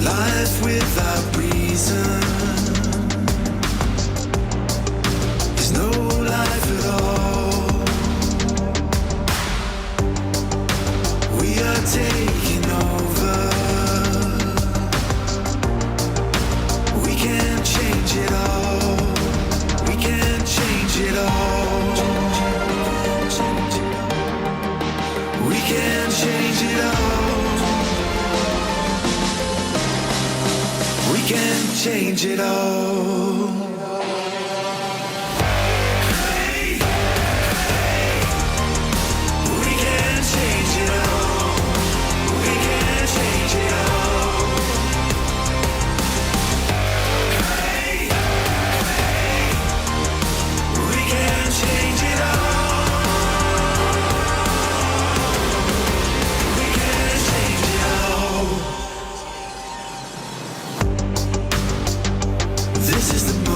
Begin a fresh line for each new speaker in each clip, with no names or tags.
Life without reason is no life at all. We are taking over. We can change it all. We can change it all. We can change it all. We can change it all. This is the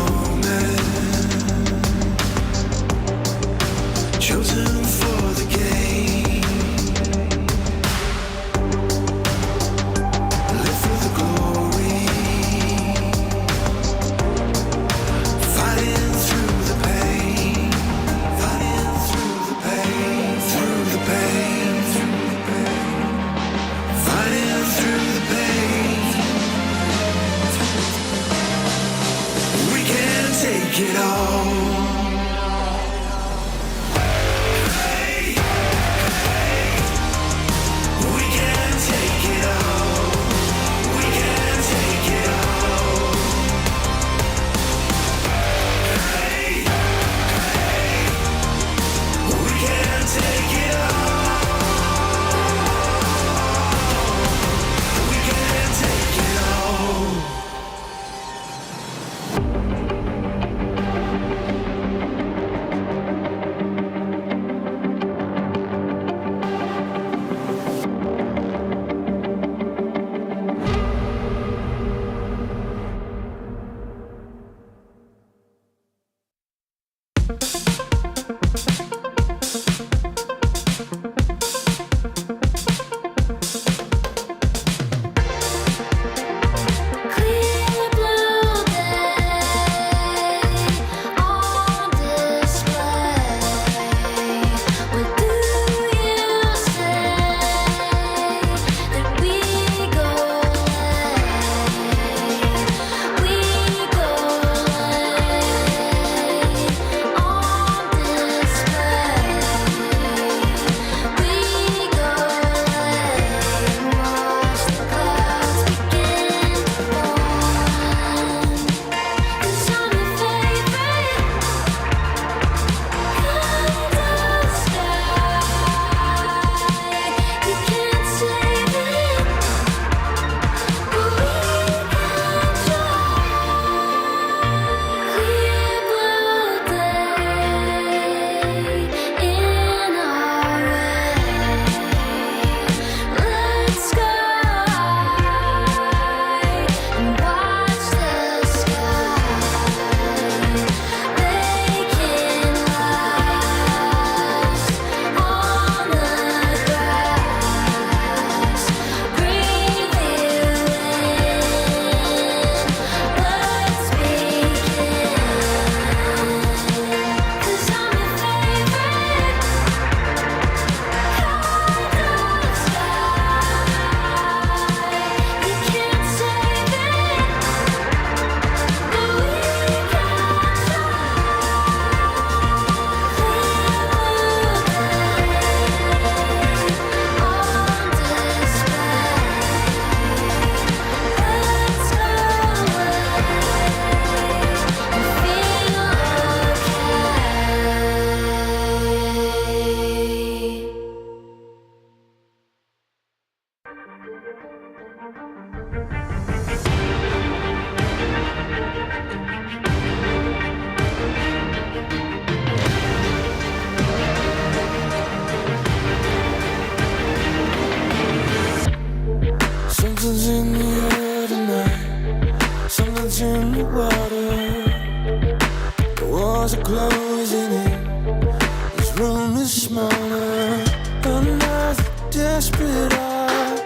desperate eye,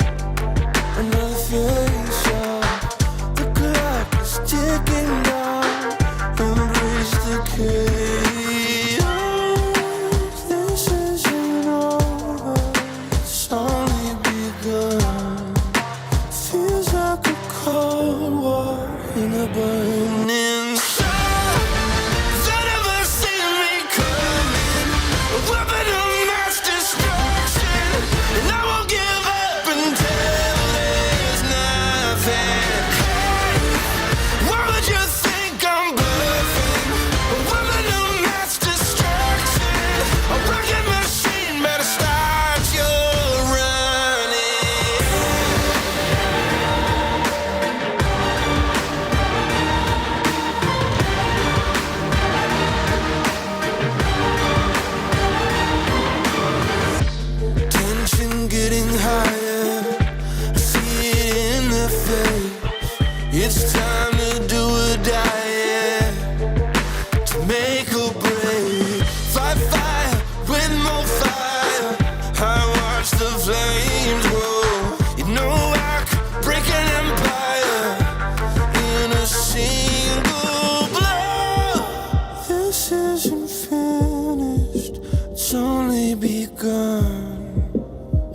another face, yeah. cold war in a burning sun. They never see me coming, a weapon of mass destruction, and I won't give up until there's nothing. Hey, why would you think I'm bluffing? A weapon of mass destruction, a wrecking machine, better start your running. Tension getting higher, I see it in their face. It's time to do or die, yeah. To make or break, fight fire with more fire. I watch the flames grow. You know I could break an empire in a single blow. This isn't finished, it's only begun.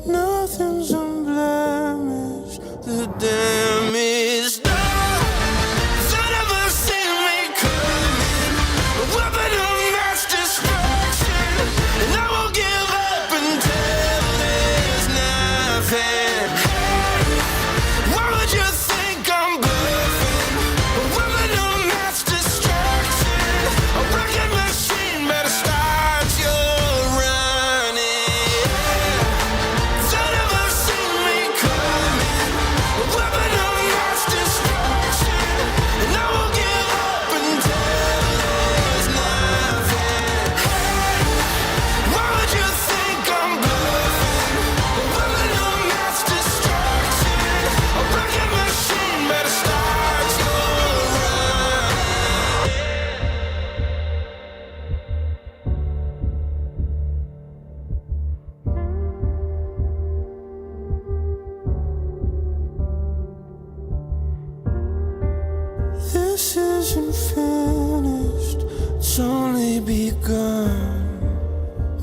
Nothing's unblemished, the damage done. They never see me coming, a weapon of mass destruction, and I won't give up until there's nothing. Hey, why would you think I'm bluffing? A weapon of mass destruction, a wrecking machine, better start your running. They never see me coming, a weapon of mass destruction, and I won't give up until there's nothing. Hey, why would you think I'm bluffing? A weapon of mass destruction, a wrecking machine, better start your running. This isn't finished, it's only begun.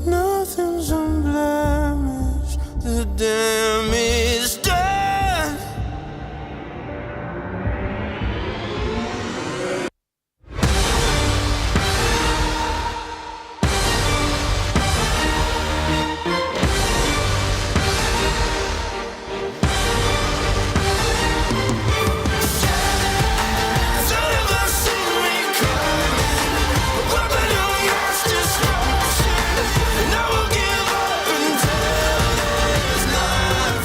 Nothing's unblemished, the damage done. They never see me coming, a weapon of mass destruction, and I won't give up until there's nothing.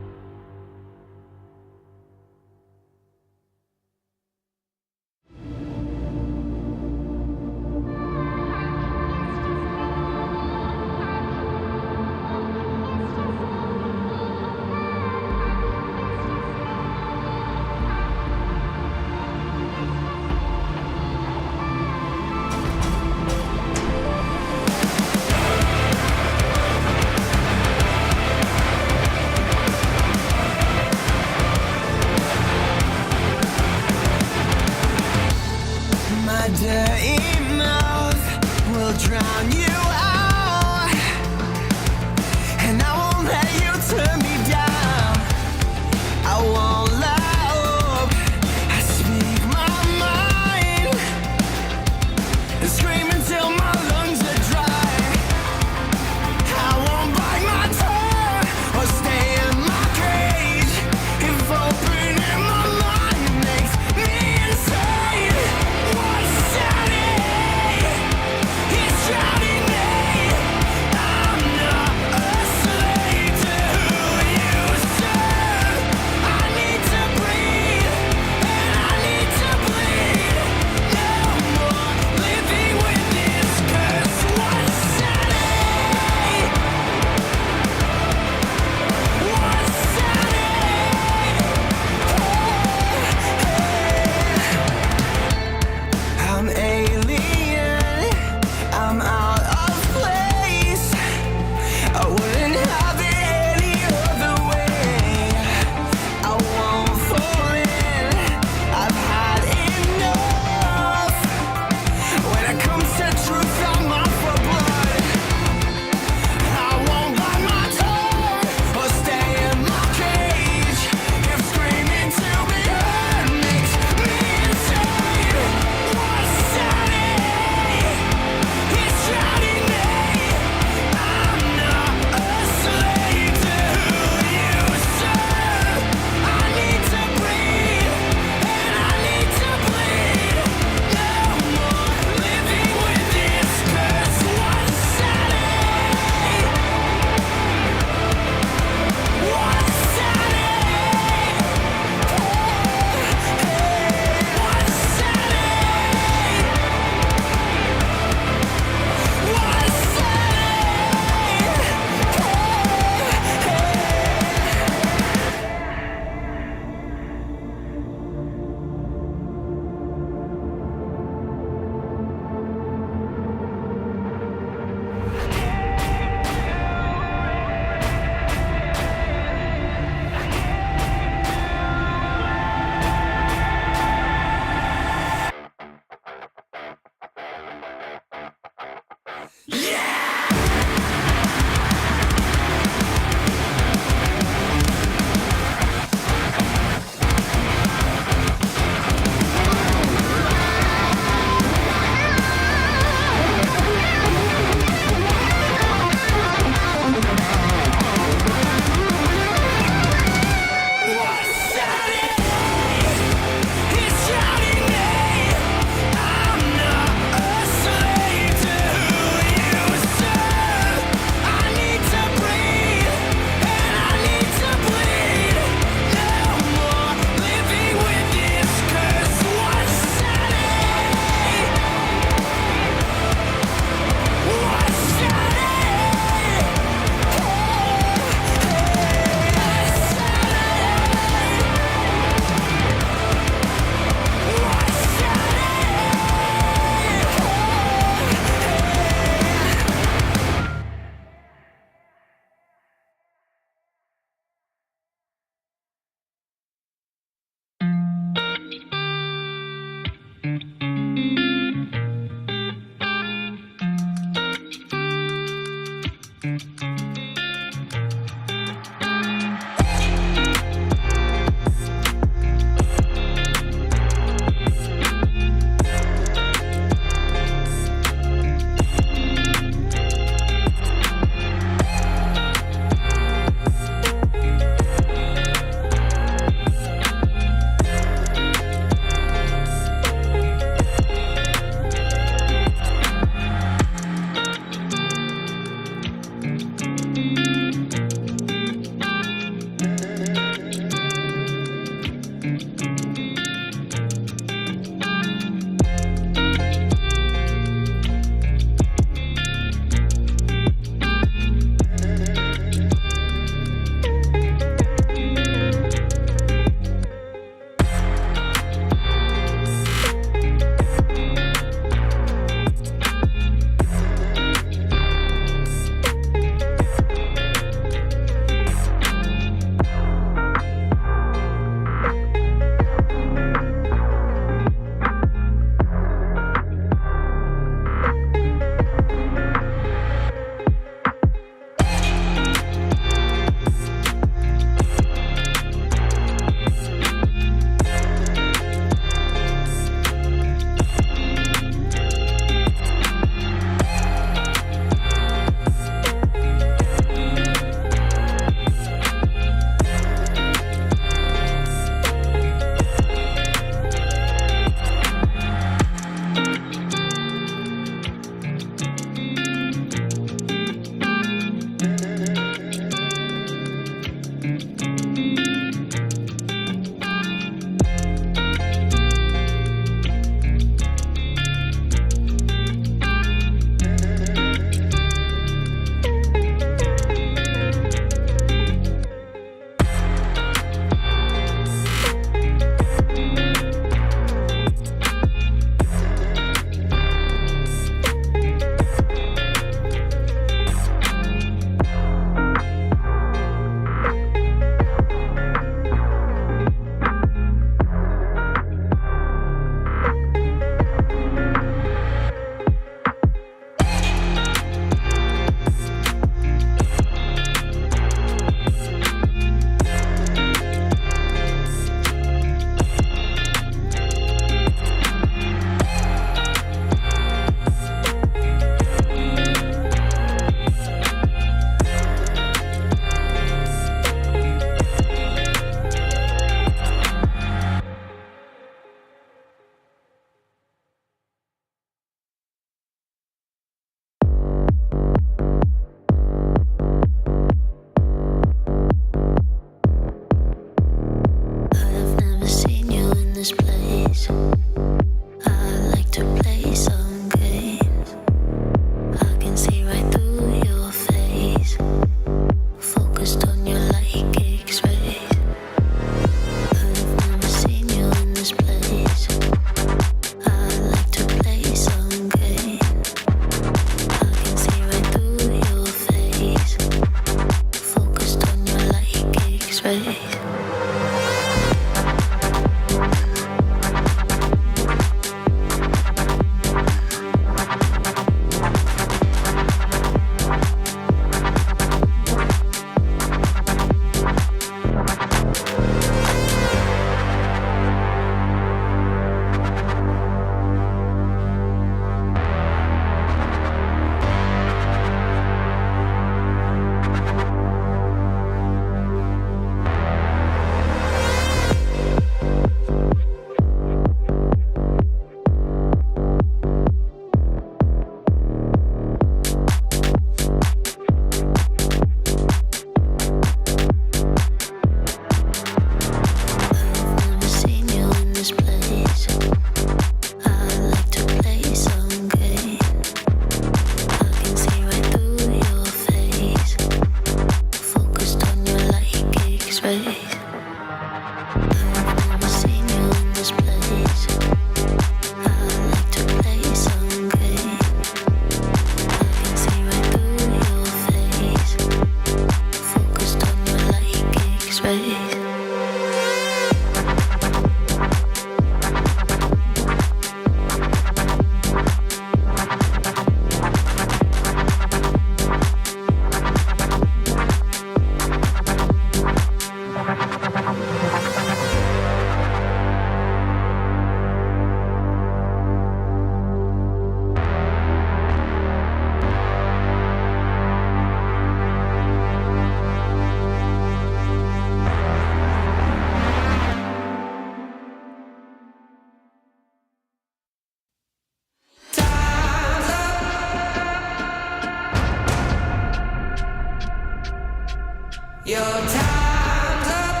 Your time's up.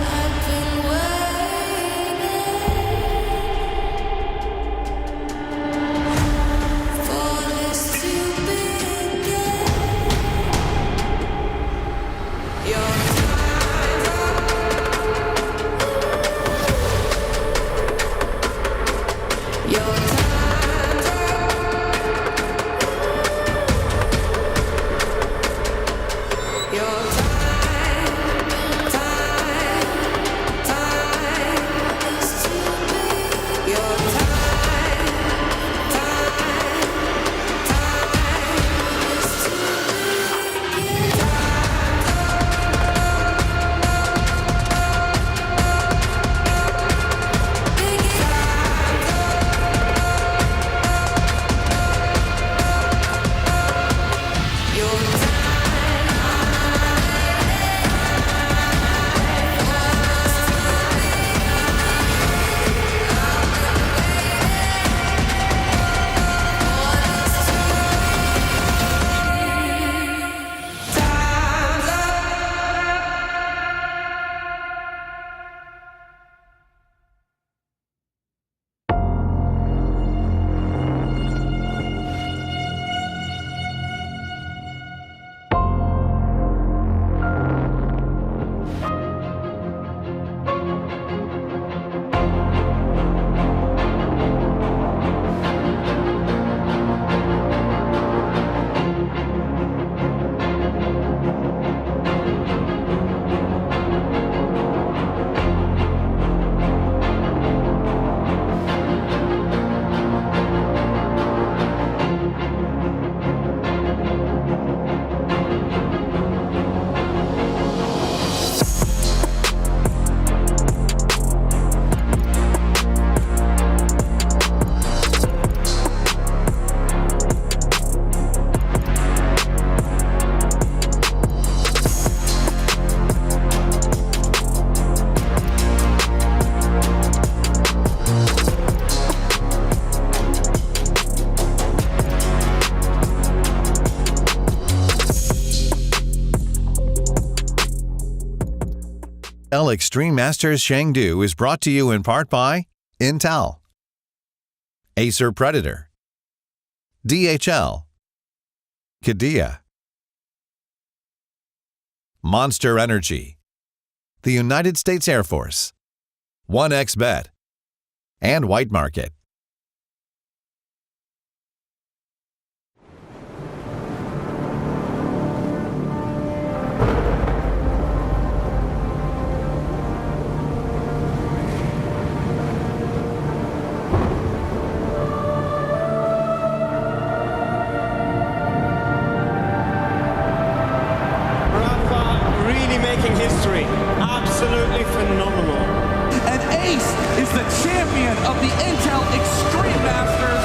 I've been waiting for this to begin. Your time's up. Your time's up. Your time is to be. Your time is to begin. Your
Extreme Masters Chengdu is brought to you in part by Intel, Acer Predator, DHL, Qiddiya, Monster Energy, the United States Air Force, 1xBet, and White Market.
Making history. Absolutely phenomenal.
And Ace is the champion of the Intel Extreme Masters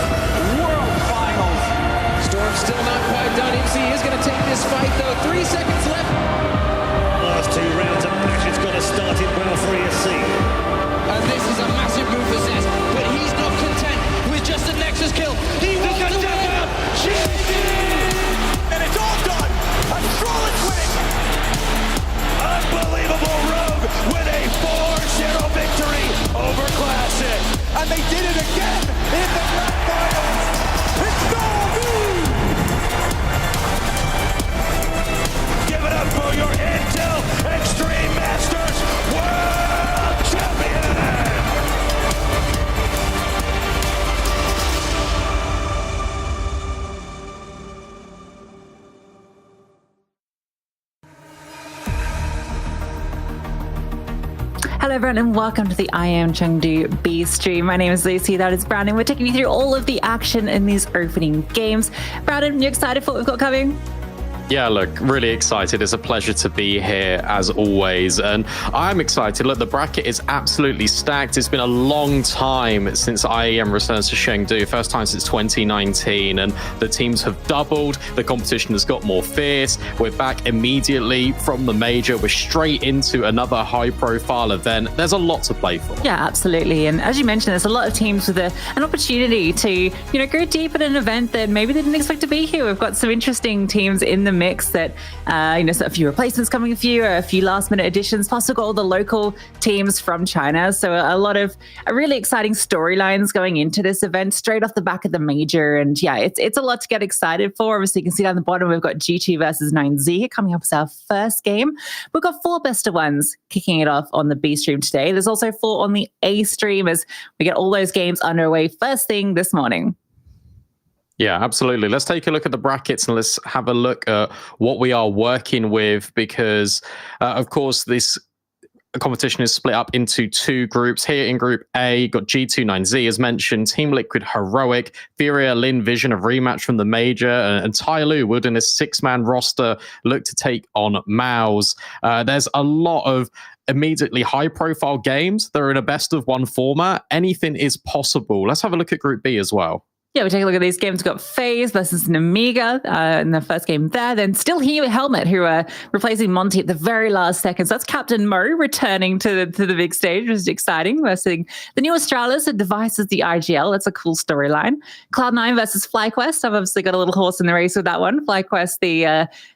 World Finals.
Storm's still not quite done. MC is going to take this fight, though. 3 seconds left.
Last 2 rounds of Bash's got to start it well for ESC.
And this is a massive move for Zez, but he's not content with just a Nexus kill. He wants to win.
And it's all done. A flawless winning.
Unbelievable Rogue with a 4-0 victory over Classic.
And they did it again in the grand finals. It's TYLOO!
Give it up for your Intel Extreme Masters World Champion!
Hello everyone and welcome to the IEM Chengdu B stream. My name is Lucy, that is Brandon. We're taking you through all of the action in these opening games. Brandon, you excited for what we've got coming?
Yeah, look, really excited. It's a pleasure to be here as always. And I'm excited. Look, the bracket is absolutely stacked. It's been a long time since IEM returns to Chengdu, first time since 2019. And the teams have doubled. The competition has got more fierce. We're back immediately from the major. We're straight into another high profile event. There's a lot to play for.
Yeah, absolutely. And as you mentioned, there's a lot of teams with an opportunity to, go deep at an event that maybe they didn't expect to be here. We've got some interesting teams in the mix that, so a few replacements coming, a few last minute additions, plus we've got all the local teams from China. So a lot of really exciting storylines going into this event straight off the back of the major. And yeah, it's a lot to get excited for. Obviously, you can see down the bottom, we've got G2 versus 9Z coming up as our first game. We've got 4 best of ones kicking it off on the B stream today. There's also 4 on the A stream as we get all those games underway first thing this morning.
Yeah, absolutely. Let's take a look at the brackets and let's have a look at what we are working with because, of course, this competition is split up into 2 groups. Here in Group A, got G29Z, as mentioned, Team Liquid Heroic, Furia, Lynn Vision of rematch from the major, and TYLOO wielding a 6-man roster look to take on Mouse. There's a lot of immediately high-profile games that are in a best-of-1 format. Anything is possible. Let's have a look at Group B as well.
Yeah, we take a look at these games. We've got FaZe versus Namiga in the first game there. Then still here with Helmet, who are replacing Monty at the very last second. So that's Captain Mo returning to the big stage, which is exciting. We're seeing the new Astralis that devises the IGL. That's a cool storyline. Cloud9 versus FlyQuest. I've obviously got a little horse in the race with that one. FlyQuest,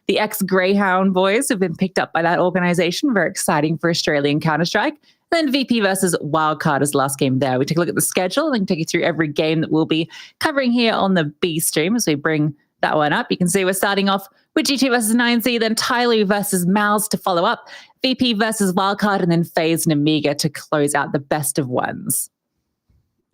the ex-Greyhound boys who've been picked up by that organization. Very exciting for Australian Counter-Strike. Then VP versus Wildcard is the last game there. We take a look at the schedule and take you through every game that we'll be covering here on the B stream as we bring that one up. You can see we're starting off with G2 versus 9Z, then TYLOO versus Mouse to follow up, VP versus Wildcard, and then FaZe and Amiga to close out the best of ones.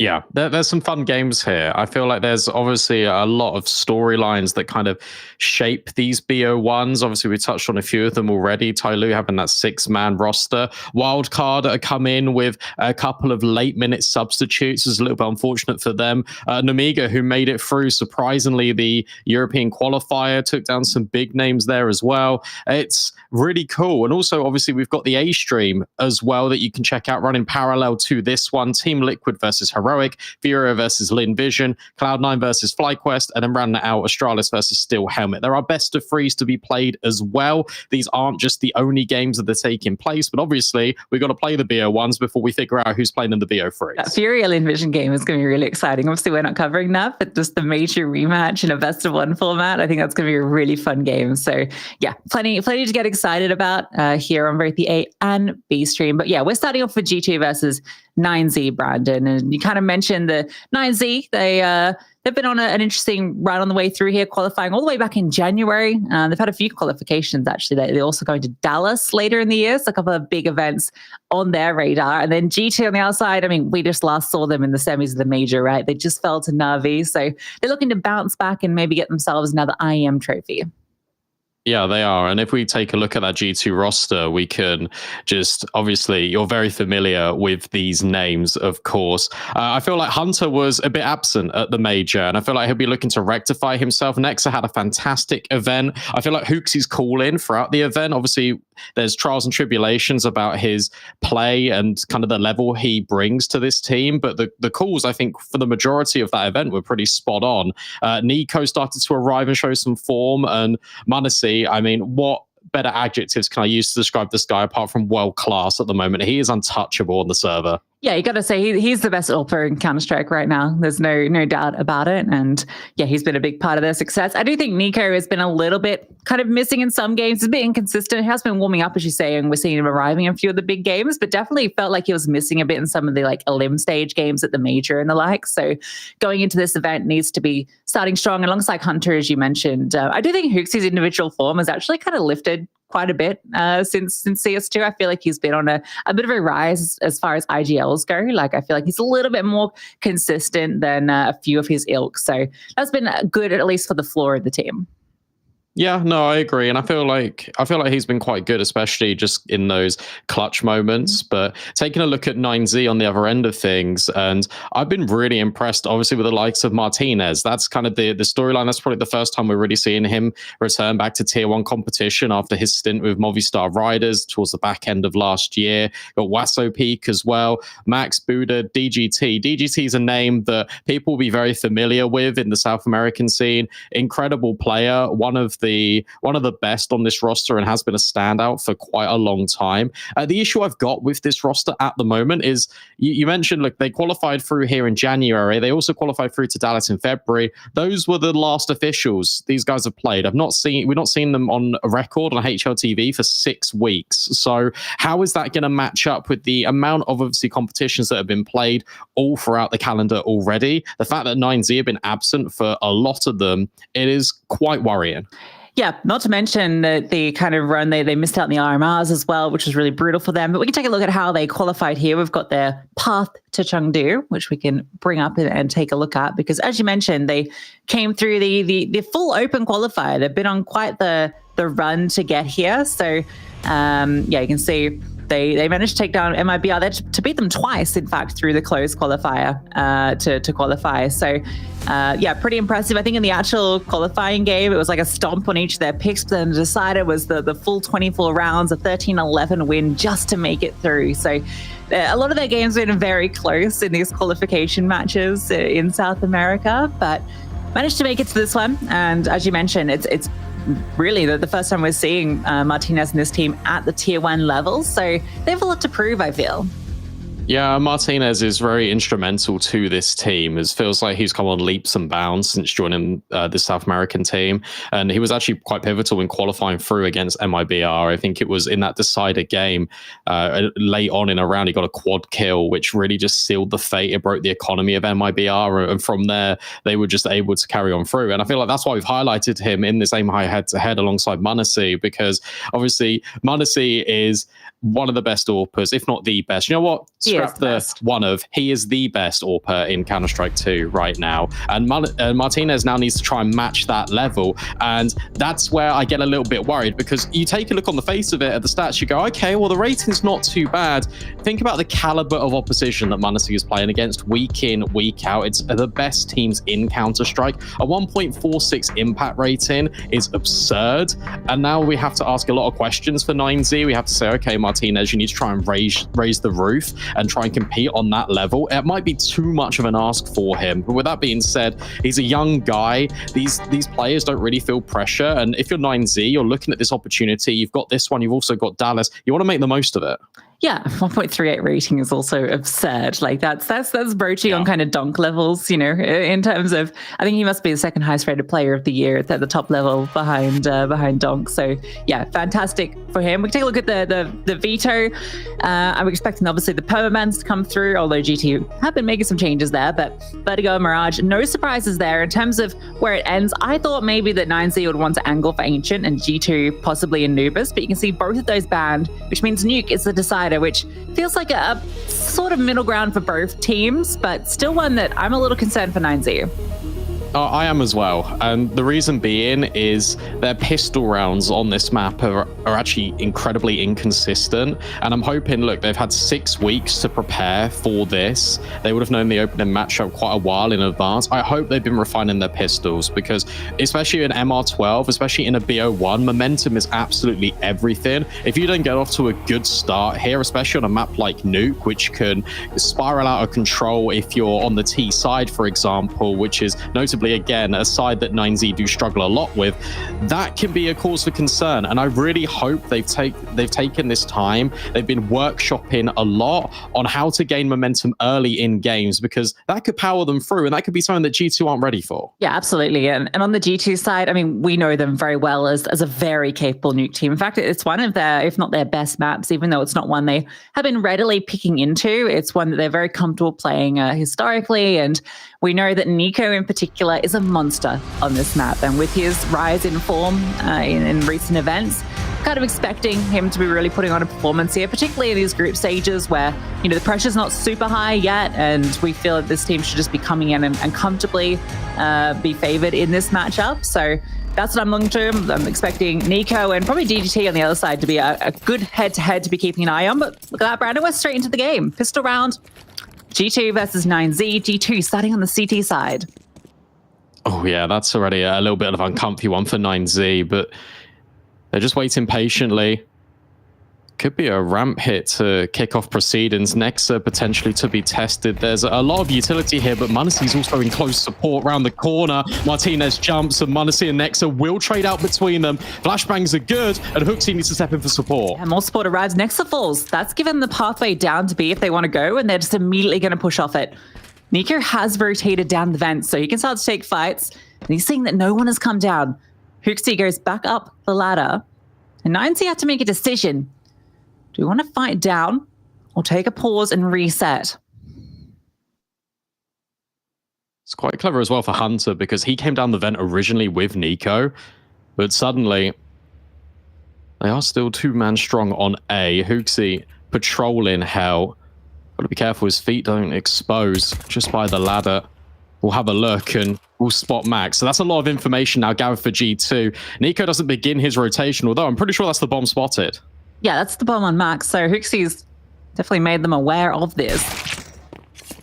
Yeah, there's some fun games here. I feel like there's obviously a lot of storylines that kind of shape these BO1s. Obviously, we touched on a few of them already. TYLOO having that 6-man roster. Wildcard come in with a couple of late-minute substitutes. It's a little bit unfortunate for them. Namiga, who made it through, surprisingly, the European qualifier, took down some big names there as well. It's really cool. And also, obviously, we've got the A stream as well that you can check out running parallel to this one. Team Liquid versus Heroic, Furia versus Lynn Vision, Cloud9 versus FlyQuest, and then rounding out Astralis versus Steel Helmet. There are best of 3s to be played as well. These aren't just the only games that are taking place, but obviously we've got to play the BO1s before we figure out who's playing in the BO3s.
That Furia Lynn Vision game is going to be really exciting. Obviously, we're not covering that, but just the major rematch in a best of 1 format, I think that's going to be a really fun game. So yeah, plenty to get excited about here on both the A and B stream. But yeah, we're starting off with G2 versus 9Z, Brandon, and you kind of mentioned the 9Z. They've been on an interesting run on the way through here, qualifying all the way back in January. They've had a few qualifications, actually. They're also going to Dallas later in the year, so a couple of big events on their radar. And then G2 on the outside, I mean, we just last saw them in the semis of the major, right? They just fell to Na'Vi, so they're looking to bounce back and maybe get themselves another IEM trophy.
Yeah, they are. And if we take a look at that G2 roster, we can just, obviously, you're very familiar with these names, of course. I feel like Hunter was a bit absent at the major, and I feel like he'll be looking to rectify himself. Nexa had a fantastic event. I feel like Hooksy's call-in throughout the event. Obviously, there's trials and tribulations about his play and kind of the level he brings to this team. But the calls, I think, for the majority of that event were pretty spot on. Nico started to arrive and show some form, and Manasi, I mean, what better adjectives can I use to describe this guy apart from world class at the moment? He is untouchable on the server.
Yeah, you got to say he's the best AWPer in Counter-Strike right now. There's no doubt about it. And yeah, he's been a big part of their success. I do think Nico has been a little bit kind of missing in some games. He's a bit inconsistent. He has been warming up, as you say, and we're seeing him arriving in a few of the big games, but definitely felt like he was missing a bit in some of the like elim stage games at the major and the like. So going into this event needs to be starting strong alongside Hunter, as you mentioned. I do think Hooksy's individual form has actually kind of lifted quite a bit since CS2. I feel like he's been on a bit of a rise as far as IGLs go. Like, I feel like he's a little bit more consistent than a few of his ilk. So that's been good, at least for the floor of the team.
Yeah, no, I agree, and I feel like he's been quite good, especially just in those clutch moments. But taking a look at 9Z on the other end of things, and I've been really impressed, obviously, with the likes of Martinez. That's kind of the storyline. That's probably the first time we're really seeing him return back to Tier 1 competition after his stint with Movistar Riders towards the back end of last year. Got Wasso Peak as well, Max Buda, DGT. DGT is a name that people will be very familiar with in the South American scene. Incredible player, one of the best on this roster, and has been a standout for quite a long time. The issue I've got with this roster at the moment is you mentioned, look, they qualified through here in January. They also qualified through to Dallas in February. Those were the last officials these guys have played. We've not seen them on a record on HLTV for 6 weeks. So how is that going to match up with the amount of obviously competitions that have been played all throughout the calendar already? The fact that 9Z have been absent for a lot of them, it is quite worrying.
Yeah, not to mention the kind of run they missed out in the RMRs as well, which was really brutal for them. But we can take a look at how they qualified here. We've got their path to Chengdu, which we can bring up and take a look at, because as you mentioned, they came through the full open qualifier. They've been on quite the run to get here. So yeah, you can see they managed to take down MIBR to beat them twice, in fact, through the closed qualifier to qualify. So yeah, pretty impressive. I think in the actual qualifying game, it was like a stomp on each of their picks, but then the decider was the full 24 rounds, a 13-11 win just to make it through. So a lot of their games have been very close in these qualification matches in South America, but managed to make it to this one. And as you mentioned, it's really the first time we're seeing Martinez and this team at the Tier 1 level. So they have a lot to prove, I feel.
Yeah, Martinez is very instrumental to this team. It feels like he's come on leaps and bounds since joining the South American team. And he was actually quite pivotal in qualifying through against MIBR. I think it was in that decider game late on in a round, he got a quad kill, which really just sealed the fate. It broke the economy of MIBR. And from there, they were just able to carry on through. And I feel like that's why we've highlighted him in this aim high head-to-head alongside Munacy, because obviously Munacy is one of the best AWPers, if not the best. You know what? Scrap he is the best AWPer in Counter-Strike 2 right now. And Martinez now needs to try and match that level. And that's where I get a little bit worried, because you take a look on the face of it at the stats, you go, okay, well, the rating's not too bad. Think about the caliber of opposition that Munacy is playing against week in, week out. It's the best teams in Counter-Strike. A 1.46 impact rating is absurd. And now we have to ask a lot of questions for 9Z. We have to say, okay, Martinez, you need to try and raise the roof and try and compete on that level. It might be too much of an ask for him. But with that being said, he's a young guy. These players don't really feel pressure. And if you're 9Z, you're looking at this opportunity. You've got this one. You've also got Dallas. You want to make the most of it.
Yeah, 1.38 rating is also absurd. Like that's broaching on kind of donk levels, you know, in terms of, I think he must be the second highest rated player of the year at the top level behind donk. So yeah, fantastic for him. We can take a look at the veto. I'm expecting obviously the permabans to come through, although GT have been making some changes there, but Vertigo and Mirage, no surprises there. In terms of where it ends, I thought maybe that 9Z would want to angle for Ancient and G2 possibly Anubis, but you can see both of those banned, which means Nuke is the decider, which feels like a sort of middle ground for both teams, but still one that I'm a little concerned for 9Z.
I am as well. And the reason being is their pistol rounds on this map are actually incredibly inconsistent. And I'm hoping, look, they've had 6 weeks to prepare for this. They would have known the opening matchup quite a while in advance. I hope they've been refining their pistols, because especially in MR12, especially in a BO1, momentum is absolutely everything. If you don't get off to a good start here, especially on a map like Nuke, which can spiral out of control if you're on the T side, for example, which is notably again a side that 9Z do struggle a lot with, that can be a cause for concern. And I really hope they've taken this time. They've been workshopping a lot on how to gain momentum early in games, because that could power them through, and that could be something that G2 aren't ready for.
Yeah, absolutely. And on the G2 side, I mean, we know them very well as a very capable Nuke team. In fact, it's one of their, if not their best maps, even though it's not one they have been readily picking into. It's one that they're very comfortable playing historically, and we know that Nico in particular is a monster on this map, and with his rise in form in recent events, kind of expecting him to be really putting on a performance here, particularly in these group stages where, you know, the pressure's not super high yet, and we feel that this team should just be coming in and comfortably be favored in this matchup. So That's what I'm looking to. I'm expecting Nico and probably DGT on the other side to be a good head-to-head to be keeping an eye on. But look at that, Brandon. We're straight into the game. Pistol round. G2 versus 9Z. G2 starting on the CT side.
Oh, yeah, that's already a little bit of an uncomfy one for 9Z, but they're just waiting patiently. Could be a ramp hit to kick off proceedings. Nexa potentially to be tested. There's a lot of utility here, but Munacy's also in close support around the corner. Martinez jumps, and Munacy and Nexa will trade out between them. Flashbangs are good, and Hooksy needs to step in for support.
And more support arrives. Nexa falls. That's given the pathway down to B if they want to go, and they're just immediately going to push off it. Nico has rotated down the vents, so he can start to take fights, and he's seeing that no one has come down. Hooksy goes back up the ladder, and 9Z have to make a decision. Do we want to fight down or take a pause and reset?
It's quite clever as well for Hunter because he came down the vent originally with Nico, but suddenly they are still 2-man strong on A. Hooksy patrolling hell. Gotta be careful his feet don't expose just by the ladder. We'll have a look and we'll spot Max. So that's a lot of information now gathered for G2. Nico doesn't begin his rotation, although I'm pretty sure that's the bomb spotted.
Yeah, that's the bomb on Max. So Hooksy's definitely made them aware of this.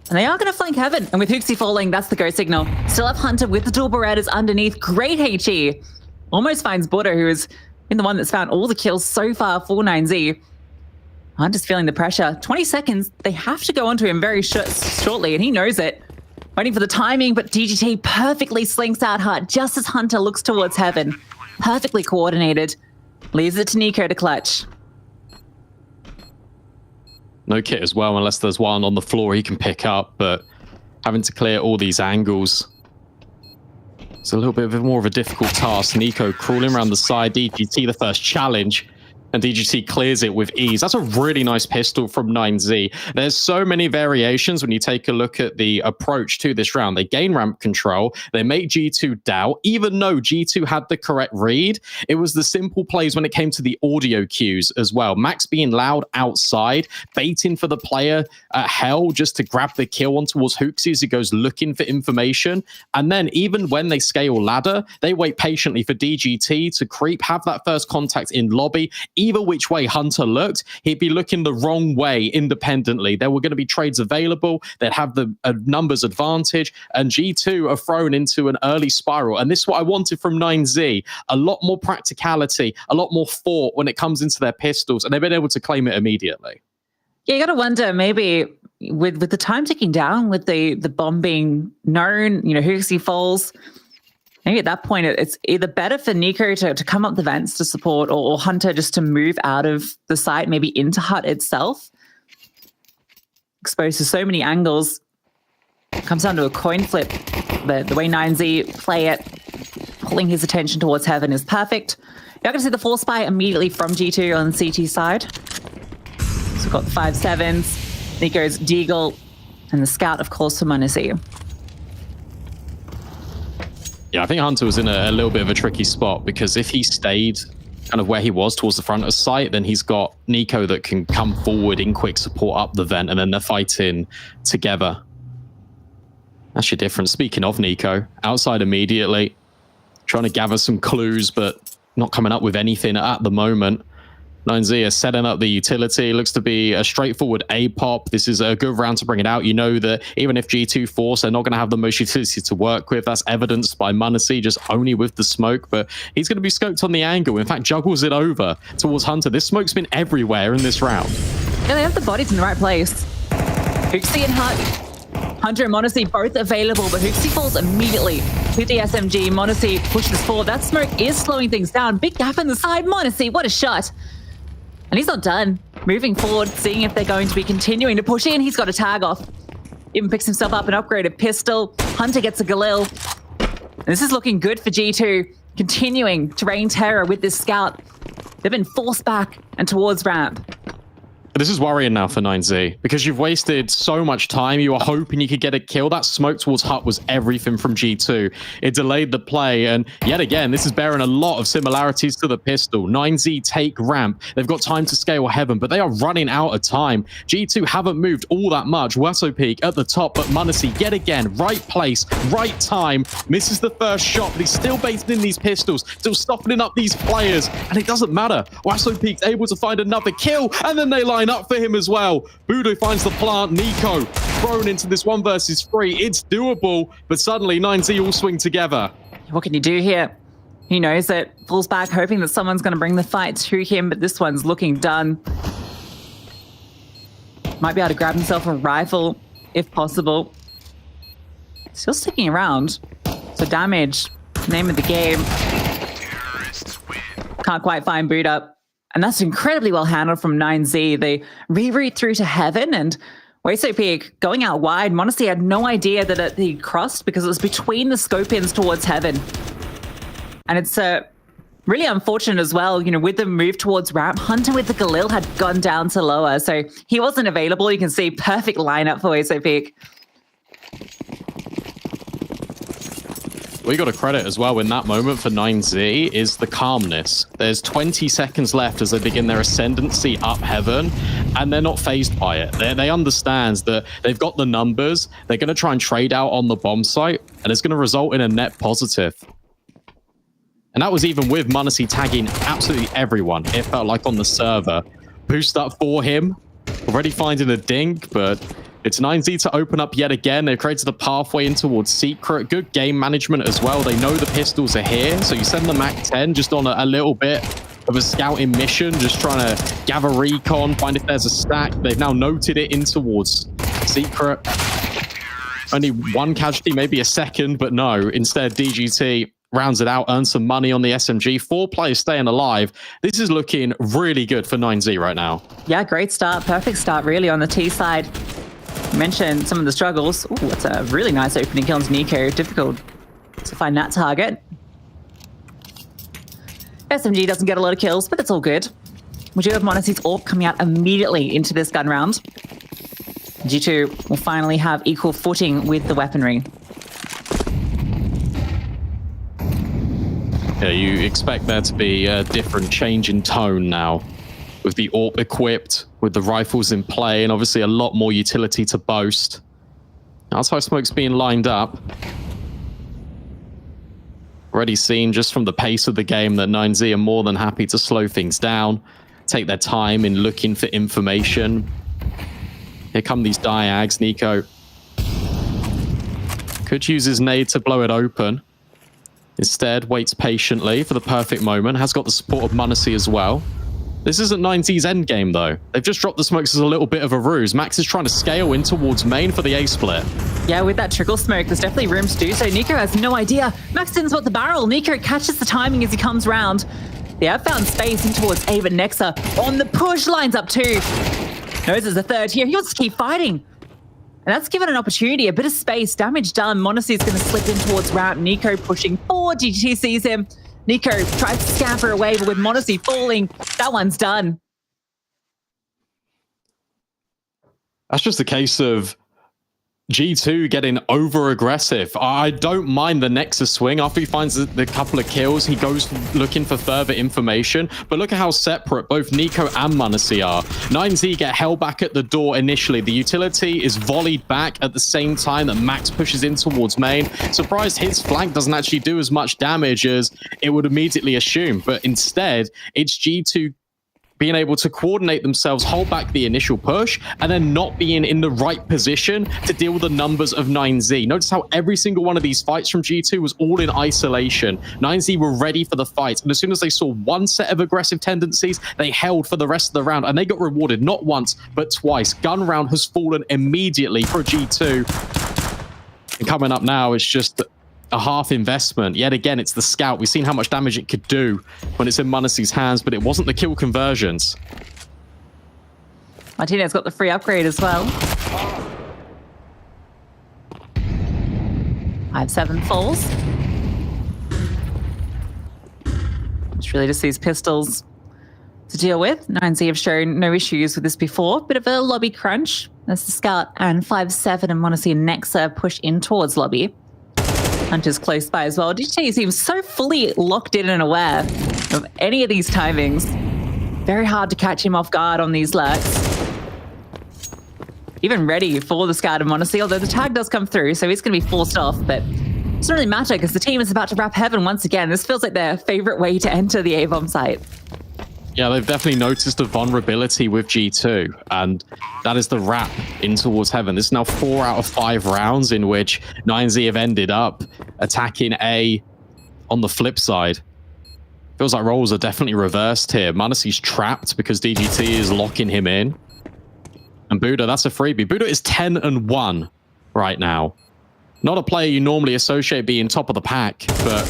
And they are going to flank Heaven. And with Hooksy falling, that's the go signal. Still have Hunter with the dual Berettas underneath. Great HE. Almost finds Buddha, who has been the one that's found all the kills so far for 9Z. Hunter's feeling the pressure. 20 seconds. They have to go onto him very shortly, and he knows it. Waiting for the timing, but DGT perfectly slinks out hard just as Hunter looks towards Heaven. Perfectly coordinated. Leaves it to Nico to clutch.
No kit as well, unless there's one on the floor he can pick up, but having to clear all these angles. It's a little bit more of a difficult task. Nico crawling around the side, DGT the first challenge, and DGT clears it with ease. That's a really nice pistol from 9Z. There's so many variations when you take a look at the approach to this round. They gain ramp control. They make G2 doubt. Even though G2 had the correct read, it was the simple plays when it came to the audio cues as well. Max being loud outside, baiting for the player at hell just to grab the kill on towards Hooksy as he goes looking for information. And then even when they scale ladder, they wait patiently for DGT to creep, have that first contact in lobby. Either which way Hunter looked, he'd be looking the wrong way independently. There were going to be trades available. They'd have the numbers advantage, and G2 are thrown into an early spiral. And this is what I wanted from 9Z. A lot more practicality, a lot more thought when it comes into their pistols, and they've been able to claim it immediately.
Yeah, you got to wonder, maybe with the time ticking down, with the bomb being known, you know, Hooksy falls, maybe at that point, it's either better for Nico to come up the vents to support or Hunter just to move out of the site, maybe into Hut itself. Exposed to so many angles. Comes down to a coin flip. The way 9Z play it, pulling his attention towards Heaven is perfect. You're going to see the force spy immediately from G2 on the CT side. So we've got the 5-7s, Nico's Deagle, and the scout, of course, for Munacy.
Yeah, I think Hunter was in a little bit of a tricky spot because if he stayed kind of where he was towards the front of site, then he's got Nico that can come forward in quick support up the vent, and then they're fighting together. That's your difference. Speaking of Nico, outside immediately, trying to gather some clues, but not coming up with anything at the moment. 9Z is setting up the utility. Looks to be a straightforward A-pop. This is a good round to bring it out. You know that even if G2 force, they're not going to have the most utility to work with. That's evidenced by Munacy just only with the smoke, but he's going to be scoped on the angle. In fact, juggles it over towards Hunter. This smoke's been everywhere in this round.
Yeah, they have the bodies in the right place. Hooksy and Hunter and Munacy both available, but Hooksy falls immediately with the SMG. Munacy pushes forward. That smoke is slowing things down. Big gap in the side. Munacy, what a shot. And he's not done. Moving forward, seeing if they're going to be continuing to push in. He's got a tag off. Even picks himself up an upgraded pistol. Hunter gets a Galil. And this is looking good for G2. Continuing to rain terror with this scout. They've been forced back and towards ramp.
This is worrying now for 9Z because you've wasted so much time. You were hoping you could get a kill. That smoke towards Hut was everything from G2. It delayed the play. And yet again, this is bearing a lot of similarities to the pistol. 9Z take ramp. They've got time to scale heaven, but they are running out of time. G2 haven't moved all that much. Wasso Peak at the top, but Munacy yet again, right place, right time. Misses the first shot, but he's still baiting in these pistols, still softening up these players. And it doesn't matter. Wasso Peak's able to find another kill, and then they line up for him as well. Budo finds the plant. Nico thrown into this 1 versus 3. It's doable, but suddenly 9Z all swing together.
What can you do here? He knows it. Falls back, hoping that someone's going to bring the fight to him, but this one's looking done. Might be able to grab himself a rifle, if possible. Still sticking around. So damage, name of the game. Can't quite find Budo. And that's incredibly well handled from 9Z. They reroute through to heaven, and Wasso Peak going out wide. Munacy had no idea that he crossed because it was between the scope-ins towards heaven. And it's really unfortunate as well, you know, with the move towards ramp, Hunter with the Galil had gone down to lower, so he wasn't available. You can see perfect lineup for Wasso Peak.
We got a credit as well in that moment for 9Z is the calmness. There's 20 seconds left as they begin their ascendancy up heaven, and they're not phased by it. They understand that they've got the numbers. They're going to try and trade out on the bomb site, and it's going to result in a net positive. And that was even with Munacy tagging absolutely everyone. It felt like on the server. Boost up for him. Already finding a dink, but it's 9Z to open up yet again. They've created a pathway in towards Secret. Good game management as well. They know the pistols are here, so you send the MAC-10 just on a little bit of a scouting mission, just trying to gather recon, find if there's a stack. They've now noted it in towards Secret. Only one casualty, maybe a second, but no. Instead, DGT rounds it out, earns some money on the SMG. 4 players staying alive. This is looking really good for 9Z right now.
Yeah, great start. Perfect start, really, on the T side. You mentioned some of the struggles. Ooh, that's a really nice opening kill into Nico. Difficult to find that target. SMG doesn't get a lot of kills, but it's all good. We do have Munacy's AWP coming out immediately into this gun round. G2 will finally have equal footing with the weaponry.
Yeah, you expect there to be a different change in tone now. With the AWP equipped, with the rifles in play, and obviously a lot more utility to boast. Outside smoke's being lined up. Already seen just from the pace of the game that 9Z are more than happy to slow things down, take their time in looking for information. Here come these diags. Nico could use his nade to blow it open. Instead, waits patiently for the perfect moment. Has got the support of Munacy as well. This isn't 9Z's endgame, though. They've just dropped the smokes as a little bit of a ruse. Max is trying to scale in towards main for the A split.
Yeah, with that trickle smoke, there's definitely room to do so. Nico has no idea. Max didn't spot the barrel. Nico catches the timing as he comes round. They have found space in towards A, but Nexa on the push lines up 2. Knows there's a third here. He wants to keep fighting. And that's given an opportunity, a bit of space. Damage done. Munacy is going to slip in towards ramp. Nico pushing forward. GGT sees him. Nico tries to scamper away, but with Munacy falling, that one's done.
That's just a case of G2 getting over-aggressive. I don't mind the Nexus swing. After he finds the couple of kills, he goes looking for further information. But look at how separate both Nico and Munacy are. 9Z get held back at the door initially. The utility is volleyed back at the same time that Max pushes in towards main. Surprised his flank doesn't actually do as much damage as it would immediately assume. But instead, it's G2 being able to coordinate themselves, hold back the initial push, and then not being in the right position to deal with the numbers of 9Z. Notice how every single one of these fights from G2 was all in isolation. 9Z were ready for the fight, and as soon as they saw one set of aggressive tendencies, they held for the rest of the round, and they got rewarded not once, but twice. Gun round has fallen immediately for G2. And coming up now, it's just a half investment. Yet again, it's the scout. We've seen how much damage it could do when it's in Munacy's hands, but it wasn't the kill conversions.
Martinez got the free upgrade as well. 5-7 falls. It's really just these pistols to deal with. 9Z have shown no issues with this before. Bit of a lobby crunch as the Scout and 5-7 and Monacy and Nexa push in towards lobby. Hunter's close by as well. DT seems so fully locked in and aware of any of these timings. Very hard to catch him off guard on these lurks. Even ready for the Scout and Monacy, although the tag does come through, so he's going to be forced off, but it doesn't really matter because the team is about to wrap heaven once again. This feels like their favorite way to enter the A-bomb site.
Yeah, they've definitely noticed a vulnerability with G2, and that is the wrap in towards heaven. This is now 4 out of 5 rounds in which 9Z have ended up attacking A on the flip side. Feels like roles are definitely reversed here. Monacy's trapped because DGT is locking him in. And Buddha, that's a freebie. Buddha is 10-1 right now. Not a player you normally associate being top of the pack, but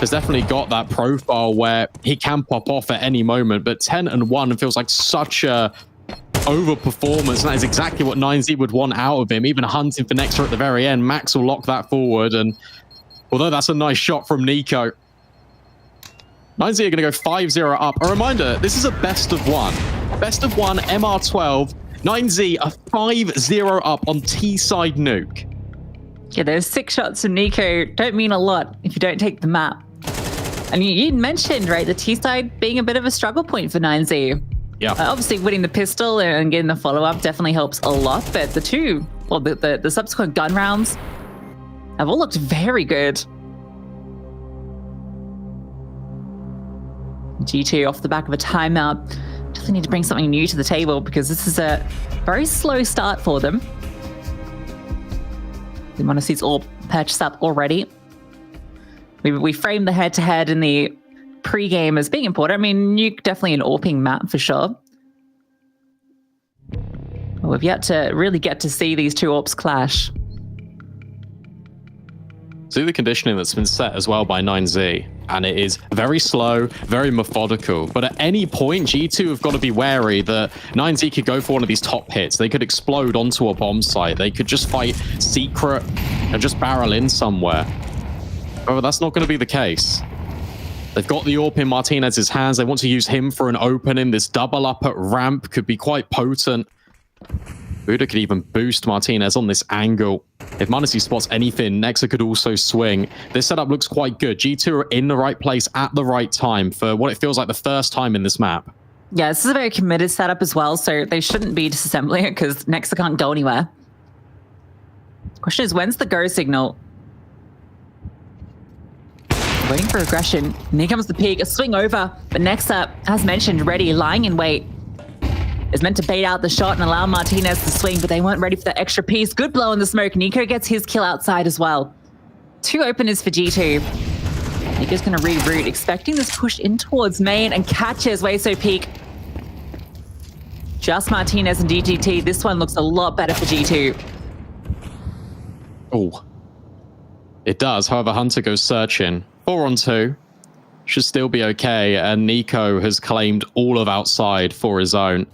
has definitely got that profile where he can pop off at any moment. But 10-1 feels like such a overperformance. And that is exactly what 9Z would want out of him. Even hunting for Nexa at the very end. Max will lock that forward. And although that's a nice shot from Nico, 9Z are going to go 5-0 up. A reminder, this is a best of one. Best of one, MR12. 9Z are 5-0 up on T-side nuke.
Yeah, those 6 shots from Nico don't mean a lot if you don't take the map. And you mentioned, right, the T-side being a bit of a struggle point for 9Z.
Yeah.
Obviously, winning the pistol and getting the follow-up definitely helps a lot, but the two, well, the subsequent gun rounds have all looked very good. G2 off the back of a timeout. Definitely need to bring something new to the table because this is a very slow start for them. We want to see it's all purchased up already. We framed the head-to-head in the pre-game as being important. I mean, Nuke definitely an AWPing map for sure. But we've yet to really get to see these two AWPs clash.
See the conditioning that's been set as well by 9Z, and it is very slow, very methodical. But at any point, G2 have got to be wary that 9Z could go for one of these top hits. They could explode onto a bomb site. They could just fight secret and just barrel in somewhere. However, that's not going to be the case. They've got the AWP in Martinez's hands. They want to use him for an opening. This double up at ramp could be quite potent. Buddha could even boost Martinez on this angle. If Monacy spots anything, Nexa could also swing. This setup looks quite good. G2 are in the right place at the right time for what it feels like the first time in this map.
Yeah, this is a very committed setup as well, so they shouldn't be disassembling it because Nexa can't go anywhere. Question is, when's the go signal? Waiting for aggression. And here comes the peak, a swing over. But Nexa, as mentioned, ready, lying in wait. Is meant to bait out the shot and allow Martinez to swing, but they weren't ready for that extra piece. Good blow in the smoke. Nico gets his kill outside as well. 2 openers for G2. Nico's going to reroute, expecting this push in towards main and catches Weso Peak. Just Martinez and DGT. This one looks a lot better for G2.
Oh, it does. However, Hunter goes searching. 4-on-2. Should still be okay. And Nico has claimed all of outside for his own.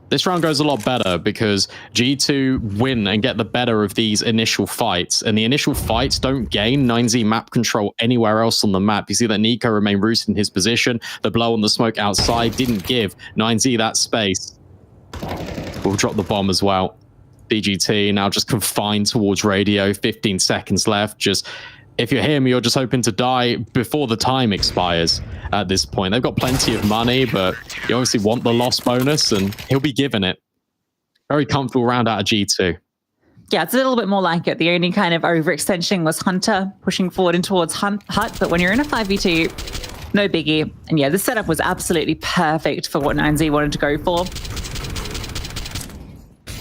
This round goes a lot better because G2 win and get the better of these initial fights. And the initial fights don't gain 9Z map control anywhere else on the map. You see that Nico remained rooted in his position. The blow on the smoke outside didn't give 9Z that space. We'll drop the bomb as well. DGT now just confined towards radio. 15 seconds left. Just, if you're him, you're just hoping to die before the time expires at this point. They've got plenty of money, but you obviously want the loss bonus, and he'll be given it. Very comfortable round out of G2.
Yeah, it's a little bit more like it. The only kind of overextension was Hunter pushing forward in towards Hut, but when you're in a 5v2, no biggie. And yeah, this setup was absolutely perfect for what 9Z wanted to go for.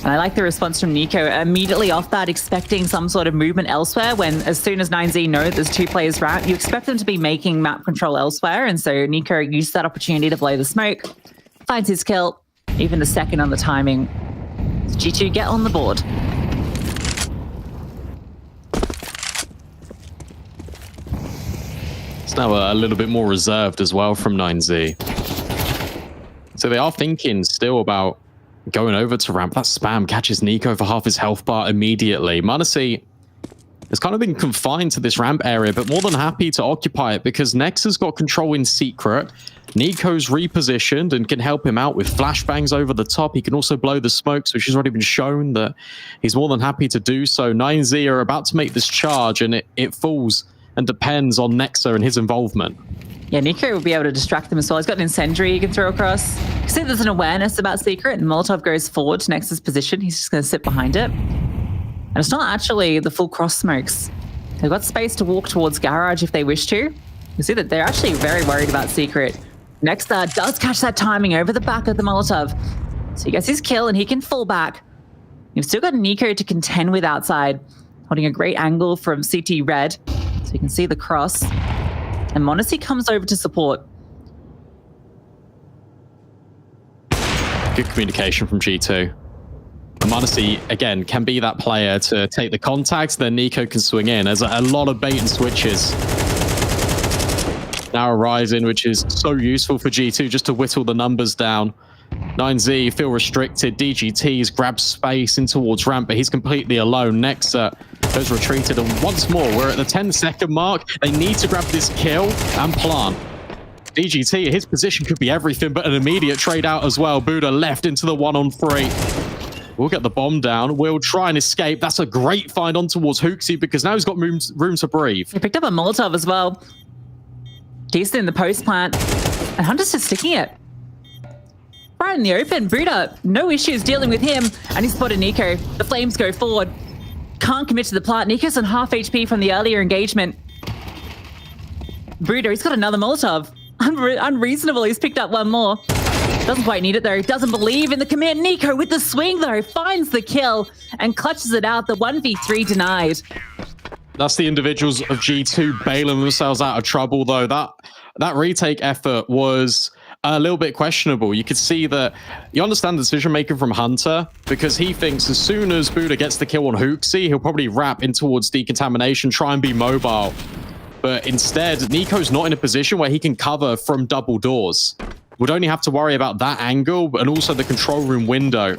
And I like the response from Nico immediately off that, expecting some sort of movement elsewhere when as soon as 9Z know there's 2 players round, you expect them to be making map control elsewhere. And so Nico used that opportunity to blow the smoke, finds his kill, even the second on the timing. G2 get on the board.
It's now a little bit more reserved as well from 9Z. So they are thinking still about going over to ramp. That spam catches Nico for half his health bar immediately. Monacy has kind of been confined to this ramp area, but more than happy to occupy it because Nex has got control in secret. Nico's repositioned and can help him out with flashbangs over the top. He can also blow the smokes, which has already been shown that he's more than happy to do so. 9Z are about to make this charge, and it falls and depends on Nexa and his involvement.
Yeah, Nico will be able to distract them as well. He's got an incendiary he can throw across. You see there's an awareness about Secret, and Molotov goes forward to Nexa's position. He's just going to sit behind it. And it's not actually the full cross smokes. They've got space to walk towards garage if they wish to. You see that they're actually very worried about Secret. Nexa does catch that timing over the back of the Molotov. So he gets his kill and he can fall back. You've still got Nico to contend with outside, holding a great angle from CT Red. So you can see the cross. And Monacy comes over to support.
Good communication from G2. And Monacy, again, can be that player to take the contacts, then Nico can swing in. There's a lot of bait and switches now arising, which is so useful for G2 just to whittle the numbers down. 9Z feel restricted. DGT's grabs space in towards ramp, but he's completely alone. Nexa has retreated, and once more, we're at the 10-second mark. They need to grab this kill and plant. DGT, his position could be everything, but an immediate trade out as well. Buddha left into the 1-on-3. We'll get the bomb down. We'll try and escape. That's a great find on towards Hooksy because now he's got room to breathe.
He picked up a Molotov as well. Decent in the post plant. And Hunter's just sticking it. Right in the open, Buddha, no issues dealing with him. And he spotted Nico. The flames go forward. Can't commit to the plant. Nico's on half HP from the earlier engagement. Buddha, he's got another Molotov. Unreasonable, he's picked up one more. Doesn't quite need it though. Doesn't believe in the commit. Nico with the swing though, finds the kill and clutches it out. The 1v3 denied.
That's the individuals of G2 bailing themselves out of trouble though. That retake effort was a little bit questionable. You could see that you understand the decision making from Hunter because he thinks as soon as Buddha gets the kill on Hooksy, he'll probably wrap in towards decontamination, try and be mobile. But instead, Nico's not in a position where he can cover from double doors. Would only have to worry about that angle and also the control room window.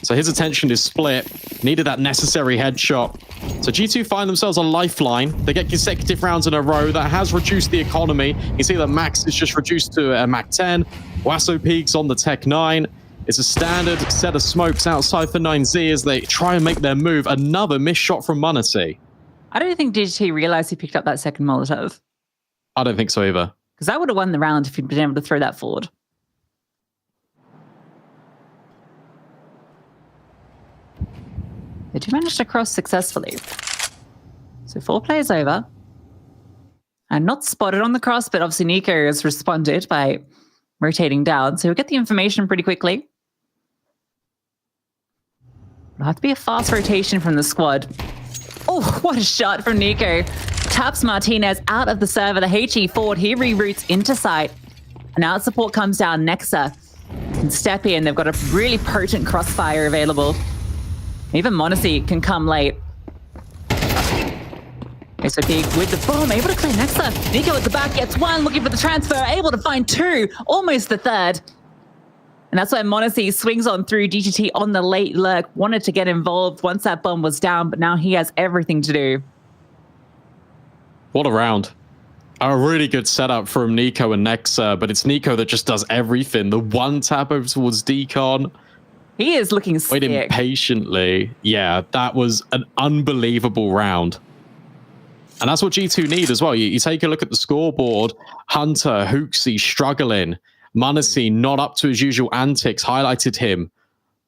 So his attention is split. Needed that necessary headshot. So G2 find themselves a lifeline. They get consecutive rounds in a row. That has reduced the economy. You see that Max is just reduced to a Mac 10. Wasso peaks on the Tech 9. It's a standard set of smokes outside for 9Z as they try and make their move. Another missed shot from Monacy.
I don't think DGT realized he picked up that second Molotov.
I don't think so either.
Because I would have won the round if he'd been able to throw that forward. They do manage to cross successfully. So 4 players over. And not spotted on the cross, but obviously Nico has responded by rotating down. So he'll get the information pretty quickly. It'll have to be a fast rotation from the squad. Oh, what a shot from Nico. Taps Martinez out of the server. The HE forward, he reroutes into site. And now support comes down. Nexa can step in. They've got a really potent crossfire available. Even Monacy can come late. SOP with the bomb, able to clear Nexa. Nico at the back gets one, looking for the transfer, able to find 2, almost the 3rd. And that's why Monacy swings on through. DGT on the late lurk, wanted to get involved once that bomb was down, but now he has everything to do.
What a round. A really good setup from Nico and Nexa, but it's Nico that just does everything. The one tap over towards Decon.
He is looking sick.
Waiting patiently. Yeah, that was an unbelievable round. And that's what G2 need as well. You take a look at the scoreboard. Hunter, Hooksy struggling. Monacy not up to his usual antics, highlighted him.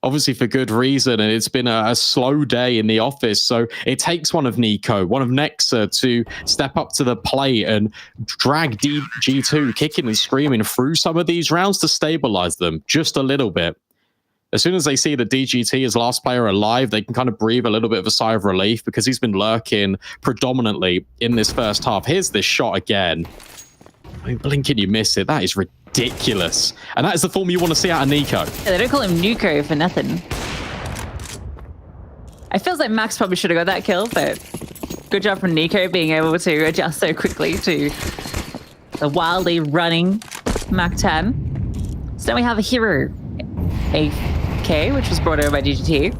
Obviously for good reason, and it's been a slow day in the office. So it takes one of Nico, one of Nexa to step up to the plate and drag G2 kicking and screaming through some of these rounds to stabilize them just a little bit. As soon as they see that DGT is last player alive, they can kind of breathe a little bit of a sigh of relief because he's been lurking predominantly in this first half. Here's this shot again. I mean, blink and you miss it. That is ridiculous. And that is the form you want to see out of Nico.
Yeah, they don't call him Nuko for nothing. I feel like Max probably should have got that kill, but good job from Nico being able to adjust so quickly to the wildly running Mac 10. So then we have a hero, AK, which was brought over by DGT.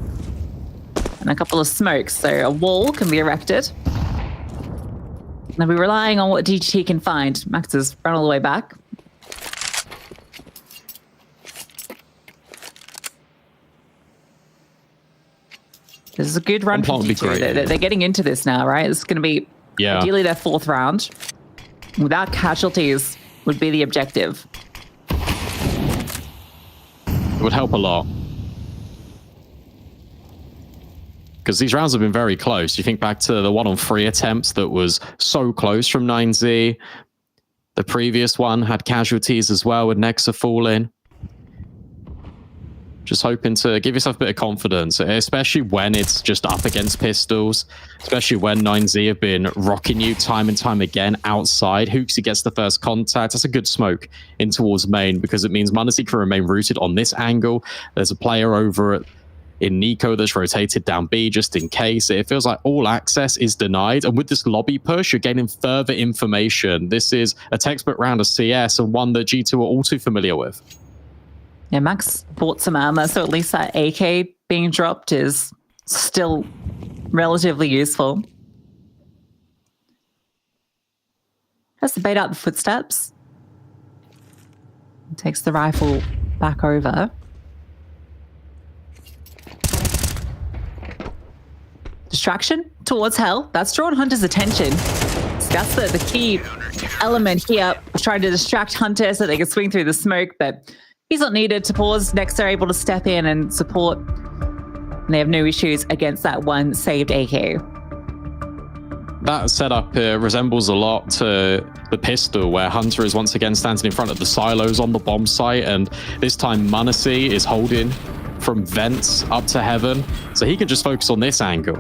and a couple of smokes, so a wall can be erected. Now we're relying on what GT can find. Max has run all the way back. This is a good run from G2. They're getting into this now, right? It's going to be ideally their 4th round. Without casualties would be the objective.
It would help a lot. Because these rounds have been very close. You think back to the 1-on-3 attempts that was so close from 9Z. The previous one had casualties as well with Nexa falling. Just hoping to give yourself a bit of confidence, especially when it's just up against pistols, especially when 9Z have been rocking you time and time again outside. Hooksy gets the first contact. That's a good smoke in towards main because it means m0NESY can remain rooted on this angle. There's a player over in Nico that's rotated down B just in case. It feels like all access is denied. And with this lobby push, you're gaining further information. This is a textbook round of CS and one that G2 are all too familiar with.
Yeah, Max bought some armor, so at least that AK being dropped is still relatively useful. Has to bait out the footsteps. Takes the rifle back over. Distraction towards Hell. That's drawn Hunter's attention. So that's the key element here. Trying to distract Hunter so they can swing through the smoke, but he's not needed to pause. Next, they're able to step in and support. And they have no issues against that one saved AK.
That setup resembles a lot to the pistol, where Hunter is once again standing in front of the silos on the bomb site, and this time m0NESY is holding from vents up to heaven, so he can just focus on this angle.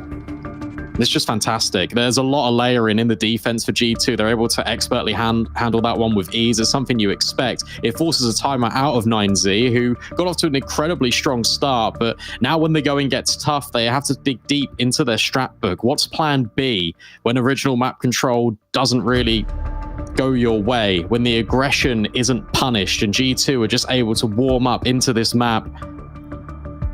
It's just fantastic. There's a lot of layering in the defense for G2. They're able to expertly handle that one with ease. It's something you expect. It forces a timer out of 9Z, who got off to an incredibly strong start, but now when the going gets tough, they have to dig deep into their strat book. What's plan B when original map control doesn't really go your way, when the aggression isn't punished and G2 are just able to warm up into this map?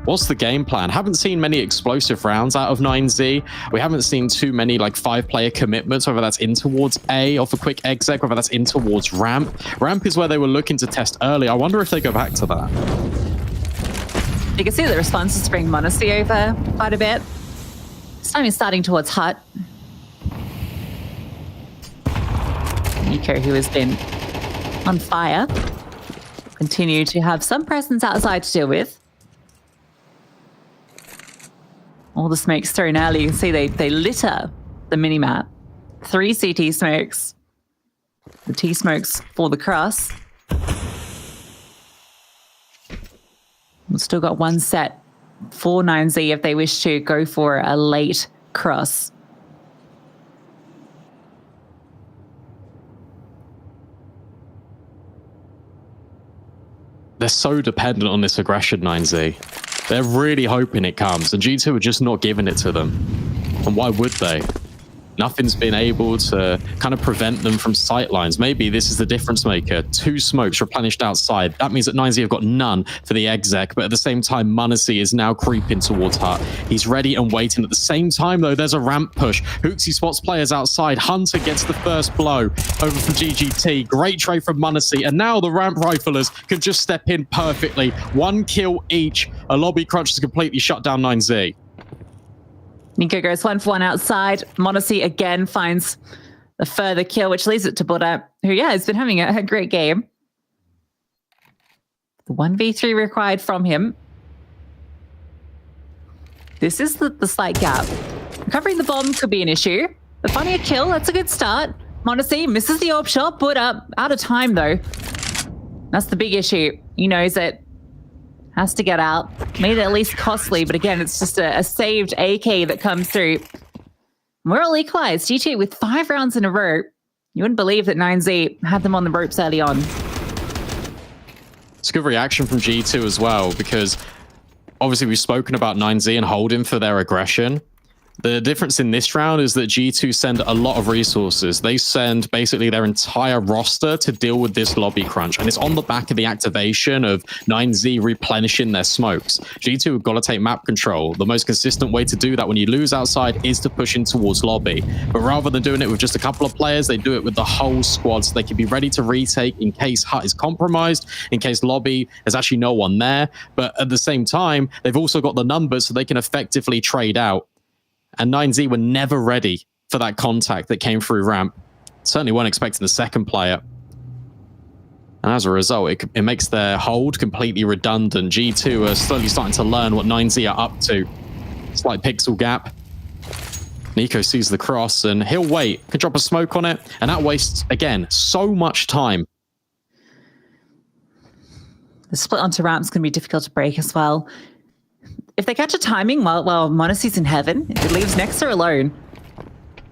What's the game plan? Haven't seen many explosive rounds out of 9Z. We haven't seen too many like 5-player commitments, whether that's in towards A off a quick exec, whether that's in towards ramp. Ramp is where they were looking to test early. I wonder if they go back to that.
You can see the response is bring m0NESY over quite a bit. This time he's starting towards Hut. Nico, who has been on fire, continue to have some presence outside to deal with. All the smokes thrown early. You can see they litter the minimap. 3 CT smokes. The T smokes for the cross. We've still got one set for 9Z if they wish to go for a late cross.
They're so dependent on this aggression, 9Z. They're really hoping it comes, and G2 are just not giving it to them. And why would they? Nothing's been able to kind of prevent them from sightlines. Maybe this is the difference maker. 2 smokes replenished outside. That means that 9Z have got none for the exec, but at the same time, m0NESY is now creeping towards Hut. He's ready and waiting. At the same time, though, there's a ramp push. Hooksy spots players outside. Hunter gets the first blow over from GGT. Great trade from m0NESY, and now the ramp riflers can just step in perfectly. 1 kill each. A lobby crunch has completely shut down 9Z.
Nico goes 1 for 1 outside. m0NESY again finds a further kill, which leaves it to Buddha, who, has been having a great game. The 1v3 required from him. This is the slight gap. Recovering the bomb could be an issue. But finding a kill, that's a good start. m0NESY misses the AWP shot. Buddha out of time, though. That's the big issue. He knows it. Has to get out. Made it at least costly, but again, it's just a saved AK that comes through. We're all equalized. G2 with 5 rounds in a row. You wouldn't believe that 9Z had them on the ropes early on.
It's a good reaction from G2 as well, because obviously we've spoken about 9Z and holding for their aggression. The difference in this round is that G2 send a lot of resources. They send basically their entire roster to deal with this lobby crunch. And it's on the back of the activation of 9Z replenishing their smokes. G2 have got to take map control. The most consistent way to do that when you lose outside is to push in towards lobby. But rather than doing it with just a couple of players, they do it with the whole squad so they can be ready to retake in case hut is compromised, in case lobby there's actually no one there. But at the same time, they've also got the numbers so they can effectively trade out. And 9Z were never ready for that contact that came through ramp. Certainly weren't expecting the second player. And as a result, it makes their hold completely redundant. G2 are slowly starting to learn what 9Z are up to. Slight pixel gap. Nico sees the cross and he'll wait. Can drop a smoke on it. And that wastes, again, so much time.
The split onto ramps can be difficult to break as well. If they catch a timing while m0NESY's in heaven, it leaves Nexa alone.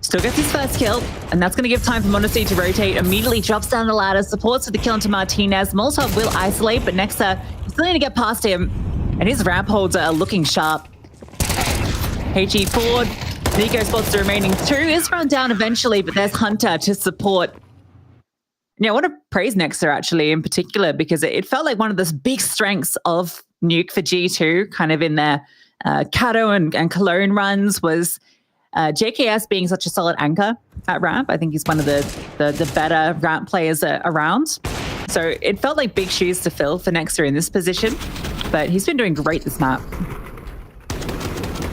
Still gets his first kill, and that's going to give time for m0NESY to rotate. Immediately drops down the ladder, supports with the kill into Martinez. Molotov will isolate, but Nexa is still need to get past him, and his ramp holds are looking sharp. HE forward, Nico spots the remaining two. Is run down eventually, but there's Hunter to support. Yeah, I want to praise Nexa actually in particular, because it felt like one of the big strengths of Nuke for G2, kind of in their Kato and Cologne runs, was JKS being such a solid anchor at ramp. I think he's one of the better ramp players around. So it felt like big shoes to fill for Nexa in this position, but he's been doing great this map.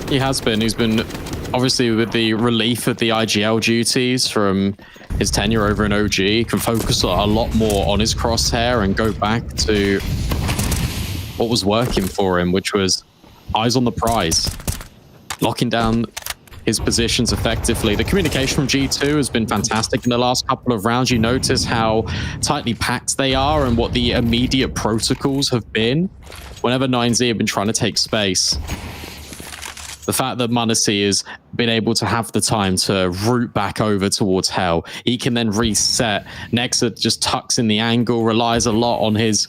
He has been. He's been, obviously, with the relief of the IGL duties from his tenure over in OG, can focus a lot more on his crosshair and go back to what was working for him, which was eyes on the prize, locking down his positions effectively. The communication from G2 has been fantastic in the last couple of rounds. You notice how tightly packed they are and what the immediate protocols have been whenever 9Z have been trying to take space. The fact that m0NESY has been able to have the time to route back over towards Hell, he can then reset. Nexa just tucks in the angle, relies a lot on his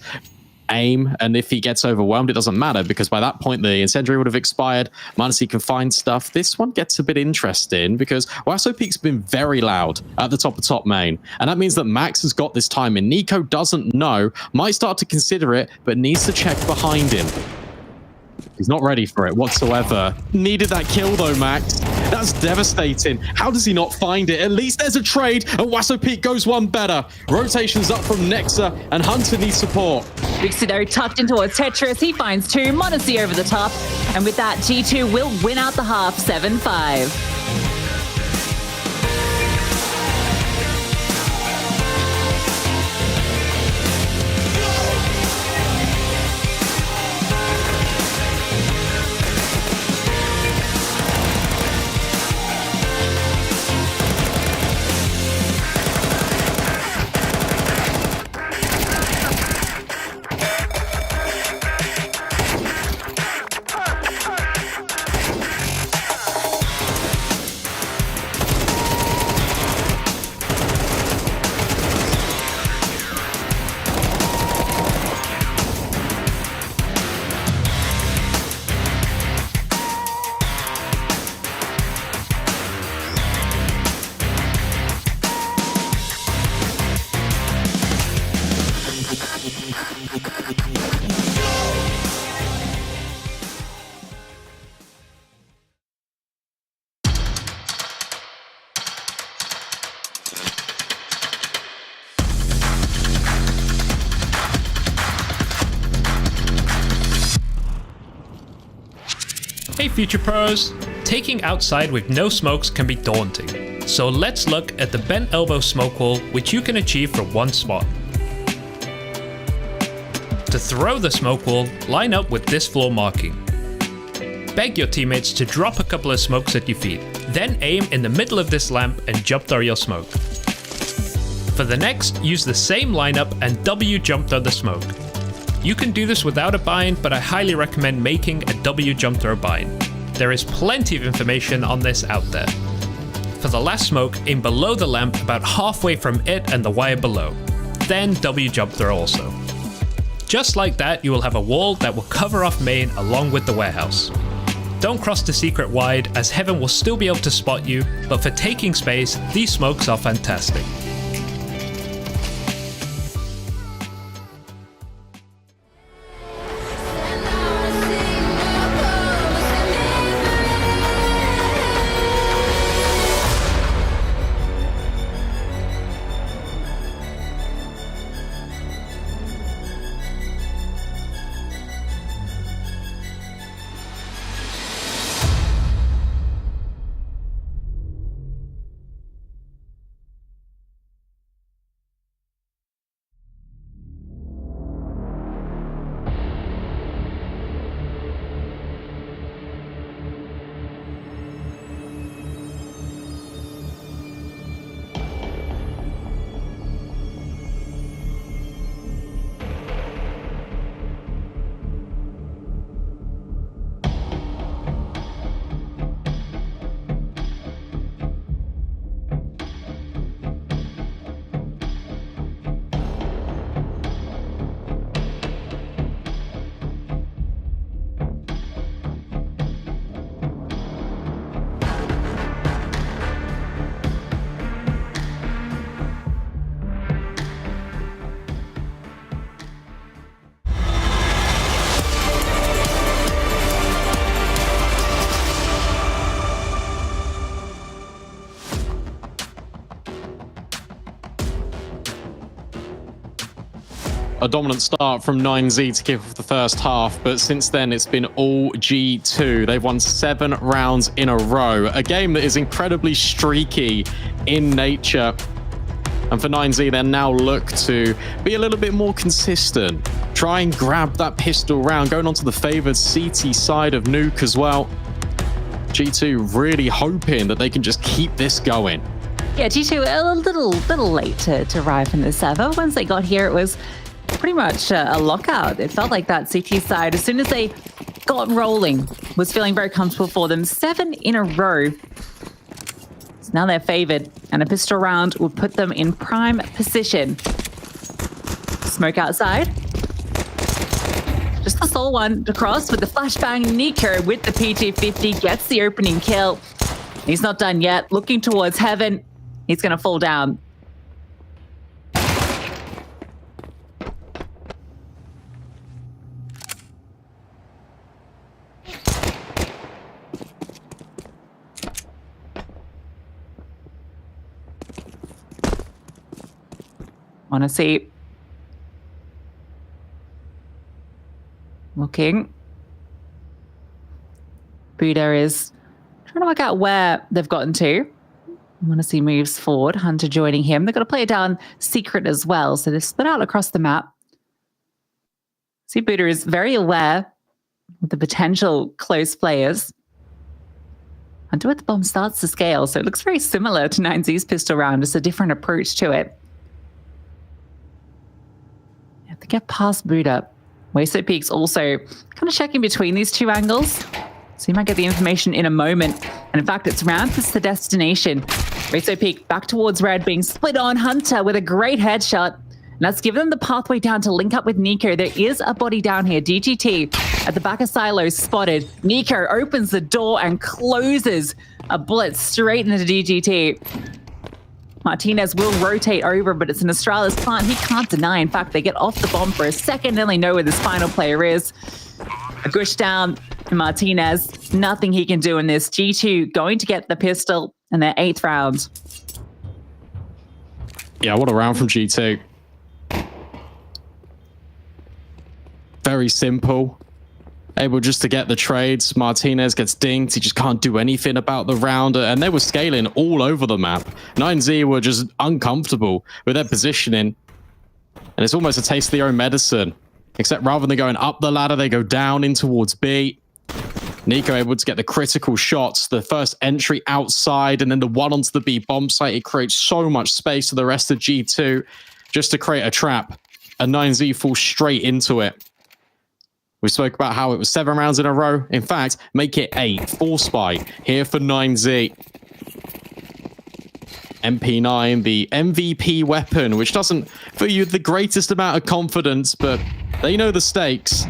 aim, and if he gets overwhelmed, it doesn't matter, because by that point the incendiary would have expired. m0NESY can find stuff. This one gets a bit interesting because Wasso Peak's been very loud at the top main, and that means that Max has got this time, and Nico doesn't know, might start to consider it, but needs to check behind him. He's not ready for it whatsoever. Needed that kill though, Max. That's devastating. How does he not find it? At least there's a trade, and Wasso Peak goes one better. Rotations up from Nexa, and Hunter needs support.
Big Sido tucked in towards Tetris. He finds two. m0NESY over the top. And with that, G2 will win out the half 7-5.
Hey Future Pros! Taking outside with no smokes can be daunting, so let's look at the bent elbow smoke wall, which you can achieve from one spot. To throw the smoke wall, line up with this floor marking. Beg your teammates to drop a couple of smokes at your feet, then aim in the middle of this lamp and jump throw your smoke. For the next, use the same lineup and W jump throw the smoke. You can do this without a bind, but I highly recommend making a W jump throw bind. There is plenty of information on this out there. For the last smoke, aim below the lamp about halfway from it and the wire below. Then W jump throw also. Just like that, you will have a wall that will cover off main along with the warehouse. Don't cross the secret wide, as Heaven will still be able to spot you, but for taking space, these smokes are fantastic.
A dominant start from 9Z to kick off the first half, but since then it's been all G2. They've won 7 rounds in a row, a game that is incredibly streaky in nature. And for 9Z, they now look to be a little bit more consistent, try and grab that pistol round, going on to the favored CT side of Nuke as well. G2 really hoping that they can just keep this going.
Yeah, G2 a little late to arrive in the server. Once they got here, it was pretty much a lockout. It felt like that CT side, as soon as they got rolling, was feeling very comfortable for them. 7 in a row. So now they're favored, and a pistol round will put them in prime position. Smoke outside. Just the sole one across with the flashbang. Nico with the PT-50 gets the opening kill. He's not done yet. Looking towards Heaven. He's going to fall down. Want to see. Looking. Buddha is trying to work out where they've gotten to. Want to see moves forward. Hunter joining him. They've got to play it down secret as well. So they're split out across the map. See, Buddha is very aware of the potential close players. Hunter with the bomb starts to scale. So it looks very similar to 9Z's pistol round. Just a different approach to it. To get past Buddha. Waso Peak's also kind of checking between these two angles. So you might get the information in a moment. And in fact, it's round to the destination. Waso Peak back towards red, being split on. Hunter with a great headshot. And that's given them the pathway down to link up with Nico. There is a body down here. DGT at the back of silos spotted. Nico opens the door and closes a bullet straight into DGT. Martinez will rotate over, but it's an Astralis plant he can't deny. In fact, they get off the bomb for a second, and they know where this final player is. A gush down to Martinez. Nothing he can do in this. G2 going to get the pistol in their 8th round.
Yeah, what a round from G2. Very simple. Able just to get the trades. Martinez gets dinged. He just can't do anything about the round. And they were scaling all over the map. 9Z were just uncomfortable with their positioning. And it's almost a taste of their own medicine. Except rather than going up the ladder, they go down in towards B. Nico able to get the critical shots. The first entry outside and then the one onto the B bomb site. It creates so much space for the rest of G2 just to create a trap. And 9Z falls straight into it. We spoke about how it was 7 rounds in a row. In fact, make it 8. 4 spy here for 9Z. MP9, the MVP weapon, which doesn't fill you with the greatest amount of confidence, but they know the stakes.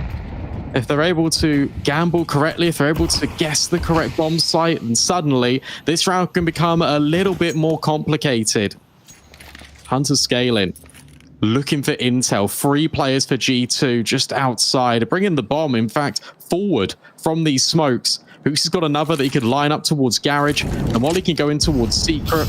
if they're able to gamble correctly, if they're able to guess the correct bomb site, then suddenly this round can become a little bit more complicated. Hunter scaling, looking for intel. 3 players for G2 just outside, bringing the bomb, in fact, forward from these smokes. Hooks has got another that he could line up towards Garage, and Molly can go in towards Secret,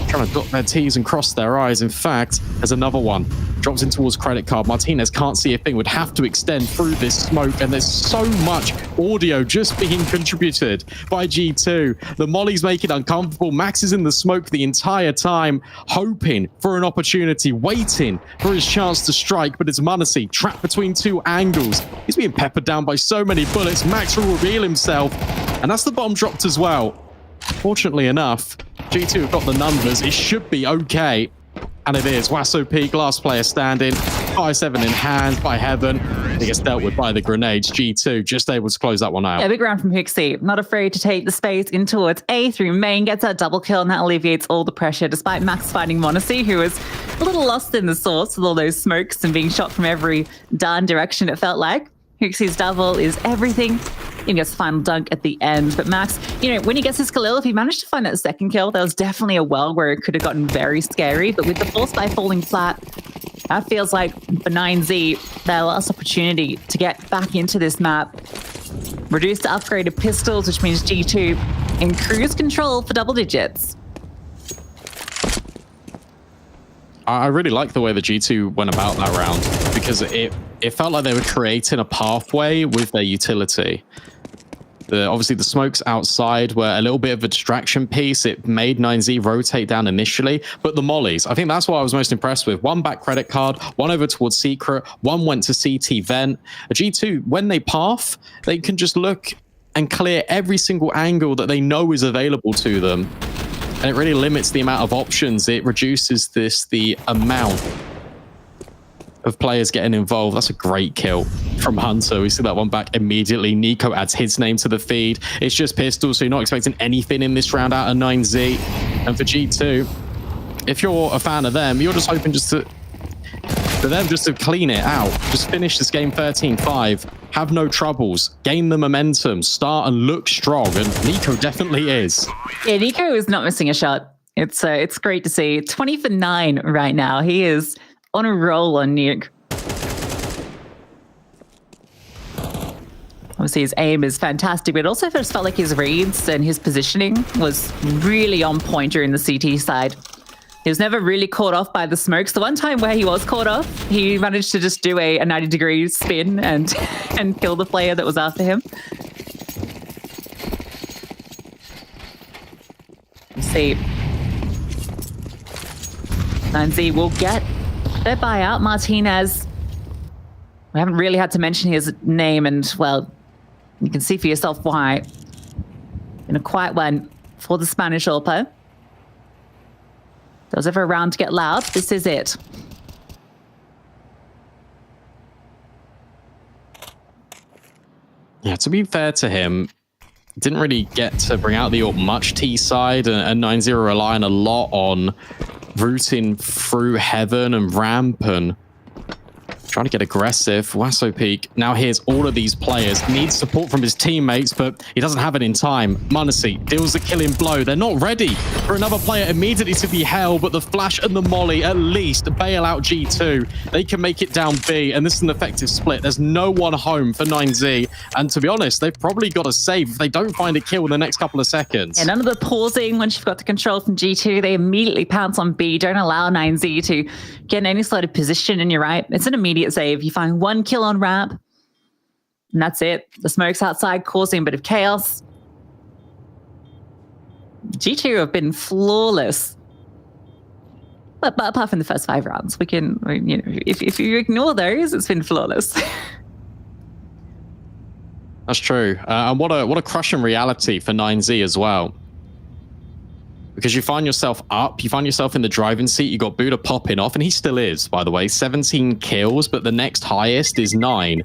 trying to dot their T's and cross their I's. In fact, there's another one. Drops in towards Credit Card. Martinez can't see a thing, would have to extend through this smoke, and there's so much audio just being contributed by G2. The Molly's make it uncomfortable. Max is in the smoke the entire time, hoping for an opportunity, waiting for his chance to strike, but it's Munacy trapped between 2 angles. He's being peppered down by so many bullets. Max will reveal himself, and that's the bomb dropped as well. Fortunately enough, G2 have got the numbers. It should be okay. And it is. Wasso Peak, last player standing. 5-7 in hand by Heaven. He gets dealt with by the grenades. G2 just able to close that one out.
Yeah, big round from Hooksy. Not afraid to take the space in towards A through main. Gets that double kill, and that alleviates all the pressure, despite Max fighting Monacy, who was a little lost in the sauce with all those smokes and being shot from every darn direction, it felt like. Hooksy's double is everything. He gets the final dunk at the end. But Max, when he gets his Khalil, if he managed to find that second kill, that was definitely a well where it could have gotten very scary. But with the full spy falling flat, that feels like for 9Z, their last opportunity to get back into this map. Reduced to upgraded pistols, which means G2 in cruise control for double digits.
I really like the way the G2 went about that round, because it felt like they were creating a pathway with their utility. Obviously, the smokes outside were a little bit of a distraction piece. It made 9Z rotate down initially, but the mollies, I think that's what I was most impressed with. One back Credit Card, one over towards Secret, one went to CT Vent. A G2, when they path, they can just look and clear every single angle that they know is available to them. And it really limits the amount of options. It reduces the amount of players getting involved. That's a great kill from Hunter. We see that one back immediately. Nico adds his name to the feed. It's just pistols, so you're not expecting anything in this round out of 9Z. And for G2, if you're a fan of them, you're just hoping for them just to clean it out. Just finish this game 13-5. Have no troubles. Gain the momentum. Start and look strong. And Nico definitely is.
Yeah, Nico is not missing a shot. It's great to see. 20 for 9 right now. He is on a roll on Nuke. Obviously, his aim is fantastic, but it also just felt like his reads and his positioning was really on point during the CT side. He was never really caught off by the smokes. The one time where he was caught off, he managed to just do a 90-degree spin and kill the player that was after him. Let's see. 9Z will get their buyout. Martinez, we haven't really had to mention his name, and, well, you can see for yourself why. In a quiet one for the Spanish Orpa. There was ever a round to get loud. This is it.
Yeah, to be fair to him, didn't really get to bring out the ult much T side, and 9-0 relying a lot on rooting through Heaven and Ramp and trying to get aggressive. Wasso Peak now hears all of these players, needs support from his teammates, but he doesn't have it in time. Munacy deals the killing blow. They're not ready for another player immediately to be held, but the flash and the molly at least bail out G2. They can make it down B, and this is an effective split. There's no one home for 9Z, and to be honest, they've probably got to save if they don't find a kill in the next couple of seconds.
Yeah, none of the pausing once you've got the control from G2. They immediately pounce on B. Don't allow 9Z to get in any sort of position, and you're right. It's an immediate save. You find one kill on ramp, and that's it. The smoke's outside, causing a bit of chaos. G2 have been flawless. But apart from the first 5 rounds, we can, if you ignore those, it's been flawless.
That's true. And what a crushing reality for 9Z as well. Because you find yourself up, you find yourself in the driving seat, you got Buddha popping off, and he still is, by the way, 17 kills, but the next highest is 9.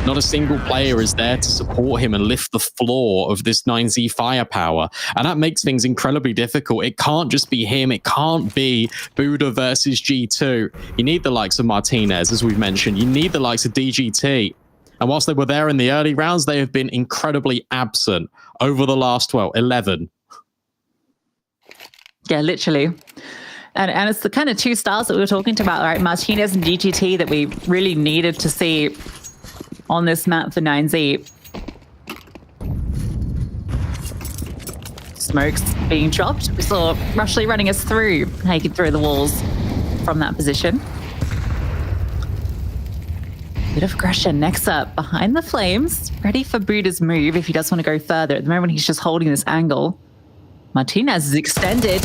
Not a single player is there to support him and lift the floor of this 9Z firepower, and that makes things incredibly difficult. It can't just be him, it can't be Buddha versus G2. You need the likes of Martinez, as we've mentioned, you need the likes of DGT. And whilst they were there in the early rounds, they have been incredibly absent over the last, 11.
Yeah, literally. And it's the kind of two styles that we were talking about, right? Martinez and GGT that we really needed to see on this map for 9Z. Smokes being dropped. We saw Rushley running us through, taking through the walls from that position. Bit of aggression. Next up, behind the flames, ready for Buddha's move if he does want to go further. At the moment, he's just holding this angle. Martinez is extended.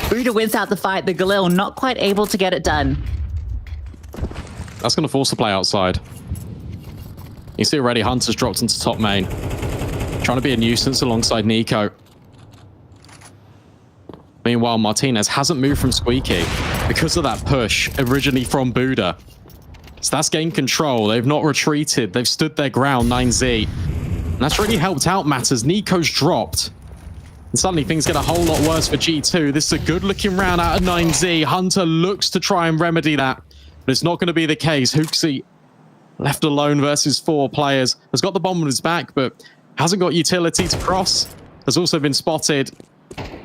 Buddha wins out the fight. The Galil not quite able to get it done.
That's going to force the play outside. You see already Hunter's dropped into top main. Trying to be a nuisance alongside Nico. Meanwhile, Martinez hasn't moved from Squeaky because of that push originally from Buddha. So that's gained control. They've not retreated. They've stood their ground, 9Z. And that's really helped out matters. Nico's dropped. And suddenly things get a whole lot worse for G2. This is a good-looking round out of 9Z. Hunter looks to try and remedy that, but it's not going to be the case. Hooksy, left alone versus 4 players, has got the bomb on his back, but hasn't got utility to cross. Has also been spotted.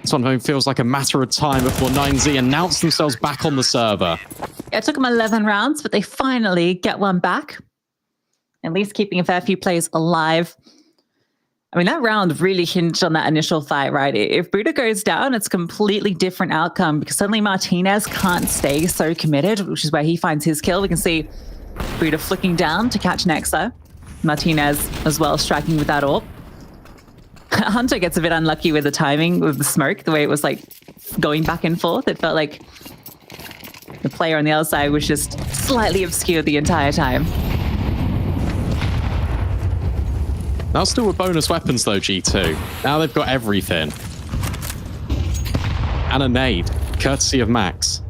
This one feels like a matter of time before 9Z announce themselves back on the server.
Yeah, it took them 11 rounds, but they finally get one back. At least keeping a fair few players alive. I mean, that round really hinged on that initial fight, right? If Buddha goes down, it's a completely different outcome because suddenly Martinez can't stay so committed, which is where he finds his kill. We can see Buddha flicking down to catch Nexa. Martinez as well striking with that AWP. Hunter gets a bit unlucky with the timing with the smoke, the way it was like going back and forth. It felt like the player on the other side was just slightly obscured the entire time.
Now still with bonus weapons though, G2. Now they've got everything. And a nade, courtesy of Max.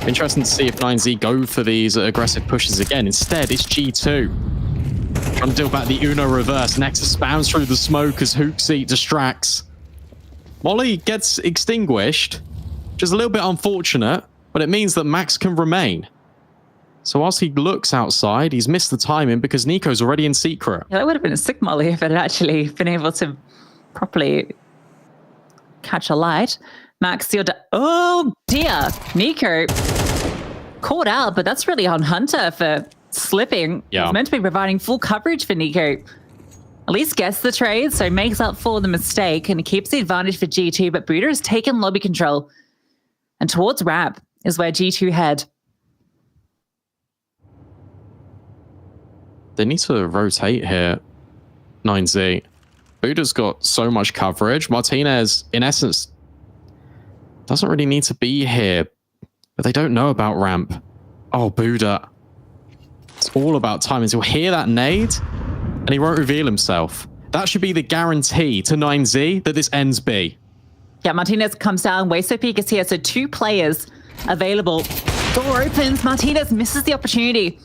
Interesting to see if 9Z go for these aggressive pushes again. Instead, it's G2. Trying to deal back the Uno reverse. Nexus spams through the smoke as Hooksy distracts. Molly gets extinguished, which is a little bit unfortunate, but it means that Max can remain. So whilst he looks outside, he's missed the timing because Nico's already in secret.
Yeah, that would have been a sick Molly if it had actually been able to properly catch a light. Max sealed. Oh dear, Nico caught out, but that's really on Hunter for slipping.
Yeah.
He's meant to be providing full coverage for Nico. At least gets the trade, so makes up for the mistake and keeps the advantage for G2, but Buddha has taken lobby control. And towards ramp is where G2 head.
They need to rotate here, 9Z. Buddha's got so much coverage. Martinez, in essence, doesn't really need to be here, but they don't know about ramp. Oh, Buddha. It's all about timing. He'll hear that nade, and he won't reveal himself. That should be the guarantee to 9Z that this ends B.
Yeah, Martinez comes down. Waso Peak is here, so 2 players available. Door opens. Martinez misses the opportunity.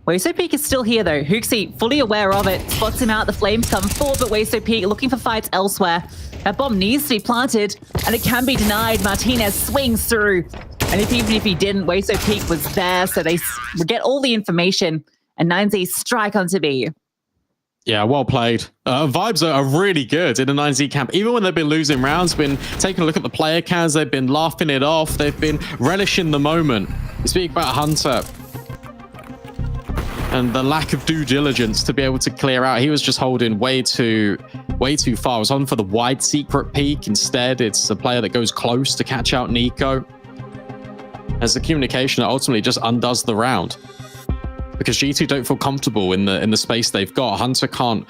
Waso Peak is still here, though. Hooksy, fully aware of it, spots him out. The flames come forward, but Waso Peak looking for fights elsewhere. That bomb needs to be planted, and it can be denied. Martinez swings through. And even if he didn't, Waso Peak was there, so they get all the information, and 9Z strike onto B.
Yeah, well played. Vibes are really good in the 9Z camp. Even when they've been losing rounds, been taking a look at the player cans, they've been laughing it off, they've been relishing the moment. You speak about Hunter and the lack of due diligence to be able to clear out. He was just holding way too far. I was on for the wide secret peek. Instead, it's a player that goes close to catch out Nico. As the communication that ultimately just undoes the round. Because G2 don't feel comfortable in the space they've got. Hunter can't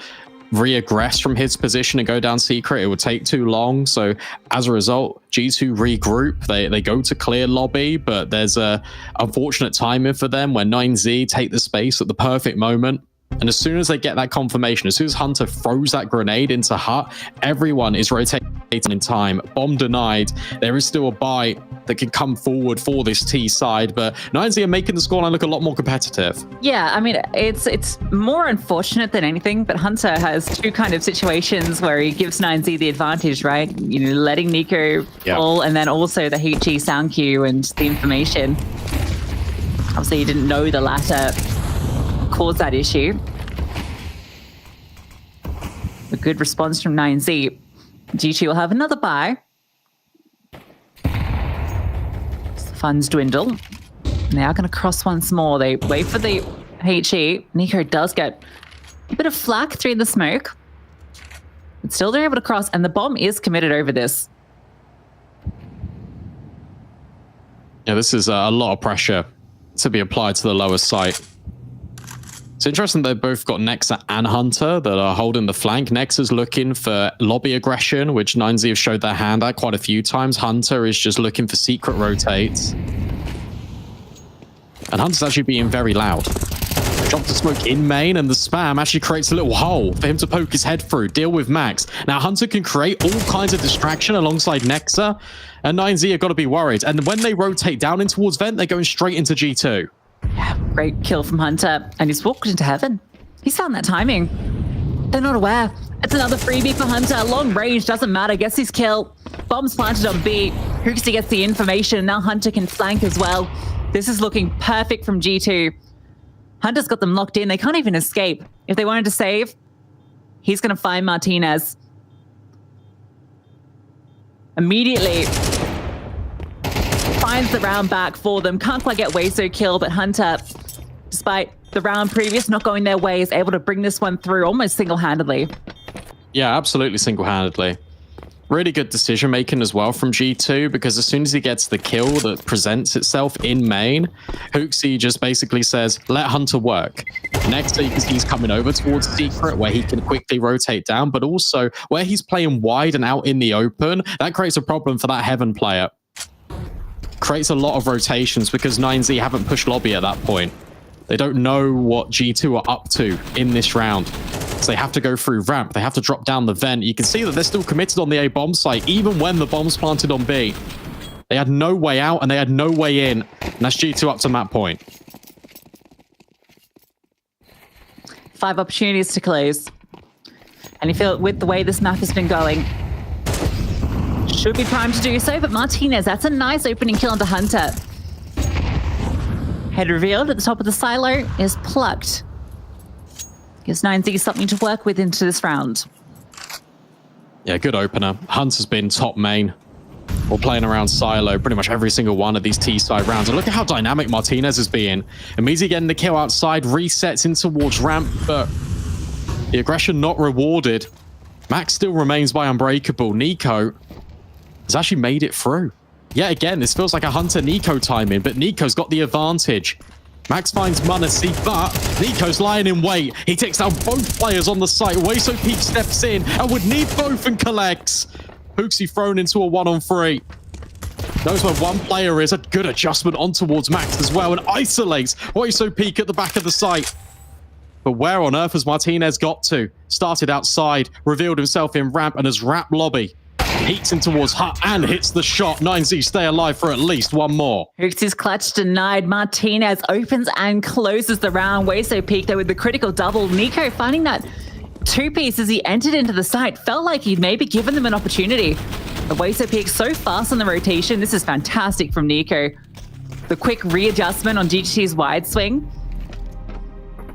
re-aggress from his position and go down secret. It would take too long. So as a result, G2 regroup. They go to clear lobby, but there's a unfortunate timing for them where 9Z take the space at the perfect moment. And as soon as they get that confirmation, as soon as Hunter throws that grenade into Hut, everyone is rotating in time. Bomb denied. There is still a bite that can come forward for this T side, but 9Z are making the scoreline look a lot more competitive.
Yeah, I mean, it's more unfortunate than anything, but Hunter has 2 kind of situations where he gives 9Z the advantage, right? You know, letting Nico fall, and then also the HG sound cue and the information. Obviously, he didn't know the latter cause that issue. A good response from 9Z. G2 will have another buy. Funds dwindle. They are going to cross once more. They wait for the HE. Nico does get a bit of flak through the smoke. But still they're able to cross, and the bomb is committed over this.
Yeah, this is a lot of pressure to be applied to the lower site. It's interesting they've both got Nexa and Hunter that are holding the flank. Nexa's looking for lobby aggression, which 9Z have showed their hand at quite a few times. Hunter is just looking for secret rotates. And Hunter's actually being very loud. Drop the smoke in main, and the spam actually creates a little hole for him to poke his head through, deal with Max. Now, Hunter can create all kinds of distraction alongside Nexa, and 9Z have got to be worried. And when they rotate down in towards Vent, they're going straight into G2.
Yeah, great kill from Hunter, and he's walked into heaven. He's found that timing. They're not aware. It's another freebie for Hunter. Long range, doesn't matter. Gets his kill. Bombs planted on B. Hooksy gets the information. Now Hunter can flank as well. This is looking perfect from G2. Hunter's got them locked in. They can't even escape. If they wanted to save, he's going to find Martinez. Immediately finds the round back for them. Can't quite get Wayso kill, but Hunter, despite the round previous not going their way, is able to bring this one through almost single-handedly.
Yeah, absolutely single-handedly. Really good decision making as well from G2, because as soon as he gets the kill that presents itself in main, Hooksy just basically says, let Hunter work. Next, you can see he's coming over towards Secret, where he can quickly rotate down, but also where he's playing wide and out in the open, that creates a problem for that Heaven player. Creates a lot of rotations because 9Z haven't pushed lobby at that point. They don't know what G2 are up to in this round. So they have to go through ramp. They have to drop down the vent. You can see that they're still committed on the A bomb site, even when the bomb's planted on B. They had no way out and they had no way in. And that's G2 up to that point.
5 opportunities to close. And you feel with the way this map has been going, should be primed to do so, but Martinez, that's a nice opening kill onto Hunter. Head revealed at the top of the silo is plucked. Gives 9Z something to work with into this round.
Yeah, good opener. Hunter's been top main. Or playing around silo pretty much every single one of these T-side rounds. And look at how dynamic Martinez is being. Immediately getting the kill outside, resets in towards ramp, but the aggression not rewarded. Max still remains by Unbreakable. Nico has actually made it through. Yet again, this feels like a Hunter-Nico timing, but Nico's got the advantage. Max finds Munacy, but Nico's lying in wait. He takes down both players on the site. Wayso Peak steps in and would need both and collects. Hooksy thrown into a 1-on-3. Knows where one player is. A good adjustment on towards Max as well and isolates Wayso Peak at the back of the site. But where on earth has Martinez got to? Started outside, revealed himself in ramp and has wrapped lobby. Heats in towards Hut and hits the shot. 9Z stay alive for at least one more.
Hooksy's clutch denied. Martinez opens and closes the round. Wayso Peak though with the critical double. Nico finding that two-piece as he entered into the site. Felt like he'd maybe given them an opportunity. But Wayso Peak so fast on the rotation. This is fantastic from Nico. The quick readjustment on GGT's wide swing.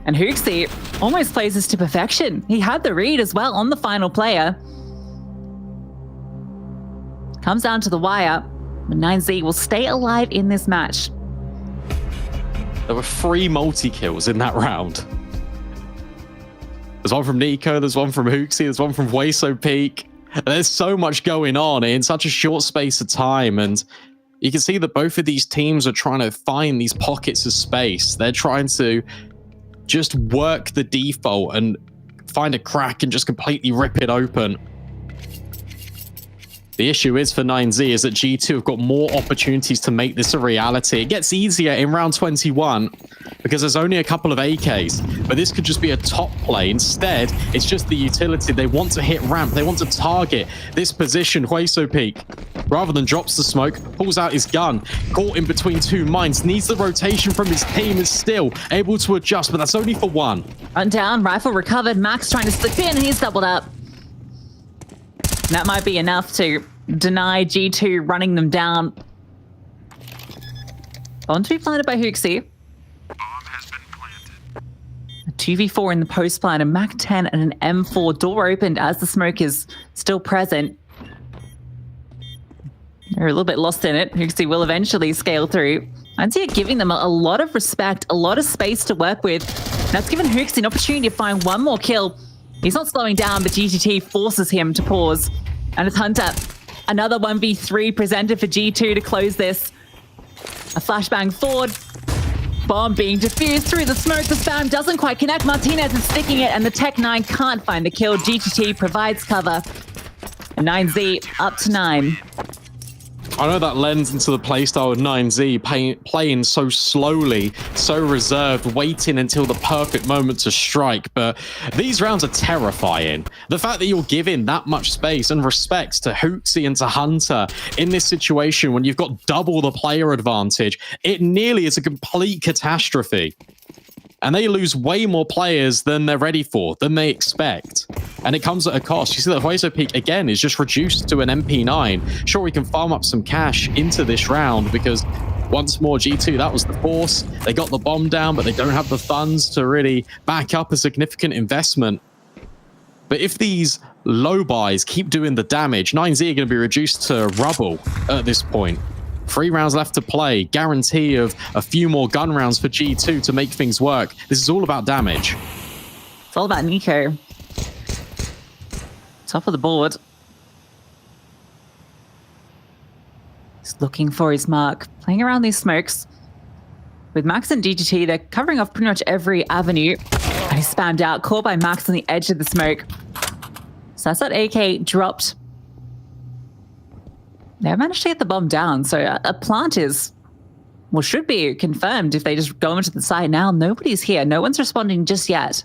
And Hooksy almost plays this to perfection. He had the read as well on the final player. Comes down to the wire, but 9Z will stay alive in this match.
There were 3 multi-kills in that round. There's one from Nico, there's one from Hooksy, there's one from Wayso Peak. There's so much going on in such a short space of time, and you can see that both of these teams are trying to find these pockets of space. They're trying to just work the default and find a crack and just completely rip it open. The issue is for 9Z is that G2 have got more opportunities to make this a reality. It gets easier in round 21 because there's only a couple of AKs, but this could just be a top play. Instead, it's just the utility. They want to hit ramp. They want to target this position. Wayso Peak, rather than drops the smoke, pulls out his gun, caught in between 2 mines, needs the rotation from his team, is still able to adjust, but that's only for 1.
Run down, rifle recovered. Max trying to slip in, and he's doubled up. That might be enough to deny G2 running them down. On to be planted by Hooksy.
Bomb has been planted.
2v4 in the post plan, a Mac 10 and an M4. Door opened as the smoke is still present. They're a little bit lost in it. Huxley will eventually scale through. And so you're giving them a lot of respect, a lot of space to work with. That's given Huxley an opportunity to find one more kill. He's not slowing down, but GTT forces him to pause. And it's Hunter. Another 1v3 presented for G2 to close this. A flashbang forward. Bomb being diffused through the smoke. The spam doesn't quite connect. Martinez is sticking it, and the Tech-9 can't find the kill. GTT provides cover. And 9Z up to 9.
I know that lends into the playstyle of 9Z, playing so slowly, so reserved, waiting until the perfect moment to strike, but these rounds are terrifying. The fact that you're giving that much space and respect to Hooksy and to Hunter in this situation when you've got double the player advantage, it nearly is a complete catastrophe. And they lose way more players than they're ready for, than they expect. And it comes at a cost. You see that Hueso Peak, again, is just reduced to an MP9. Sure, we can farm up some cash into this round because once more, G2, that was the force. They got the bomb down, but they don't have the funds to really back up a significant investment. But if these low buys keep doing the damage, 9Z are going to be reduced to rubble at this point. 3 rounds left to play. Guarantee of a few more gun rounds for G2 to make things work. This is all about damage.
It's all about Nico. Top of the board. He's looking for his mark. Playing around these smokes. With Max and GTT, they're covering off pretty much every avenue. And he's spammed out, caught by Max on the edge of the smoke. So that's that AK dropped. They managed to get the bomb down, so a plant is, well, should be confirmed if they just go into the site now. Nobody's here. No one's responding just yet.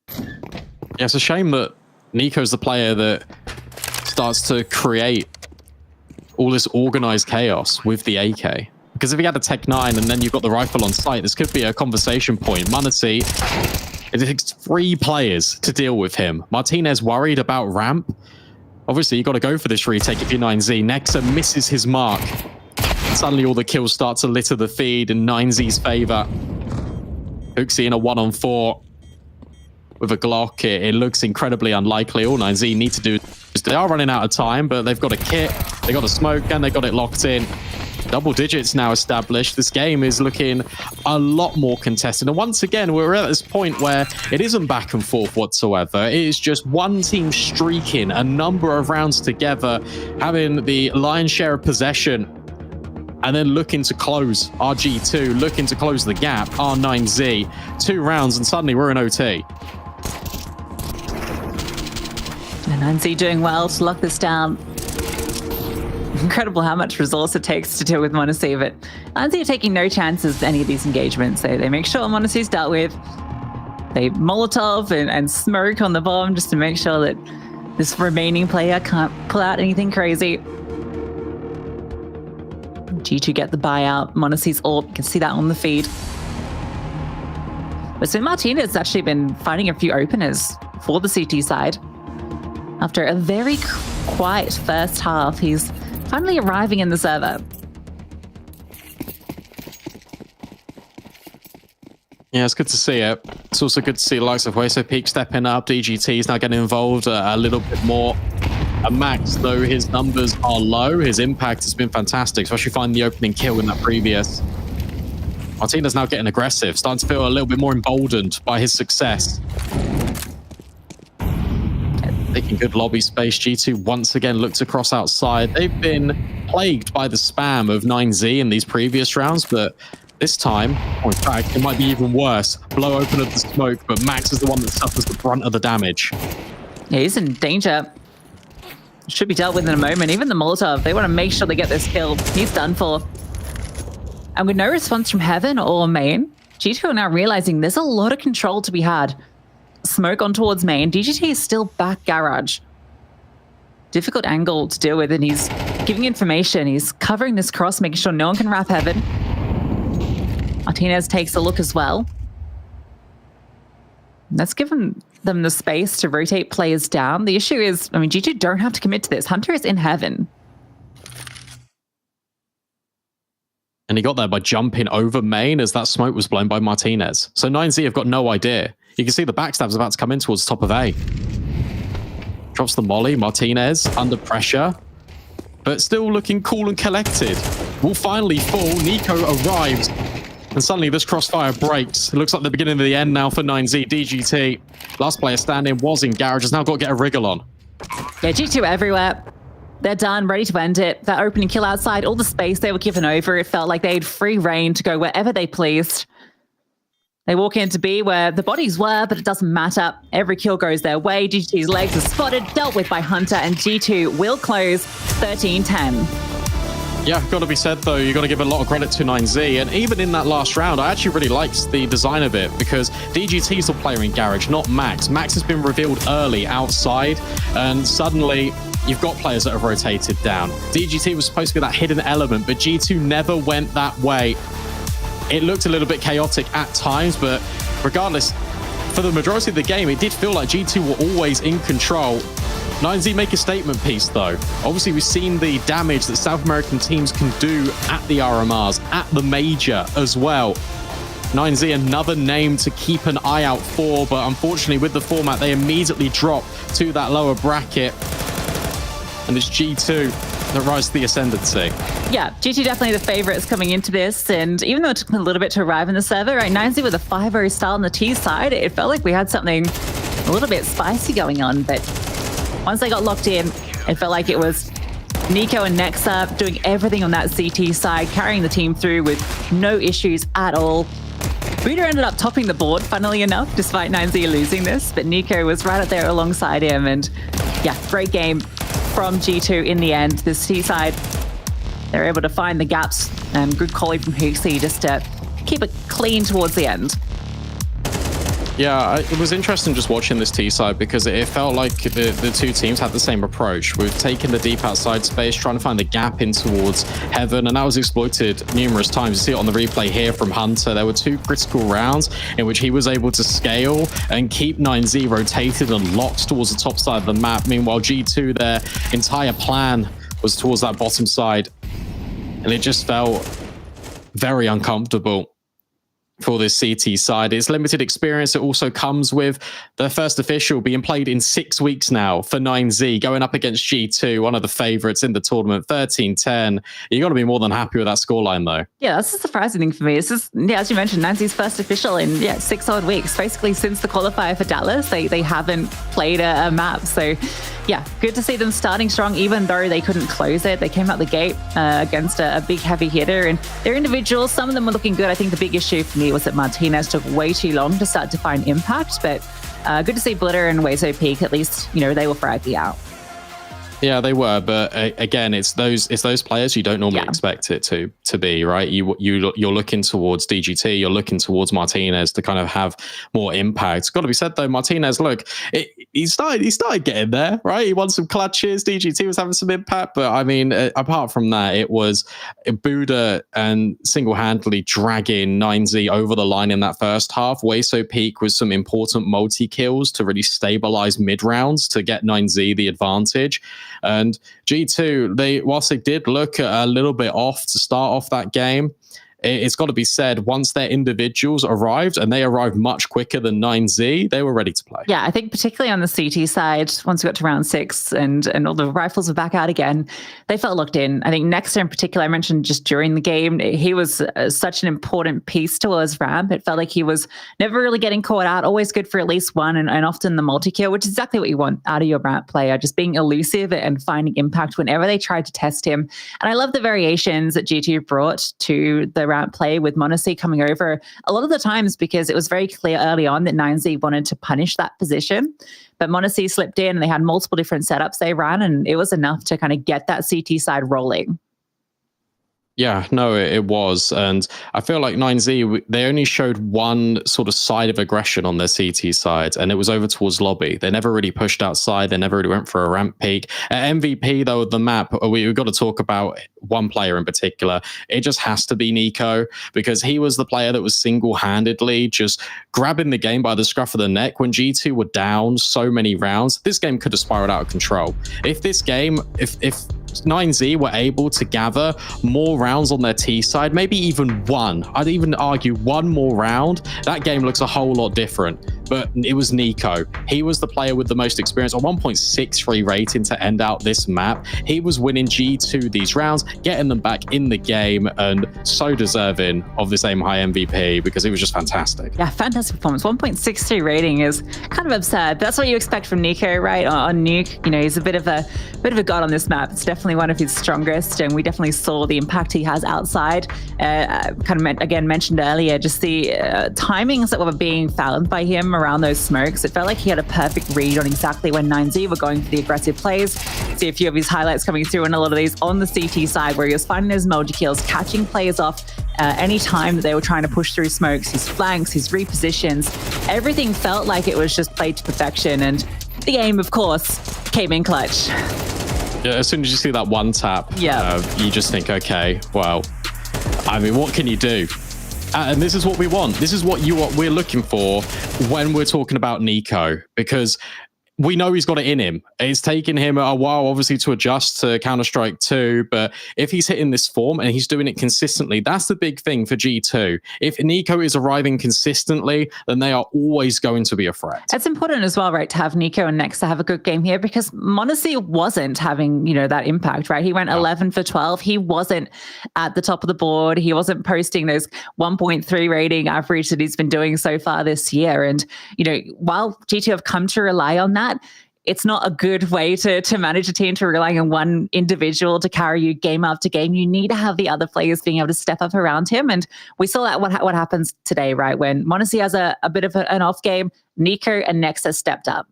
Yeah, it's a shame that Nico's the player that starts to create all this organized chaos with the AK. Because if he had a Tech-9 and then you've got the rifle on site, this could be a conversation point. Manatee, it takes 3 players to deal with him. Martinez worried about ramp. Obviously, you got to go for this retake if you're 9Z. Nexa misses his mark. Suddenly, all the kills start to litter the feed in 9Z's favor. Hooksy in a 1-on-4 with a Glock. It looks incredibly unlikely. All 9Z need to do is they are running out of time, but they've got a kit, they got a smoke, and they got it locked in. Double digits now established. This game is looking a lot more contested. And once again, we're at this point where it isn't back and forth whatsoever. It is just one team streaking a number of rounds together, having the lion's share of possession, and then looking to close RG2, looking to close the gap, R9Z. 2 rounds, and suddenly we're in OT.
And 9Z doing well to lock this down. Incredible how much resource it takes to deal with Monacy, but Anzi are taking no chances with any of these engagements. So they make sure Monacy's dealt with. They Molotov and smoke on the bomb just to make sure that this remaining player can't pull out anything crazy. G2 get the buyout. Monacy's AWP, you can see that on the feed. But Sven Martinez has actually been finding a few openers for the CT side. After a very quiet first half, he's finally arriving in the server.
Yeah, it's good to see it. It's also good to see the likes of Hueso Peak stepping up. DGT is now getting involved a little bit more. And Max, though his numbers are low, his impact has been fantastic, especially finding the opening kill in that previous. Martinez now getting aggressive, starting to feel a little bit more emboldened by his success. Taking good lobby space. G2 once again looks across outside. They've been plagued by the spam of 9Z in these previous rounds, but this time, or in fact, it might be even worse. Blow open of the smoke, but Max is the one that suffers the brunt of the damage.
Yeah, he's in danger. Should be dealt with in a moment. Even the Molotov, they want to make sure they get this kill. He's done for. And with no response from Heaven or Main, G2 are now realizing there's a lot of control to be had. Smoke on towards Main. DGT is still back garage. Difficult angle to deal with, and he's giving information. He's covering this cross, making sure no one can wrap Heaven. Martinez takes a look as well. And that's given them the space to rotate players down. The issue is, I mean, G2 don't have to commit to this. Hunter is in Heaven.
And And he got there by jumping over main as that smoke was blown by Martinez. So 9Z have got no idea. You can see the backstab's about to come in towards the top of A. Drops the molly. Martinez under pressure, but still looking cool and collected. Will finally fall. Nico arrives, and suddenly this crossfire breaks. It looks like the beginning of the end now for 9Z. DGT, last player standing, was in garage, has now got to get a wriggle on.
Yeah, G2 everywhere. They're done, ready to end it. That opening kill outside, all the space they were given over, it felt like they had free reign to go wherever they pleased. They walk into B where the bodies were, but it doesn't matter. Every kill goes their way. GT's legs are spotted, dealt with by Hunter, and G2 will close 13-10.
Yeah, got to be said though, you got to give a lot of credit to 9Z, and even in that last round, I actually really liked the design of it because DGT's the player in garage, not Max. Max has been revealed early outside, and suddenly you've got players that have rotated down. DGT was supposed to be that hidden element, but G2 never went that way. It looked a little bit chaotic at times, but regardless, for the majority of the game, it did feel like G2 were always in control. 9Z make a statement piece, though. Obviously, we've seen the damage that South American teams can do at the RMRs, at the major as well. 9Z, another name to keep an eye out for, but unfortunately, with the format, they immediately drop to that lower bracket. And it's G2 that rise to the ascendancy.
Yeah, G2 definitely the favorites coming into this, and even though it took a little bit to arrive in the server, right, 9Z with a 5-0 style on the T side, it felt like we had something a little bit spicy going on, but once they got locked in, it felt like it was Nico and Nexa doing everything on that CT side, carrying the team through with no issues at all. Buddha ended up topping the board, funnily enough, despite 9Z losing this, but Nico was right up there alongside him, and yeah, great game from G2 in the end. This T side, they're able to find the gaps, and good calling from Hoosey just to keep it clean towards the end.
Yeah, it was interesting just watching this T side because it felt like the two teams had the same approach. We've taken the deep outside space, trying to find the gap in towards Heaven, and that was exploited numerous times. You see it on the replay here from Hunter. There were 2 critical rounds in which he was able to scale and keep 9Z rotated and locked towards the top side of the map. Meanwhile, G2, their entire plan was towards that bottom side, and it just felt very uncomfortable for this CT side. It's limited experience. It also comes with the first official being played in 6 weeks now for 9Z, going up against G2, one of the favorites in the tournament, 13-10. You got to be more than happy with that scoreline, though.
Yeah, that's a surprising thing for me. This is, yeah, as you mentioned, 9Z's first official in 6 odd weeks. Basically, since the qualifier for Dallas, they haven't played a map. So, yeah, good to see them starting strong, even though they couldn't close it. They came out the gate against a big heavy hitter, and their individuals, some of them were looking good. I think the big issue for me was that Martinez took way too long to start to find impact, but good to see Blitter and Wezo peak. At least, you know, they were fraggy out.
Yeah, they were, but again, it's those players you don't normally expect it to be, right? You're looking towards DGT, you're looking towards Martinez to kind of have more impact. It's got to be said though, Martinez, look, he started getting there, right? He won some clutches. DGT was having some impact, but I mean, apart from that, it was Buddha and single-handedly dragging 9Z over the line in that first half. Weso peak with some important multi-kills to really stabilize mid-rounds to get 9Z the advantage. And G2, whilst they did look a little bit off to start off that game, it's got to be said, once their individuals arrived, and they arrived much quicker than 9Z, they were ready to play.
Yeah, I think particularly on the CT side, once we got to round 6 and all the rifles were back out again, they felt locked in. I think Nexter in particular, I mentioned just during the game, he was such an important piece to us ramp. It felt like he was never really getting caught out, always good for at least one, and often the multi-kill, which is exactly what you want out of your ramp player, just being elusive and finding impact whenever they tried to test him. And I love the variations that G2 brought to the ramp play with Monacy coming over a lot of the times, because it was very clear early on that 9Z wanted to punish that position, but Monacy slipped in and they had multiple different setups they ran, and it was enough to kind of get that CT side rolling.
Yeah, no, it was. And I feel like 9Z, they only showed one sort of side of aggression on their CT side, and it was over towards lobby. They never really pushed outside. They never really went for a ramp peak. At MVP, though, the map, we've got to talk about one player in particular. It just has to be Nico, because he was the player that was single-handedly just grabbing the game by the scruff of the neck. When G2 were down so many rounds, this game could have spiraled out of control. If this game, if 9Z were able to gather more rounds on their T side, maybe even one, I'd even argue one more round, that game looks a whole lot different. But it was Nico. He was the player with the most experience, a 1.63 rating to end out this map. He was winning G2 these rounds, getting them back in the game, and so deserving of this aim high MVP because he was just fantastic.
Yeah, fantastic performance. 1.63 rating is kind of absurd. That's what you expect from Nico, right? On Nuke, you know, he's a bit of a god on this map. It's definitely one of his strongest, and we definitely saw the impact he has outside. Again mentioned earlier, just the timings that were being found by him around those smokes. It felt like he had a perfect read on exactly when 9Z were going for the aggressive plays. See a few of his highlights coming through, and a lot of these on the CT side where he was finding those multi-kills, catching players off any time that they were trying to push through smokes, his flanks, his repositions. Everything felt like it was just played to perfection, and the aim, of course, came in clutch.
Yeah, as soon as you see that one tap, you just think, okay, well, I mean, what can you do? And this is what we want. This is what we're looking for when we're talking about Nico, because we know he's got it in him. It's taken him a while, obviously, to adjust to Counter-Strike 2, but if he's hitting this form and he's doing it consistently, that's the big thing for G2. If Nico is arriving consistently, then they are always going to be a threat.
It's important as well, right, to have Nico and Nex to have a good game here, because m0NESY wasn't having, you know, that impact, right? He went 11 for 12. He wasn't at the top of the board. He wasn't posting those 1.3 rating average that he's been doing so far this year. And, you know, while G2 have come to rely on that, it's not a good way to manage a team, to rely on one individual to carry you game after game. You need to have the other players being able to step up around him. And we saw that what happens today, right? When m0NESY has a bit of an off game, Nico and Nex has stepped up.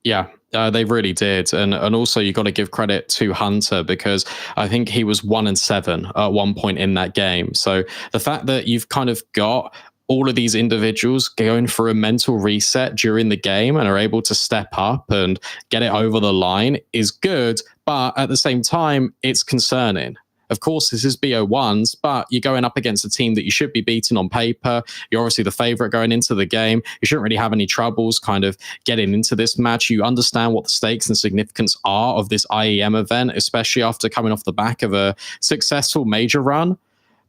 Yeah, they really did. And also you got to give credit to Hunter, because I think he was 1-7 at one point in that game. So the fact that you've kind of got all of these individuals going through a mental reset during the game and are able to step up and get it over the line is good. But at the same time, it's concerning. Of course, this is BO1s, but you're going up against a team that you should be beating on paper. You're obviously the favorite going into the game. You shouldn't really have any troubles kind of getting into this match. You understand what the stakes and significance are of this IEM event, especially after coming off the back of a successful major run.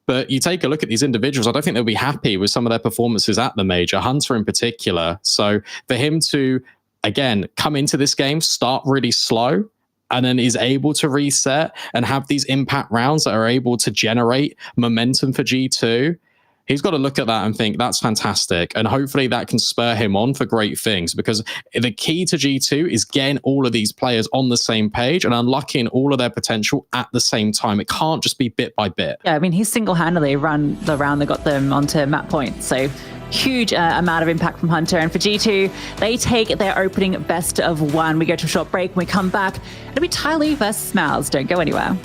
But you take a look at these individuals, I don't think they'll be happy with some of their performances at the major, Hunter in particular. So for him to, again, come into this game, start really slow, and then is able to reset and have these impact rounds that are able to generate momentum for G2, he's got to look at that and think that's fantastic. And hopefully that can spur him on for great things, because the key to G2 is getting all of these players on the same page and unlocking all of their potential at the same time. It can't just be bit by bit.
Yeah, I mean, he single-handedly run the round that got them onto map point. So huge amount of impact from Hunter. And for G2, they take their opening best of one. We go to a short break. When we come back, it'll be TYLOO versus Smiles. Don't go anywhere.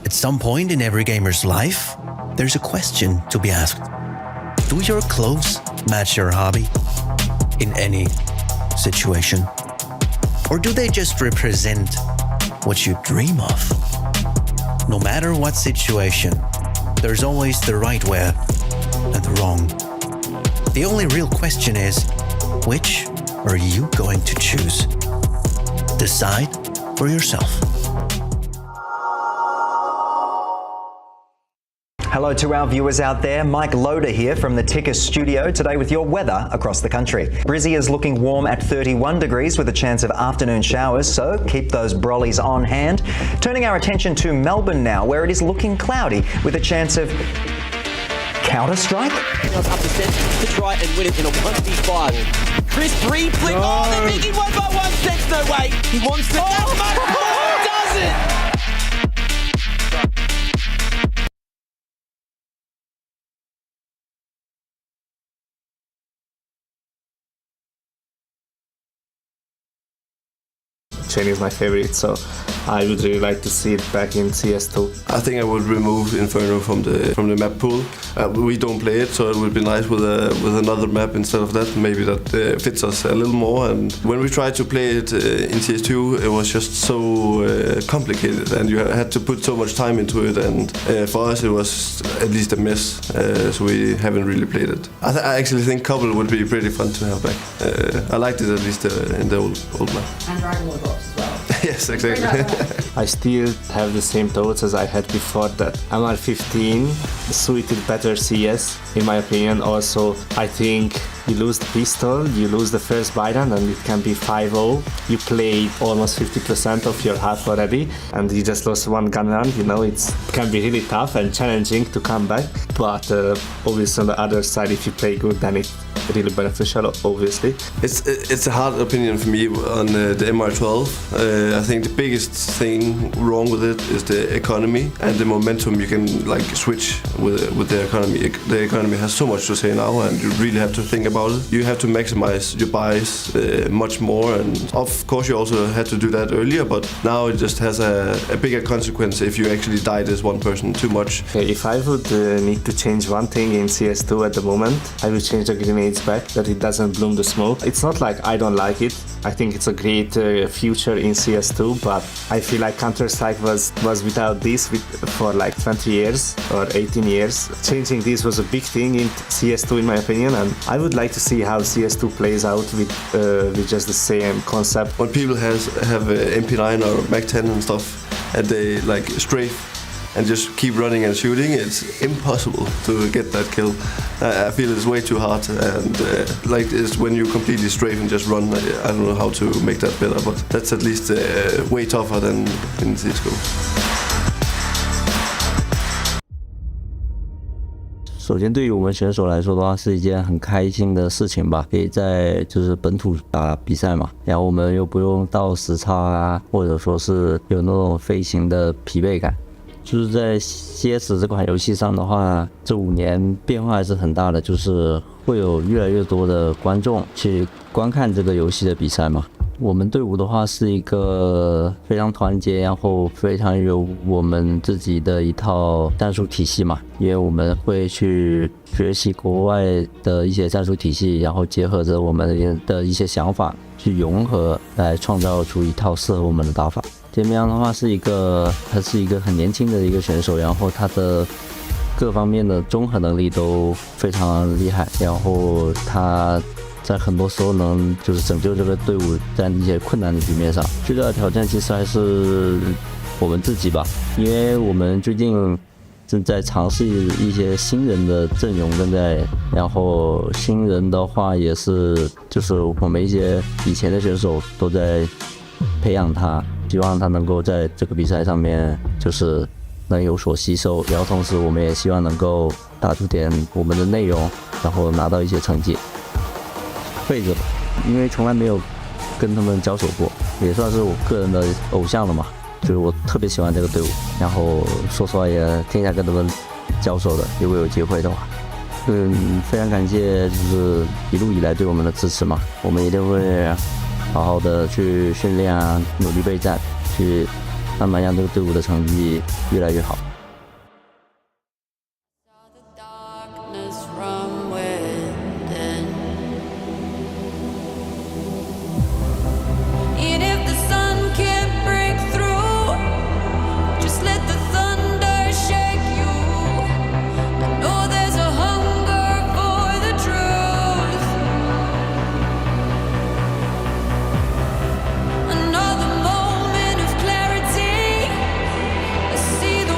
At some point in every gamer's life, there's a question to be asked. Do your clothes match your hobby? In any situation? Or do they just represent what you dream of? No matter what situation, there's always the right way and the wrong. The only real question is, which are you going to choose? Decide for yourself.
Hello to our viewers out there. Mike Loader here from the Ticker Studio, today with your weather across the country. Brizzy is looking warm at 31 degrees with a chance of afternoon showers, so keep those brollies on hand. Turning our attention to Melbourne now, where it is looking cloudy with a chance of Counter-Strike?
Up the center to try and win it in a 1v5. Chris 3 flick. Oh, the biggie won by 1 cent. No way. He wants to. Oh, my God, does it?
Chen is my favorite, so I would really like to see it back in CS2.
I think I would remove Inferno from the map pool. We don't play it, so it would be nice with another map instead of that. Maybe that fits us a little more. And when we tried to play it in CS2, it was just so complicated, and you had to put so much time into it. And for us, it was at least a mess. So we haven't really played it. I actually think Couple would be pretty fun to have back. I liked it at least in the old map.
And Dragon Ball Box as well.
Yes, exactly.
I still have the same thoughts as I had before, that MR15 suited better CS, in my opinion. Also, I think you lose the pistol, you lose the first Byron, and it can be 5-0. You played almost 50% of your half already, and you just lost one gun round. You know, it can be really tough and challenging to come back. But obviously, on the other side, if you play good, then it's really beneficial, obviously.
It's a hard opinion for me on the MR12. I think the biggest thing wrong with it is the economy and the momentum you can like switch with the economy. The economy has so much to say now, and you really have to think about it. You have to maximize your buys much more, and of course you also had to do that earlier, but now it just has a bigger consequence if you actually died as one person too much.
If I would need to change one thing in CS2 at the moment, I would change the grenades back, that it doesn't bloom the smoke. It's not like I don't like it. I think it's a great future in CS2, but I feel like Counter-Strike was without this for like 20 years or 18 years. Changing this was a big thing in CS2 in my opinion, and I would like to see how CS2 plays out with just the same concept.
When people have MP9 or Mac 10 and stuff, and they like strafe and just keep running and shooting, it's impossible to get that kill. I feel it's way too hard, and like it's when you completely strafe and just run. I don't know how to make that better, but that's at least way tougher than in CSGO.
首先，对于我们选手来说的话，是一件很开心的事情吧，可以在就是本土打比赛嘛，然后我们又不用到时差啊，或者说是有那种飞行的疲惫感。就是在 CS 这款游戏上的话，这5年变化还是很大的，就是会有越来越多的观众去观看这个游戏的比赛嘛。我们队伍的话是一个非常团结，然后非常有我们自己的一套战术体系嘛，因为我们会去学习国外的一些战术体系，然后结合着我们的一些想法去融合，来创造出一套适合我们的打法。杰米昂的话他是一个很年轻的一个选手，然后他的各方面的综合能力都非常厉害，然后他在很多时候能就是拯救这个队伍在一些困难的局面上。最大的挑战其实还是我们自己吧，因为我们最近正在尝试一些新人的阵容然后新人的话也是就是我们一些以前的选手都在培养他，希望他能够在这个比赛上面就是能有所吸收，然后同时我们也希望能够打出点我们的内容，然后拿到一些成绩。背着吧，因为从来没有跟他们交手过，也算是我个人的偶像了嘛，就是我特别喜欢这个队伍，然后说实话也挺想跟他们交手的，如果有机会的话。非常感谢就是一路以来对我们的支持嘛，我们一定会好好的去训练啊，努力备战，去慢慢让这个队伍的成绩越来越好。
Another moment of clarity. I see the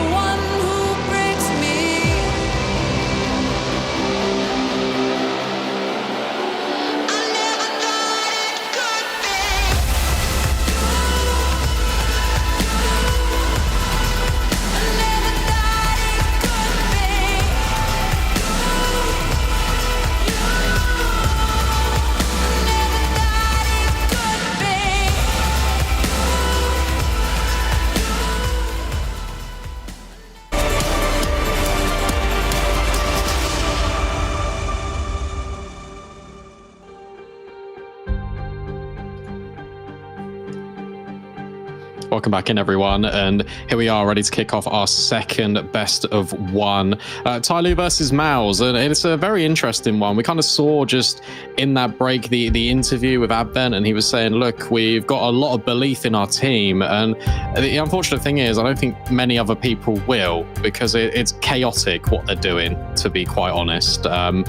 Welcome back in, everyone. And here we are, ready to kick off our second best of one. TYLOO versus Mouse. And it's a very interesting one. We kind of saw just in that break the interview with Advent, and he was saying, look, we've got a lot of belief in our team. And the unfortunate thing is, I don't think many other people will, because it's chaotic what they're doing, to be quite honest. I'm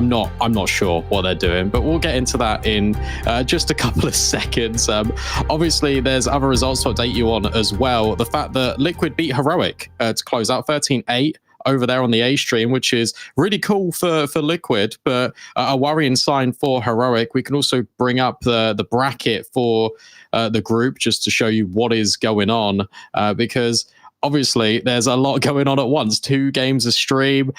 not sure what they're doing, but we'll get into that in just a couple of seconds. Obviously, there's other results to update you on as well. The fact that Liquid beat Heroic to close out 13-8 over there on the A stream, which is really cool for Liquid, but a worrying sign for Heroic. We can also bring up the bracket for the group just to show you what is going on, because obviously there's a lot going on at once. 2 games a stream,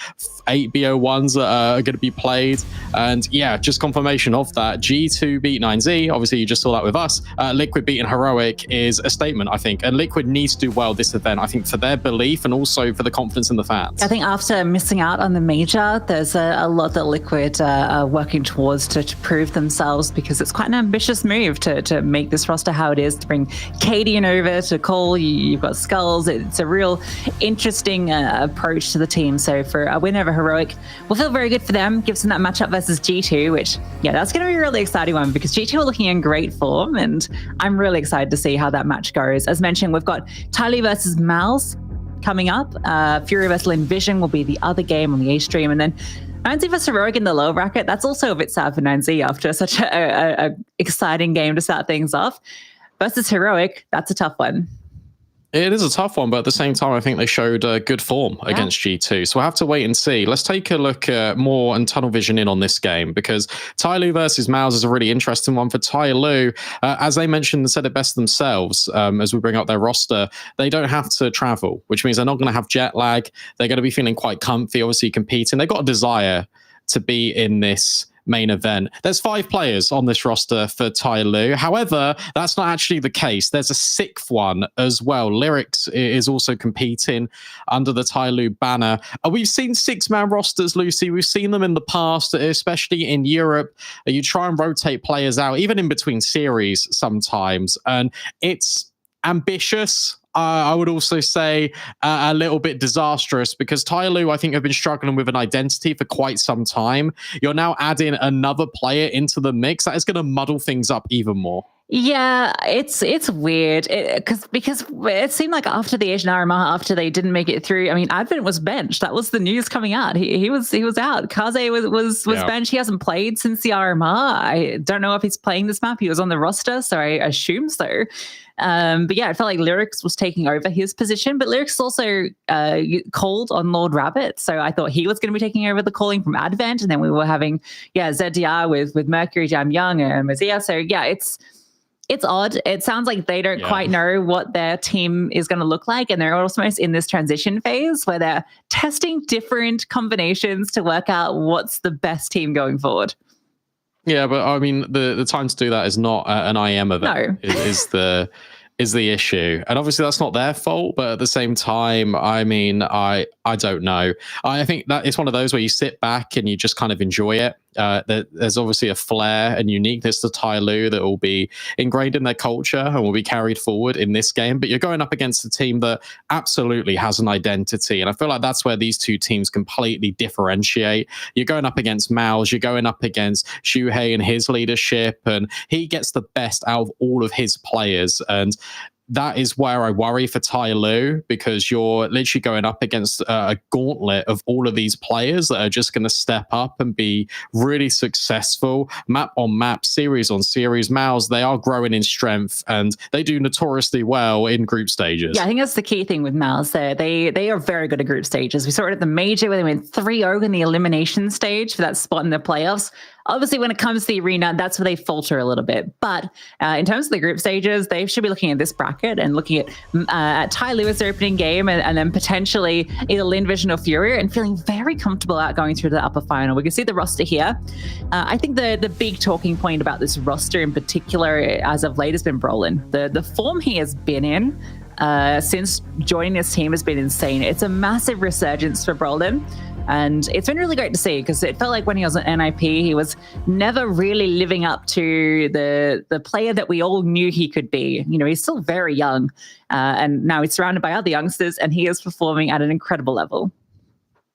8 BO1s that are going to be played, and yeah, just confirmation of that. G2 beat 9Z, obviously you just saw that with us. Liquid beating Heroic is a statement, I think, and Liquid needs to do well this event, I think, for their belief and also for the confidence in the fans.
I think after missing out on the major, there's a lot that Liquid are working towards to prove themselves, because it's quite an ambitious move to make this roster how it is, to bring Cadian over to call. You've got Skulls. It's a real interesting approach to the team. So for a win over Heroic, we'll feel very good for them. Gives them that matchup versus G2, which, yeah, that's going to be a really exciting one, because G2 are looking in great form, and I'm really excited to see how that match goes. As mentioned, we've got TYLOO versus Mouse coming up. Fury versus Lynn Vision will be the other game on the A stream, and then 9Z versus Heroic in the lower bracket. That's also a bit sad for 9Z after such a exciting game to start things off. Versus Heroic, that's a tough one.
It is a tough one, but at the same time, I think they showed good form against G2. So we'll have to wait and see. Let's take a look more and tunnel vision in on this game, because TYLOO versus Mouse is a really interesting one for TYLOO. As they mentioned and said it best themselves, as we bring up their roster, they don't have to travel, which means they're not going to have jet lag. They're going to be feeling quite comfy, obviously competing. They've got a desire to be in this main event. There's 5 players on this roster for TYLOO. However, that's not actually the case. There's a 6th one as well. Lyrics is also competing under the TYLOO banner. We've seen 6-man rosters, Lucy. We've seen them in the past, especially in Europe. You try and rotate players out, even in between series sometimes, and it's ambitious. I would also say a little bit disastrous, because TYLOO, I think, have been struggling with an identity for quite some time. You're now adding another player into the mix. That is going to muddle things up even more.
Yeah, it's weird because it seemed like after the Asian RMR, after they didn't make it through, I mean, Advent was benched. That was the news coming out. He was out. Kaze was benched. He hasn't played since the RMR. I don't know if he's playing this map. He was on the roster, so I assume so. But yeah, I felt like Lyrics was taking over his position, but Lyrics also called on Lord Rabbit, so I thought he was going to be taking over the calling from Advent, and then we were having ZDR with Mercury, Jam Young, and Mazia. So yeah, it's odd. It sounds like they don't quite know what their team is going to look like, and they're almost in this transition phase where they're testing different combinations to work out what's the best team going forward.
Yeah, but I mean, the time to do that is not an IEM event. No. is the issue, and obviously that's not their fault. But at the same time, I mean, I don't know. I think that it's one of those where you sit back and you just kind of enjoy it. There's obviously a flair and uniqueness to TYLOO that will be ingrained in their culture and will be carried forward in this game. But you're going up against a team that absolutely has an identity, and I feel like that's where these two teams completely differentiate. You're going up against Mouse, you're going up against Shuhei and his leadership, and he gets the best out of all of his players. And that is where I worry for TYLOO, because you're literally going up against a gauntlet of all of these players that are just going to step up and be really successful map on map, series on series. Mouse, they are growing in strength, and they do notoriously well in group stages.
Yeah, I think that's the key thing with Mouse there. They are very good at group stages. We saw it at the major where they went 3-0 in the elimination stage for that spot in the playoffs. Obviously, when it comes to the arena, that's where they falter a little bit. But in terms of the group stages, they should be looking at this bracket and looking at TYLOO as their opening game, and then potentially either Lynn Vision or Fury, and feeling very comfortable out going through the upper final. We can see the roster here. I think the big talking point about this roster in particular as of late has been Brolin. The form he has been in since joining this team has been insane. It's a massive resurgence for Brolin. And it's been really great to see because it felt like when he was an NIP, he was never really living up to the player that we all knew he could be. You know, he's still very young, and now he's surrounded by other youngsters, and he is performing at an incredible level.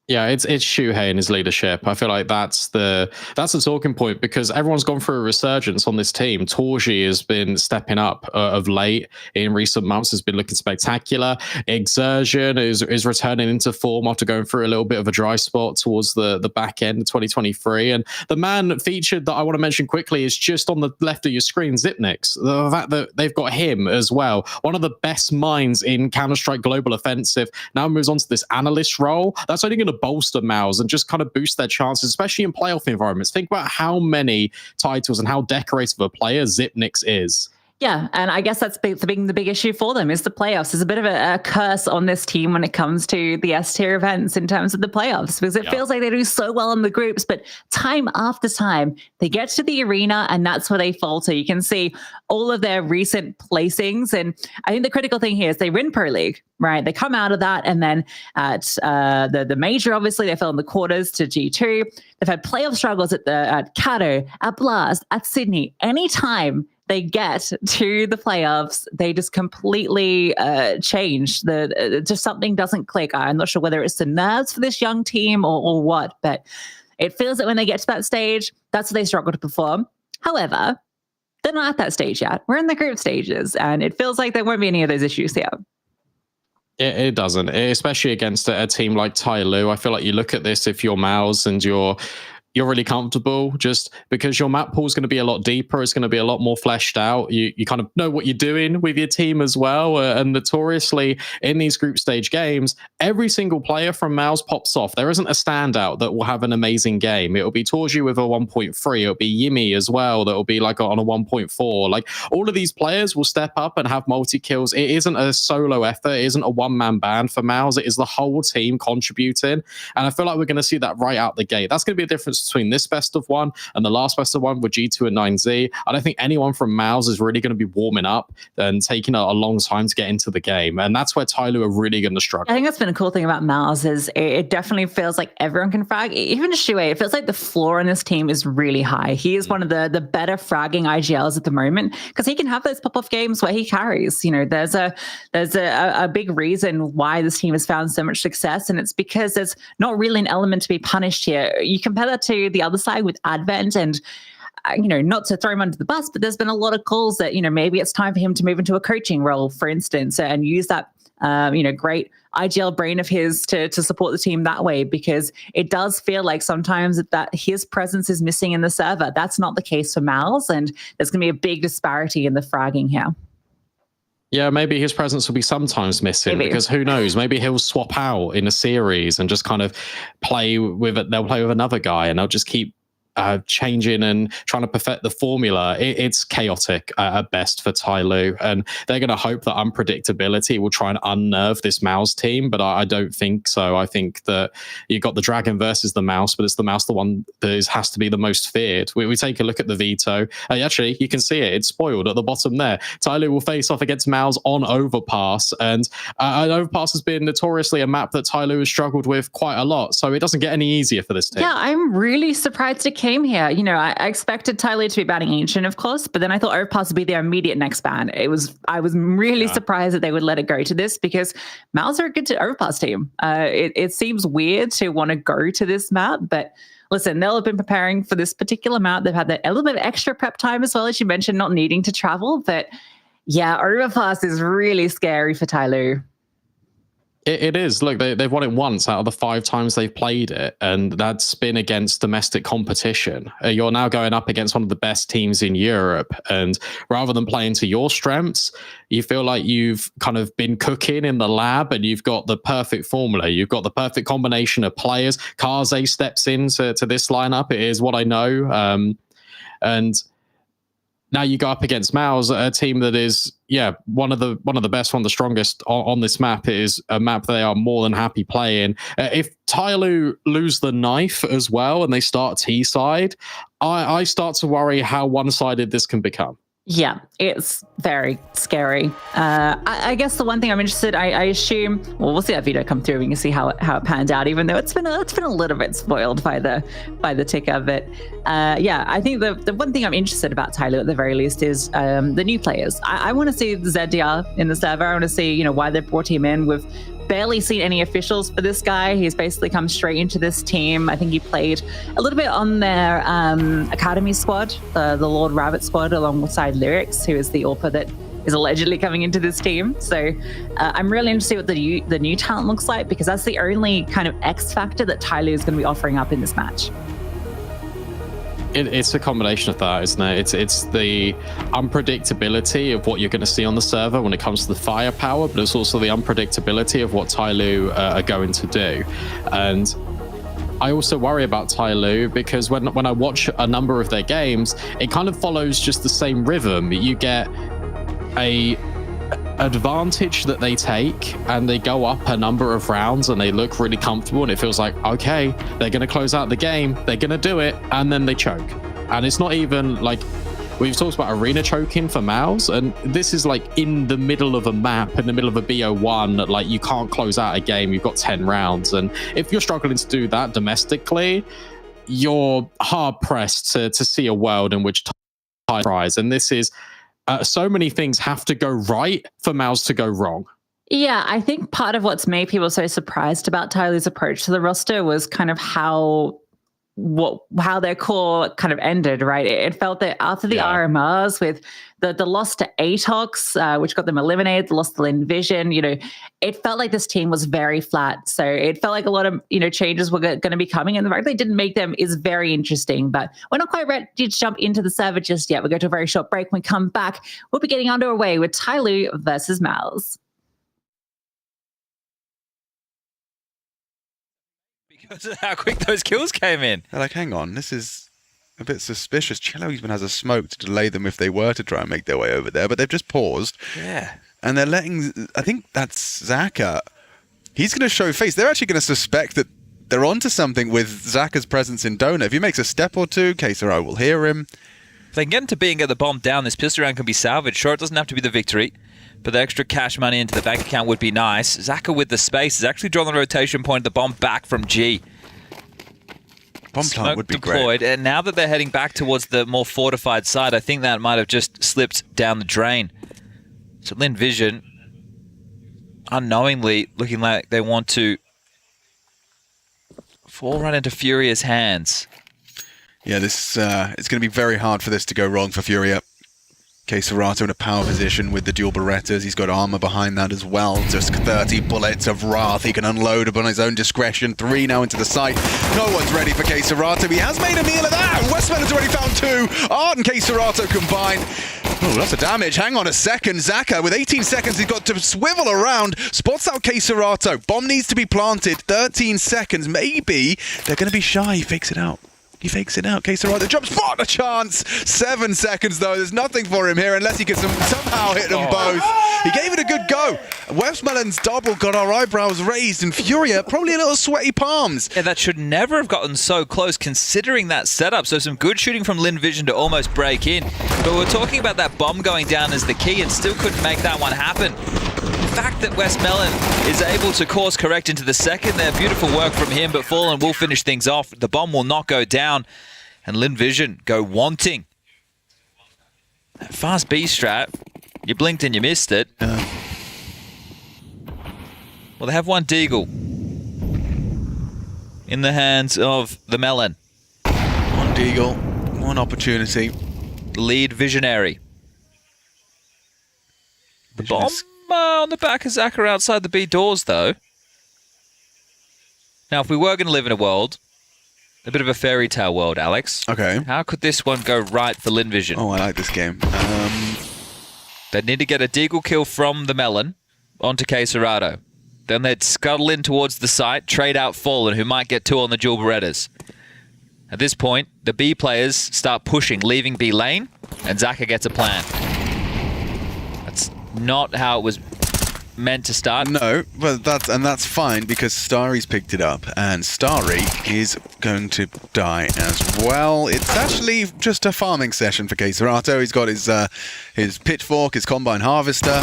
Yeah, it's Shuhei and his leadership. I feel like that's the talking point because everyone's gone through a resurgence on this team. Torji has been stepping up of late in recent months, has been looking spectacular. Exertion is returning into form after going through a little bit of a dry spot towards the back end of 2023. And the man featured that I want to mention quickly is just on the left of your screen, Zipnix. The fact that they've got him as well, one of the best minds in Counter-Strike Global Offensive, now moves on to this analyst role. That's only going to bolster MOUZ and just kind of boost their chances, especially in playoff environments. Think about how many titles and how decorated a player Zipnix is.
Yeah, and I guess that's the big issue for them is the playoffs. There's a bit of a curse on this team when it comes to the S-tier events in terms of the playoffs because it feels like they do so well in the groups, but time after time, they get to the arena and that's where they falter. You can see all of their recent placings, and I think the critical thing here is they win Pro League, right? They come out of that, and then at the major, obviously, they fell in the quarters to G2. They've had playoff struggles at Kato, at Blast, at Sydney. Anytime they get to the playoffs, they just completely change. Just something doesn't click. I'm not sure whether it's the nerves for this young team or what, but it feels that when they get to that stage, that's where they struggle to perform. However, they're not at that stage yet. We're in the group stages, and it feels like there won't be any of those issues here.
It doesn't, especially against a team like TYLOO. I feel like you look at this, if you're MOUZ and you're really comfortable, just because your map pool is going to be a lot deeper, it's going to be a lot more fleshed out. You kind of know what you're doing with your team as well. And notoriously in these group stage games, every single player from MOUZ pops off. There isn't a standout that will have an amazing game. It'll be Torji with a 1.3. It'll be Yimi as well. That will be like on a 1.4. Like all of these players will step up and have multi-kills. It isn't a solo effort. It isn't a one-man band for MOUZ. It is the whole team contributing. And I feel like we're going to see that right out the gate. That's going to be a difference between this best of one and the last best of one with G2 and 9Z. I don't think anyone from MOUZ is really going to be warming up and taking a long time to get into the game. And that's where TYLOO are really going to struggle.
I think that's been a cool thing about MOUZ is it definitely feels like everyone can frag. Even Shuhei, it feels like the floor on this team is really high. He is one of the better fragging IGLs at the moment because he can have those pop-off games where he carries. You know, there's a big reason why this team has found so much success, and it's because there's not really an element to be punished here. You compare that to the other side with Advent, and you know, not to throw him under the bus, but there's been a lot of calls that, you know, maybe it's time for him to move into a coaching role, for instance, and use that great IGL brain of his to support the team that way, because it does feel like sometimes that his presence is missing in the server. That's not the case for MOUZ, and there's going to be a big disparity in the fragging here.
Yeah, maybe his presence will be sometimes missing because who knows? Maybe he'll swap out in a series and just kind of play with it. They'll play with another guy and they'll just keep changing and trying to perfect the formula. It's chaotic at best for TYLOO, and they're going to hope that unpredictability will try and unnerve this MOUZ team, but I don't think so. I think that you've got the Dragon versus the Mouse, but it's the Mouse the one that has to be the most feared. We take a look at the veto. Actually, you can see it. It's spoiled at the bottom there. TYLOO will face off against MOUZ on Overpass, and Overpass has been notoriously a map that TYLOO has struggled with quite a lot, so it doesn't get any easier for this team.
Yeah, I'm really surprised it came here. You know, I expected TYLOO to be banning Ancient, of course, but then I thought Overpass would be their immediate next ban. I was really surprised that they would let it go to this, because MOUZ are a good Overpass team. It seems weird to want to go to this map, but listen, they'll have been preparing for this particular map. They've had a little bit of extra prep time as well, as you mentioned, not needing to travel. But yeah, Overpass is really scary for TYLOO.
It is. Look, they've won it once out of the 5 times they've played it, and that's been against domestic competition. You're now going up against one of the best teams in Europe, and rather than playing to your strengths, you feel like you've kind of been cooking in the lab, and you've got the perfect formula. You've got the perfect combination of players. Kaze steps into this lineup. It is what I know, and now you go up against MOUZ, a team that is, one of the best, one of the strongest on this map. It is a map they are more than happy playing. If TYLOO lose the knife as well and they start T-side, I start to worry how one-sided this can become.
Yeah, it's very scary. I guess the one thing I'm interested, I assume, well, we'll see that video come through. We can see how it panned out, even though it's been a little bit spoiled by the ticker. But yeah, I think the one thing I'm interested about TYLOO at the very least is the new players. I want to see ZDR in the server. I want to see why they brought him in. We've barely seen any officials for this guy. He's basically come straight into this team. I think he played a little bit on their academy squad, the Lord Rabbit squad, alongside Lyrics, who is the AWPer that is allegedly coming into this team. So I'm really interested what the new talent looks like, because that's the only kind of X factor that TYLOO is going to be offering up in this match.
It's a combination of that, isn't it? It's the unpredictability of what you're going to see on the server when it comes to the firepower, but it's also the unpredictability of what TYLOO are going to do. And I also worry about TYLOO because when I watch a number of their games, it kind of follows just the same rhythm. You get a advantage that they take and they go up a number of rounds and they look really comfortable and it feels like, okay, they're going to close out the game, they're going to do it, and then they choke. And it's not even like, we've talked about arena choking for Mouse, and this is like in the middle of a map, in the middle of a BO1, like you can't close out a game, you've got 10 rounds. And if you're struggling to do that domestically, you're hard pressed to see a world in which rise. And this is so many things have to go right for Mouse to go wrong.
Yeah, I think part of what's made people so surprised about TYLOO's approach to the roster was kind of how their core kind of ended, right? It felt that after the RMRs, with the loss to Atox, which got them eliminated, the loss to Lynn Vision, it felt like this team was very flat. So it felt like a lot of changes were going to be coming, and the fact they didn't make them is very interesting. But we're not quite ready to jump into the server just yet. We'll go to a very short break. When we come back, we'll be getting underway with TYLOO versus Mouse.
Because of how quick those kills came in.
They're like, hang on, this is a bit suspicious. TYLOO even has a smoke to delay them if they were to try and make their way over there, but they've just paused.
Yeah.
And they're letting, I think that's Zaka. He's going to show face. They're actually going to suspect that they're onto something with Zaka's presence in Donut. If he makes a step or two, Kesaro will hear him.
If they can get into B and get the bomb down, this pistol round can be salvaged. Sure, it doesn't have to be the victory, but the extra cash money into the bank account would be nice. Zaka with the space has actually drawn the rotation point, the bomb back from G.
Bomb plant would be
deployed,
great.
And now that they're heading back towards the more fortified side, I think that might have just slipped down the drain. So Lynn Vision, unknowingly looking like they want to fall right into Furia's hands.
Yeah, this it's going to be very hard for this to go wrong for Furia. Kesarato in a power position with the dual Berettas. He's got armor behind that as well. Just 30 bullets of Wrath he can unload upon his own discretion. 3 now into the site. No one's ready for Kesarato. He has made a meal of that. Westman's already found 2. Art and Kesarato combined. Oh, lots of damage. Hang on a second. Zaka, with 18 seconds, he's got to swivel around. Spots out Kesarato. Bomb needs to be planted. 13 seconds. Maybe they're going to be shy. He fakes it out. He fakes it out. Kesarato jumps. What a chance! 7 seconds, though. There's nothing for him here unless he can somehow hit them both. He gave it a good go. Westmelon's double got our eyebrows raised, and Furia probably a little sweaty palms.
Yeah, that should never have gotten so close considering that setup. So some good shooting from Lynn Vision to almost break in. But we're talking about that bomb going down as the key and still couldn't make that one happen. The fact that Westmelon is able to course correct into the second there, beautiful work from him, but Fallen will finish things off. The bomb will not go down, and Lynn Vision go wanting. That fast B strat, you blinked and you missed it. Well, they have one Deagle in the hands of the Melon.
One Deagle, one opportunity.
Lead Visionary. The bomb on the back of Zaka outside the B doors, though. Now, if we were going to live in a world, a bit of a fairy tale world, Alex.
Okay.
How could this one go right for Lynn Vision?
Oh, I like this game.
They'd need to get a Deagle kill from the Melon onto Kesarato. Then they'd scuttle in towards the site, trade out Fallen, who might get 2 on the dual Berettas. At this point, the B players start pushing, leaving B lane, and Zaka gets a plan. That's not how it was meant to start.
No, but that's fine because Starry's picked it up, and Starry is going to die as well. It's actually just a farming session for Keserato. He's got his pitchfork, his combine harvester.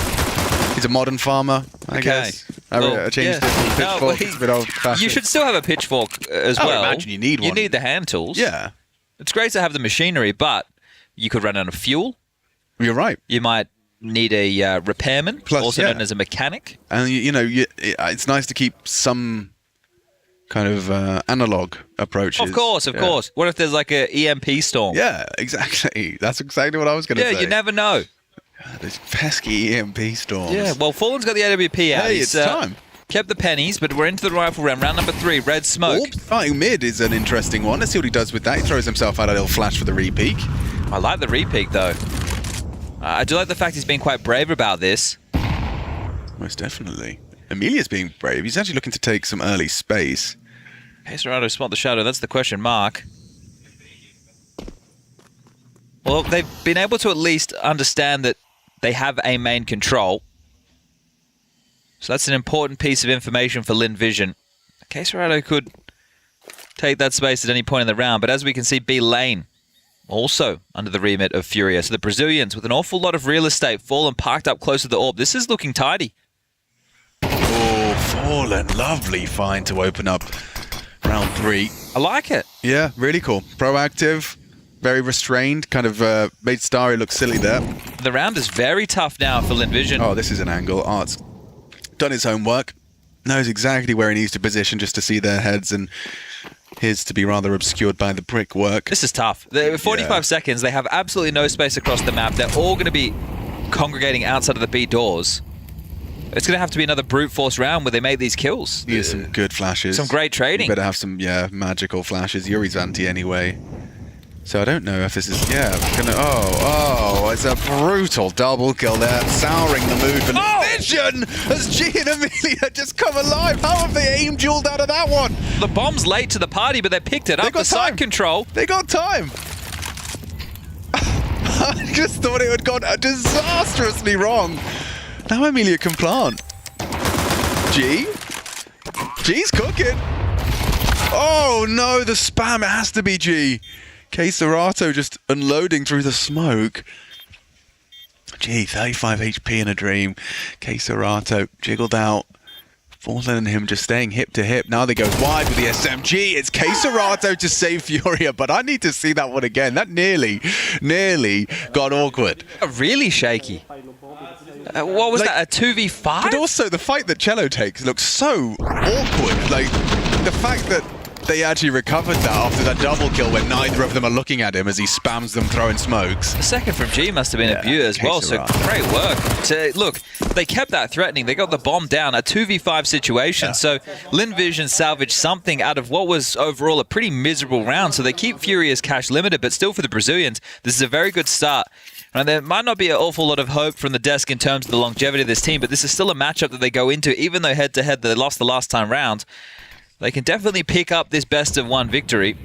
He's a modern farmer, I guess. I changed it from pitchfork. It's a bit old-fashioned.
You should still have a pitchfork as well.
I imagine you need one.
You need the hand tools.
Yeah.
It's great to have the machinery, but you could run out of fuel.
You're right.
You might need a repairman, also known as a mechanic.
And, it's nice to keep some kind of analog approaches.
Of course. What if there's like a EMP storm?
Yeah, exactly. That's exactly what I was going to say.
Yeah, you never know.
These pesky EMP storms.
Yeah, well, Fallen's got the AWP out.
Hey, it's time.
Kept the pennies, but we're into the rifle round. Round number 3, Red Smoke.
Orb fighting mid is an interesting one. Let's see what he does with that. He throws himself out a little flash for the repeak.
I like the repeak, though. I do like the fact he's being quite brave about this.
Most definitely. Amelia's being brave. He's actually looking to take some early space.
Keserato spot the shadow. That's the question mark. Well, they've been able to at least understand that they have a main control. So that's an important piece of information for Lynn Vision. Keserato could take that space at any point in the round, but as we can see, B lane also under the remit of Furia. So the Brazilians with an awful lot of real estate, Fallen parked up close to the orb. This is looking tidy.
Oh, Fallen. Lovely find to open up round 3.
I like it.
Yeah, really cool. Proactive. Very restrained, kind of made Starry look silly there.
The round is very tough now for Lynn Vision.
Oh, this is an angle. Art's done his homework. Knows exactly where he needs to position just to see their heads, and his to be rather obscured by the brickwork.
This is tough. 45 seconds. They have absolutely no space across the map. They're all going to be congregating outside of the B doors. It's going to have to be another brute force round where they make these kills.
Yeah, some good flashes.
Some great trading.
You better have some, magical flashes. Yuri's anti anyway. So I don't know if this is, it's a brutal double kill there, souring the move, and Vision as G and Amelia just come alive. How have they aim dueled out of that one?
The bomb's late to the party, but they picked it up. The side control.
They got time. I just thought it had gone disastrously wrong. Now Amelia can plant. G's cooking. Oh no, the spam, it has to be G. Keserato just unloading through the smoke. Gee, 35 HP in a dream. Keserato jiggled out. Fallen and him just staying hip to hip. Now they go wide with the SMG. It's Keserato to save Furia, but I need to see that one again. That nearly got awkward.
Really shaky. What was that, a 2v5?
But also the fight that Cello takes looks so awkward. Like, the fact that they actually recovered that after that double kill when neither of them are looking at him as he spams them throwing smokes.
The second from G must have been a beaut as well, so great work. So, look, they kept that threatening. They got the bomb down, a 2v5 situation. So Lynn Vision salvaged something out of what was overall a pretty miserable round. So they keep Furious cash limited, but still for the Brazilians, this is a very good start. And there might not be an awful lot of hope from the desk in terms of the longevity of this team, but this is still a matchup that they go into, even though head-to-head they lost the last time round. They can definitely pick up this best-of-1 victory.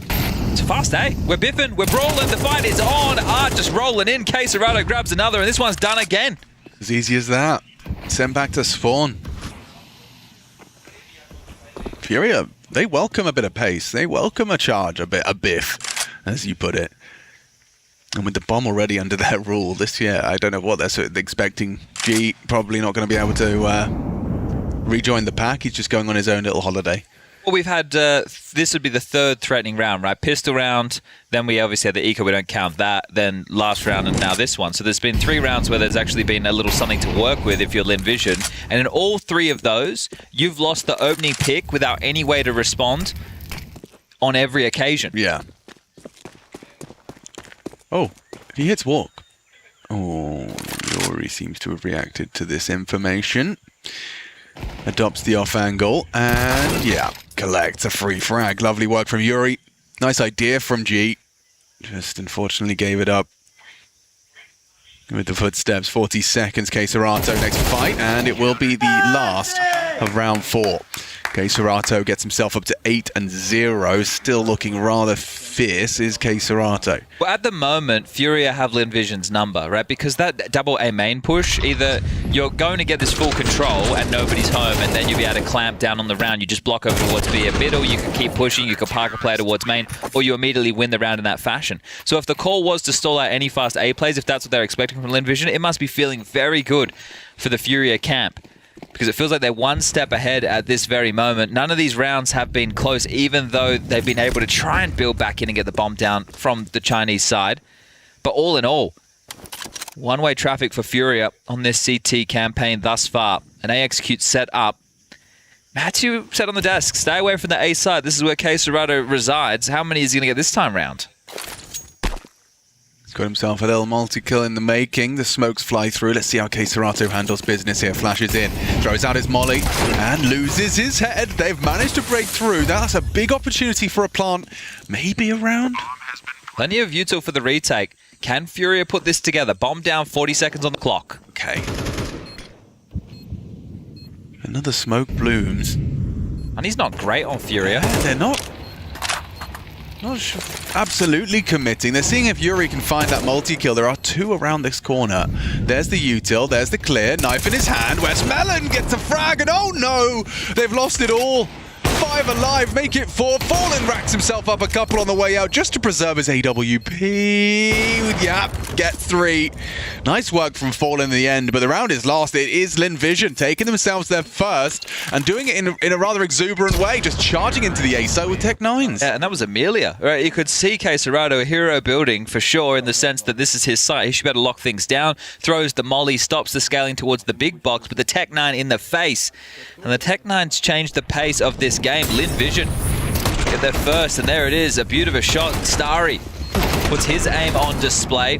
It's a fast day. We're biffing, we're brawling, the fight is on. Art just rolling in. Keserato grabs another, and this one's done again.
As easy as that. Send back to spawn. Furia, they welcome a bit of pace. They welcome a charge, a biff, as you put it. And with the bomb already under their rule this year, I don't know what they're sort of expecting. G probably not going to be able to rejoin the pack. He's just going on his own little holiday.
Well, we've had, this would be the third threatening round, right? Pistol round, then we obviously had the eco, we don't count that, then last round, and now this one. So there's been 3 rounds where there's actually been a little something to work with if you're Lynn Vision. And in all 3 of those, you've lost the opening pick without any way to respond on every occasion.
Yeah. Oh, he hits walk. Oh, Yuri seems to have reacted to this information. Adopts the off angle, and collects a free frag. Lovely work from Yuri. Nice idea from G. Just unfortunately gave it up. With the footsteps, 40 seconds, Keserato next fight, and it will be the last of round 4. Okay, Serato gets himself up to 8-0. Still looking rather fierce is K Serato.
Well, at the moment, Furia have Lynn Vision's number, right? Because that double A main push, either you're going to get this full control and nobody's home, and then you'll be able to clamp down on the round. You just block over towards B a bit, or you can keep pushing, you can park a player towards main, or you immediately win the round in that fashion. So if the call was to stall out any fast A plays, if that's what they're expecting from Lynn Vision, it must be feeling very good for the Furia camp. Because it feels like they're one step ahead at this very moment. None of these rounds have been close, even though they've been able to try and build back in and get the bomb down from the Chinese side. But all in all, one-way traffic for Furia on this CT campaign thus far. An A execute set up. Matthew said on the desk, stay away from the A side. This is where K Serato resides. How many is he going to get this time round?
Got himself a little multi-kill in the making. The smokes fly through. Let's see how K Serato handles business here. Flashes in, throws out his molly, and loses his head. They've managed to break through. That's a big opportunity for a plant. Maybe a round?
Plenty of util for the retake. Can Furia put this together? Bomb down, 40 seconds on the clock.
Okay. Another smoke blooms.
And he's not great on Furia.
Yeah, they're not sure. Absolutely committing. They're seeing if Yuri can find that multi-kill. There are two around this corner. There's the util, there's the clear. Knife in his hand. Westmelon gets a frag, and oh no! They've lost it all. 5 alive, make it 4. Fallen racks himself up a couple on the way out just to preserve his AWP. Yep, get 3. Nice work from Fallen in the end, but the round is lost. It is Lynn Vision taking themselves there first and doing it in a rather exuberant way, just charging into the ASO with Tech 9s.
Yeah, and that was Amelia. Right, you could see K Serato a hero building for sure, in the sense that this is his site. He should be able to lock things down, throws the molly, stops the scaling towards the big box, but the Tech 9 in the face. And the Tech 9's changed the pace of this game. Lynn Vision get there first, and there it is, a beautiful shot. Starry puts his aim on display.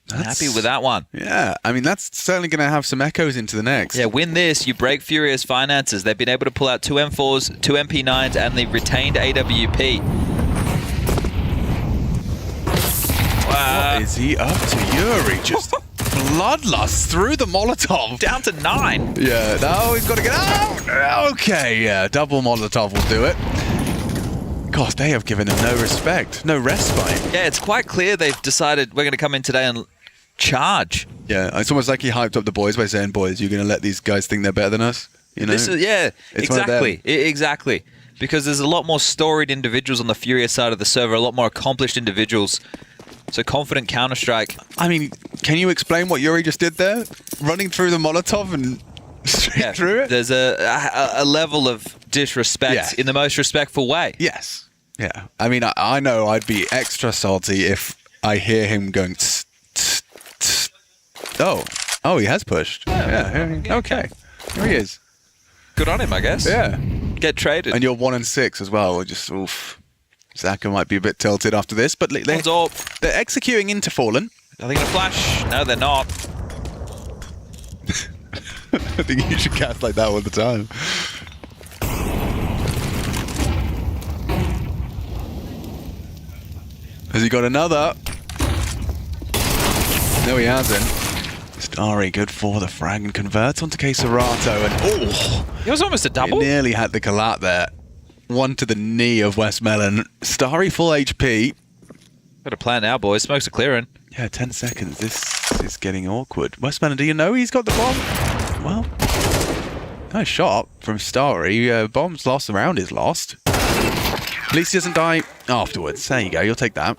Happy with that one.
Yeah, I mean, that's certainly going to have some echoes into the next.
Yeah, win this, you break Furia's finances. They've been able to pull out 2 M4s, 2 MP9s, and the retained AWP.
What is he up to, Yuri? Just bloodlust through the Molotov.
Down to 9.
Yeah, now he's got to get out. Okay, yeah, double Molotov will do it. Gosh, they have given him no respect, no respite.
Yeah, it's quite clear they've decided we're going to come in today and charge.
Yeah, it's almost like he hyped up the boys by saying, boys, you're going to let these guys think they're better than us? You know?
Yeah, exactly. Exactly. Because there's a lot more storied individuals on the Furia side of the server, a lot more accomplished individuals. So confident Counter-Strike.
I mean, can you explain what Yuri just did there? Running through the Molotov and straight through it?
There's a level of disrespect in the most respectful way.
Yes. Yeah. I mean, I know I'd be extra salty if I hear him going tss, tss, tss. Oh, he has pushed. Yeah. Okay. Here he is.
Good on him, I guess.
Yeah.
Get traded.
And you're 1 and 6 as well. Just, oof. Zaka might be a bit tilted after this, but they're executing into Fallen.
Are they going to flash? No, they're not.
I think you should cast like that all the time. Has he got another? No, he hasn't. Starry, good for the frag and converts onto K Serato, and
it was almost a double.
He nearly had the collat there. One to the knee of Westmelon. Starry full HP.
Got a plan now, boys. Smokes are clearing.
Yeah, 10 seconds. This is getting awkward. Westmelon, do you know he's got the bomb? Well, nice shot from Starry. Bomb's lost, the round is lost. At least he doesn't die afterwards. There you go, you'll take that.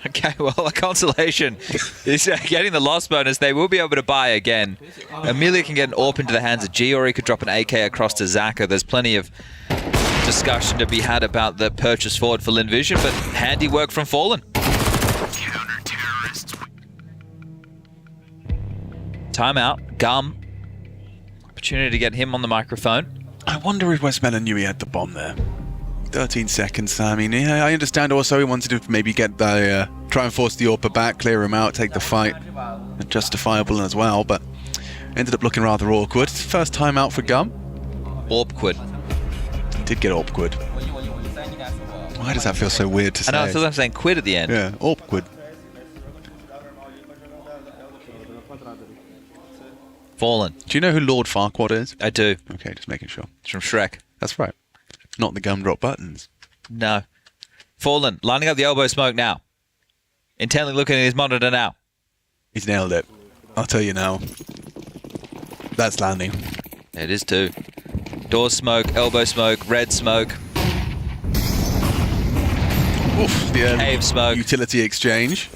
Okay, well, a consolation is getting the loss bonus. They will be able to buy again. Amelia can get an AWP into the hands of G, or he could drop an AK across to Zaka. There's plenty of discussion to be had about the purchase forward for Lynn Vision, but handiwork from Fallen. Timeout. Gum. Opportunity to get him on the microphone.
I wonder if Westmelon knew he had the bomb there. 13 seconds. I mean, yeah, I understand also he wanted to maybe get the try and force the AWP back, clear him out, take the fight. Justifiable as well, but ended up looking rather awkward. First time out for Gum.
Awkward.
Did get awkward. Why does that feel so weird to say?
I know, I feel like I'm saying quid at the end.
Yeah, awkward.
Fallen.
Do you know who Lord Farquaad is?
I do.
Okay, just making sure.
It's from Shrek.
That's right. Not the gumdrop buttons.
No. Fallen, lining up the elbow smoke now. Intently looking at his monitor now.
He's nailed it. I'll tell you now. That's landing.
It is too. Door smoke, elbow smoke, red smoke.
Oof, the
cave smoke.
Utility exchange.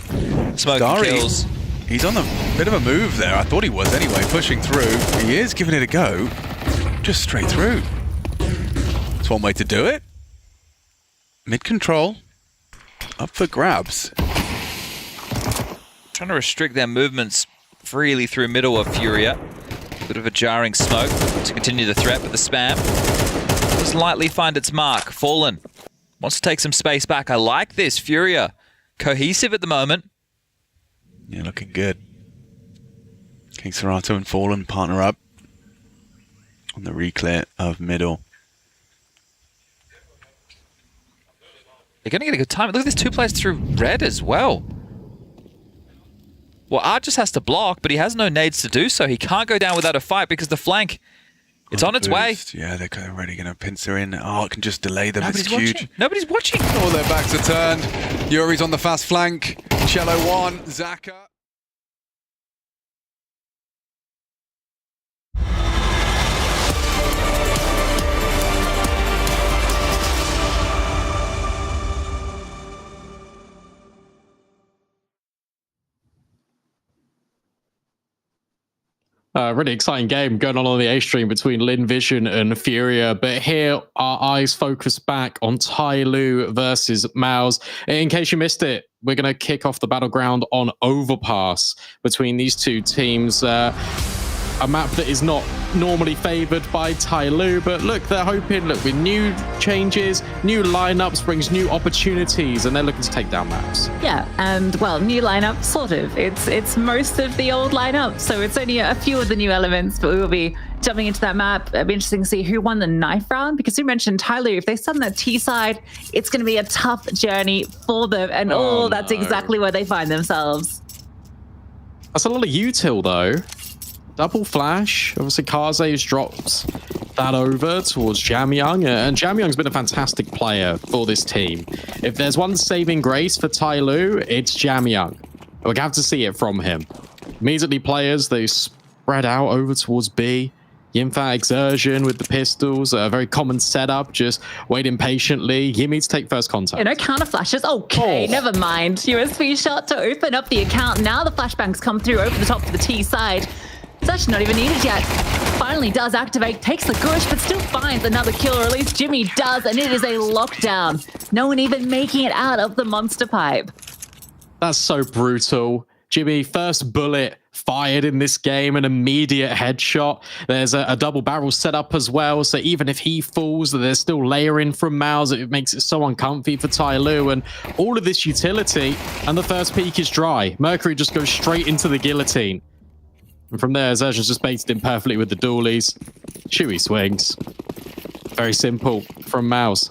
Smoke
Dari,
kills.
He's on a bit of a move there. I thought he was anyway, pushing through. He is giving it a go. Just straight through. That's one way to do it. Mid-control. Up for grabs.
Trying to restrict their movements freely through middle of Furia. Bit of a jarring smoke to continue the threat, but the spam does lightly find its mark. Fallen wants to take some space back. I like this. Furia cohesive at the moment.
Yeah, looking good. King Serato and Fallen partner up on the reclear of middle.
They're going to get a good time. Look at this, 2 players through red as well. Well, Art just has to block, but he has no nades to do so. He can't go down without a fight because the flank, it's on its way.
Yeah, they're already going to pincer in. Art can just delay them.
Nobody's
it's huge.
watching. Nobody's watching.
All their backs are turned. Yuri's on the fast flank. Cello 1, Zaka.
Really exciting game going on the A stream between Lynn Vision and Furia. But here, our eyes focus back on TYLOO versus Mouse. In case you missed it, we're going to kick off the battleground on Overpass between these two teams. A map that is not normally favored by TYLOO, but look, they're hoping, look, with new changes, new lineups brings new opportunities, and they're looking to take down maps.
Yeah, and well, new lineup, sort of. It's most of the old lineup, so it's only a few of the new elements, but we will be jumping into that map. It'll be interesting to see who won the knife round, because we mentioned TYLOO. If they start on that T side, it's going to be a tough journey for them, and that's exactly where they find themselves.
That's a lot of util, though. Double flash. Obviously, Kaze's dropped that over towards Jamyoung, and Jamyoung's been a fantastic player for this team. If there's one saving grace for TYLOO, it's Jamyoung. We're going to have to see it from him. Immediately, players, they spread out over towards B. Yimfa Exertion with the pistols, a very common setup, just waiting patiently. Yimmy to take first contact.
You know, counter flashes. Okay, never mind. USB shot to open up the account. Now the flashbangs come through over the top of the T side. It's actually not even needed yet. Finally does activate, takes the gush, but still finds another kill, or at least Jimmy does, and it is a lockdown. No one even making it out of the monster pipe.
That's so brutal. Jimmy, first bullet fired in this game, an immediate headshot. There's a double barrel setup as well, so even if he falls, there's still layering from Mouse. It makes it so uncomfy for TYLOO, and all of this utility, and the first peak is dry. Mercury just goes straight into the guillotine. And from there, Zerjan's just baited in perfectly with the dualies. Chewy swings. Very simple from Mouse.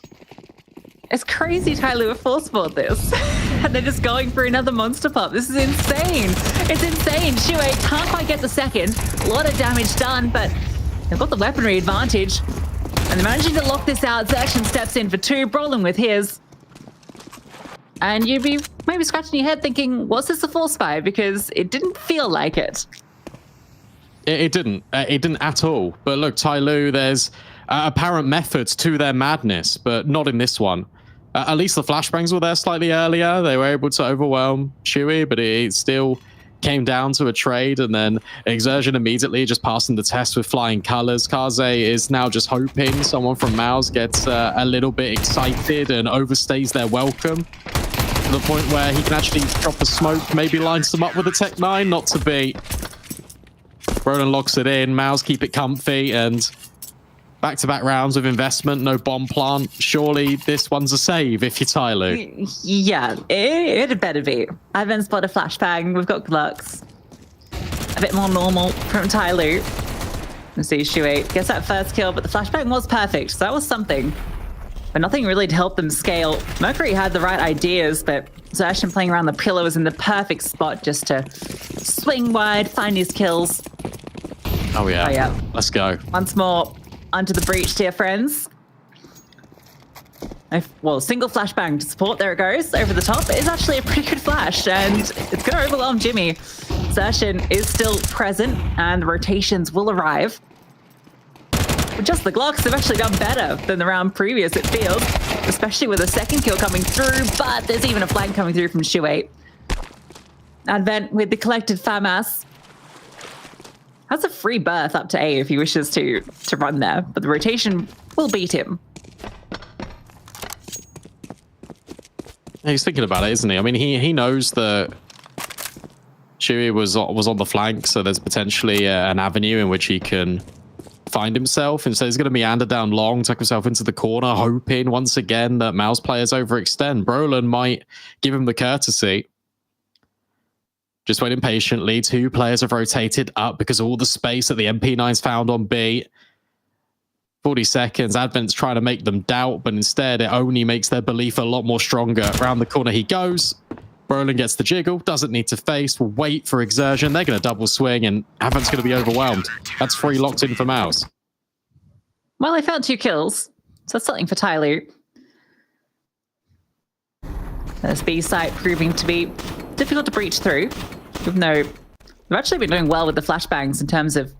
It's crazy TYLOO are forceful at this. And they're just going for another monster pop. This is insane. It's insane. Shui can't quite get the second. A lot of damage done, but they've got the weaponry advantage. And they're managing to lock this out. Zerjan steps in for 2, Brolin with his. And you'd be maybe scratching your head thinking, was this a force fire? Because it didn't feel like it.
It didn't. It didn't at all. But look, TYLOO, there's apparent methods to their madness, but not in this one. At least the flashbangs were there slightly earlier. They were able to overwhelm Chewy, but it still came down to a trade, and then Exertion immediately just passing the test with flying colors. Kaze is now just hoping someone from Mouse gets a little bit excited and overstays their welcome to the point where he can actually drop a smoke, maybe lines them up with a Tech 9, not to be. Roland locks it in, Mouse keep it comfy, and back-to-back rounds of investment, no bomb plant. Surely this one's a save if you're TYLOO.
Yeah, it had better be. I've been spotted a flashbang. We've got Glux. A bit more normal from TYLOO. Let's see, Shui gets that first kill, but the flashbang was perfect, so that was something. But nothing really to help them scale. Mercury had the right ideas, but Zerjan playing around the pillar was in the perfect spot just to swing wide, find his kills.
Oh yeah.
Oh, yeah.
Let's go.
Once more onto the breach, dear friends. Well, single flashbang to support. There it goes. Over the top. It is actually a pretty good flash, and it's going to overwhelm Jimmy. Desertion is still present, and the rotations will arrive. But just the Glocks have actually done better than the round previous, it feels. Especially with a second kill coming through, but there's even a flank coming through from Shuey. Advent with the collected FAMAS. Has a free berth up to A if he wishes to run there, but the rotation will beat him.
He's thinking about it, isn't he? I mean, he knows that Shuey was on the flank, so there's potentially an avenue in which he can find himself. Instead, he's going to meander down long, tuck himself into the corner, hoping once again that Mouse players overextend. Brolin might give him the courtesy. Just waiting patiently. 2 players have rotated up because of all the space that the MP9's found on B. 40 seconds. Advent's trying to make them doubt, but instead it only makes their belief a lot more stronger. Around the corner he goes. Brolin gets the jiggle. Doesn't need to face. Will wait for Exertion. They're going to double swing, and Advent's going to be overwhelmed. That's 3 locked in for Mouse.
Well, they found 2 kills, so that's something for TYLOO. This B site proving to be difficult to breach through, even though they've actually been doing well with the flashbangs in terms of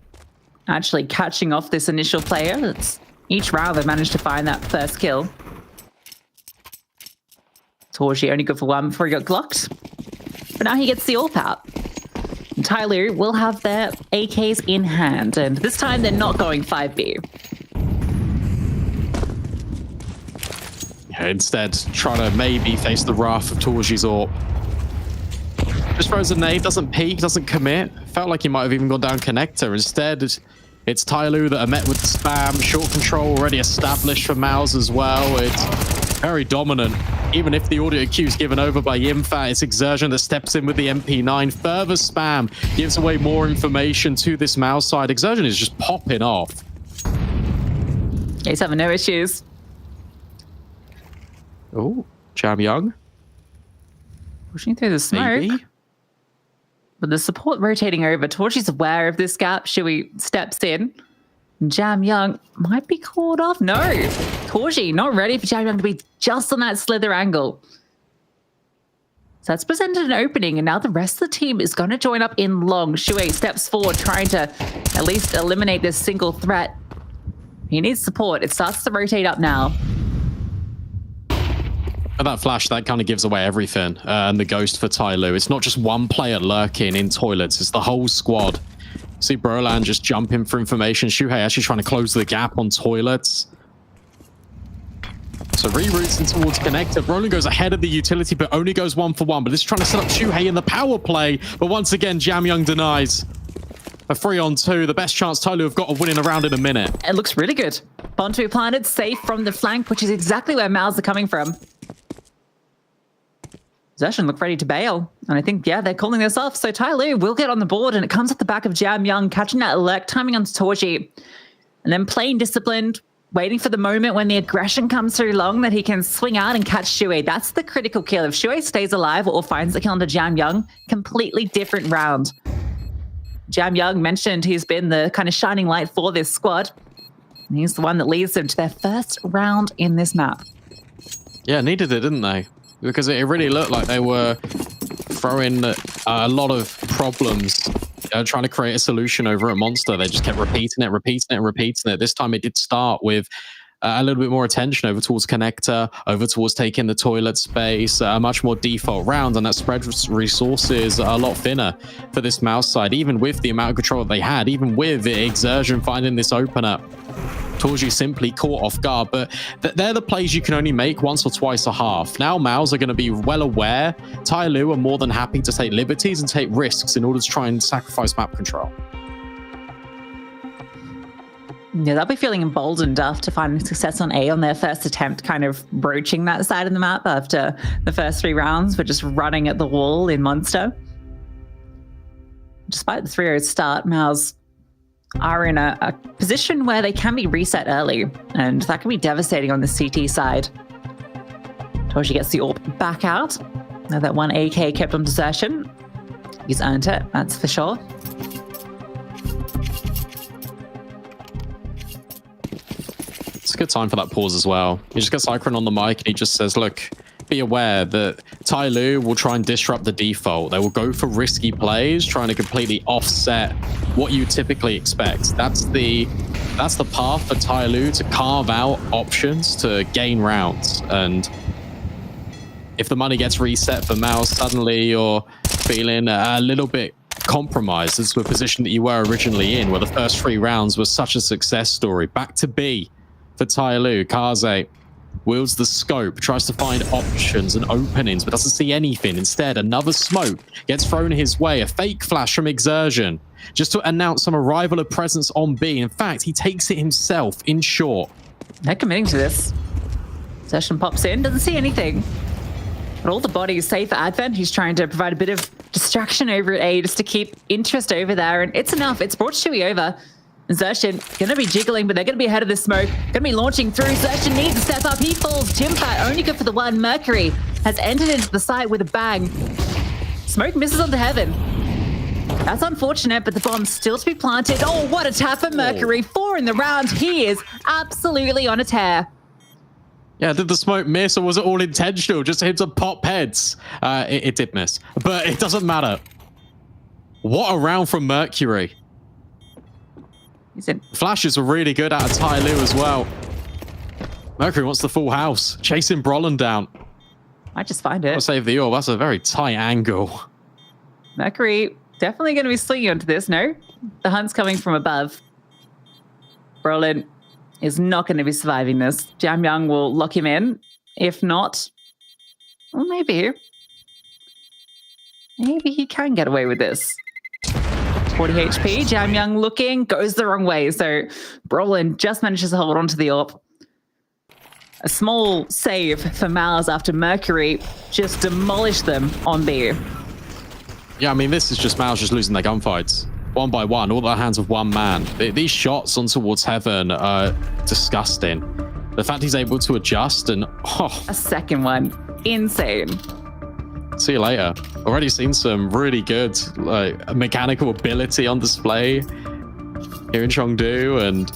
actually catching off this initial player. It's each round they've managed to find that first kill. Torji only good for 1 before he got glocked. But now he gets the AWP out. And TYLOO will have their AKs in hand, and this time they're not going 5B.
Yeah, instead, trying to maybe face the wrath of Torji's AWP. Just throws a nade, doesn't peek, doesn't commit. Felt like he might have even gone down connector. Instead, it's TYLOO that are met with the spam. Short control already established for Mouse as well. It's very dominant. Even if the audio queue is given over by Yimfat, it's Exertion that steps in with the MP9. Further spam gives away more information to this Mouse side. Exertion is just popping off.
He's having no issues.
Oh, Jam Young.
Pushing through the smoke.
Maybe.
But the support rotating over. Torchi's aware of this gap. Shuey steps in. Jam Young might be called off. No. Torji not ready for Jam Young to be just on that slither angle. So that's presented an opening, and now the rest of the team is going to join up in long. Shuey steps forward, trying to at least eliminate this single threat. He needs support. It starts to rotate up now.
And that flash, that kind of gives away everything. And the ghost for TYLOO. It's not just one player lurking in toilets. It's the whole squad. See Brolan just jumping for information. Shuhei actually trying to close the gap on toilets. So reroutes in towards connector. Brolan goes ahead of the utility, but only goes 1 for 1. But this is trying to set up Shuhei in the power play. But once again, Jam Young denies. A 3-on-2, the best chance TYLOO have got of winning a round in a minute.
It looks really good. Bontu planted, safe from the flank, which is exactly where Mals are coming from. Zeshan look ready to bail. And I think, yeah, they're calling this off. So TYLOO will get on the board, and it comes at the back of Jam Young, catching that alert, timing onto Torji. And then playing disciplined, waiting for the moment when the aggression comes through long that he can swing out and catch Shuey. That's the critical kill. If Shuey stays alive or finds the kill onto Jam Young, completely different round. Jam Young mentioned he's been the kind of shining light for this squad. And he's the one that leads them to their first round in this map.
Yeah, needed it, didn't they? Because it really looked like they were throwing a lot of problems, trying to create a solution over at Monster. They just kept repeating it. This time it did start with a little bit more attention over towards connector, over towards taking the toilet space, a much more default round, and that spread resources a lot thinner for this Mouse side, even with the amount of control that they had, even with Exertion finding this opener. Torji simply caught off guard, but they're the plays you can only make once or twice a half. Now Mouse are going to be well aware. TYLOO are more than happy to take liberties and take risks in order to try and sacrifice map control.
Yeah, they'll be feeling emboldened after finding success on A on their first attempt, kind of broaching that side of the map after the first 3 rounds, but just running at the wall in Monster. Despite the 3-0 start, Mouse are in a position where they can be reset early, and that can be devastating on the CT side. Torji gets the AWP back out. Now that 1 AK kept on desertion. He's earned it, that's for sure.
It's a good time for that pause as well. You just get Cyclone on the mic and he just says, look, be aware that TYLOO will try and disrupt the default. They will go for risky plays, trying to completely offset what you typically expect. That's the path for TYLOO to carve out options to gain rounds. And if the money gets reset for Mouse, suddenly you're feeling a little bit compromised as to a position that you were originally in, where the first 3 rounds was such a success story. Back to B for TYLOO. Kaze wields the scope, tries to find options and openings, but doesn't see anything. Instead, another smoke gets thrown his way. A fake flash from Exertion, just to announce some arrival of presence on B. In fact, he takes it himself in short.
They're committing to this. Exertion pops in, doesn't see anything. But all the bodies safe for Advent. He's trying to provide a bit of distraction over at A just to keep interest over there. And it's enough. It's brought Chewy over. Exertion going to be jiggling, but they're going to be ahead of the smoke. Going to be launching through. Exertion needs to step up. He falls. Timfat only good for the one. Mercury has entered into the site with a bang. Smoke misses onto Heaven. That's unfortunate, but the bomb's still to be planted. Oh, what a tap for Mercury. 4 in the round. He is absolutely on a tear.
Yeah, did the smoke miss, or was it all intentional? Just him to pop heads. It did miss, but it doesn't matter. What a round from Mercury. Flashes were really good out of TYLOO as well. Mercury wants the full house, chasing Brolin down.
I just find it.
I'll save the orb. That's a very tight angle.
Mercury definitely going to be swinging onto this, no? The hunt's coming from above. Brolin is not going to be surviving this. Jam Young will lock him in. If not, well, maybe he can get away with this. 40 HP, Jam Young looking, goes the wrong way. So Brolin just manages to hold on to the AWP. A small save for Mars after Mercury just demolished them on B.
Yeah, I mean, this is just Mars just losing their gunfights. 1 by 1, all the hands of one man. These shots on towards Heaven are disgusting. The fact he's able to adjust and...
A second one. Insane.
See you later. Already seen some really good mechanical ability on display here in Chengdu, and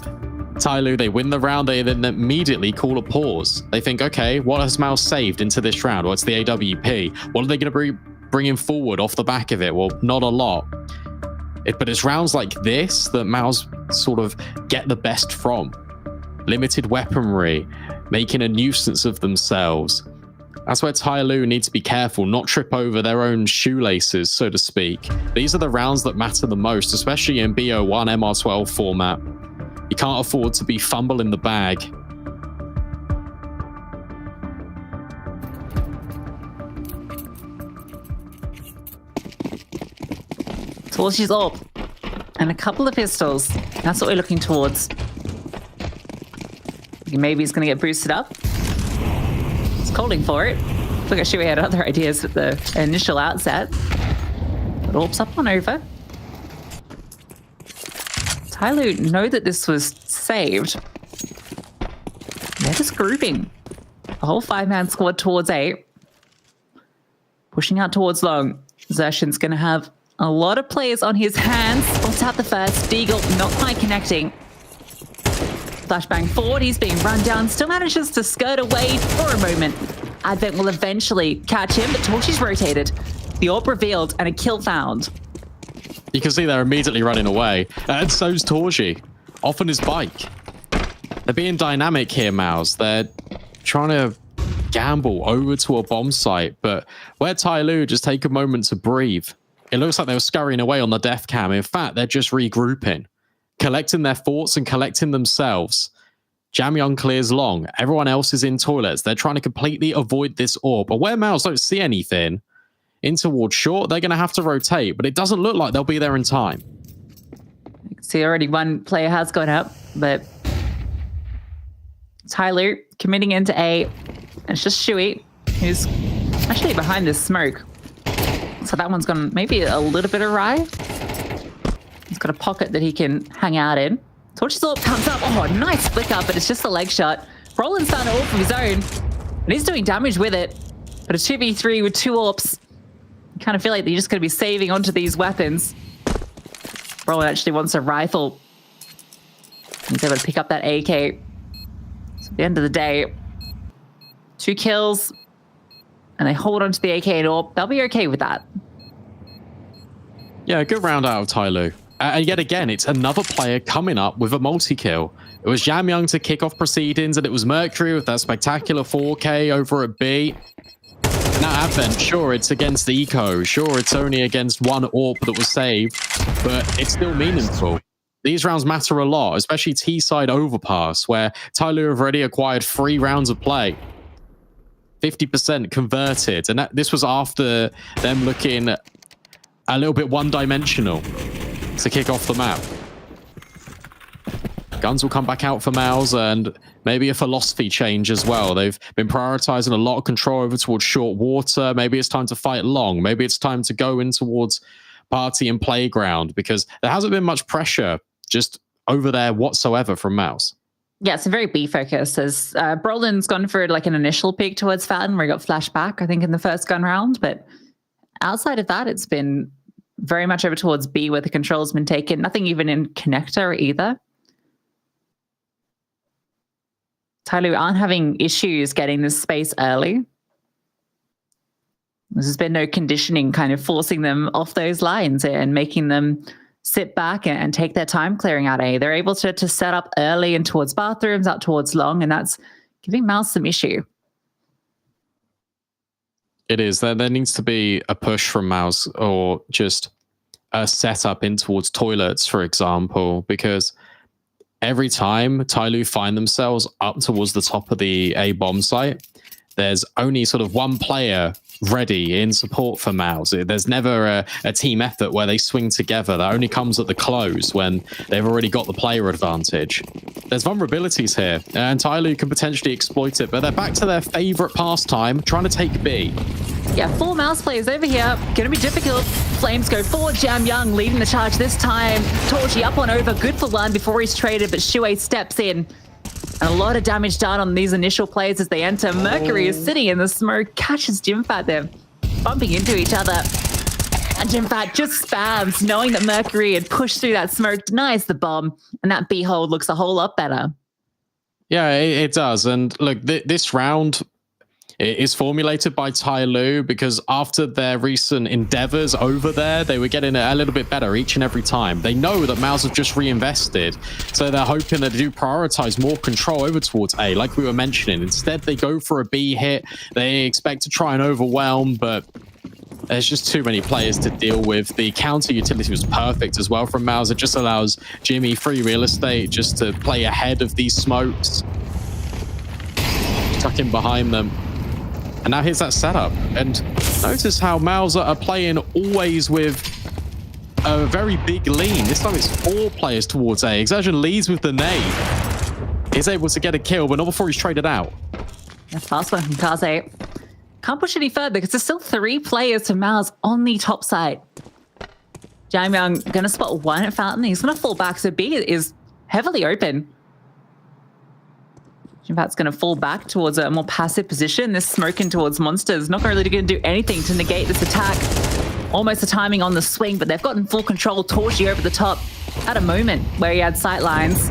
TYLOO, they win the round. They then immediately call a pause. They think, okay, what has Mouse saved into this round? Well, it's the AWP. What are they going to be bringing forward off the back of it? Well, not a lot. But it's rounds like this that Mouse sort of get the best from. Limited weaponry, making a nuisance of themselves. That's where TYLOO need to be careful, not trip over their own shoelaces, so to speak. These are the rounds that matter the most, especially in BO1 MR12 format. You can't afford to be fumbling the bag.
Torchy's up. And a couple of pistols. That's what we're looking towards. Maybe he's going to get boosted up. He's calling for it. Look, I sure we had other ideas at the initial outset. But AWP's up on over. TYLOO know that this was saved. They're just grouping. The whole 5-man squad towards A. Pushing out towards long. Exertion's going to have a lot of players on his hands. We'll tap the first. Deagle not quite connecting. Flashbang forward. He's being run down. Still manages to skirt away for a moment. Advent will eventually catch him, but Torchy's rotated. The AWP revealed and a kill found.
You can see they're immediately running away. And so's Torchy. Off on his bike. They're being dynamic here, Mouse. They're trying to gamble over to a bomb site, but where TYLOO just take a moment to breathe. It looks like they were scurrying away on the death cam. In fact, they're just regrouping, collecting their thoughts and collecting themselves. Jam Young clears long. Everyone else is in toilets. They're trying to completely avoid this AWP. But where Mouse don't see anything, in towards short, they're going to have to rotate. But it doesn't look like they'll be there in time.
You can see already one player has gone up, but TYLOO committing into A. And it's just Shuey, who's actually behind this smoke. So that one's gone maybe a little bit awry. He's got a pocket that he can hang out in. Torch's AWP comes up. Oh, nice flicker, but it's just a leg shot. Brolin's found an AWP from his own, and he's doing damage with it. But a 2v3 with 2 AWPs. You kind of feel like you're just going to be saving onto these weapons. Brolin actually wants a rifle. He's able to pick up that AK. So at the end of the day, 2 kills, and they hold on to the AK and AWP. They'll be okay with that.
Yeah, good round out of TYLOO. And yet again, it's another player coming up with a multi-kill. It was Jamyoung to kick off proceedings, and it was Mercury with that spectacular 4K over at B. Now Advent, sure, it's against the Eco. Sure, it's only against one AWP that was saved, but it's still meaningful. These rounds matter a lot, especially T-side overpass, where TYLOO have already acquired 3 rounds of play. 50% converted, and this was after them looking a little bit one-dimensional to kick off the map. Guns will come back out for Mouse, and maybe a philosophy change as well. They've been prioritizing a lot of control over towards short water. Maybe it's time to fight long. Maybe it's time to go in towards party and playground, because there hasn't been much pressure just over there whatsoever from Mouse.
Yeah, it's a very B focus. As Brolin's gone for like an initial peek towards Fountain, where he got flashed back, I think, in the first gun round. But outside of that, it's been very much over towards B, where the control's been taken. Nothing even in connector either. TYLOO aren't having issues getting this space early. There's been no conditioning kind of forcing them off those lines and making them sit back and take their time clearing out A. They're able to set up early and towards bathrooms, out towards long, and that's giving Mouse some issue.
It is. There needs to be a push from Mouse, or just a setup in towards toilets, for example, because every time TYLOO find themselves up towards the top of the A bomb site, there's only sort of one player ready in support for Mouse. There's never a team effort where they swing together. That only comes at the close when they've already got the player advantage. There's vulnerabilities here, and TYLOO can potentially exploit it, but they're back to their favorite pastime, trying to take B.
Yeah, 4 Mouse players over here. Gonna be difficult. Flames go forward. Jamyoung leading the charge this time. Torchy up on over. Good for one before he's traded, but Shuei steps in. And a lot of damage done on these initial players as they enter. Mercury is sitting in the smoke, catches Jimfat there, bumping into each other. And Jimfat just spams, knowing that Mercury had pushed through that smoke, denies the bomb, and that B hold looks a whole lot better.
Yeah, it does. And look, this round is formulated by TYLOO because after their recent endeavors over there, they were getting a little bit better each and every time. They know that Mouse have just reinvested, so they're hoping that they do prioritize more control over towards A, like we were mentioning. Instead, they go for a B hit. They expect to try and overwhelm, but there's just too many players to deal with. The counter utility was perfect as well from Mouse. It just allows Jimmy free real estate just to play ahead of these smokes, tuck in behind them. And now here's that setup. And notice how Mouse are playing always with a very big lean. This time it's 4 players towards A. Exertion leads with the nade. He's able to get a kill, but not before he's traded out.
That's fast one from Kaze. Can't push any further because there's still 3 players to Mouse on the top side. Jamyoung going to spot one at Fountain. He's going to fall back, so B is heavily open. Jimfat's going to fall back towards a more passive position. This smoking towards Monsters not really going to do anything to negate this attack. Almost the timing on the swing, but they've gotten full control. Torchy over the top at a moment where he had sight lines.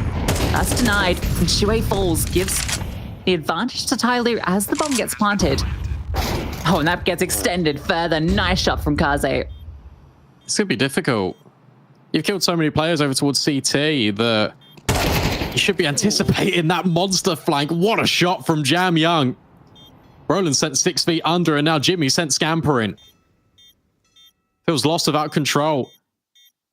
That's denied, and Shuei falls, gives the advantage to TYLOO as the bomb gets planted. Oh, and that gets extended further. Nice shot from Kaze.
It's going to be difficult. You've killed so many players over towards CT that you should be anticipating that monster flank. What a shot from Jamyoung. Roland sent 6 feet under, and now Jimmy sent scampering. Feels lost without control.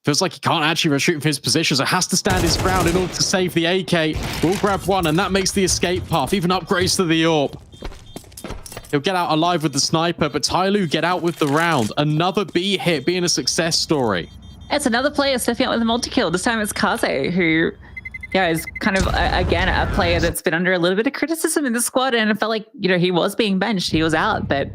Feels like he can't actually retreat from his position, so has to stand his ground in order to save the AK. Will grab one, and that makes the escape path. Even upgrades to the AWP. He'll get out alive with the sniper, but TYLOO get out with the round. Another B hit being a success story.
It's another player stepping up with a multi-kill. This time it's Kaze, who is kind of, again, a player that's been under a little bit of criticism in the squad, and it felt like, he was being benched. He was out, but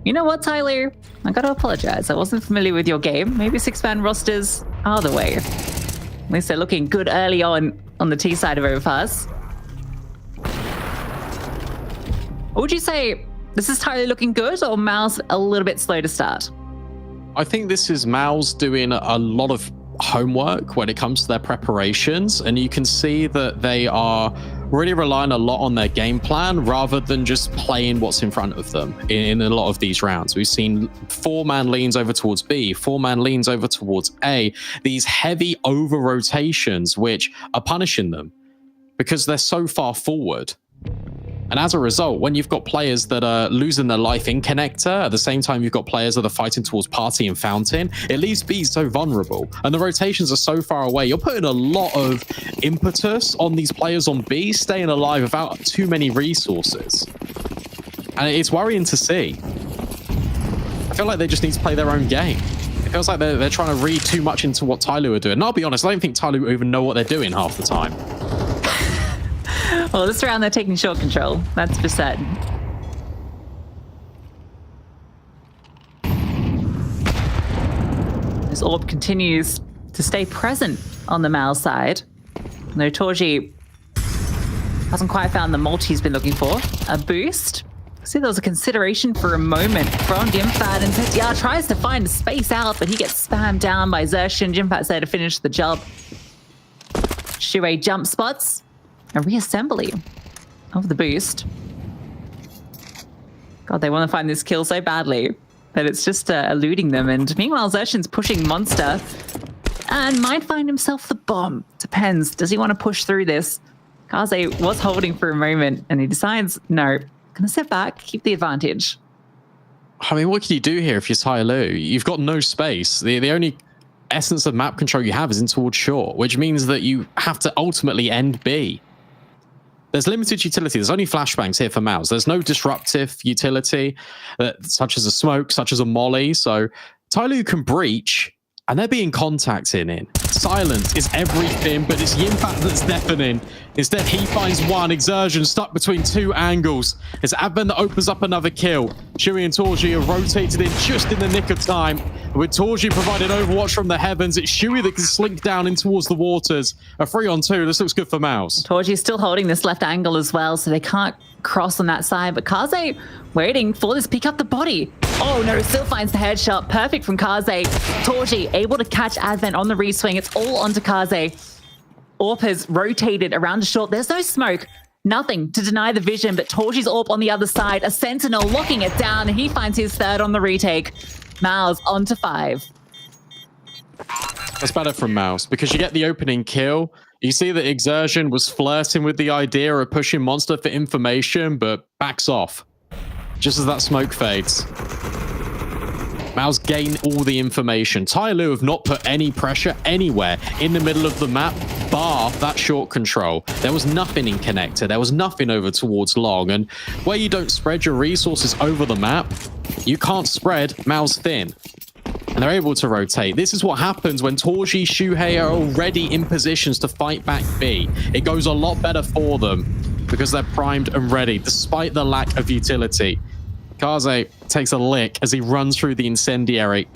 you know what, TYLOO? I got to apologize. I wasn't familiar with your game. Maybe 6-man rosters are the way. At least they're looking good early on the T side of Overpass. What would you say? This is TYLOO looking good, or Mouse a little bit slow to start?
I think this is Mouse doing a lot of homework when it comes to their preparations, and you can see that they are really relying a lot on their game plan rather than just playing what's in front of them in a lot of these rounds. We've seen 4-man leans over towards B, 4-man leans over towards A, these heavy over rotations which are punishing them because they're so far forward. And as a result, when you've got players that are losing their life in connector, at the same time you've got players that are fighting towards party and fountain, it leaves B so vulnerable. And the rotations are so far away. You're putting a lot of impetus on these players on B, staying alive without too many resources. And it's worrying to see. I feel like they just need to play their own game. It feels like they're trying to read too much into what TYLOO are doing. And I'll be honest, I don't think TYLOO even know what they're doing half the time.
Well, this round they're taking short control. That's for certain. This orb continues to stay present on the Mal side. No, Torji hasn't quite found the multi he's been looking for. A boost. See, there was a consideration for a moment from Jimfat, and Tetia tries to find a space out, but he gets spammed down by Xerxin. Jimfat's there to finish the job. Shuei jump spots. A reassembly of the boost. God, they want to find this kill so badly that it's just eluding them. And meanwhile, Xerxin's pushing Monster and might find himself the bomb. Depends. Does he want to push through this? Kaze was holding for a moment and he decides, no, gonna step back, keep the advantage.
I mean, what can you do here if you're TYLOO? You've got no space. The only essence of map control you have is in towards short, which means that you have to ultimately end B. There's limited utility. There's only flashbangs here for Mouse. There's no disruptive utility, such as a smoke, such as a molly. So TYLOO can breach, and they're being contacted in. Silence is everything, but it's Yimfat that's deafening. Instead, he finds one. Exertion stuck between two angles. It's Advent that opens up another kill. Shuei and Torji have rotated in just in the nick of time. With Torji providing overwatch from the heavens, it's Shuei that can slink down in towards the waters. A 3-on-2. This looks good for Mouse.
Torji's still holding this left angle as well, so they can't cross on that side. But Kaze waiting for this pick up the body. Oh no, still finds the headshot. Perfect from Kaze. Torji able to catch Advent on the reswing. It's all onto Kaze. Orp has rotated around the short. There's no smoke. Nothing to deny the vision, but Torji's Orp on the other side. A Sentinel locking it down, and he finds his third on the retake. Mouse on to 5.
That's better from Mouse, because you get the opening kill. You see that Exertion was flirting with the idea of pushing Monster for information, but backs off. Just as that smoke fades. Mouse gain all the information. TYLOO have not put any pressure anywhere in the middle of the map, bar that short control. There was nothing in connector. There was nothing over towards long. And where you don't spread your resources over the map, you can't spread Mouse thin. And they're able to rotate. This is what happens when Torji, Shuhei are already in positions to fight back B. It goes a lot better for them because they're primed and ready, despite the lack of utility. Kaze takes a lick as he runs through the incendiary.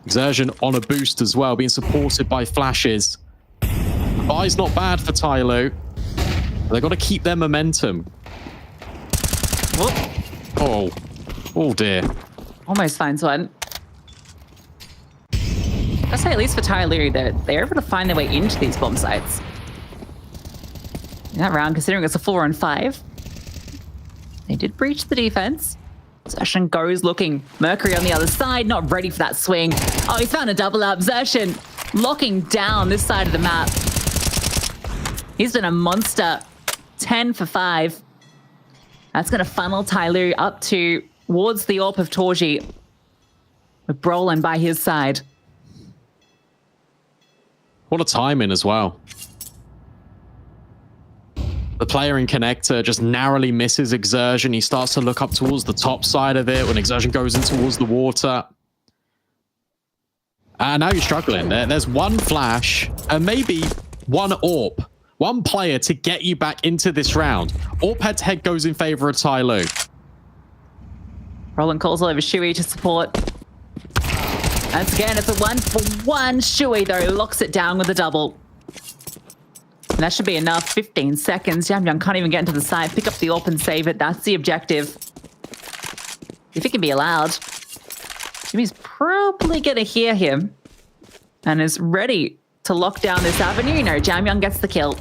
Exertion on a boost as well, being supported by flashes. Buy's not bad for TYLOO. They've got to keep their momentum.
Whoop.
Oh dear.
Almost finds one. I'd say at least for TYLOO, they're able to find their way into these bomb sites. In that round, considering it's a 4-on-5, they did breach the defense. Xerxin goes looking. Mercury on the other side, not ready for that swing. Oh, he's found a double up. Xerxin locking down this side of the map. He's been a monster. 10 for 5. That's going to funnel TYLOO up towards the AWP of Torji, with Brolin by his side.
What a timing as well. The player in connector just narrowly misses Exertion. He starts to look up towards the top side of it when Exertion goes in towards the water. And now you're struggling. There's one flash and maybe one AWP. One player to get you back into this round. AWP head-to-head goes in favor of TYLOO.
Roland calls over Shuei to support. Once again, it's a 1-for-1. Shuei, though, locks it down with a double. And that should be enough. 15 seconds. Jamjang can't even get into the side. Pick up the AWP and save it. That's the objective. If it can be allowed. Jimmy's probably going to hear him and is ready to lock down this avenue. No, Jamjang gets the kill.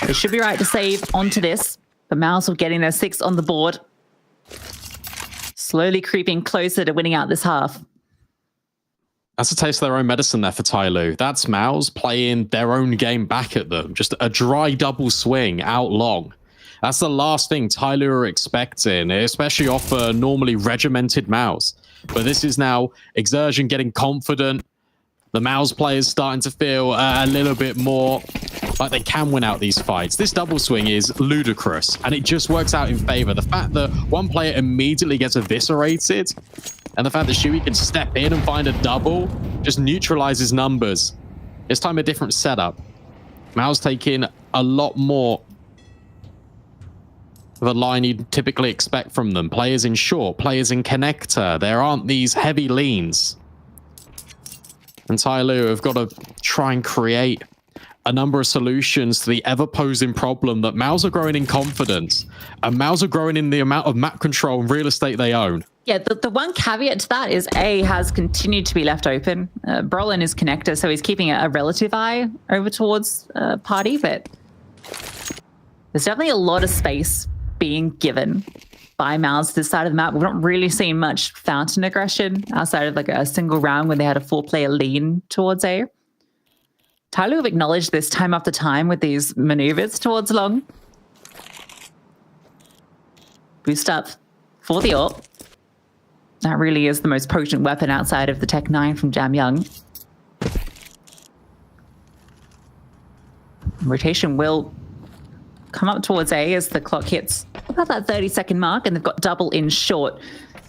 They should be right to save onto this, but Mouse will getting their 6 on the board. Slowly creeping closer to winning out this half.
That's a taste of their own medicine there for TYLOO. That's Mouse playing their own game back at them. Just a dry double swing out long. That's the last thing TYLOO are expecting, especially off a normally regimented Mouse. But this is now Exertion getting confident. The Mouse players starting to feel a little bit more like they can win out these fights. This double swing is ludicrous, and it just works out in favor. The fact that one player immediately gets eviscerated, and the fact that Shuey can step in and find a double just neutralizes numbers. It's time a different setup. Mouse taking a lot more of a line you'd typically expect from them. Players in short, players in connector. There aren't these heavy leans. And TYLOO have got to try and create a number of solutions to the ever-posing problem that Mouse are growing in confidence, and Mouse are growing in the amount of map control and real estate they own.
Yeah, the one caveat to that is A has continued to be left open. Brolin is connector, so he's keeping a relative eye over towards Party, but there's definitely a lot of space being given by Mouse this side of the map. We've not really seen much Fountain aggression outside of like a single round when they had a 4-player lean towards A. TYLOO have acknowledged this time after time with these maneuvers towards long. Boost up for the AWP. That really is the most potent weapon outside of the Tech 9 from Jam Young. Rotation will come up towards A as the clock hits about that 30-second mark, and they've got double in short.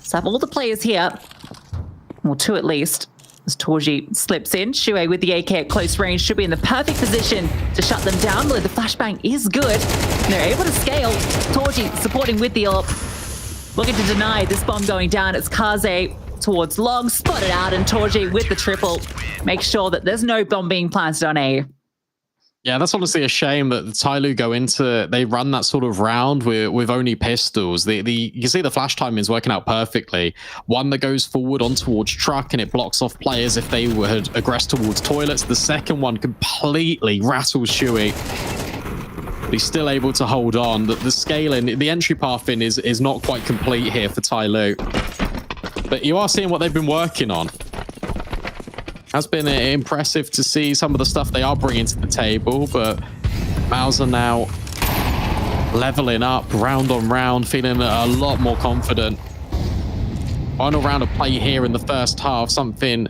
So have all the players here, or 2 at least, as Torji slips in. Shuey with the AK at close range should be in the perfect position to shut them down, but the flashbang is good, and they're able to scale. Torji supporting with the AWP, looking to deny this bomb going down. It's Kaze towards long, spotted out, and Torji with the triple. Make sure that there's no bomb being planted on A.
Yeah, that's honestly a shame that the TYLOO go into, they run that sort of round with only pistols. You can see the flash timing is working out perfectly. One that goes forward on towards truck and it blocks off players if they would aggress towards toilets. The second one completely rattles Shuey. But he's still able to hold on. The scaling, the entry path in is not quite complete here for TYLOO. But you are seeing what they've been working on. Has been impressive to see some of the stuff they are bringing to the table, but Mouse are now leveling up round on round, feeling a lot more confident. Final round of play here in the first half, something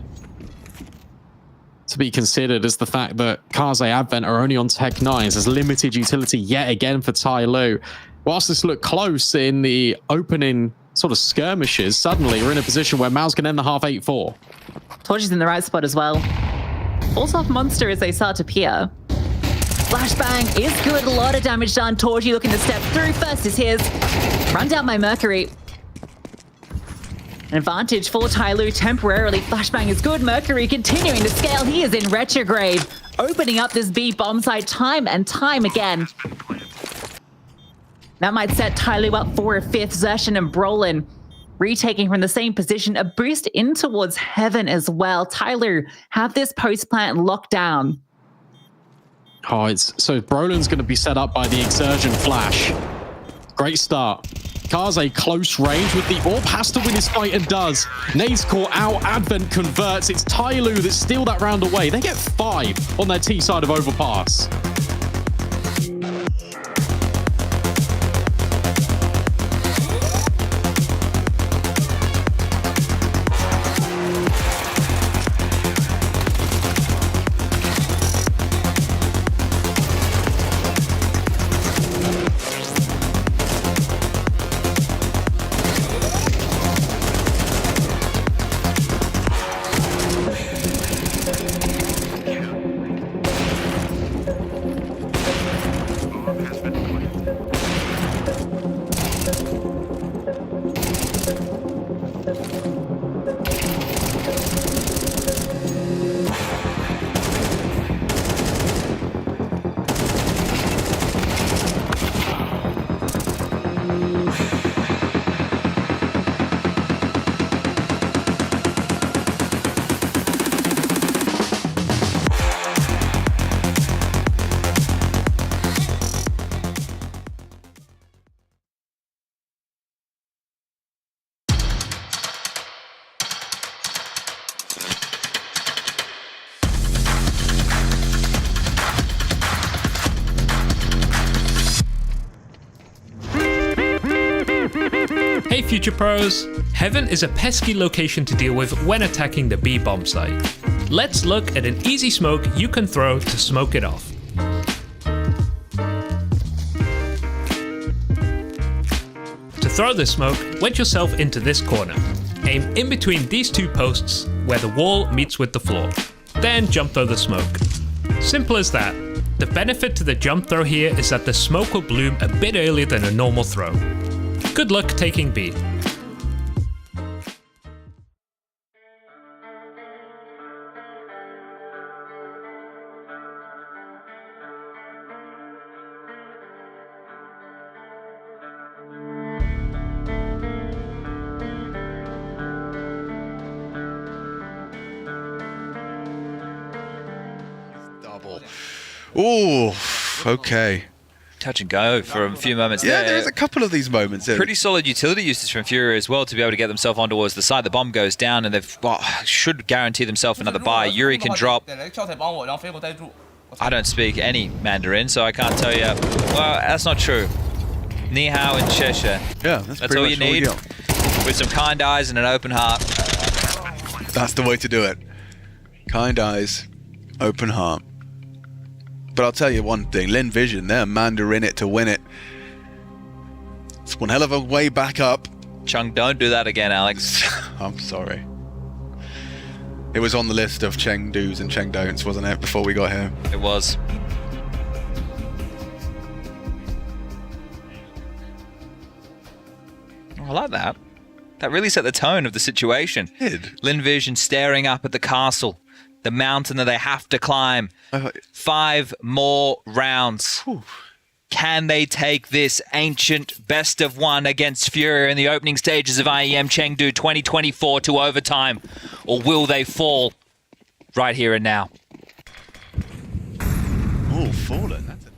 to be considered is the fact that Kaze Advent are only on Tech 9s. There's limited utility yet again for TYLOO. Whilst this looked close in the opening sort of skirmishes, suddenly we're in a position where Mouse can end the half 8-4.
Torchi's in the right spot as well. Falls off Monster as they start to peer. Flashbang is good. A lot of damage done. Torchi looking to step through. First is his. Run down by Mercury. An advantage for TYLOO temporarily. Flashbang is good. Mercury continuing to scale. He is in retrograde, opening up this B bomb site time and time again. That might set TYLOO up for a 5th. Xertion and Brolin retaking from the same position, a boost in towards heaven as well. TYLOO have this post plant locked down.
Oh, so Brolin's going to be set up by the Exertion flash. Great start. Kaze close range with the AWP, has to win his fight and does. Nade's caught out, Advent converts. It's TYLOO that steal that round away. They get 5 on their T side of overpass.
Hey future pros! Heaven is a pesky location to deal with when attacking the B bomb site. Let's look at an easy smoke you can throw to smoke it off. To throw this smoke, wedge yourself into this corner. Aim in between these two posts where the wall meets with the floor. Then jump throw the smoke. Simple as that. The benefit to the jump throw here is that the smoke will bloom a bit earlier than a normal throw. Good luck taking B.
Ooh, okay.
Touch and go for a few moments
Yeah,
there.
there's a couple of these moments.
Pretty solid utility usage from Fury as well to be able to get themselves on towards the side. The bomb goes down and they've should guarantee themselves another buy. Yuri can drop. I don't speak any Mandarin, so I can't tell you. Well, that's not true. Ni hao and Cheshire.
Yeah,
that's all you need. With some kind eyes and an open heart.
That's the way to do it. Kind eyes, open heart. But I'll tell you one thing, Lynn Vision, they're Mandarin it to win it. It's one hell of a way back up.
Chung, don't do that again, Alex.
I'm sorry. It was on the list of Chengdu's and Chengdon'ts, wasn't it, before we got here?
It was. Oh, I like that. That really set the tone of the situation.
It did.
Lynn Vision staring up at the castle. The mountain that they have to climb. 5 more rounds.
Whew.
Can they take this ancient best of one against Fury in the opening stages of IEM Chengdu 2024 to overtime? Or will they fall right here and now?
Oh, fallen. That's it.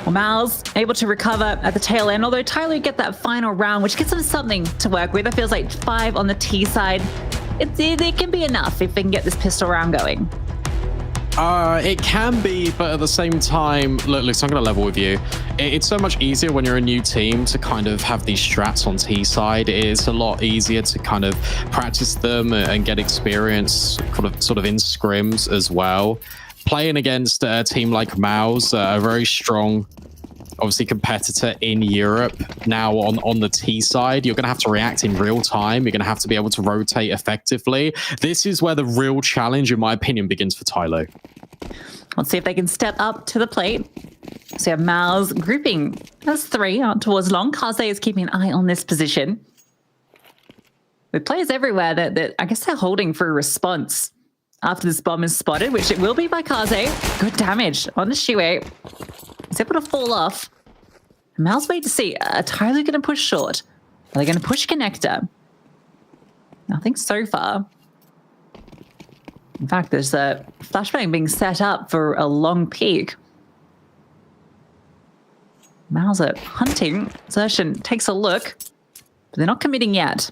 Well, Mal's able to recover at the tail end, although TYLOO get that final round, which gives them something to work with. It feels like 5 on the T side. It can be enough if they can get this pistol round going.
It can be, but at the same time, look, I'm going to level with you. It's so much easier when you're a new team to kind of have these strats on T side. It's a lot easier to kind of practice them and get experience sort of in scrims as well. Playing against a team like Mao's, a very strong, obviously, competitor in Europe, now on the T side, you're going to have to react in real time. You're going to have to be able to rotate effectively. This is where the real challenge, in my opinion, begins for TYLOO.
Let's see if they can step up to the plate. So you have Mao's grouping. That's 3 out towards long. Kaze is keeping an eye on this position. With players everywhere that I guess they're holding for a response after this bomb is spotted, which it will be by Kaze. Good damage on the Shuei. He's able to fall off. Mal's wait to see. Are TYLOO going to push short? Are they going to push connector? Nothing so far. In fact, there's a flashbang being set up for a long peek. Mal's are hunting. Zertian takes a look, but they're not committing yet.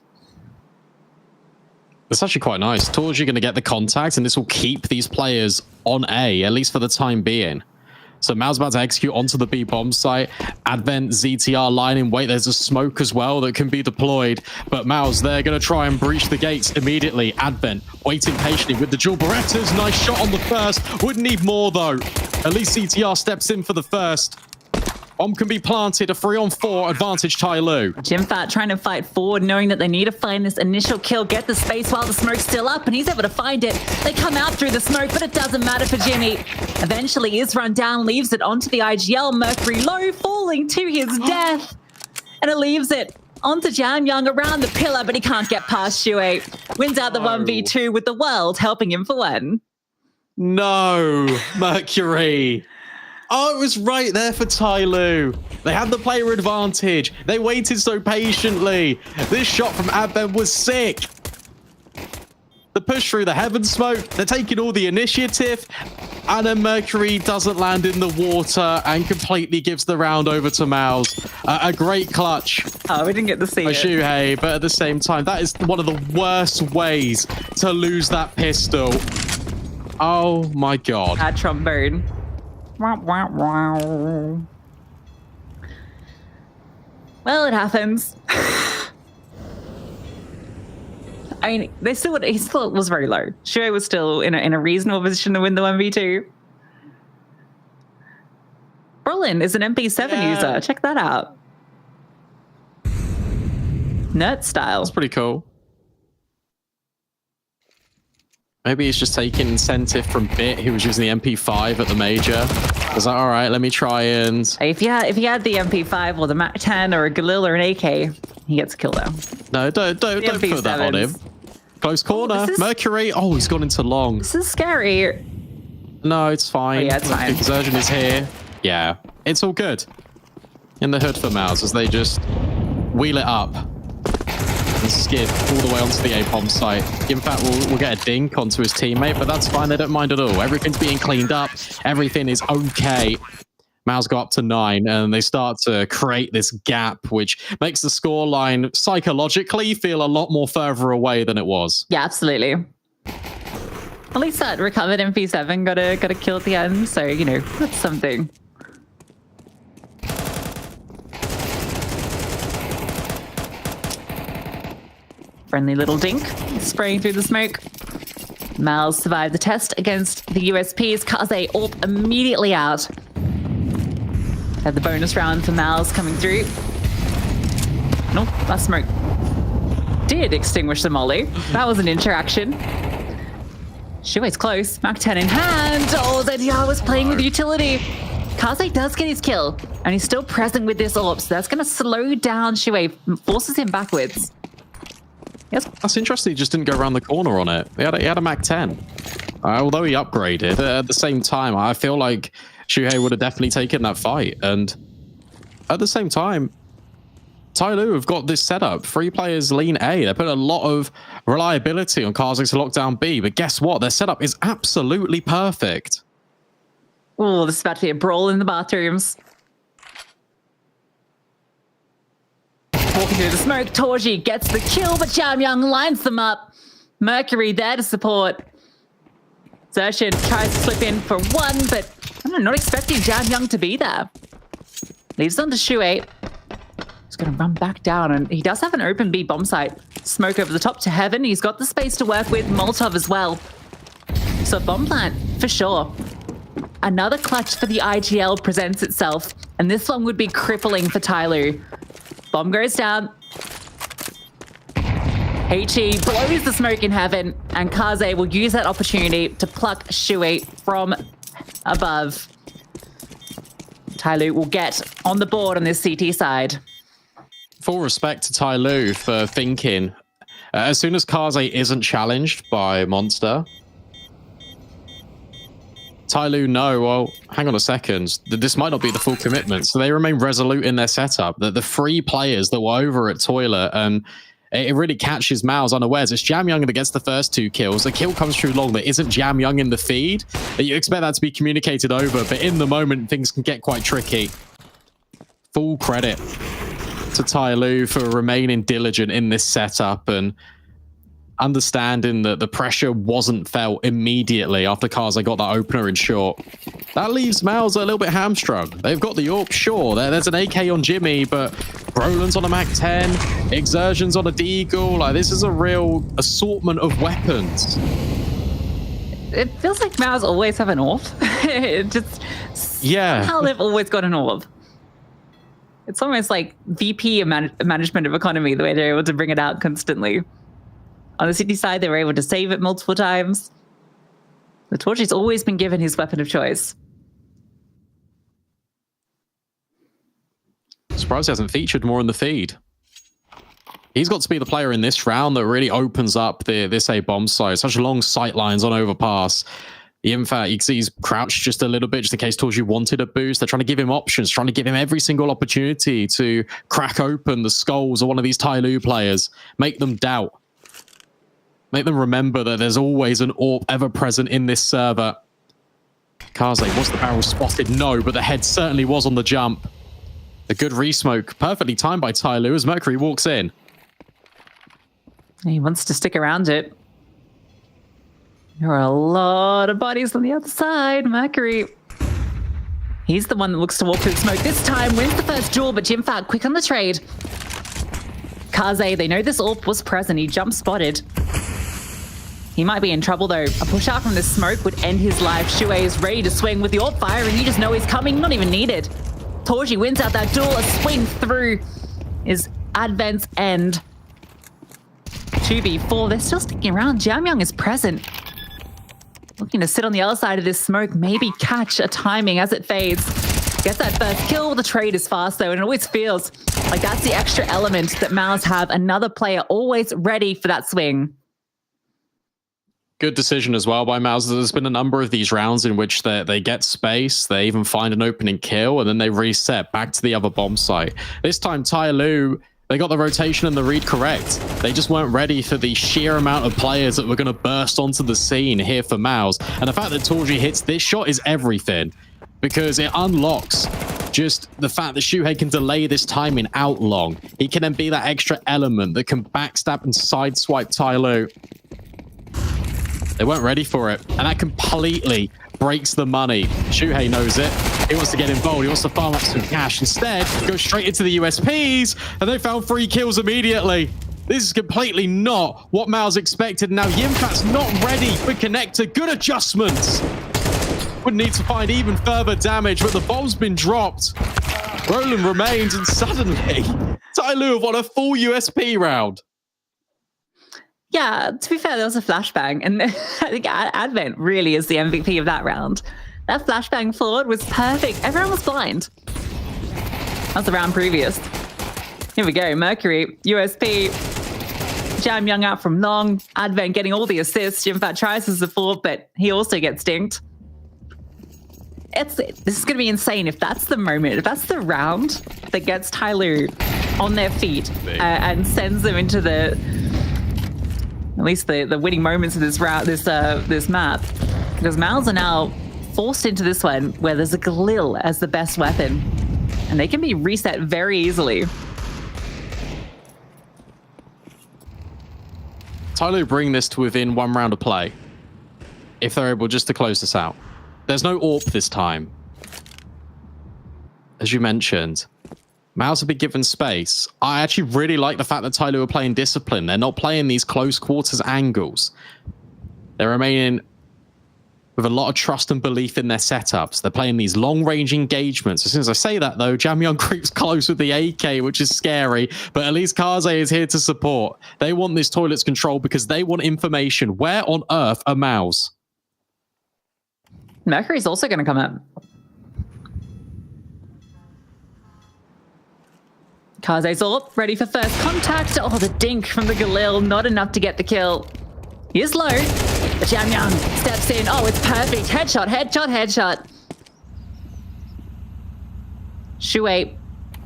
It's actually quite nice. Towards you're going to get the contact, and this will keep these players on A, at least for the time being. So Mao's about to execute onto the B bomb site. Advent, ZTR line in wait. There's a smoke as well that can be deployed. But Mao's there, going to try and breach the gates immediately. Advent waiting patiently with the dual Berettas. Nice shot on the first. Would need more though. At least ZTR steps in for the first. Bomb can be planted, a 3-on-4 advantage TYLOO.
Jimfat trying to fight forward, knowing that they need to find this initial kill, get the space while the smoke's still up, and he's able to find it. They come out through the smoke, but it doesn't matter for Jimmy. Eventually is run down, leaves it onto the IGL. Mercury low, falling to his death. And it leaves it onto Jam Young around the pillar, but he can't get past Shuei. Wins out the 1v2 with the world helping him for one.
No, Mercury. Oh, it was right there for TYLOO. They had the player advantage. They waited so patiently. This shot from Advent was sick. The push through the heaven smoke. They're taking all the initiative. And then Mercury doesn't land in the water and completely gives the round over to Miles. A great clutch.
Oh, we didn't get to see it.
Shuhei, but at the same time, that is one of the worst ways to lose that pistol. Oh my god.
That trombone. Wow, wow, wow. Well, it happens. I mean, he still was very low. Shuhei was still in a reasonable position to win the 1v2. Brolin is an MP7 user. Check that out. Nerd style.
That's pretty cool. Maybe he's just taking incentive from Bit, who was using the MP5 at the major. Is that all right? Let me try and...
If he had the MP5 or the Mac 10 or a Galil or an AK, he gets a kill though.
No, don't put that on him. Close corner. Mercury. Oh, he's gone into long.
This is scary.
No, it's fine.
Oh, yeah, it's fine.
Exertion is here. Yeah, it's all good. In the hood for Mouse as they just wheel it up and skid all the way onto the A-bomb site. In fact, we'll get a dink onto his teammate, but that's fine. They don't mind at all. Everything's being cleaned up. Everything is okay. Mouse go up to 9, and they start to create this gap, which makes the scoreline psychologically feel a lot more further away than it was.
Yeah, absolutely. At least that recovered MP7 got a kill at the end, so, you know, that's something. Friendly little dink, spraying through the smoke. Miles survived the test against the USPs. Kaze AWP immediately out. Had the bonus round for Miles coming through. Nope, that smoke did extinguish the molly. That was an interaction. Shuhei's close. Mac 10 in hand. Oh, ZDR was playing with utility. Kaze does get his kill, and he's still present with this AWP, so that's going to slow down Shuhei, forces him backwards. Yes.
That's interesting. He just didn't go around the corner on it. He had a Mac 10. Although he upgraded, at the same time, I feel like Shuhei would have definitely taken that fight. And at the same time, TYLOO have got this setup. 3 players lean A. They put a lot of reliability on Kaze to lock down B. But guess what? Their setup is absolutely perfect.
Oh, this is about to be a brawl in the bathrooms. Walking through the smoke, Torji gets the kill, but Jamyoung lines them up. Mercury there to support. Zertian tries to slip in for 1, but I'm not expecting Jamyoung to be there. Leaves on to Shuhei. He's going to run back down, and he does have an open B bomb site. Smoke over the top to Heaven. He's got the space to work with. Molotov as well. So bomb plant, for sure. Another clutch for the IGL presents itself, and this one would be crippling for TYLOO. Bomb goes down. HE blows the smoke in Heaven, and Kaze will use that opportunity to pluck Shuhei from above. TYLOO will get on the board on this CT side.
Full respect to TYLOO for thinking, as soon as Kaze isn't challenged by Monster, TYLOO know, well, hang on a second, this might not be the full commitment. So they remain resolute in their setup. The 3 players that were over at Toilet, and it really catches Miles unawares. It's Jamyoung that gets the first 2 kills. The kill comes through long. There isn't Jamyoung in the feed. You expect that to be communicated over, but in the moment, things can get quite tricky. Full credit to TYLOO for remaining diligent in this setup and understanding that the pressure wasn't felt immediately after Kaze got that opener in short. That leaves Miles a little bit hamstrung. They've got the AWP, sure. There's an AK on Jimmy, but Brolin's on a Mac 10, Exertion's on a Deagle. Like, this is a real assortment of weapons.
It feels like Miles always have an AWP. It just...
Yeah.
Somehow they've always got an AWP. It's almost like VP management of economy, the way they're able to bring it out constantly. On the City side, they were able to save it multiple times. The Torchy's always been given his weapon of choice.
Surprised he hasn't featured more in the feed. He's got to be the player in this round that really opens up this A bomb site. Such long sight lines on overpass. In fact, you can see he's crouched just a little bit just in case Torchy wanted a boost. They're trying to give him options, trying to give him every single opportunity to crack open the skulls of one of these TYLOO players, make them doubt. Make them remember that there's always an AWP ever present in this server. Kaze, was the barrel spotted? No, but the head certainly was on the jump. A good resmoke, perfectly timed by TYLOO as Mercury walks in.
He wants to stick around it. There are a lot of bodies on the other side. Mercury. He's the one that looks to walk through the smoke. This time wins the first duel, but Jimfat quick on the trade. Kaze, they know this AWP was present. He jump spotted. He might be in trouble though. A push out from the smoke would end his life. Shuei is ready to swing with the AWP fire, and you just know he's coming, not even needed. Torji wins out that duel. A swing through is Advent's end. 2v4, they're still sticking around. Jamyang is present. Looking to sit on the other side of this smoke, maybe catch a timing as it fades. Gets that first kill. The trade is fast though, and it always feels like that's the extra element that Maus have. Another player always ready for that swing.
Good decision as well by Maus. There's been a number of these rounds in which they get space, they even find an opening kill, and then they reset back to the other bomb site. This time, TYLOO, they got the rotation and the read correct. They just weren't ready for the sheer amount of players that were going to burst onto the scene here for Maus. And the fact that Torji hits this shot is everything, because it unlocks just the fact that Shuhei can delay this timing out long. He can then be that extra element that can backstab and sideswipe TYLOO. They weren't ready for it, and that completely breaks the money. Shuhei knows it. He wants to get involved. He wants to farm up some cash. Instead, go straight into the USPs, and they found 3 kills immediately. This is completely not what Maus expected. Now, Yimfat's not ready for connector. Good adjustments. Would need to find even further damage, but the bomb's been dropped. Roland remains, and suddenly, TYLOO have won a full USP round.
Yeah, to be fair, there was a flashbang, and I think Advent really is the MVP of that round. That flashbang forward was perfect. Everyone was blind. That was the round previous. Here we go, Mercury, USP, Jamyang out from long, Advent getting all the assists. Jimfat tries to support, but he also gets dinked. This is going to be insane if that's the moment, if that's the round that gets TYLOO on their feet and sends them into the... at least the winning moments of this round, this map, because Maus are now forced into this one where there's a Galil as the best weapon, and they can be reset very easily.
TYLOO bring this to within 1 round of play, if they're able just to close this out. There's no AWP this time. As you mentioned, Maus have been given space. I actually really like the fact that TYLOO are playing discipline. They're not playing these close quarters angles. They're remaining with a lot of trust and belief in their setups. They're playing these long-range engagements. As soon as I say that, though, Jamyang creeps close with the AK, which is scary. But at least Kaze is here to support. They want this toilet's control because they want information. Where on earth are Maus?
Mercury's also going to come up. Kaze's up, ready for first contact. Oh, the dink from the Galil, not enough to get the kill. He is low, but Jamyang steps in. Oh, it's perfect. Headshot, headshot, headshot. Shuei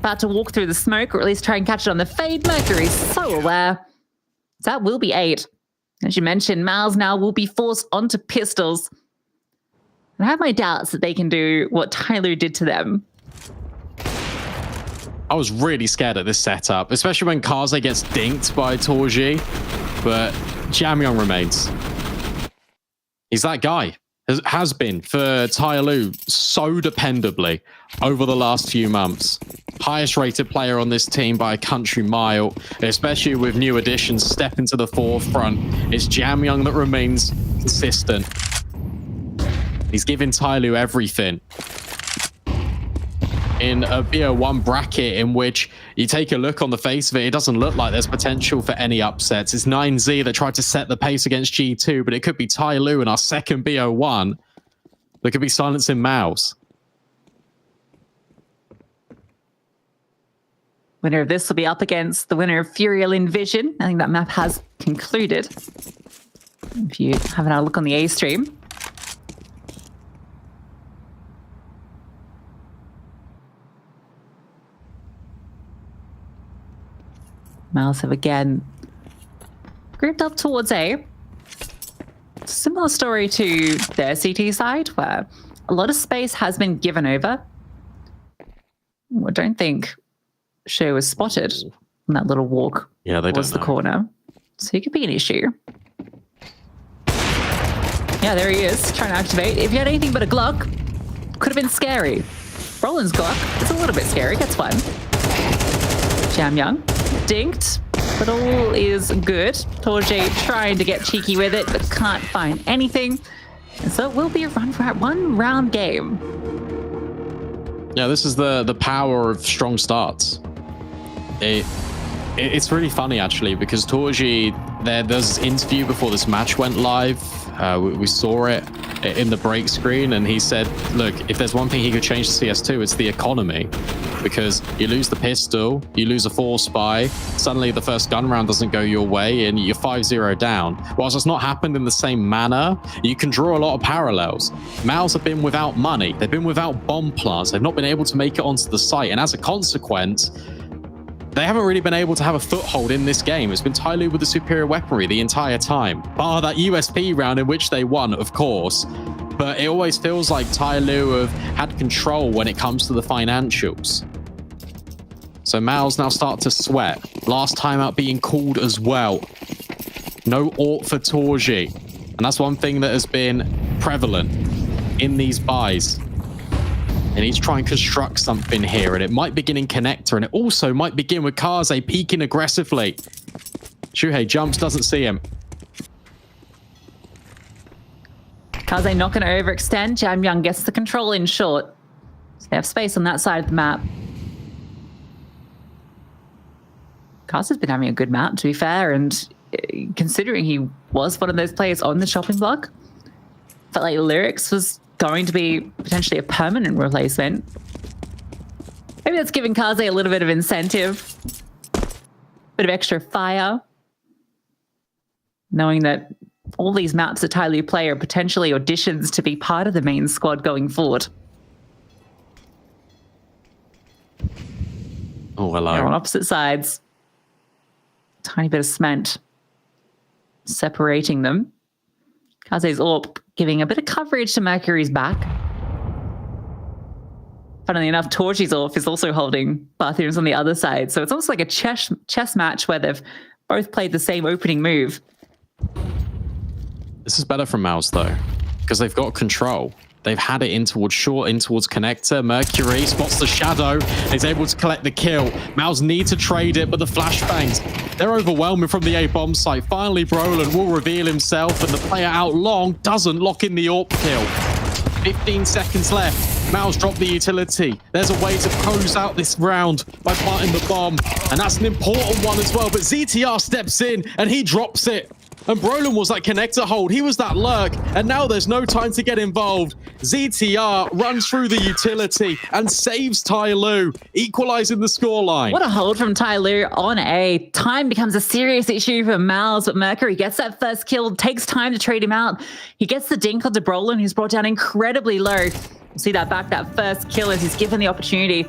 about to walk through the smoke, or at least try and catch it on the fade. Mercury's so aware. That will be 8. As you mentioned, Maus now will be forced onto pistols. And I have my doubts that they can do what TYLOO did to them.
I was really scared at this setup, especially when Kaze gets dinked by Torji, but Jamyang remains. He's that guy. Has been for TYLOO so dependably over the last few months. Highest rated player on this team by a country mile, especially with new additions stepping to the forefront. It's Jamyang that remains consistent. He's giving TYLOO everything. In a BO1 bracket in which you take a look on the face of it, it doesn't look like there's potential for any upsets. It's 9Z that tried to set the pace against G2, but it could be TYLOO in our second BO1 that could be silencing Maus.
Winner of this will be up against the winner of Furia Lynn Vision. I think that map has concluded. If you have another look on the A stream. Maus have again grouped up towards A. Similar story to their CT side, where a lot of space has been given over. I don't think Shu was spotted on that little walk towards the corner. So he could be an issue. Yeah, there he is, trying to activate. If you had anything but a Glock, could have been scary. Roland's Glock, it's a little bit scary, gets one. Jam Young, dinked, but all is good. Torje trying to get cheeky with it, but can't find anything. And so it will be a one-round game.
Yeah, this is the power of strong starts. It's really funny, actually, because Torje, there's this interview before this match went live. We saw it in the break screen, and he said, look, if there's one thing he could change to CS2, it's the economy. Because you lose the pistol, you lose a 4-spy, suddenly the first gun round doesn't go your way, and you're 5-0 down. Whilst it's not happened in the same manner, you can draw a lot of parallels. Mals have been without money, they've been without bomb plants, they've not been able to make it onto the site, and as a consequence, they haven't really been able to have a foothold in this game. It's been TYLOO with the superior weaponry the entire time, bar that USP round in which they won, of course. But it always feels like TYLOO have had control when it comes to the financials. So Mals now start to sweat. Last time out being called as well. No AWP for Torje. And that's one thing that has been prevalent in these buys. And he's trying to construct something here, and it might begin in connector, and it also might begin with Kaze peeking aggressively. Shuhei jumps, doesn't see him.
Kaze not going to overextend. Jam Young gets the control in short. So they have space on that side of the map. Kaze's been having a good map, to be fair, and considering he was one of those players on the chopping block, felt like Lyrics was going to be potentially a permanent replacement. Maybe that's giving Kaze a little bit of incentive, bit of extra fire, knowing that all these maps that TYLOO play are potentially auditions to be part of the main squad going forward.
Oh, hello.
They're on opposite sides. Tiny bit of cement separating them. Kaze's AWP giving a bit of coverage to Mercury's back. Funnily enough, Torji's AWP is also holding bathrooms on the other side. So it's almost like a chess match where they've both played the same opening move.
This is better from Mals, though, because they've got control. They've had it in towards short, in towards connector. Mercury spots the shadow, is able to collect the kill. Mals need to trade it, but the flashbangs, they're overwhelming from the A bomb site. Finally, Brolin will reveal himself, and the player out long doesn't lock in the AWP kill. 15 seconds left. Mals dropped the utility. There's a way to close out this round by planting the bomb, and that's an important one as well. But ZTR steps in, and he drops it. And Brolin was that connector hold. He was that lurk. And now there's no time to get involved. ZTR runs through the utility and saves TYLOO, equalizing the scoreline.
What a hold from TYLOO on A. Time becomes a serious issue for Mals, but Mercury gets that first kill, takes time to trade him out. He gets the dink onto Brolin, who's brought down incredibly low. We'll see that back, that first kill as he's given the opportunity.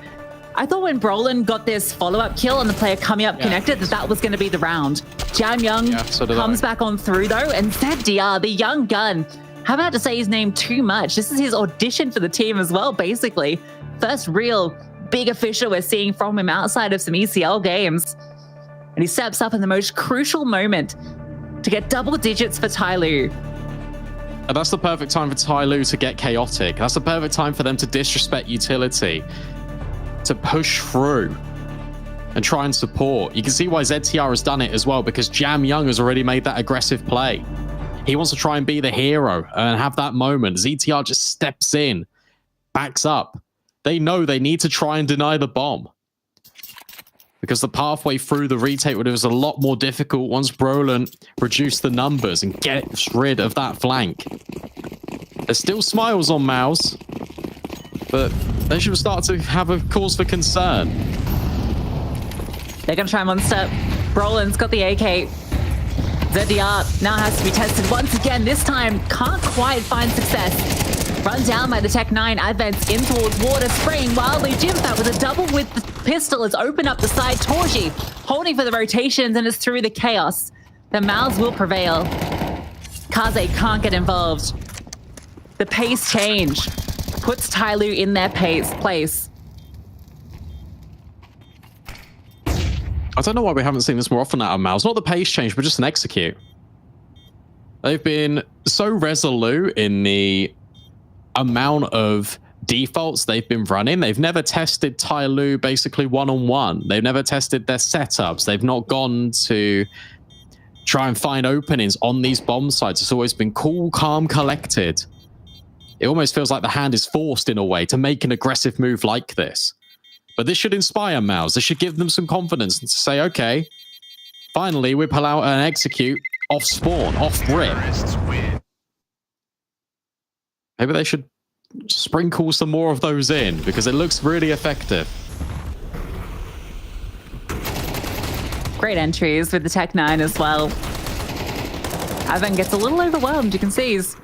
I thought when Brolin got this follow-up kill on the player coming up connected, that was going to be the round. Jam Young comes back on through, though, and ZDR, the young gun, haven't had to say his name too much. This is his audition for the team as well, basically. First real big official we're seeing from him outside of some ECL games. And he steps up in the most crucial moment to get double digits for TYLOO.
And that's the perfect time for TYLOO to get chaotic. That's the perfect time for them to disrespect utility, to push through and try and support. You can see why ZTR has done it as well, because Jam Young has already made that aggressive play. He wants to try and be the hero and have that moment. ZTR just steps in, backs up. They know they need to try and deny the bomb, because the pathway through the retake was a lot more difficult once Brolin reduced the numbers and gets rid of that flank. There's still smiles on Mals, but they should start to have a cause for concern.
They're going to try Monster. Brolin's got the AK. ZDR now has to be tested once again. This time, can't quite find success. Run down by the Tech 9. Advents in towards water, spraying wildly. Jimfat with a double with the pistol has opened up the side. Torji holding for the rotations and is through the chaos. The Mals will prevail. Kaze can't get involved. The pace change puts TYLOO in their place.
I don't know why we haven't seen this more often out of Mouse. Not the pace change, but just an execute. They've been so resolute in the amount of defaults they've been running. They've never tested TYLOO basically one-on-one. They've never tested their setups. They've not gone to try and find openings on these bomb sites. It's always been cool, calm, collected. It almost feels like the hand is forced in a way to make an aggressive move like this. But this should inspire Mouse. This should give them some confidence and to say, okay, finally we pull out and execute off spawn, off rip. Maybe they should sprinkle some more of those in because it looks really effective.
Great entries with the Tech 9 as well. Ivan gets a little overwhelmed. You can see he's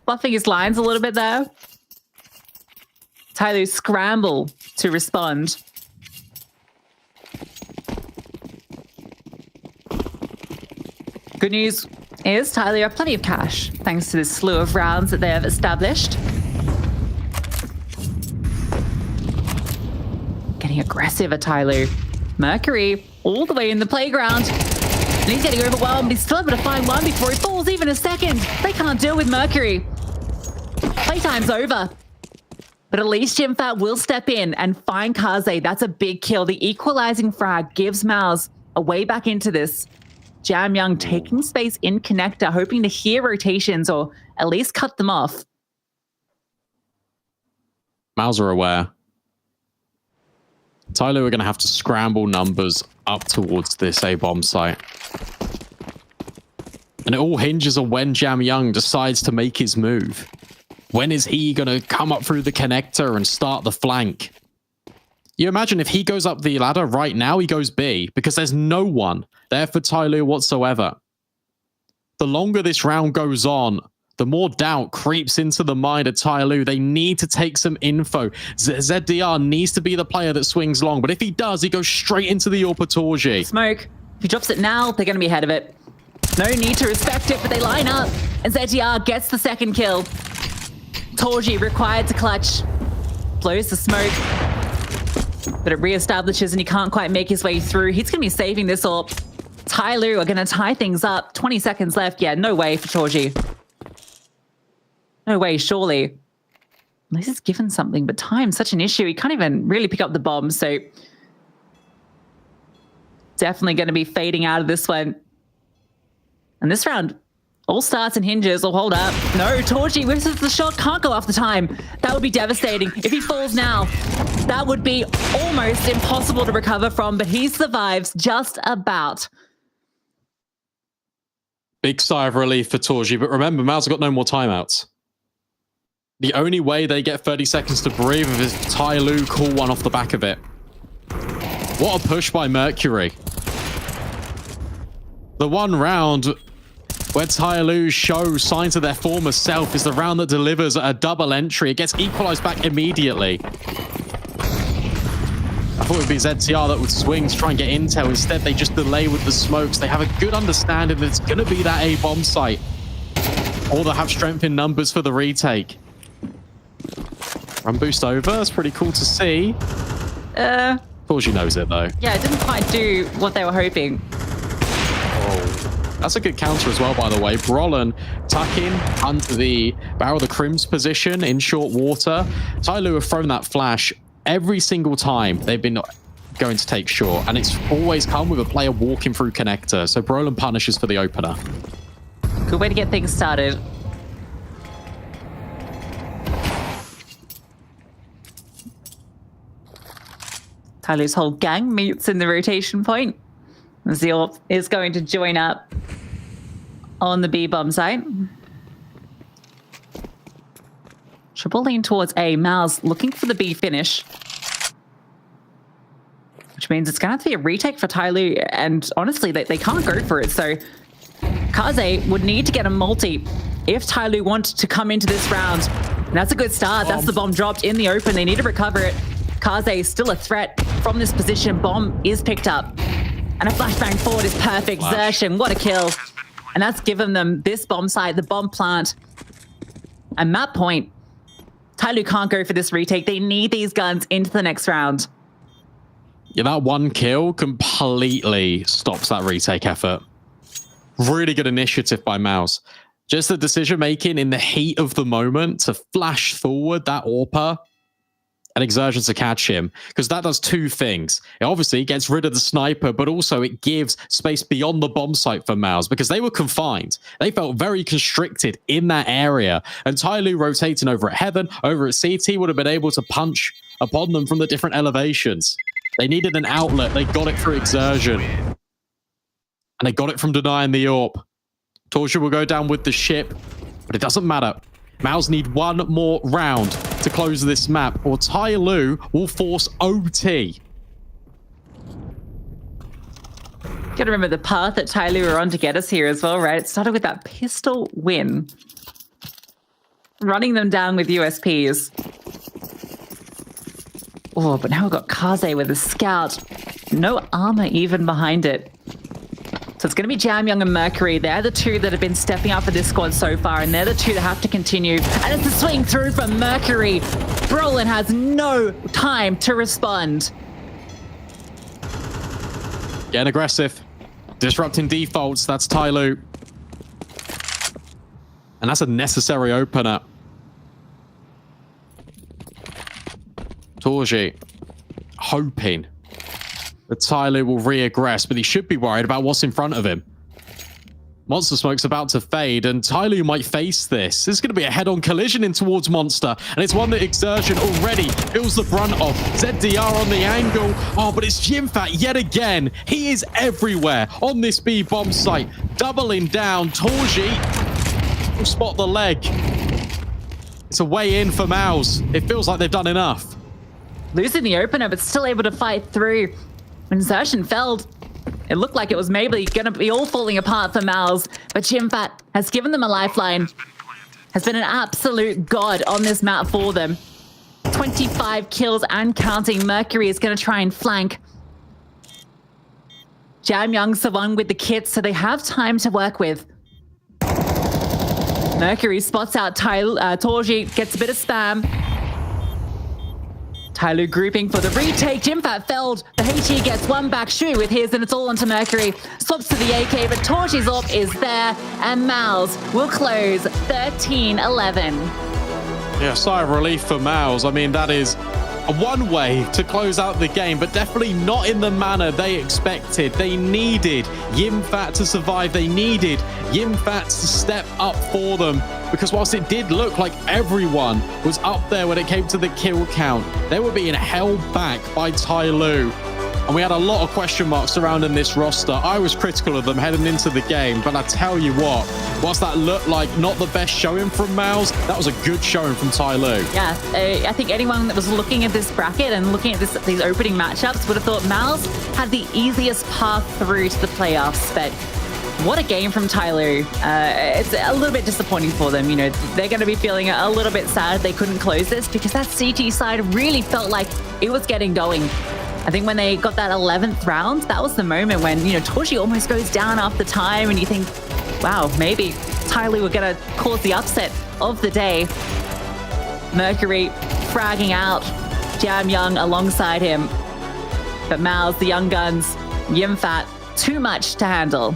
fluffing his lines a little bit there. TYLOO scramble to respond. Good news is TYLOO have plenty of cash thanks to this slew of rounds that they have established. Getting aggressive at TYLOO. Mercury all the way in the playground. And he's getting overwhelmed. He's still able to find one before he falls even a second. They can't deal with Mercury. Playtime's over. But at least Jimfat will step in and find Kaze. That's a big kill. The equalizing frag gives Mouse a way back into this. Jam Young taking space in connector, hoping to hear rotations or at least cut them off.
Mouse are aware. TYLOO are going to have to scramble numbers up towards this A-bomb site. And it all hinges on when Jam Young decides to make his move. When is he going to come up through the connector and start the flank? You imagine if he goes up the ladder right now, he goes B, because there's no one there for TYLOO whatsoever. The longer this round goes on, the more doubt creeps into the mind of TYLOO. They need to take some info. ZDR needs to be the player that swings long, but if he does, he goes straight into the Orpa Torji.
Smoke. If he drops it now, they're going to be ahead of it. No need to respect it, but they line up, and ZDR gets the second kill. Torji required to clutch. Blows the smoke. But it reestablishes and he can't quite make his way through. He's going to be saving this AWP. TYLOO are going to tie things up. 20 seconds left. Yeah, no way for Torji. No way, surely. This is given something, but time's such an issue. He can't even really pick up the bomb, so definitely going to be fading out of this one. And this round all starts and hinges. Oh, hold up. No, Torji misses the shot. Can't go off the time. That would be devastating. If he falls now, that would be almost impossible to recover from, but he survives just about.
Big sigh of relief for Torji, but remember, Mouse have got no more timeouts. The only way they get 30 seconds to breathe is TYLOO call one off the back of it. What a push by Mercury. The one round where TYLOO show signs of their former self is the round that delivers a double entry. It gets equalized back immediately. I thought it would be ZTR that would swing to try and get intel. Instead, they just delay with the smokes. They have a good understanding that it's going to be that A-bomb site. Or they'll have strength in numbers for the retake. Run boost over. That's pretty cool to see. Torji knows it, though.
Yeah, it didn't quite do what they were hoping.
That's a good counter as well, by the way. Brolin tuck in under the barrel of the Crim's position in short water. TYLOO have thrown that flash every single time they've been going to take short, and it's always come with a player walking through connector. So Brolin punishes for the opener.
Good way to get things started. TYLOO's whole gang meets in the rotation point. Zeal is going to join up on the B-bomb site. Triple lean towards A. Mal's looking for the B finish. Which means it's going to have to be a retake for TYLOO. And honestly, they can't go for it. So Kaze would need to get a multi if TYLOO want to come into this round. And that's a good start. That's the bomb dropped in the open. They need to recover it. Kaze is still a threat from this position. Bomb is picked up. And a flashbang forward is perfect. Zershim, what a kill. And that's given them this bomb site, the bomb plant. And map point, TYLOO can't go for this retake. They need these guns into the next round.
Yeah, that one kill completely stops that retake effort. Really good initiative by Mouse. Just the decision making in the heat of the moment to flash forward that AWPer and Exertion to catch him, because that does two things. It obviously gets rid of the sniper, but also it gives space beyond the bomb site for Mouse, because they were confined. They felt very constricted in that area, and TYLOO rotating over at Heaven, over at CT, would have been able to punch upon them from the different elevations. They needed an outlet. They got it through Exertion. And they got it from denying the AWP. Torsia will go down with the ship, but it doesn't matter. Mouse need one more round to close this map, or TYLOO will force OT.
Gotta remember the path that TYLOO were on to get us here as well, right? It started with that pistol win. Running them down with USPs. Oh, but now we've got Kaze with a scout. No armor even behind it. So it's going to be Jamyoung and Mercury. They're the two that have been stepping up for this squad so far, and they're the two that have to continue. And it's a swing through from Mercury. Brolin has no time to respond.
Getting aggressive. Disrupting defaults. That's TYLOO. And that's a necessary opener. Torji hoping that TYLOO will re-aggress, but he should be worried about what's in front of him. Monster Smoke's about to fade, and TYLOO might face this. This is going to be a head-on collision in towards Monster, and it's one that Exertion already feels the brunt of. ZDR on the angle. Oh, but it's Jimfat yet again. He is everywhere on this B bomb site. Doubling down. Torji will spot the leg. It's a way in for Mouse. It feels like they've done enough.
Losing the opener, but still able to fight through. When Exertion felled, it looked like it was maybe going to be all falling apart for Mouse, but Jimfat has given them a lifeline, has been an absolute god on this map for them. 25 kills and counting. Mercury is going to try and flank. Jamyoung's the one with the kits, so they have time to work with. Mercury spots out Torji, gets a bit of spam. TYLOO grouping for the retake. Jimfat felled. The HE gets one back. Shu with his, and it's all onto Mercury. Swaps to the AK, but Torchi's AWP is there, and Mouse will close 13-11.
Yeah, sigh of relief for Mouse. I mean, that is one way to close out the game, but definitely not in the manner they expected. They needed Jimfat to survive. They needed Jimfat to step up for them, because whilst it did look like everyone was up there when it came to the kill count, they were being held back by TYLOO. And we had a lot of question marks surrounding this roster. I was critical of them heading into the game, but I tell you what, whilst that looked like not the best showing from Mouse, that was a good showing from TYLOO.
Yeah, I think anyone that was looking at this bracket and looking at these opening matchups would have thought Mouse had the easiest path through to the playoffs, but what a game from TYLOO. It's a little bit disappointing for them. You know, they're going to be feeling a little bit sad they couldn't close this, because that CT side really felt like it was getting going. I think when they got that 11th round, that was the moment when, you know, Torji almost goes down after time, and you think, wow, maybe TYLOO were going to cause the upset of the day. Mercury fragging out, Jamyoung alongside him. But Mouse, the young guns, Jimfat, too much to handle.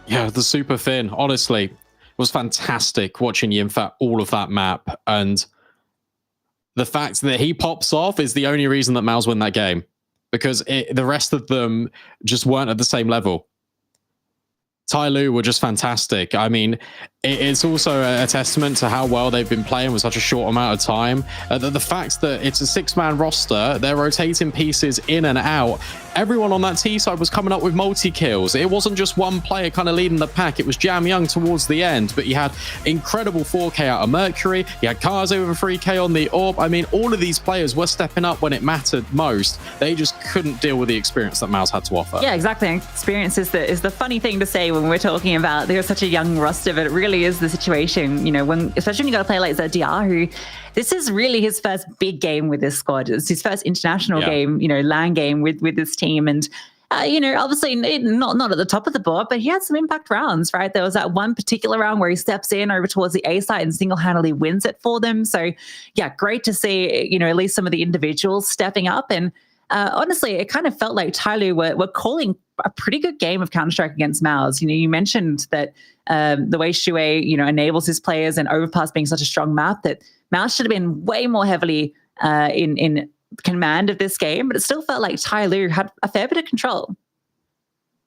Yeah, the super thin, honestly, it was fantastic watching Jimfat all of that map, and the fact that he pops off is the only reason that Mouse win that game, because the rest of them just weren't at the same level. TYLOO were just fantastic. I mean, it's also a testament to how well they've been playing with such a short amount of time. The fact that it's a 6-man roster, they're rotating pieces in and out. Everyone on that T side was coming up with multi-kills. It wasn't just one player kind of leading the pack. It was Jamyoung towards the end, but you had incredible 4K out of Mercury. You had Kaze with a 3K on the AWP. I mean, all of these players were stepping up when it mattered most. They just couldn't deal with the experience that Mouse had to offer.
Yeah, exactly. Experience is the funny thing to say when we're talking about they're such a young roster, but it really is the situation, you know, when especially when you got to play like ZDR, who this is really his first big game with this squad. It's his first international game, you know, LAN game with this team, and obviously not at the top of the board, but he had some impact rounds, right? There was that one particular round where he steps in over towards the A site and single-handedly wins it for them. So yeah, great to see, at least some of the individuals stepping up. And honestly, it kind of felt like TYLOO were calling a pretty good game of Counter-Strike against MOUZ. You mentioned that the way Shui, enables his players and Overpass being such a strong map, that MOUZ should have been way more heavily in command of this game, but it still felt like TYLOO had a fair bit of control.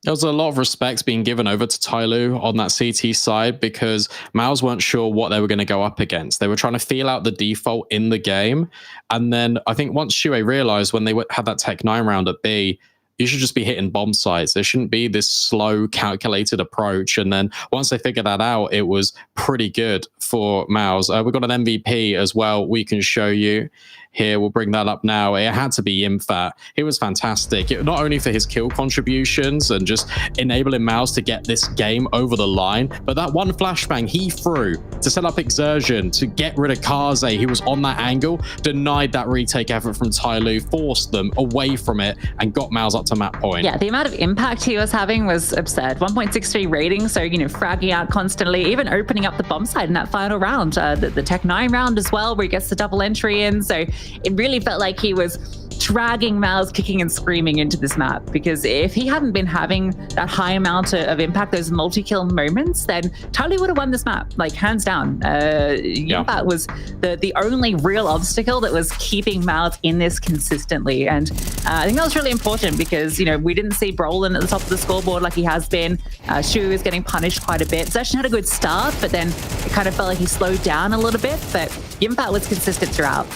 There was a lot of respect being given over to TYLOO on that CT side because MOUZ weren't sure what they were going to go up against. They were trying to feel out the default in the game. And then I think once Shui realized when they had that Tech 9 round at B, you should just be hitting bomb sites. There shouldn't be this slow, calculated approach. And then once they figured that out, it was pretty good for MOUZ. We've got an MVP as well we can show you. Here, we'll bring that up now. It had to be Yimfat. He was fantastic, not only for his kill contributions and just enabling MOUZ to get this game over the line, but that one flashbang he threw to set up Exertion to get rid of Kaze. He was on that angle, denied that retake effort from TYLOO, forced them away from it, and got MOUZ up to map point.
Yeah, the amount of impact he was having was absurd. 1.63 rating, so, fragging out constantly, even opening up the bomb side in that final round. The Tech 9 round as well, where he gets the double entry in. So it really felt like he was dragging MOUZ kicking and screaming into this map, because if he hadn't been having that high amount of impact, those multi-kill moments, then TYLOO would have won this map, like hands down. Yimfat was the only real obstacle that was keeping MOUZ in this consistently. And I think that was really important because, we didn't see Brolin at the top of the scoreboard like he has been. Shui was getting punished quite a bit. Zeshin had a good start, but then it kind of felt like he slowed down a little bit, but Yimfat was consistent throughout.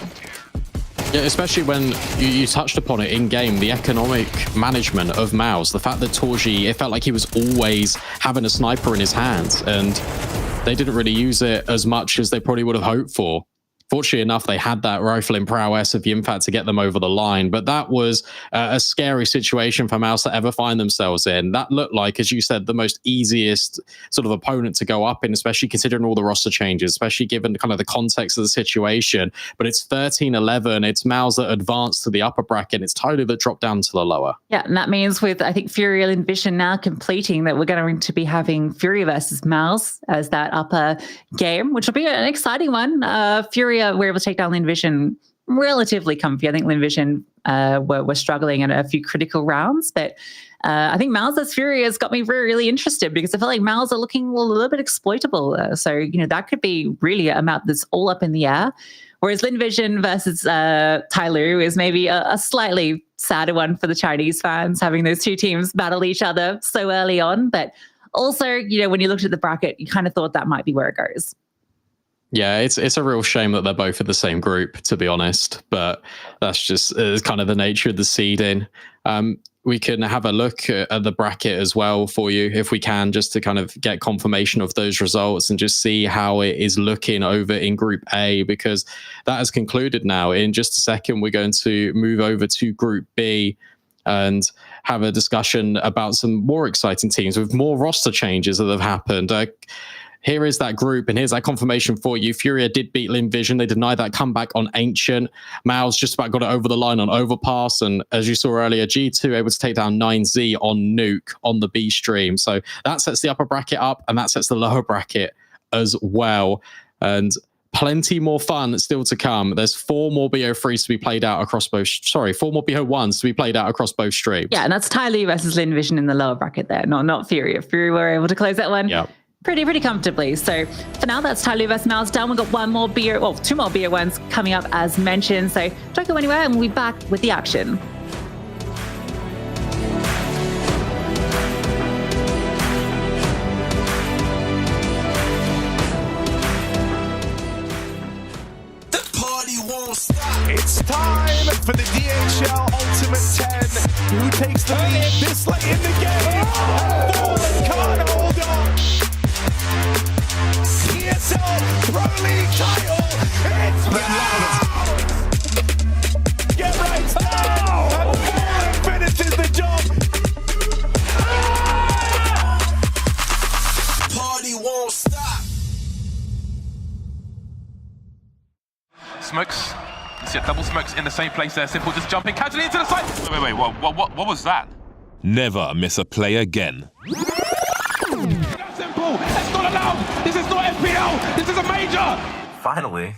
Yeah, especially when you touched upon it in game, the economic management of MOUZ, the fact that Torji, it felt like he was always having a sniper in his hands, and they didn't really use it as much as they probably would have hoped for. Fortunately enough, they had that rifling prowess of Yimfat to get them over the line, but that was a scary situation for MOUZ to ever find themselves in. That looked like, as you said, the most easiest sort of opponent to go up in, especially considering all the roster changes, especially given kind of the context of the situation. But it's 13-11. It's MOUZ that advanced to the upper bracket. It's TYLOO that dropped down to the lower. Yeah, and that means with, I think, Furia and Vision now completing, that we're going to be having Furia versus MOUZ as that upper game, which will be an exciting one. Furia were able to take down Lynn Vision relatively comfy. I think Lynn Vision were struggling in a few critical rounds, but I think MOUZ's Fury has got me really interested because I feel like MOUZ are looking a little bit exploitable. So, that could be really a map that's all up in the air. Whereas Lynn Vision versus TYLOO is maybe a slightly sadder one for the Chinese fans, having those two teams battle each other so early on. But also, when you looked at the bracket, you kind of thought that might be where it goes. Yeah, it's a real shame that they're both in the same group, to be honest. But that's just kind of the nature of the seeding. We can have a look at the bracket as well for you, if we can, just to kind of get confirmation of those results and just see how it is looking over in Group A, because that has concluded now. In just a second, we're going to move over to Group B and have a discussion about some more exciting teams with more roster changes that have happened. Here is that group, and here's that confirmation for you. Furia did beat Lynn Vision. They denied that comeback on Ancient. MOUZ just about got it over the line on Overpass, and as you saw earlier, G2 able to take down 9Z on Nuke on the B stream. So that sets the upper bracket up, and that sets the lower bracket as well. And plenty more fun still to come. There's 4 more BO3s to be played out across both. 4 more BO1s to be played out across both streams.
Yeah, and that's TYLOO versus Lynn Vision in the lower bracket there, not Furia. Furia were able to close that one.
Yeah.
Pretty comfortably. So for now, that's TYLOO versus MOUZ done. We've got 2 more BO1s coming up as mentioned. So don't go anywhere, and we'll be back with the action.
It's time for the DHL Ultimate 10. Who takes the lead this late in the game? Fallen can't hold on. ESL Pro League title. It's MOUZ. Get right now. And Fallen finishes the job.
Party won't stop.
Smokes. You see double smokes in the same place there. Simple just jumping casually into the side. Wait. What was that? Never miss a play again.
Simple. It's not allowed. This is not FPL. This is a major.
Finally.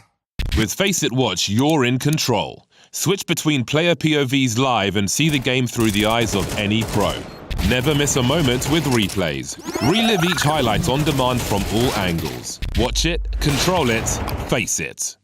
With Faceit Watch, you're in control. Switch between player POVs live and see the game through the eyes of any pro. Never miss a moment with replays. Relive each highlight on demand from all angles. Watch it, control it, face it.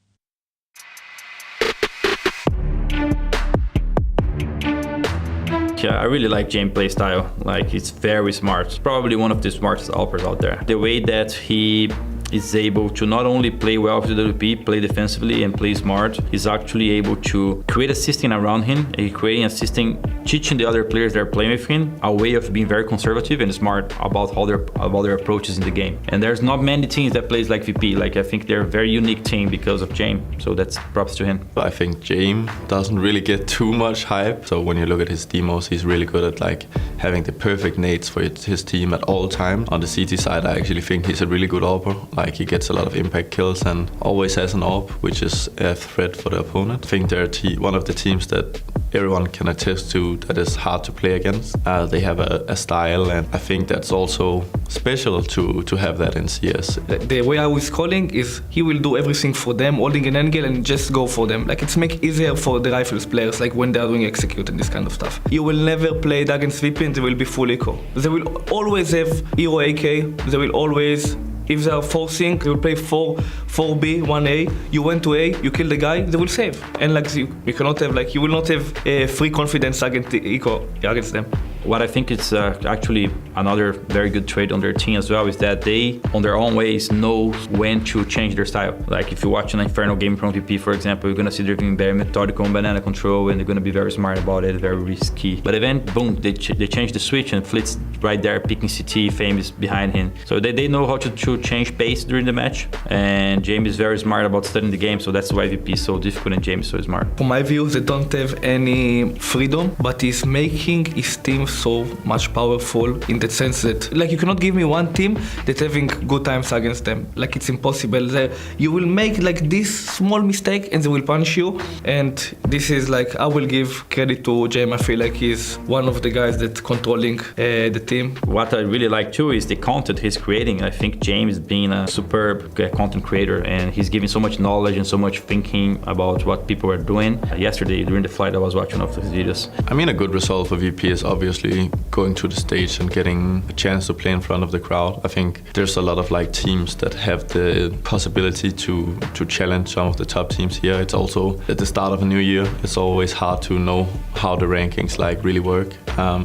Yeah, I really like James' play style. Like, it's very smart. Probably one of the smartest AWPers out there. The way that he is able to not only play well with the WP, play defensively and play smart, he's actually able to create a system around him, creating a system, teaching the other players that are playing with him a way of being very conservative and smart about how their approaches in the game. And there's not many teams that plays like VP. Like, I think they're a very unique team because of James. So that's props to him.
I think James doesn't really get too much hype. So when you look at his demos, he's really good at like having the perfect nades for his team at all times. On the CT side, I actually think he's a really good AWPer. Like, he gets a lot of impact kills and always has an AWP, which is a threat for the opponent. I think they're one of the teams that everyone can attest to that is hard to play against. They have a style, and I think that's also special to have that in CS.
The way I was calling is he will do everything for them, holding an angle and just go for them. Like, it's make easier for the rifles players, like when they're doing execute and this kind of stuff. You will never play against VP and they will be full eco. They will always have hero AK, they will always, if they are forcing, they will play 4B, 1A. You went to A, you kill the guy, they will save. And like you cannot have, like, you will not have free confidence against them.
What I think is actually another very good trait on their team as well is that they, on their own ways, know when to change their style. Like, if you watch an Inferno game from VP, for example, you're gonna see they're being very methodical on banana control, and they're gonna be very smart about it, very risky. But then, boom, they change the switch, and Flit's right there picking CT, Fame is behind him. So they know how to change pace during the match, and James is very smart about studying the game, so that's why VP is so difficult and James is so smart.
From my view, they don't have any freedom, but he's making his team so much powerful in the sense that, like, you cannot give me one team that's having good times against them. Like, it's impossible. You will make like this small mistake and they will punish you. And this is like, I will give credit to James. I feel like he's one of the guys that's controlling the team.
What I really like too is the content he's creating. I think James being a superb content creator, and he's giving so much knowledge and so much thinking about what people are doing. Yesterday during the flight I was watching of his videos.
I mean, a good result for VP is obviously going to the stage and getting a chance to play in front of the crowd. I think there's a lot of like teams that have the possibility to challenge some of the top teams here. It's also at the start of a new year. It's always hard to know how the rankings like really work.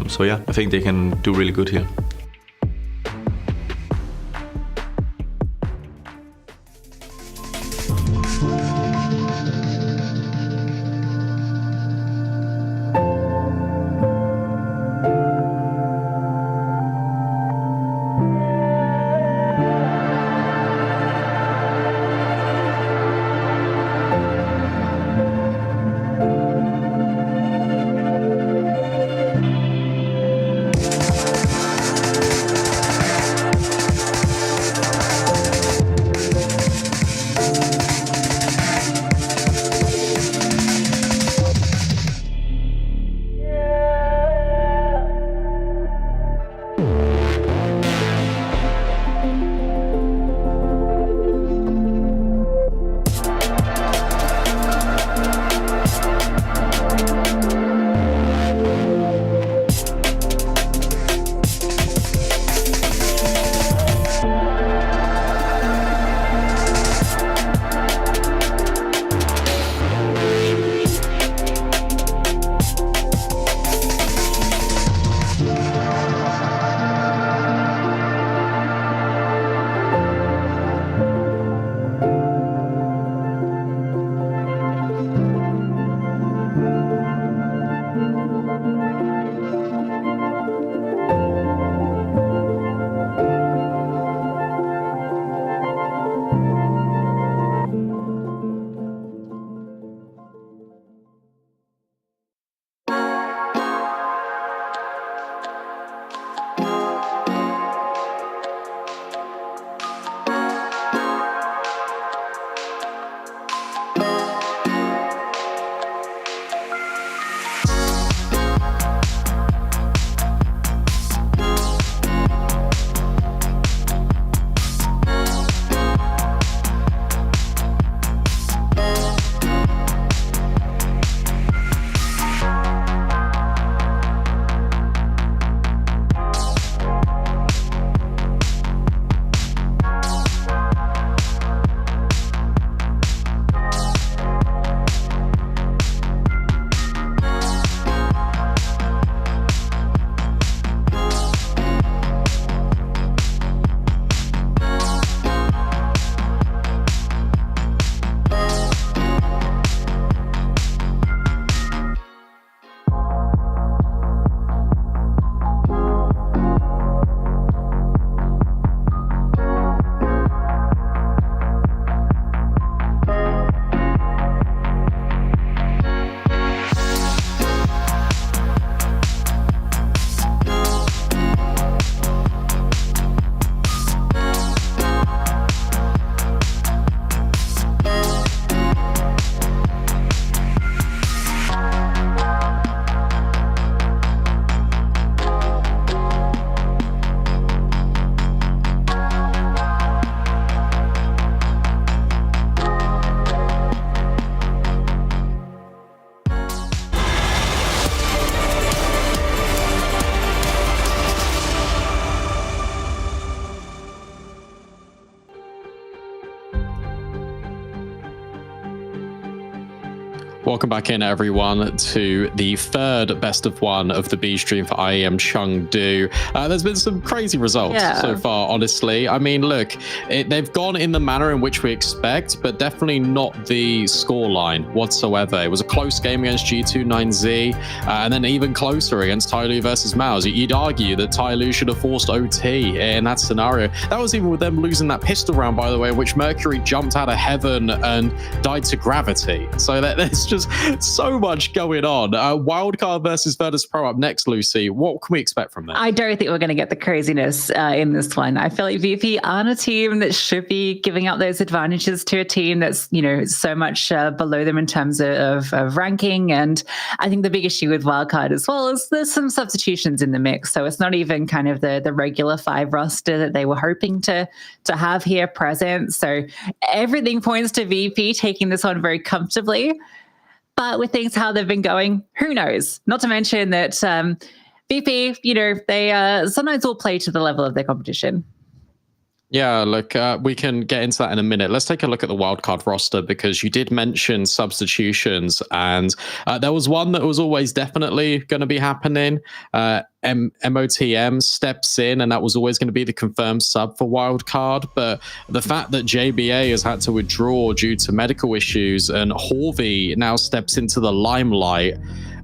So yeah, I think they can do really good here.
Welcome back in, everyone, to the third best of one of the B stream for IEM Chengdu. There's been some crazy results so far, honestly. I mean, look, they've gone in the manner in which we expect, but definitely not the scoreline whatsoever. It was a close game against G29Z, and then even closer against TYLOO versus Mouse. You'd argue that TYLOO should have forced OT in that scenario. That was even with them losing that pistol round, by the way, in which Mercury jumped out of heaven and died to gravity. So there's just so much going on. Wildcard versus Virtus Pro up next, Lucy. What can we expect from that?
I don't think we're going to get the craziness in this one. I feel like VP aren't a team that should be giving up those advantages to a team that's, so much below them in terms of ranking. And I think the big issue with Wildcard as well is there's some substitutions in the mix. So it's not even kind of the regular 5 roster that they were hoping to have here present. So everything points to VP taking this on very comfortably. But with things how they've been going, who knows? Not to mention that VP, they sometimes will play to the level of their competition.
Yeah, look, we can get into that in a minute. Let's take a look at the wildcard roster, because you did mention substitutions, and there was one that was always definitely going to be happening. MOTM steps in, and that was always going to be the confirmed sub for wildcard. But the fact that JBA has had to withdraw due to medical issues and Horvey now steps into the limelight,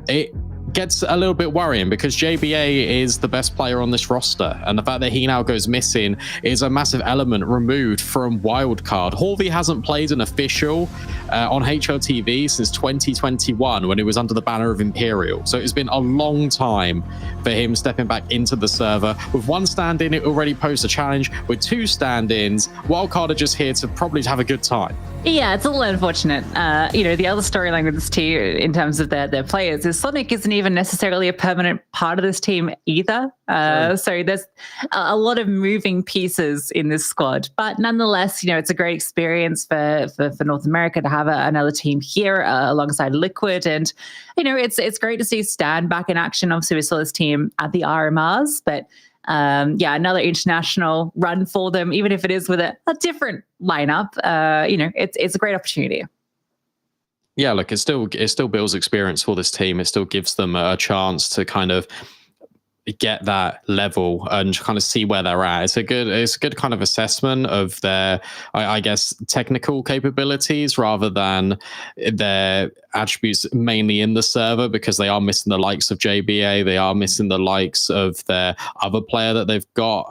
it gets a little bit worrying, because JBA is the best player on this roster, and the fact that he now goes missing is a massive element removed from wildcard. Horvey hasn't played an official on HLTV since 2021, when it was under the banner of Imperial. So it's been a long time for him stepping back into the server. With 1 stand-in, it already posed a challenge. With 2 stand-ins, wildcard are just here to probably have a good time.
Yeah, it's a little unfortunate. The other storyline with this team in terms of their players is Sonic isn't even necessarily a permanent part of this team either. So there's a lot of moving pieces in this squad. But nonetheless, it's a great experience for North America to have another team here alongside Liquid. And, it's great to see Stan back in action. Obviously, we saw this team at the RMRs, but another international run for them, even if it is with a different lineup. It's a great opportunity.
Yeah, look, it still builds experience for this team. It still gives them a chance to kind of get that level and kind of see where they're at. It's a good kind of assessment of their, I guess, technical capabilities rather than their attributes mainly in the server, because they are missing the likes of JBA. They are missing the likes of their other player that they've got.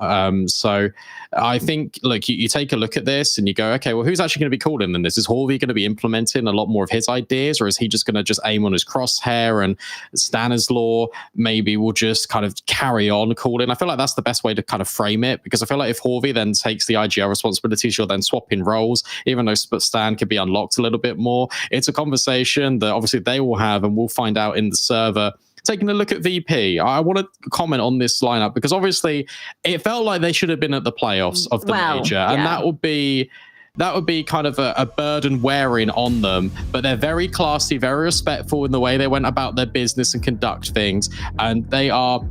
So I think, look, you take a look at this and you go, okay, well, who's actually going to be called in this? Is Horvey going to be implementing a lot more of his ideas, or is he just going to just aim on his crosshair, and Stanislaw maybe will just kind of carry on calling? I feel like that's the best way to kind of frame it, because I feel like if Horvey then takes the IGL responsibilities, you're then swapping roles, even though Stan could be unlocked a little bit more. It's a conversation that obviously they will have, and we'll find out in the server. Taking a look at VP, I want to comment on this lineup, because obviously it felt like they should have been at the playoffs of the major, and that would be kind of a burden wearing on them. But they're very classy, very respectful in the way they went about their business and conduct things, and they are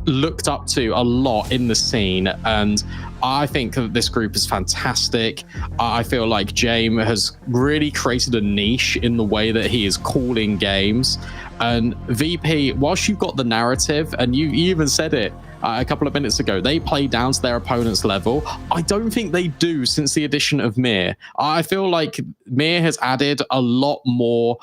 looked up to a lot in the scene. And I think that this group is fantastic. I feel like James has really created a niche in the way that he is calling games. And VP, whilst you've got the narrative, and you even said it a couple of minutes ago, they play down to their opponent's level. I don't think they do since the addition of Mir. I feel like Mir has added a lot more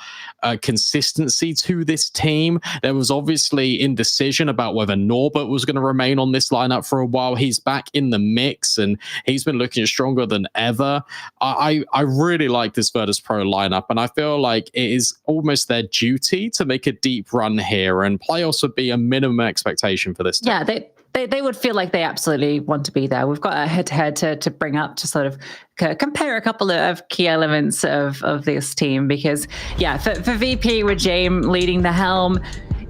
consistency to this team. There was obviously indecision about whether Norbert was going to remain on this lineup for a while. He's back in the mix, and he's been looking stronger than ever. I really like this Virtus Pro lineup, and I feel like it is almost their duty to make a deep run here, and playoffs would be a minimum expectation for this team.
Yeah, they would feel like they absolutely want to be there. We've got a head-to-head to bring up to sort of compare a couple of key elements of this team, because, for VP with James leading the helm,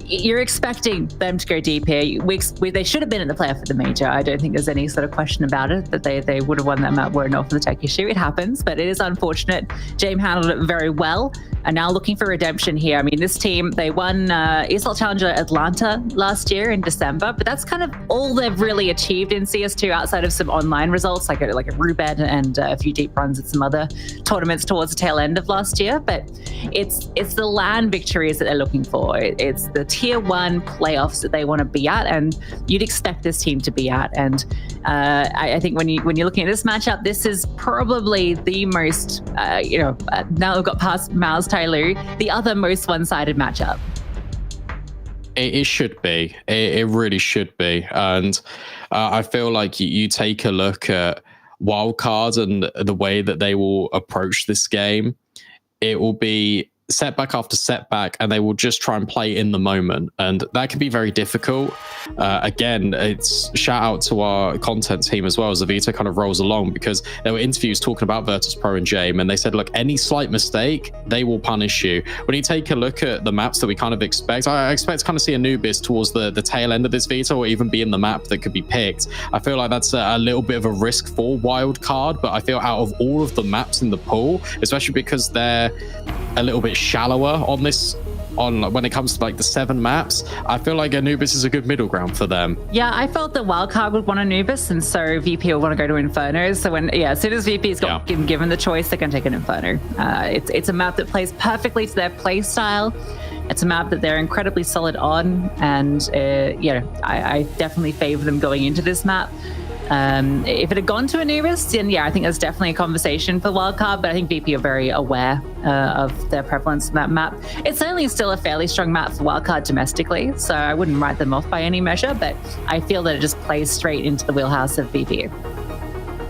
you're expecting them to go deep here. They should have been in the playoff for the major. I don't think there's any sort of question about it, that they would have won that map were it not for the tech issue. It happens, but it is unfortunate. James handled it very well, and now looking for redemption here. I mean, this team, they won ESL Challenger Atlanta last year in December, but that's kind of all they've really achieved in CS2 outside of some online results, like a Rubed and a few deep runs at some other tournaments towards the tail end of last year. But it's the LAN victories that they're looking for. It's the tier 1 playoffs that they want to be at, and you'd expect this team to be at. And I think when you're looking at this matchup, this is probably the most, now we've got past Mao's TYLOO, the other most one-sided matchup.
It should be. It really should be. And I feel like you take a look at Wildcard and the way that they will approach this game, it will be setback after setback, and they will just try and play in the moment, and that can be very difficult. Again, it's shout out to our content team as well as Avita kind of rolls along, because there were interviews talking about Virtus.pro and Jame, and they said, look, any slight mistake, they will punish you. When you take a look at the maps that we kind of expect, I expect to kind of see Anubis towards the tail end of this Vita, or even be in the map that could be picked. I feel like that's a little bit of a risk for Wildcard, but I feel out of all of the maps in the pool, especially because they're a little bit shallower on when it comes to like the 7 maps, I feel like Anubis is a good middle ground for them.
Yeah, I felt that Wildcard would want Anubis, and so VP will want to go to Inferno. So as soon as VP's got given the choice, they're going to take an Inferno. It's a map that plays perfectly to their play style. It's a map that they're incredibly solid on, and I definitely favor them going into this map. If it had gone to Anubis, then I think there's definitely a conversation for Wildcard, but I think VP are very aware of their prevalence in that map. It's certainly still a fairly strong map for Wildcard domestically, so I wouldn't write them off by any measure, but I feel that it just plays straight into the wheelhouse of VP.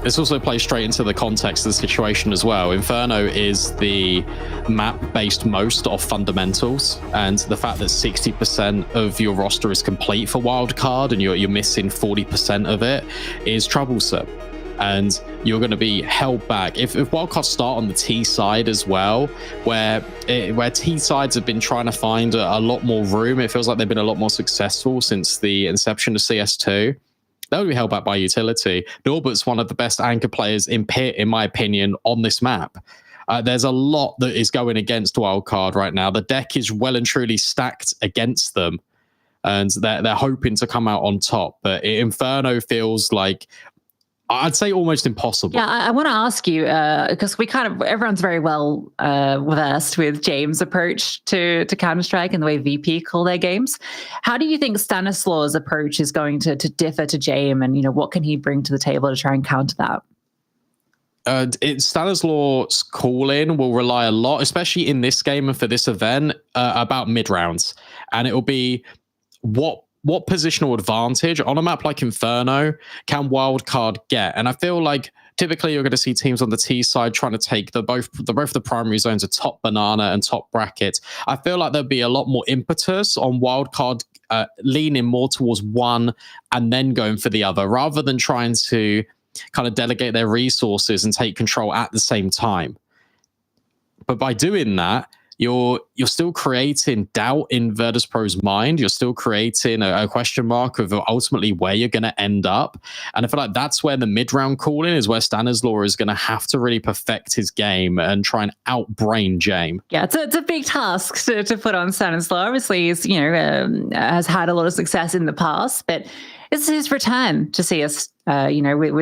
This also plays straight into the context of the situation as well. Inferno is the map based most off fundamentals, and the fact that 60% of your roster is complete for Wildcard and you're missing 40% of it is troublesome. And you're going to be held back. If Wildcard start on the T side as well, where T sides have been trying to find a lot more room, it feels like they've been a lot more successful since the inception of CS2. That would be held back by utility. Norbert's one of the best anchor players in Pit, in my opinion, on this map. There's a lot that is going against Wildcard right now. The deck is well and truly stacked against them, and they're hoping to come out on top. But Inferno feels like, I'd say, almost impossible.
Yeah, I want to ask you, because everyone's very well versed with James' approach to Counter-Strike and the way VP call their games. How do you think Stanislaus' approach is going to differ to James, and what can he bring to the table to try and counter that?
Stanislaus' call-in will rely a lot, especially in this game and for this event, about mid-rounds. And it will be what positional advantage on a map like Inferno can Wildcard get? And I feel like typically you're going to see teams on the T side trying to take both the primary zones of top banana and top bracket. I feel like there'll be a lot more impetus on Wildcard leaning more towards one and then going for the other, rather than trying to kind of delegate their resources and take control at the same time. But by doing that, you're still creating doubt in Virtus.pro's mind. You're still creating a question mark of ultimately where you're going to end up. And I feel like that's where the mid-round call-in is, where Stanislaus is going to have to really perfect his game and try and outbrain Jame.
Yeah, it's a big task to put on Stanislaus. Obviously, he's has had a lot of success in the past, but it's his return to CS. With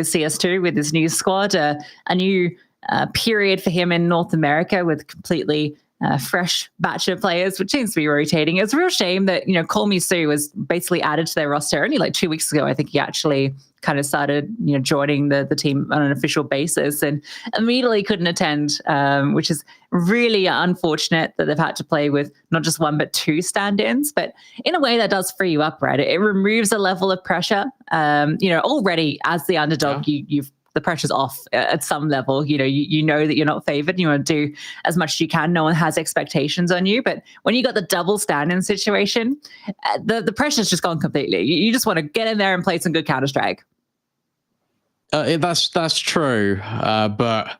CS2, with this new squad, a new period for him in North America with completely fresh batch of players, which seems to be rotating. It's a real shame that, Call Me Sue was basically added to their roster only like 2 weeks ago. I think he actually kind of started, joining the team on an official basis, and immediately couldn't attend, which is really unfortunate that they've had to play with not just one, but 2 stand-ins. But in a way that does free you up, right? It removes a level of pressure. Already as the underdog, the pressure's off at some level. You know that you're not favored. You want to do as much as you can. No one has expectations on you. But when you got the double stand-in situation, the pressure's just gone completely. You just want to get in there and play some good Counter-Strike.
That's true. But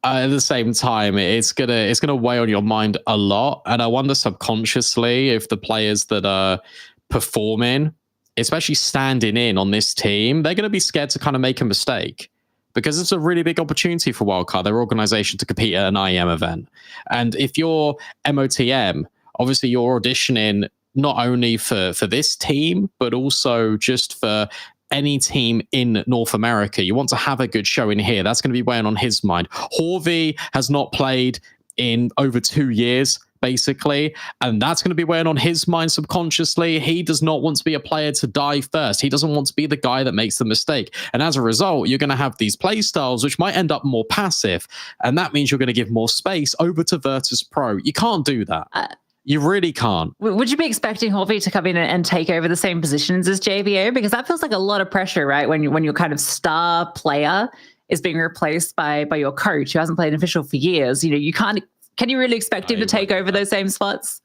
At the same time, it's gonna weigh on your mind a lot, and I wonder subconsciously if the players that are performing, especially standing in on this team, they're gonna be scared to kind of make a mistake because it's a really big opportunity for Wildcard, their organization, to compete at an IEM event. And if you're MOTM, obviously you're auditioning not only for this team, but also just for any team in North America. You want to have a good show in here. That's going to be weighing on his mind. Horvey has not played in over 2 years, basically, and that's going to be weighing on his mind subconsciously. He does not want to be a player to die first. He doesn't want to be the guy that makes the mistake. And as a result, you're going to have these play styles which might end up more passive, and that means you're going to give more space over to Virtus Pro. You can't do that. You really can't.
Would you be expecting Horvey to come in and take over the same positions as JVO? Because that feels like a lot of pressure, right? When your kind of star player is being replaced by your coach who hasn't played an official for years. You know, you can't. Can you really expect him to take over those same spots?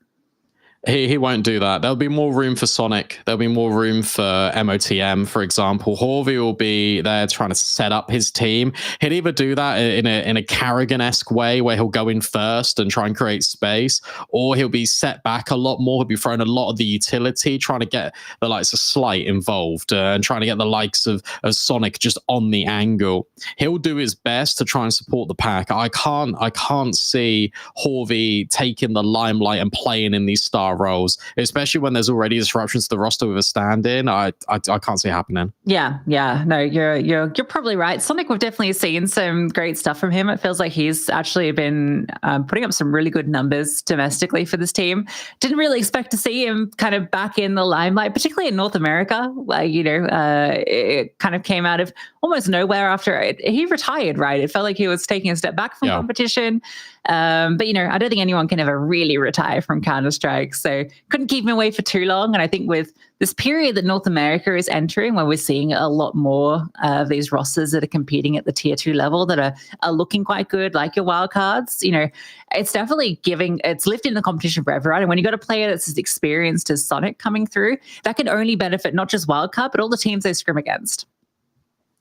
He won't do that. There'll be more room for Sonic. There'll be more room for MOTM, for example. Horvey will be there trying to set up his team. He'll either do that in a Carrigan-esque way where he'll go in first and try and create space, or he'll be set back a lot more. He'll be throwing a lot of the utility, trying to get the likes of Slight involved and trying to get the likes of Sonic just on the angle. He'll do his best to try and support the pack. I can't see Horvey taking the limelight and playing in these star roles, especially when there's already disruptions to the roster with a stand-in. I can't see it happening.
Yeah. No, you're probably right. Sonic, we've definitely seen some great stuff from him. It feels like he's actually been putting up some really good numbers domestically for this team. Didn't really expect to see him kind of back in the limelight, particularly in North America. Like, it kind of came out of almost nowhere after he retired, right? It felt like he was taking a step back from competition. But, I don't think anyone can ever really retire from Counter-Strike. So couldn't keep him away for too long. And I think with this period that North America is entering, where we're seeing a lot more of these rosters that are competing at the tier 2 level that are looking quite good, like your wildcards, it's definitely it's lifting the competition for everyone. And when you got a player that's as experienced as Sonic coming through, that can only benefit not just wildcard, but all the teams they scrim against.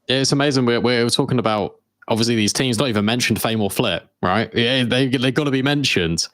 Yeah, it's amazing. We're talking about, obviously, these teams not even mentioned Fame or Flit, right? Yeah, they've got to be mentioned.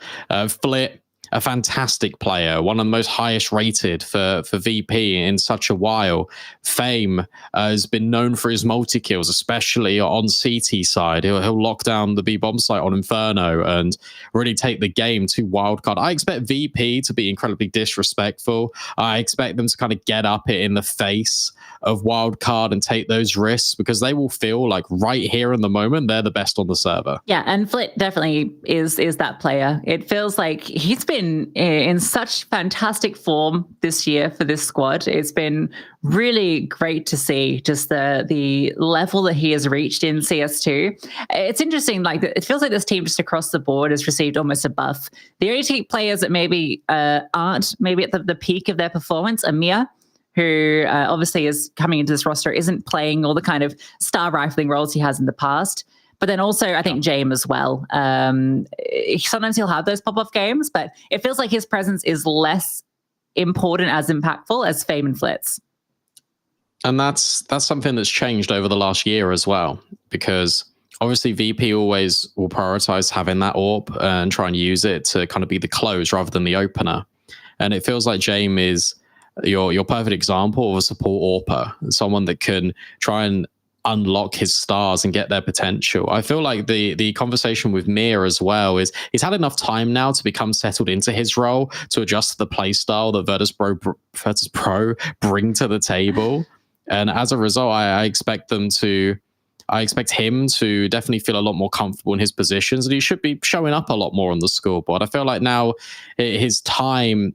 Flit, a fantastic player, one of the most highest rated for VP in such a while. Fame has been known for his multi-kills, especially on CT side. He'll lock down the B-bomb site on Inferno and really take the game to Wildcard. I expect VP to be incredibly disrespectful. I expect them to kind of get up in the face of Wildcard and take those risks, because they will feel like right here in the moment they're the best on the server.
Yeah, and Flit definitely is that player. It feels like he's been in such fantastic form this year for this squad. It's been really great to see just the level that he has reached in CS2. It's interesting, like it feels like this team just across the board has received almost a buff. The only two players that maybe aren't maybe at the peak of their performance are Mia, who obviously is coming into this roster, isn't playing all the kind of star rifling roles he has in the past. But then also, I think James as well. Sometimes he'll have those pop-off games, but it feels like his presence is less important, as impactful as Fame and Flits.
And that's something that's changed over the last year as well, because obviously VP always will prioritize having that AWP and try and use it to kind of be the close rather than the opener. And it feels like James is your perfect example of a support AWPer, someone that can try and unlock his stars and get their potential. I feel like the conversation with Mia as well is he's had enough time now to become settled into his role, to adjust to the play style that Virtus Pro bring to the table. And as a result, I expect him to definitely feel a lot more comfortable in his positions, and he should be showing up a lot more on the scoreboard. I feel like now his time,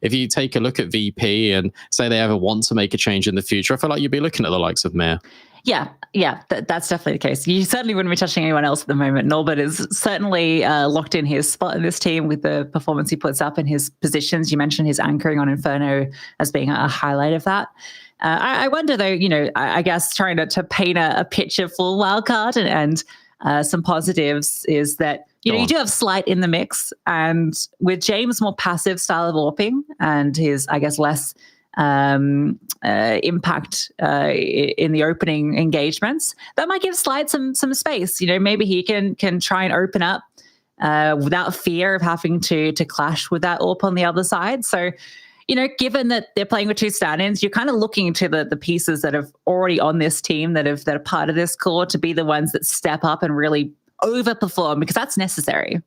if you take a look at VP and say they ever want to make a change in the future, I feel like you'd be looking at the likes of Mir.
Yeah, that's definitely the case. You certainly wouldn't be touching anyone else at the moment. Norbert is certainly locked in his spot in this team with the performance he puts up in his positions. You mentioned his anchoring on Inferno as being a highlight of that. I wonder, though, I guess trying to paint a picture for Wildcard and some positives is that, you do have Slight in the mix, and with James' more passive style of AWPing and his, I guess, less impact in the opening engagements, that might give Slide some space. Maybe he can try and open up without fear of having to clash with that AWP on the other side. So, given that they're playing with 2 stand-ins, you're kind of looking to the pieces that have already on this team that are part of this core to be the ones that step up and really overperform, because that's necessary.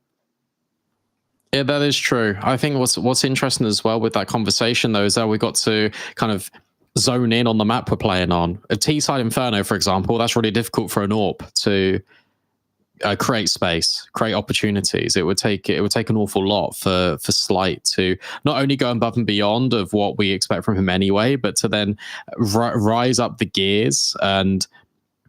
Yeah, that is true. I think what's interesting as well with that conversation, though, is that we got to kind of zone in on the map we're playing on. A T-side Inferno, for example, that's really difficult for an AWP to create space, create opportunities. It would take an awful lot for Slight to not only go above and beyond of what we expect from him anyway, but to then rise up the gears and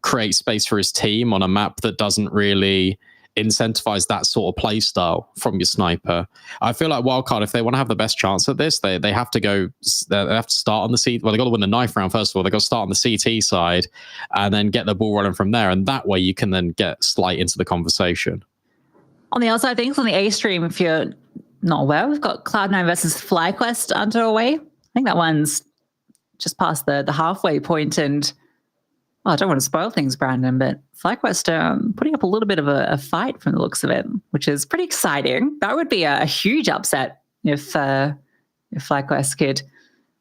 create space for his team on a map that doesn't really incentivize that sort of play style from your sniper. I feel like Wildcard, if they want to have the best chance at this, they have to start on the CT. Well, they got to win the knife round first of all. They got to start on the CT side and then get the ball rolling from there. And that way you can then get Slight into the conversation.
On the outside things, on the A stream, if you're not aware, we've got Cloud9 versus FlyQuest underway. I think that one's just past the halfway point, and I don't want to spoil things, Brandon, but FlyQuest putting up a little bit of a fight from the looks of it, which is pretty exciting. That would be a huge upset if FlyQuest could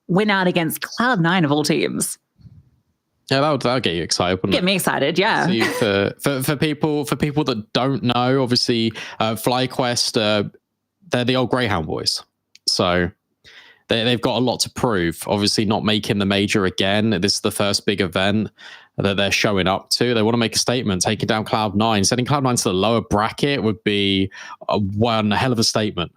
win out against Cloud9 of all teams.
Yeah, that'll get you excited.
Get me excited, yeah.
For people that don't know, obviously, FlyQuest, they're the old Greyhound boys, so they've got a lot to prove. Obviously, not making the major again. This is the first big event that they're showing up to. They want to make a statement, taking down Cloud9. Sending Cloud9 to the lower bracket would be one hell of a statement.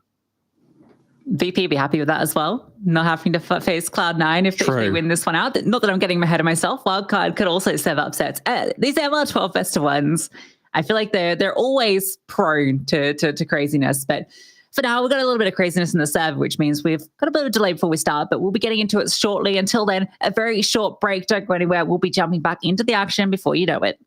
VP be happy with that as well, not having to face Cloud9 if they win this one out. Not that I'm getting ahead of myself. Wildcard could also serve upsets. These MR12 best of ones, I feel like they're always prone to craziness, but for now, we've got a little bit of craziness in the server, which means we've got a bit of a delay before we start, but we'll be getting into it shortly. Until then, a very short break. Don't go anywhere. We'll be jumping back into the action before you know it.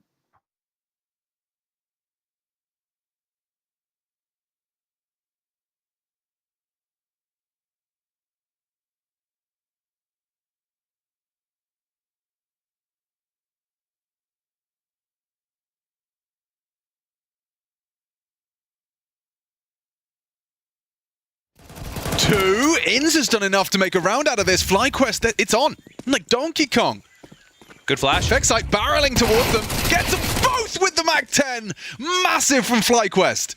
Inns has done enough to make a round out of this. FlyQuest, it's on. Like Donkey Kong.
Good flash.
Vexite barreling towards them. Gets them both with the Mac-10. Massive from FlyQuest.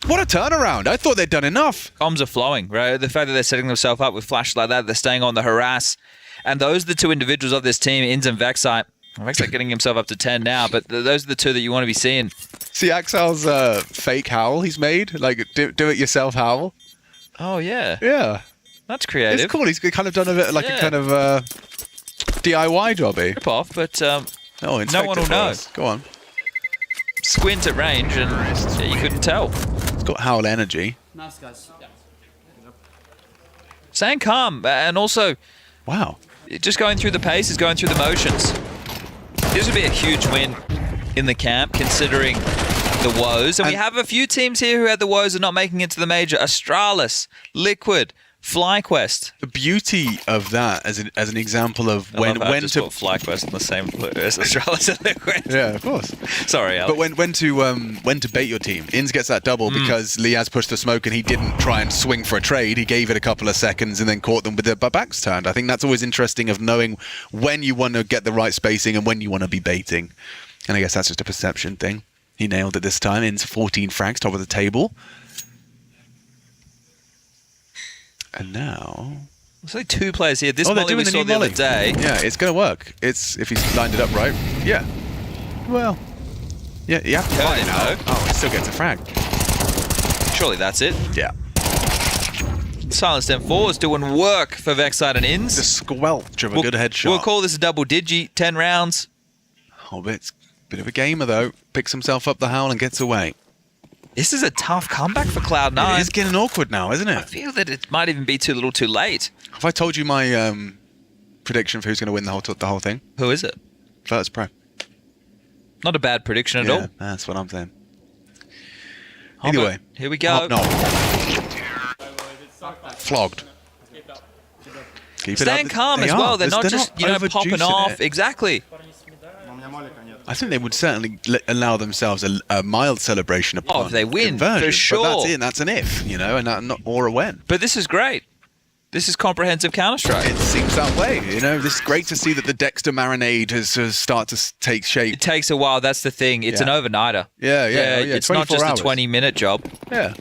What a turnaround. I thought they'd done enough.
Comms are flowing, right? The fact that they're setting themselves up with flashes like that, they're staying on the harass. And those are the two individuals of this team, Inns and Vexite. Vexite getting himself up to 10 now, but those are the two that you want to be seeing.
See Axel's fake howl he's made? Like, do-it-yourself howl?
Oh, yeah.
Yeah.
That's creative.
It's cool. He's kind of done a bit like a kind of DIY jobby.
Rip off, but no one will know.
Go on.
Squint at range and you couldn't tell.
It's got howl energy.
Nice, guys.
Staying calm and also...
Wow.
Just going through the paces, going through the motions. This would be a huge win in the camp, considering the woes. And we have a few teams here who had the woes of not making it to the major. Astralis, Liquid, FlyQuest.
The beauty of that as an example of when to
put FlyQuest in the same as Astralis and Liquid.
Yeah, of course.
Sorry, Alex.
But when to bait your team. Inns gets that double because Liaz pushed the smoke and he didn't try and swing for a trade. He gave it a couple of seconds and then caught them with their backs turned. I think that's always interesting of knowing when you want to get the right spacing and when you want to be baiting. And I guess that's just a perception thing. He nailed it this time. Inns 14 frags, top of the table. And now...
There's only two players here. This molly we saw the other day.
Yeah, it's going to work. It's if he's lined it up right. Yeah. Well... Yeah, you have to line it now. Oh, he still gets a frag.
Surely that's it.
Yeah.
Silence M4 is doing work for Vexite and Inns.
The squelch of a good headshot.
We'll call this a double digi, 10 rounds.
Oh, but it's a bit of a gamer, though. Picks himself up the howl and gets away.
This is a tough comeback for Cloud9.
It is getting awkward now, isn't it?
I feel that it might even be too little too late.
Have I told you my prediction for who's going to win the whole thing?
Who is it?
Virtus Pro.
Not a bad prediction at all.
That's what I'm saying. Anyway.
Here we go.
No. Flogged.
Staying calm as well. They're not just, popping off. Exactly.
I think they would certainly allow themselves a mild celebration upon
if they win,
conversion,
for sure.
But that's it. That's an if, and not or a when.
But this is great. This is comprehensive Counter-Strike.
It seems that way. This is great to see that the Dexter marinade has started to take shape.
It takes a while. That's the thing. It's an overnighter.
Yeah.
It's not just a 20-minute job.
Yeah.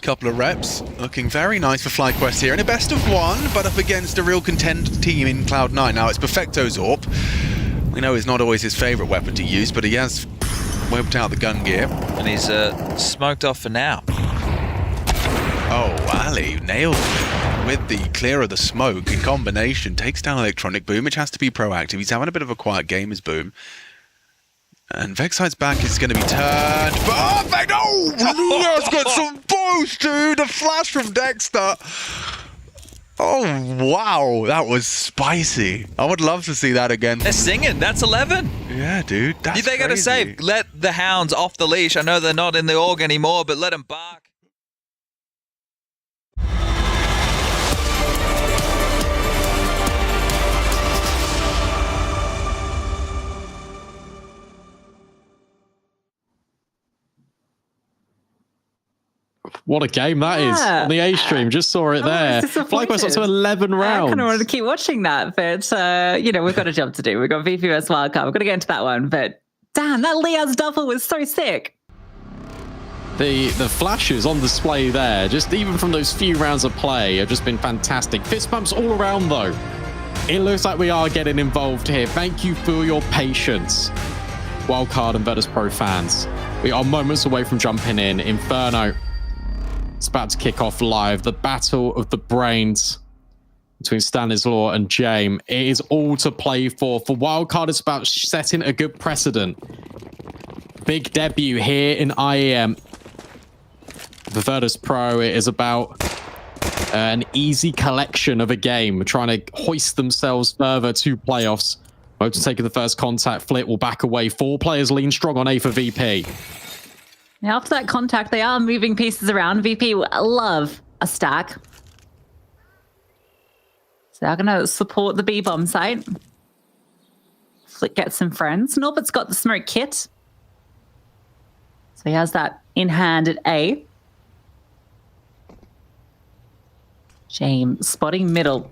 Couple of reps, looking very nice for FlyQuest here in a best of one, but up against a real contend team in Cloud9. Now it's Perfecto's AWP. We know it's not always his favourite weapon to use, but he has whipped out the gun gear.
And he's smoked off for now.
Oh, Ali nailed it with the clear of the smoke in combination. Takes down Electronic. Boomich has to be proactive. He's having a bit of a quiet game as Boom. And Vexite's back is going to be turned. Perfect! Oh, Leo's got some boost, dude! The flash from Dexter. Oh, wow. That was spicy. I would love to see that again.
They're singing. That's 11.
Yeah, dude. That's
they got to say, let the hounds off the leash. I know they're not in the org anymore, but let them bark.
What a game that is on the A stream. Just saw it there. FlyQuest up to 11 rounds.
I kind of wanted to keep watching that, but we've got a job to do. We've got VP vs Wildcard. We've got to get into that one. But damn, that Leo's double was so sick.
The flashes on display there, just even from those few rounds of play, have just been fantastic. Fist bumps all around though. It looks like we are getting involved here. Thank you for your patience, Wildcard and Virtus Pro fans. We are moments away from jumping in. Inferno. It's about to kick off live. The battle of the brains between Stanislaw and James. It is all to play for. For Wildcard, it's about setting a good precedent. Big debut here in IEM. For Virtus Pro, it is about an easy collection of a game, trying to hoist themselves further to playoffs. Motor taking the first contact. Flit will back away. 4 players lean strong on A for VP.
Now, after that contact, they are moving pieces around. VP love a stack. So they're going to support the B-bomb site. Flick gets some friends. Norbert's got the smoke kit. So he has that in hand at A. James spotting middle.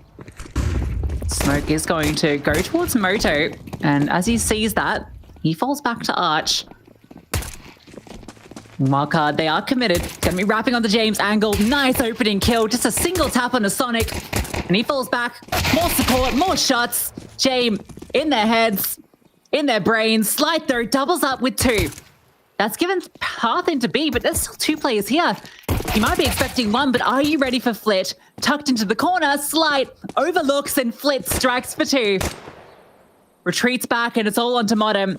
Smoke is going to go towards Moto. And as he sees that, he falls back to Arch. Wildcard, they are committed. Going to be wrapping on the James angle. Nice opening kill. Just a single tap on a Sonic. And he falls back. More support, more shots. James in their heads, in their brains. Slide through, doubles up with 2. That's given path into B, but there's still 2 players here. You might be expecting 1, but are you ready for Flit? Tucked into the corner, Slide overlooks and Flit strikes for 2. Retreats back and it's all onto Modem.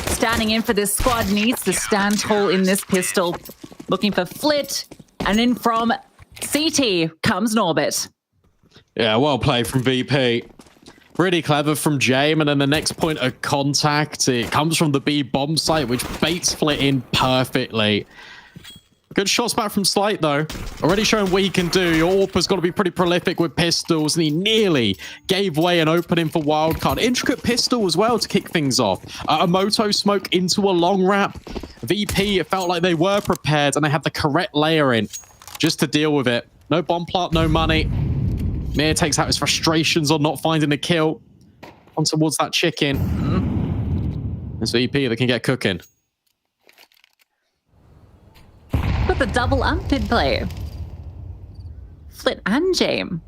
Standing in for this squad, needs to stand tall in this pistol. Looking for Flit, and in from CT comes Norbert.
Yeah, well played from VP. Really clever from James, and then the next point of contact, it comes from the B bomb site, which baits Flit in perfectly. Good shots back from Slight, though. Already showing what he can do. Your AWP's got to be pretty prolific with pistols, and he nearly gave way an opening for Wildcard. Intricate pistol as well to kick things off. A Moto smoke into a long wrap. VP, it felt like they were prepared, and they had the correct layer in just to deal with it. No bomb plant, no money. Mir takes out his frustrations on not finding a kill. On towards that chicken. It's VP that can get cooking.
With the double ump in play. Flit and James.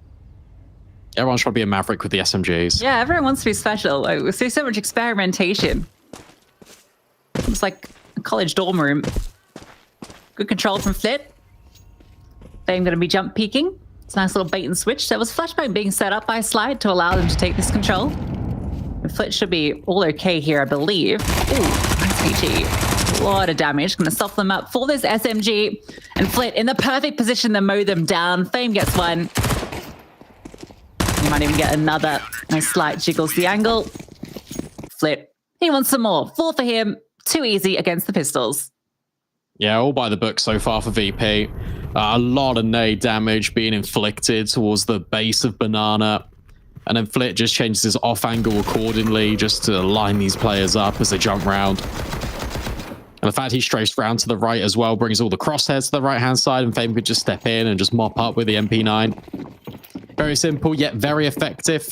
Everyone's trying to be a maverick with the SMGs.
Yeah, everyone wants to be special. Like, we see so much experimentation. It's like a college dorm room. Good control from Flit. Fame going to be jump peeking. It's a nice little bait and switch. There was flashbang being set up by Slide to allow them to take this control. And Flit should be all okay here, I believe. Ooh, nice PG. A lot of damage. Going to soften them up for this SMG. And Flit in the perfect position to mow them down. Fame gets one. He might even get another. Nice Slight jiggles the angle. Flit. He wants some more. 4 for him. Too easy against the pistols.
Yeah, all by the book so far for VP. A lot of nade damage being inflicted towards the base of Banana. And then Flit just changes his off angle accordingly just to line these players up as they jump round. And the fact he strafes round to the right as well brings all the crosshairs to the right-hand side, and Fame could just step in and just mop up with the MP9. Very simple, yet very effective.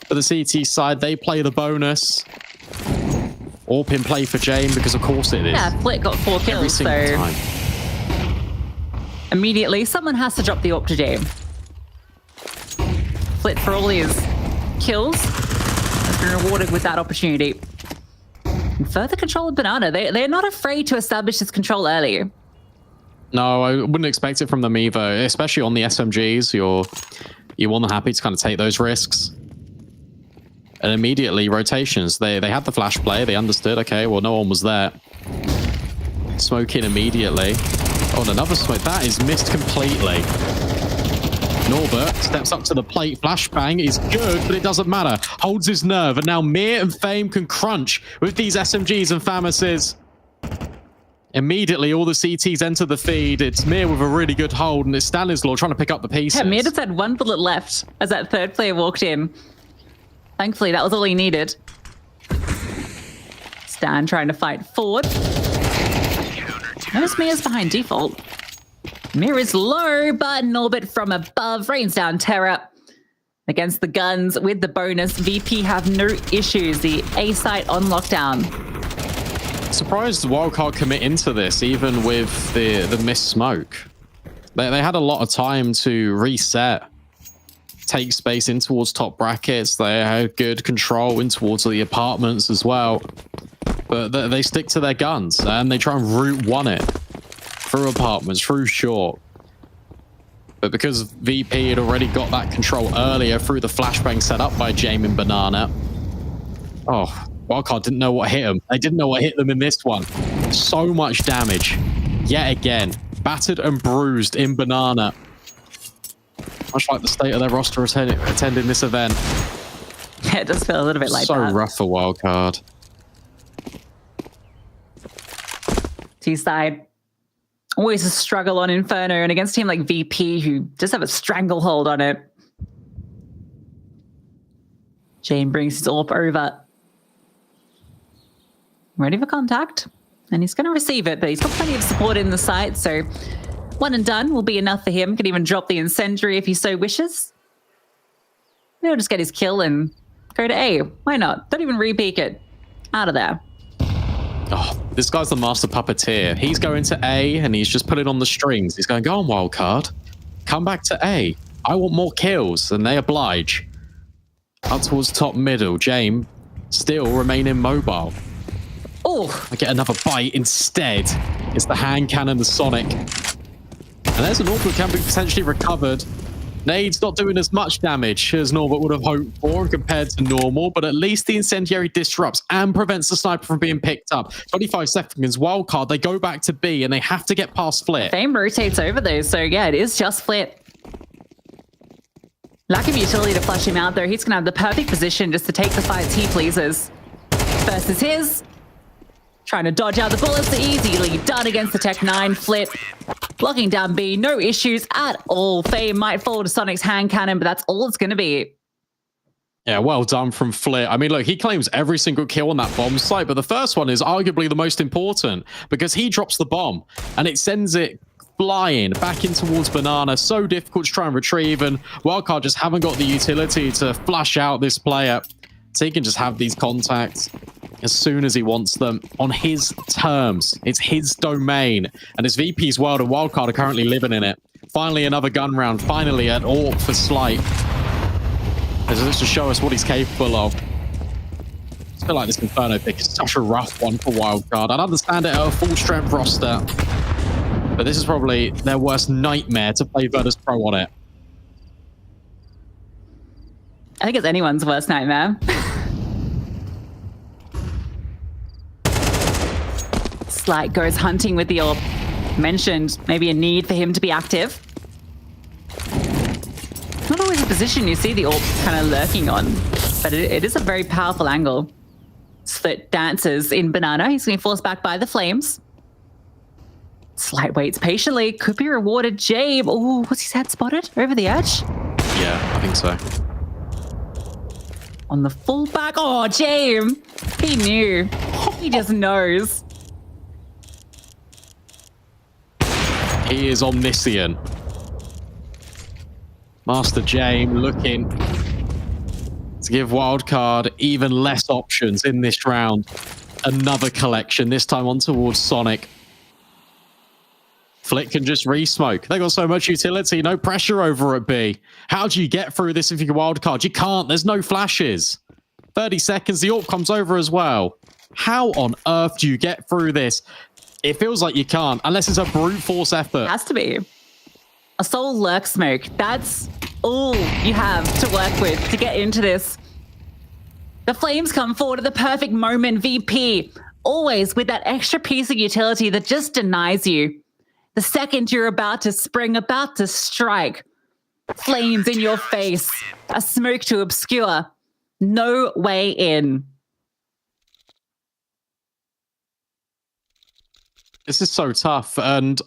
For the CT side, they play the bonus. AWP in play for Jane, because of course it is.
Yeah, Flit got 4 kills,
every single time.
Immediately, someone has to drop the AWP to Jane. Flit, for all his kills, has been rewarded with that opportunity. And further control of Banana. They're not afraid to establish this control early.
No, I wouldn't expect it from them either, especially on the SMGs. You're more than happy to kind of take those risks. And immediately, rotations. They had the flash play. They understood, okay, well, no one was there. Smoke in immediately. Oh, and another smoke. That is missed completely. Norbert steps up to the plate. Flashbang is good, but it doesn't matter. Holds his nerve, and now Mir and Fame can crunch with these SMGs and Famases. Immediately, all the CTs enter the feed. It's Mir with a really good hold, and it's Stanislaw trying to pick up the pieces.
Yeah, Mir just had 1 bullet left as that third player walked in. Thankfully, that was all he needed. Stan trying to fight forward. Notice Mir's behind default. Mir is low, but Norbert from above rains down terror. Against the guns with the bonus, VP have no issues. The A site on lockdown.
Surprised Wildcard commit into this, even with the missed smoke. They had a lot of time to reset, take space in towards top brackets. They had good control in towards the apartments as well. But they stick to their guns, and they try and route one it. Through apartments, through short. But because VP had already got that control earlier through the flashbang set up by Jame and Banana. Oh, Wildcard didn't know what hit them. They didn't know what hit them in this one. So much damage. Yet again. Battered and bruised in Banana. Much like the state of their roster attending this event.
Yeah, it does feel a little bit like
so
that.
So rough for Wildcard.
T-side. Always a struggle on Inferno, and against a team like VP, who just have a stranglehold on it. Jane brings his AWP over. Ready for contact. And he's going to receive it, but he's got plenty of support in the site, so 1 and done will be enough for him. Could even drop the incendiary if he so wishes. He'll just get his kill and go to A. Why not? Don't even re-peek it. Out of there.
Oh, this guy's the master puppeteer. He's going to A, and he's just putting on the strings. He's going, go on, Wildcard. Come back to A. I want more kills, and they oblige. Up towards top middle. Jame still remaining mobile.
Oh,
I get another bite instead. It's the hand cannon, the Sonic. And there's an AWP that can be potentially recovered. Nade's not doing as much damage as Norbert would have hoped for compared to normal, but at least the incendiary disrupts and prevents the sniper from being picked up. 25 seconds, Wildcard, they go back to B, and they have to get past Flit.
Fame rotates over those, so yeah, it is just Flit. Lack of utility to flush him out, though. He's going to have the perfect position just to take the fights he pleases. First is his. Trying to dodge out the bullets easily done against the Tech 9. Flit blocking down B, no issues at all. Fame might fall to Sonic's hand cannon, but that's all it's going to be.
Yeah, well done from Flit. I mean, look, he claims every single kill on that bomb site, but the first one is arguably the most important because he drops the bomb and it sends it flying back in towards Banana. So difficult to try and retrieve, and Wildcard just haven't got the utility to flush out this player. So he can just have these contacts as soon as he wants them on his terms. It's his domain, and it's VP's world, and Wildcard are currently living in it. Finally, another gun round. Finally, an AWP for Slight. This to show us what he's capable of. I feel like this Inferno pick is such a rough one for Wildcard. I'd understand it at a full-strength roster, but this is probably their worst nightmare to play Virtus Pro on it.
I think it's anyone's worst nightmare. Slight goes hunting with the AWP. Mentioned maybe a need for him to be active. Not always a position you see the AWP kind of lurking on, but it is a very powerful angle. Split dances in Banana. He's being forced back by the flames. Slight waits patiently. Could be rewarded. Jabe. Oh, was his head spotted over the edge?
Yeah, I think so.
On the fullback. Oh, Jabe. He knew. He just knows.
He is omniscient. Master James looking to give Wildcard even less options in this round. Another collection, this time on towards Sonic. Flick can just re-smoke. They got so much utility, no pressure over at B. How do you get through this if you're Wildcard? You can't, there's no flashes. 30 seconds, the AWP comes over as well. How on earth do you get through this? It feels like you can't, unless it's a brute force effort.
It has to be. A soul lurk smoke. That's all you have to work with to get into this. The flames come forward at the perfect moment, VP. Always with that extra piece of utility that just denies you. The second you're about to spring, about to strike. Flames in your face. A smoke to obscure. No way in.
This is so tough, and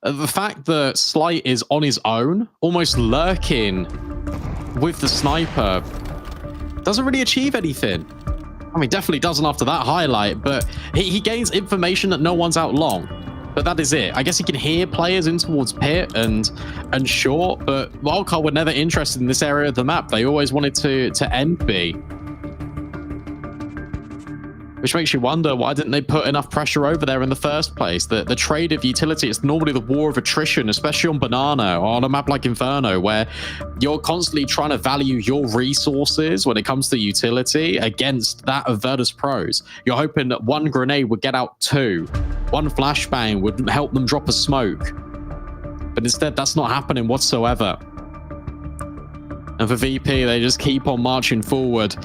the fact that Slight is on his own, almost lurking with the sniper, doesn't really achieve anything. I mean, definitely doesn't after that highlight, but he gains information that no one's out long. But that is it. I guess he can hear players in towards pit and short, but Wildcard were never interested in this area of the map. They always wanted to end B. Which makes you wonder, why didn't they put enough pressure over there in the first place? The trade of utility is normally the war of attrition, especially on Banana, or on a map like Inferno, where you're constantly trying to value your resources when it comes to utility against that of Virtus Pros. You're hoping that one grenade would get out two, one flashbang would help them drop a smoke. But instead, that's not happening whatsoever. And for VP, they just keep on marching forward.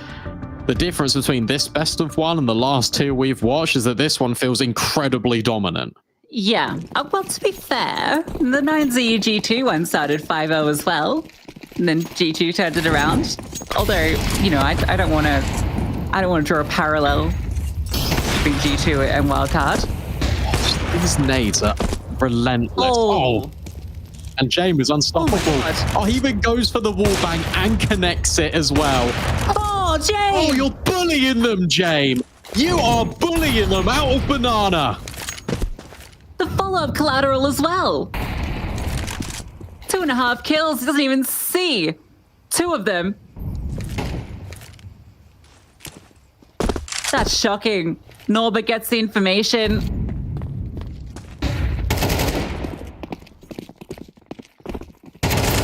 The difference between this best of one and the last two we've watched is that this one feels incredibly dominant.
Yeah. Well, to be fair, the 9Z G2 one started 5-0 as well. And then G2 turned it around. Although, you know, I don't want to draw a parallel between G2 and Wildcard.
These nades are relentless. Oh. And James is unstoppable. Oh, he even goes for the wallbang and connects it as well.
Oh, James!
Oh, you're bullying them, James! You are bullying them out of Banana!
The follow-up collateral as well. 2.5 kills, he doesn't even see 2 of them. That's shocking. Norbert gets the information.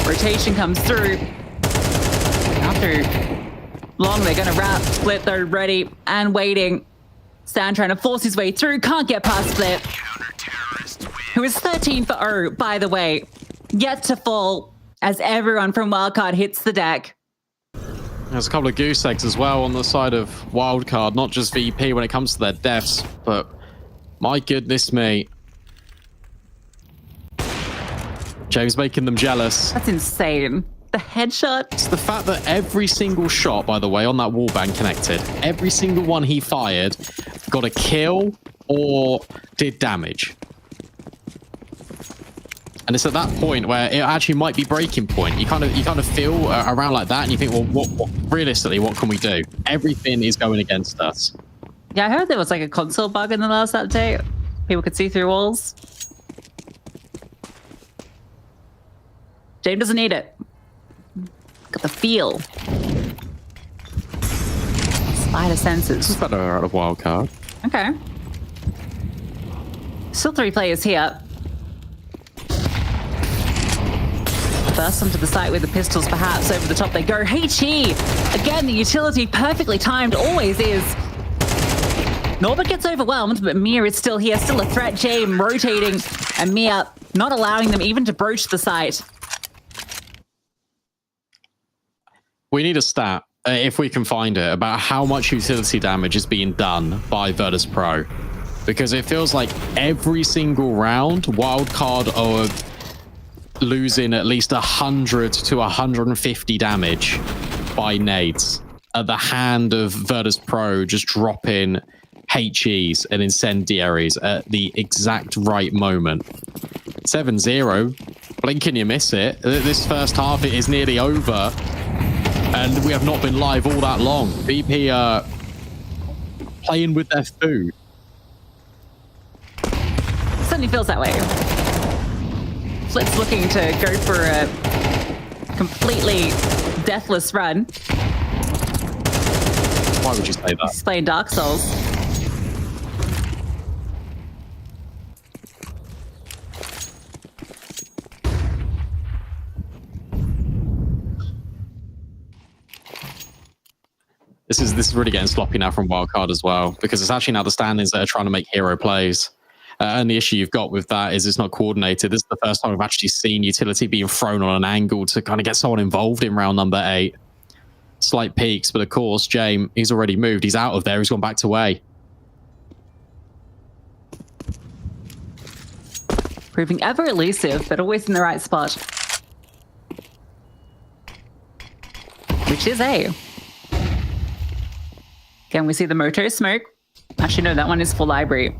Rotation comes through. After long, they're going to wrap. Split, they're ready and waiting. Stan trying to force his way through. Can't get past Split. Who is 13 for 0, by the way. Yet to fall as everyone from Wildcard hits the deck.
There's a couple of goose eggs as well on the side of Wildcard. Not just VP when it comes to their deaths, but my goodness me. James making them jealous.
That's insane. The headshot.
It's the fact that every single shot, by the way, on that wallbang connected, every single one he fired got a kill or did damage. And it's at that point where it actually might be breaking point. You kind of feel around like that, and you think, well, what realistically, what can we do? Everything is going against us.
Yeah, I heard there was like a console bug in the last update. People could see through walls. James doesn't need it. Got the feel. Spider senses.
This is better out of Wildcard.
Okay. Still 3 players here. Burst onto the site with the pistols, perhaps. Over the top they go. HE! Again, the utility perfectly timed, always is. Norbert gets overwhelmed, but Mia is still here, still a threat. James rotating, and Mia not allowing them even to broach the site.
We need a stat, if we can find it, about how much utility damage is being done by Virtus Pro. Because it feels like every single round, Wildcard are losing at least 100 to 150 damage by nades at the hand of Virtus Pro just dropping HEs and incendiaries at the exact right moment. 7-0. Blink and you miss it. This first half it is nearly over. And we have not been live all that long. VP playing with their food.
Certainly feels that way. Flip's looking to go for a completely deathless run.
Why would you say that?
He's playing Dark Souls.
This is really getting sloppy now from Wildcard as well, because it's actually now the standings that are trying to make hero plays. And the issue you've got with that is it's not coordinated. This is the first time we've actually seen utility being thrown on an angle to kind of get someone involved in round number 8. Slight peaks, but of course, James, he's already moved. He's out of there. He's gone back to A.
Proving ever elusive, but always in the right spot. Which is A. Again, we see the motor smoke. Actually, no, that one is for library.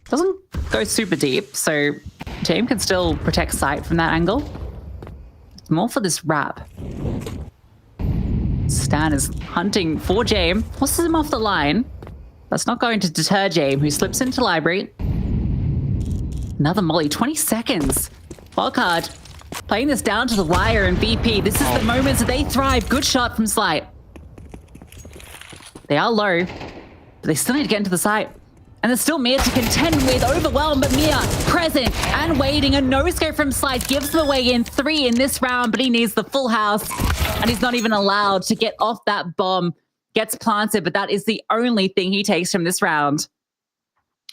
Doesn't go super deep, so James can still protect sight from that angle. It's more for this wrap. Stan is hunting for James, forces him off the line. That's not going to deter James, who slips into library. Another molly, 20 seconds. Wildcard playing this down to the wire, and VP, this is the moments that they thrive. Good shot from Slight. They are low, but they still need to get into the site. And there's still Mia to contend with, overwhelmed, but Mia present and waiting. A no-scope from Slight gives them away in 3 in this round, but he needs the full house, and he's not even allowed to get off that bomb. Gets planted, but that is the only thing he takes from this round.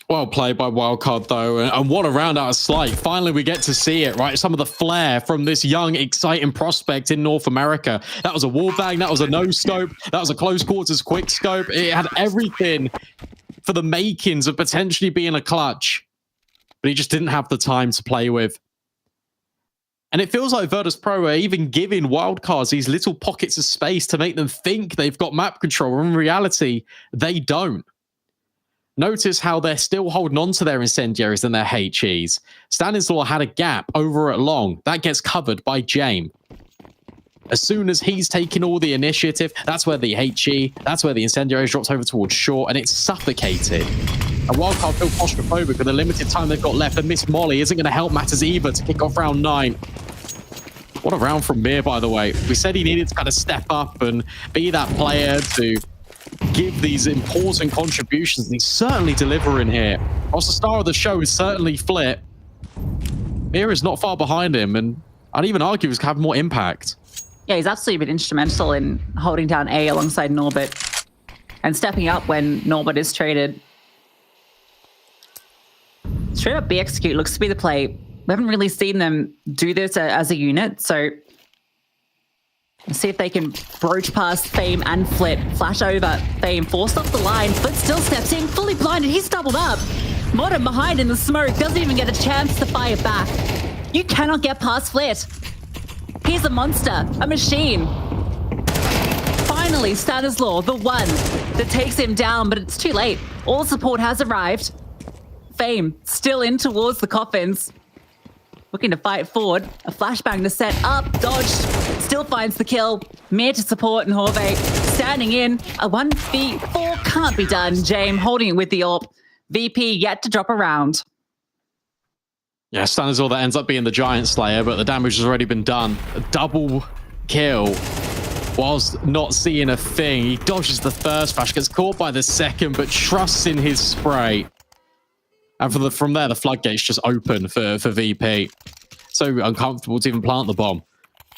Well played by Wildcard, though, and what a round out of Slight. Finally, we get to see it, right? Some of the flair from this young, exciting prospect in North America. That was a wallbang, that was a no-scope, that was a close quarters quick scope. It had everything for the makings of potentially being a clutch, but he just didn't have the time to play with. And it feels like Virtus Pro are even giving Wildcards these little pockets of space to make them think they've got map control, when in reality, they don't. Notice how they're still holding on to their incendiaries and their HEs. Stanislaw had a gap over at long. That gets covered by James. As soon as he's taking all the initiative, that's where the HE, that's where the incendiaries drops over towards short, and it's suffocated. And Wildcard feel claustrophobic with the limited time they've got left, and Miss Molly isn't going to help matters either to kick off round 9. What a round from Mir, by the way. We said he needed to kind of step up and be that player to give these important contributions, and he's certainly delivering here. Also, the star of the show is certainly Flip. Mir is not far behind him, and I'd even argue he's have more impact.
Yeah, he's absolutely been instrumental in holding down A alongside Norbert and stepping up when Norbert is traded. Straight up B execute looks to be the play. We haven't really seen them do this as a unit, so let's see if they can broach past Fame and Flit. Flash over. Fame forced off the line. Flit still steps in, fully blinded. He's doubled up. Modern behind in the smoke. Doesn't even get a chance to fire back. You cannot get past Flit. He's a monster. A machine. Finally, Stanislaw, the one that takes him down, but it's too late. All support has arrived. Fame still in towards the coffins. Looking to fight forward. A flashbang to set up. Dodged. Still finds the kill. Mir to support, and Horvath standing in. A 1v4 can't be done. James holding it with the AWP. VP yet to drop a round.
Yeah, Stanislaw that ends up being the Giant Slayer, but the damage has already been done. A double kill whilst not seeing a thing. He dodges the first flash, gets caught by the second, but trusts in his spray. And from there, the floodgates just open for VP. So uncomfortable to even plant the bomb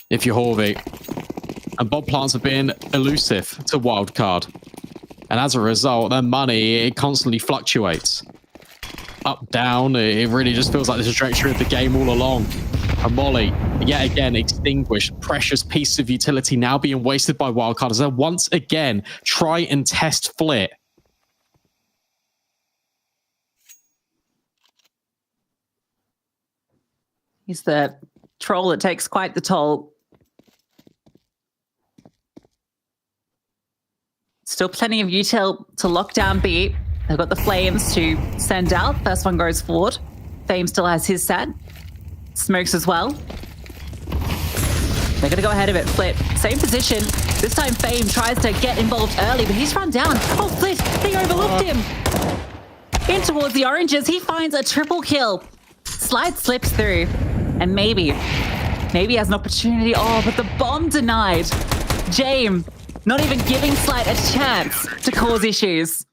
if you're Horvath. And bomb plants have been elusive to Wildcard. And as a result, their money, it constantly fluctuates. Up, down, it really just feels like the trajectory of the game all along. And Molly, yet again, extinguished. Precious piece of utility now being wasted by Wildcard as they once again try and test Flit.
He's the troll that takes quite the toll. Still plenty of util to lock down B. They've got the flames to send out. First one goes forward. Fame still has his set. Smokes as well. They're going to go ahead of it. Flit, same position. This time Fame tries to get involved early, but he's run down. Oh, Flit, they overlooked him. In towards the oranges, he finds a triple kill. Slide slips through, and maybe he has an opportunity. Oh, but the bomb denied. Jame not even giving Slide a chance to cause issues.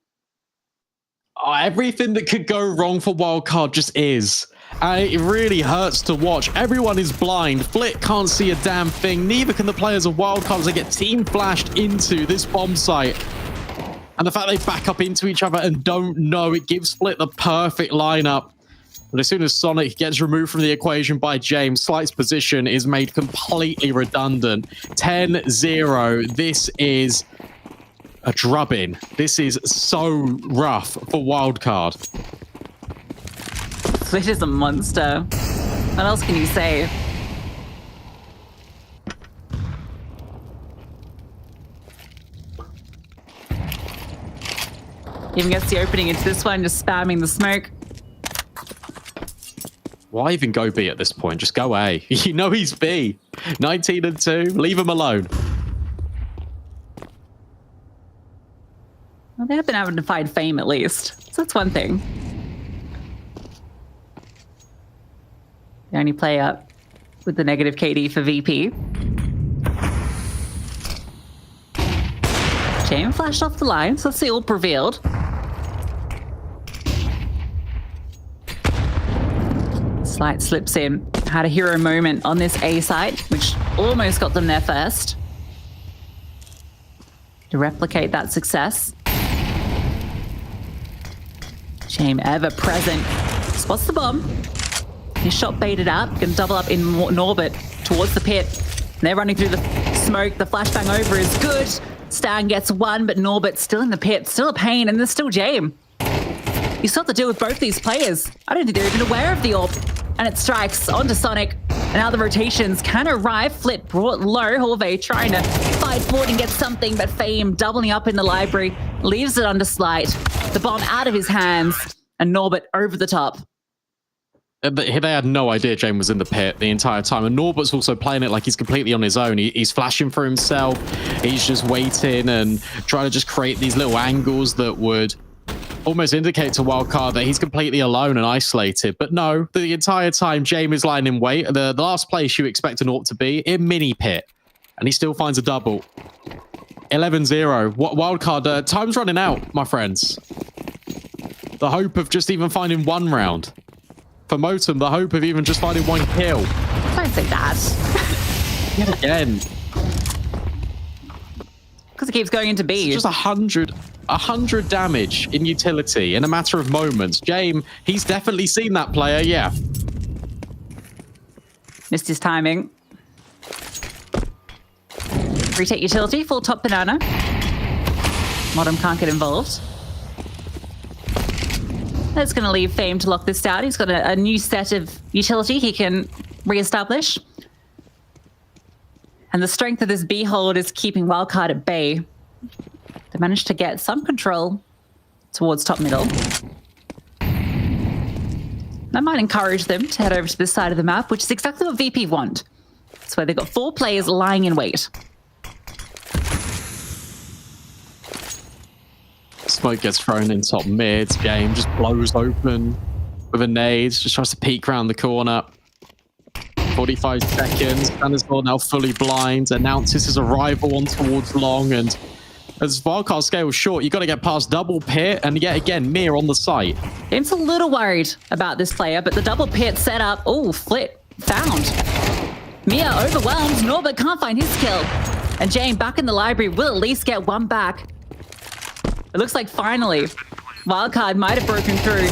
Oh, everything that could go wrong for Wildcard just is. It really hurts to watch. Everyone is blind. Flit can't see a damn thing. Neither can the players of Wildcard as they get team flashed into this bomb site. And the fact they back up into each other and don't know, it gives Flit the perfect lineup. But as soon as Sonic gets removed from the equation by James, Slight's position is made completely redundant. 10-0. This is a drubbing. This is so rough for Wildcard.
Flit is a monster. What else can you say? Even gets the opening into this one, just spamming the smoke.
Why even go B at this point? Just go A. You know he's B. 19-2. Leave him alone.
Well, they have been able to find Fame at least. So that's one thing. The only player with the negative KD for VP. Jame flashed off the line, so let's see all revealed. Slight slips in. Had a hero moment on this A side, which almost got them there first. To replicate that success. Jame ever present. Spots the bomb. His shot baited out. Going to double up in Norbert towards the pit. And they're running through the smoke. The flashbang over is good. Stan gets one, but Norbert's still in the pit. Still a pain, and there's still Jame. You still have to deal with both these players. I don't think they're even aware of the AWP. And it strikes onto Sonic. And now the rotations can arrive. Flit brought low. Horvey trying to fight forward and get something, but Fame doubling up in the library. Leaves it under Slight. The bomb out of his hands. And Norbert over the top.
They had no idea Jame was in the pit the entire time. And Norbert's also playing it like he's completely on his own. He's flashing for himself. He's just waiting and trying to just create these little angles that would almost indicate to Wildcard that he's completely alone and isolated. But no, the entire time Jame is lying in wait. The last place you expect an AWP to be in mini pit. And he still finds a double. 11-0. Wildcard, time's running out, my friends. The hope of just even finding one round. For Motum, the hope of even just finding one kill.
Don't say that.
Yet again.
Because it keeps going into B.
It's just 100 damage in utility in a matter of moments. Jame, he's definitely seen that player, yeah.
Missed his timing. Retake utility, full top banana. Modem can't get involved. That's going to leave Fame to lock this down. He's got a new set of utility he can re-establish. And the strength of this B hold is keeping Wildcard at bay. They managed to get some control towards top middle. That might encourage them to head over to this side of the map, which is exactly what VP want. It's where they've got 4 players lying in wait.
Smoke gets thrown in top mid. Game just blows open with a nade. Just tries to peek around the corner. 45 seconds. Bannersville now fully blind. Announces his arrival on towards long. And as Wildcard scales short, you've got to get past double pit. And yet again, Mir on the site.
Game's a little worried about this player, but the double pit set up. Oh, Flit found. Mia overwhelmed. Norbert can't find his kill. And Jane back in the library will at least get one back. It looks like finally, Wildcard might have broken through.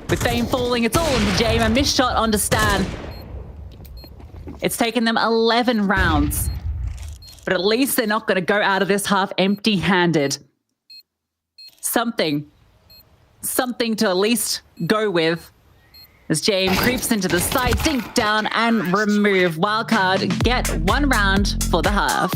With Fame falling, it's all into Jame. A missed shot onto Stan. It's taken them 11 rounds. But at least they're not going to go out of this half empty-handed. Something to at least go with. As Jame creeps into the side, dink down and remove. Wildcard get 1 round for the half.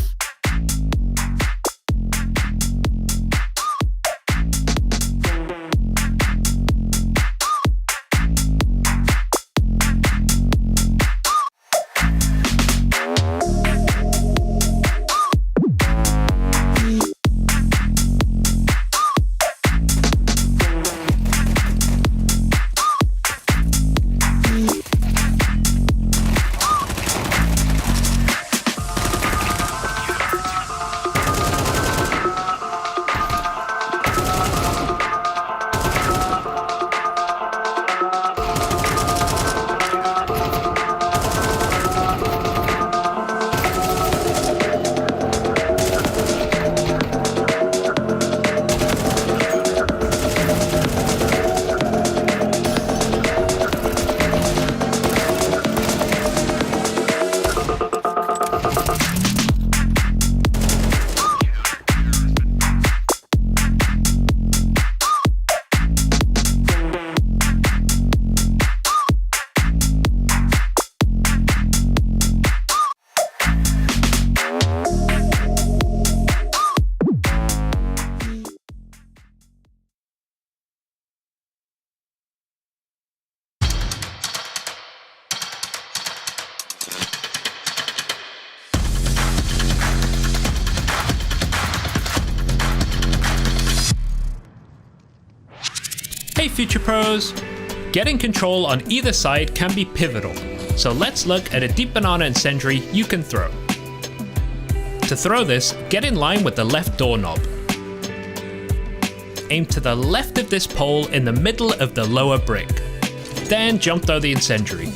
Hey Future Pros! Getting control on either side can be pivotal, so let's look at a deep banana incendiary you can throw. To throw this, get in line with the left doorknob. Aim to the left of this pole in the middle of the lower brick. Then jump throw the incendiary.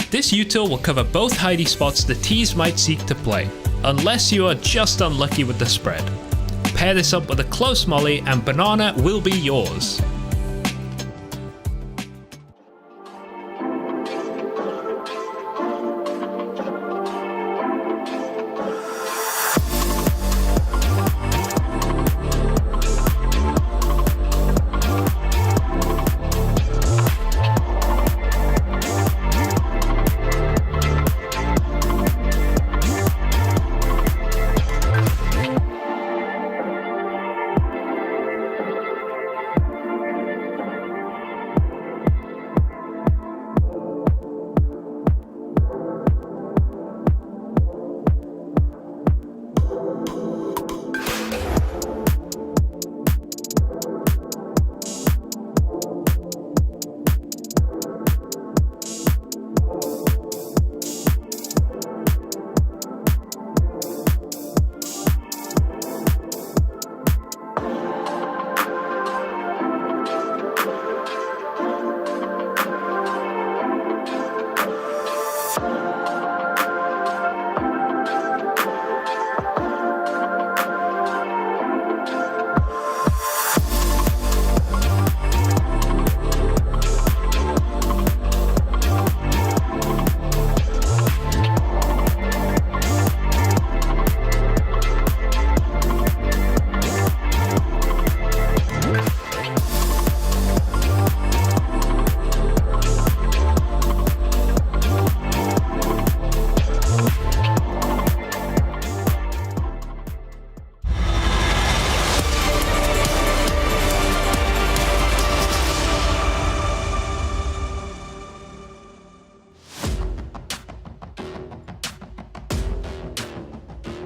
This util will cover both hidey spots the T's might seek to play, unless you are just unlucky with the spread. Pair this up with a close molly and banana will be yours.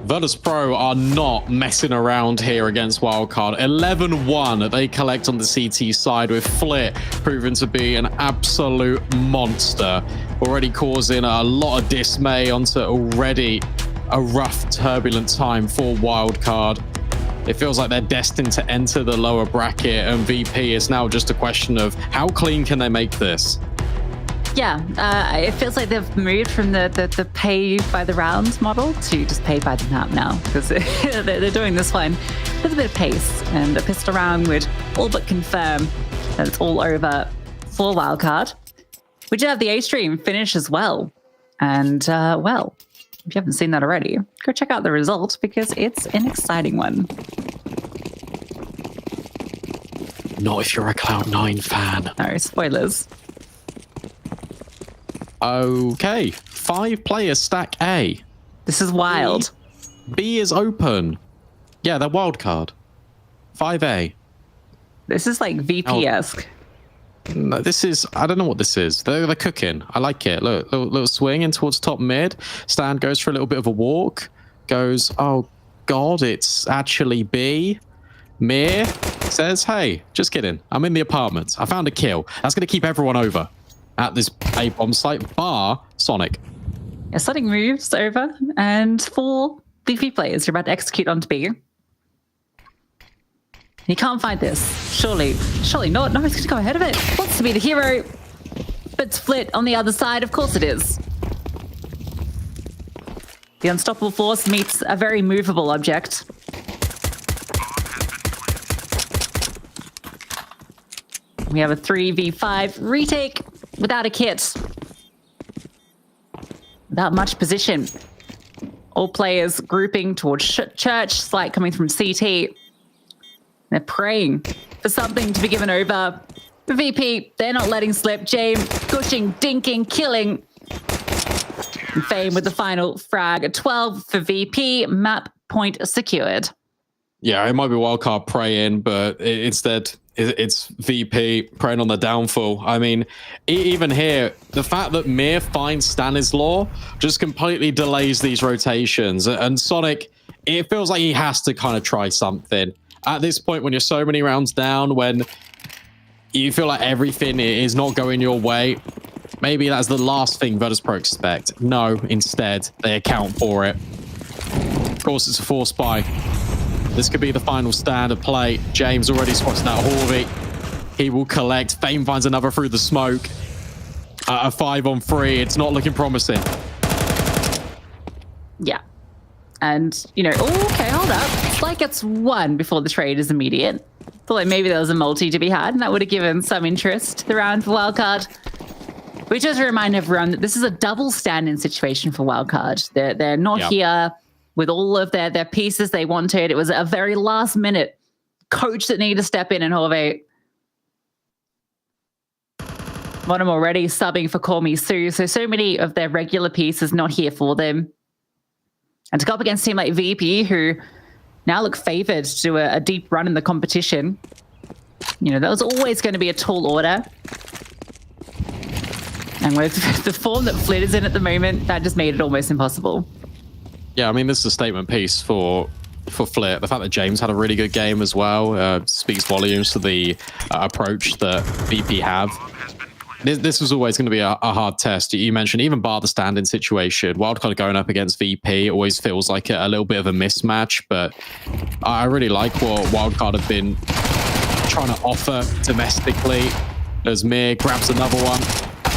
Virtus Pro are not messing around here against Wildcard. 11-1 they collect on the CT side, with Flit proven to be an absolute monster, already causing a lot of dismay onto already a rough, turbulent time for Wildcard. It feels like they're destined to enter the lower bracket, and VP is now just a question of how clean can they make this?
Yeah, it feels like they've moved from the pay by the rounds model to just pay by the map now, because they're doing this one with a bit of pace, and the pistol round would all but confirm that it's all over for Wildcard. We did have the A stream finish as well, and well, if you haven't seen that already, go check out the result because it's an exciting one.
Not if you're a Cloud9 fan.
No, spoilers.
Okay, 5 players stack A.
This is wild.
B is open. Yeah, they're Wildcard. 5A.
This is like VP-esque.
No, this is, I don't know what this is. They're cooking. I like it. Look, little swing in towards top mid. Stan goes for a little bit of a walk. Goes, oh God, it's actually B. Mir says, hey, just kidding. I'm in the apartments. I found a kill. That's going to keep everyone over at this A bomb site, bar Sonic.
Yeah, Sonic moves over, and 4 VP players are about to execute onto B. You can't find this. Surely not. No, it's going to go ahead of it. Wants to be the hero. But it's Flit on the other side. Of course it is. The unstoppable force meets a very movable object. We have a 3v5 retake without a kit. Without much position. All players grouping towards church, Slight coming from CT. They're praying for something to be given over. For VP, they're not letting slip. James gushing, dinking, killing. And Fame with the final frag. 12 for VP, map point secured.
Yeah, it might be Wildcard praying, but instead it's VP preying on the downfall. I mean, even here, the fact that Mir finds Stanislaw just completely delays these rotations. And Sonic, it feels like he has to kind of try something. At this point, when you're so many rounds down, when you feel like everything is not going your way. Maybe that's the last thing Virtus.pro expect. No, instead, they account for it. Of course, it's a force buy. This could be the final stand of play. James already spotted out Horvey. He will collect. Fame finds another through the smoke. A 5-on-3. It's not looking promising.
Yeah. And, you know, okay, hold up. Slight gets one before the trade is immediate. Thought like maybe there was a multi to be had, and that would have given some interest to the round for Wildcard. We just remind everyone that this is a double stand-in situation for Wildcard. They're not here with all of their pieces they wanted. It was a very last-minute coach that needed to step in, and Horvey. Monum already subbing for Call Me Sue, so many of their regular pieces not here for them. And to go up against a team like VP, who now look favored to do a deep run in the competition, you know, that was always going to be a tall order. And with the form that Flit is in at the moment, that just made it almost impossible.
Yeah, I mean, this is a statement piece for Flit. The fact that James had a really good game as well speaks volumes to the approach that VP have. This was always going to be a hard test. You mentioned even bar the stand-in situation. Wildcard going up against VP always feels like a little bit of a mismatch, but I really like what Wildcard have been trying to offer domestically. As Mir grabs another one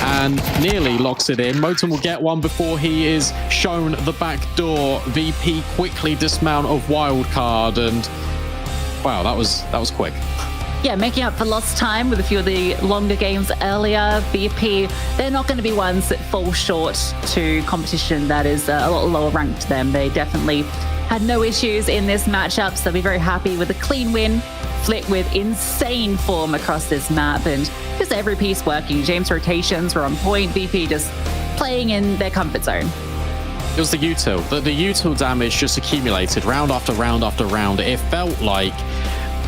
and nearly locks it in. Moten will get one before he is shown the back door. VP quickly dismount of Wildcard, and wow, that was quick.
Yeah, making up for lost time with a few of the longer games earlier. VP, they're not going to be ones that fall short to competition that is a lot lower ranked to them. They definitely had no issues in this matchup, so they'll be very happy with a clean win. Flit with insane form across this map, and just every piece working. James' rotations were on point. VP just playing in their comfort zone.
It was the util. The util damage just accumulated round after round after round. It felt like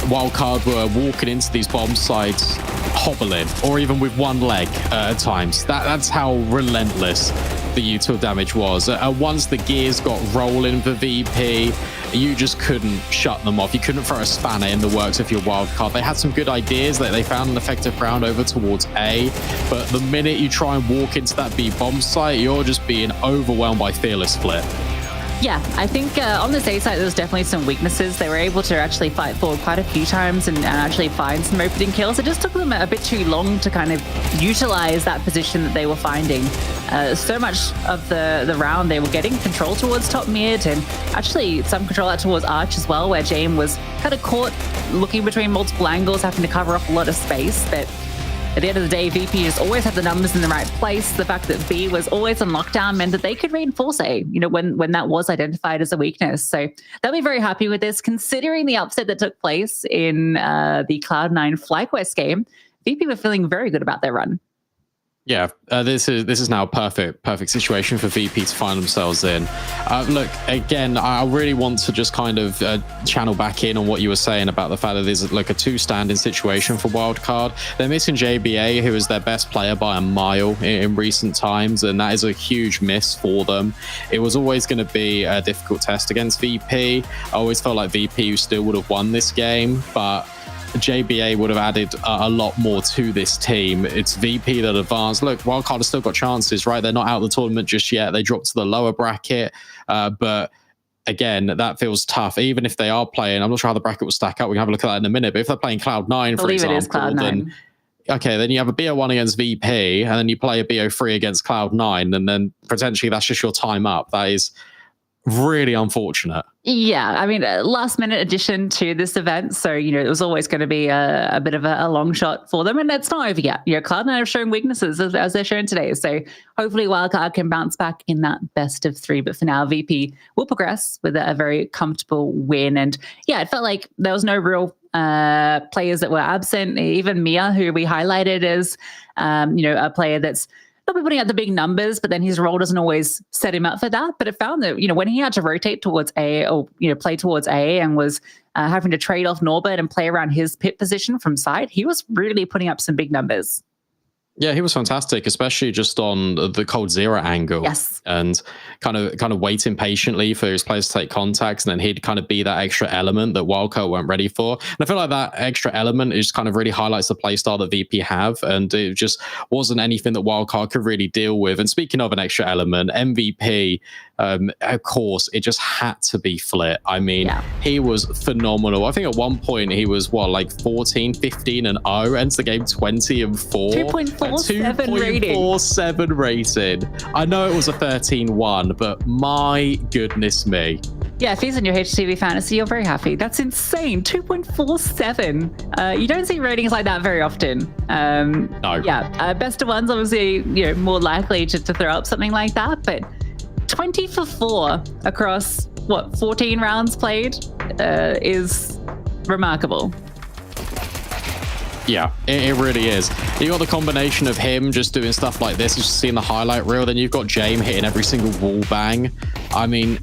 Wildcard were walking into these bomb sites hobbling, or even with one leg at times. That's how relentless the util damage was. Once the gears got rolling for VP, you just couldn't shut them off. You couldn't throw a spanner in the works of your Wildcard. They had some good ideas. They found an effective round over towards A, but the minute you try and walk into that B bomb site, you're just being overwhelmed by Fearless Flit.
Yeah, I think on this A site, there was definitely some weaknesses. They were able to actually fight forward quite a few times and actually find some opening kills. It just took them a bit too long to kind of utilize that position that they were finding. So much of the round, they were getting control towards top mid, and actually some control out towards Arch as well, where James was kind of caught looking between multiple angles, having to cover up a lot of space. But at the end of the day, VP just always had the numbers in the right place. The fact that B was always on lockdown meant that they could reinforce A, you know, when that was identified as a weakness. So they'll be very happy with this, considering the upset that took place in the Cloud9 FlyQuest game. VP were feeling very good about their run.
Yeah, this is now a perfect situation for VP to find themselves in. Look, again, I really want to just kind of channel back in on what you were saying about the fact that there's like a two-standing situation for Wildcard. They're missing JBA, who is their best player by a mile in recent times, and that is a huge miss for them. It was always going to be a difficult test against VP. I always felt like VP still would have won this game, but JBA would have added a lot more to this team. It's VP that advanced. Look, Wildcard has still got chances, right? They're not out of the tournament just yet. They dropped to the lower bracket. But again, that feels tough. Even if they are playing, I'm not sure how the bracket will stack up. We can have a look at that in a minute. But if they're playing Cloud9, for example, then okay, then you have a BO1 against VP, and then you play a BO3 against Cloud9, and then potentially that's just your time up. That is really unfortunate.
Yeah, I mean, last minute addition to this event. So, you know, it was always going to be a bit of a long shot for them. And it's not over yet. You know, Cloud9 have shown weaknesses as they're shown today. So hopefully Wildcard can bounce back in that best of three. But for now, VP will progress with a very comfortable win. And yeah, it felt like there was no real players that were absent. Even Mia, who we highlighted as, you know, a player that's not putting out the big numbers, but then his role doesn't always set him up for that. But it found that, you know, when he had to rotate towards A or, you know, play towards A and was having to trade off Norbert and play around his pit position from side, he was really putting up some big numbers.
Yeah, he was fantastic, especially just on the cold zero angle.
Yes.
And kind of waiting patiently for his players to take contacts, and then he'd kind of be that extra element that Wildcard weren't ready for. And I feel like that extra element is kind of really highlights the playstyle that VP have, and it just wasn't anything that Wildcard could really deal with. And speaking of an extra element, MVP, of course, it just had to be Flit. I mean, he was phenomenal. I think at one point he was, 14, 15 and 0, ends the game 20 and 4.
2.47 rating.
2.47 rating. I know it was a 13-1, but my goodness me.
Yeah, if he's in your HTV fantasy, you're very happy. That's insane. 2.47. You don't see ratings like that very often.
No.
Yeah, best of ones, obviously, more likely to throw up something like that. But 20 for 4 across, 14 rounds played is remarkable.
Yeah, it really is. You got the combination of him just doing stuff like this, just seeing the highlight reel. Then you've got James hitting every single wall bang. I mean,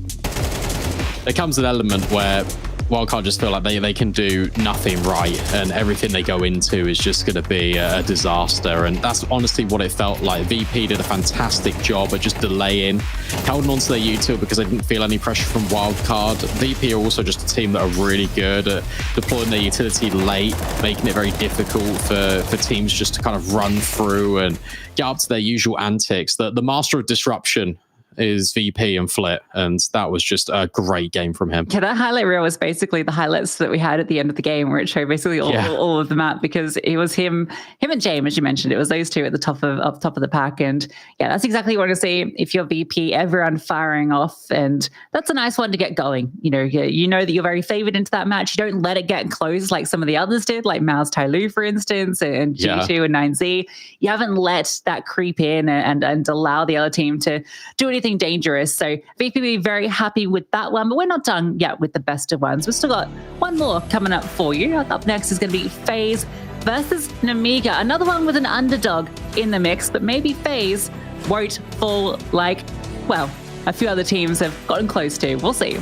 there comes an element where Wildcard just feel like they can do nothing right, and everything they go into is just going to be a disaster. And that's honestly what it felt like. VP did a fantastic job at just delaying, holding on to their util because they didn't feel any pressure from Wildcard. VP are also just a team that are really good at deploying their utility late, making it very difficult for teams just to kind of run through and get up to their usual antics. The master of disruption is VP and Flit, and that was just a great game from him.
Yeah, that highlight reel was basically the highlights that we had at the end of the game, where it showed basically all of the map, because it was him and James, as you mentioned. It was those two at the top of the pack, and yeah, that's exactly what I want to see if you're VP. Everyone firing off, and that's a nice one to get going. You know that you're very favored into that match. You don't let it get close like some of the others did, like Mao's TYLOO, for instance, and G2 and 9Z. You haven't let that creep in and allow the other team to do anything dangerous. So VP be very happy with that one, but we're not done yet with the best of ones. We've still got one more coming up for you. Up next is going to be FaZe versus Namiga, another one with an underdog in the mix, but maybe FaZe won't fall like, well, a few other teams have gotten close to. We'll see.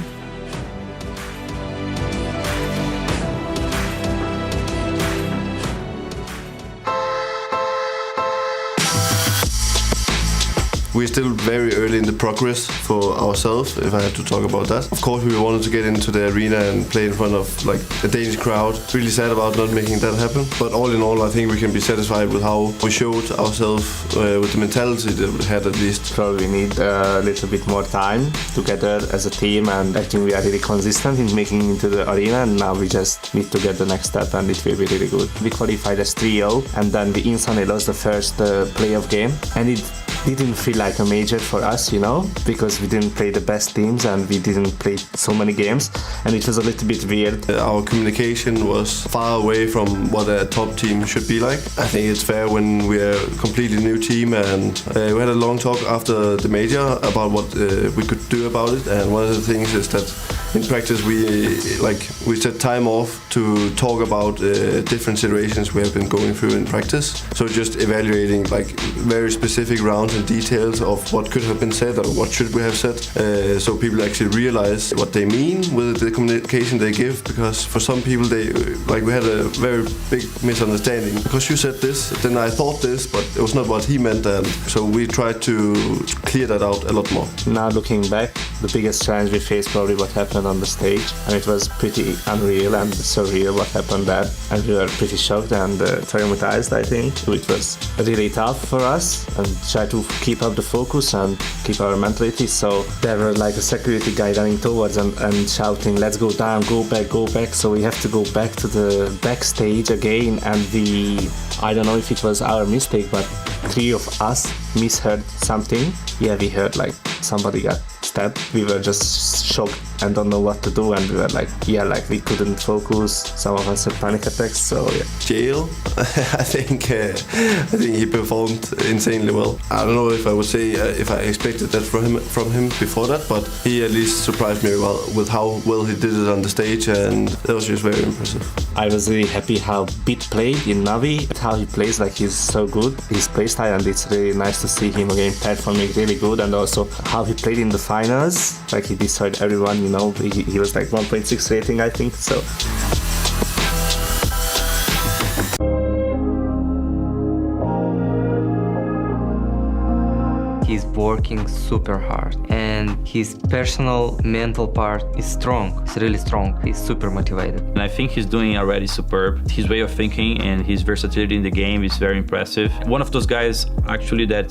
We're still very early in the progress for ourselves, if I had to talk about that. Of course, we wanted to get into the arena and play in front of like a Danish crowd. Really sad about not making that happen. But all in all, I think we can be satisfied with how we showed ourselves with the mentality that we had at least.
Probably need a little bit more time together as a team, and I think we are really consistent in making it into the arena, and now we just need to get the next step, and it will be really good. We qualified as 3-0, and then we instantly lost the first playoff game, and it didn't feel like a major for us, because we didn't play the best teams and we didn't play so many games, and it was a little bit weird.
Our communication was far away from what a top team should be like. I think it's fair when we're a completely new team, and we had a long talk after the major about what we could do about it, and one of the things is that in practice we set time off to talk about different situations we have been going through in practice. So just evaluating like very specific rounds and details of what could have been said or what should we have said, so people actually realize what they mean with the communication they give. Because for some people, we had a very big misunderstanding. Because you said this, then I thought this, but it was not what he meant, and so we tried to clear that out a lot more.
Now looking back, the biggest challenge we faced probably what happened on the stage, and it was pretty unreal and surreal what happened there, and we were pretty shocked and traumatized. I think it was really tough for us, and try to keep up the focus and keep our mentality. So there were like a security guy running towards and shouting, "Let's go down, go back, go back." So we have to go back to the backstage again, and I don't know if it was our mistake, but 3 of us misheard something. Yeah, we heard like somebody got stabbed. We were just shocked and don't know what to do, and we were like we couldn't focus. Some of us had panic attacks. So yeah.
Jail, I think he performed insanely well. I don't know if I would say if I expected that from him before that, but he at least surprised me well with how well he did it on the stage, and that was just very impressive.
I was really happy how Bit played in Navi, how he plays. Like, he's so good, his playstyle, and it's really nice to see him again performing really good. And also how he played in the finals, like he destroyed everyone. He was like 1.6 rating, I think. So.
working super hard, and his personal mental part is strong. It's really strong. He's super motivated.
And I think he's doing already superb. His way of thinking and his versatility in the game is very impressive. One of those guys actually that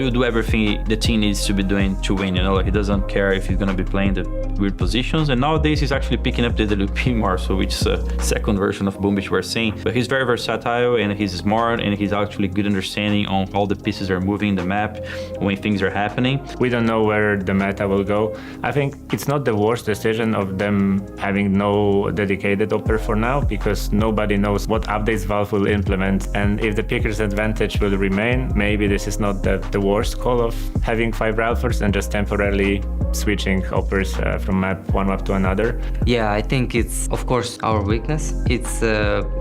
will do everything the team needs to be doing to win, like he doesn't care if he's gonna be playing the weird positions, and nowadays he's actually picking up the TYLOO more, so which is a second version of Boom which we're seeing. But he's very versatile and he's smart and he's actually good understanding on how the pieces are moving in the map when things are happening.
We don't know where the meta will go. I think it's not the worst decision of them having no dedicated upper for now, because nobody knows what updates Valve will implement, and if the picker's advantage will remain, maybe this is not the worst call of having 5 Ralphers and just temporarily switching uppers from one map to another.
Yeah, I think it's of course our weakness. It's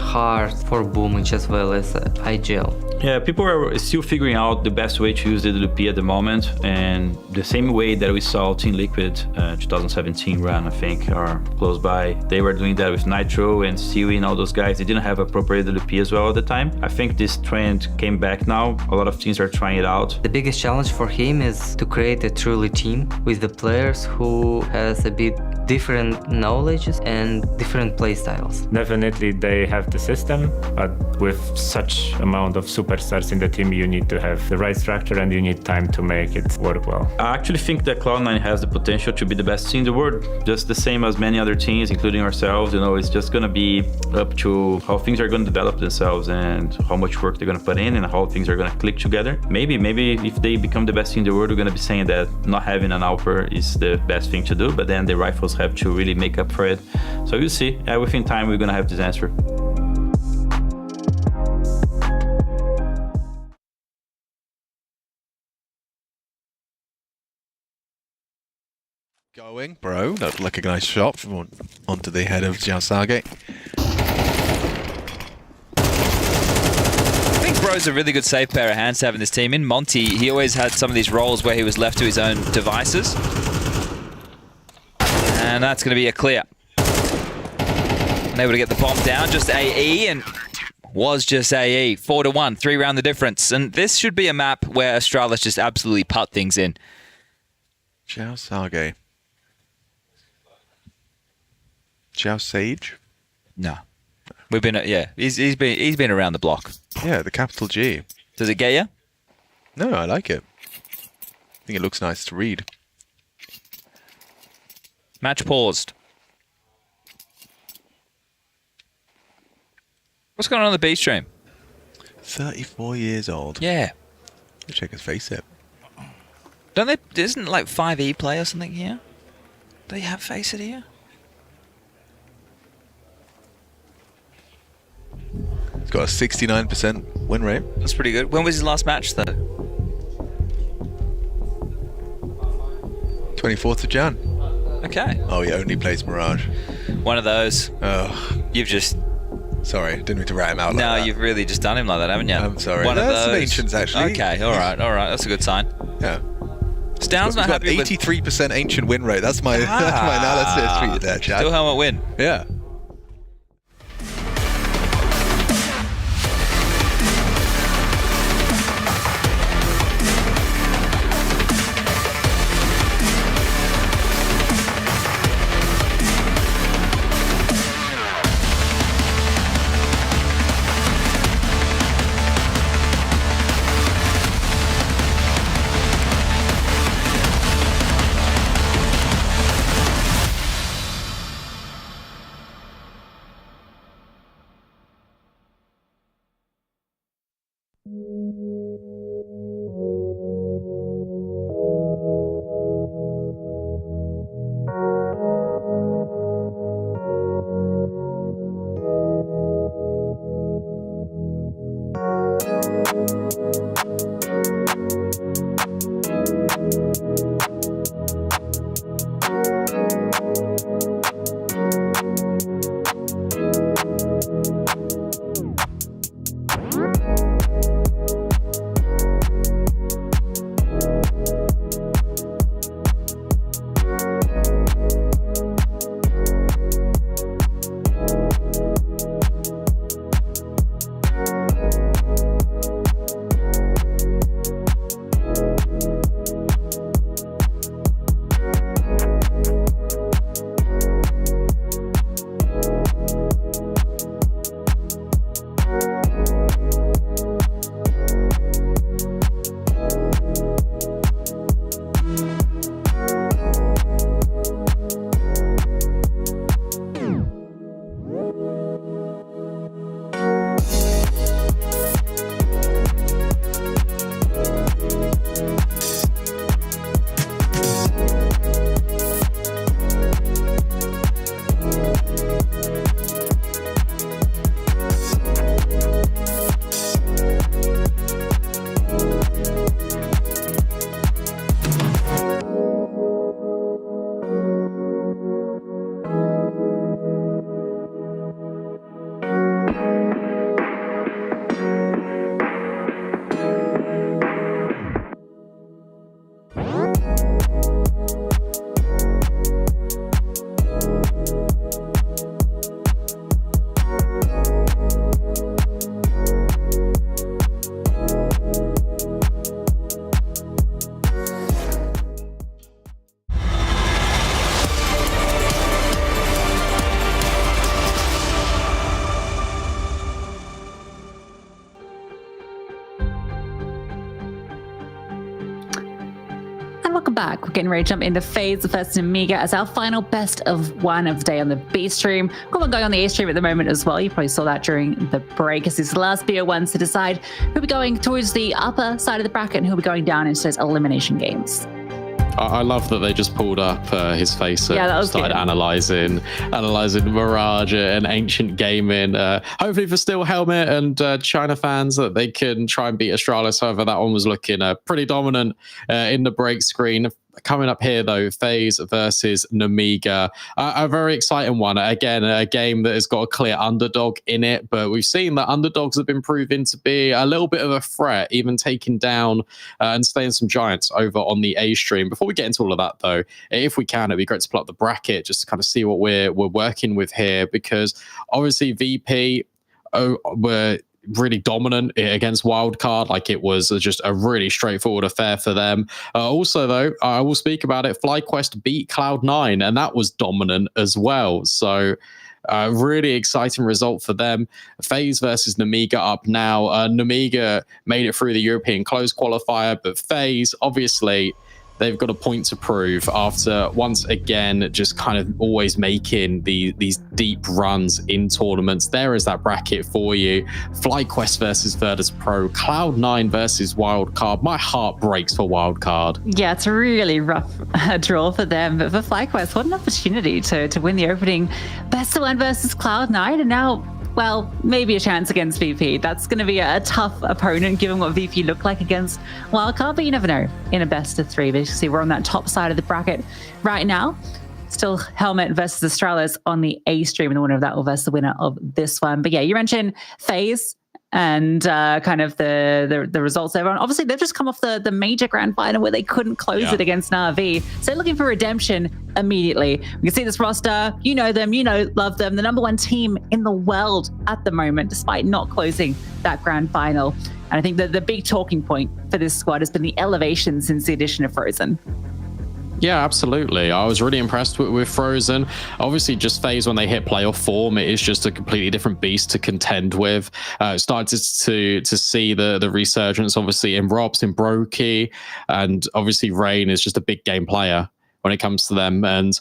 hard for Boomich as well as IGL.
Yeah, people are still figuring out the best way to use the TYLOO at the moment, and the same way that we saw Team Liquid 2017 run, I think, are close by. They were doing that with Nitro and Stewie and all those guys. They didn't have a proper TYLOO as well at the time. I think this trend came back now. A lot of teams are trying it out.
The biggest challenge for him is to create a truly team with the players who has a bit different knowledges and different play styles.
Definitely they have the system, but with such amount of superstars in the team, you need to have the right structure and you need time to make it work well.
I actually think that Cloud9 has the potential to be the best team in the world, just the same as many other teams, including ourselves. It's just gonna be up to how things are gonna develop themselves and how much work they're gonna put in and how things are gonna click together. Maybe if they become the best team in the world, we're gonna be saying that not having an Alper is the best thing to do, but then the Rifles have to really make up for it. So you'll see, within time we're gonna have this answer.
Going, bro. That looked like a nice shot from onto the head of Jiaosage.
I think Bro's a really good safe pair of hands to have in this team. In Monty, he always had some of these roles where he was left to his own devices. And that's going to be a clear. Able to get the bomb down, just AE, and was just AE. 4-1, 3 round the difference. And this should be a map where Astralis just absolutely putt things in.
Jiaosage. Jiao Sage?
No. We've been he's been around the block.
Yeah, the capital G.
Does it get you?
No, I like it. I think it looks nice to read.
Match paused. What's going on the B stream?
34 years old.
Yeah.
Check his face it.
Don't they? Isn't like 5E play or something here? Do they have face it here?
He's got a 69% win rate.
That's pretty good. When was his last match though?
24th of Jan.
Okay.
Oh, he only plays Mirage.
One of those.
Oh.
You've just...
Sorry, didn't mean to rat him out like that.
No, you've really just done him like that, haven't you?
I'm sorry.
One of
That's some
those.
ancients, actually.
Okay, all right. That's a good sign.
Yeah.
Stound's not happy with...
83% ancient win rate. That's my, that's my analysis for you there, Chad.
Still helmet win.
Yeah.
welcome back. We're getting ready to jump into FaZe versus Amiga as our final best of one of the day on the B stream. Got one going on the A stream at the moment as well. You probably saw that during the break as this last BO1 to decide who'll be going towards the upper side of the bracket and who'll be going down into those elimination games.
I love that they just pulled up his face and started analysing Mirage and Ancient Gaming. Hopefully for Steel Helmet and China fans that they can try and beat Astralis. However, that one was looking pretty dominant in the break screen. Coming up here, though, FaZe versus Namiga. A very exciting one. Again, a game that has got a clear underdog in it, but we've seen that underdogs have been proven to be a little bit of a threat, even taking down and slaying some giants over on the A stream. Before we get into all of that, though, if we can, it'd be great to pull up the bracket just to kind of see what we're working with here, because obviously VP were really dominant against Wildcard. Like, it was just a really straightforward affair for them. Also, though, I will speak about it. FlyQuest beat Cloud9, and that was dominant as well. So really exciting result for them. FaZe versus Namiga up now. Namiga made it through the European close qualifier, but FaZe, obviously, they've got a point to prove after once again just kind of always making these deep runs in tournaments. There is that bracket for you. FlyQuest versus Virtus Pro, Cloud9 versus Wildcard. My heart breaks for Wildcard.
Yeah, it's a really rough draw for them, but for FlyQuest, what an opportunity to win the opening best of one versus Cloud9, and now, well, maybe a chance against VP. That's going to be a tough opponent given what VP looked like against Wildcard, but you never know in a best of three. But you can see we're on that top side of the bracket right now. Still Helmet versus Astralis on the A stream, and the winner of that will versus the winner of this one. But yeah, you mentioned FaZe and kind of the results there. Obviously, they've just come off the major grand final where they couldn't close it against Na'Vi. So they're looking for redemption immediately. We can see this roster. You know them. You know, love them. The number one team in the world at the moment, despite not closing that grand final. And I think that the big talking point for this squad has been the elevation since the addition of Frozen.
Yeah, absolutely. I was really impressed with Frozen. Obviously, just FaZe, when they hit playoff form, it is just a completely different beast to contend with. Started to see the resurgence, obviously, in Robs, in Brokey, and obviously Rain is just a big game player when it comes to them. And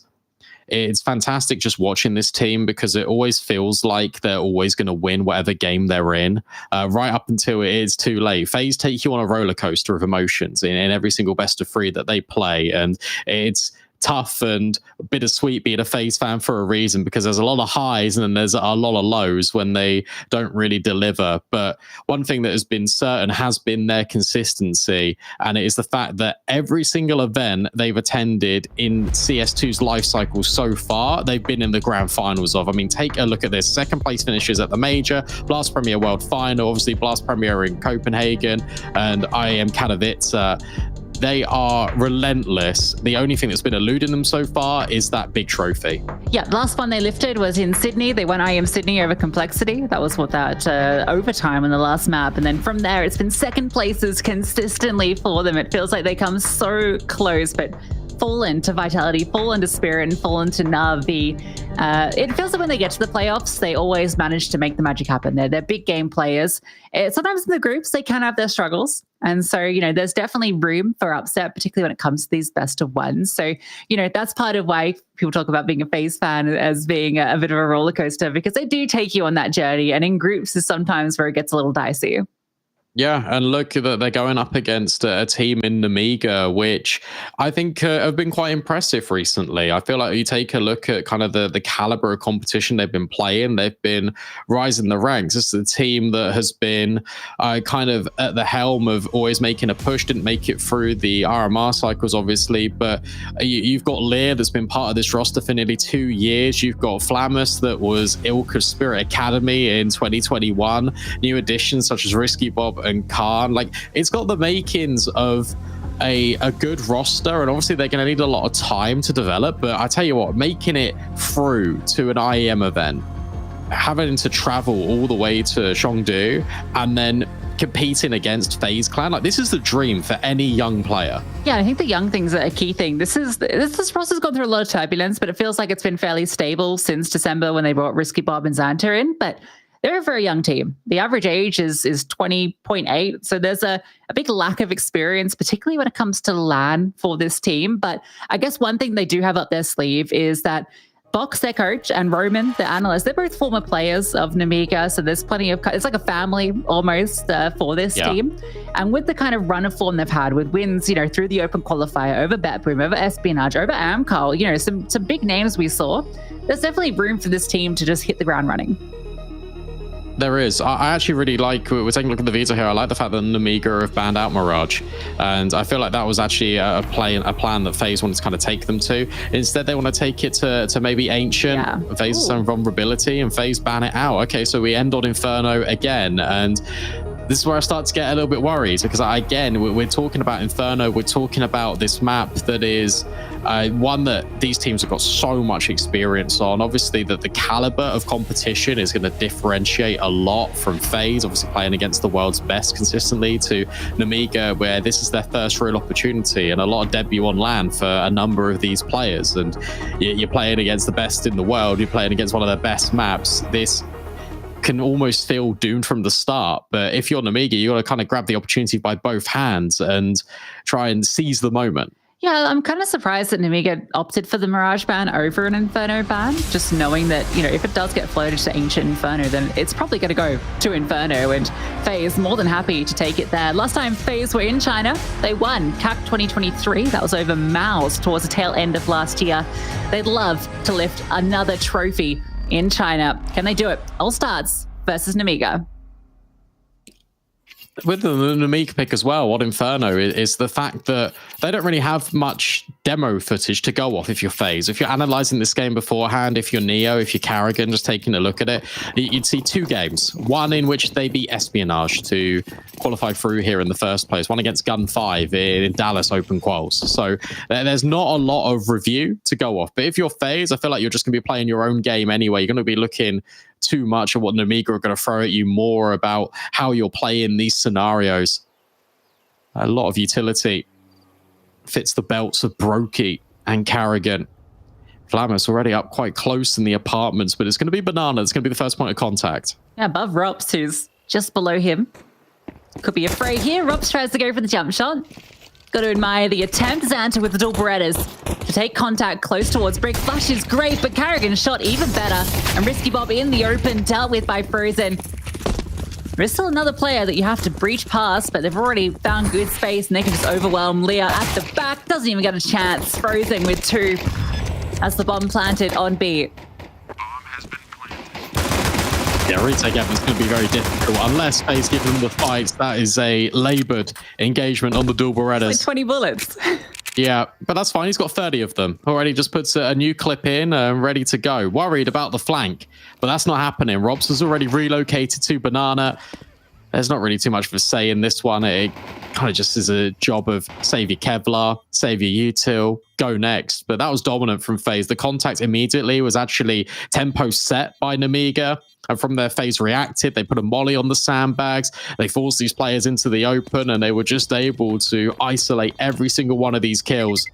it's fantastic just watching this team, because it always feels like they're always going to win whatever game they're in, right up until it is too late. FaZe take you on a roller coaster of emotions in every single best of three that they play, and it's tough and bittersweet being a FaZe fan for a reason, because there's a lot of highs and then there's a lot of lows when they don't really deliver. But one thing that has been certain has been their consistency, and it is the fact that every single event they've attended in CS2's life cycle so far, they've been in the grand finals of. I mean, take a look at this. Second place finishes at the Major, Blast Premier World Final, obviously Blast Premier in Copenhagen, and IEM Katowice. They are relentless. The only thing that's been eluding them so far is that big trophy.
Yeah, the last one they lifted was in Sydney. They won IEM Sydney over Complexity. That was what that overtime on the last map. And then from there, it's been second places consistently for them. It feels like they come so close, but fallen to Vitality, fallen to Spirit, and fallen to Na'Vi. It feels like when they get to the playoffs, they always manage to make the magic happen. They're big game players. Sometimes in the groups, they can have their struggles. And so, you know, there's definitely room for upset, particularly when it comes to these best of ones. So, you know, that's part of why people talk about being a FaZe fan as being a bit of a roller coaster, because they do take you on that journey. And in groups is sometimes where it gets a little dicey.
Yeah, and look that they're going up against a team in Namiga, which I think have been quite impressive recently. I feel like you take a look at kind of the caliber of competition they've been playing, they've been rising the ranks. This is a team that has been kind of at the helm of always making a push, didn't make it through the RMR cycles, obviously, but you've got Lear that's been part of this roster for nearly 2 years. You've got Flamus that was Ilka's Spirit Academy in 2021. New additions such as Risky Bob and Khan. Like, it's got the makings of a good roster, and obviously they're going to need a lot of time to develop. But I tell you what, making it through to an IEM event, having to travel all the way to Chengdu, and then competing against FaZe Clan, like, this is the dream for any young player.
Yeah, I think the young thing's a key thing. This roster's gone through a lot of turbulence, but it feels like it's been fairly stable since December when they brought Risky Bob and Xanta in. But they're a very young team. The average age is 20.8. So there's a big lack of experience, particularly when it comes to LAN for this team. But I guess one thing they do have up their sleeve is that Box, their coach, and Roman, the analyst, they're both former players of Namiga. So there's plenty of, it's like a family almost for this team. And with the kind of run of form they've had with wins, you know, through the Open Qualifier, over Betboom, over Espionage, over Amcal, you know, some big names we saw. There's definitely room for this team to just hit the ground running.
There is. I actually really like, we're taking a look at the Vita here. I like the fact that Namiga have banned out Mirage. And I feel like that was actually a plan that FaZe wanted to kind of take them to. Instead, they want to take it to maybe Ancient, FaZe's own vulnerability, and FaZe ban it out. Okay, so we end on Inferno again. And this is where I start to get a little bit worried, because again, we're talking about Inferno. We're talking about this map that is one that these teams have got so much experience on. Obviously, that the caliber of competition is going to differentiate a lot from FaZe, obviously playing against the world's best consistently, to Namiga, where this is their first real opportunity and a lot of debut on LAN for a number of these players. And you're playing against the best in the world. You're playing against one of their best maps. This can almost feel doomed from the start. But if you're Namiga, you got to kind of grab the opportunity by both hands and try and seize the moment.
Yeah, I'm kind of surprised that Namiga opted for the Mirage ban over an Inferno ban, just knowing that, you know, if it does get floated to Ancient Inferno, then it's probably going to go to Inferno, and FaZe more than happy to take it there. Last time FaZe were in China, they won CAC 2023. That was over Mao's towards the tail end of last year. They'd love to lift another trophy in China. Can they do it? All Stars versus Namiga.
With the Namiga pick as well, what Inferno is the fact that they don't really have much demo footage to go off if you're FaZe. If you're analyzing this game beforehand, if you're Neo, if you're Carrigan, just taking a look at it, you'd see two games. One in which they beat Espionage to qualify through here in the first place. One against Gun 5 in Dallas Open Quals. So there's not a lot of review to go off. But if you're FaZe, I feel like you're just going to be playing your own game anyway. You're going to be looking too much at what Namiga are going to throw at you, more about how you're playing these scenarios. A lot of utility fits the belts of Brokey and Carrigan. Flamus already up quite close in the apartments, but it's going to be Banana. It's going to be the first point of contact.
Yeah, above Rops, who's just below him. Could be a fray here. Rops tries to go for the jump shot. Got to admire the attempt. Xanta with the dual Berettas to take contact close towards Brick. Flash is great, but Carrigan's shot even better. And Risky Bob in the open, dealt with by Frozen. There is still another player that you have to breach past, but they've already found good space and they can just overwhelm Leah at the back. Doesn't even get a chance. Frozen with 2 as the bomb planted on B.
Yeah, retake effort is going to be very difficult unless FaZe give them the fight. That is a laboured engagement on the dual Berettas.
Like 20 bullets.
Yeah, but that's fine. He's got 30 of them. Already just puts a new clip in, ready to go. Worried about the flank, but that's not happening. Robs has already relocated to Banana. There's not really too much of a say in this one. It kind of just is a job of save your Kevlar, save your util, go next. But that was dominant from FaZe. The contact immediately was actually tempo set by Namiga. And from there, FaZe reacted. They put a molly on the sandbags. They forced these players into the open, and they were just able to isolate every single one of these kills.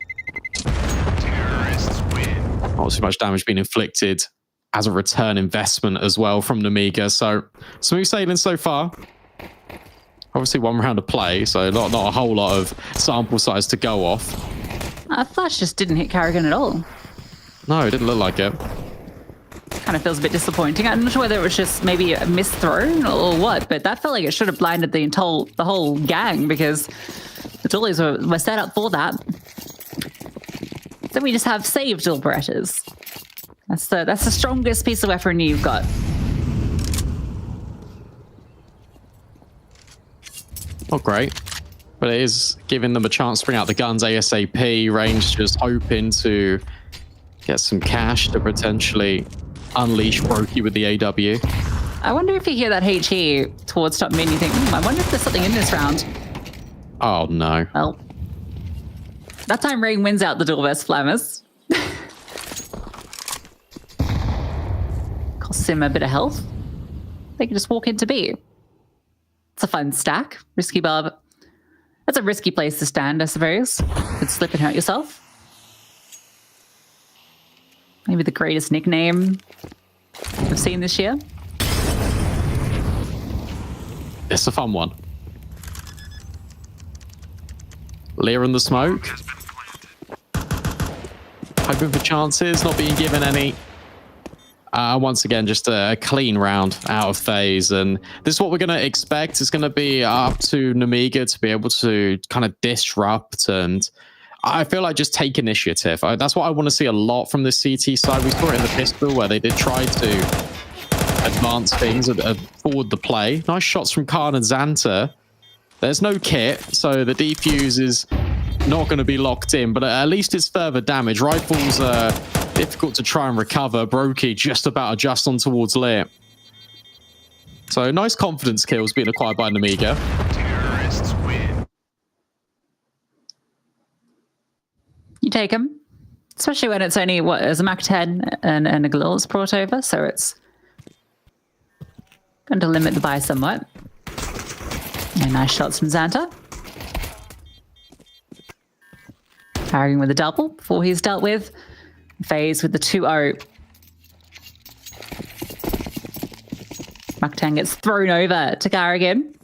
Terrorists win.
Not too much damage being inflicted as a return investment as well from Namiga. So smooth sailing so far. Obviously, one round of play, so not a whole lot of sample size to go off.
Flash just didn't hit Carrigan at all.
No, it didn't look like it.
Kind of feels a bit disappointing. I'm not sure whether it was just maybe a missed throw or what, but that felt like it should have blinded the whole gang, because the Doolies were set up for that. So we just have saved dual Berettas. That's the strongest piece of weaponry you've got.
Not great, but it is giving them a chance to bring out the guns ASAP. Range just hoping to get some cash to potentially unleash Brokey with the AW.
I wonder if you hear that HE towards top mid, you think, I wonder if there's something in this round.
Oh, no.
Well, that time Rain wins out the duel versus Flammers. Costs him a bit of health. They can just walk into B. It's a fun stack. Risky Bob. That's a risky place to stand, I suppose. Could slip and hurt yourself. Maybe the greatest nickname we've seen this year.
It's a fun one. Lear in the smoke. Hoping for chances, not being given any. Once again, just a clean round out of FaZe, and this is what we're going to expect. It's going to be up to Nemiga to be able to kind of disrupt, and I feel like just take initiative. That's what I want to see a lot from the CT side. We saw it in the pistol where they did try to advance things, forward the play. Nice shots from Khan and Xanta. There's no kit, so the defuse is not going to be locked in, but at least it's further damage. Rifles are difficult to try and recover. Brokey just about adjust on towards Lear. So nice confidence kills being acquired by Nemiga.
Terrorists win. You take them, especially when it's only what is a Mach 10 and a Galil's brought over, so it's going to limit the buy somewhat. And nice shots from Xanta. Carrying with a double before he's dealt with. FaZe with the 2-0. Mach 10 gets thrown over to Garrigan.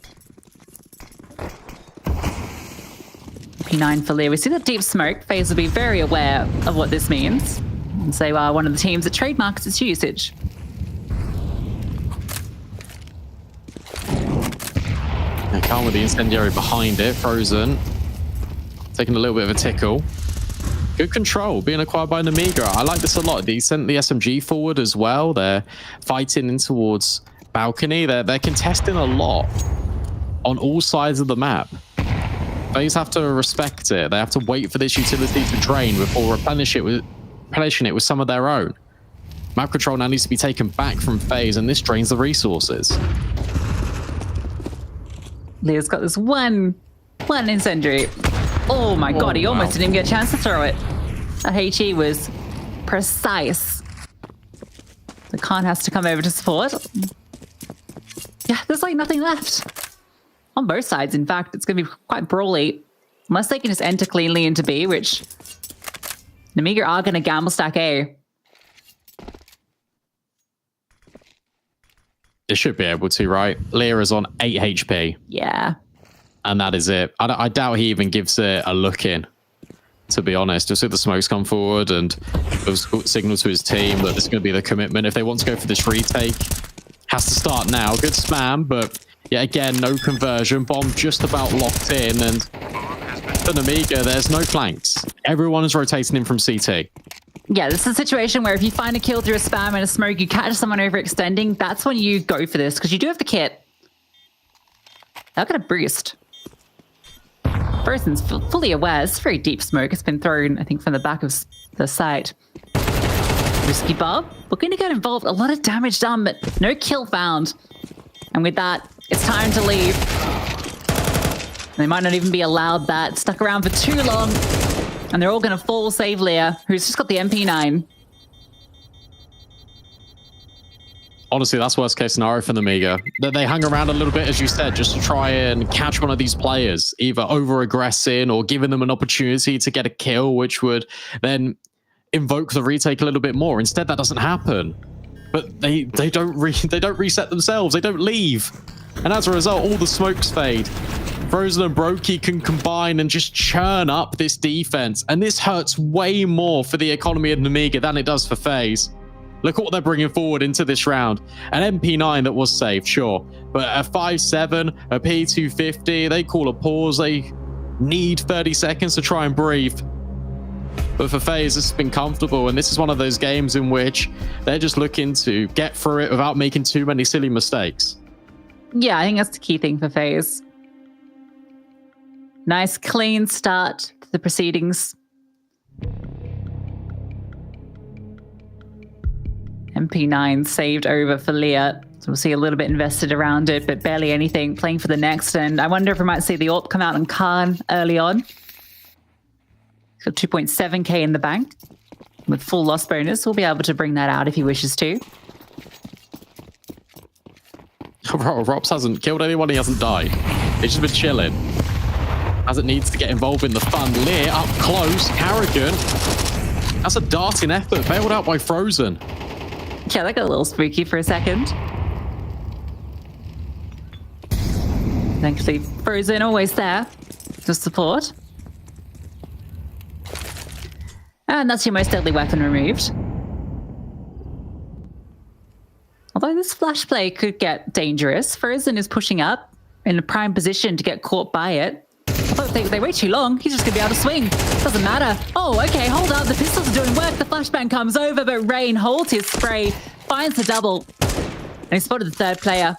P9 for Lear. We see that deep smoke. FaZe will be very aware of what this means. And so one of the teams that trademarks its usage.
I can't with the incendiary behind it. Frozen. Taking a little bit of a tickle. Good control being acquired by Nemiga. I like this a lot. They sent the SMG forward as well. They're fighting in towards balcony. They're contesting a lot on all sides of the map. FaZe have to respect it. They have to wait for this utility to drain before replenishing it with some of their own. Map control now needs to be taken back from FaZe, and this drains the resources.
Lear's got this one incendiary. Oh my god, he almost didn't even get a chance to throw it. That HE was precise. The Khan has to come over to support. Yeah, there's like nothing left. On both sides, in fact, it's going to be quite brawly. Unless they can just enter cleanly into B, which Nemiga are going to gamble stack A.
They should be able to, right? Lear is on 8 HP.
Yeah.
And that is it. I doubt he even gives it a look in, to be honest. Just see the smokes come forward and signal to his team that this is going to be the commitment. If they want to go for this retake, has to start now. Good spam, but yeah, again, no conversion. Bomb just about locked in, and for Nemiga, there's no flanks. Everyone is rotating in from CT.
Yeah, this is a situation where if you find a kill through a spam and a smoke, you catch someone overextending, that's when you go for this, because you do have the kit. They're going to boost. Person's fully aware. It's very deep smoke. It's been thrown, I think, from the back of the site. Risky Bob. We're going to get involved. A lot of damage done, but no kill found. And with that, it's time to leave. They might not even be allowed that. Stuck around for too long. And they're all going to fall save Lear, who's just got the MP9.
Honestly, that's worst case scenario for Nemiga. They hung around a little bit, as you said, just to try and catch one of these players, either over-aggressing or giving them an opportunity to get a kill, which would then invoke the retake a little bit more. Instead, that doesn't happen. But they don't reset themselves. They don't leave. And as a result, all the smokes fade. Frozen and Brokey can combine and just churn up this defense. And this hurts way more for the economy of Nemiga than it does for FaZe. Look at what they're bringing forward into this round. An MP9 that was saved, sure. But a 5.7, a P250, they call a pause. They need 30 seconds to try and breathe. But for FaZe, this has been comfortable. And this is one of those games in which they're just looking to get through it without making too many silly mistakes.
Yeah, I think that's the key thing for FaZe. Nice, clean start to the proceedings. MP9 saved over for Lear. So we'll see a little bit invested around it, but barely anything. Playing for the next. And I wonder if we might see the AWP come out on Khan early on. He's got 2.7k in the bank. With full loss bonus, we'll be able to bring that out if he wishes to.
Robs hasn't killed anyone, he hasn't died. He's just been chilling. As it needs to get involved in the fun. Lear up close, arrogant. That's a darting effort, bailed out by Frozen.
Yeah, that got a little spooky for a second. Thankfully, Frozen always there to support. And that's your most deadly weapon removed. Although this flash play could get dangerous, Frozen is pushing up in a prime position to get caught by it. Although if they wait too long, he's just going to be able to swing. Doesn't matter. Oh, okay, hold up. The pistols are doing work. The flashbang comes over, but Rain holds his spray, finds the double, and he spotted the third player.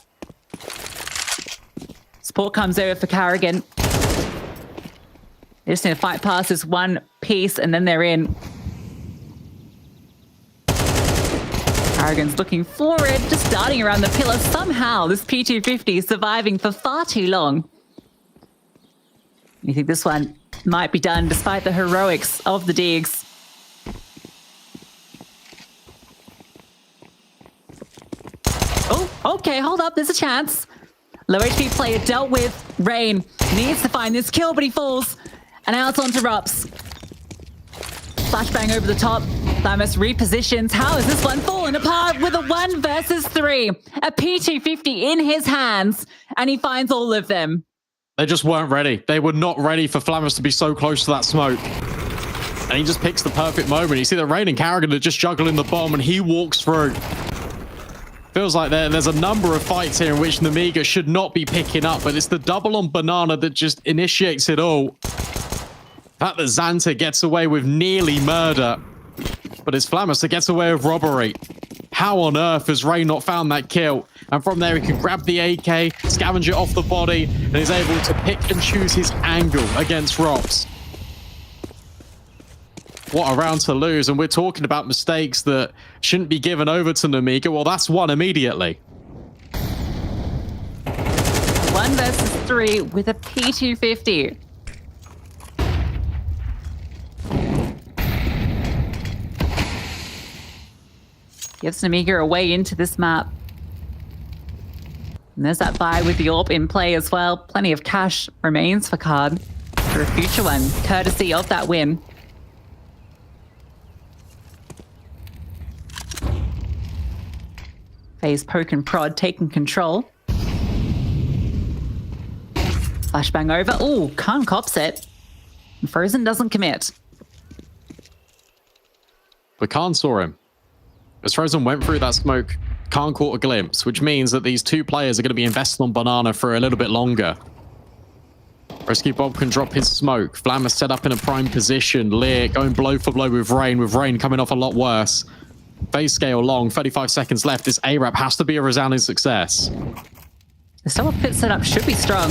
Support comes over for Carrigan. They just need to fight past this one piece, and then they're in. Carrigan's looking forward, just darting around the pillar. Somehow, this P250 is surviving for far too long. You think this one might be done despite the heroics of the digs. Oh, okay, hold up, there's a chance. Low HP player dealt with. Rain needs to find this kill, but he falls. And out onto Rops. Flashbang over the top. Thamus repositions. How is this one falling apart with a 1 versus 3? A P250 in his hands, and he finds all of them.
They just weren't ready. They were not ready for Flamus to be so close to that smoke. And he just picks the perfect moment. You see that Rain and Carrigan are just juggling the bomb, and he walks through. Feels like there's a number of fights here in which Nemiga should not be picking up, but it's the double on Banana that just initiates it all. The fact that Xanta gets away with nearly murder, but it's Flamus that gets away with robbery. How on earth has Rain not found that kill? And from there, he can grab the AK, scavenge it off the body, and is able to pick and choose his angle against Rops. What a round to lose, and we're talking about mistakes that shouldn't be given over to Nemiga. Well, that's one immediately.
1 versus 3 with a P250. Gives Nemiga a way into this map. And there's that buy with the AWP in play as well. Plenty of cash remains for Card for a future one, courtesy of that win. FaZe poke and prod taking control. Flashbang over. Ooh, Khan cops it. And Frozen doesn't commit.
But Khan saw him. As Frozen went through that smoke, Khan caught a glimpse, which means that these two players are going to be invested on Banana for a little bit longer. Rescue Bob can drop his smoke. Flammer set up in a prime position. Lear going blow for blow with Rain coming off a lot worse. Phase scale long, 35 seconds left. This ARAP has to be a resounding success.
The double pit setup should be strong.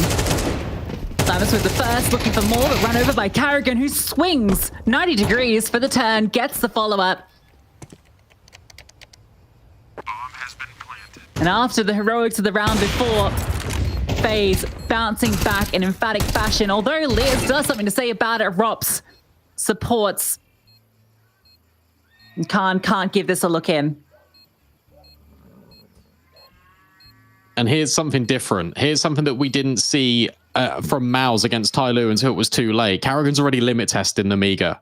Thamus with the first, looking for more, but run over by Carrigan, who swings 90 degrees for the turn, gets the follow-up. And after the heroics of the round before, FaZe bouncing back in emphatic fashion. Although Liz does something to say about it, Rops supports. And can't give this a look in.
And here's something different. Here's something that we didn't see from Mouse against TYLOO until it was too late. Carrigan's already limit tested Nemiga.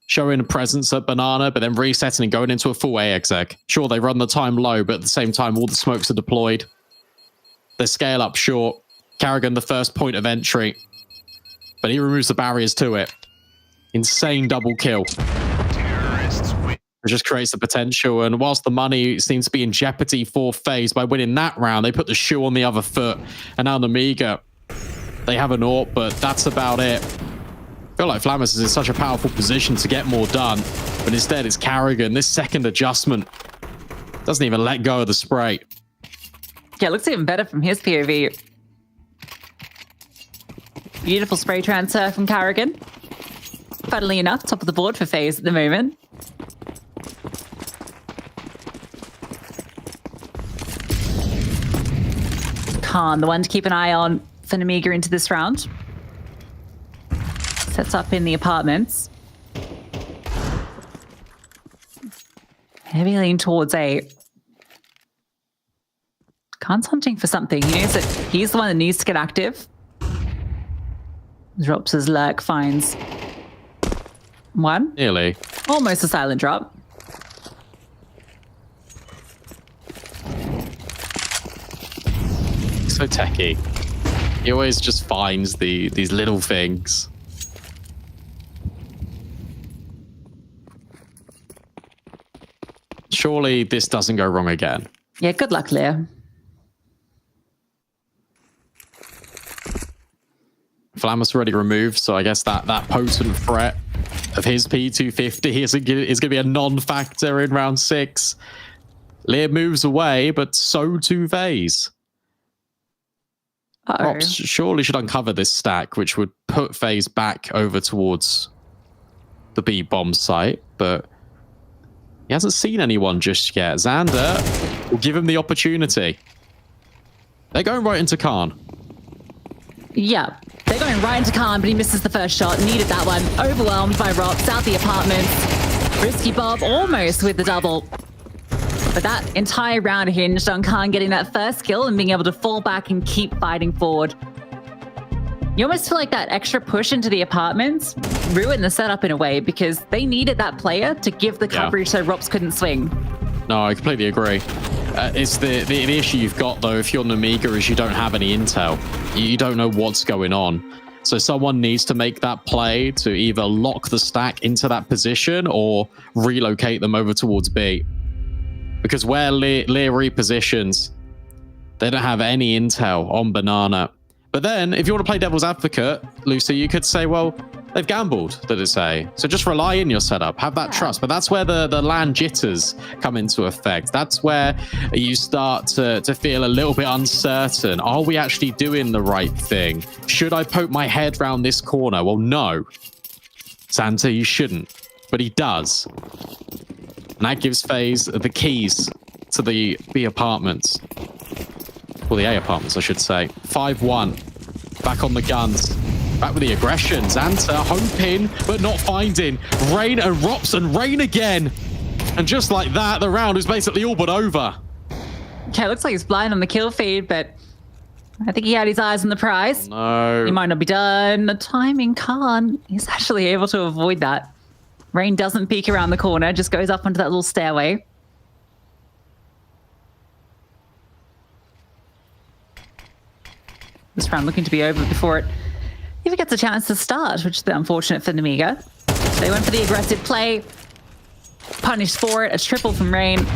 Showing a presence at Banana, but then resetting and going into a full AXEC. Sure, they run the time low, but at the same time, all the smokes are deployed. They scale up short. Carrigan, the first point of entry. But he removes the barriers to it. Insane double kill. It just creates the potential, and whilst the money seems to be in jeopardy for FaZe by winning that round, they put the shoe on the other foot, and now Nemiga, they have an AWP, but that's about it. I feel like Flamus is in such a powerful position to get more done, but instead it's Carrigan. This second adjustment doesn't even let go of the spray.
Yeah, it looks even better from his POV. Beautiful spray transfer from Carrigan. Funnily enough, top of the board for FaZe at the moment. Khan, the one to keep an eye on for Nemiga into this round. Sets up in the apartments. Heavy lean towards A. Khan's hunting for something. He knows that he's the one that needs to get active. Drops his lurk, finds one.
Nearly.
Almost a silent drop.
So techie. He always just finds these little things. Surely this doesn't go wrong again.
Yeah, good luck, Leah.
Flammus already removed, so I guess that potent threat of his P250 is going to be a non-factor in round 6. Lear moves away, but so too FaZe. Rops surely should uncover this stack, which would put FaZe back over towards the B bomb site, but he hasn't seen anyone just yet. Xander will give him the opportunity. They're going right into Khan.
Yeah, they're going right into Khan, but he misses the first shot. Needed that one. Overwhelmed by Rops out the apartments. Risky Bob almost with the double. But that entire round hinged on Khan getting that first kill and being able to fall back and keep fighting forward. You almost feel like that extra push into the apartments ruined the setup in a way because they needed that player to give the coverage so Rops couldn't swing.
No, I completely agree. It's the issue you've got, though, if you're Namiga, is you don't have any intel. You don't know what's going on. So someone needs to make that play to either lock the stack into that position or relocate them over towards B. Because where Lear repositions, they don't have any intel on Banana. But then, if you want to play devil's advocate, Lucy, you could say, well, they've gambled, did it say? So just rely in your setup, have that trust. But that's where the LAN jitters come into effect. That's where you start to feel a little bit uncertain. Are we actually doing the right thing? Should I poke my head round this corner? Well, no. Santa, you shouldn't. But he does. And that gives FaZe the keys to the B apartments. Well, the A apartments, I should say. 5-1. Back on the guns. Back with the aggression. Xanta hoping, but not finding. Rain and Rops and Rain again. And just like that, the round is basically all but over.
Okay, looks like he's blind on the kill feed, but I think he had his eyes on the prize.
No.
He might not be done. The timing Khan is actually able to avoid that. Rain doesn't peek around the corner, just goes up onto that little stairway. This round looking to be over before it even gets a chance to start, which is a bit unfortunate for Namiga. They went for the aggressive play, punished for it, a triple from Rain.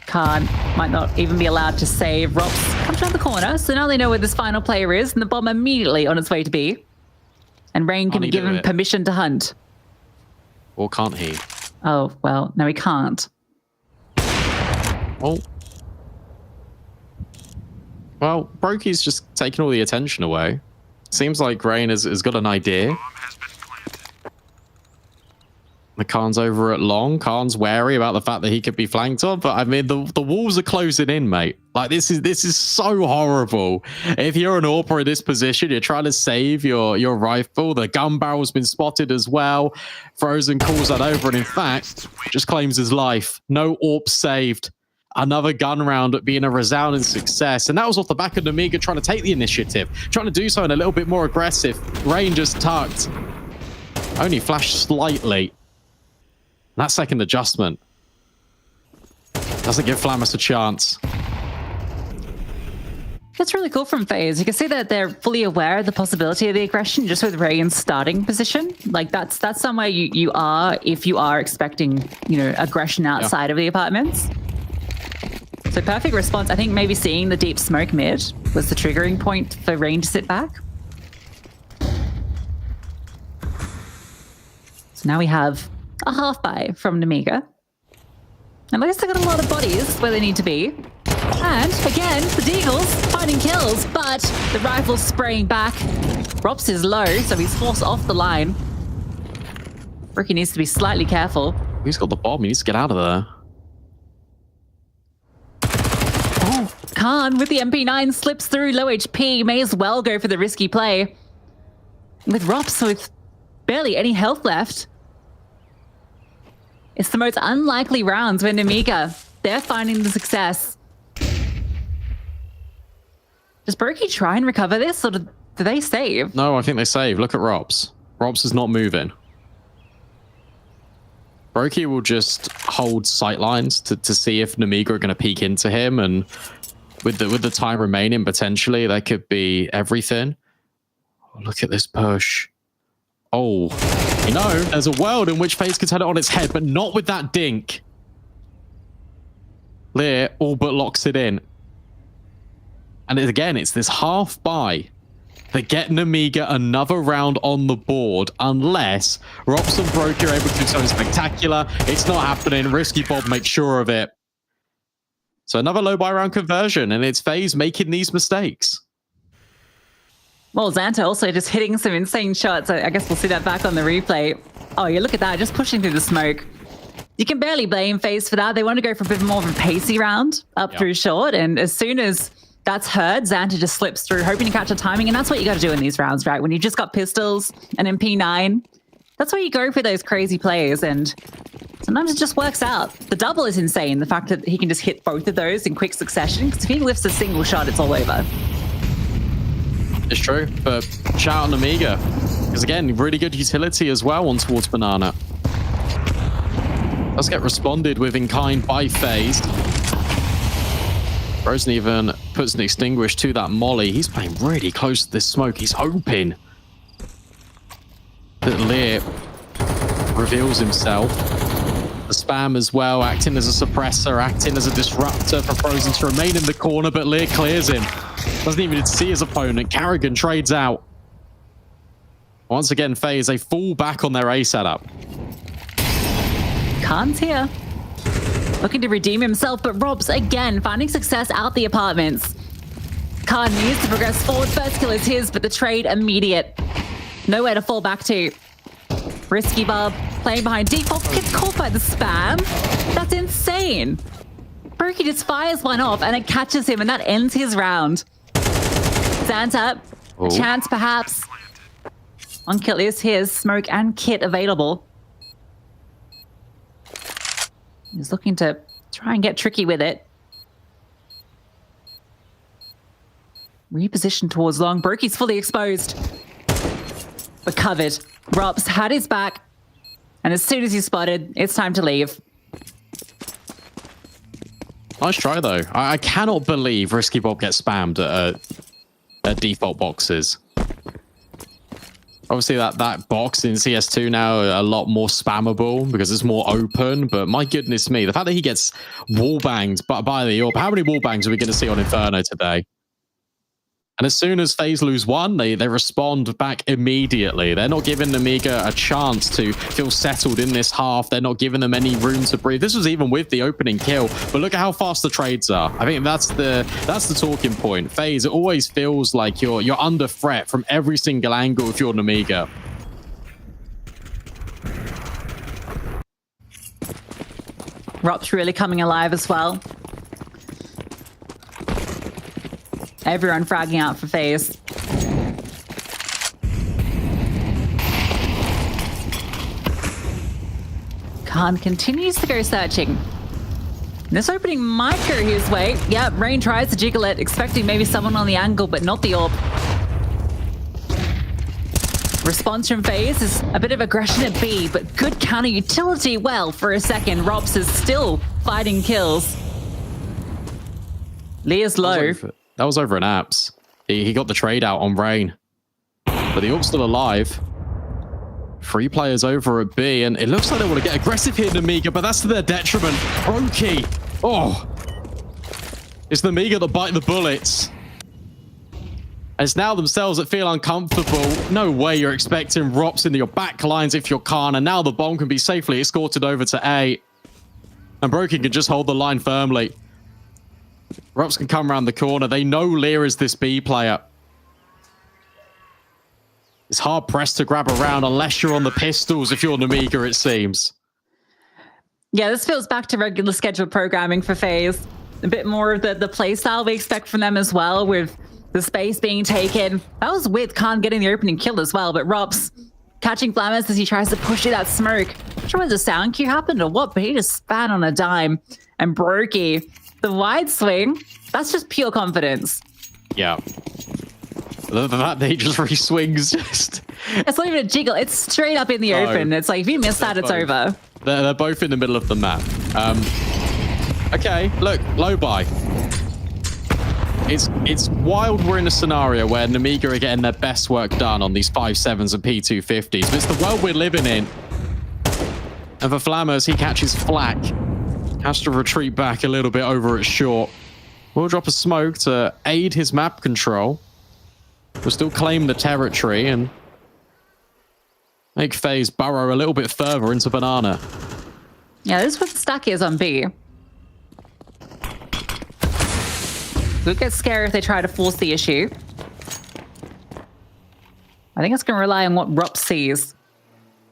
Khan might not even be allowed to save. Rops comes around the corner, so now they know where this final player is, and the bomb immediately on its way to B. And Rain can be given permission to hunt.
Or can't he?
Oh, well, no, he can't.
Oh. Well, Brokey's just taking all the attention away. Seems like Rain has got an idea. The Khan's over at long. Khan's wary about the fact that he could be flanked on, but I mean, the walls are closing in, mate. Like, this is so horrible. If you're an AWPer in this position, you're trying to save your rifle. The gun barrel's been spotted as well. Frozen calls that over, and in fact, just claims his life. No AWP saved. Another gun round being a resounding success. And that was off the back of Namiga trying to take the initiative, trying to do something a little bit more aggressive. Rain just tucked. Only flashed slightly. That second adjustment doesn't give Flammus a chance.
That's really cool from FaZe. You can see that they're fully aware of the possibility of the aggression just with Rain's starting position. Like that's somewhere you are if you are expecting, aggression outside of the apartments. So perfect response. I think maybe seeing the deep smoke mid was the triggering point for Rain to sit back. So now we have a half buy from Namiga. And at least they got a lot of bodies where they need to be. And again, the Deagles finding kills, but the rifle's spraying back. Rops is low, so he's forced off the line. Rookie needs to be slightly careful.
Who's got the bomb? He needs to get out of there.
Oh, Khan with the MP9 slips through low HP. May as well go for the risky play. With Rops with barely any health left. It's the most unlikely rounds when Namiga, they're finding the success. Does Brokey try and recover this, or do they save?
No, I think they save. Look at Rops. Rops is not moving. Brokey will just hold sight lines to see if Namiga are going to peek into him, and with the time remaining, potentially that could be everything. Oh, look at this push. Oh, you know, there's a world in which FaZe could turn it on its head, but not with that dink. Lear all but locks it in. And again, it's this half buy that get Namiga another round on the board, unless Rops and Brokey are able to do something spectacular. It's not happening. Risky Bob makes sure of it. So another low buy round conversion, and it's FaZe making these mistakes.
Well, Xanta also just hitting some insane shots. I guess we'll see that back on the replay. Oh, yeah, look at that, just pushing through the smoke. You can barely blame FaZe for that. They want to go for a bit more of a pacey round up through short, and as soon as that's heard, Xanta just slips through, hoping to catch a timing, and that's what you got to do in these rounds, right? When you've just got pistols and MP9, that's where you go for those crazy plays, and sometimes it just works out. The double is insane, the fact that he can just hit both of those in quick succession, because if he lifts a single shot, it's all over.
It's true, but shout out on Amiga, because again, really good utility as well on towards Banana. Let's get responded with in kind by FaZe. Rosen even puts an extinguish to that molly. He's playing really close to this smoke. He's hoping that Lear reveals himself. The spam as well, acting as a suppressor, acting as a disruptor for Frozen to remain in the corner, but Lear clears him. Doesn't even see his opponent. Carrigan trades out. Once again, FaZe, they fall back on their A setup.
Khan's here, looking to redeem himself, but Rob's again finding success out the apartments. Khan needs to progress forward. First kill is his, but the trade immediate. Nowhere to fall back to. Risky Bob playing behind default, gets caught by the spam. That's insane. Brokey just fires one off and it catches him, and that ends his round. Xanta, a chance perhaps. One kill is his, smoke and kit available. He's looking to try and get tricky with it. Reposition towards long. Brokey's fully exposed, but covered. Rops had his back, and as soon as he's spotted, it's time to leave.
Nice try, though. I cannot believe Risky Bob gets spammed at default boxes. Obviously, that box in CS2 now a lot more spammable because it's more open, but my goodness me, the fact that he gets wallbanged by the AWP. How many wallbangs are we going to see on Inferno today? And as soon as FaZe lose one, they respond back immediately. They're not giving Amiga a chance to feel settled in this half. They're not giving them any room to breathe. This was even with the opening kill, but look at how fast the trades are. I think that's the talking point. FaZe, it always feels like you're under threat from every single angle if you're an Amiga.
Rop's really coming alive as well. Everyone fragging out for FaZe. Khan continues to go searching. This opening might go his way. Yep, Rain tries to jiggle it, expecting maybe someone on the angle, but not the AWP. Response from FaZe is a bit of aggression at B, but good counter utility. Well, for a second, Robs is still fighting kills. Lear's low.
That was over an apps. He got the trade out on Rain. But the AWP's still alive. 3 players over at B, and it looks like they want to get aggressive here in Amiga, but that's to their detriment. Brokey. Oh. It's the Amiga that bite the bullets. And it's now themselves that feel uncomfortable. No way you're expecting Rops into your back lines if you're Khan, and now the bomb can be safely escorted over to A. And Brokey can just hold the line firmly. Rops can come around the corner. They know Lear is this B player. It's hard pressed to grab around unless you're on the pistols if you're an Amiga, it seems.
Yeah, this feels back to regular scheduled programming for FaZe. A bit more of the play style we expect from them as well, with the space being taken. That was with Khan getting the opening kill as well, but Rops catching Flammers as he tries to push through that smoke. Not sure whether the sound cue happened or what, but he just span on a dime. And Brokey, the wide swing, that's just pure confidence.
Yeah. The fact that he just re-swings, just...
It's not even a jiggle. It's straight up in the open. It's like, if you miss that, it's over.
They're both in the middle of the map. Okay, look, low buy. It's wild we're in a scenario where Namiga are getting their best work done on these 5.7s and P250s, but it's the world we're living in. And for Flammers, he catches flack. Has to retreat back a little bit over at short. We'll drop a smoke to aid his map control. We'll still claim the territory and make FaZe burrow a little bit further into banana.
Yeah, this is what the stack is on B. Could get scary if they try to force the issue. I think it's going to rely on what Rup sees.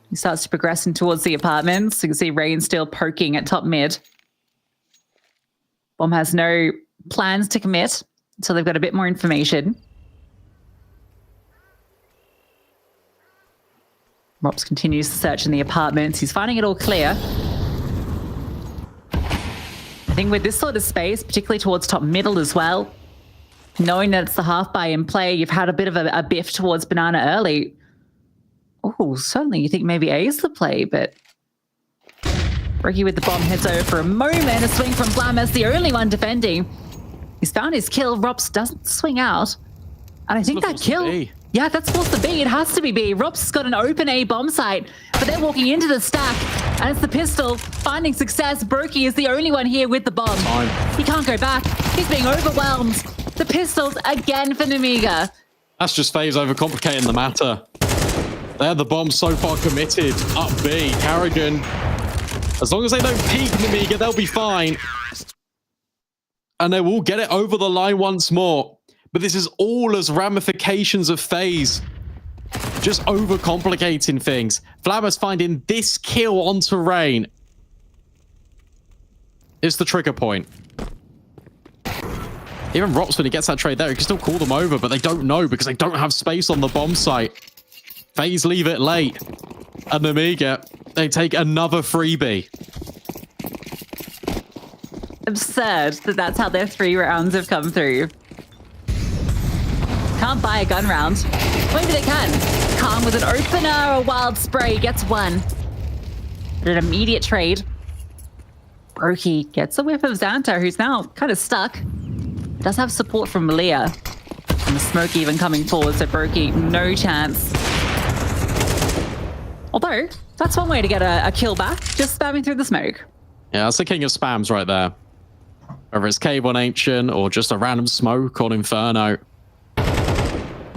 He starts to progress in towards the apartments. You can see Rain still poking at top mid. Bomb has no plans to commit until they've got a bit more information. Rops continues to search in the apartments. He's finding it all clear. I think with this sort of space, particularly towards top middle as well, knowing that it's the half buy in play, you've had a bit of a biff towards banana early. Oh, certainly you think maybe A is the play, but Ricky with the bomb heads over for a moment. A swing from Flammers, the only one defending. He's found his kill. Rops doesn't swing out. And I think that kill... Yeah, that's supposed to be. It has to be B. Rops has got an open A bomb site, but they're walking into the stack, and it's the pistol finding success. Brokey is the only one here with the bomb. He can't go back. He's being overwhelmed. The pistols again for Namiga.
That's just FaZe overcomplicating the matter. They're the bomb so far committed. Up B. Carrigan. As long as they don't peek Namiga, they'll be fine. And they will get it over the line once more. But this is all as ramifications of FaZe. Just overcomplicating things. Flammers finding this kill onto Rain. It's the trigger point. Even Rops, when he gets that trade there, he can still call them over, but they don't know because they don't have space on the bomb site. FaZe leave it late. And Namiga, they take another freebie.
Absurd that that's how their 3 rounds have come through. Can't buy a gun round. Maybe they can. Khan with an opener, a wild spray, gets one. But an immediate trade. Brokey gets a whiff of Xanta, who's now kind of stuck. Does have support from Malia. And the smoke even coming forward, so Brokey, no chance. Although, that's one way to get a kill back, just spamming through the smoke.
Yeah, that's the king of spams right there. Whether it's Cave on Ancient or just a random smoke on Inferno.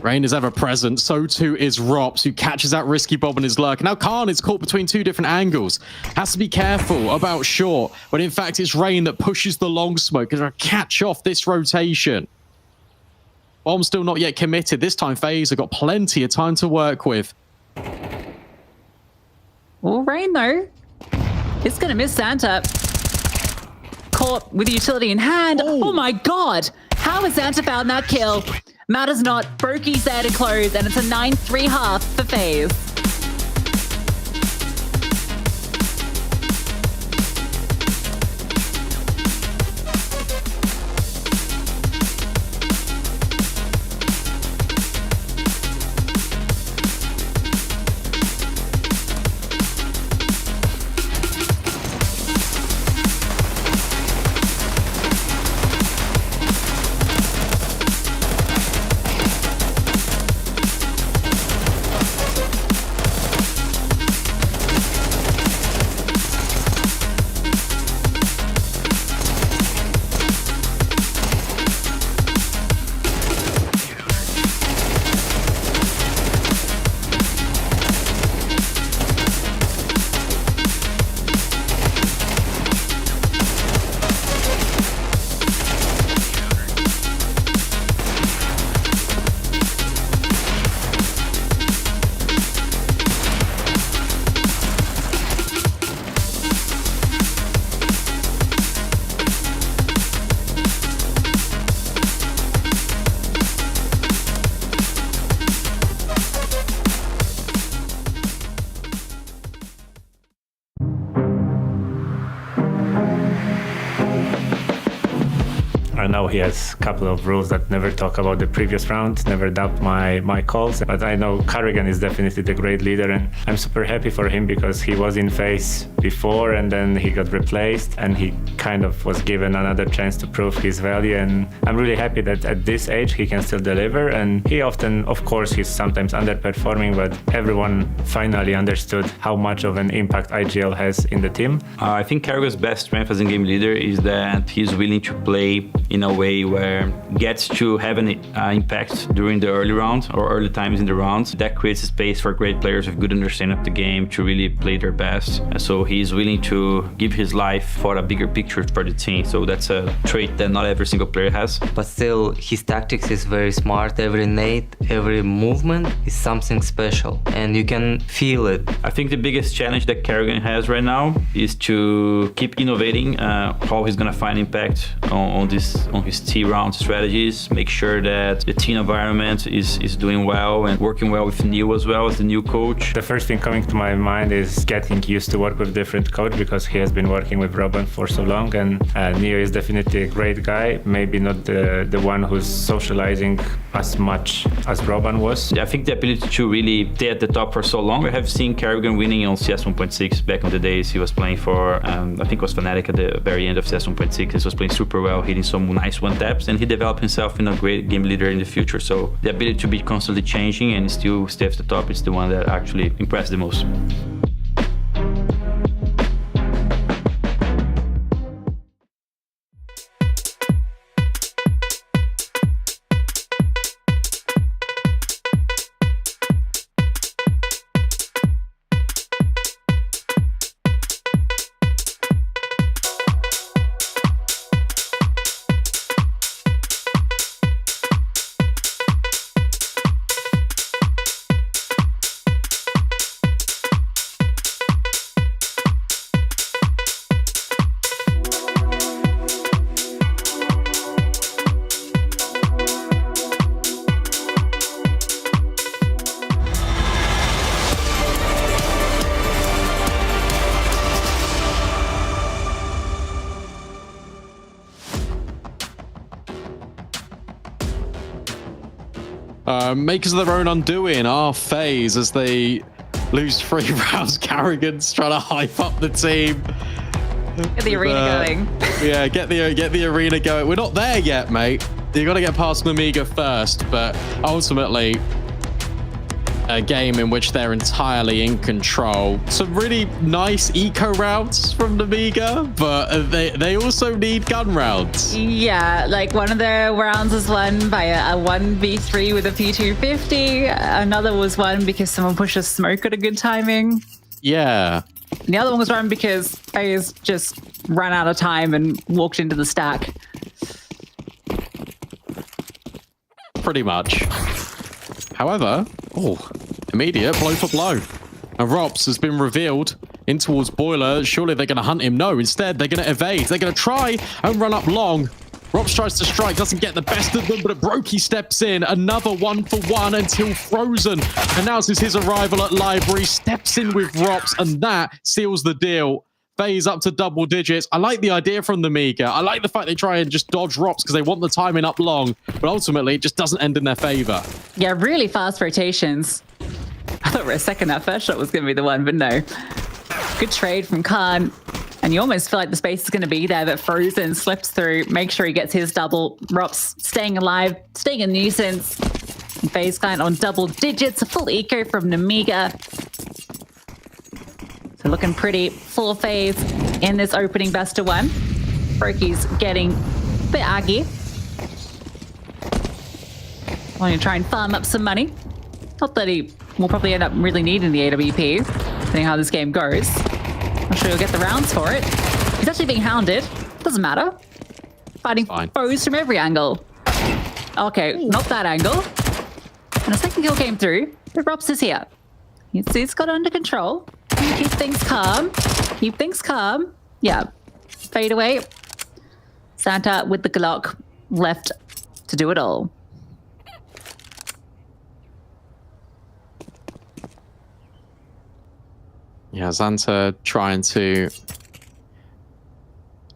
Rain is ever present, so too is Rops, who catches that risky bomb in his lurk. Now Khan is caught between 2 different angles. Has to be careful about short, when in fact it's Rain that pushes the long smoke. Going to catch off this rotation. Bomb still not yet committed. This time FaZe have got plenty of time to work with.
Well, Rain though, it's going to miss Xanta. Caught with the utility in hand. Oh my god! How has Xanta found that kill? Matters not. Brokey's there to close, and it's a 9-3 half for FaZe.
I know he has a couple of rules that never talk about the previous round, never doubt my calls. But I know Carrigan is definitely the great leader, and I'm super happy for him because he was in FaZe before and then he got replaced and he kind of was given another chance to prove his value. And I'm really happy that at this age he can still deliver. And he often, of course, he's sometimes underperforming, but everyone finally understood how much of an impact IGL has in the team.
I think Carrigan's best strength as a game leader is that he's willing to play in a way where gets to have an impact during the early round or early times in the rounds. That creates a space for great players with good understanding of the game to really play their best. And so he's willing to give his life for a bigger picture for the team. So that's a trait that not every single player has.
But still, his tactics is very smart. Every nade, every movement is something special, and you can feel it.
I think the biggest challenge that Carrigan has right now is to keep innovating how he's gonna find impact on his T-round strategies, make sure that the team environment is doing well and working well with Neil as well as the new coach.
The first thing coming to my mind is getting used to work with different coach because he has been working with Robin for so long, and Neo is definitely a great guy, maybe not the one who's socializing as much as Robin was.
I think the ability to really stay at the top for so long. I have seen Carrigan winning on CS 1.6 back in the days. He was playing for, I think it was Fnatic at the very end of CS 1.6. He was playing super well, hitting some nice one-taps, and he developed himself in a great game leader in the future. So the ability to be constantly changing and still stay at the top is the one that actually impressed the most.
Makers of their own undoing are FaZe as they lose 3 rounds. Carrigan's trying to hype up the team.
Get the arena going.
Yeah, get the arena going. We're not there yet, mate. You got to get past Namiga first, but ultimately a game in which they're entirely in control. Some really nice eco rounds from Namiga, but they also need gun rounds.
Yeah, like one of the rounds was won by a 1v3 with a P250. Another was won because someone pushed a smoke at a good timing.
Yeah.
And the other one was won because FaZe just ran out of time and walked into the stack.
Pretty much. However, immediate blow for blow. And Rops has been revealed in towards Boiler. Surely they're going to hunt him. No, instead they're going to evade. They're going to try and run up long. Rops tries to strike, doesn't get the best of them, but Brokey steps in. Another 1-for-1 until Frozen announces his arrival at Library, steps in with Rops, and that seals the deal. FaZe up to double digits. I like the idea from the Mega. I like the fact they try and just dodge Rops because they want the timing up long, but ultimately it just doesn't end in their favor.
Yeah, really fast rotations. I thought for a second that first shot was going to be the one, but no. Good trade from Khan. And you almost feel like the space is going to be there, but Frozen slips through, makes sure he gets his double. Rops staying alive, staying a nuisance. And FaZe Client on double digits, a full eco from Namiga. So looking pretty full FaZe in this opening best of 1. Brokey's getting a bit aggy. Want to try and farm up some money. Not that he will probably end up really needing the AWP, depending how this game goes. I'm sure he'll get the rounds for it. He's actually being hounded. Doesn't matter. Fighting foes from every angle. Okay, not that angle. And a second kill came through. But Rops is here. He's got it under control. Keep things calm. Keep things calm. Yeah. Fade away. Santa with the Glock left to do it all.
Yeah, Xanta trying to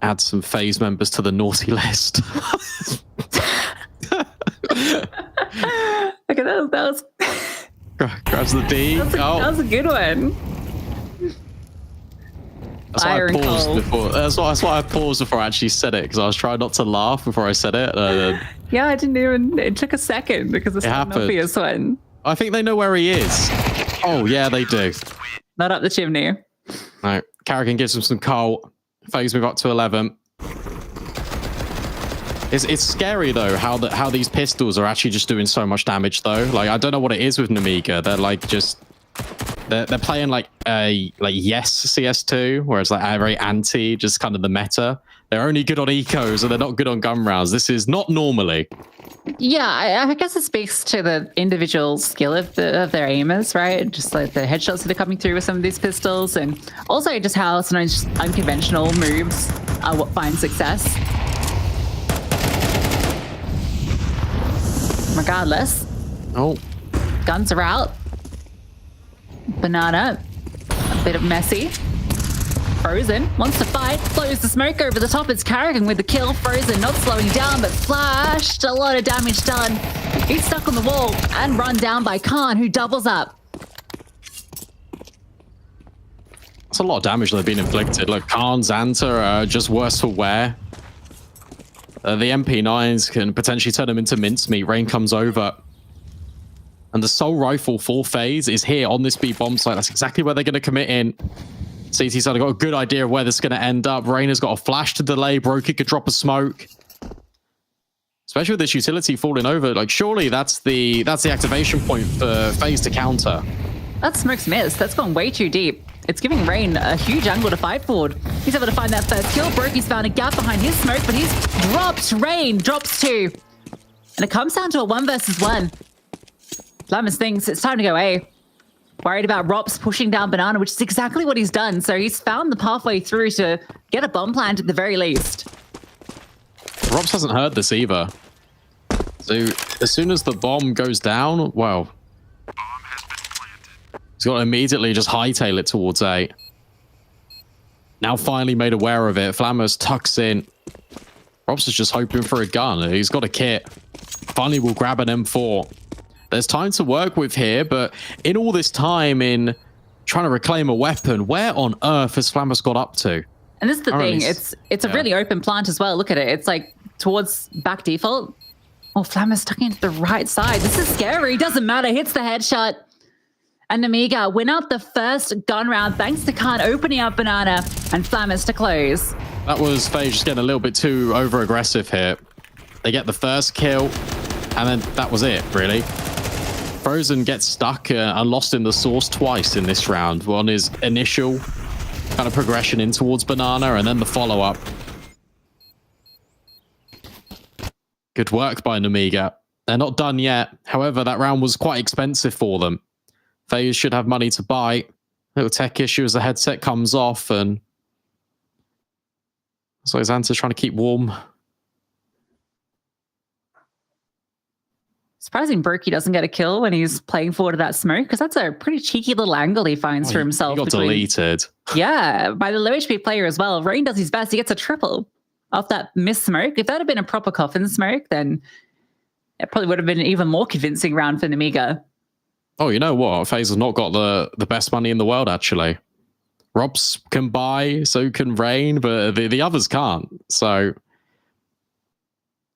Add some FaZe members to the naughty list.
Okay, that was
grabs the D.
that was a good one.
That's why I paused before. That's why I paused before I actually said it, because I was trying not to laugh before I said it.
Yeah, I didn't even. It took a second because it's an obvious one.
I think they know where he is. Oh yeah, they do.
Not up the chimney.
No, Carrigan gives him some coal. FaZe move up to 11. It's scary though how these pistols are actually just doing so much damage though. Like, I don't know what it is with Namiga. They're like just they're playing like yes CS2, whereas like very anti, just kind of the meta. They're only good on ecos and they're not good on gun rounds. This is not normally.
Yeah, I guess it speaks to the individual skill of their aimers, right? Just like the headshots that are coming through with some of these pistols, and also just how sometimes just unconventional moves are what find success. Regardless.
Oh.
Guns are out. Banana. A bit of messy. Frozen wants to fight. Blows the smoke over the top. It's Carrigan with the kill. Frozen not slowing down, but flashed. A lot of damage done. He's stuck on the wall and run down by Khan, who doubles up.
That's a lot of damage that have been inflicted. Look, Khan, Xanta are just worse for wear. The MP9s can potentially turn them into mincemeat. Rain comes over. And the sole rifle for FaZe is here on this B bomb site. That's exactly where they're going to commit in. CT's got a good idea of where this is going to end up. Rain has got a flash to delay. Brokey could drop a smoke. Especially with this utility falling over. Like, surely that's the activation point for FaZe to counter.
That smoke's missed. That's gone way too deep. It's giving Rain a huge angle to fight forward. He's able to find that first kill. Brokey's found a gap behind his smoke, but he's dropped. Rain drops 2. And it comes down to a 1 versus 1. Lamas thinks it's time to go A. Worried about Rops pushing down Banana, which is exactly what he's done. So he's found the pathway through to get a bomb plant at the very least.
Rops hasn't heard this either. So as soon as the bomb goes down, well, he's got to immediately just hightail it towards A. Now finally made aware of it. Flammers tucks in. Rops is just hoping for a gun. He's got a kit. Finally will grab an M4. There's time to work with here, but in all this time in trying to reclaim a weapon, where on earth has Flammers got up to?
And this is the thing. It's a really open plant as well. Look at it. It's like towards back default. Oh, Flammers stuck into the right side. This is scary. Doesn't matter. Hits the headshot. And Namiga win out the first gun round thanks to Khan opening up Banana and Flammers to close.
That was FaZe just getting a little bit too over-aggressive here. They get the first kill, and then that was it, really. Frozen gets stuck and lost in the source twice in this round. On his initial kind of progression in towards Banana, and then the follow-up. Good work by Namiga. They're not done yet. However, that round was quite expensive for them. FaZe should have money to buy. Little tech issue as the headset comes off, and so Xanta's trying to keep warm.
Surprising Brokey doesn't get a kill when he's playing forward to that smoke, because that's a pretty cheeky little angle he finds for himself.
He got deleted.
Yeah, by the low HP player as well. Rain does his best. He gets a triple off that missed smoke. If that had been a proper coffin smoke, then it probably would have been an even more convincing round for Namiga.
Oh, you know what? FaZe has not got the best money in the world, actually. Robs can buy, so can Rain, but the others can't. So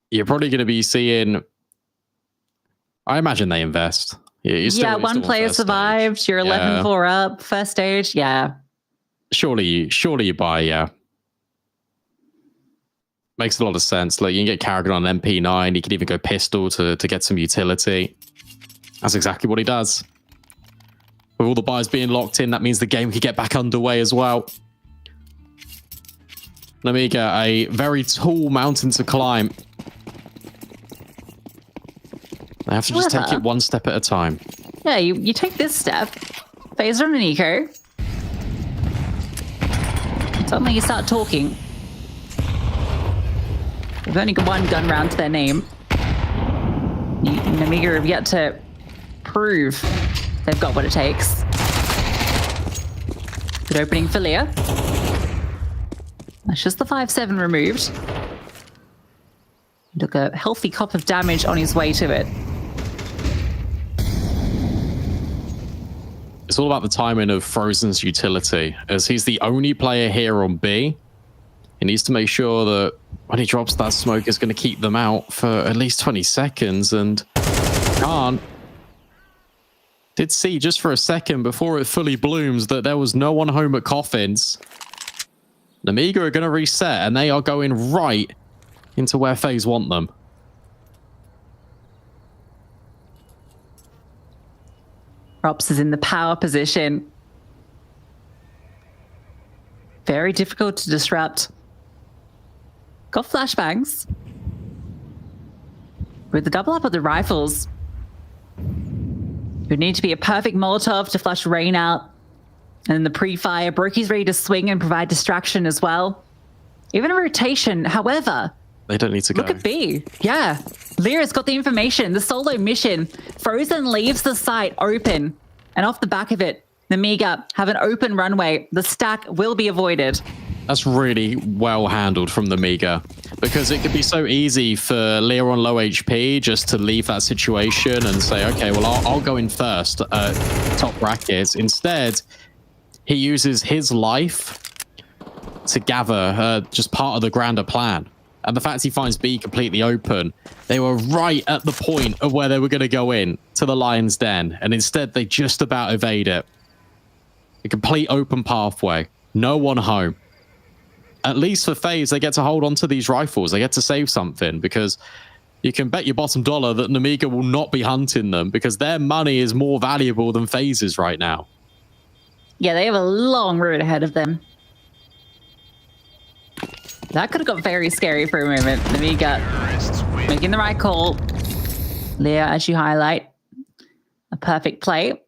you're probably going to be seeing... I imagine they invest.
Yeah, one player survived. Stage. You're 11-4 up. First stage, yeah.
Surely you buy, yeah. Makes a lot of sense. Like, you can get Carrigan on MP9. He can even go pistol to get some utility. That's exactly what he does. With all the buys being locked in, that means the game could get back underway as well. Namiga, a very tall mountain to climb. They have to just take it one step at a time.
Yeah, you take this step, FaZe on an eco. Suddenly you start talking. They've only got one gun round to their name. Namiga have yet to prove they've got what it takes. Good opening for Leah. That's just the 5-7 removed. Took a healthy cup of damage on his way to it.
It's all about the timing of Frozen's utility, as he's the only player here on B. He needs to make sure that when he drops that smoke, it's going to keep them out for at least 20 seconds, and can't. Did see just for a second before it fully blooms that there was no one home at Coffins. Namiga are going to reset, and they are going right into where FaZe want them.
Rops is in the power position. Very difficult to disrupt. Got flashbangs. With the double up of the rifles, it would need to be a perfect Molotov to flush Rain out. And then the pre-fire, Brokey's ready to swing and provide distraction as well. Even a rotation, however.
They don't need to go.
Look at B. Yeah. Lyra's got the information, the solo mission. Frozen leaves the site open. And off the back of it, Namiga have an open runway. The stack will be avoided.
That's really well handled from Namiga, because it could be so easy for Lyra on low HP just to leave that situation and say, okay, well, I'll go in first, top brackets. Instead, he uses his life to gather just part of the grander plan. And the fact he finds B completely open, they were right at the point of where they were going to go in to the lion's den. And instead, they just about evade it. A complete open pathway. No one home. At least for FaZe, they get to hold on to these rifles. They get to save something, because you can bet your bottom dollar that Namiga will not be hunting them, because their money is more valuable than FaZe's right now.
Yeah, they have a long road ahead of them. That could have got very scary for a moment. Namiga making the right call. Leah, as you highlight, a perfect play.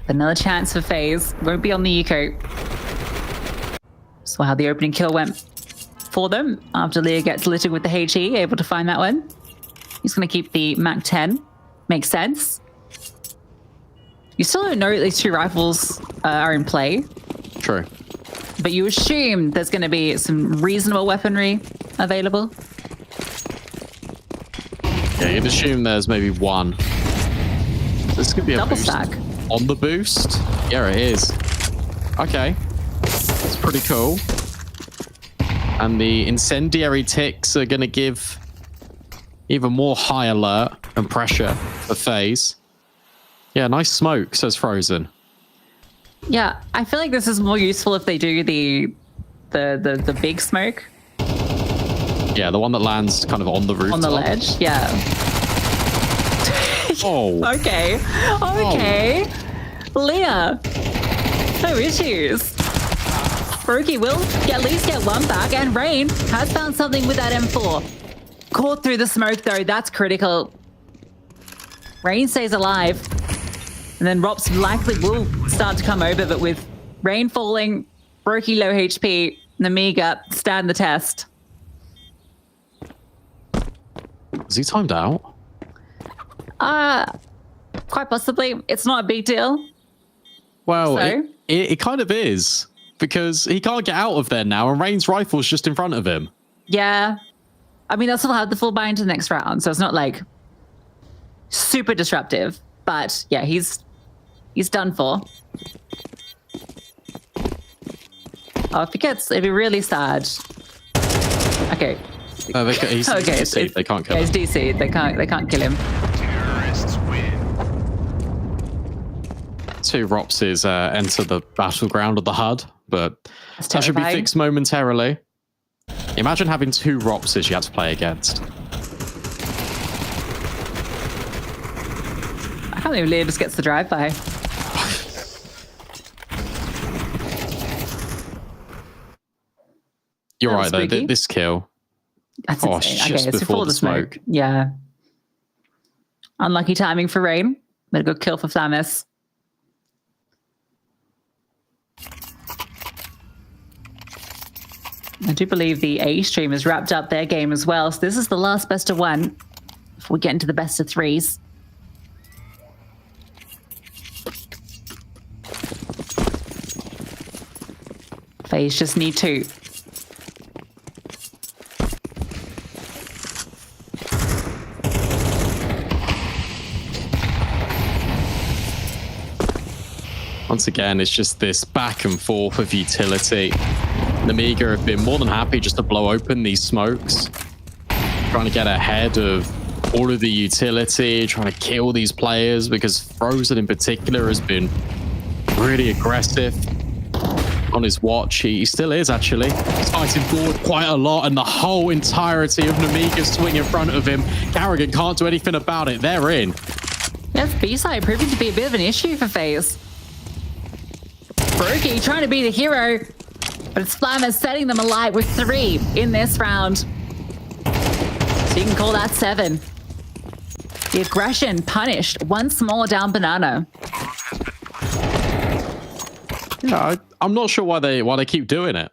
Another chance for FaZe. Won't be on the eco. Saw how the opening kill went for them after Leah gets littered with the HE, able to find that one. He's going to keep the Mac 10. Makes sense. You still don't know that these two rifles are in play.
True.
But you assume there's going to be some reasonable weaponry available.
Yeah, you'd assume there's maybe one. This could be a
double
boost.
Stack.
On the boost? Yeah, it is. Okay. That's pretty cool. And the incendiary ticks are going to give even more high alert and pressure for FaZe. Yeah, nice smoke, says Frozen.
Yeah, I feel like this is more useful if they do the big smoke.
Yeah, the one that lands kind of on the rooftop.
On the ledge, yeah.
Oh.
Okay. Okay. Oh. Leah. No issues. Brokey will at least get one back, and Rain has found something with that M4. Caught through the smoke, though. That's critical. Rain stays alive. And then Rops likely will start to come over, but with Rain falling, Brokey low HP, Namiga stand the test.
Is he timed out?
Quite possibly. It's not a big deal.
Well,
So?
it kind of is, because he can't get out of there now, and Rain's rifle's just in front of him.
Yeah. I mean, they'll still have the full buy into the next round, so it's not like super disruptive. But yeah, he's done for. Oh, if he gets, it'd be really sad. Okay.
He's
okay,
DC. They can't kill
him.
him.
He's DC. They can't kill him.
Two Ropses enter the battleground of the HUD, but that should be
terrifying.
fixed momentarily. Imagine having two Ropses you had to play against.
I can't believe Leah just gets the drive-by.
You're
That
right,
was
though.
spooky.
This kill.
That's
Oh,
insane.
just
Okay,
before the smoke.
Yeah. Unlucky timing for Rain, but a good kill for Flamis. I do believe the A stream has wrapped up their game as well. So this is the last best of one before we get into the best of threes. FaZe just need to
Once again, it's just this back and forth of utility. Namiga have been more than happy just to blow open these smokes, trying to get ahead of all of the utility, trying to kill these players, because Frozen in particular has been really aggressive on his watch. He still is, actually. He's fighting forward quite a lot, and the whole entirety of Namiga's swing in front of him. Carrigan can't do anything about it. They're in.
Yes, B-side proving to be a bit of an issue for FaZe. Brokey trying to be the hero, but it's Flammer setting them alight with 3 in this round. So you can call that 7. The aggression punished once more down Banana.
Yeah, I'm not sure why they keep doing it.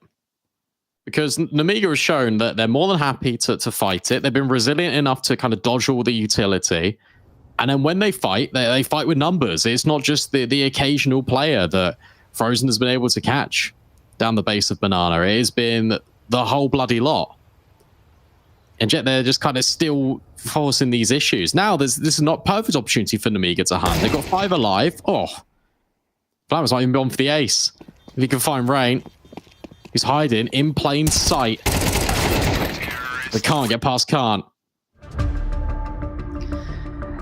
Because Namiga has shown that they're more than happy to fight it. They've been resilient enough to kind of dodge all the utility. And then when they fight, they fight with numbers. It's not just the occasional player that Frozen has been able to catch down the base of Banana. It has been the whole bloody lot. And yet they're just kind of still forcing these issues. Now, this is not perfect opportunity for Namiga to hunt. They've got 5 alive. Oh, Flammer's not even gone for the ace. If he can find Rain, he's hiding in plain sight. They can't get past Can't.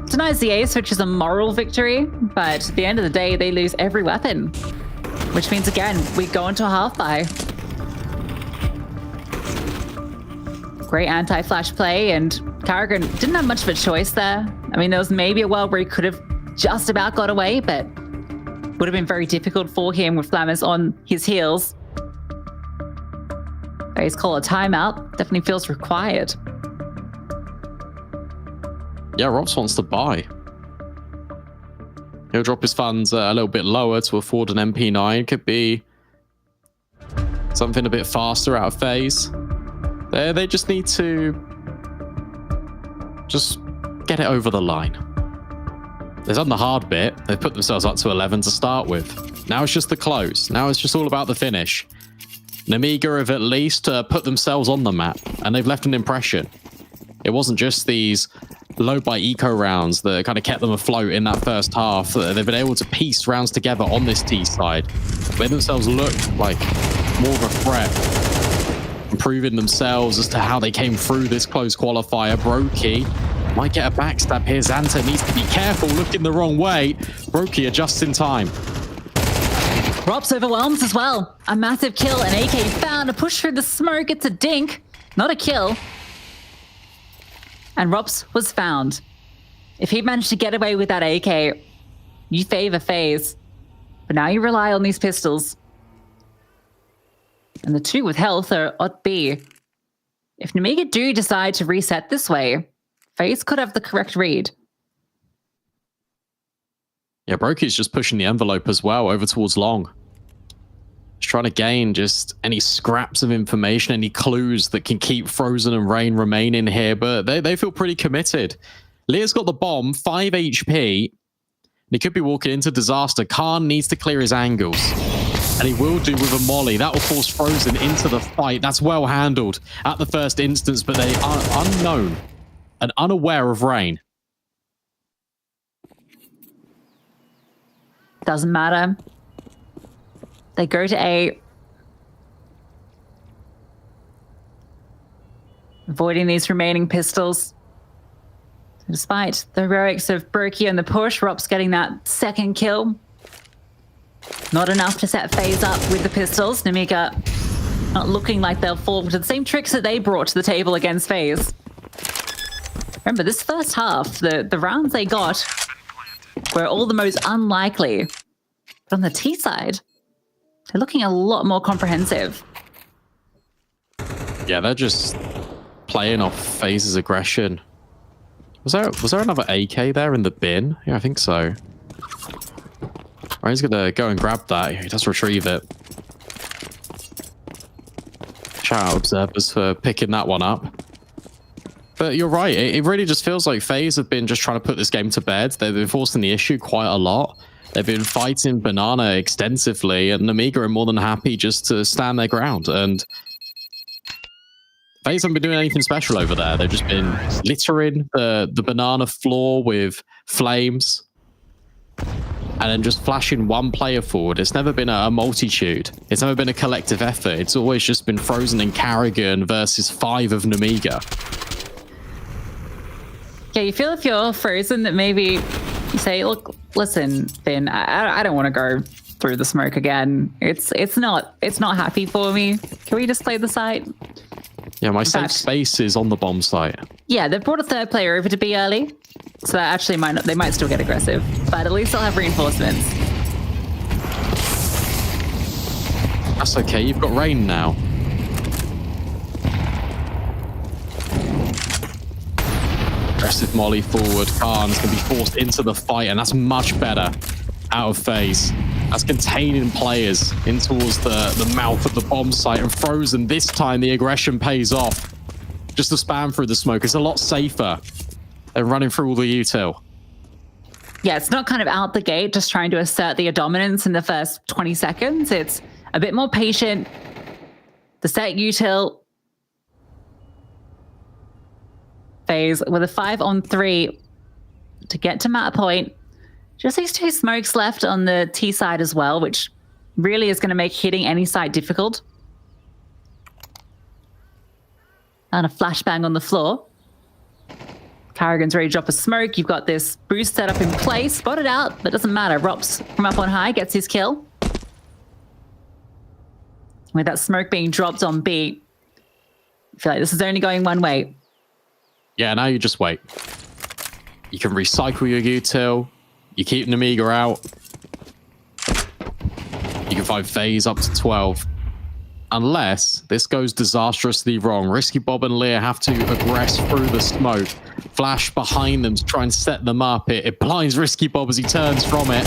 Denies the ace, which is a moral victory, but at the end of the day, they lose every weapon. Which means, again, we go into a half-buy. Great anti-flash play, and Carrigan didn't have much of a choice there. I mean, there was maybe a world where he could have just about got away, but would have been very difficult for him with Flammers on his heels. FaZe call a timeout. Definitely feels required.
Yeah, Robs wants to buy. He'll drop his funds a little bit lower to afford an MP9. Could be something a bit faster out of FaZe. They just need to just get it over the line. They've done the hard bit. They've put themselves up to 11 to start with. Now it's just the close. Now it's just all about the finish. Namiga have at least put themselves on the map, and they've left an impression. It wasn't just these low by eco rounds that kind of kept them afloat in that first half. They've been able to piece rounds together on this T side, made themselves look like more of a threat, improving themselves as to how they came through this close qualifier. Brokey might get a backstab here. Xanta needs to be careful, looking the wrong way. Brokey adjusts in time.
Rops overwhelms as well. A massive kill, an AK found, a push through the smoke. It's a dink, not a kill. And Rops was found. If he managed to get away with that AK, you favor FaZe. But now you rely on these pistols. And the 2 with health are at B. If Namiga do decide to reset this way, FaZe could have the correct read.
Yeah, Brokey's just pushing the envelope as well over towards long. Just trying to gain just any scraps of information, any clues that can keep Frozen and Rain remaining here, but they feel pretty committed. Leah's got the bomb, 5 HP, and he could be walking into disaster. Khan needs to clear his angles, and he will do with a molly. That will force Frozen into the fight. That's well handled at the first instance, but they are unknown and unaware of Rain.
Doesn't matter. They go to A. Avoiding these remaining pistols. Despite the heroics of Brokey and the push, Rops getting that second kill. Not enough to set FaZe up with the pistols. Namiga not looking like they'll fall to the same tricks that they brought to the table against FaZe. Remember, this first half, the rounds they got were all the most unlikely. But on the T side, they're looking a lot more comprehensive.
Yeah, they're just playing off FaZe's aggression. Was there another AK there in the bin? Yeah, I think so. Ryan's gonna go and grab that. He does retrieve it. Shout out observers for picking that one up. But you're right, it really just feels like FaZe have been just trying to put this game to bed. They've been forcing the issue quite a lot. They've been fighting Banana extensively, and Namiga are more than happy just to stand their ground. And FaZe haven't been doing anything special over there. They've just been littering the Banana floor with flames and then just flashing one player forward. It's never been a multitude. It's never been a collective effort. It's always just been Frozen and Carrigan versus 5 of Namiga.
Yeah, you feel if you're Frozen that maybe you say, look, listen, Finn, I don't want to go through the smoke again. It's not happy for me. Can we just play the site?
Yeah, my safe space is on the bomb site.
Yeah, they've brought a third player over to be early, so that actually they might still get aggressive, but at least they'll have reinforcements.
That's okay, you've got rain now. Aggressive molly forward. Khan's going to be forced into the fight, and that's much better out of FaZe. That's containing players in towards the mouth of the bomb site, and Frozen, this time the aggression pays off. Just to spam through the smoke. It's a lot safer than running through all the util.
Yeah, it's not kind of out the gate just trying to assert their dominance in the first 20 seconds. It's a bit more patient. The set util. FaZe with a 5-on-3 to get to map point. Just these 2 smokes left on the T side as well, which really is going to make hitting any site difficult. And a flashbang on the floor. Carrigan's ready to drop a smoke. You've got this boost set up in place. Spotted out, but doesn't matter. Rops from up on high gets his kill. With that smoke being dropped on B, I feel like this is only going one way.
Yeah, now you just wait. You can recycle your util. You keep Namiga out. You can find FaZe up to 12. Unless this goes disastrously wrong. Risky Bob and Lear have to aggress through the smoke. Flash behind them to try and set them up. It blinds Risky Bob as he turns from it.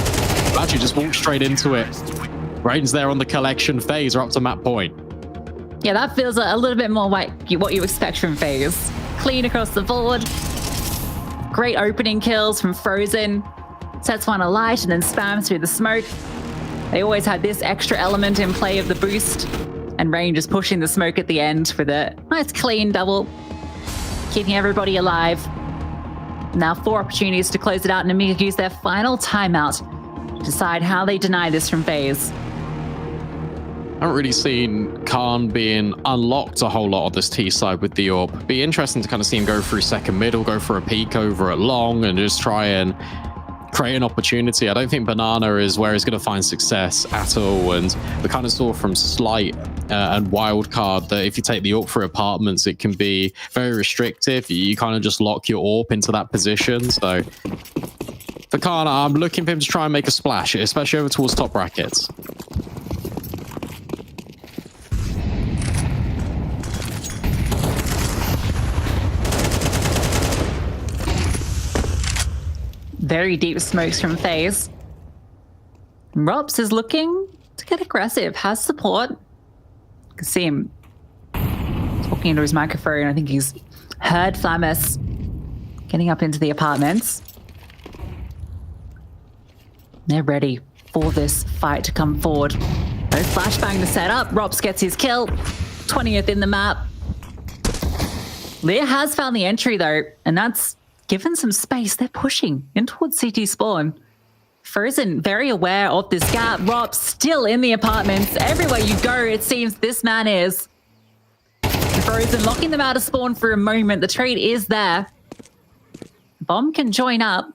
Actually just walks straight into it. Rain's there on the collection. FaZe are up to map point.
Yeah, that feels a little bit more like what you expect from FaZe. Clean across the board. Great opening kills from Frozen. Sets one alight and then spams through the smoke. They always had this extra element in play of the boost. And Rain just pushing the smoke at the end for the nice clean double. Keeping everybody alive. Now 4 opportunities to close it out, and Namiga use their final timeout to decide how they deny this from FaZe.
I haven't really seen Khan being unlocked a whole lot on this T side with the AWP. Be interesting to kind of see him go through second middle, go for a peek over at long, and just try and create an opportunity. I don't think Banana is where he's going to find success at all. And we kind of saw from Slight and Wildcard that if you take the AWP for apartments, it can be very restrictive. You kind of just lock your AWP into that position. So for Khan, I'm looking for him to try and make a splash, especially over towards top brackets.
Very deep smokes from FaZe. Rops is looking to get aggressive, has support. You can see him talking into his microphone. I think he's heard Flamus getting up into the apartments. They're ready for this fight to come forward. No flashbang to set up. Rops gets his kill. 20th in the map. Lear has found the entry though, and that's given some space. They're pushing in towards CT spawn. Frozen very aware of this gap. Rob still in the apartments. Everywhere you go, it seems this man is. Frozen locking them out of spawn for a moment. The trade is there. Bomb can join up.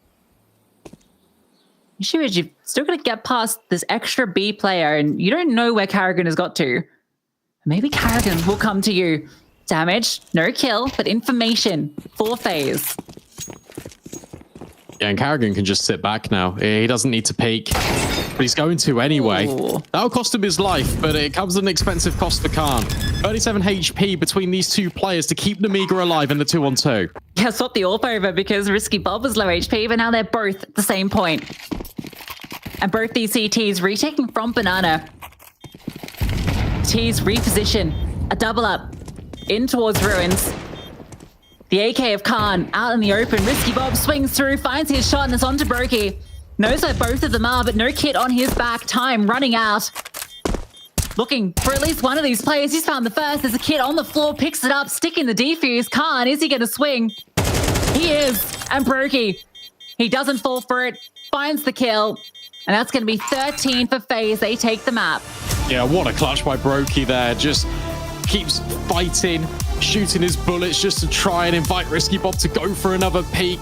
Issue is you've still got to get past this extra B player, and you don't know where Carrigan has got to. Maybe Carrigan will come to you. Damage, no kill, but information for FaZe.
Yeah, and Carrigan can just sit back now. He doesn't need to peek, but he's going to anyway.
Ooh.
That'll cost him his life, but it comes at an expensive cost for Khan. 37 HP between these 2 players to keep Namiga alive in the 2-on-2.
Yeah, swap the AWP over because Risky Bob was low HP, but now they're both at the same point. And both these CTs retaking from Banana. T's reposition, a double up in towards Ruins. The AK of Khan out in the open. Risky Bob swings through, finds his shot, and it's on to Brokey. Knows where both of them are, but no kit on his back. Time running out. Looking for at least one of these players. He's found the first. There's a kid on the floor, picks it up, sticking the defuse. Khan, is he going to swing? He is. And Brokey, he doesn't fall for it, finds the kill. And that's going to be 13 for FaZe. They take the map.
Yeah, what a clutch by Brokey there. Just keeps fighting, shooting his bullets just to try and invite Risky Bob to go for another peek.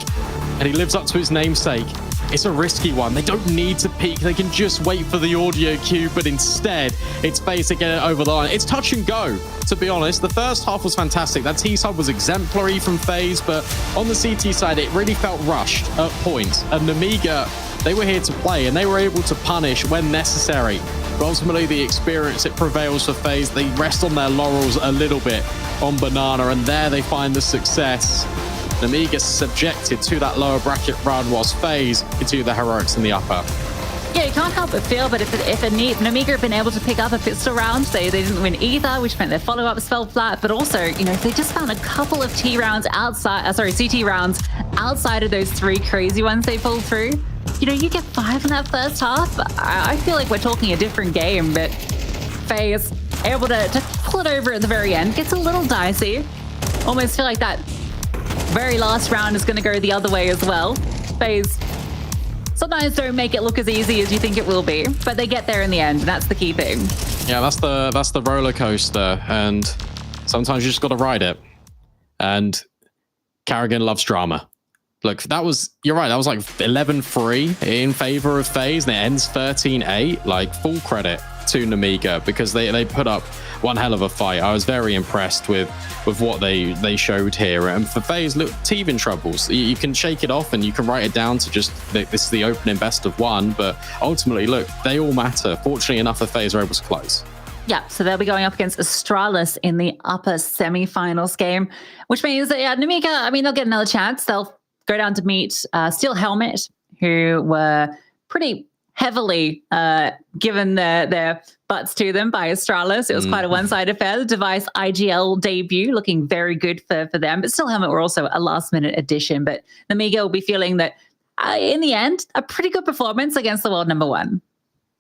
And he lives up to his namesake. It's a risky one. They don't need to peek. They can just wait for the audio cue, but instead, it's FaZe to get it over the line. It's touch and go, to be honest. The first half was fantastic. That T side was exemplary from FaZe, but on the CT side, it really felt rushed at points. And Namiga, they were here to play, and they were able to punish when necessary. But ultimately, the experience, it prevails for FaZe. They rest on their laurels a little bit on Banana, and there they find the success. Namiga subjected to that lower bracket run, whilst FaZe into the heroics in the upper.
Yeah, you can't help but feel, but if Namiga had been able to pick up a pistol round, they didn't win either, which meant their follow-ups fell flat, but also, you know, they just found a couple of CT rounds outside of those 3 crazy ones they pulled through. You know, you get 5 in that first half. I feel like we're talking a different game, but FaZe able to pull it over at the very end. Gets a little dicey. Almost feel like that very last round is going to go the other way as well. FaZe sometimes don't make it look as easy as you think it will be, but they get there in the end, and that's the key thing.
Yeah, that's the roller coaster, and sometimes you just got to ride it. And Carrigan loves drama. Look, you're right, that was like 11-3 in favor of FaZe, and it ends 13-8. Like, full credit to Namiga, because they put up one hell of a fight. I was very impressed with what they showed here. And for FaZe, look, teething troubles. You can shake it off and you can write it down to just this is the opening best of 1, but ultimately, look, they all matter. Fortunately enough, the FaZe are able to close.
Yeah, so they'll be going up against Astralis in the upper semi-finals game, which means that, yeah, Namiga, I mean, they'll get another chance. They'll go down to meet Steel Helmet, who were pretty heavily given their butts to them by Astralis. It was quite a one-sided affair. The Device IGL debut looking very good for them, but Steel Helmet were also a last-minute addition. But Namiga will be feeling that, in the end, a pretty good performance against the world number 1.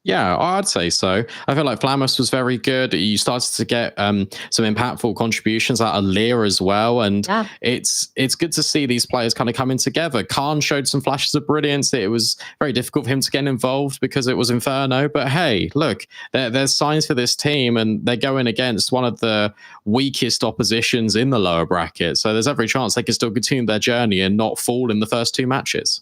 Yeah, I'd say so. I feel like Flamus was very good. You started to get some impactful contributions out of Lear as well. And it's good to see these players kind of coming together. Khan showed some flashes of brilliance. It was very difficult for him to get involved because it was Inferno. But hey, look, there's signs for this team, and they're going against one of the weakest oppositions in the lower bracket. So there's every chance they can still continue their journey and not fall in the first 2 matches.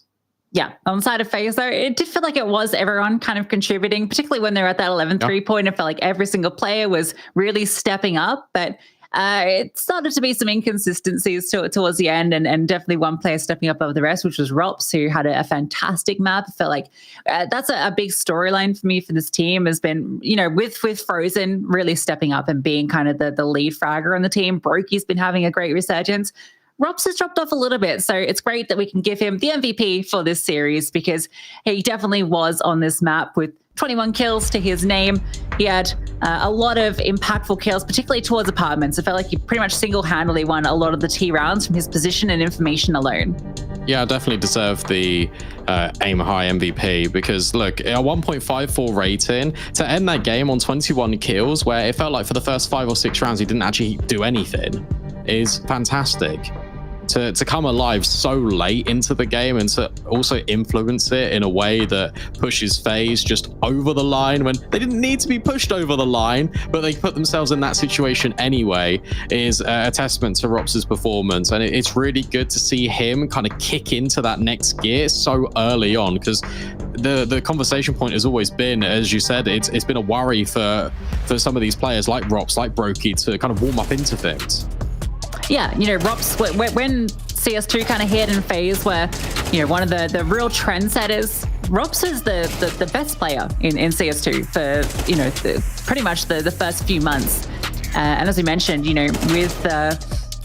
Yeah, on the side of FaZe, though, it did feel like it was everyone kind of contributing, particularly when they're at that 11-3 point. It felt like every single player was really stepping up, but it started to be some inconsistencies towards the end, and definitely one player stepping up over the rest, which was Rops, who had a fantastic map. I felt like that's a big storyline for me for this team, has been, you know, with Frozen really stepping up and being kind of the lead fragger on the team. Brokey's been having a great resurgence. Rops has dropped off a little bit, so it's great that we can give him the MVP for this series, because he definitely was on this map with 21 kills to his name. He had a lot of impactful kills, particularly towards apartments. It felt like he pretty much single-handedly won a lot of the T rounds from his position and information alone.
Yeah, definitely deserved the aim high MVP, because look, a 1.54 rating to end that game on 21 kills, where it felt like for the first 5 or 6 rounds he didn't actually do anything, is fantastic. To come alive so late into the game and to also influence it in a way that pushes FaZe just over the line when they didn't need to be pushed over the line, but they put themselves in that situation anyway, is a testament to Rops' performance. And it's really good to see him kind of kick into that next gear so early on, because the conversation point has always been, as you said, it's been a worry for some of these players like Rops, like Brokey, to kind of warm up into things.
Yeah, you know, Rops, when CS2 kind of hit and FaZe were, you know, one of the real trendsetters, Rops is the best player in CS2 for, you know, pretty much the first few months. And as we mentioned, you know,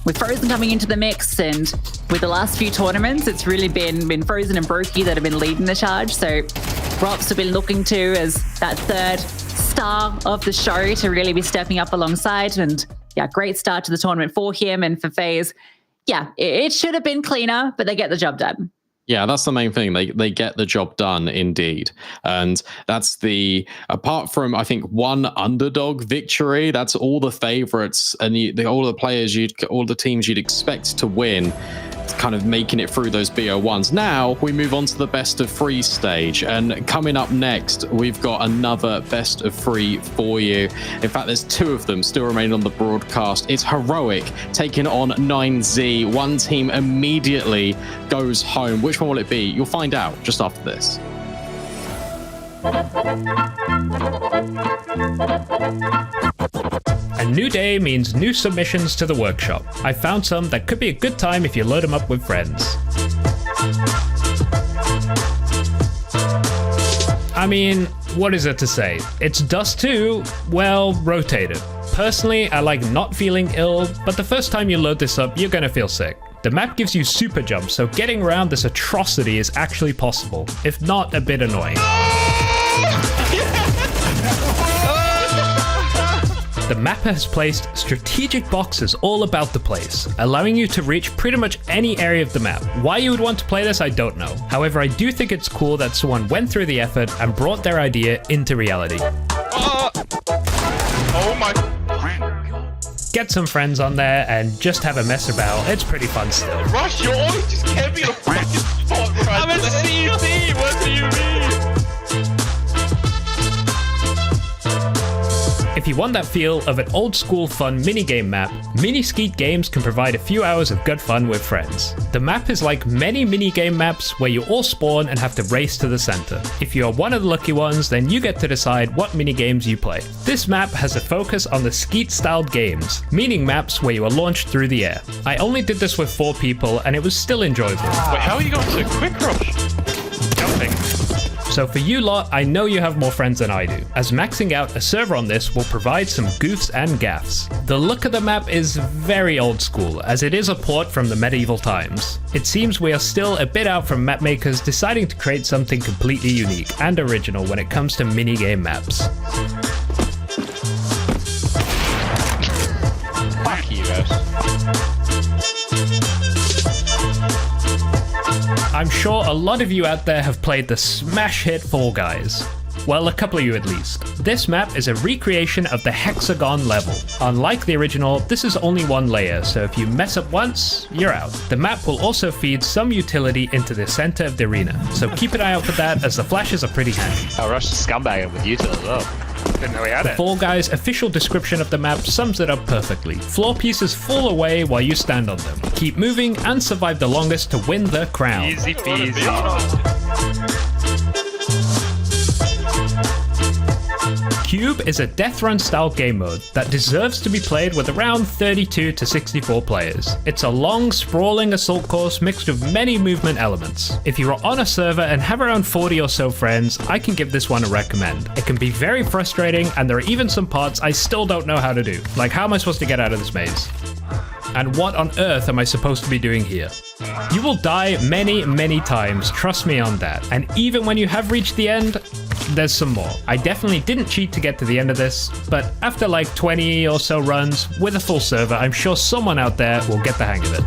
with Frozen coming into the mix and with the last few tournaments, it's really been Frozen and Brokey that have been leading the charge. So Rops have been looking to as that third star of the show to really be stepping up alongside. And yeah, great start to the tournament for him and for FaZe. Yeah, it should have been cleaner, but they get the job done.
Yeah, that's the main thing. They get the job done indeed. And that's apart from, I think, one underdog victory, that's all the favorites and all the teams you'd expect to win, kind of making it through those BO1s. Now we move on to the best of 3 stage, and coming up next we've got another best of 3 for you. In fact, there's 2 of them still remaining on the broadcast. It's Heroic taking on 9Z. One team immediately goes home. Which one will it be? You'll find out just after this.
A new day means new submissions to the workshop. I found some that could be a good time if you load them up with friends. I mean, what is it to say? It's Dust 2, well, rotated. Personally, I like not feeling ill, but the first time you load this up, you're gonna feel sick. The map gives you super jumps, so getting around this atrocity is actually possible, if not a bit annoying. The map has placed strategic boxes all about the place, allowing you to reach pretty much any area of the map. Why you would want to play this, I don't know. However, I do think it's cool that someone went through the effort and brought their idea into reality.
Oh my...
Get some friends on there and just have a mess about. It's pretty fun still.
Rush, you always just can't be in a fucking spot right. I'm a CC, what do you mean?
If you want that feel of an old school fun minigame map, Mini Skeet Games can provide a few hours of good fun with friends. The map is like many minigame maps where you all spawn and have to race to the center. If you are one of the lucky ones, then you get to decide what minigames you play. This map has a focus on the Skeet-styled games, meaning maps where you are launched through the air. I only did this with 4 people and it was still enjoyable.
Wait, how are you going to quick rush? Jumping.
So for you lot, I know you have more friends than I do, as maxing out a server on this will provide some goofs and gaffs. The look of the map is very old school, as it is a port from the medieval times. It seems we are still a bit out from map makers deciding to create something completely unique and original when it comes to minigame maps.
Fuck you guys.
I'm sure a lot of you out there have played the smash hit Fall Guys. Well, a couple of you at least. This map is a recreation of the hexagon level. Unlike the original, this is only 1 layer, so if you mess up once, you're out. The map will also feed some utility into the center of the arena, so keep an eye out for that as the flashes are pretty handy.
I'll rush the scumbag with util as well. Didn't know we had
The
it.
Fall Guys official description of the map sums it up perfectly. Floor pieces fall away while you stand on them. Keep moving and survive the longest to win the crown.
Easy peasy.
Cube is a death run style game mode that deserves to be played with around 32 to 64 players. It's a long, sprawling assault course mixed with many movement elements. If you are on a server and have around 40 or so friends, I can give this one a recommend. It can be very frustrating, and there are even some parts I still don't know how to do. Like, how am I supposed to get out of this maze? And what on earth am I supposed to be doing here? You will die many, many times, trust me on that. And even when you have reached the end, there's some more. I definitely didn't cheat to get to the end of this, but after like 20 or so runs with a full server, I'm sure someone out there will get the hang of it.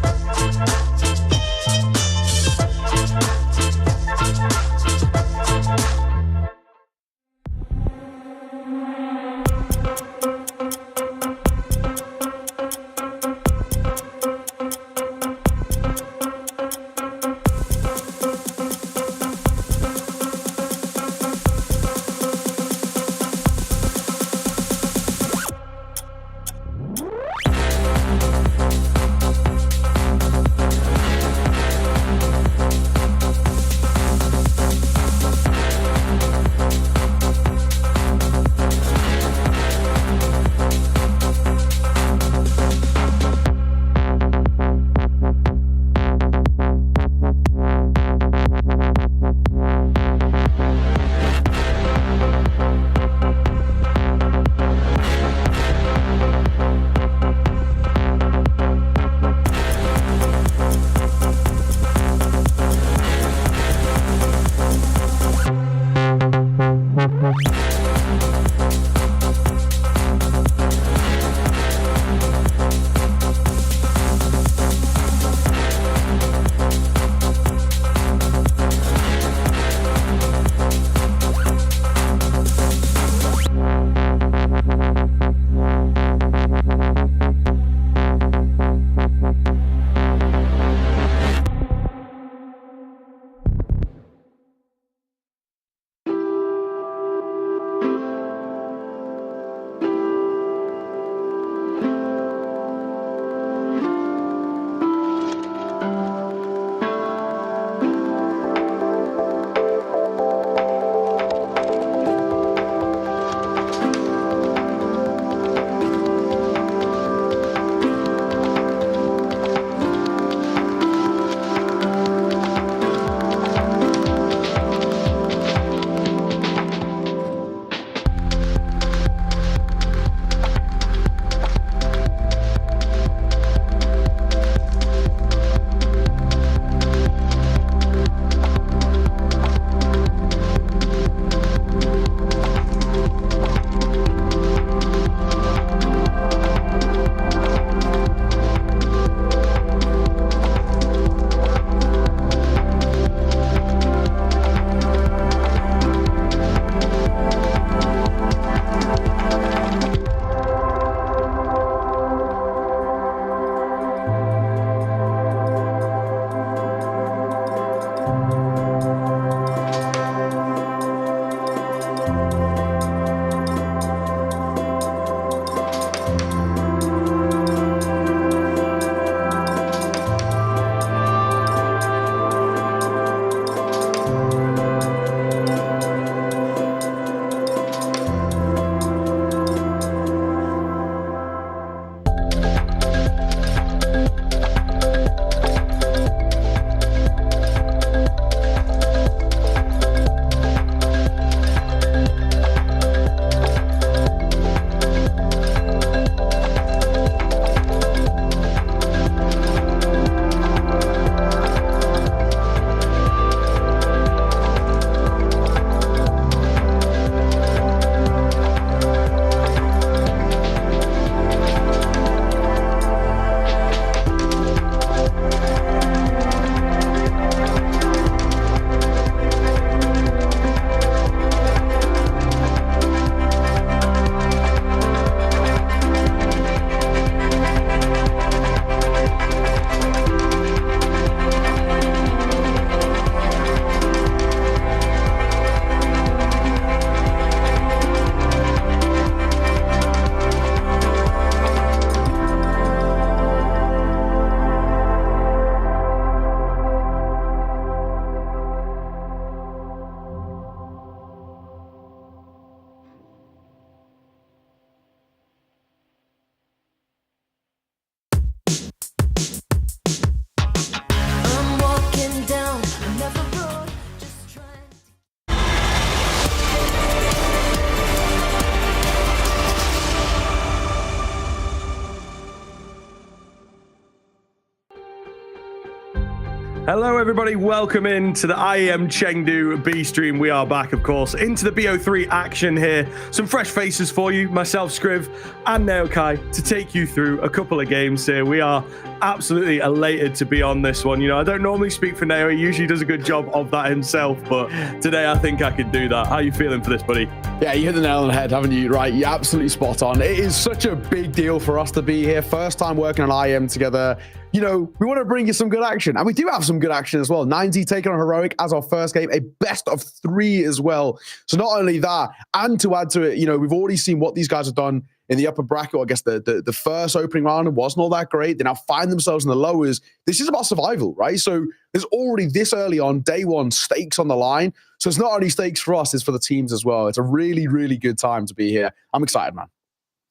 Hello, everybody. Welcome in to the IEM Chengdu B stream. We are back, of course, into the BO3 action here. Some fresh faces for you, myself, Scriv, and Naokai, to take you through a couple of games here. We are absolutely elated to be on this one. You know, I don't normally speak for Nao. He usually does a good job of that himself, but today I think I could do that. How are you feeling for this, buddy?
Yeah, you hit the nail on the head, haven't you? Right, you're absolutely spot on. It is such a big deal for us to be here. First time working on IEM together. You know, we want to bring you some good action, and we do have some good action as well. 9Z taking on Heroic as our first game, a best of 3 as well. So not only that, and to add to it, you know, we've already seen what these guys have done in the upper bracket. I guess the first opening round wasn't all that great. They now find themselves in the lowers. This is about survival, right? So there's already this early on, day one, stakes on the line. So it's not only stakes for us, it's for the teams as well. It's a really, really good time to be here. I'm excited, man.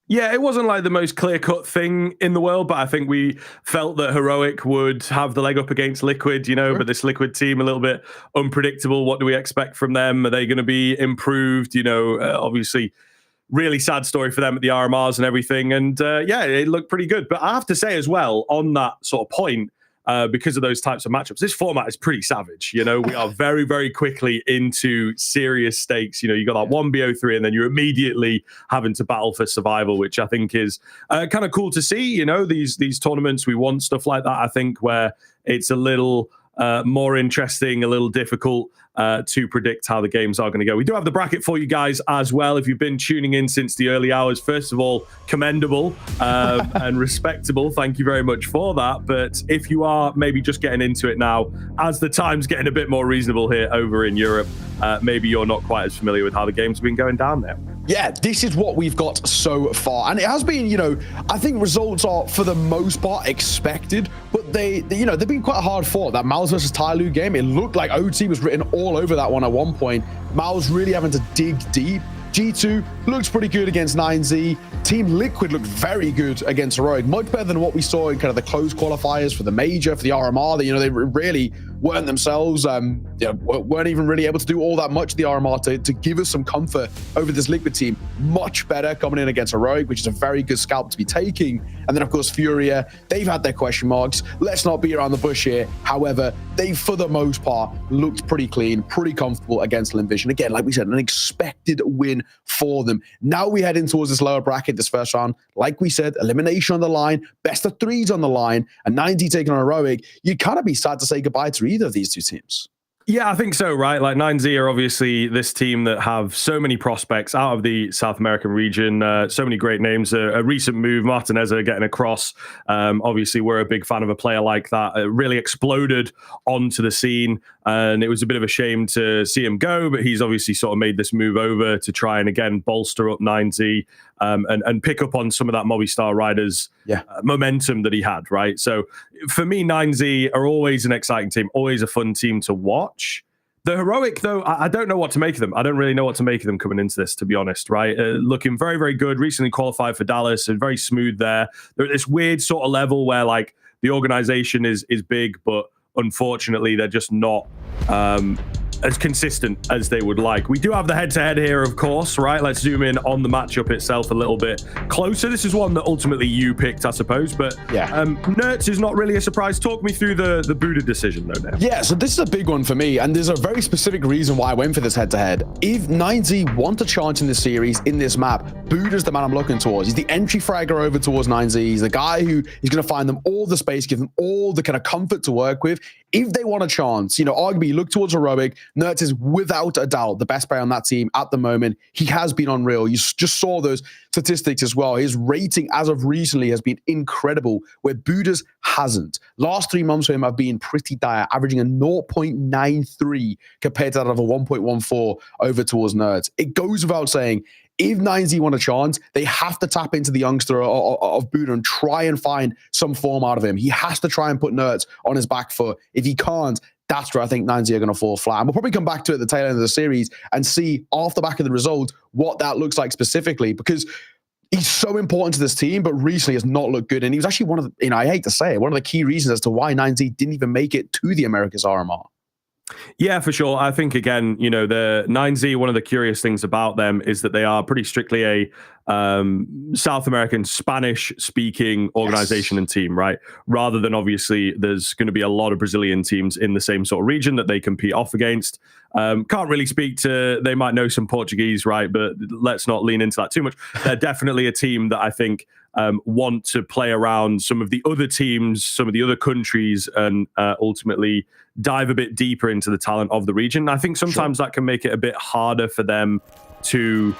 Yeah, it wasn't like the most clear-cut thing in the world, but I think we felt that Heroic would have the leg up against Liquid, you know, sure. But this Liquid team, a little bit unpredictable. What do we expect from them? Are they going to be improved? You know, obviously, really sad story for them at the RMRs and everything. And yeah, it looked pretty good. But I have to say as well, on that sort of point, because of those types of matchups, this format is pretty savage. You know, we are very, very quickly into serious stakes. You know, you got that 1BO3 and then you're immediately having to battle for survival, which I think is kind of cool to see. You know, these tournaments, we want stuff like that, I think, where it's a little more interesting, a little difficult to predict how the games are going to go. We do have the bracket for you guys as well. If you've been tuning in since the early hours, first of all, commendable and respectable. Thank you very much for that. But if you are maybe just getting into it now, as the time's getting a bit more reasonable here over in Europe, maybe you're not quite as familiar with how the games have been going down there.
Yeah, this is what we've got so far. And it has been, you know, I think results are, for the most part, expected. But they you know, they've been quite hard fought. That Mouse versus TYLOO game, it looked like OT was written all over that one at one point. Mouse really having to dig deep. G2 looks pretty good against 9Z. Team Liquid looked very good against Heroic. Much better than what we saw in kind of the closed qualifiers for the Major, for the RMR. That, you know, they really weren't themselves, weren't even really able to do all that much, the RMR, to give us some comfort over this Liquid team. Much better coming in against Heroic, which is a very good scalp to be taking. And then, of course, Furia, they've had their question marks. Let's not beat around the bush here. However, they, for the most part, looked pretty clean, pretty comfortable against Lynn Vision. Again, like we said, an expected win for them. Now we head in towards this lower bracket, this first round. Like we said, elimination on the line, best of 3s on the line, and 9D taking on Heroic. You kind of be sad to say goodbye to either of these two teams.
Yeah, I think so, right? Like 9Z are obviously this team that have so many prospects out of the South American region, so many great names. A recent move, Martineza getting across. Obviously, we're a big fan of a player like that. It really exploded onto the scene, and it was a bit of a shame to see him go, but he's obviously sort of made this move over to try and, again, bolster up 9Z and pick up on some of that Movistar Riders momentum that he had, right? So for me, 9Z are always an exciting team, always a fun team to watch. The Heroic, though, I don't know what to make of them. I don't really know what to make of them coming into this, to be honest, right? Looking very, very good. Recently qualified for Dallas and very smooth there. They're at this weird sort of level where, like, the organization is big, but unfortunately, they're just not as consistent as they would like. We do have the head-to-head here, of course, right? Let's zoom in on the matchup itself a little bit closer. This is one that ultimately you picked, I suppose, but yeah, Nertz is not really a surprise. Talk me through the Buddha decision, though, now.
Yeah, so this is a big one for me, and there's a very specific reason why I went for this head-to-head. If 9Z want a chance in this series, in this map, Buddha's the man I'm looking towards. He's the entry fragger over towards 9Z. He's the guy who is going to find them all the space, give them all the kind of comfort to work with. If they want a chance, you know, arguably you look towards Heroic. Nertz is without a doubt the best player on that team at the moment. He has been unreal. You just saw those statistics as well. His rating as of recently has been incredible, where Buddha's hasn't. Last 3 months for him have been pretty dire, averaging a 0.93 compared to that of a 1.14 over towards Nertz. It goes without saying, if 9Z want a chance, they have to tap into the youngster of Buddha and try and find some form out of him. He has to try and put Nertz on his back foot. If he can't, that's where I think 9Z are going to fall flat. And we'll probably come back to it at the tail end of the series and see off the back of the result what that looks like specifically, because he's so important to this team, but recently has not looked good. And he was actually one of the, I hate to say it, one of the key reasons as to why 9Z didn't even make it to the Americas RMR.
Yeah, for sure. I think, again, the 9Z, one of the curious things about them is that they are pretty strictly a South American Spanish-speaking organization and team, right? Rather than, obviously, there's going to be a lot of Brazilian teams in the same sort of region that they compete off against. Can't really speak to, they might know some Portuguese, right? But let's not lean into that too much. They're definitely a team that I think want to play around some of the other teams, some of the other countries, and ultimately dive a bit deeper into the talent of the region. I think sometimes that can make it a bit harder for them to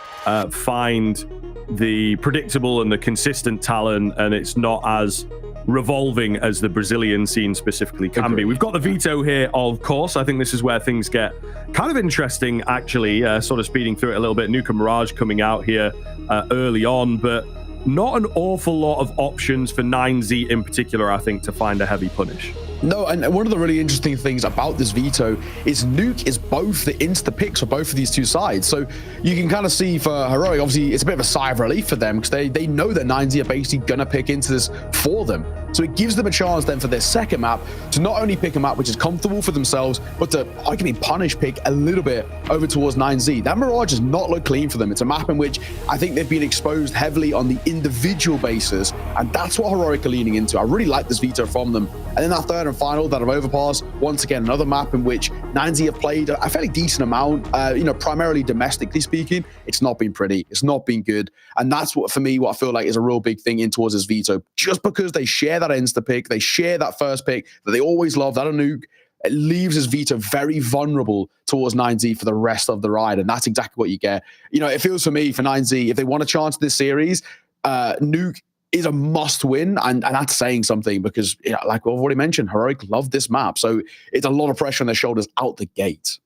find the predictable and the consistent talent, and it's not as revolving as the Brazilian scene specifically can be. We've got the veto here, of course. I think this is where things get kind of interesting, actually, sort of speeding through it a little bit. Nuka Mirage coming out here early on, but not an awful lot of options for 9Z in particular, I think, to find a heavy punish.
No, and one of the really interesting things about this veto is Nuke is both the insta picks for both of these two sides. So you can kind of see for Heroic, obviously, it's a bit of a sigh of relief for them because they know that 9Z are basically going to pick into this for them. So it gives them a chance then for their second map to not only pick a map which is comfortable for themselves, but to arguably punish pick a little bit over towards 9Z. That Mirage does not look clean for them. It's a map in which I think they've been exposed heavily on the individual basis, and that's what Heroic are leaning into. I really like this veto from them. And then that third and final, that of Overpass, once again, another map in which 9Z have played a fairly decent amount, primarily domestically speaking. It's not been pretty. It's not been good. And that's what, for me, what I feel like is a real big thing in towards this veto. Just because they share that insta pick, they share that first pick that they always love, that a Nuke, it leaves his veto very vulnerable towards 9Z for the rest of the ride. And that's exactly what you get. It feels for me, for 9Z, if they want a chance this series, Nuke is a must win, and that's saying something because, like I've already mentioned, Heroic love this map, so it's a lot of pressure on their shoulders out the gate.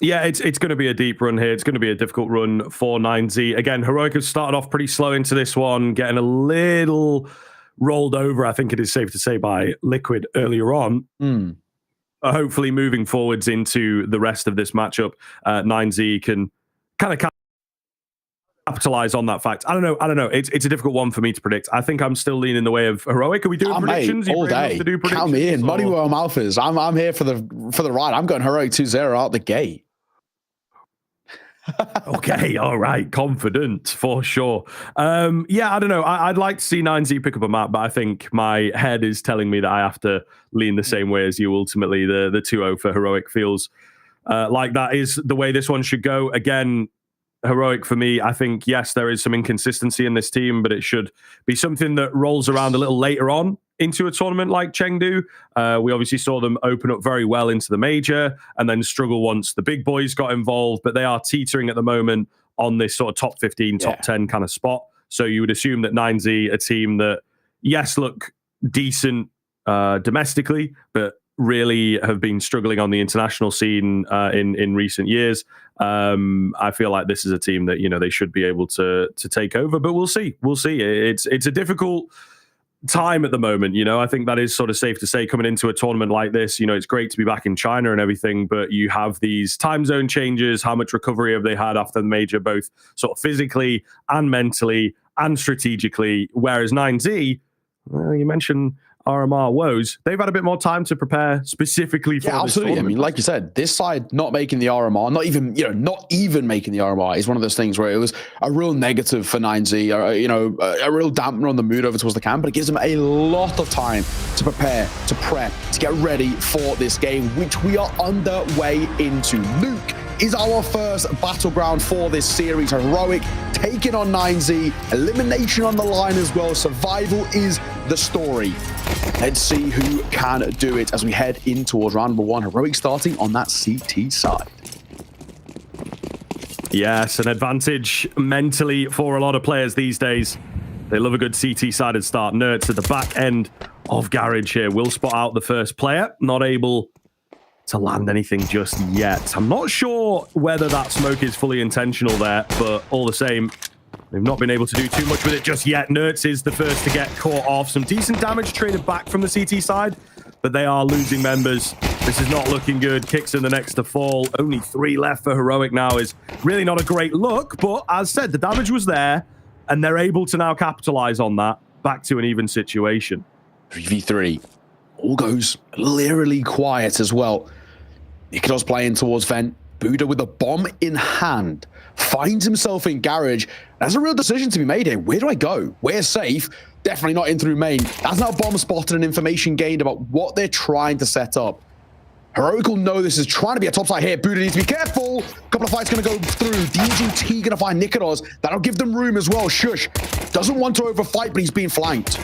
Yeah, it's going to be a deep run here. It's going to be a difficult run for 9Z. Again, Heroic has started off pretty slow into this one, getting a little rolled over, I think it is safe to say, by Liquid earlier on. Hopefully moving forwards into the rest of this matchup, 9Z can kind of capitalize on that fact. I don't know. It's a difficult one for me to predict. I think I'm still leaning the way of Heroic. Are we doing predictions?
All day. Count me in. Money where my mouth is. I'm here for the ride. I'm going Heroic 2-0 out the gate.
Okay, all right, confident for sure. Yeah, I don't know. I'd like to see 9Z pick up a map, but I think my head is telling me that I have to lean the same way as you. Ultimately, the 2-0 for Heroic feels like that is the way this one should go. Again, Heroic for me, I think, yes, there is some inconsistency in this team, but it should be something that rolls around a little later on into a tournament like Chengdu. We obviously saw them open up very well into the major and then struggle once the big boys got involved, but they are teetering at the moment on this sort of top 15, top 10 kind of spot. So you would assume that 9Z, a team that, yes, look decent domestically, but really have been struggling on the international scene in recent years. I feel like this is a team that, they should be able to take over, but we'll see. It's a difficult time at the moment. I think that is sort of safe to say coming into a tournament like this. It's great to be back in China and everything, but you have these time zone changes. How much recovery have they had after the major, both sort of physically and mentally and strategically? Whereas 9Z, well, you mentioned RMR woes, they've had a bit more time to prepare specifically for this
absolutely.
tournament.
I mean, like you said, this side not making the RMR, not even making the RMR is one of those things where it was a real negative for 9Z, a real dampener on the mood over towards the camp, but it gives them a lot of time to prepare, to prep, to get ready for this game, which we are underway into. Luke is our first battleground for this series. Heroic taking on 9Z, elimination on the line as well. Survival is the story. Let's see who can do it as we head in towards round number 1. Heroic starting on that CT side.
Yes, an advantage mentally for a lot of players these days. They love a good CT-sided start. Nerds at the back end of Garage here will spot out the first player. Not able to land anything just yet. I'm not sure whether that smoke is fully intentional there, but all the same, they've not been able to do too much with it just yet. Nerds is the first to get caught off. Some decent damage traded back from the CT side, but they are losing members. This is not looking good. Kicks in the next to fall. Only 3 left for Heroic now is really not a great look, but as said, the damage was there, and they're able to now capitalize on that. Back to an even situation.
3v3. All goes literally quiet as well. Nikitos playing towards Vent. Buddha with a bomb in hand finds himself in garage. There's a real decision to be made here. Where do I go? Where's safe? Definitely not in through main. That's now bomb spotted and information gained about what they're trying to set up. Heroic will know this is trying to be a topside here. Buddha needs to be careful. A couple of fights going to go through. DGT going to find Nikitos. That'll give them room as well. Shush doesn't want to overfight, but he's being flanked.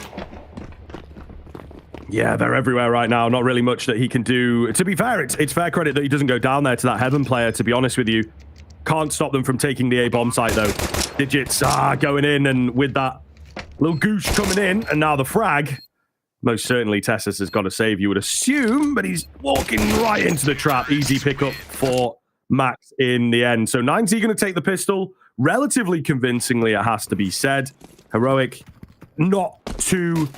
Yeah, they're everywhere right now. Not really much that he can do. To be fair, it's fair credit that he doesn't go down there to that Heaven player, to be honest with you. Can't stop them from taking the A bomb site, though. Digits going in, and with that little goose coming in, and now the frag. Most certainly, Tessus has got to save, you would assume, but he's walking right into the trap. Easy pickup for Max in the end. So 9Z going to take the pistol relatively convincingly, it has to be said. Heroic, not too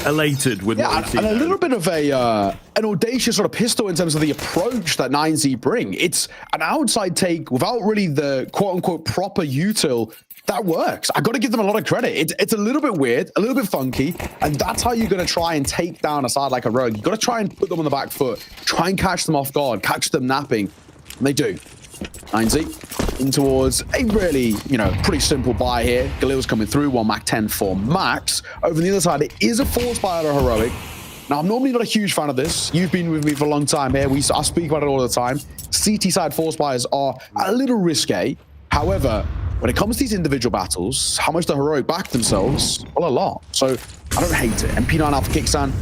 elated with what we've seen.
And a little bit of an audacious sort of pistol in terms of the approach that 9Z bring. It's an outside take without really the quote-unquote proper util. That works. I got to give them a lot of credit. It's a little bit weird, a little bit funky, and that's how you're going to try and take down a side like a Rogue. You got to try and put them on the back foot, try and catch them off guard, catch them napping, and they do. 9Z in towards a really, pretty simple buy here. Galil's coming through, 1 Mac 10 for Max. Over the other side, it is a force buy out of Heroic. Now, I'm normally not a huge fan of this. You've been with me for a long time here. I speak about it all the time. CT side force buys are a little risque. However, when it comes to these individual battles, how much the Heroic back themselves? Well, a lot. So I don't hate it. MP9 out for Kickstand.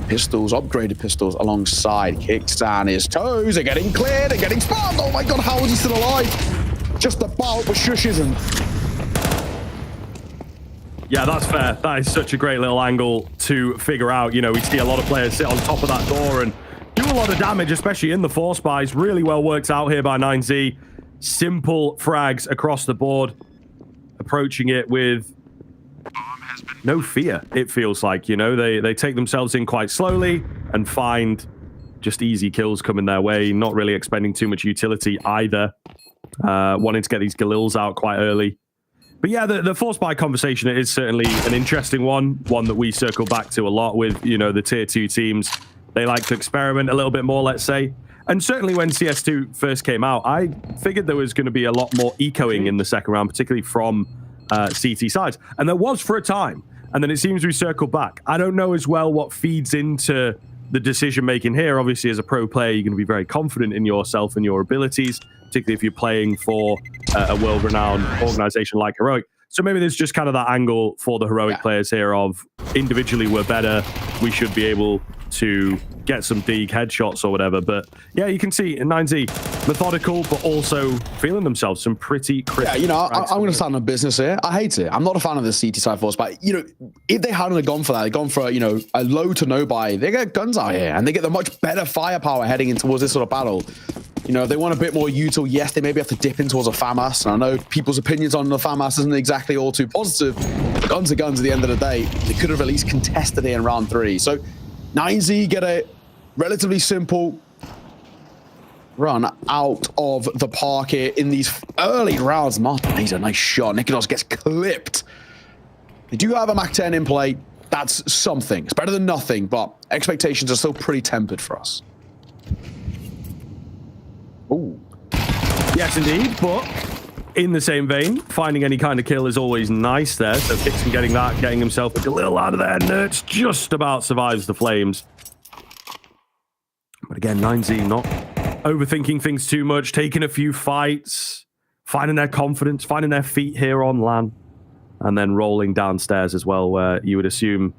Pistols, upgraded pistols alongside Kickstand. His toes are getting cleared and getting spotted. Oh my god, how is he still alive? Just about, but Shush isn't.
Yeah, that's fair. That is such a great little angle to figure out. We see a lot of players sit on top of that door and do a lot of damage, especially in the force buys. Really well worked out here by 9Z. Simple frags across the board, approaching it with no fear, it feels like. They take themselves in quite slowly and find just easy kills coming their way, not really expending too much utility either, wanting to get these Galils out quite early. But yeah, the force buy conversation is certainly an interesting one that we circle back to a lot with, the tier 2 teams. They like to experiment a little bit more, let's say. And certainly when CS2 first came out, I figured there was going to be a lot more ecoing in the second round, particularly from CT sides. And there was for a time. And then it seems we circled back. I don't know as well what feeds into the decision-making here. Obviously, as a pro player, you're going to be very confident in yourself and your abilities, particularly if you're playing for a world-renowned organization like Heroic. So maybe there's just kind of that angle for the Heroic players here of individually we're better. We should be able to get some dig headshots or whatever. But yeah, you can see in 9Z, methodical, but also feeling themselves some pretty crisp.
Yeah, I'm going to stand on business here. I hate it. I'm not a fan of the CT side force, but if they hadn't gone for that, they'd gone for a low to no buy. They get guns out here and they get the much better firepower heading in towards this sort of battle. If they want a bit more util, yes, they maybe have to dip in towards a FAMAS. And I know people's opinions on the FAMAS isn't exactly all too positive. But guns are guns at the end of the day. They could have at least contested it in round 3. So 9Z get a relatively simple run out of the park here in these early rounds. Martin, he's a nice shot. Nikitos gets clipped. They do have a Mac 10 in play. That's something. It's better than nothing, but expectations are still pretty tempered for us.
Ooh. Yes, indeed, but in the same vein, finding any kind of kill is always nice there. So Kixon getting that, getting himself a little out of there. Nerds just about survives the flames. But again, 9Z not overthinking things too much, taking a few fights, finding their confidence, finding their feet here on LAN, and then rolling downstairs as well, where you would assume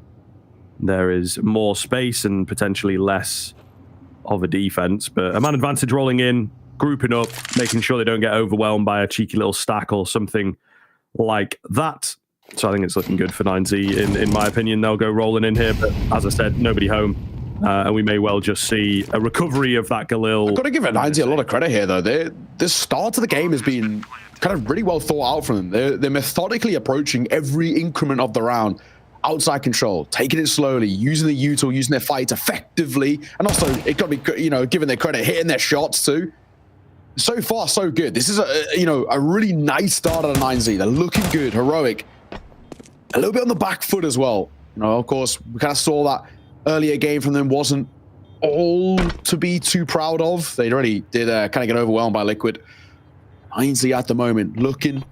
there is more space and potentially less of a defense. But a man advantage rolling in, grouping up, making sure they don't get overwhelmed by a cheeky little stack or something like that. So I think it's looking good for 9Z. In my opinion, they'll go rolling in here. But as I said, nobody home. And we may well just see a recovery of that Galil.
I've got to give 9Z a lot of credit here, though. The start of the game has been kind of really well thought out from them. They're methodically approaching every increment of the round. Outside control, taking it slowly, using the util, using their fights effectively, and also it got to be, given their credit, hitting their shots too. So far, so good. This is a really nice start out of 9Z. They're looking good, Heroic, a little bit on the back foot as well. Of course, we kind of saw that earlier game from them wasn't all to be too proud of. They already did kind of get overwhelmed by Liquid. 9Z at the moment,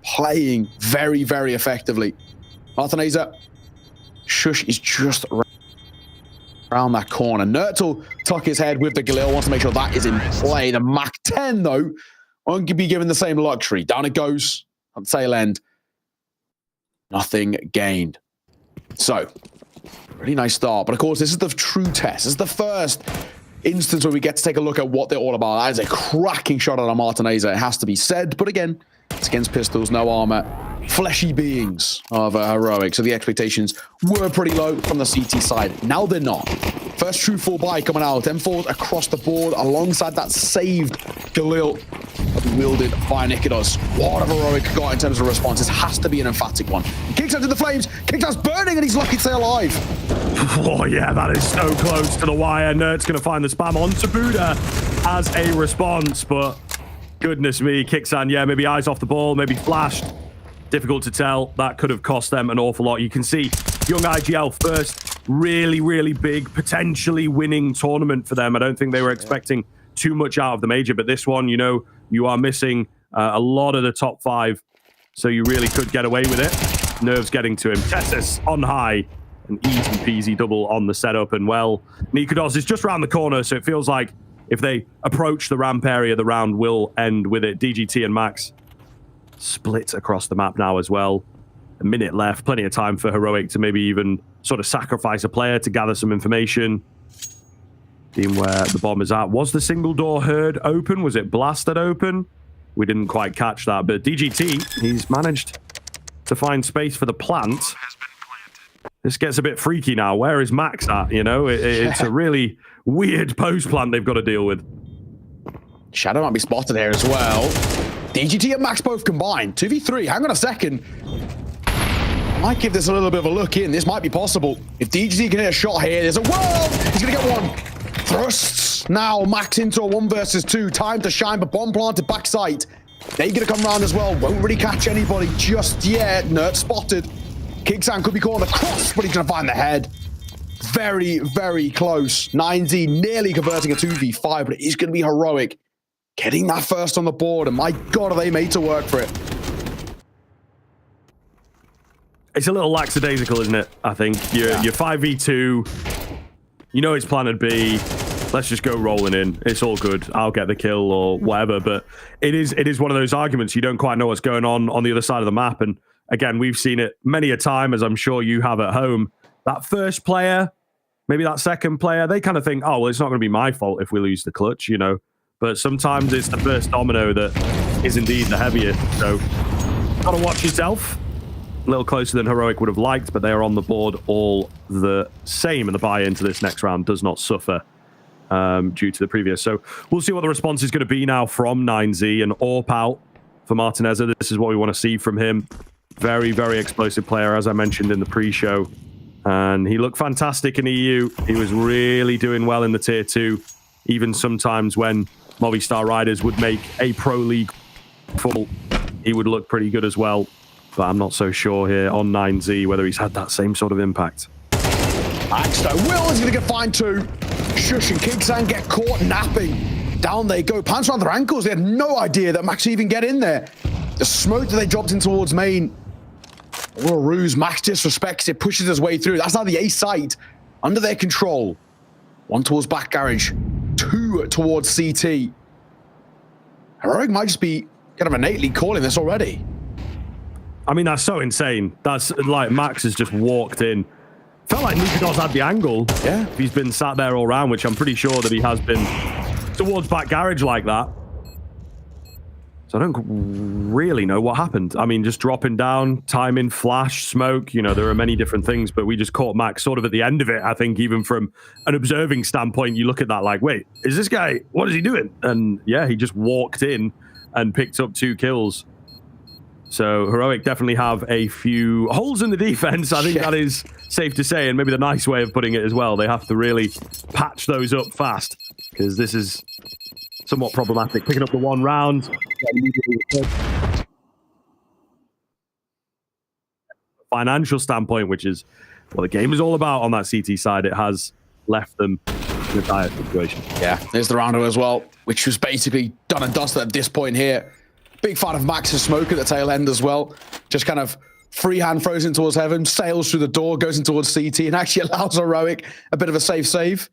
playing very, very effectively. Martineza, Shush is just around that corner. Nurtle tuck his head with the Galil, wants to make sure that is in play. The Mach 10, though, won't be given the same luxury. Down it goes on the tail end. Nothing gained. So, really nice start. But of course, this is the true test. This is the first instance where we get to take a look at what they're all about. That is a cracking shot on Martineza, it has to be said. But again, it's against pistols, no armor, fleshy beings of Heroic. So the expectations were pretty low from the CT side. Now they're not. First true full buy coming out. M4 across the board alongside that saved Galil wielded by Nikodos. What have Heroic got in terms of response? This has to be an emphatic one. Kicks out to the flames. Kicks out's burning and he's lucky to stay alive.
Oh yeah, that is so close to the wire. Nert's going to find the spam onto Buddha as a response, but goodness me, Kixan, yeah, maybe eyes off the ball, maybe flashed. Difficult to tell. That could have cost them an awful lot. You can see young IGL first really, really big, potentially winning tournament for them. I don't think they were expecting too much out of the major, but this one, you know, you are missing a lot of the top 5, so you really could get away with it. Nerves getting to him. Tessus on high. An easy peasy double on the setup, and well, Nikodos is just around the corner, so it feels like if they approach the ramp area, the round will end with it. DGT and Max split across the map now as well. A minute left, plenty of time for Heroic to maybe even sort of sacrifice a player to gather some information. Seeing where the bomb is at. Was the single door heard open? Was it blasted open? We didn't quite catch that, but DGT, he's managed to find space for the plant. This gets a bit freaky now. Where is Max at? You know, it's a really weird post plant they've got to deal with.
Shadow might be spotted here as well. DGT and Max both combined. 2v3. Hang on a second. I might give this a little bit of a look in. This might be possible. If DGT can hit a shot here, there's a world. He's going to get one. Thrusts. Now Max into a 1 versus 2. Time to shine, but bomb planted backside. They're going to come around as well. Won't really catch anybody just yet. Nerd spotted. Kixan could be caught on the cross, but he's going to find the head. Very, very close. 9Z nearly converting a 2v5, but it is going to be Heroic getting that first on the board, and my God, are they made to work for it.
It's a little lackadaisical, isn't it? I think you're 5v2. You know it's planet B. Let's just go rolling in. It's all good. I'll get the kill or whatever. But it is one of those arguments. You don't quite know what's going on the other side of the map. And again, we've seen it many a time, as I'm sure you have at home. That first player, maybe that second player, they kind of think, oh, well, it's not going to be my fault if we lose the clutch, you know. But sometimes it's the first domino that is indeed the heaviest. So got to watch yourself. A little closer than Heroic would have liked, but they are on the board all the same. And the buy into this next round does not suffer due to the previous. So we'll see what the response is going to be now from 9Z and AWP out for Martineza. This is what we want to see from him. Very, very explosive player, as I mentioned in the pre-show. And he looked fantastic in EU. He was really doing well in the tier 2. Even sometimes when Movistar Riders would make a pro league full, he would look pretty good as well. But I'm not so sure here on 9Z whether he's had that same sort of impact.
Axto Will is going to get fined too. Shush and Kixan get caught napping. Down they go. Pants around their ankles. They had no idea that Max even get in there. The smoke that they dropped in towards main. What a ruse. Max disrespects it, pushes his way through. That's now the A site under their control. 1 towards back garage, 2 towards CT. Heroic might just be kind of innately calling this already.
I mean, that's so insane. That's like Max has just walked in. Felt like Nikodos had the angle.
Yeah.
He's been sat there all round, which I'm pretty sure that he has been towards back garage like that. So I don't really know what happened. I mean, just dropping down, timing, flash, smoke, you know, there are many different things, but we just caught Max sort of at the end of it. I think even from an observing standpoint, you look at that like, wait, is this guy, what is he doing? And yeah, he just walked in and picked up 2 kills. So Heroic definitely have a few holes in the defense. I think that is safe to say, and maybe the nice way of putting it as well. They have to really patch those up fast because this is somewhat problematic. Picking up the 1 round. Financial standpoint, which is what the game is all about on that CT side, it has left them in a dire situation.
Yeah, there's the rounder as well, which was basically done and dusted at this point here. Big fan of Max's smoke at the tail end as well. Just kind of freehand throws in towards heaven, sails through the door, goes in towards CT, and actually allows Heroic a bit of a safe save.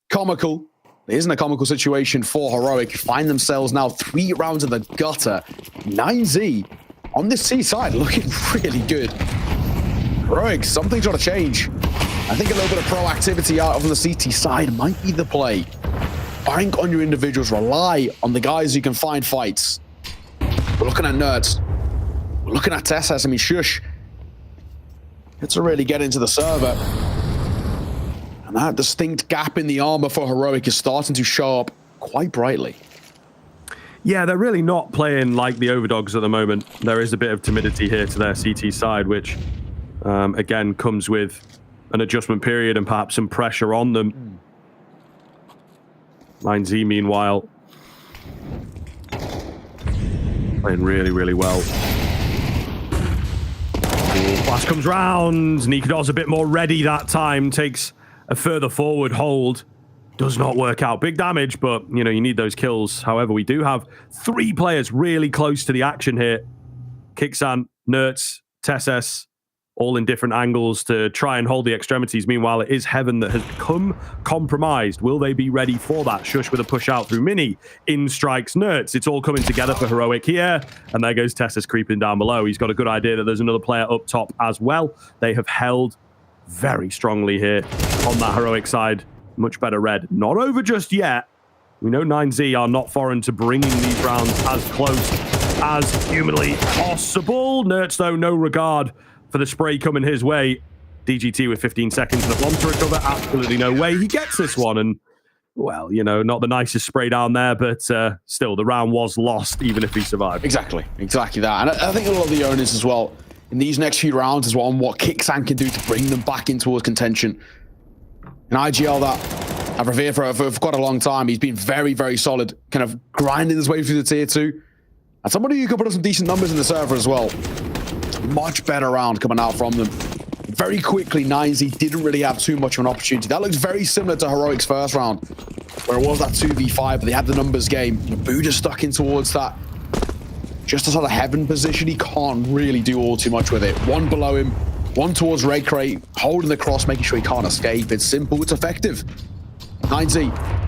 Comical. It isn't a comical situation for Heroic. Find themselves now 3 rounds in the gutter. 9Z on this C side looking really good. Heroic, something's got to change. I think a little bit of proactivity out of the CT side might be the play. Bank on your individuals. Rely on the guys who can find fights. We're looking at Nerds. We're looking at Tessas. I mean, Shush. It's to really get into the server. And that distinct gap in the armor for Heroic is starting to show up quite brightly.
Yeah, they're really not playing like the Overdogs at the moment. There is a bit of timidity here to their CT side, which, again, comes with an adjustment period and perhaps some pressure on them. 9Z, meanwhile, playing really, really well. Flash comes round. Nikodos a bit more ready that time. Takes a further forward hold. Does not work out. Big damage, but, you know, you need those kills. However, we do have 3 players really close to the action here. Kixan, Nertz, Tesses, all in different angles to try and hold the extremities. Meanwhile, it is Heaven that has become compromised. Will they be ready for that? Shush with a push out through Mini. In strikes Nertz. It's all coming together for Heroic here. And there goes Tesses creeping down below. He's got a good idea that there's another player up top as well. They have held very strongly here on that Heroic side. Much better red. Not over just yet. We know 9Z are not foreign to bringing these rounds as close as humanly possible. Nertz, though, no regard for the spray coming his way. DGT with 15 seconds and a bomb to recover. Absolutely no way he gets this one. And, well, you know, not the nicest spray down there, but still, the round was lost, even if he survived.
Exactly that. And I think a lot of the onus as well in these next few rounds is on what Kixan can do to bring them back in towards contention. An IGL that I've revered for quite a long time. He's been very, very solid, kind of grinding his way through the tier 2. And somebody who could put up some decent numbers in the server as well. Much better round coming out from them. Very quickly, 9Z didn't really have too much of an opportunity. That looks very similar to Heroic's first round, where it was that 2v5, but they had the numbers game. Buddha stuck in towards that. Just as out of Heaven position, he can't really do all too much with it. One below him, one towards Red Crate, holding the cross, making sure he can't escape. It's simple, it's effective. 9Z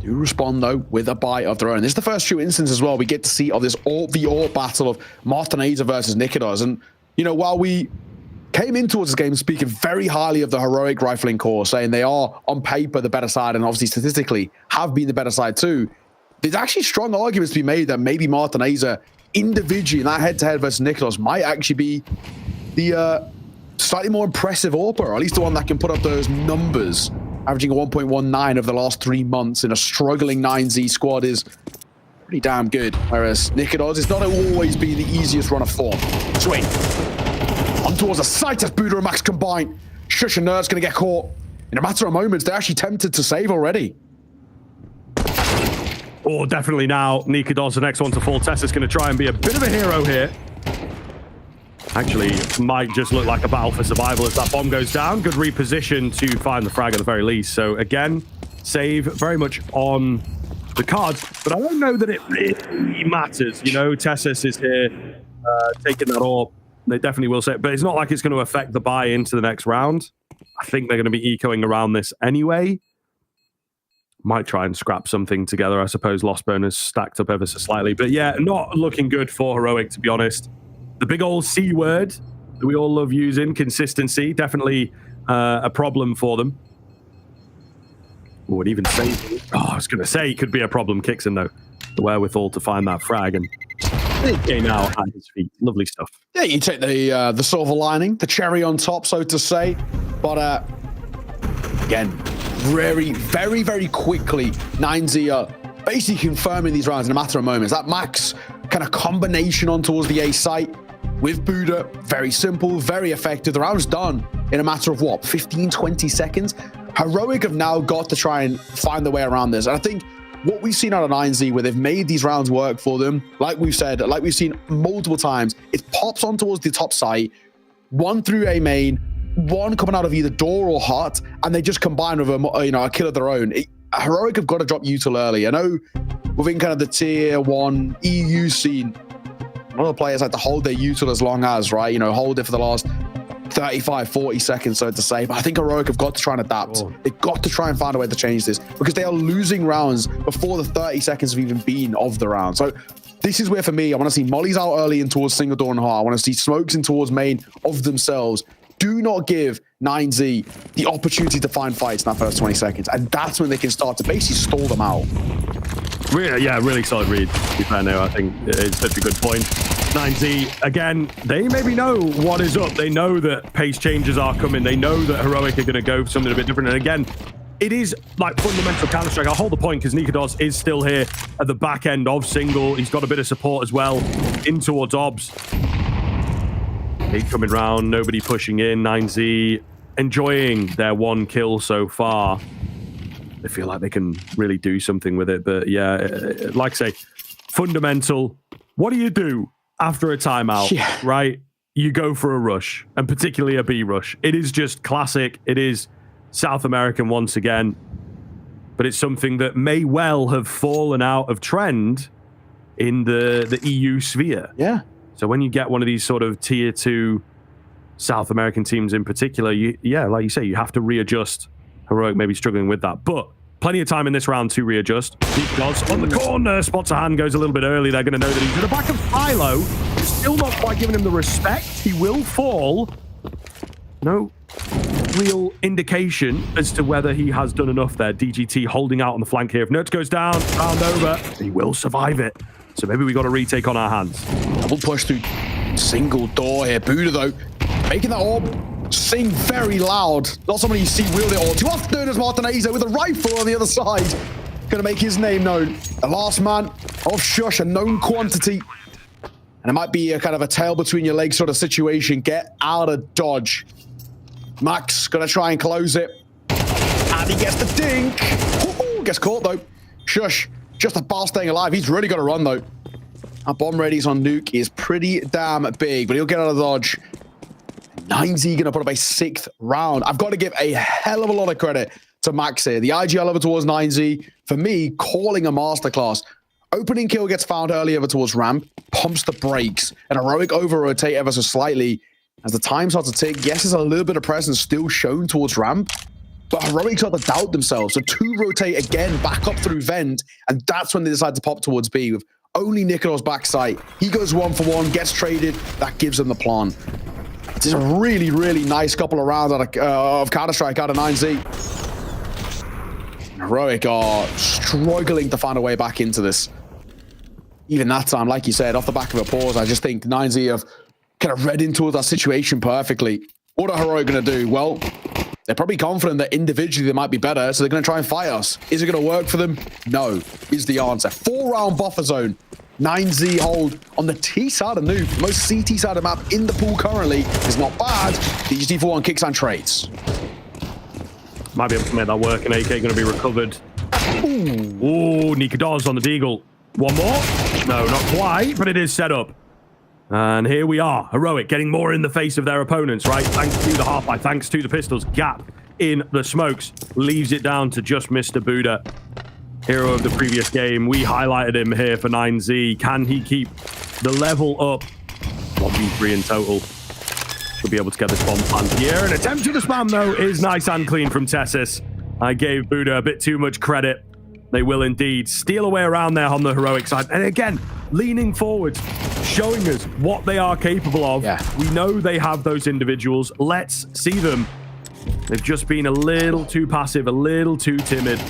do respond, though, with a bite of their own. This is the first true instance as well we get to see of this ARP battle of Martineza versus Nikodos. And, you know, while we came in towards this game speaking very highly of the Heroic Rifling Corps, saying they are, on paper, the better side, and obviously statistically have been the better side too, there's actually strong arguments to be made that maybe Martineza individually in that head-to-head versus Nikodos might actually be the slightly more impressive ARP, or at least the one that can put up those numbers. Averaging 1.19 over the last 3 months in a struggling 9Z squad is pretty damn good. Whereas Nikodos is not always been the easiest run of form. Swing. On towards the site as Buddha and Max combine. Shush and Nerd's going to get caught. In a matter of moments, they're actually tempted to save already.
Oh, definitely now. Nikodos, the next one to fall. Tessa's going to try and be a bit of a hero here. Actually, might just look like a battle for survival as that bomb goes down. Good reposition to find the frag at the very least. So again, save very much on the cards, but I don't know that it really matters. You know, Tessis is here taking that ARP. They definitely will say it, but it's not like it's going to affect the buy into the next round. I think they're going to be ecoing around this anyway. Might try and scrap something together. I suppose Lost Burners stacked up ever so slightly, but yeah, not looking good for Heroic, to be honest. The big old C word that we all love using, consistency, definitely a problem for them. Would even say, I was going to say it could be a problem. Kixan, though, the wherewithal to find that frag and game out at his feet. Lovely stuff.
Yeah, you take the silver lining, the cherry on top, so to say. But again, very, very, very quickly, 9Z are basically confirming these rounds in a matter of moments. That Max kind of combination on towards the A site with Buddha, very simple, very effective. The round's done in a matter of what, 15, 20 seconds? Heroic have now got to try and find their way around this. And I think what we've seen out of 9Z, where they've made these rounds work for them, like we've said, like we've seen multiple times, it pops on towards the top site, one through A main, one coming out of either door or hut, and they just combine with a kill of their own. Heroic have got to drop util early. I know within kind of the tier 1 EU scene, a lot of players like to hold their util as long as, right? Hold it for the last 35, 40 seconds, so to say. But I think Heroic have got to try and adapt. They've got to try and find a way to change this, because they are losing rounds before the 30 seconds have even been of the round. So this is where, for me, I want to see mollies out early and towards single door and hard. I want to see smokes in towards main of themselves. Do not give 9Z the opportunity to find fights in that first 20 seconds. And that's when they can start to basically stall them out.
Really solid read, to be fair now. I think it's such a good point. 9Z, again, they maybe know what is up. They know that pace changes are coming. They know that Heroic are going to go for something a bit different. And again, it is like fundamental Counter-Strike. I'll hold the point because Nikodos is still here at the back end of single. He's got a bit of support as well in towards Obs. He's coming round, nobody pushing in. 9Z enjoying their 1 kill so far. They feel like they can really do something with it. But yeah, like I say, fundamental. What do you do after a timeout, right? You go for a rush, and particularly a B rush. It is just classic. It is South American once again. But it's something that may well have fallen out of trend in the EU sphere.
Yeah.
So when you get one of these sort of tier 2 South American teams in particular, like you say, you have to readjust. Heroic may be struggling with that, but plenty of time in this round to readjust. Nikodos on the corner, spots a hand, goes a little bit early. They're going to know that he's at the back of TYLOO. Still not quite giving him the respect. He will fall. No real indication as to whether he has done enough there. DGT holding out on the flank here. If Nuts goes down, round over, he will survive it. So maybe we got a retake on our hands.
Double push through single door here. Buddha, though, making that orb sing very loud. Not somebody you see wield it all too often as Martinez with a rifle on the other side. Going to make his name known. The last man of Shush, a known quantity. And it might be a kind of a tail between your legs sort of situation. Get out of dodge. Max going to try and close it. And he gets the dink. Ooh, gets caught, though. Shush, just about staying alive. He's really got to run, though. Our bomb radius on Nuke is pretty damn big, but he'll get out of dodge. 9Z going to put up a 6th round. I've got to give a hell of a lot of credit to Max here. The IGL over towards 9Z, for me, calling a masterclass. Opening kill gets found early over towards ramp, pumps the brakes, and Heroic over-rotate ever so slightly. As the time starts to tick, yes, there's a little bit of presence still shown towards ramp, but Heroic start to doubt themselves. So 2 rotate again, back up through vent, and that's when they decide to pop towards B with only Nikodos backside. He goes 1 for 1, gets traded. That gives them the plan. It's a really, really nice couple of rounds of Counter-Strike out of 9Z. Heroic are struggling to find a way back into this. Even that time, like you said, off the back of a pause, I just think 9Z have kind of read into that situation perfectly. What are Heroic going to do? Well, they're probably confident that individually they might be better, so they're going to try and fight us. Is it going to work for them? No, is the answer. 4-round buffer zone. 9Z hold on the T side of Nuke. Most CT side of map in the pool currently is not bad. DGT for 1 kicks and trades.
Might be able to make that work, and AK going to be recovered. Ooh, Nikodos on the Deagle. One more? No, not quite, but it is set up. And here we are. Heroic getting more in the face of their opponents, right? Thanks to the half-life, thanks to the pistols. Gap in the smokes. Leaves it down to just Mr. Buddha. Hero of the previous game. We highlighted him here for 9Z. Can he keep the level up? 1v3 in total. Should be able to get this bomb planted here. An attempt to the spam, though, is nice and clean from Tessis. I gave Buddha a bit too much credit. They will indeed steal away around there on the Heroic side. And again, leaning forward, showing us what they are capable of. Yeah. We know they have those individuals. Let's see them. They've just been a little too passive, a little too timid.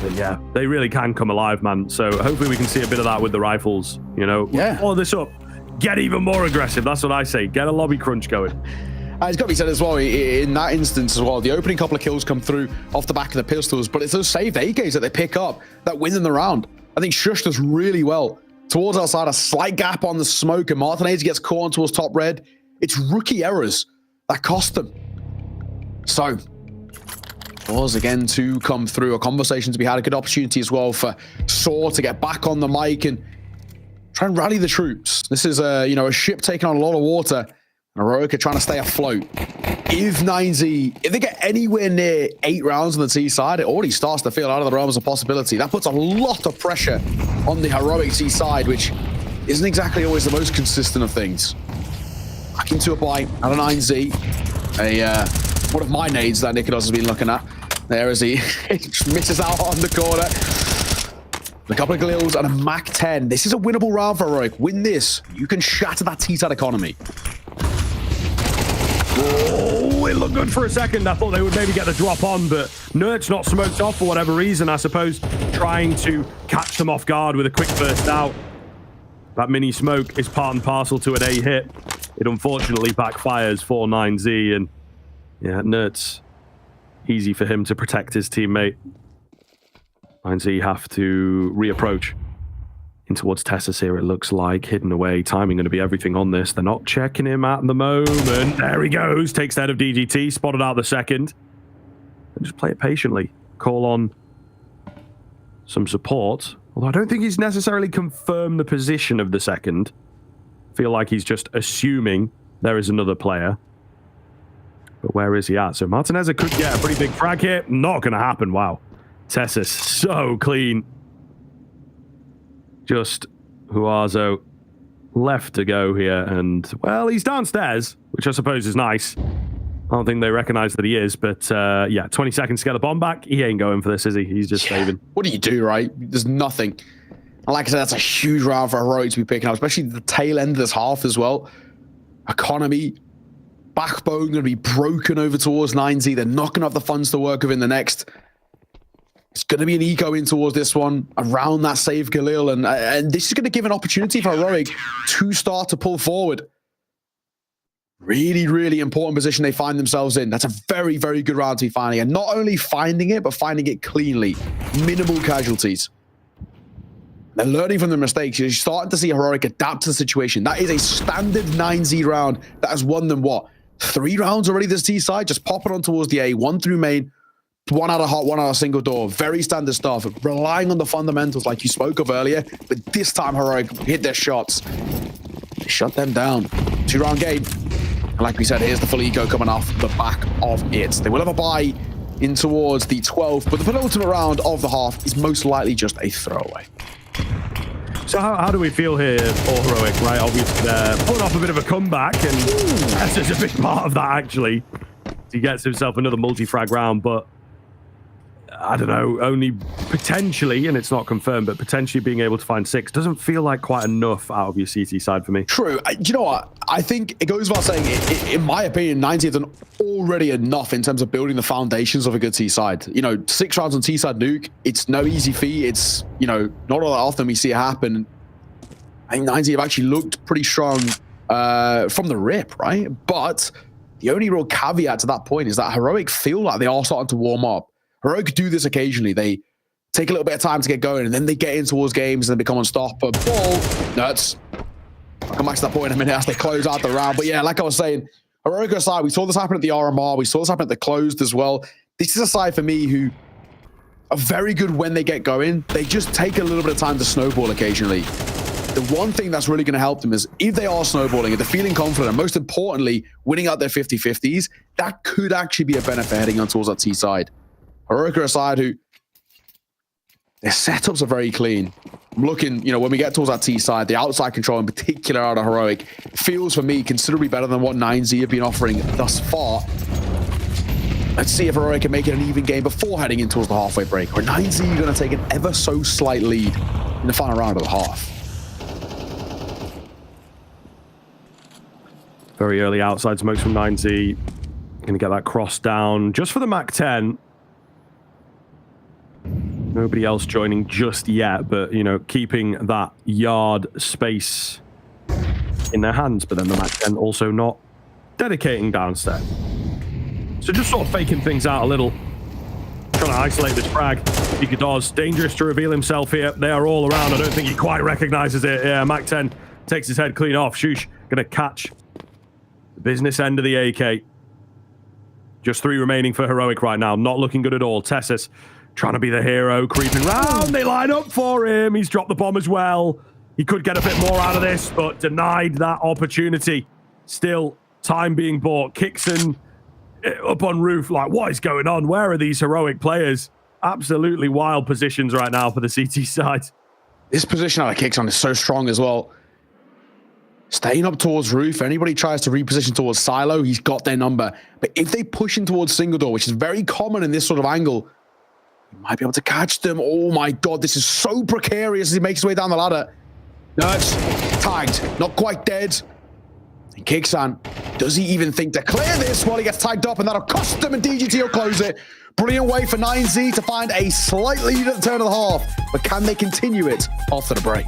But yeah, they really can come alive, man. So hopefully we can see a bit of that with the rifles. You know, follow this up. Get even more aggressive. That's what I say. Get a lobby crunch going.
It's got to be said as well, in that instance as well, the opening couple of kills come through off the back of the pistols, but it's those saved AKs that they pick up that win them the round. I think Shush does really well. Towards outside, a slight gap on the smoke, and Martinez gets caught on towards top red. It's rookie errors that cost them. So, pause again to come through. A conversation to be had, a good opportunity as well for Saw to get back on the mic and try and rally the troops. This is a ship taking on a lot of water. Heroic are trying to stay afloat. If 9Z, if they get anywhere near 8 rounds on the T side, it already starts to feel out of the realms of possibility. That puts a lot of pressure on the Heroic T side, which isn't exactly always the most consistent of things. Back into a bite out of 9Z. One of my nades that Nikodos has been looking at. There as he misses out on the corner. A couple of Galils and a Mac 10. This is a winnable round for Heroic. Win this, you can shatter that T-side economy.
Oh, it looked good for a second. I thought they would maybe get the drop on, but Nert's not smoked off for whatever reason. I suppose trying to catch them off guard with a quick burst out. That mini smoke is part and parcel to an A hit. It unfortunately backfires for 9Z, and yeah, Nert's easy for him to protect his teammate. 9Z have to reapproach in towards Tessus here, it looks like. Hidden away, timing going to be everything on this. They're not checking him at the moment. There he goes, takes the head of DGT, spotted out the second. And just play it patiently. Call on some support. Although I don't think he's necessarily confirmed the position of the second. Feel like he's just assuming there is another player. But where is he at? So Martinez could get a pretty big frag here. Not going to happen. Wow. Tessus so clean. Just Huazo left to go here. And, well, he's downstairs, which I suppose is nice. I don't think they recognize that he is. But, yeah, 20 seconds to get the bomb back. He ain't going for this, is he? He's just saving.
What do you do, right? There's nothing. And like I said, that's a huge round for Heroic to be picking up, especially the tail end of this half as well. Economy, backbone going to be broken over towards 9Z. They're not going to have the funds to work with in the next. It's going to be an eco in towards this one, around that save Galil, and this is going to give an opportunity for Heroic to start to pull forward. Really, really important position they find themselves in. That's a very, very good round to be finding, and not only finding it, but finding it cleanly. Minimal casualties. They're learning from their mistakes. You're starting to see Heroic adapt to the situation. That is a standard 9Z round that has won them, what, 3 rounds already this T side? Just popping on towards the A, 1 through main, 1 out of hot, 1 out of single door. Very standard stuff. Relying on the fundamentals like you spoke of earlier, but this time Heroic hit their shots. Shut them down. 2-round game. And like we said, here's the full eco coming off the back of it. They will have a bye in towards the 12th, but the penultimate round of the half is most likely just a throwaway.
So how do we feel here for Heroic, right? Obviously, they're pulling off a bit of a comeback, and that's just a big part of that, actually. He gets himself another multi-frag round, but I don't know, only potentially, and it's not confirmed, but potentially being able to find 6 doesn't feel like quite enough out of your CT side for me.
True. Do you know what? I think it goes without saying, in my opinion, 90 have done already enough in terms of building the foundations of a good T side. You know, 6 rounds on T side nuke, it's no easy feat. It's, you know, not all that often we see it happen. I think 90 have actually looked pretty strong from the rip, right? But the only real caveat to that point is that Heroic feel like they are starting to warm up. Heroic do this occasionally. They take a little bit of time to get going, and then they get in towards games and they become unstoppable. Nuts. I'll come back to that point in a minute as they close out the round. But yeah, like I was saying, Heroic aside, we saw this happen at the RMR. We saw this happen at the closed as well. This is a side for me who are very good when they get going. They just take a little bit of time to snowball occasionally. The one thing that's really going to help them is if they are snowballing, if they're feeling confident, and most importantly, winning out their 50-50s, that could actually be a benefit heading on towards that T side. Heroic are a side who, their setups are very clean. I'm looking, you know, when we get towards that T side, the outside control in particular out of Heroic feels for me considerably better than what 9Z have been offering thus far. Let's see if Heroic can make it an even game before heading in towards the halfway break, or 9Z are going to take an ever so slight lead in the final round of the half.
Very early outside smokes from 9Z. Going to get that cross down just for the Mac 10. Nobody else joining just yet, but, you know, keeping that yard space in their hands. But then the Mac 10 also not dedicating downstairs. So just sort of faking things out a little. Trying to isolate this frag. Ikados, dangerous to reveal himself here. They are all around. I don't think he quite recognizes it. Yeah, Mac 10 takes his head clean off. Shush going to catch the business end of the AK. Just 3 remaining for Heroic right now. Not looking good at all. Tessus trying to be the hero, creeping round. They line up for him. He's dropped the bomb as well. He could get a bit more out of this, but denied that opportunity. Still time being bought. Kixon up on roof, like, what is going on? Where are these heroic players? Absolutely wild positions right now for the CT side.
This position out of Kixon is so strong as well. Staying up towards roof. Anybody tries to reposition towards silo, he's got their number. But if they push in towards single door, which is very common in this sort of angle, he might be able to catch them. Oh my God, this is so precarious as he makes his way down the ladder. No, it's tagged, not quite dead. And Kixon, does he even think to clear this while he gets tagged up, and that'll cost them, and DGT will close it. Brilliant way for 9Z to find a slight lead at the turn of the half, but can they continue it after the break?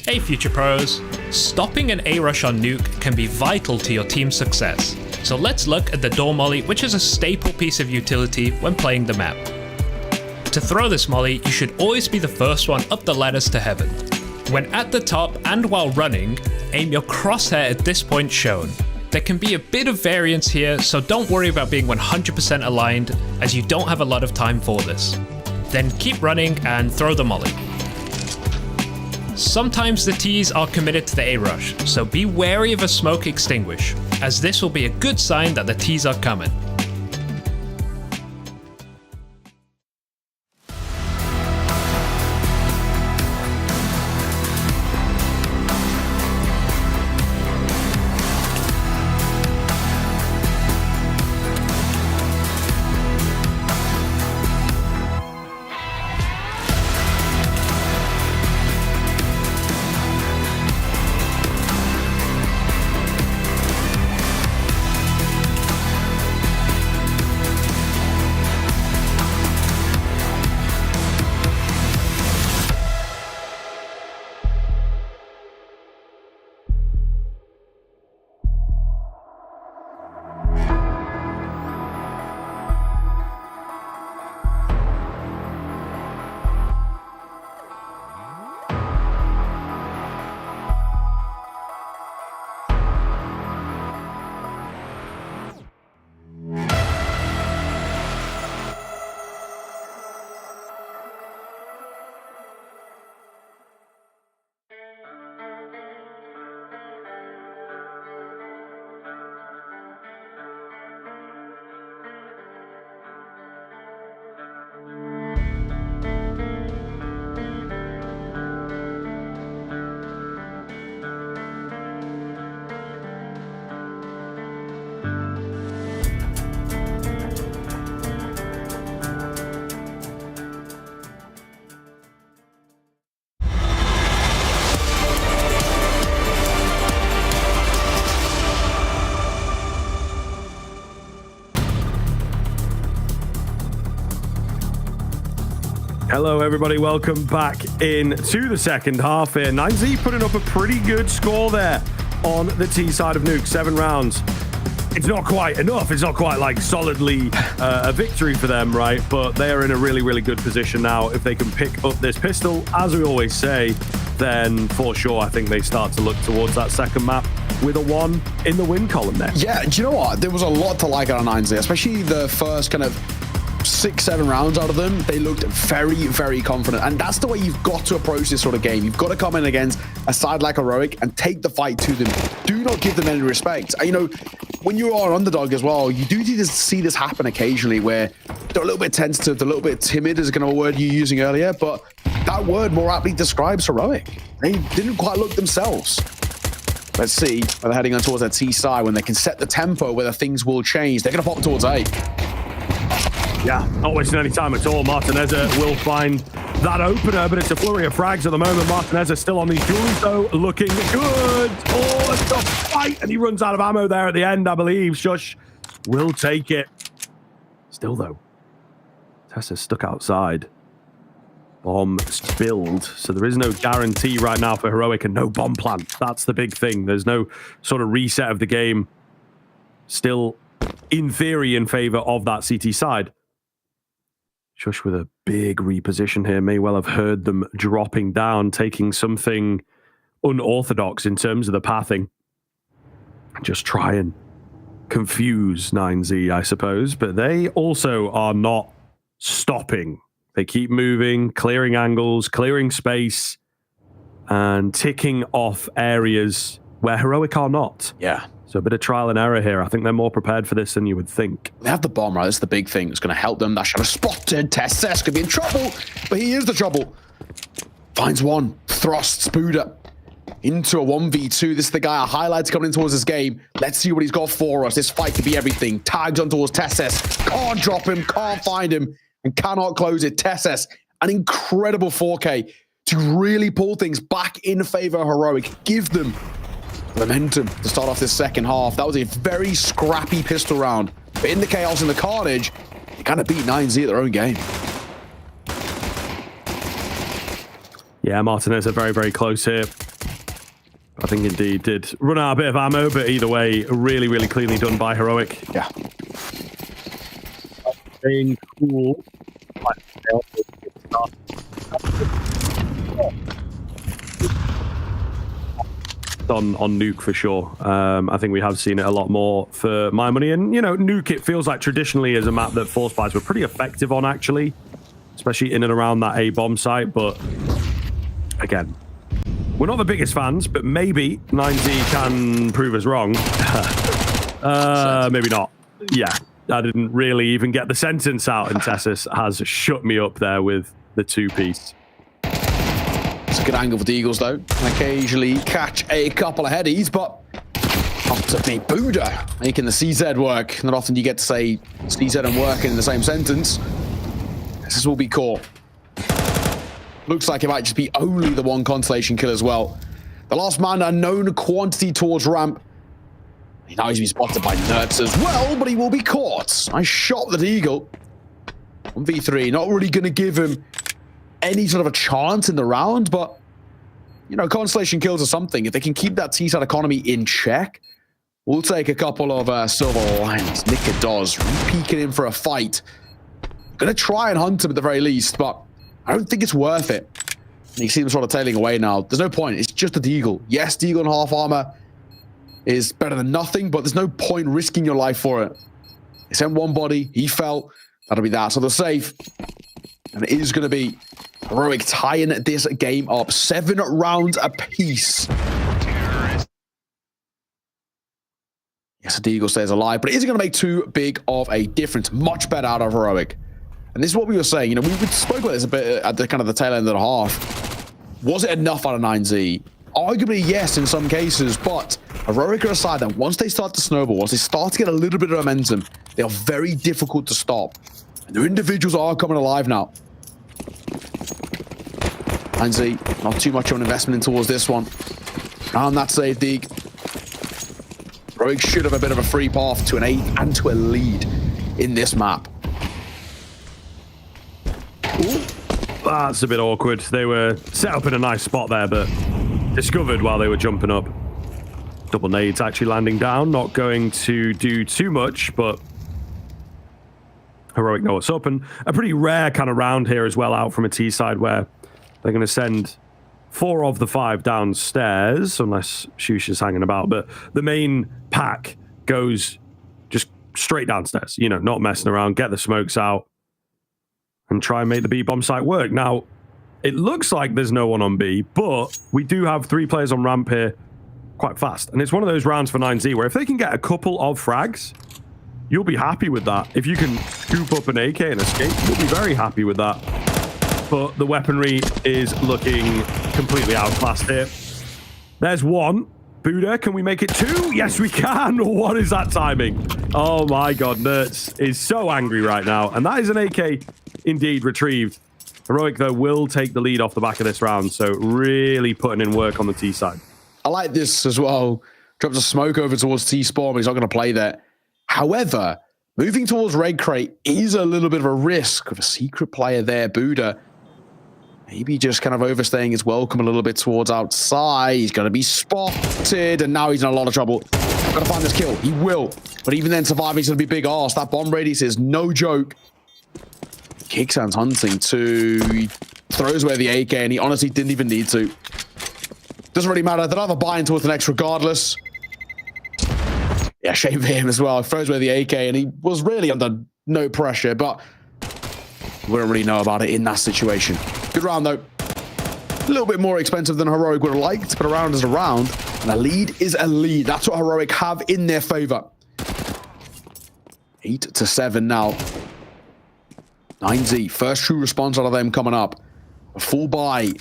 Hey Future Pros, stopping an A-rush on Nuke can be vital to your team's success. So let's look at the door molly, which is a staple piece of utility when playing the map. To throw this molly, you should always be the first one up the ladders to heaven. When at the top and while running, aim your crosshair at this point shown. There can be a bit of variance here, so don't worry about being 100% aligned, as you don't have a lot of time for this. Then keep running and throw the molly. Sometimes the Ts are committed to the A-rush, so be wary of a smoke extinguish, as this will be a good sign that the Ts are coming.
Hello, everybody. Welcome back into the second half here. 9Z putting up a pretty good score there on the T side of Nuke. 7 rounds. It's not quite enough. It's not quite like solidly a victory for them, right? But they are in a really, really good position now. If they can pick up this pistol, as we always say, then for sure, I think they start to look towards that second map. with a 1 in the win column there.
Yeah, do you know what? There was a lot to like out of 9Z, especially the first kind of 6-7 rounds out of them. They looked very, very confident. And that's the way you've got to approach this sort of game. You've got to come in against a side like Heroic and take the fight to them. Do not give them any respect. You know, when you are an underdog as well, you do see this happen occasionally where they're a little bit tentative, they're a little bit timid is kind of a word you were using earlier, but that word more aptly describes Heroic. They didn't quite look themselves. Let's see where they're heading on towards their T side when they can set the tempo, whether things will change. They're going to pop towards A.
Yeah, not wasting any time at all. Martinez will find that opener, but it's a flurry of frags at the moment. Martinez is still on these jewels, though, looking good. Oh, it's a fight, and he runs out of ammo there at the end, I believe. Shush will take it. Still, though, Tessa's stuck outside. Bomb spilled, so there is no guarantee right now for Heroic and no bomb plant. That's the big thing. There's no sort of reset of the game. Still, in theory, in favor of that CT side. Shush with a big reposition here. May well have heard them dropping down, taking something unorthodox in terms of the pathing. Just try and confuse 9Z, I suppose. But they also are not stopping. They keep moving, clearing angles, clearing space, and ticking off areas where Heroic are not.
Yeah.
So a bit of trial and error here. I think they're more prepared for this than you would think.
They have the bomb, right? That's the big thing. It's going to help them. That should have spotted. Tesses could be in trouble, but he is the trouble. Finds one. Thrusts Buddha into a 1v2. This is the guy our highlights coming in towards this game. Let's see what he's got for us. This fight could be everything. Tags on towards Tesses. Can't drop him. Can't find him. And cannot close it. Tesses, an incredible 4K to really pull things back in favor of Heroic. Give them momentum to start off this second half. That was a very scrappy pistol round. But in the chaos and the carnage, they kind of beat 9Z at their own game.
Yeah, Martinez are very, very close here. I think indeed did run out a bit of ammo, but either way, really, really cleanly done by Heroic.
Yeah.
Staying cool. On Nuke for sure. I think we have seen it a lot more for my money. And, you know, Nuke, it feels like traditionally is a map that Force Buys were pretty effective on, actually, especially in and around that A bomb site. But again, we're not the biggest fans, but maybe 9Z can prove us wrong. Maybe not. Yeah, I didn't really even get the sentence out, and Tessis has shut me up there with the 2-piece.
It's a good angle for the Eagles, though. And occasionally catch a couple of headies, but up to me, Buddha making the CZ work. Not often you get to say CZ and work in the same sentence. This will be core. Looks like it might just be only the one Constellation kill as well. The last man, a known quantity towards ramp. Now he's been spotted by Nerds as well, but he will be caught. Nice shot with the Eagle. 1v3, not really going to give him any sort of a chance in the round, but, you know, Constellation kills or something. If they can keep that T-side economy in check, we'll take a couple of silver lines. Nika does, peeking in for a fight. Gonna try and hunt him at the very least, but I don't think it's worth it. And you see them sort of tailing away now. There's no point. It's just a Deagle. Yes, Deagle in half armor is better than nothing, but there's no point risking your life for it. They sent one body. He fell. That'll be that. So they're safe. And it is going to be Heroic tying this game up. 7 rounds apiece. Yes, the Deagle stays alive, but it isn't going to make too big of a difference. Much better out of Heroic. And this is what we were saying. You know, we spoke about this a bit at the kind of the tail end of the half. Was it enough out of 9Z? Arguably, yes, in some cases, but Heroic are a side that once they start to snowball, once they start to get a little bit of momentum, they are very difficult to stop. And their individuals are coming alive now. 9Z, not too much of an investment in towards this one. And that save, Deeg. Heroic should have a bit of a free path to an 8 and to a lead in this map.
Ooh, that's a bit awkward. They were set up in a nice spot there, but discovered while they were jumping up. Double nades actually landing down, not going to do too much, but Heroic know what's up. And a pretty rare kind of round here as well out from a T side where they're going to send 4 of the 5 downstairs, unless Shusha's hanging about. But the main pack goes just straight downstairs, you know, not messing around, get the smokes out, and try and make the B-bomb site work. Now, it looks like there's no one on B, but we do have 3 players on ramp here quite fast. And it's one of those rounds for 9Z where if they can get a couple of frags, you'll be happy with that. If you can scoop up an AK and escape, you'll be very happy with that. But the weaponry is looking completely outclassed here. There's 1. Buddha, can we make it 2? Yes, we can. What is that timing? Oh my God, Nertz is so angry right now. And that is an AK indeed retrieved. Heroic, though, will take the lead off the back of this round. So really putting in work on the T side.
I like this as well. Drops a smoke over towards T-Spawn, but he's not going to play there. However, moving towards Red Crate is a little bit of a risk with a secret player there, Buddha. Maybe just kind of overstaying his welcome a little bit towards outside. He's going to be spotted, and now he's in a lot of trouble. Got to find this kill. He will. But even then, surviving is going to be big arse. That bomb radius is no joke. Kicksan's hunting too. He throws away the AK, and he honestly didn't even need to. Doesn't really matter. They'll have a buy-in towards the next regardless. Yeah, shame for him as well. He throws away the AK, and he was really under no pressure, but we don't really know about it in that situation. Good round, though. A little bit more expensive than Heroic would have liked, but a round is a round, and a lead is a lead. That's what Heroic have in their favor. 8-7 now. 9Z, first true response out of them coming up. A full buy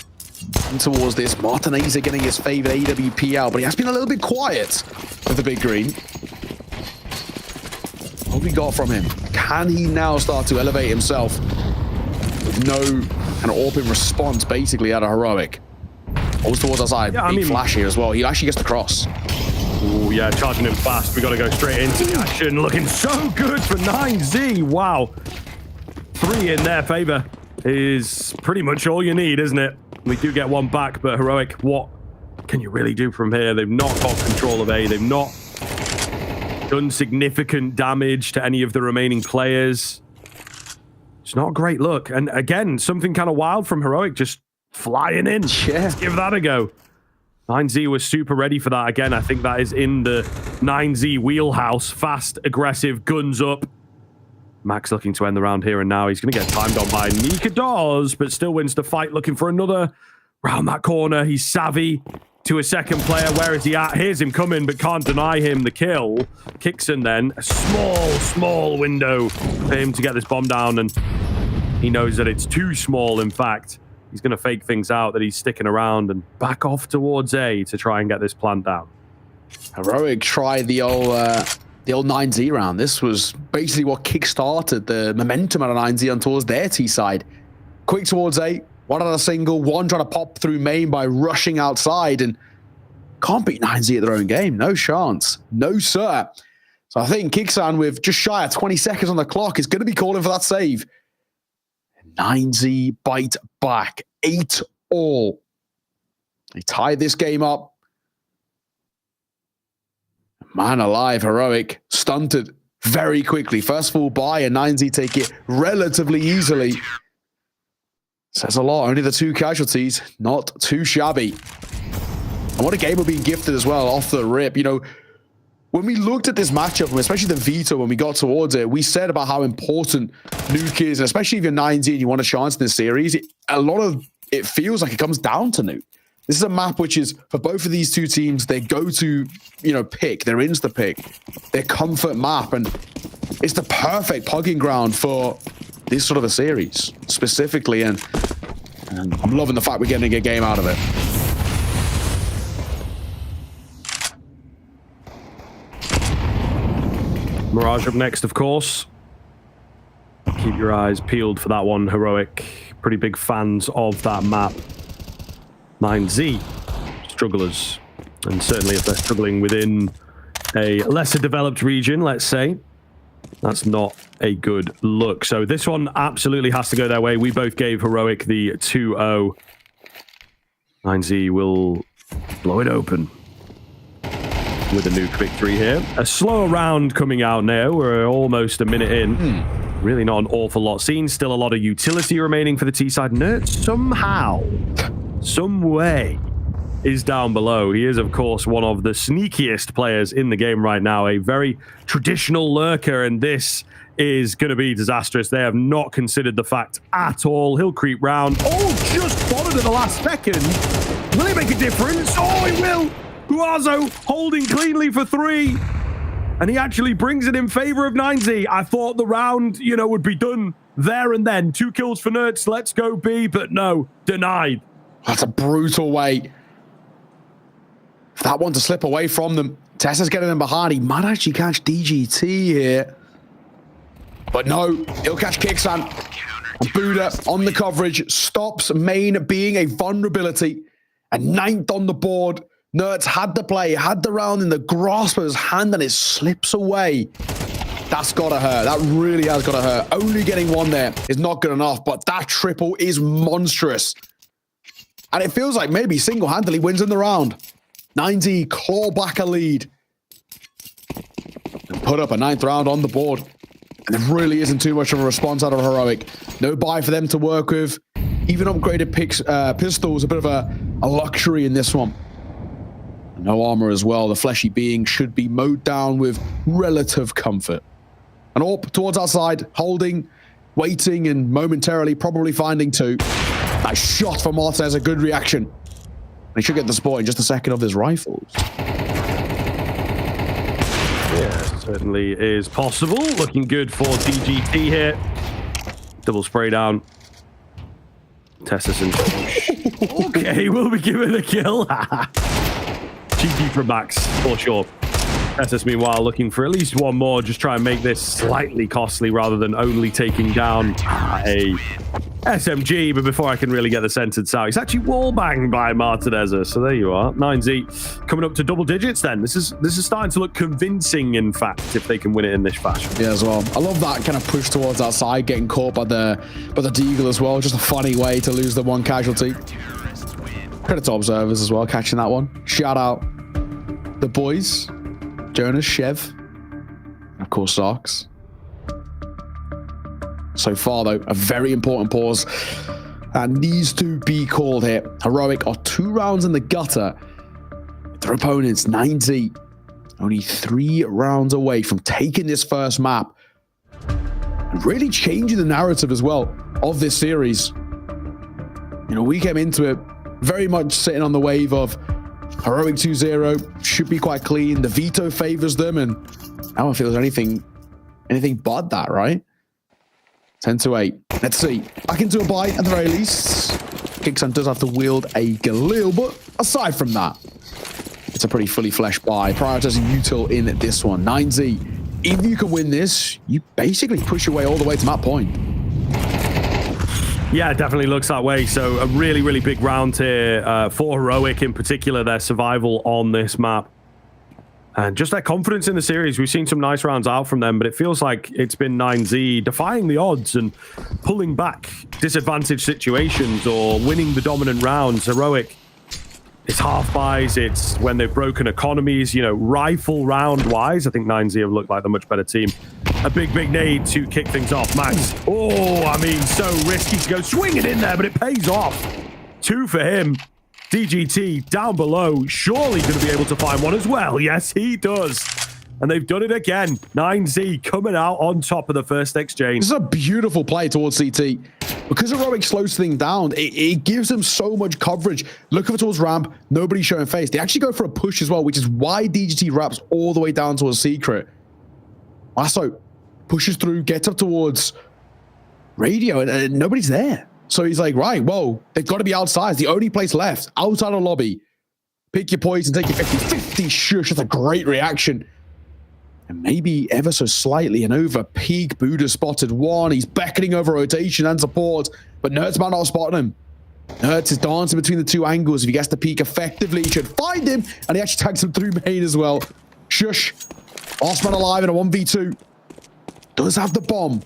towards this. Martinez getting his favorite AWP out, but he has been a little bit quiet with the big green. What have we got from him? Can he now start to elevate himself with no kind of open response basically out of Heroic? Always towards our side. Yeah, big flash here as well. He actually gets the cross.
Oh yeah, charging him fast. We got to go straight into the action. Looking so good for 9Z. Wow. 3 in their favor is pretty much all you need, isn't it? We do get 1 back, but Heroic, what can you really do from here? They've not got control of A. They've not done significant damage to any of the remaining players. It's not a great look. And again, something kind of wild from Heroic, just flying in. Yeah. Let's give that a go. 9Z was super ready for that. Again, I think that is in the 9Z wheelhouse. Fast, aggressive, guns up. Max looking to end the round here and now. He's going to get timed on by Nika Dawes, but still wins the fight, looking for another round that corner. He's savvy to a second player. Where is he at? Here's him coming, but can't deny him the kill. Kickson then. A small window for him to get this bomb down, and he knows that it's too small, in fact. He's going to fake things out that he's sticking around and back off towards A to try and get this plant down.
Heroic tried the old 9Z round. This was basically what kick-started the momentum out of 9Z on towards their T side. Quick towards A, 1 on a single, 1 trying to pop through main by rushing outside, and can't beat 9Z at their own game. No chance. No, sir. So I think Kicksan, with just shy of 20 seconds on the clock, is going to be calling for that save. 9Z bite back. 8-all. They tied this game up. Man alive, Heroic stunted very quickly. First full buy, and 9Z take it relatively easily. Says a lot. Only the 2 casualties, not too shabby. And what a game we're being gifted as well off the rip. You know, when we looked at this matchup, especially the veto, when we got towards it, we said about how important Nuke is, and especially if you're 9Z and you want a chance in this series, a lot of it feels like it comes down to Nuke. This is a map which is, for both of these 2 teams, their go-to, pick, their insta pick, their comfort map, and it's the perfect pugging ground for this sort of a series, specifically, and I'm loving the fact we're getting a game out of it.
Mirage up next, of course. Keep your eyes peeled for that one, Heroic. Pretty big fans of that map. 9Z, strugglers. And certainly if they're struggling within a lesser developed region, let's say, that's not a good look. So this one absolutely has to go their way. We both gave Heroic the 2-0. 9Z will blow it open with a nuke victory here. A slower round coming out now. We're almost a minute in. Really not an awful lot seen. Still a lot of utility remaining for the T side. Nertz some way is down below. He is, of course, one of the sneakiest players in the game right now, a very traditional lurker, and this is going to be disastrous. They have not considered the fact at all. He'll creep round. Oh, just spotted at the last second. Will it make a difference? Oh, it will. Guazo holding cleanly for 3. And he actually brings it in favor of 9Z. I thought the round, would be done there and then. 2 kills for Nerds. Let's go B, but no, denied.
That's a brutal way for that one to slip away from them. Tessa's getting him behind. He might actually catch DGT here. But no, he'll catch Kixan. Buddha on the coverage stops main being a vulnerability. And 9th on the board. Nerds had the play, had the round in the grasp of his hand, and it slips away. That's gotta hurt. That really has gotta hurt. Only getting 1 there is not good enough, but that triple is monstrous. And it feels like maybe single-handedly wins in the round. 9Z claw back a lead. And put up a 9th round on the board. And there really isn't too much of a response out of Heroic. No buy for them to work with. Even upgraded pistols, a bit of a luxury in this one. No armor as well. The fleshy being should be mowed down with relative comfort. And AWP towards our side, holding, waiting, and momentarily probably finding 2. Nice shot from Martinez, a good reaction. And he should get the spot in just a second of his rifles.
Yeah, certainly is possible. Looking good for DGT here. Double spray down. Tessison. Okay, we'll be given the kill. Cheeky from Max, for sure. Tessus, meanwhile, looking for at least 1 more. Just try and make this slightly costly rather than only taking down a SMG. But before I can really get the sentence out, he's actually wallbanged by Martinez. So there you are. 9Z coming up to double digits then. This is starting to look convincing, in fact, if they can win it in this fashion.
Yeah, as well. I love that kind of push towards that side, getting caught by the Deagle as well. Just a funny way to lose the 1 casualty. Credit to observers as well, catching that one. Shout out the boys, Jonas, Chev, and of course Sarks. So far though, a very important pause and needs to be called here. Heroic are 2 rounds in the gutter. Their opponents, 9Z, only 3 rounds away from taking this first map and really changing the narrative as well of this series. We came into it very much sitting on the wave of Heroic 2-0, should be quite clean. The veto favors them, and I don't feel there's anything but that, right? 10-8. Let's see. Back into a buy at the very least. Kixan does have to wield a Galil, but aside from that, it's a pretty fully fleshed buy. Prioritizing util in this one. 9Z, if you can win this, you basically push your way all the way to map point.
Yeah, it definitely looks that way. So a really, really big round here for Heroic, in particular, their survival on this map. And just their confidence in the series. We've seen some nice rounds out from them, but it feels like it's been 9Z defying the odds and pulling back disadvantaged situations or winning the dominant rounds. Heroic, it's half buys, it's when they've broken economies, rifle round-wise. I think 9Z have looked like the much better team. A big nade to kick things off. Max, so risky to go swing it in there, but it pays off. 2 for him. DGT down below, surely going to be able to find 1 as well. Yes, he does. And they've done it again. 9Z coming out on top of the first exchange.
This is a beautiful play towards CT. Because Heroic slows things down, it gives them so much coverage. Looking towards ramp, nobody's showing face. They actually go for a push as well, which is why DGT wraps all the way down towards Secret. Lasso pushes through, gets up towards radio, and nobody's there. So he's like, right, whoa, they've got to be outside. It's the only place left. Outside of lobby. Pick your poison, take your 50-50. Shush, that's a great reaction. And maybe ever so slightly and over peak. Buddha spotted 1. He's beckoning over rotation and support, but Nerds might not spot him. Nerds is dancing between the 2 angles. If he gets the peak effectively, he should find him, and he actually tags him through main as well. Shush. Last man alive in a 1v2. Does have the bomb.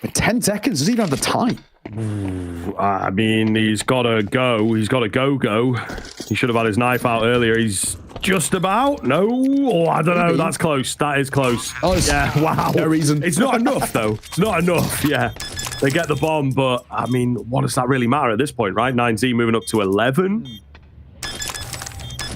But 10 seconds, doesn't even have the time.
I mean, he's got to go. He's got to go. He should have had his knife out earlier. He's just about. No. Oh, I don't know. That's close. That is close.
Oh,
yeah, wow.
No reason.
It's not enough, though. It's not enough. Yeah. They get the bomb, but I mean, what does that really matter at this point, right? 9Z moving up to 11.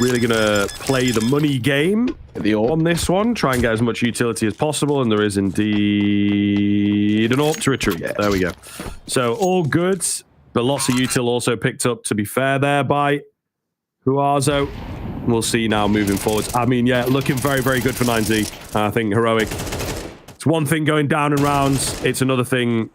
Really gonna play the money game on this one. Try and get as much utility as possible, and there is indeed an AWP to retreat. Yeah. There we go. So all good, but lots of util also picked up, to be fair, there by Huazo. We'll see now moving forwards. I mean, yeah, looking very, very good for 9Z. I think Heroic. It's one thing going down in rounds. It's another thing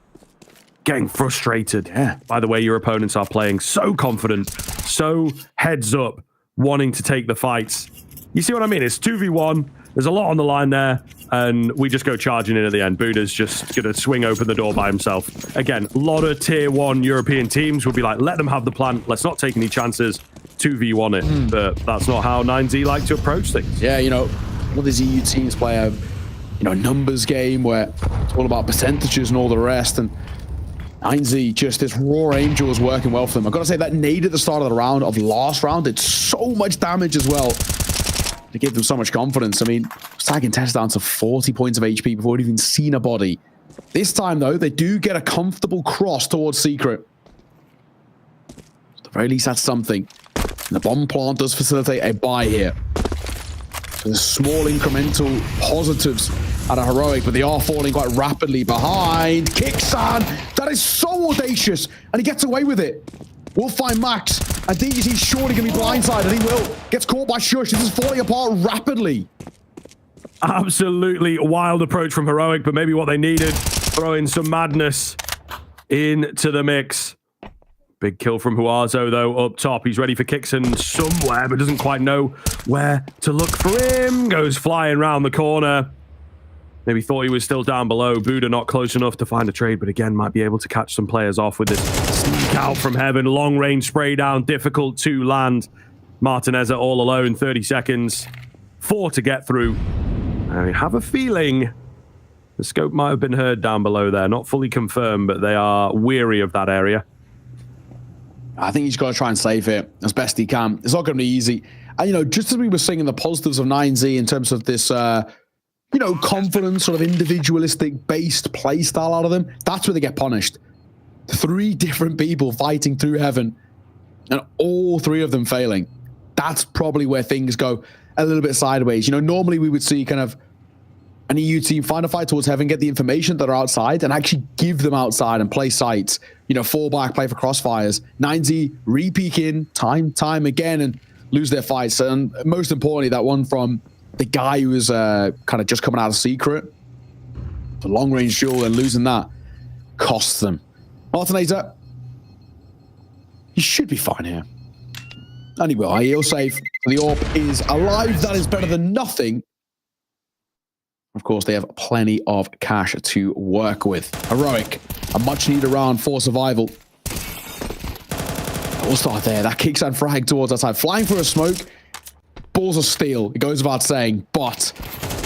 getting frustrated by the way your opponents are playing. So confident, so heads up, wanting to take the fights. You see what I mean? It's 2v1. There's a lot on the line there, and we just go charging in at the end. Buddha's just going to swing open the door by himself. Again, a lot of tier 1 European teams would be like, let them have the plant. Let's not take any chances. 2v1 it. But that's not how 9Z like to approach things.
Yeah, you know, all these EU teams play a numbers game where it's all about percentages and all the rest, and 9Z, just this raw angel is working well for them. I've got to say that nade at the start of the round, of last round, did so much damage as well to give them so much confidence. I mean, tagging Tess down to 40 points of HP before we'd even seen a body. This time, though, they do get a comfortable cross towards Secret. At the very least, that's something. And the bomb plant does facilitate a buy here. So there's small incremental positives at a Heroic, but they are falling quite rapidly behind. Kixan, that is so audacious, and he gets away with it. We'll find Max, and DGC's surely going to be blindsided. He will. Gets caught by Shush. This is falling apart rapidly.
Absolutely wild approach from Heroic, but maybe what they needed. Throwing some madness into the mix. Big kill from Huazo, though, up top. He's ready for Kixon somewhere, but doesn't quite know where to look for him. Goes flying round the corner. Maybe thought he was still down below. Buddha not close enough to find a trade, but again, might be able to catch some players off with this sneak out from heaven. Long range spray down, difficult to land. Martinez all alone, 30 seconds. 4 to get through. I have a feeling the scope might have been heard down below there. Not fully confirmed, but they are weary of that area.
I think he's got to try and save it as best he can. It's not going to be easy. And, just as we were singing the positives of 9Z in terms of this, confident, sort of individualistic based play style out of them, that's where they get punished. 3 different people fighting through heaven and all 3 of them failing. That's probably where things go a little bit sideways. Normally we would see kind of an EU team find a fight towards heaven, get the information that are outside, and actually give them outside and play sites. Fall back, play for crossfires. 9Z re-peek in time again and lose their fights. And most importantly, that one from the guy who was kind of just coming out of Secret, the long-range duel, and losing that costs them. Martinator, he should be fine here. And he will. He'll save. The AWP is alive. That is better than nothing. Of course, they have plenty of cash to work with. Heroic, a much-needed round for survival. We'll start there. That kicks and frag towards that side. Flying for a smoke. Balls of steel. It goes without saying. But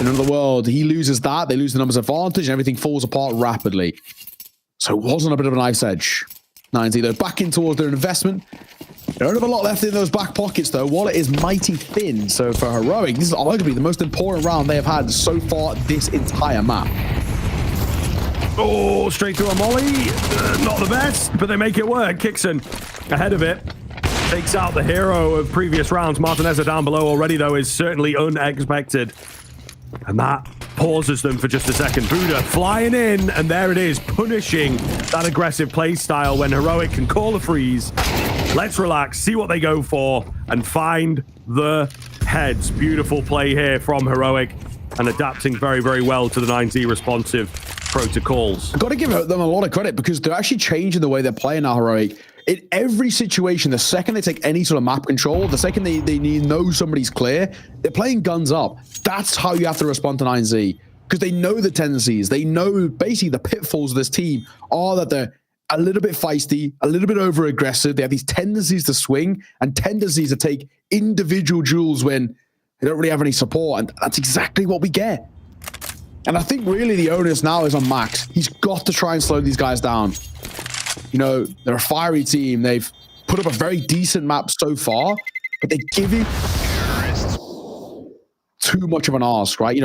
in another world, he loses that. They lose the numbers advantage, and everything falls apart rapidly. So it wasn't a bit of a nice edge. 9Z, though, back in towards their investment. They don't have a lot left in those back pockets, though. Wallet is mighty thin. So for Heroic, this is arguably the most important round they have had so far this entire map.
Oh, straight through a molly. Not the best, but they make it work. Kixon ahead of it. Takes out the hero of previous rounds. Martinez down below already, though, is certainly unexpected. And that pauses them for just a second. Buddha flying in, and there it is, punishing that aggressive play style when Heroic can call a freeze. Let's relax, see what they go for, and find the heads. Beautiful play here from Heroic, and adapting very, very well to the 9Z responsive protocols.
I've got to give them a lot of credit because they're actually changing the way they're playing now, Heroic. In every situation, the second they take any sort of map control, the second they know somebody's clear, they're playing guns up. That's how you have to respond to 9Z, because they know the tendencies. They know basically the pitfalls of this team are that they're a little bit feisty, a little bit over-aggressive. They have these tendencies to swing and tendencies to take individual duels when they don't really have any support, and that's exactly what we get. And I think really the onus now is on Max. He's got to try and slow these guys down. They're a fiery team. They've put up a very decent map so far, but they give it too much of an ask, right?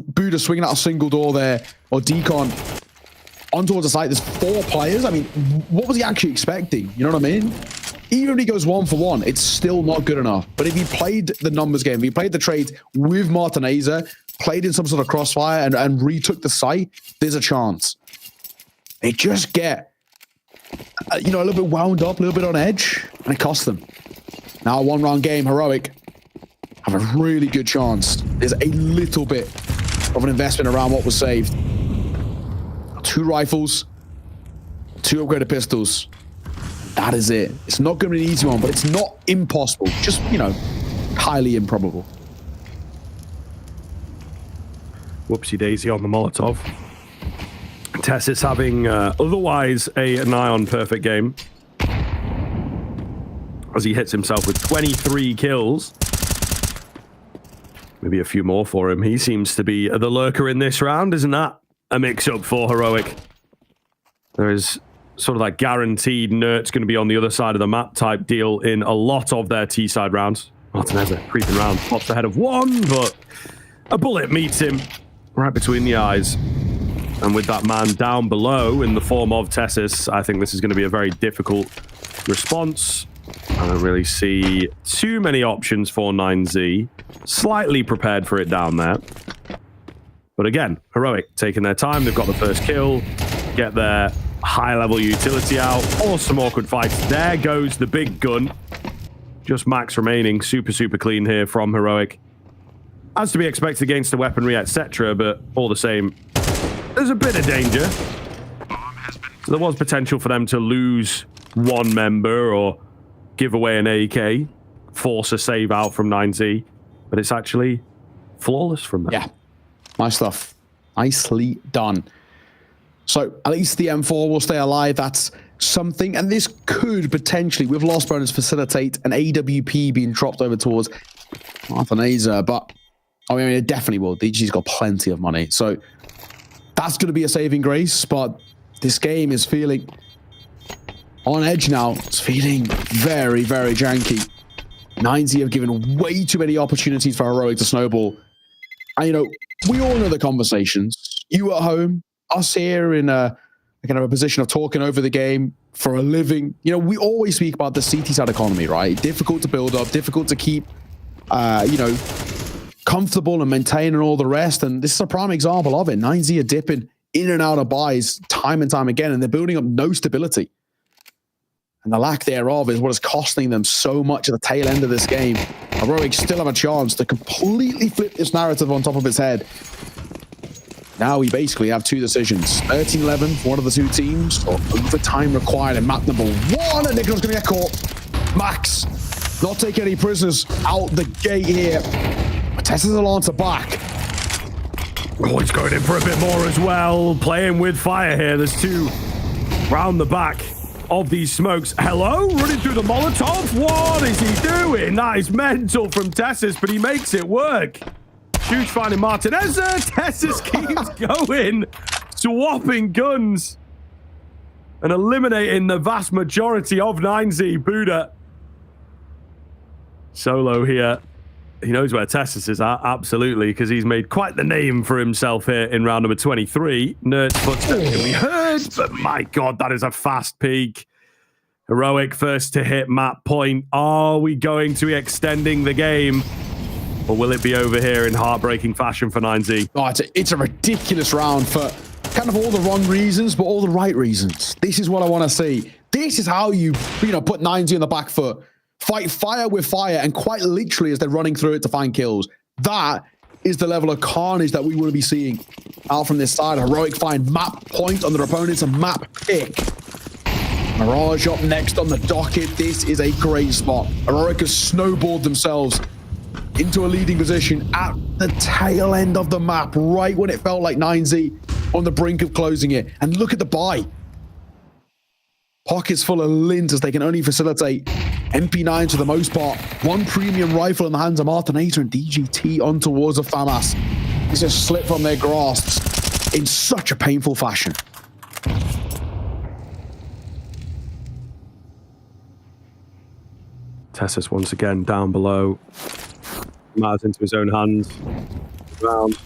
Buddha swinging out a single door there, or Decon on towards the site. There's 4 players. I mean, what was he actually expecting? You know what I mean? Even if he goes 1-for-1, it's still not good enough. But if he played the numbers game, if he played the trades with Martineza, played in some sort of crossfire and retook the site, there's a chance. They just get, a little bit wound up, a little bit on edge, and it costs them. Now, a 1-round game, Heroic have a really good chance. There's a little bit of an investment around what was saved. 2 rifles, 2 upgraded pistols. That is it. It's not going to be an easy one, but it's not impossible. Just, highly improbable.
Whoopsie daisy on the Molotov. Tess is having otherwise a nigh-on perfect game as he hits himself with 23 kills. Maybe a few more for him. He seems to be the lurker in this round. Isn't that a mix-up for Heroic? There is sort of that guaranteed Nert's going to be on the other side of the map type deal in a lot of their T-side rounds. Martinez creeping around, pops ahead of 1, but a bullet meets him right between the eyes. And with that man down below in the form of Tessis, I think this is going to be a very difficult response. I don't really see too many options for 9Z. Slightly prepared for it down there. But again, Heroic taking their time. They've got the first kill, get their high-level utility out, or some awkward fights. There goes the big gun. Just max remaining. Super, super clean here from Heroic. As to be expected against the weaponry, etc., but all the same, there's a bit of danger. So there was potential for them to lose 1 member or give away an AK, force a save out from 9Z, but it's actually flawless from them.
Yeah, nice stuff. Nicely done. So at least the M4 will stay alive. That's something. And this could potentially, with loss bonus, facilitate an AWP being dropped over towards Martineza. But, I mean, it definitely will. DG's got plenty of money. So that's going to be a saving grace. But this game is feeling on edge now. It's feeling very, very janky. 9Z have given way too many opportunities for Heroic to snowball. And, we all know the conversations. You at home, us here in a kind of a position of talking over the game for a living. We always speak about the CT side economy, right? Difficult to build up, difficult to keep, comfortable and maintain and all the rest. And this is a prime example of it. 9Z are dipping in and out of buys time and time again, and they're building up no stability. And the lack thereof is what is costing them so much at the tail end of this game. Heroic still have a chance to completely flip this narrative on top of its head. Now we basically have 2 decisions. 13-11 for one of the 2 teams, or overtime required in map number 1. And Nicholas going to get caught. Max, not taking any prisoners out the gate here. Tessis will answer back.
Oh, he's going in for a bit more as well. Playing with fire here. There's 2 round the back of these smokes. Hello? Running through the Molotov? What is he doing? That is mental from Tessis, but he makes it work. Huge finding Martinez. Tessis keeps going. Swapping guns. And eliminating the vast majority of 9Z. Buddha. Solo here. He knows where Tessis is at, absolutely, because he's made quite the name for himself here in round number 23. Nert's footsteps can be heard, but my God, that is a fast peak. Heroic first to hit map point. Are we going to be extending the game? Or will it be over here in heartbreaking fashion for 9Z?
Oh, it's a ridiculous round for kind of all the wrong reasons, but all the right reasons. This is what I want to see. This is how you put 9Z on the back foot. Fight fire with fire, and quite literally as they're running through it to find kills. That is the level of carnage that we will be seeing out from this side. Heroic find map point on their opponents, a map pick. Mirage up next on the docket. This is a great spot. Heroic has snowballed themselves into a leading position at the tail end of the map, right when it felt like 9Z on the brink of closing it. And look at the buy. Pockets full of lint as they can only facilitate MP9 for the most part. 1 premium rifle in the hands of Martineza and DGT on towards the FAMAS. This has slipped from their grasps in such a painful fashion.
Tessis once again down below. Maz into his own hands. Round.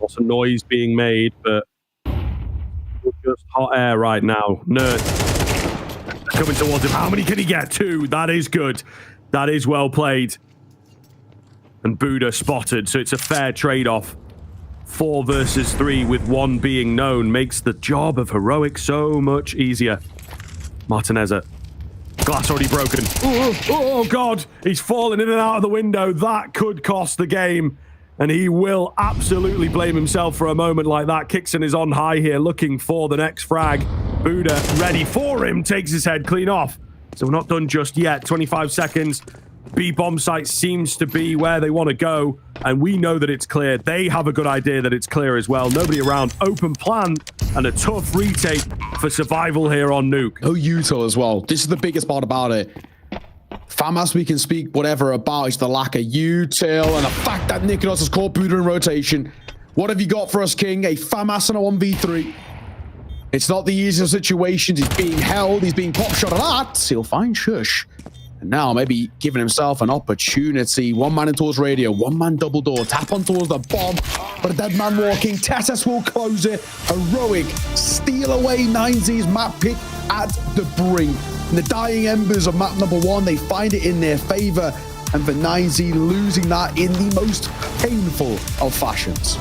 Lots of noise being made, but just hot air right now. Nerd coming towards him. How many can he get? 2. That is good. That is well played. And Buddha spotted, so it's a fair trade-off. 4 versus 3 with 1 being known makes the job of Heroic so much easier. Martinezza. Glass already broken. Oh, God. He's fallen in and out of the window. That could cost the game. And he will absolutely blame himself for a moment like that. Kixon is on high here, looking for the next frag. Buddha ready for him, takes his head clean off. So we're not done just yet. 25 seconds. B bomb site seems to be where they want to go. And we know that it's clear. They have a good idea that it's clear as well. Nobody around. Open plan and a tough retake for survival here on Nuke.
Oh, util as well. This is the biggest part about it. FAMAS we can speak whatever about is the lack of util and the fact that Nikolas has caught Buddha in rotation. What have you got for us, King? A FAMAS and a 1v3. It's not the easiest of situations. He's being held. He's being pop shot at that. He'll find Shush. And now maybe giving himself an opportunity. 1 man in towards radio. 1 man double door. Tap on towards the bomb. But a dead man walking. Tessus will close it. Heroic steal away 9Z's map pick at the brink. In the dying embers of map number 1, they find it in their favor. And for 9Z losing that in the most painful of fashions.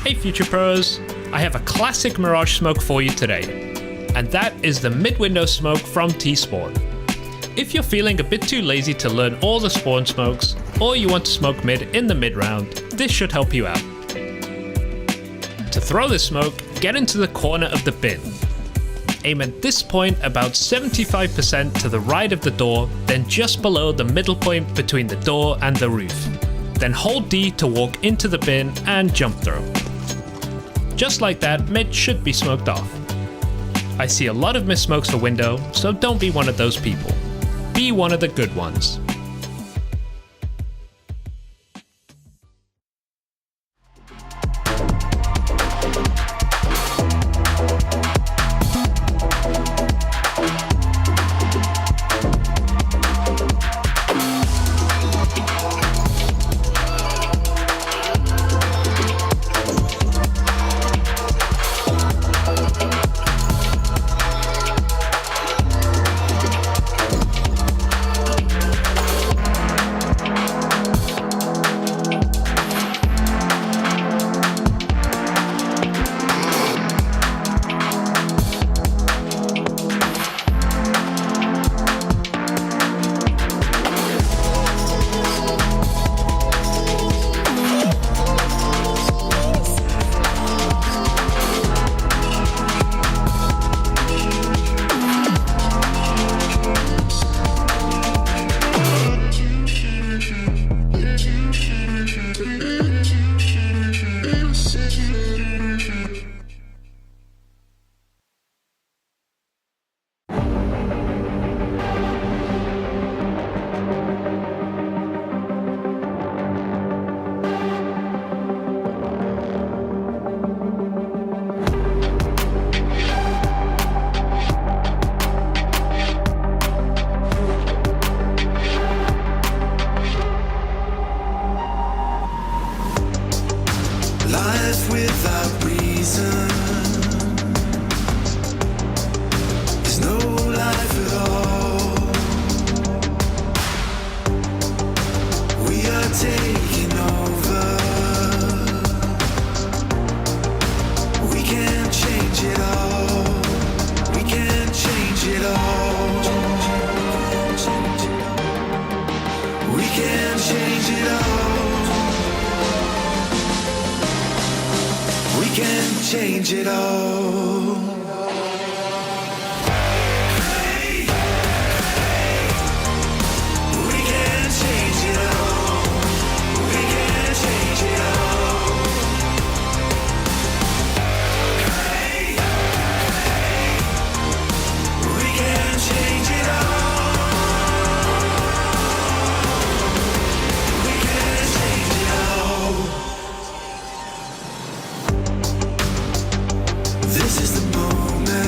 Hey Future Pros, I have a classic Mirage smoke for you today, and that is the mid-window smoke from T-Spawn. If you're feeling a bit too lazy to learn all the spawn smokes, or you want to smoke mid in the mid-round, this should help you out. To throw this smoke, get into the corner of the bin. Aim at this point about 75% to the right of the door, then just below the middle point between the door and the roof. Then hold D to walk into the bin and jump throw. Just like that, mid should be smoked off. I see a lot of missed smokes for window, so don't be one of those people. Be one of the good ones.
life without reason is no life at all. We are taking over. We can't change it all. We can't change it all. We can't change it all. We can't change it all. This is the moment.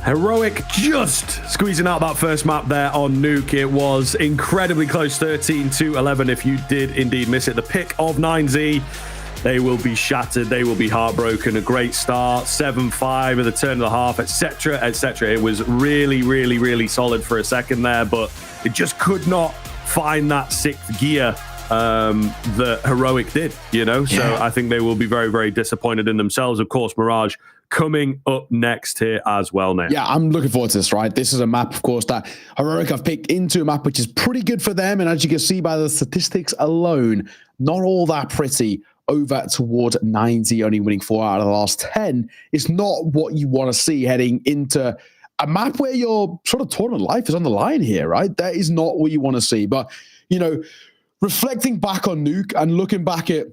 Heroic just squeezing out that first map there on Nuke. It was incredibly close, 13-11 if you did indeed miss it. The pick of 9Z, they will be shattered, they will be heartbroken. A great start, 7-5 at the turn of the half, etc., etc. It was really, really, really solid for a second there, but it just could not find that sixth gear that Heroic did, you know? So I think they will be very, very disappointed in themselves. Of course, Mirage coming up next here as well, Nick.
Yeah, I'm looking forward to this, right? This is a map, of course, that Heroic have picked into a map which is pretty good for them. And as you can see by the statistics alone, not all that pretty over toward 9Z, only winning 4 out of the last 10. It's not what you want to see heading into a map where your sort of tournament life is on the line here, right? That is not what you want to see. But, you know, reflecting back on Nuke and looking back at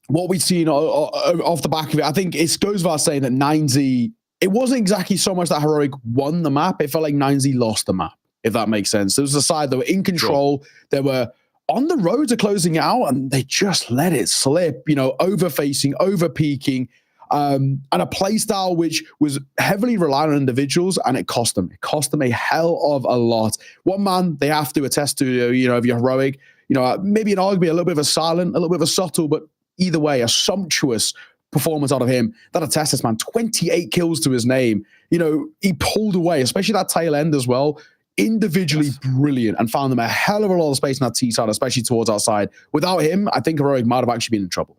what we've seen off the back of it, I think it goes without saying that 9Z, it wasn't exactly so much that Heroic won the map. It felt like 9Z lost the map, if that makes sense. There was a side that were in control. They were on the road to closing it out, and they just let it slip, you know, over-facing, over-peaking, and a play style which was heavily reliant on individuals, and it cost them. It cost them a hell of a lot. One man they have to attest to, you know, if you're Heroic, you know, maybe an arguably a little bit of a silent, a little bit of a subtle, but either way, a sumptuous performance out of him. That attests this, man. 28 kills to his name. You know, he pulled away, especially that tail end as well. Individually brilliant, and found them a hell of a lot of space in that T side, especially towards our side. Without him, I think Heroic might have actually been in trouble.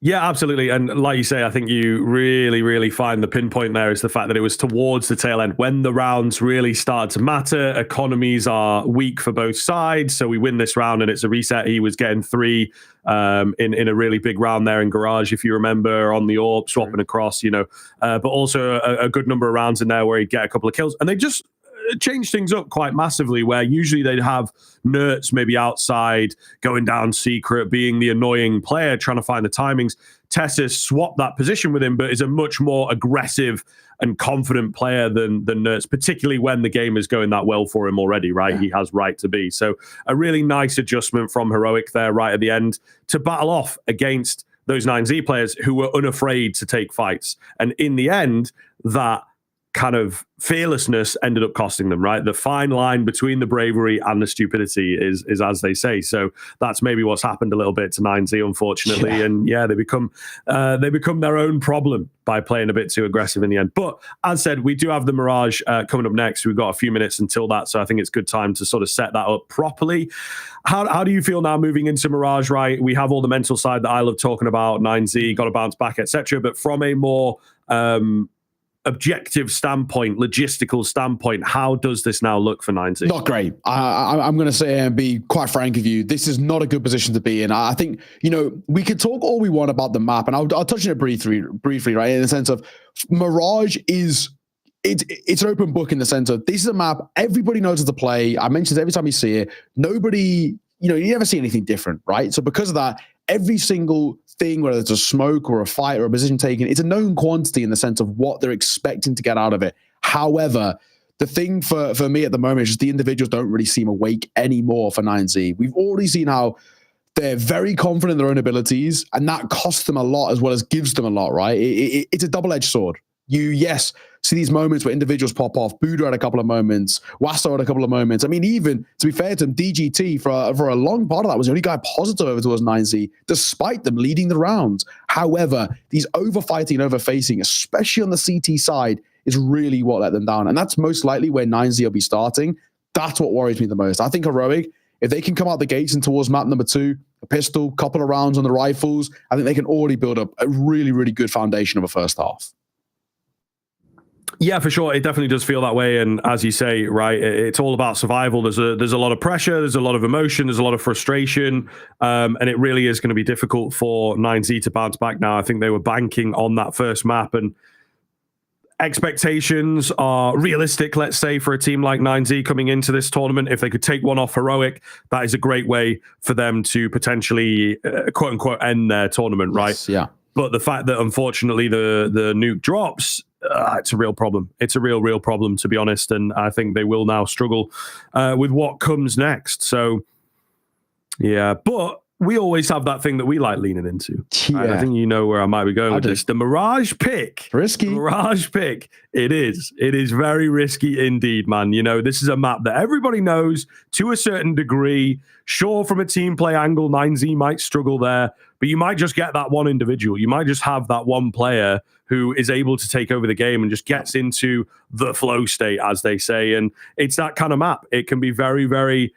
Yeah, absolutely. And like you say, I think you really, really find the pinpoint there is the fact that it was towards the tail end when the rounds really started to matter. Economies are weak for both sides. So we win this round and it's a reset. He was getting 3 in a really big round there in Garage, if you remember, on the AWP, swapping across, you know, but also a good number of rounds in there where he'd get a couple of kills. And they just change things up quite massively, where usually they'd have Nerds maybe outside going down secret, being the annoying player trying to find the timings. Tessa's swapped that position with him, but is a much more aggressive and confident player than Nerds, particularly when the game is going that well for him already, right? Yeah. He has right to be. So a really nice adjustment from Heroic there right at the end to battle off against those 9Z players who were unafraid to take fights. And in the end, that kind of fearlessness ended up costing them, right? The fine line between the bravery and the stupidity is as they say. So that's maybe what's happened a little bit to 9Z, unfortunately. Yeah. And yeah, they become their own problem by playing a bit too aggressive in the end. But as said, we do have the Mirage coming up next. We've got a few minutes until that, so I think it's good time to sort of set that up properly. How do you feel now moving into Mirage, right? We have all the mental side that I love talking about, 9Z, got to bounce back, etc. But from a more objective standpoint, logistical standpoint, how does this now look for 9Z? Not great.
I'm going to say and be quite frank with you, this is not a good position to be in. I think, you know, we could talk all we want about the map, and I'll touch on it briefly, right? In the sense of Mirage is, it's an open book in the sense of this is a map everybody knows how to play. I mentioned every time you see it, nobody, you know, you never see anything different, right? So because of that, every single thing, whether it's a smoke or a fight or a position taken, it's a known quantity in the sense of what they're expecting to get out of it. However, the thing for me at the moment is just the individuals don't really seem awake anymore for 9Z. We've already seen how they're very confident in their own abilities, and that costs them a lot as well as gives them a lot, right? It's a double-edged sword. You, see these moments where individuals pop off. Buddha had a couple of moments. Wasso had a couple of moments. I mean, even, to be fair to him, DGT, for a long part of that, was the only guy positive over towards 9Z, despite them leading the rounds. However, these over-fighting and over-facing, especially on the CT side, is really what let them down. And that's most likely where 9Z will be starting. That's what worries me the most. I think Heroic, if they can come out the gates and towards map number 2, a pistol, couple of rounds on the rifles, I think they can already build up a really, really good foundation of a first half.
Yeah, for sure. It definitely does feel that way. And as you say, right, it's all about survival. There's a lot of pressure. There's a lot of emotion. There's a lot of frustration. And it really is going to be difficult for 9Z to bounce back now. I think they were banking on that first map, and expectations are realistic, let's say, for a team like 9Z coming into this tournament. If they could take one off Heroic, that is a great way for them to potentially, quote unquote, end their tournament, right?
Yes, yeah.
But the fact that, unfortunately, the nuke drops, it's a real problem. It's a real problem, to be honest. And I think they will now struggle with what comes next. So, yeah. But we always have that thing that we like leaning into.
Yeah.
Right? I think you know where I might be going with this. The Mirage pick.
Risky.
The Mirage pick. It is. It is very risky indeed, man. You know, this is a map that everybody knows to a certain degree. Sure, from a team play angle, 9Z might struggle there, but you might just get that one individual. You might just have that one player who is able to take over the game and just gets into the flow state, as they say. And it's that kind of map. It can be very, very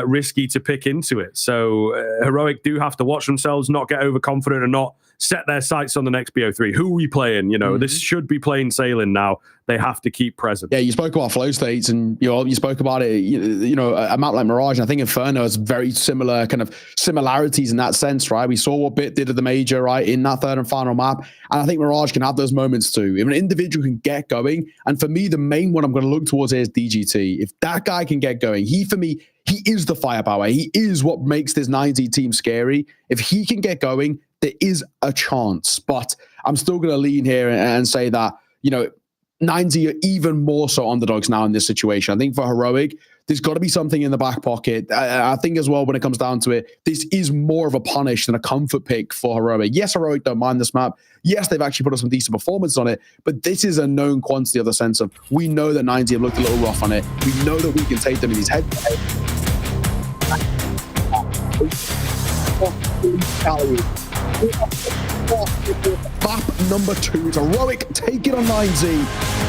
risky to pick into it. So Heroic do have to watch themselves, not get overconfident and not set their sights on the next BO3. Who are we playing? You know, this should be plain sailing now. They have to keep present.
Yeah, you spoke about flow states, and you spoke about it. You know, a map like Mirage, and I think Inferno has very similar kind of similarities in that sense, right? We saw what Bit did at the major, right, in that third and final map, and I think Mirage can have those moments too. If an individual can get going, and for me, the main one I'm going to look towards here is DGT. If that guy can get going, for me, he is the firepower. He is what makes this 9Z team scary. If he can get going, there is a chance. But I'm still going to lean here and say that, you know, 9Z are even more so underdogs now in this situation. I think for Heroic, there's got to be something in the back pocket. I think as well, when it comes down to it, this is more of a punish than a comfort pick for Heroic. Yes, Heroic don't mind this map. Yes, they've actually put up some decent performance on it, but this is a known quantity of the sense of, we know that 9Z have looked a little rough on it. We know that we can take them in these head-to-head. Map number 2 is Heroic, take it on 9Z.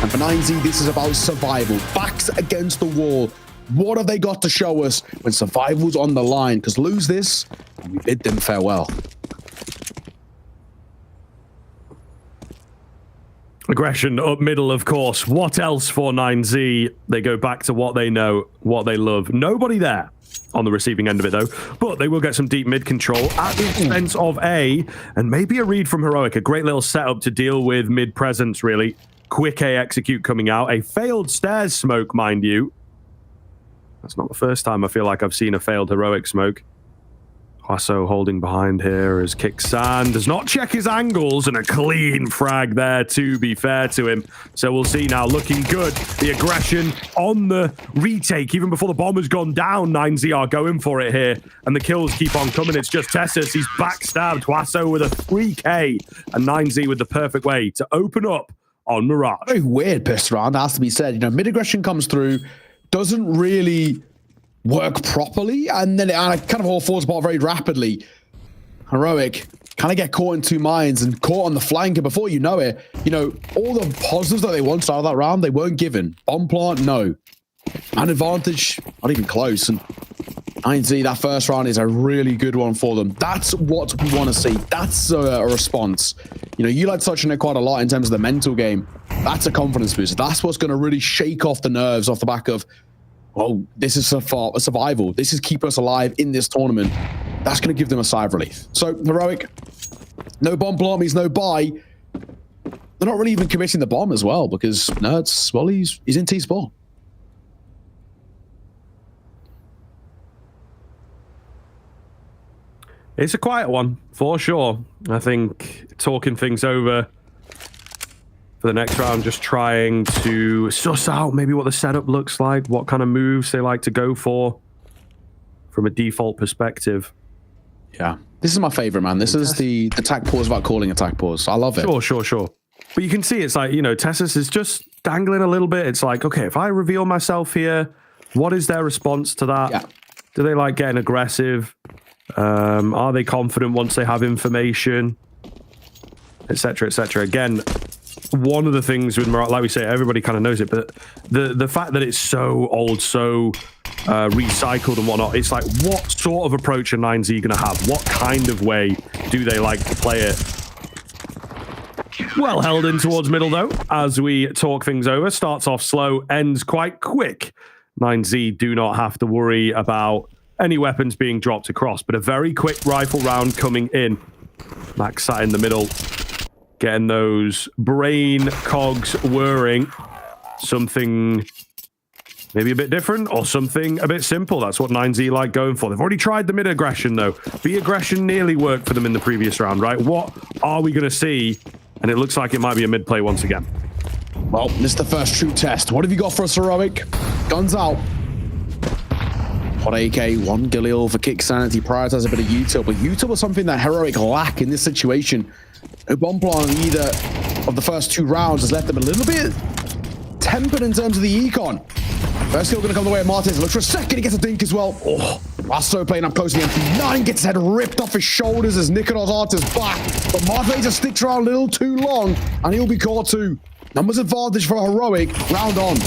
And for 9Z, this is about survival. Backs against the wall. What have they got to show us when survival's on the line? Because lose this, and we bid them farewell.
Aggression up middle, of course. What else for 9Z? They go back to what they know, what they love. Nobody there on the receiving end of it, though. But they will get some deep mid control at the expense of A, and maybe a read from Heroic. A great little setup to deal with mid presence, really. Quick A execute coming out. A failed stairs smoke, mind you. That's not the first time I feel like I've seen a failed Heroic smoke. Huaso holding behind here as Kixan does not check his angles, and a clean frag there, to be fair to him. So we'll see now, looking good. The aggression on the retake, even before the bomb has gone down. 9Z are going for it here, and the kills keep on coming. It's just Tessus. He's backstabbed. Huaso with a 3K, and 9Z with the perfect way to open up on Mirage.
Very weird pistol round, has to be said. You know, mid aggression comes through, doesn't really work properly, and then it kind of all falls apart very rapidly. Heroic kind of get caught in two minds and caught on the flank, and before you know it, you know, all the positives that they wanted out of that round, they weren't given. Bomb plant, no. Man advantage, not even close. And 9Z, that first round is a really good one for them. That's what we want to see. That's a response. You know, you like touching it quite a lot in terms of the mental game. That's a confidence boost. That's what's going to really shake off the nerves off the back of, oh, this is a survival. This is keeping us alive in this tournament. That's going to give them a sigh of relief. So, Heroic, no bomb plant means no buy. They're not really even committing the bomb as well, because Nerds, well, he's in T-Sport.
It's a quiet one, for sure. I think talking things over for the next round, just trying to suss out maybe what the setup looks like, what kind of moves they like to go for from a default perspective.
Yeah. This is my favorite, man. This is the attack pause without calling attack pause. I love it.
Sure. But you can see it's like, you know, Tessus is just dangling a little bit. It's like, okay, if I reveal myself here, what is their response to that?
Yeah.
Do they like getting aggressive? Are they confident once they have information, etc., etc.? Again, one of the things with Mirage, like we say, everybody kind of knows it, but the fact that it's so old, so recycled and whatnot, it's like, what sort of approach are 9Z going to have? What kind of way do they like to play it? Well held in towards middle, though, as we talk things over. Starts off slow, ends quite quick. 9Z do not have to worry about any weapons being dropped across, but a very quick rifle round coming in. Max sat in the middle, getting those brain cogs whirring. Something maybe a bit different or something a bit simple. That's what 9Z like going for. They've already tried the mid aggression, though. B aggression nearly worked for them in the previous round, right? What are we going to see? And it looks like it might be a mid play once again.
Well, this is the first true test. What have you got for us, Heroic? Guns out. Hot AK, one Galil for kick sanity, prioritize a bit of util, but util was something that Heroic lack in this situation. No bomb plant on either of the first 2 rounds has left them a little bit tempered in terms of the econ. First kill going to come the way of Martez. Looks for a second, he gets a dink as well. Oh, Rasto playing up close to the MP9, gets his head ripped off his shoulders as Nikolas Arta's back. But Martez sticks around a little too long, and he'll be caught too. Numbers advantage for Heroic, round on.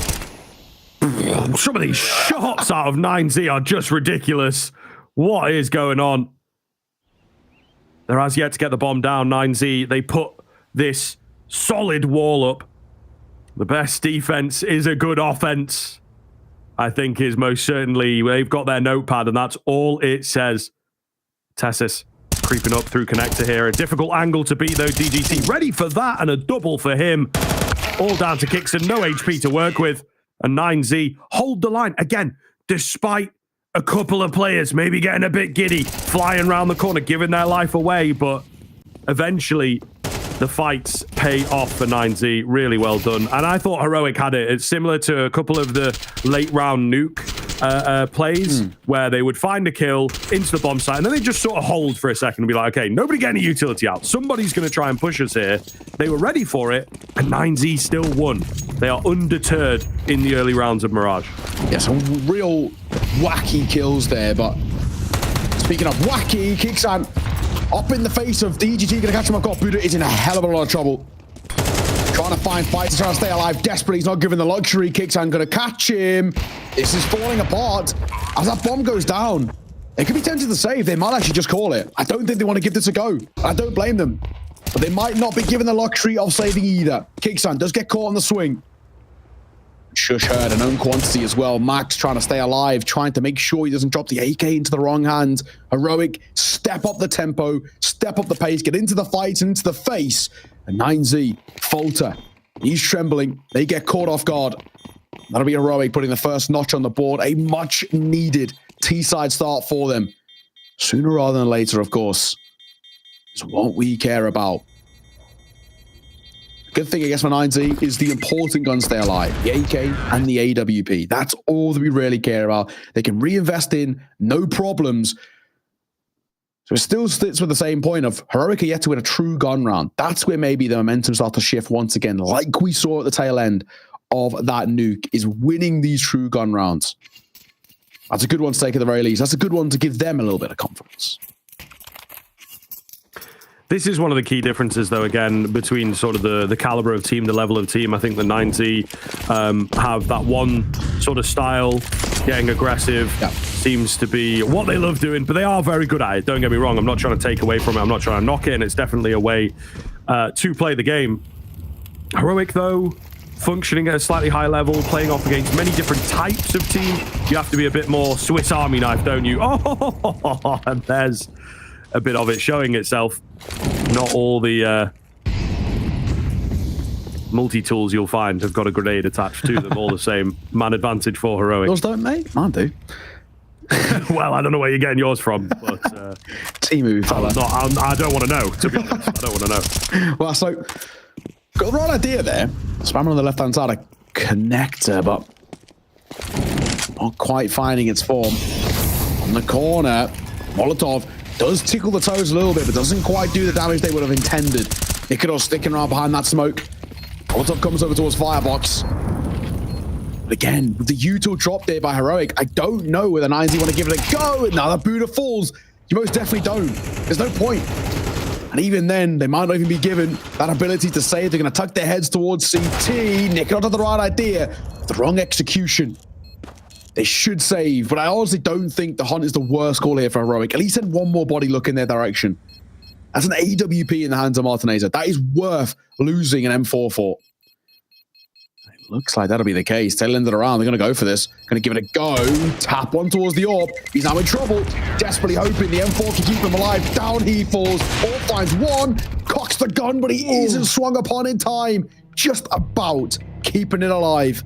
Some of these shots out of 9Z are just ridiculous. What is going on? They're as yet to get the bomb down, 9Z. They put this solid wall up. The best defense is a good offense, I think, is most certainly. They've got their notepad, and that's all it says. Tessis creeping up through connector here. A difficult angle to beat, though. DGT ready for that, and a double for him. All down to Kixon. No HP to work with. And 9Z hold the line. Again, despite a couple of players maybe getting a bit giddy, flying around the corner, giving their life away, but eventually the fights pay off for 9Z. Really well done. And I thought Heroic had it. It's similar to a couple of the late round nuke plays where they would find a kill into the bomb site and then they just sort of hold for a second and be like, okay, nobody get any utility out. Somebody's going to try and push us here. They were ready for it, and 9Z still won. They are undeterred in the early rounds of Mirage.
Yeah, some real wacky kills there, but speaking of wacky, Kixan up in the face of DGT, gonna catch him off guard. Buddha is in a hell of a lot of trouble. Trying to find fights, trying to stay alive desperately. He's not given the luxury. Kixan gonna catch him. This is falling apart. As that bomb goes down, they could be tempted to save. They might actually just call it. I don't think they want to give this a go. I don't blame them. But they might not be given the luxury of saving either. Kixan does get caught on the swing. Shush heard an own quantity as well. Max trying to stay alive, trying to make sure he doesn't drop the AK into the wrong hands. Heroic, step up the tempo, step up the pace, get into the fight and into the face. And 9Z, falter. He's trembling. They get caught off guard. That'll be Heroic putting the first notch on the board. A much needed T-side start for them. Sooner rather than later, of course. Is what we care about. Good thing, I guess, for 9Z is the important guns stay alive. The AK and the AWP. That's all that we really care about. They can reinvest in, no problems. So it still sits with the same point of Heroic are yet to win a true gun round. That's where maybe the momentum starts to shift once again, like we saw at the tail end of that nuke, is winning these true gun rounds. That's a good one to take at the very least. That's a good one to give them a little bit of confidence.
This is one of the key differences, though, again, between sort of the caliber of team, the level of team. I think the 9Z have that one sort of style, getting aggressive, seems to be what they love doing, but they are very good at it. Don't get me wrong. I'm not trying to take away from it. I'm not trying to knock it, and it's definitely a way to play the game. Heroic, though, functioning at a slightly high level, playing off against many different types of team. You have to be a bit more Swiss Army knife, don't you? Oh, and there's a bit of it showing itself. Not all the multi-tools you'll find have got a grenade attached to them. All the same. Man advantage for Heroic.
Yours don't, mate? Mine do.
Well, I don't know where you're getting yours from, but
Timu, fella.
I don't want to know, to be honest. I don't want to know.
Well, so got the right idea there. Spamming on the left-hand side, a connector, but not quite finding its form. On the corner, Molotov does tickle the toes a little bit, but doesn't quite do the damage they would have intended. Nikolas sticking around behind that smoke. Molotov comes over towards Firebox. But again, with the util drop there by Heroic, I don't know whether 9Z want to give it a go. And now that Buddha falls, you most definitely don't. There's no point. And even then, they might not even be given that ability to save. They're going to tuck their heads towards CT. Nikolas had the right idea, the wrong execution. They should save, but I honestly don't think the hunt is the worst call here for Heroic. At least send one more body look in their direction. That's an AWP in the hands of Martineza. That is worth losing an M4 for. It looks like that'll be the case. Tail ended around. They're going to go for this. Going to give it a go. Tap one towards the AWP. He's now in trouble. Desperately hoping the M4 can keep him alive. Down he falls. AWP finds one. Cocks the gun, but he isn't swung upon in time. Just about keeping it alive.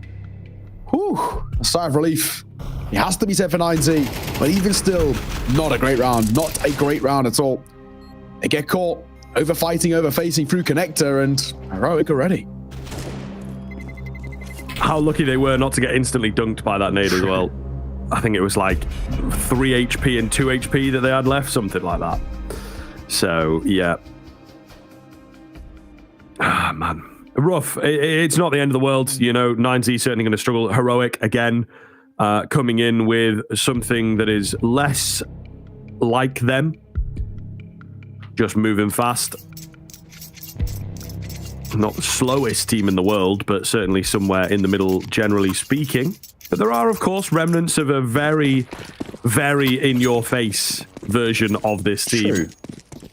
Whew, a sigh of relief. He has to be set for 9Z, but even still, not a great round. Not a great round at all. They get caught over fighting, over facing through connector, and Heroic already.
How lucky they were not to get instantly dunked by that nade as well. I think it was like 3 HP and 2 HP that they had left, something like that. So, yeah. Ah, man. Rough. It's not the end of the world. 9Z certainly going to struggle. Heroic, again, coming in with something that is less like them. Just moving fast. Not the slowest team in the world, but certainly somewhere in the middle, generally speaking. But there are, of course, remnants of a very, very in-your-face version of this team.
True.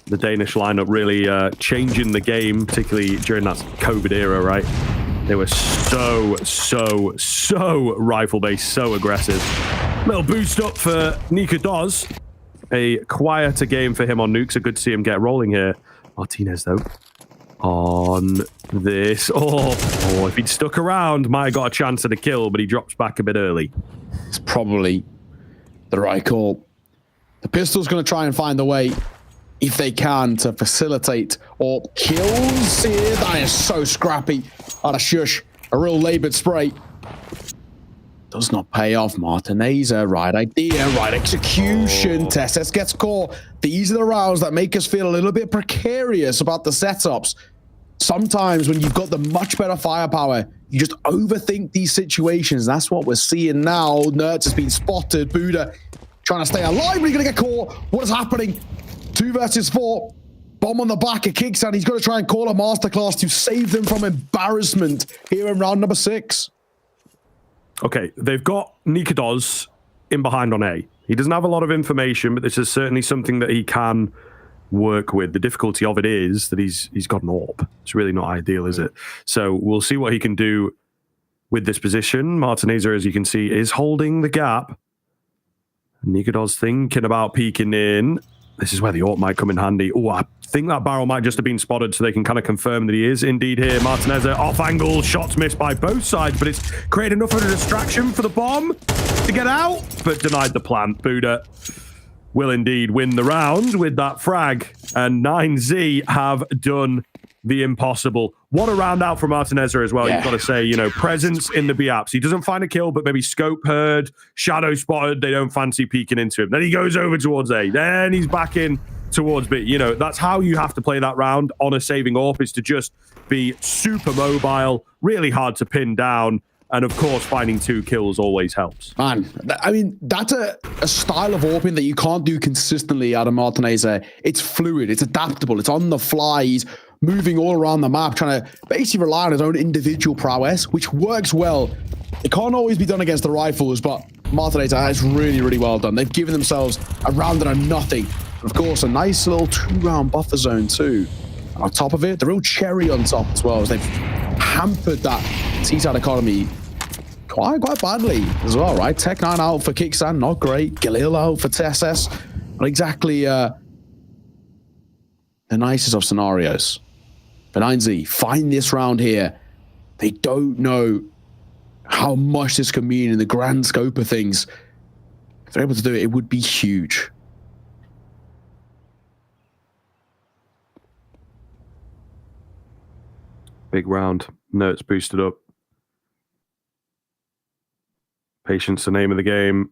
The Danish lineup really changing the game, particularly during that COVID era, right? They were so rifle-based, so aggressive. Little boost up for Nika Doz. A quieter game for him on nukes. So good to see him get rolling here. Martinez, though, on this. Oh, if he'd stuck around, might have got a chance at a kill, but he drops back a bit early.
It's probably the right call. The pistol's going to try and find the way, if they can, to facilitate or kills here. That is so scrappy. Out of shush. A real labored spray. Does not pay off. Martinez, right idea, right execution. Tesses gets caught. These are the rounds that make us feel a little bit precarious about the setups. Sometimes when you've got the much better firepower, you just overthink these situations. That's what we're seeing now. Nerds has been spotted. Buddha trying to stay alive, but he's going to get caught. What is happening? 2 versus 4. Bomb on the back of Kickstand. He's got to try and call a masterclass to save them from embarrassment here in round number 6.
Okay, they've got Nikadoz in behind on A. He doesn't have a lot of information, but this is certainly something that he can work with. The difficulty of it is that he's got an AWP. It's really not ideal, is it? So we'll see what he can do with this position. Martinez, as you can see, is holding the gap. Nikadoz thinking about peeking in. This is where the AWP might come in handy. Oh, I think that barrel might just have been spotted so they can kind of confirm that he is indeed here. Martinez off angle, shots missed by both sides, but it's created enough of a distraction for the bomb to get out, but denied the plant. Buddha will indeed win the round with that frag, and 9Z have done the impossible. What a round out for Martinez as well, You've got to say, presence in the B-apps. He doesn't find a kill, but maybe scope heard, shadow spotted, they don't fancy peeking into him. Then he goes over towards A, then he's back in towards B. That's how you have to play that round on a saving AWP, is to just be super mobile, really hard to pin down, and of course, finding 2 kills always helps.
Man, I mean, that's a style of AWPing that you can't do consistently out of Martinez. It's fluid, it's adaptable, it's on the fly. He's moving all around the map, trying to basically rely on his own individual prowess, which works well. It can't always be done against the rifles, but Martinez is really, really well done. They've given themselves a round and a nothing. Of course, a nice little 2-round buffer zone too. And on top of it, the real cherry on top as well, as they've hampered that T-side economy quite badly as well, right? Tech9 out for Kickstand, not great. Galil out for TSS. Not exactly the nicest of scenarios. But 9Z, find this round here. They don't know how much this can mean in the grand scope of things. If they're able to do it, it would be huge.
Big round. Nerds boosted up. Patience, the name of the game.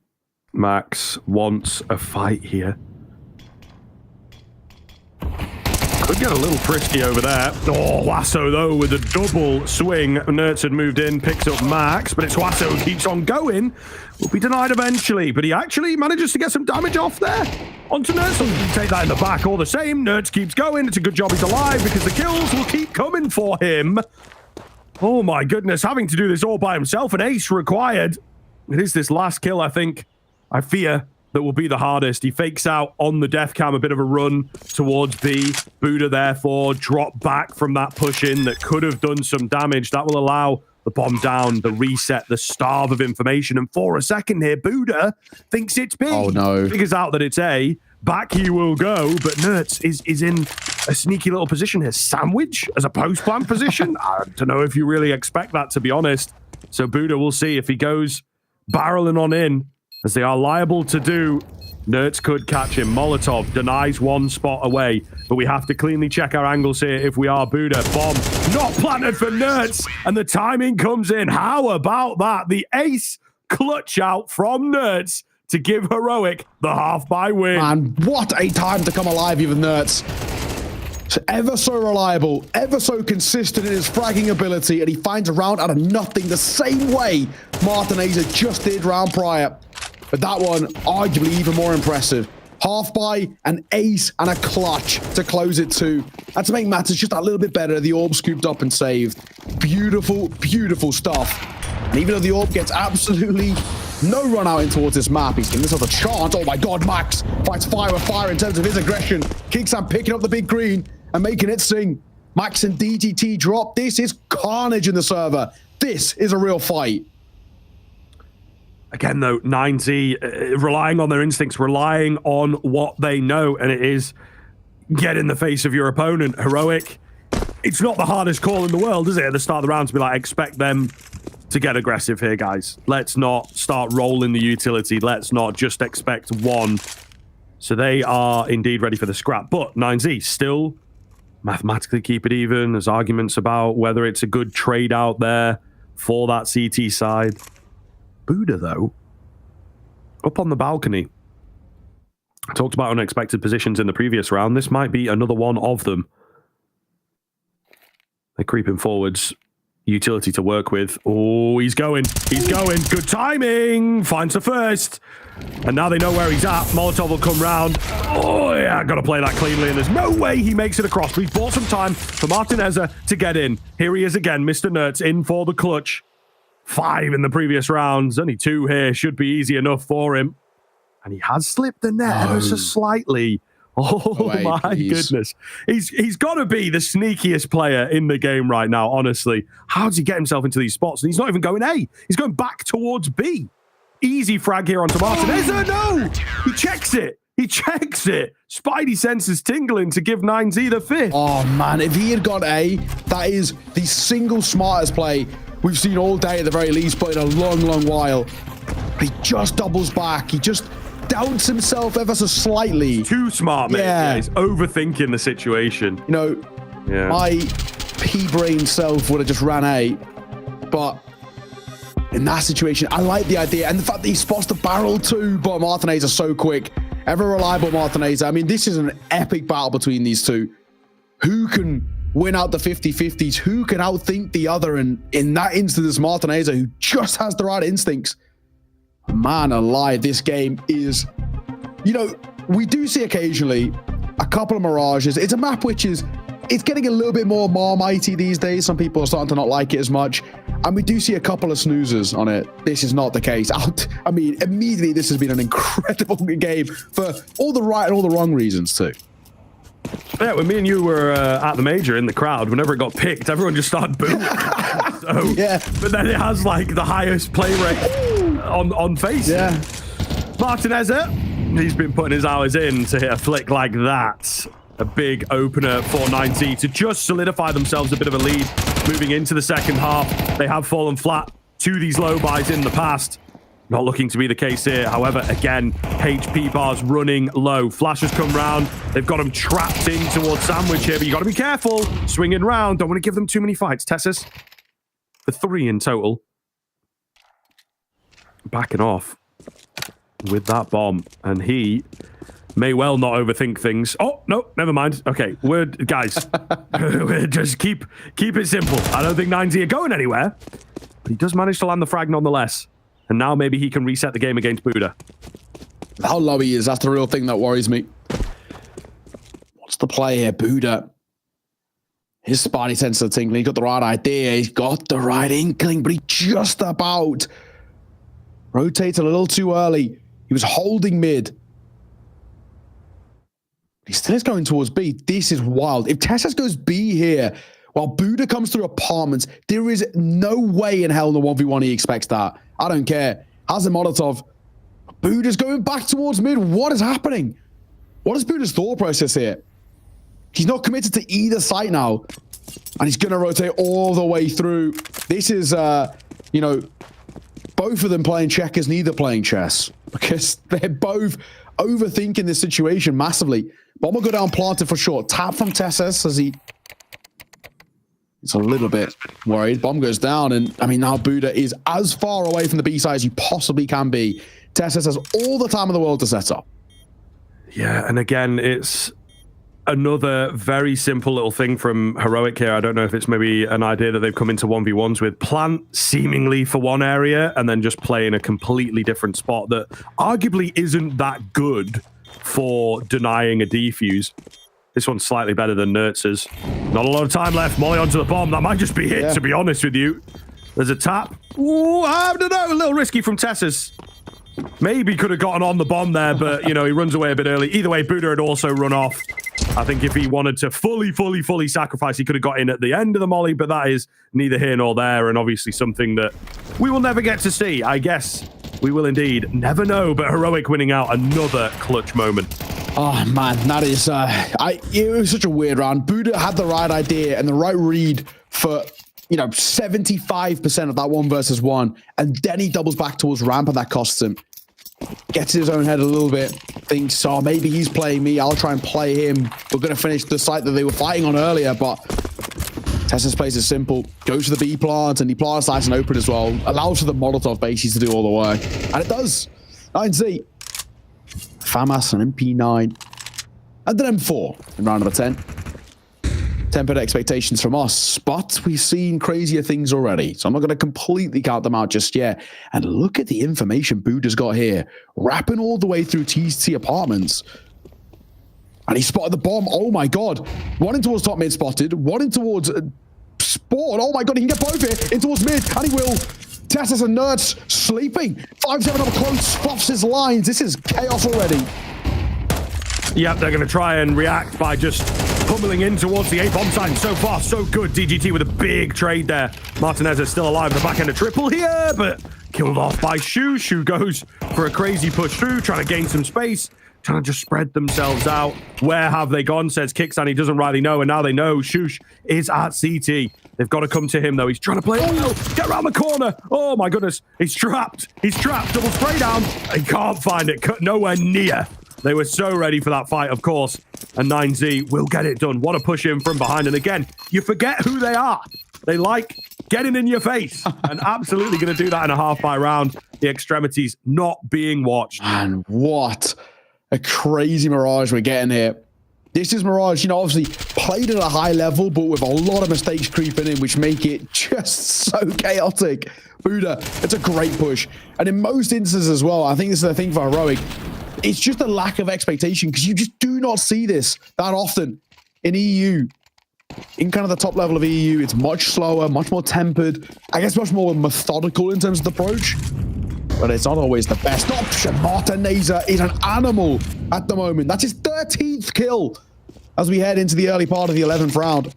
Max wants a fight here. Could get a little frisky over there. Oh, Wasso, though, with a double swing. Nerds had moved in, picks up Max, but it's Wasso who keeps on going. Will be denied eventually, but he actually manages to get some damage off there. Onto Nerds. He take that in the back all the same. Nerds keeps going. It's a good job he's alive because the kills will keep coming for him. Oh, my goodness. Having to do this all by himself. An ace required. It is this last kill, I think. I fear that will be the hardest. He fakes out on the death cam, a bit of a run towards B. Buddha, therefore, drop back from that push-in that could have done some damage. That will allow the bomb down, the reset, the starve of information. And for a second here, Buddha thinks it's B.
Oh, no.
Figures out that it's A. Back he will go, but Nertz is in a sneaky little position here. Sandwich as a post-plan position? I don't know if you really expect that, to be honest. So Buddha, we'll see if he goes barreling on in, as they are liable to do. Nertz could catch him. Molotov denies one spot away, but we have to cleanly check our angles here if we are Buddha. Bomb not planted for Nertz, and the timing comes in. How about that? The ace clutch out from Nerds to give Heroic the half-buy win.
Man, what a time to come alive, even Nerds. So ever so reliable, ever so consistent in his fragging ability, and he finds a round out of nothing the same way Martinez just did round prior. But that one, arguably even more impressive. Half-buy, an ace, and a clutch to close it too. And to make matters just a little bit better, the orb scooped up and saved. Beautiful, beautiful stuff. And even though the orb gets absolutely no run out in towards this map, he's giving this other chance. Oh my god, Max fights fire with fire in terms of his aggression. Kingsam picking up the big green and making it sing. Max and DGT drop. This is carnage in the server. This is a real fight.
Again, though, 9Z relying on their instincts, relying on what they know, and it is get in the face of your opponent. Heroic, it's not the hardest call in the world, is it, at the start of the round to be like, expect them to get aggressive here, guys. Let's not start rolling the utility. Let's not just expect one. So they are indeed ready for the scrap. But 9Z still mathematically keep it even. There's arguments about whether it's a good trade out there for that CT side. Buddha, though, up on the balcony. I talked about unexpected positions in the previous round. This might be another one of them. They're creeping forwards. Utility to work with. Oh, he's going. He's going. Good timing. Finds the first. And now they know where he's at. Molotov will come round. Oh, yeah, got to play that cleanly. And there's no way he makes it across. We've bought some time for Martineza to get in. Here he is again, Mr. Nerds, in for the clutch. 5 in the previous rounds. Only 2 here. Should be easy enough for him. And he has slipped the net ever so slightly. Oh, my goodness. He's got to be the sneakiest player in the game right now, honestly. How does he get himself into these spots? And he's not even going A. He's going back towards B. Easy frag here onto Martinez. No! He checks it. He checks it. Spidey senses tingling to give 9Z the 5th.
Oh, man. If he had got A, that is the single smartest play we've seen all day at the very least, but in a long, long while. But he just doubles back. He just doubts himself ever so slightly.
Too smart, mate. Yeah, he's overthinking the situation.
You know, my pea-brain self would have just ran A, but in that situation, I like the idea. And the fact that he spots the barrel too, but Martinez are so quick. Ever reliable Martinez. I mean, this is an epic battle between these two. Who can win out the 50-50s? Who can outthink the other? And in that instance, it's Martinez, who just has the right instincts. Man alive, this game is, you know, we do see occasionally a couple of mirages. It's a map which is, it's getting a little bit more Marmitey these days. Some people are starting to not like it as much. And we do see a couple of snoozers on it. This is not the case. I mean, immediately this has been an incredible game for all the right and all the wrong reasons too.
Yeah, when me and you were at the major in the crowd, whenever it got picked, everyone just started booing. So, yeah. But then it has like the highest play rate on face.
Yeah.
Martineza, he's been putting his hours in to hit a flick like that. A big opener for 9Z to just solidify themselves a bit of a lead moving into the second half. They have fallen flat to these low buys in the past. Not looking to be the case here. However, again, HP bars running low. Flashes come round. They've got them trapped in towards Sandwich here, but you got to be careful. Swinging round. Don't want to give them too many fights. Tessus, the 3 in total. Backing off with that bomb. And he may well not overthink things. Oh, no, never mind. Okay, guys, just keep it simple. I don't think 9Z are going anywhere, but he does manage to land the frag nonetheless. And now maybe he can reset the game against Buddha.
How low he is, that's the real thing that worries me. What's the play here? Buddha. His spidey sense of tingling. He's got the right idea. He's got the right inkling, but he just about rotates a little too early. He was holding mid. He still is going towards B. This is wild. If Tessus goes B here, while Buddha comes through apartments, there is no way in hell in the 1v1 he expects that. I don't care. Has a Molotov. Buddha's going back towards mid. What is happening? What is Buddha's thought process here? He's not committed to either site now. And he's going to rotate all the way through. This is, you know, both of them playing checkers, neither playing chess. Because they're both overthinking this situation massively. Bomb will go down planted for sure. Tap from Tessus as he's It's a little bit worried. Bomb goes down, and I mean, now Buddha is as far away from the B side as you possibly can be. Tessus has all the time in the world to set up.
Yeah, and again, it's another very simple little thing from Heroic here. I don't know if it's maybe an idea that they've come into 1v1s with. Plant seemingly for one area and then just play in a completely different spot that arguably isn't that good for denying a defuse. This one's slightly better than Nertz's. Not a lot of time left. Molly onto the bomb. That might just be it, to be honest with you. There's a tap. Ooh, I don't know. A little risky from Tessus. Maybe could have gotten on the bomb there, but, you know, he runs away a bit early. Either way, Buddha had also run off. I think if he wanted to fully sacrifice, he could have got in at the end of the molly, but that is neither here nor there, and obviously something that we will never get to see. I guess we will indeed never know, but Heroic winning out another clutch moment.
Oh, man, that is... it was such a weird round. Buddha had the right idea and the right read for... 75% of that 1 versus 1, and then he doubles back towards ramp, and that costs him. Gets in his own head a little bit, thinks, oh, maybe he's playing me, I'll try and play him. We're going to finish the site that they were fighting on earlier, but Tessus plays it simple, goes to the B plant, and he plants nice and open as well, allows for the Molotov bases to do all the work, and it does. 9Z, FAMAS and MP9, and then M4 in round number 10. Tempered expectations from us, but we've seen crazier things already, so I'm not going to completely count them out just yet. And look at the information Buddha's got here, wrapping all the way through TC Apartments. And he spotted the bomb. Oh my god. One in towards top mid spotted, one in towards Sport. Oh my god, he can get both here in towards mid, and he will. Tessus and Nerds sleeping. 5-7 up close, spots his lines. This is chaos already.
Yep, they're going to try and react by just pummeling in towards the A-bomb side. So far, so good. DGT with a big trade there. Martinez is still alive at the back end of triple here, but killed off by Shu. Shu goes for a crazy push through, trying to gain some space, trying to just spread themselves out. Where have they gone, says Kickstand. He doesn't rightly know, and now they know Shush is at CT. They've got to come to him, though. He's trying to play. Oh, no. Get around the corner. Oh, my goodness. He's trapped. He's trapped. Double spray down. He can't find it. Nowhere near. They were so ready for that fight, of course. And 9Z will get it done. What a push in from behind. And again, you forget who they are. They like getting in your face. And absolutely going to do that in a half-by round. The extremities not being watched.
And what a crazy Mirage we're getting here. This is Mirage, obviously played at a high level, but with a lot of mistakes creeping in, which make it just so chaotic. Buddha, it's a great push. And in most instances as well, I think this is the thing for Heroic, it's just a lack of expectation, because you just do not see this that often in EU. In kind of the top level of EU, it's much slower, much more tempered, I guess much more methodical in terms of the approach. But it's not always the best option. Martineza is an animal at the moment. That's his 13th kill as we head into the early part of the 11th round.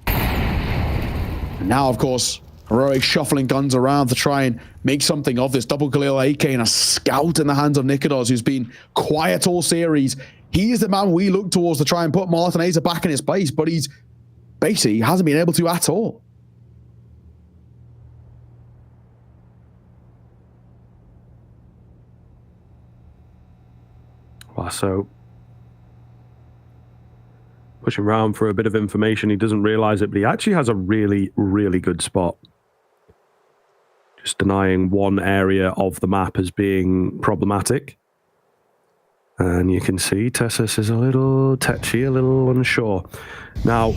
And now, of course, Heroic shuffling guns around to try and make something of this. Double Khalil AK and a scout in the hands of Nikodos, who's been quiet all series. He is the man we look towards to try and put Martineza back in his place, but he's basically hasn't been able to at all.
So pushing around for a bit of information. He doesn't realize it, but he actually has a really, really good spot. Just denying one area of the map as being problematic. And you can see Tessus is a little tetchy, a little unsure. Now,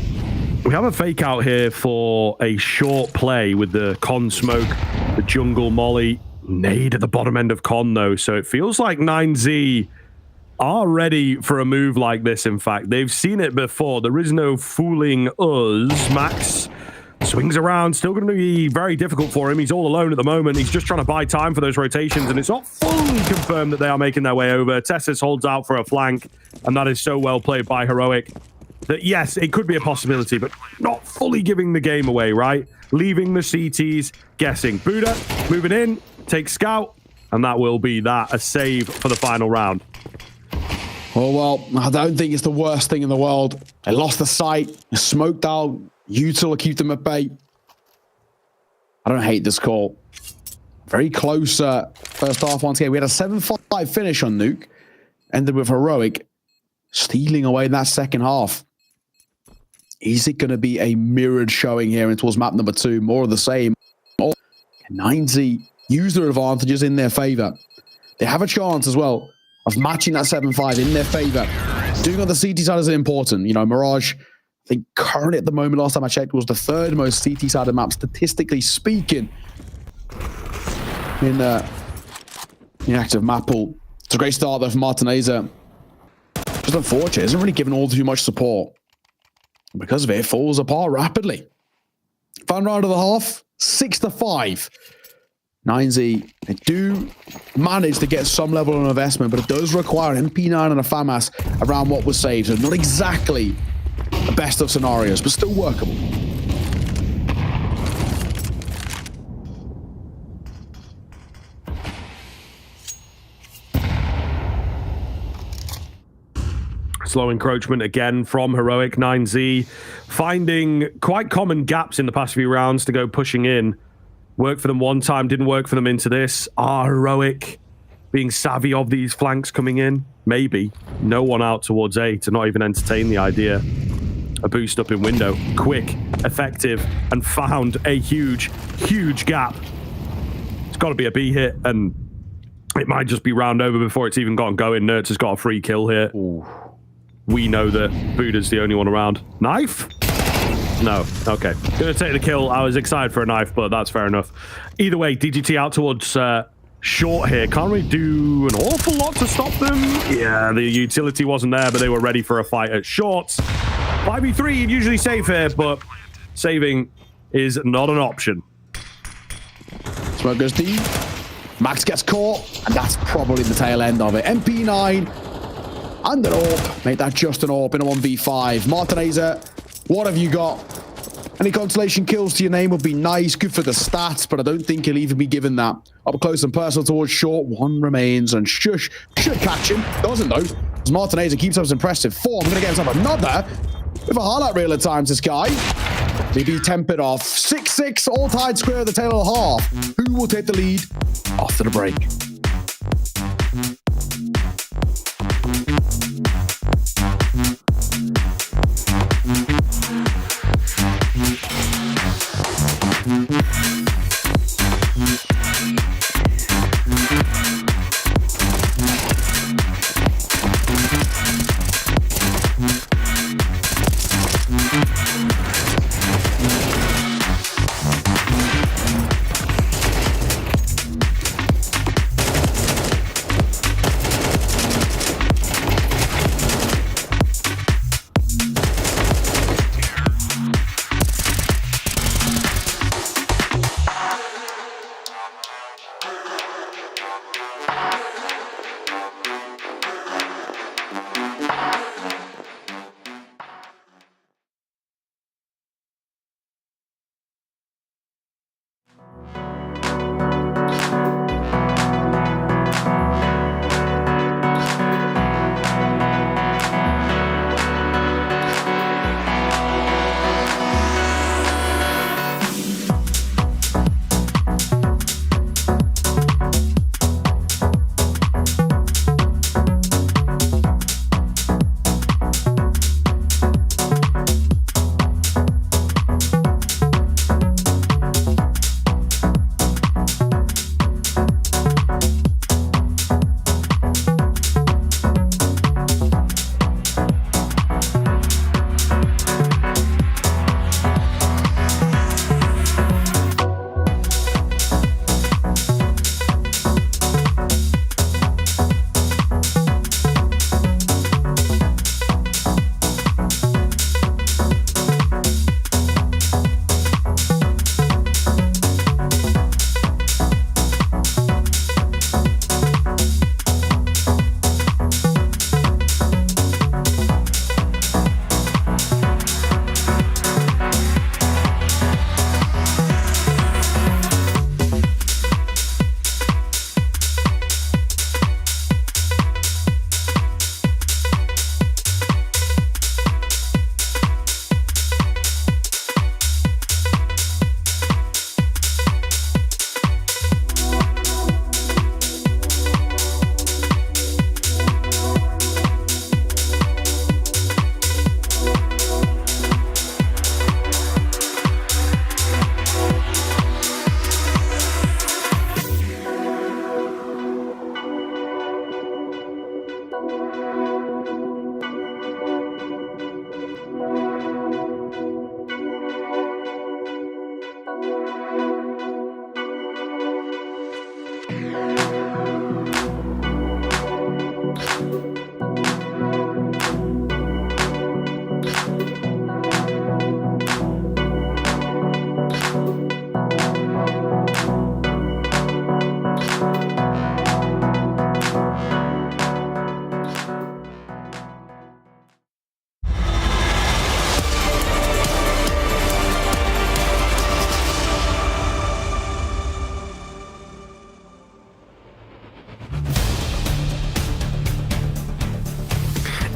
we have a fake out here for a short play with the con smoke, the jungle molly, nade at the bottom end of con though. So it feels like 9Z are ready for a move like this. In fact, they've seen it before. There is no fooling us. Max swings around, still going to be very difficult for him. He's all alone at the moment. He's just trying to buy time for those rotations, and it's not fully confirmed that they are making their way over. Tessus holds out for a flank, and that is so well played by Heroic that, yes, it could be a possibility, but not fully giving the game away, right? Leaving the CTs guessing. Buddha moving in, takes scout, and that will be that, a save for the final round.
Oh, well, I don't think it's the worst thing in the world. They lost the sight, smoked out, Util to keep them at bay. I don't hate this call. Very close first half once again. We had a 7-5 finish on Nuke. Ended with Heroic stealing away in that second half. Is it going to be a mirrored showing here towards map number 2? More of the same. Or can 9Z use their advantages in their favor? They have a chance as well of matching that 7-5 in their favor. Doing on the CT side is important. You know, Mirage, I think currently at the moment, last time I checked, was the 3rd most CT-sided map, statistically speaking, in the active map pool. It's a great start though for Martineza. Just unfortunate, isn't really given all too much support. And because of it, it falls apart rapidly. Final round of the half, 6-5. 9Z, they do manage to get some level of investment, but it does require an MP9 and a FAMAS around what was saved. So not exactly the best of scenarios, but still workable.
Slow encroachment again from Heroic. 9Z finding quite common gaps in the past few rounds to go pushing in. Worked for them one time, didn't work for them into this. Heroic being savvy of these flanks coming in? Maybe. No one out towards A to not even entertain the idea. A boost up in window. Quick, effective, and found a huge, huge gap. It's got to be a B hit, and it might just be round over before it's even gotten going. Nertz has got a free kill here. Ooh. We know that Buddha's the only one around. Knife? No. Okay. Gonna take the kill. I was excited for a knife, but that's fair enough. Either way, DGT out towards short here. Can't really do an awful lot to stop them. Yeah, the utility wasn't there, but they were ready for a fight at shorts. 5v3, you'd usually save here, but saving is not an option.
Smoke goes deep. Max gets caught, and that's probably the tail end of it. MP9 and an AWP. Make that just an AWP in a 1v5. Martineza, what have you got? Any consolation kills to your name would be nice. Good for the stats, but I don't think he'll even be given that. Up close and personal towards short. One remains, and Shush should catch him. Doesn't, though. As Martineza keeps up his impressive form. Going to get himself another with a highlight reel at times, this guy. DB tempered off. 6-6, all tied square at the tail of the half. Who will take the lead after the break?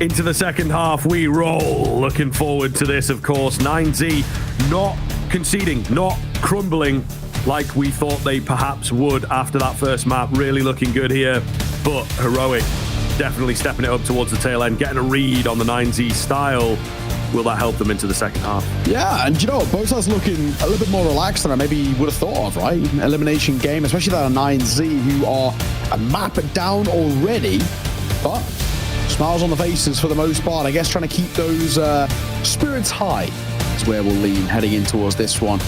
into the second half we roll. Looking forward to this, of course. 9Z not conceding, not crumbling like we thought they perhaps would after that first map. Really looking good here, but Heroic definitely stepping it up towards the tail end, getting a read on the 9Z style. Will that help them into the second half?
Yeah, and you know, both sides looking a little bit more relaxed than I maybe would have thought of, right? Elimination game, especially that 9Z, who are a map down already, but smiles on the faces for the most part. I guess trying to keep those spirits high is where we'll lean heading in towards this one.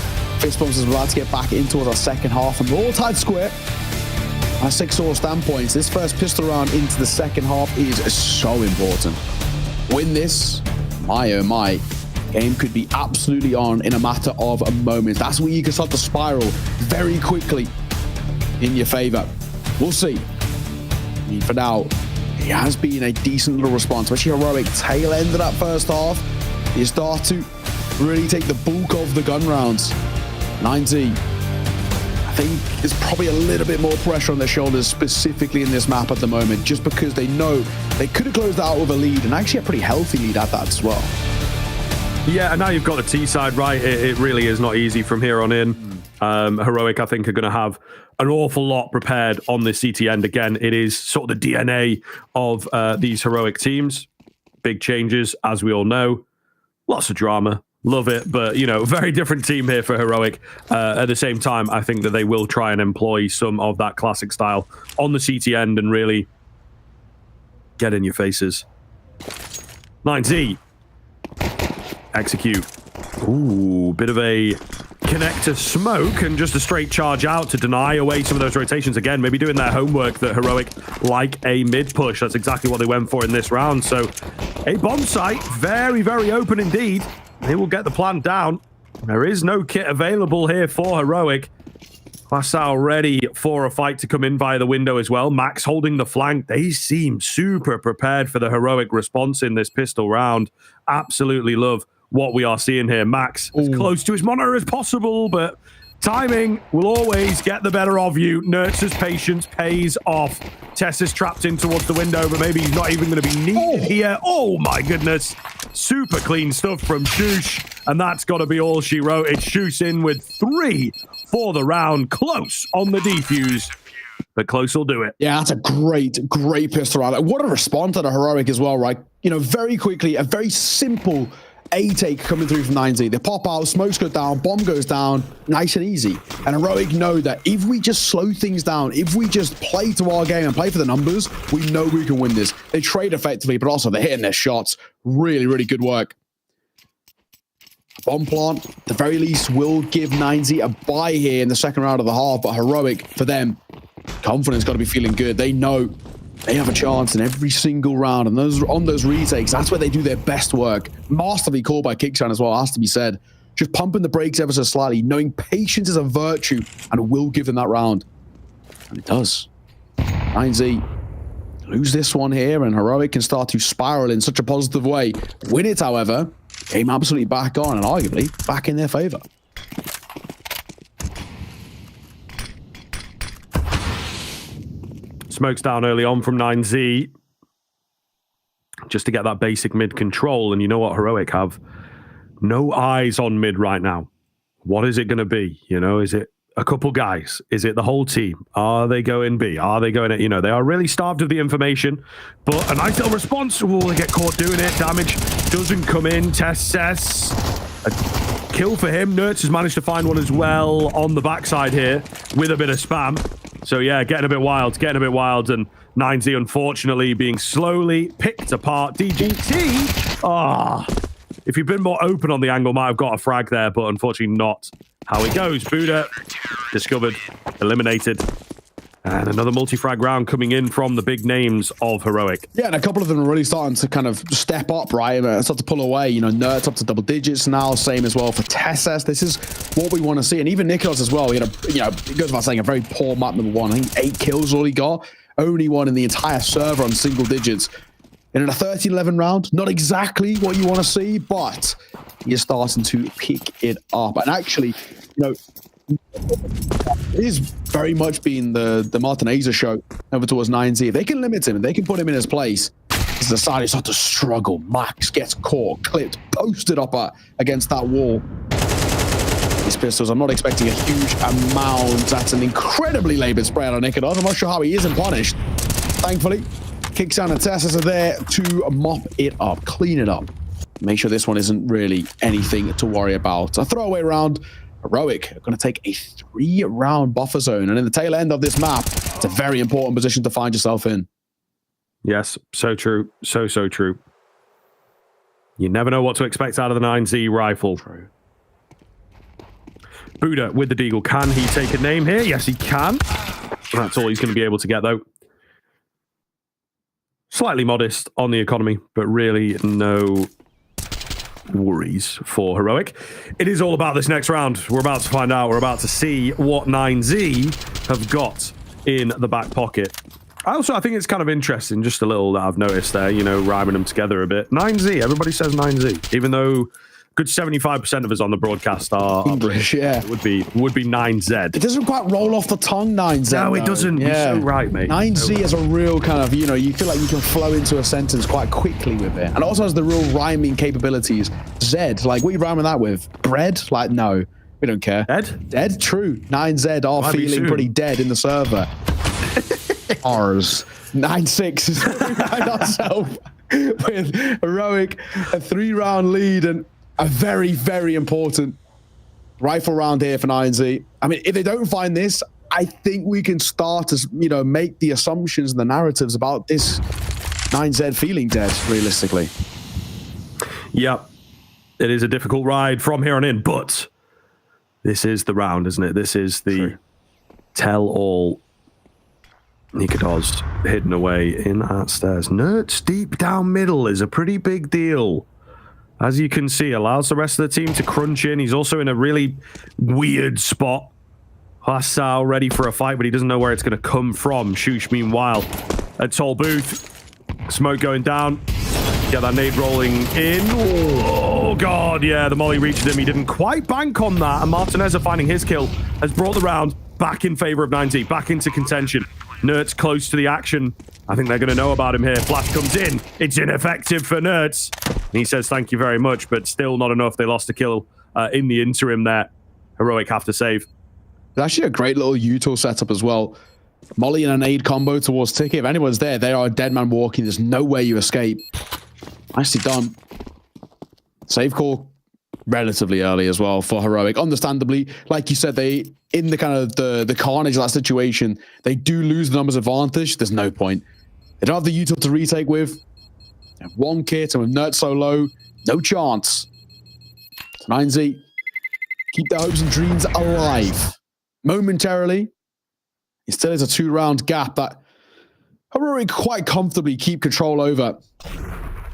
Fist bumps is about to get back in towards our second half, and we're all tied square. Our 6-4 standpoints, this first pistol round into the second half is so important. Win this, my oh my, game could be absolutely on in a matter of a moment. That's where you can start to spiral very quickly in your favor. We'll see. I mean, for now, it has been a decent little response, especially Heroic tail end of that first half. You start to really take the bulk of the gun rounds. 9Z, I think there's probably a little bit more pressure on their shoulders, specifically in this map at the moment, just because they know they could have closed out with a lead, and actually a pretty healthy lead at that as well.
Yeah, and now you've got the T side, right? It really is not easy from here on in. Heroic, I think, are going to have an awful lot prepared on the CT end. Again, it is sort of the DNA of these Heroic teams. Big changes, as we all know. Lots of drama. Love it, but, you know, very different team here for Heroic. At the same time, I think that they will try and employ some of that classic style on the CT end and really get in your faces. 9Z. Execute. Ooh, bit of a connector smoke and just a straight charge out to deny away some of those rotations. Again, maybe doing their homework that Heroic like a mid push. That's exactly what they went for in this round. So a bomb site, very, very open indeed. They will get the plant down. There is no kit available here for Heroic. Quasau ready for a fight to come in via the window as well. Max holding the flank. They seem super prepared for the Heroic response in this pistol round. Absolutely love what we are seeing here. Max as close to his monitor as possible, but timing will always get the better of you. Nertz's patience pays off. Tess is trapped in towards the window, but maybe he's not even going to be needed here. Oh my goodness. Super clean stuff from Shush, and that's got to be all she wrote. It's Shush in with 3 for the round. Close on the defuse, but Close will do it.
Yeah, that's a great pistol round. Like, what a response to a Heroic as well, right? You know, very quickly, a very simple A-take coming through from 9Z. They pop out, smokes go down, bomb goes down, nice and easy. And Heroic know that if we just slow things down, if we just play to our game and play for the numbers, we know we can win this. They trade effectively, but also they're hitting their shots. Really, really good work. Bomb plant, at the very least, will give 9Z a bye here in the second round of the half, but Heroic, for them, confidence got to be feeling good. They know they have a chance in every single round, and on those retakes, that's where they do their best work. Masterfully called by Kickshine as well, has to be said. Just pumping the brakes ever so slightly, knowing patience is a virtue, and will give them that round. And it does. 9Z lose this one here, and Heroic can start to spiral in such a positive way. Win it, however, game absolutely back on, and arguably back in their favor.
Smokes down early on from 9Z just to get that basic mid control. And you know what Heroic have? No eyes on mid right now. What is it going to be? You know, is it a couple guys? Is it the whole team? Are they going B? Are they going, you know, they are really starved of the information, but a nice little response. Oh, they get caught doing it. Damage doesn't come in. Tess, a kill for him. Nertz has managed to find one as well on the backside here with a bit of spam. So yeah, getting a bit wild, and 9Z unfortunately being slowly picked apart. DGT, if you'd been more open on the angle, might have got a frag there, but unfortunately not how it goes. Buddha discovered, eliminated, and another multi-frag round coming in from the big names of Heroic.
Yeah, and a couple of them are really starting to kind of step up, right? Start to pull away. You know, Nerds up to double digits now. Same as well for Tesses. This is what we want to see. And even Nicholas as well. He had a, you know, it goes without saying, a very poor map number 1. I think 8 kills all he got. Only one in the entire server on single digits. And in a 13-11 round, not exactly what you want to see, but you're starting to pick it up. And actually, you know, it is very much been the Martineza show over towards 9Z. If they can limit him and they can put him in his place, As the side starts to struggle, Max gets caught, clipped, posted up against that wall. These pistols, I'm not expecting a huge amount. That's an incredibly labored spray on Nikodos. I'm not sure how he isn't punished. Thankfully, Kicksound and Tessus are there to mop it up, clean it up. Make sure this one isn't really anything to worry about. A throwaway round. Heroic are going to take a 3-round buffer zone. And in the tail end of this map, it's a very important position to find yourself in.
Yes, so true. So true. You never know what to expect out of the 9Z rifle. True. Buddha with the Deagle. Can he take a name here? Yes, he can. That's all he's going to be able to get, though. Slightly modest on the economy, but really no worries for Heroic. It is all about this next round. We're about to find out. We're about to see what 9Z have got in the back pocket. I think it's kind of interesting, just a little that I've noticed there, you know, rhyming them together a bit. 9Z, everybody says 9Z, even though good 75% of us on the broadcast are
English, yeah.
It would be 9Z.
It doesn't quite roll off the tongue, 9Z.
No, it doesn't. Yeah. You're so right, mate.
9Z is a real kind of, you know, you feel like you can flow into a sentence quite quickly with it. And also has the real rhyming capabilities. Zed, like, what are you rhyming that with? Bread? Like, no, we don't care. Dead? True. 9Z are feeling pretty dead in the server. Ours. 9-6 is behind ourselves with Heroic, a 3-round lead and a very, very important rifle round here for 9Z. I mean, if they don't find this, I think we can start to, you know, make the assumptions and the narratives about this 9Z feeling dead, realistically.
Yep. It is a difficult ride from here on in, but this is the round, isn't it? This is the tell-all. Nikodos hidden away in at stairs. Nerds deep down middle is a pretty big deal. As you can see, allows the rest of the team to crunch in. He's also in a really weird spot. Hostile, ready for a fight, but he doesn't know where it's going to come from. Shush, meanwhile, at Tall Booth. Smoke going down. Get that nade rolling in. Oh, God, yeah, the molly reached him. He didn't quite bank on that, and Martinez finding his kill has brought the round back in favor of 9Z, back into contention. Nerds close to the action. I think they're going to know about him here. Flash comes in. It's ineffective for Nerds. And he says thank you very much, but still not enough. They lost a kill in the interim there. Heroic have to save.
It's actually a great little util setup as well. Molly and a nade combo towards Ticket. If anyone's there, they are a dead man walking. There's no way you escape. Nicely done. Save call relatively early as well for Heroic. Understandably, like you said, they, in the kind of the carnage of that situation, they do lose the numbers advantage. There's no point. They don't have the util to retake with. They have one kit, and with Nerd so low, no chance. 9Z, keep their hopes and dreams alive. Momentarily, it still is a 2-round gap that Heroic quite comfortably keep control over.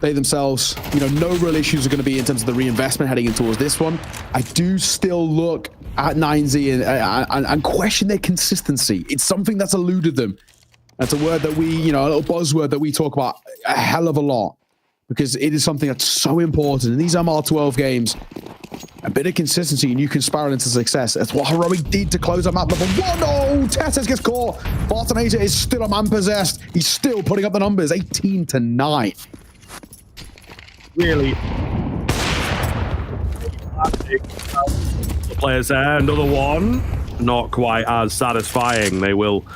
They themselves, you know, no real issues are going to be in terms of the reinvestment heading in towards this one. I do still look at 9Z and question their consistency. It's something that's eluded them. That's a word that we, you know, a little buzzword that we talk about a hell of a lot because it is something that's so important. In these MR12 games, a bit of consistency and you can spiral into success. That's what Heroic did to close up map number 1. Oh, Tessus gets caught. Bartonator is still a man possessed. He's still putting up the numbers, 18-9.
Really. The players there, another one. Not quite as satisfying. They will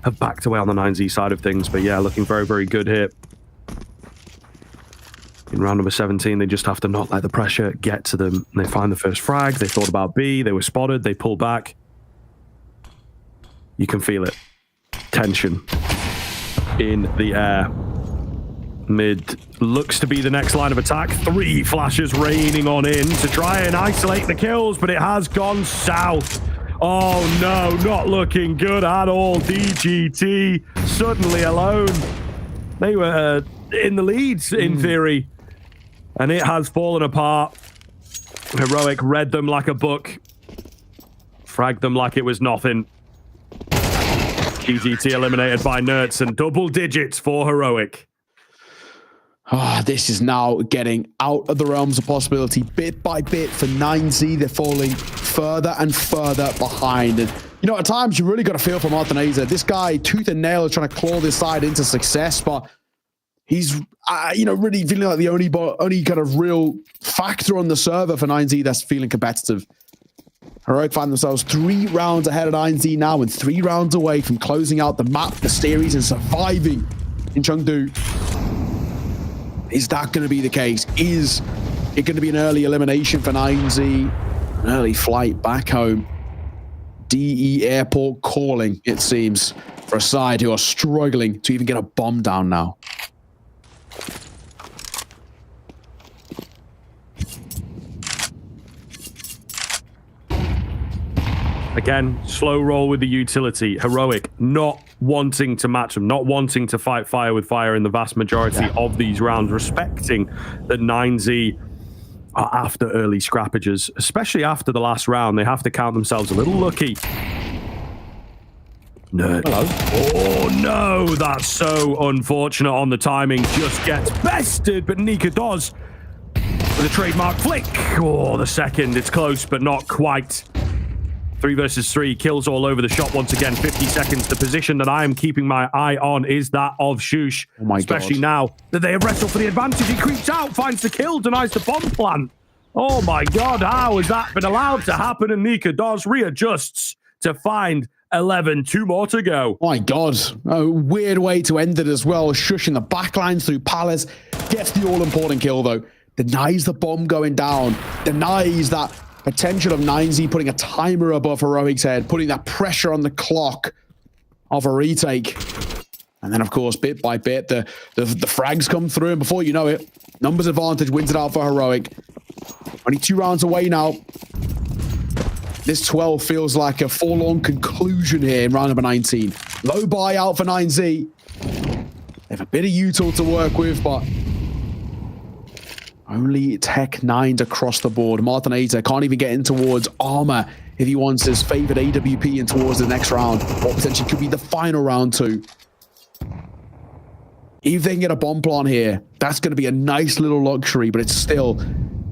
have backed away on the 9Z side of things, but yeah, looking very, very good here. In round number 17, they just have to not let the pressure get to them. They find the first frag. They thought about B. They were spotted. They pulled back. You can feel it. Tension in the air. Mid looks to be the next line of attack. 3 flashes raining on in to try and isolate the kills, but it has gone south. Oh no, not looking good at all. DGT suddenly alone. They were in the leads in theory, and it has fallen apart. Heroic read them like a book, fragged them like it was nothing. DGT eliminated by Nerds and double digits for Heroic.
This is now getting out of the realms of possibility bit by bit for 9Z. They're falling further and further behind. And, you know, at times you really got to feel for Martinez. This guy, tooth and nail, is trying to claw this side into success, but He's, really feeling like the only kind of real factor on the server for 9Z that's feeling competitive. Heroic find themselves 3 rounds ahead of 9Z now and 3 rounds away from closing out the map, the series, and surviving in Chengdu. Is that going to be the case? Is it going to be an early elimination for 9Z? An early flight back home. DE Airport calling, it seems, for a side who are struggling to even get a bomb down now.
Again, slow roll with the utility. Heroic not wanting to match them, not wanting to fight fire with fire in the vast majority of these rounds, respecting that 9Z are after early scrappages, especially after the last round. They have to count themselves a little lucky. Nerd.
Hello.
Oh no, that's so unfortunate on the timing. Just gets bested, but Nika does. With a trademark flick. Oh, the second. It's close, but not quite. 3 versus 3, kills all over the shop once again. 50 seconds. The position that I am keeping my eye on is that of Shush.
Oh my
Especially
God.
now that they have wrestled for the advantage. He creeps out, finds the kill, denies the bomb plant. Oh my God, how has that been allowed to happen? And Nika does readjusts to find 11. 2 more to go.
Oh my God. A weird way to end it as well. Shush in the backlines through Palace. Gets the all-important kill, though. Denies the bomb going down. Denies that potential of 9Z putting a timer above Heroic's head, putting that pressure on the clock of a retake. And then, of course, bit by bit, the frags come through, and before you know it, numbers advantage wins it out for Heroic. Only 2 rounds away now. This 12 feels like a forlorn conclusion here in round number 19. Low buyout for 9Z. They have a bit of util to work with, but only Tech 9s across the board. Martinator can't even get in towards Armor if he wants his favorite AWP in towards the next round, or potentially could be the final round too. If they can get a bomb plant here, that's going to be a nice little luxury, but it's still,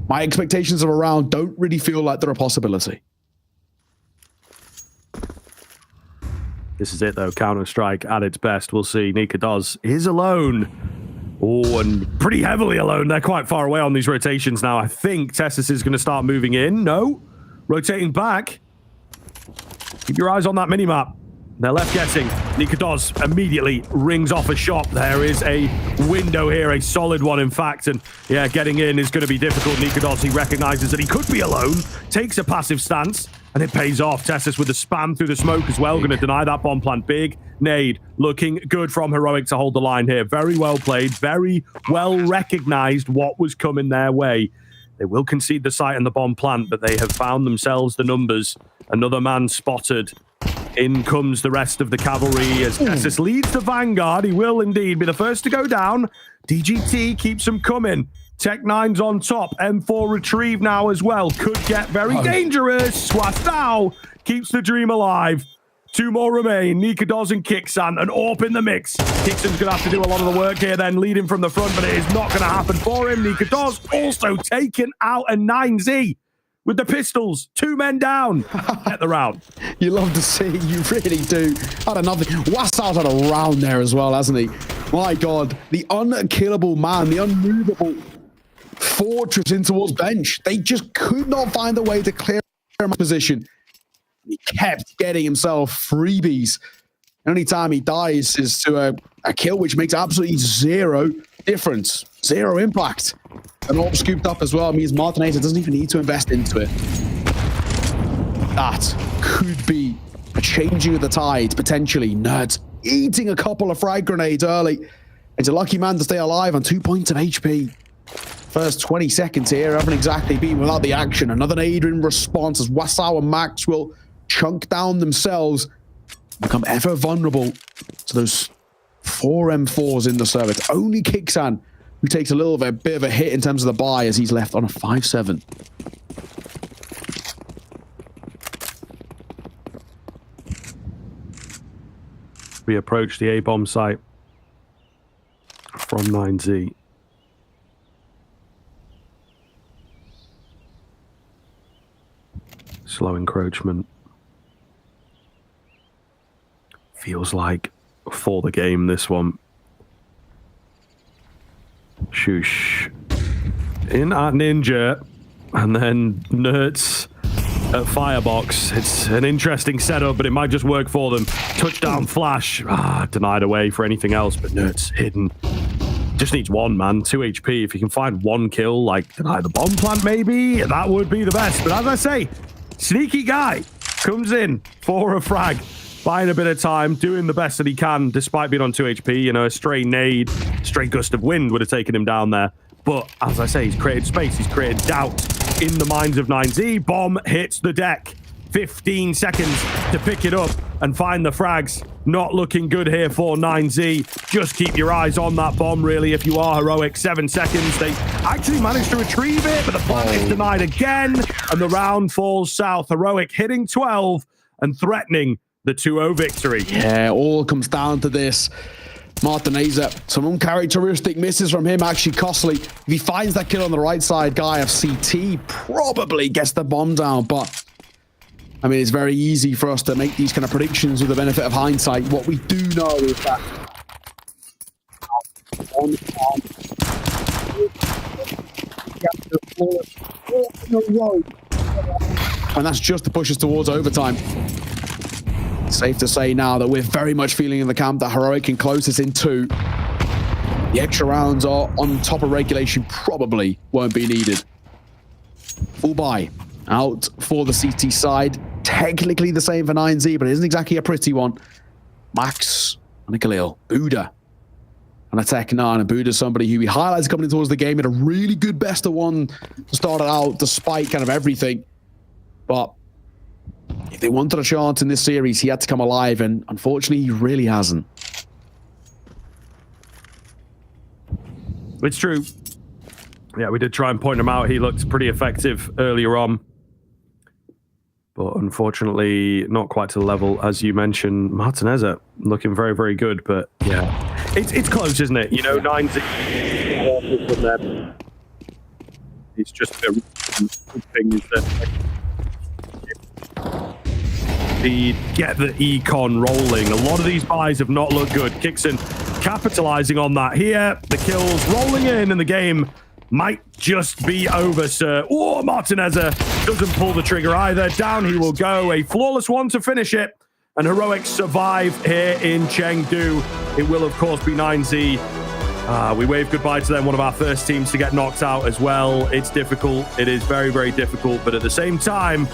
my expectations of a round don't really feel like they're a possibility.
This is it, though. Counter-Strike at its best. We'll see. Nika does is alone. Oh, and pretty heavily alone. They're quite far away on these rotations now. I think Tessus is going to start moving in. No. Rotating back. Keep your eyes on that minimap. They're left guessing. Nika does immediately rings off a shot. There is a window here, a solid one, in fact. And yeah, getting in is going to be difficult. Nika does, he recognizes that he could be alone, takes a passive stance, and it pays off. Tessus with the spam through the smoke as well. Going to deny that bomb plant. Big nade. Looking good from Heroic to hold the line here. Very well played. Very well recognized what was coming their way. They will concede the site and the bomb plant, but they have found themselves the numbers. Another man spotted. In comes the rest of the cavalry as Tessus leads the vanguard. He will indeed be the first to go down. DGT keeps them coming. Tech 9's on top. M4 retrieve now as well. Could get very dangerous. Swastau keeps the dream alive. 2 more remain. Nika Doz and Kixan. An AWP in the mix. Kixan's going to have to do a lot of the work here then, leading from the front, but it is not going to happen for him. Nika Doz also taken out a 9Z with the pistols. 2 men down at the round.
You love to see it. You really do. Had another. Wassau's had a round there as well, hasn't he? My God. The unkillable man. The unmovable fortress in towards bench. They just could not find a way to clear him position. He kept getting himself freebies. The only time he dies is to a kill, which makes absolutely 0 difference. 0 impact. And all scooped up as well means Martinator doesn't even need to invest into it. That could be a changing of the tide, potentially. Nerds eating a couple of frag grenades early. It's a lucky man to stay alive on 2 points of HP. First 20 seconds here haven't exactly been without the action. Another nade in response as Wassau and Max will chunk down themselves, become ever vulnerable to those 4 M4s in the server. It's only Kixan who takes a little bit of a hit in terms of the buy as he's left on a 5-7.
We approach the A-bomb site from 9Z. Slow encroachment. Feels like for the game, this one. Shoosh. In at Ninja, and then Nerds at Firebox. It's an interesting setup, but it might just work for them. Touchdown flash. Denied away for anything else, but Nerds hidden. Just needs one, man. 2 HP. If you can find one kill, like deny the bomb plant, maybe, that would be the best. But as I say, sneaky guy comes in for a frag, buying a bit of time, doing the best that he can, despite being on 2 HP. You know, a stray nade, stray gust of wind would have taken him down there. But as I say, he's created space, he's created doubt in the minds of 9Z. Bomb hits the deck. 15 seconds to pick it up and find the frags. Not looking good here for 9Z. Just keep your eyes on that bomb, really, if you are Heroic. 7 seconds. They actually managed to retrieve it, but the plant is denied again, and the round falls south. Heroic hitting 12 and threatening the 2-0 victory.
Yeah, all comes down to this. Martineza, some uncharacteristic misses from him, actually costly. If he finds that kill on the right side, guy of CT probably gets the bomb down, but I mean, it's very easy for us to make these kind of predictions with the benefit of hindsight. What we do know is that and that's just to push us towards overtime. Safe to say now that we're very much feeling in the camp that Heroic can close this in 2. The extra rounds are on top of regulation, probably won't be needed. Full buy out for the CT side. Technically the same for 9Z, but it isn't exactly a pretty one. Max and a Khalil. Buddha and a Tech9. And Buddha's somebody who he highlights coming towards the game. Had a really good best of one to start it out, despite kind of everything. But if they wanted a chance in this series, he had to come alive, and unfortunately, he really hasn't.
It's true. Yeah, we did try and point him out. He looked pretty effective earlier on. But unfortunately, not quite to the level, as you mentioned. Martineza looking very, very good. But yeah, it's close, isn't it? You know, 9Z. It's just a good thing is that get the econ rolling. A lot of these buys have not looked good. Kixon capitalizing on that here. The kills rolling in, and the game might just be over, sir. Oh, Martineza doesn't pull the trigger either. Down he will go. A flawless one to finish it. And Heroic survive here in Chengdu. It will, of course, be 9Z. We wave goodbye to them, one of our first teams to get knocked out as well. It's difficult. It is very, very difficult. But at the same time,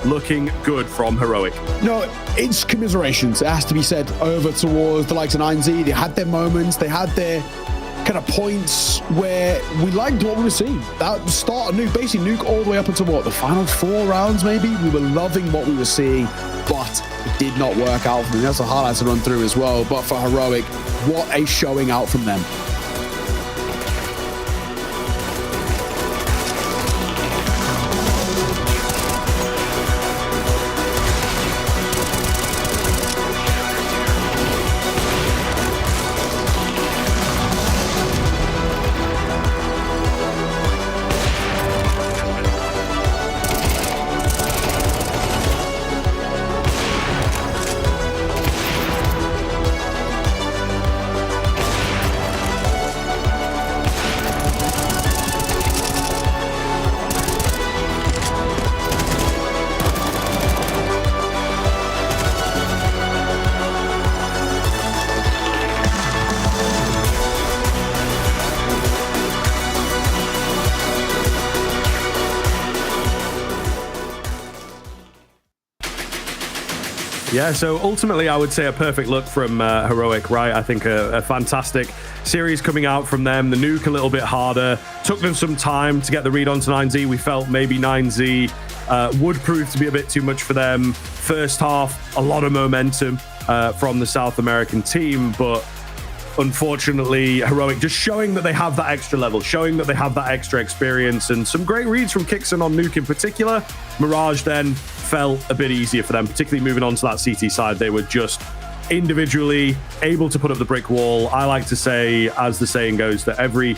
looking good from Heroic.
No, it's commiserations, it has to be said, over towards the likes of 9Z. They had their moments. They had their kind of points where we liked what we were seeing. That start, basically nuke all the way up into what, the final 4 rounds maybe? We were loving what we were seeing, but it did not work out for them. That's the highlights to run through as well. But for Heroic, what a showing out from them.
Yeah, so ultimately I would say a perfect look from Heroic, right? I think a fantastic series coming out from them. The nuke a little bit harder. Took them some time to get the read onto 9Z. We felt maybe 9Z would prove to be a bit too much for them. First half, a lot of momentum from the South American team, but unfortunately, Heroic just showing that they have that extra level, showing that they have that extra experience, and some great reads from Kixon on nuke in particular. Mirage then felt a bit easier for them, particularly moving on to that CT side. They were just individually able to put up the brick wall. I like to say, as the saying goes, that every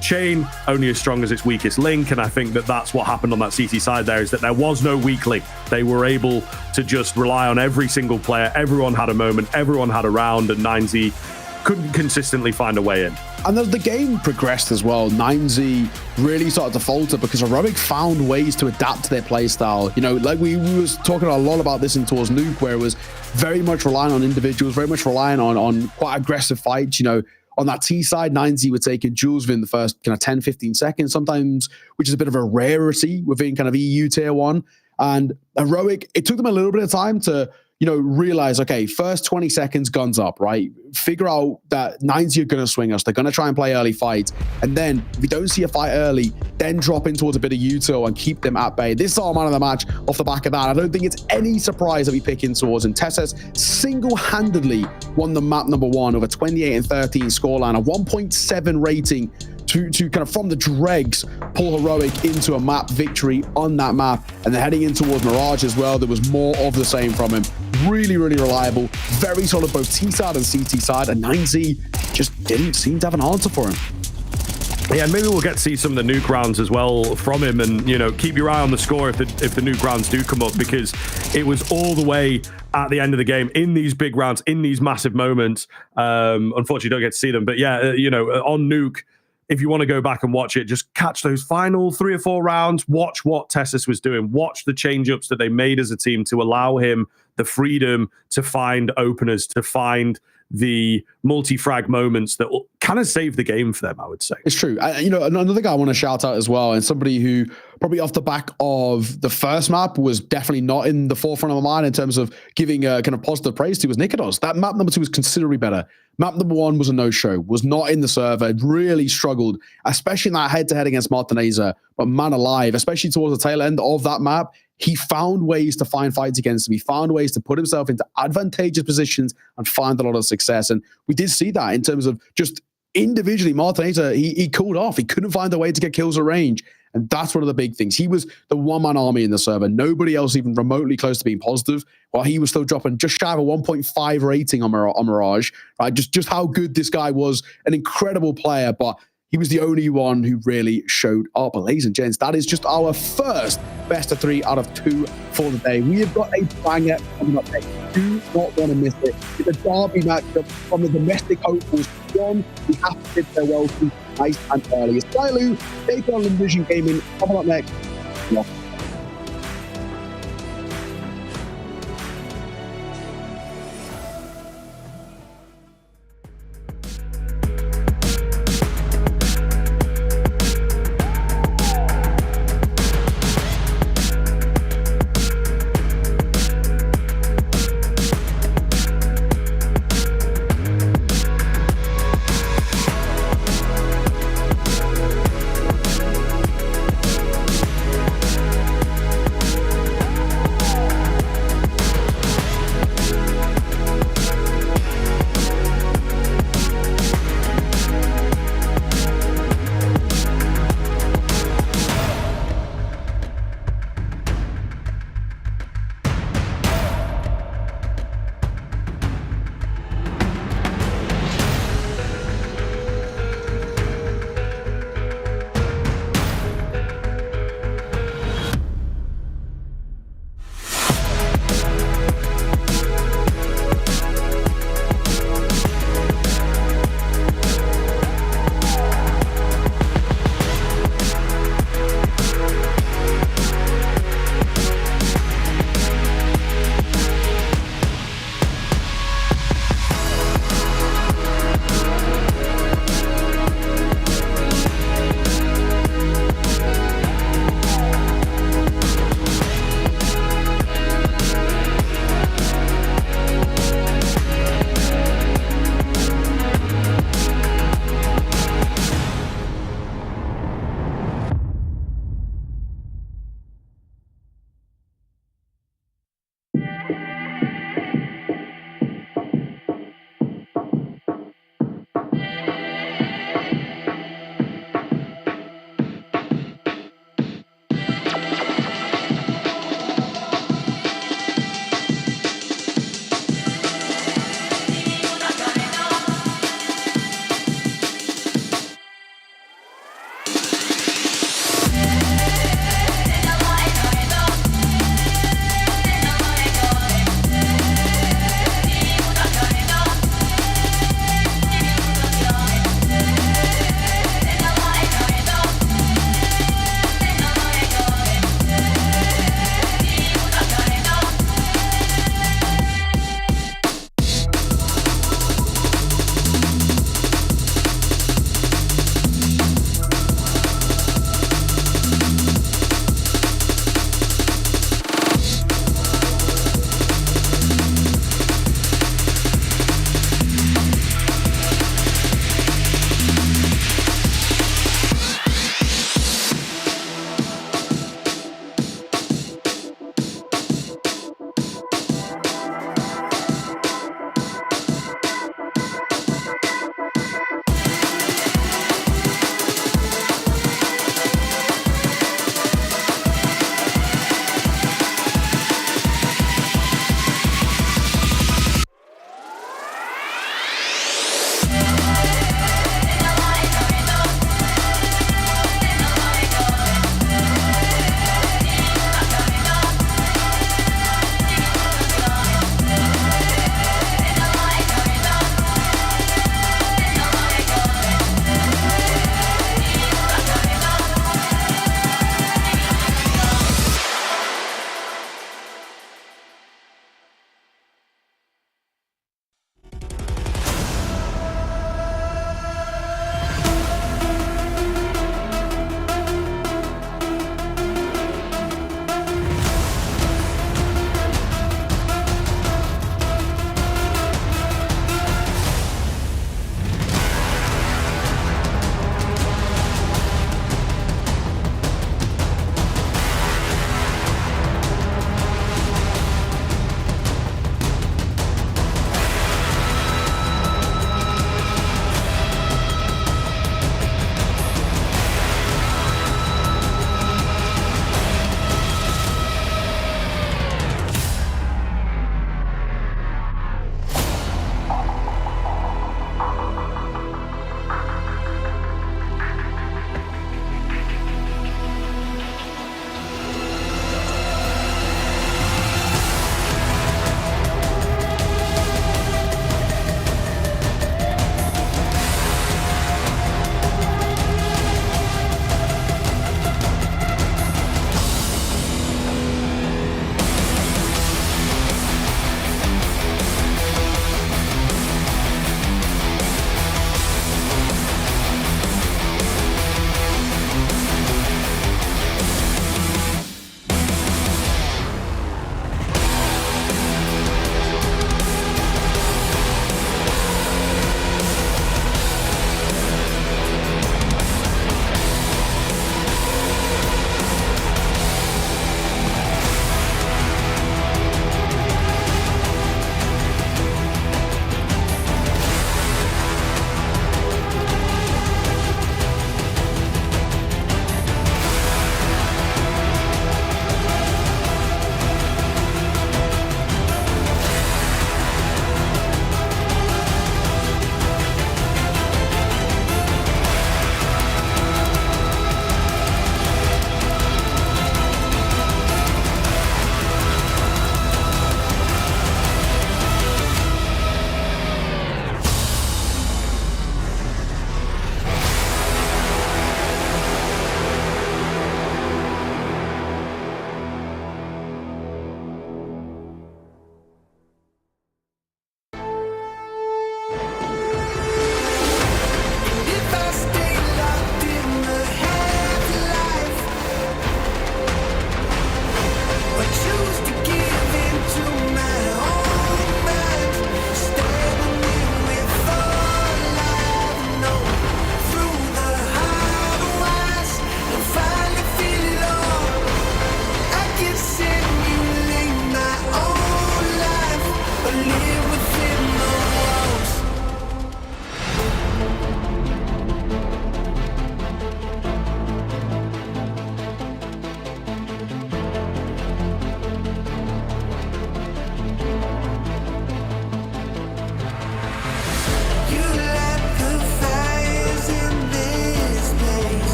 chain only as strong as its weakest link, and I think that that's what happened on that CT side there, is that there was no weak link. They were able to just rely on every single player. Everyone had a moment, everyone had a round, and 9Z couldn't consistently find a way in.
And as the game progressed as well, 9Z really started to falter because Heroic found ways to adapt to their playstyle. You know, like we was talking a lot about this in Towards Nuke, where it was very much relying on individuals, very much relying on quite aggressive fights. You know, on that T side, 9Z would take in Jules within the first kind of 10, 15 seconds, sometimes, which is a bit of a rarity within kind of EU tier 1. And Heroic, it took them a little bit of time to, you know, realize, okay, first 20 seconds, guns up, right? Figure out that 9Z are going to swing us. They're going to try and play early fights. And then if we don't see a fight early, then drop in towards a bit of util and keep them at bay. This is our man of the match off the back of that. I don't think it's any surprise that we pick in towards. And Tessus single-handedly won the map number 1 with a 28-13 scoreline, a 1.7 rating to kind of from the dregs pull Heroic into a map victory on that map. And then heading in towards Mirage as well, there was more of the same from him. Really, really reliable, very solid both T side and CT side, and 9Z just didn't seem to have an answer for him.
Yeah, and maybe we'll get to see some of the nuke rounds as well from him, and you know, keep your eye on the score if the nuke rounds do come up, because it was all the way at the end of the game in these big rounds, in these massive moments. Unfortunately, don't get to see them, but yeah, you know, on nuke, if you want to go back and watch it, just catch those final 3 or 4 rounds, watch what Tessus was doing, watch the change-ups that they made as a team to allow him the freedom to find openers, to find the multi-frag moments that will kind of save the game for them, I would say.
It's true. You know, another guy I want to shout out as well, and somebody who probably off the back of the first map was definitely not in the forefront of my mind in terms of giving kind of positive praise to, was Nikodos. That map number 2 was considerably better. Map number 1 was a no-show, was not in the server, really struggled, especially in that head-to-head against Martineza. But man alive, especially towards the tail end of that map, he found ways to find fights against him. He found ways to put himself into advantageous positions and find a lot of success. And we did see that in terms of just individually, Martineza, he cooled off. He couldn't find a way to get kills at range. And that's one of the big things. He was the one-man army in the server. Nobody else even remotely close to being positive, while he was still dropping just shy of a 1.5 rating on Mirage. Right? Just how good this guy was. An incredible player, but he was the only one who really showed up. But ladies and gents, that is just our first best of 3 out of 2 for the day. We have got a banger coming up next. Do not want to miss it. It's a derby matchup from the domestic hopefuls. One, we have to bid farewell to nice and early. It's TYLOO, take on Lynn Vision Gaming. Coming up next.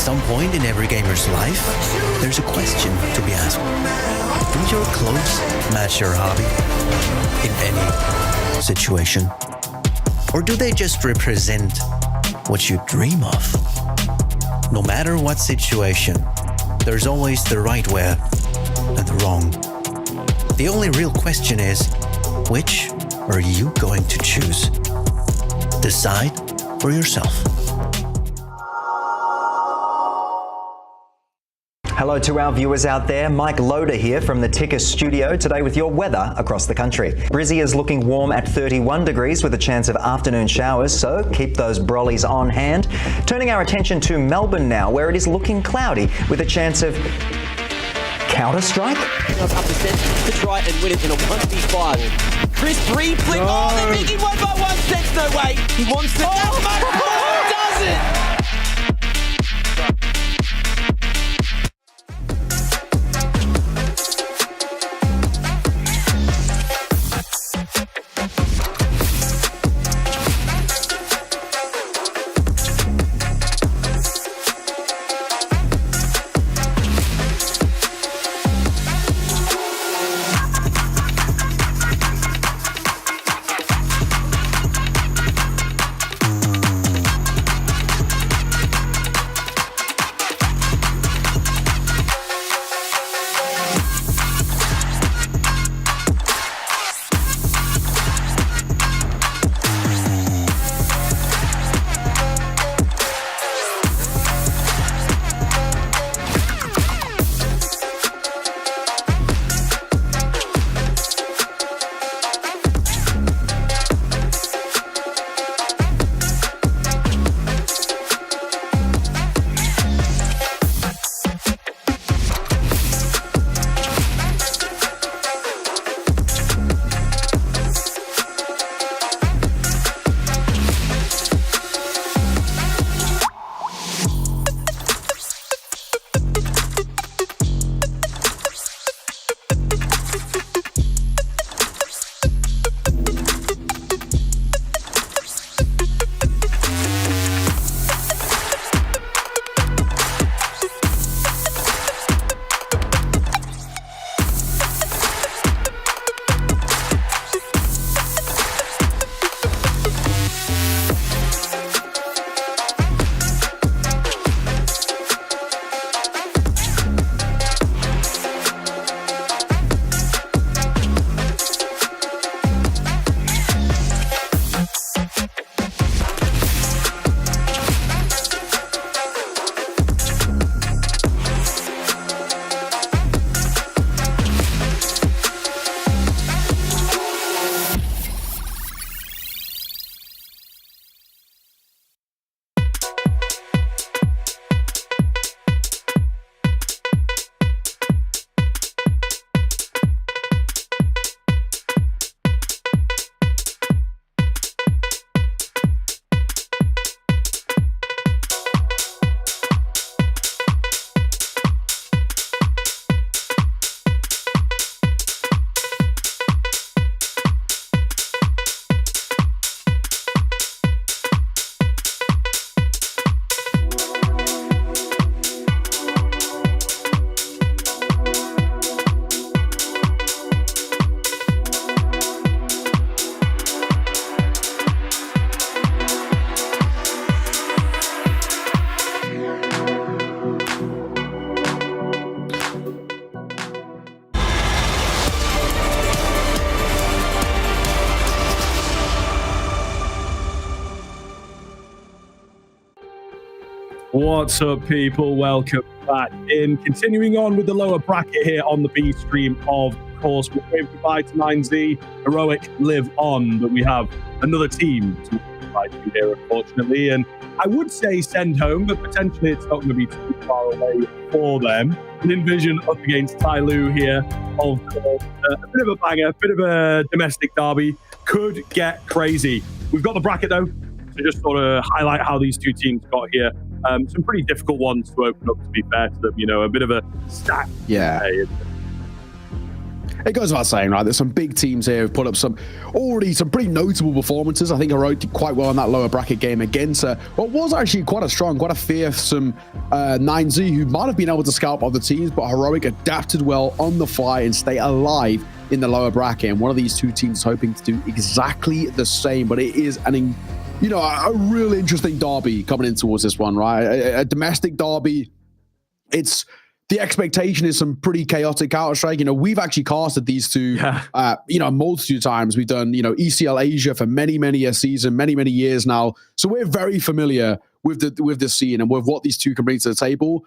some point in every gamer's life, there's a question to be asked. Do your clothes match your hobby in any situation? Or do they just represent what you dream of? No matter what situation, there's always the right way and the wrong. The only real question is, which are you going to choose? Decide for yourself.
Hello to our viewers out there. Mike Loader here from the Ticker Studio today with your weather across the country. Brizzy is looking warm at 31 degrees with a chance of afternoon showers, so keep those brollies on hand. Turning our attention to Melbourne now, where it is looking cloudy with a chance of Counter-Strike?
Up the centre to try and win it in a 1v5. Chris 3 flick. Oh, the biggie 1x1 sets no way. He wants to. Oh, my God, does it?
What's up, people? Welcome back in. Continuing on with the lower bracket here on the B stream, of course. We'll wave goodbye to 9Z. Heroic live on, but we have another team to goodbye to here, unfortunately. And I would say send home, but potentially it's not going to be too far away for them. Lynn Vision up against TYLOO here. Of course, a bit of a banger, a bit of a domestic derby. Could get crazy. We've got the bracket, though, to just sort of highlight how these two teams got here. Some pretty difficult ones to open up, to be fair to them. You know, a bit of a stack.
Yeah. it goes without saying, right? There's some big teams here who've put up some pretty notable performances. I think Heroic did quite well in that lower bracket game against what was actually quite a fearsome 9Z, who might have been able to scalp other teams, but Heroic adapted well on the fly and stay alive in the lower bracket. And one of these two teams is hoping to do exactly the same, but it is a real interesting derby coming in towards this one, right? A domestic derby. It's the expectation is some pretty chaotic Counter-Strike. We've actually casted these two, a multitude of times. We've done, ECL Asia for many a season, many years now. So we're very familiar with the scene and with what these two can bring to the table.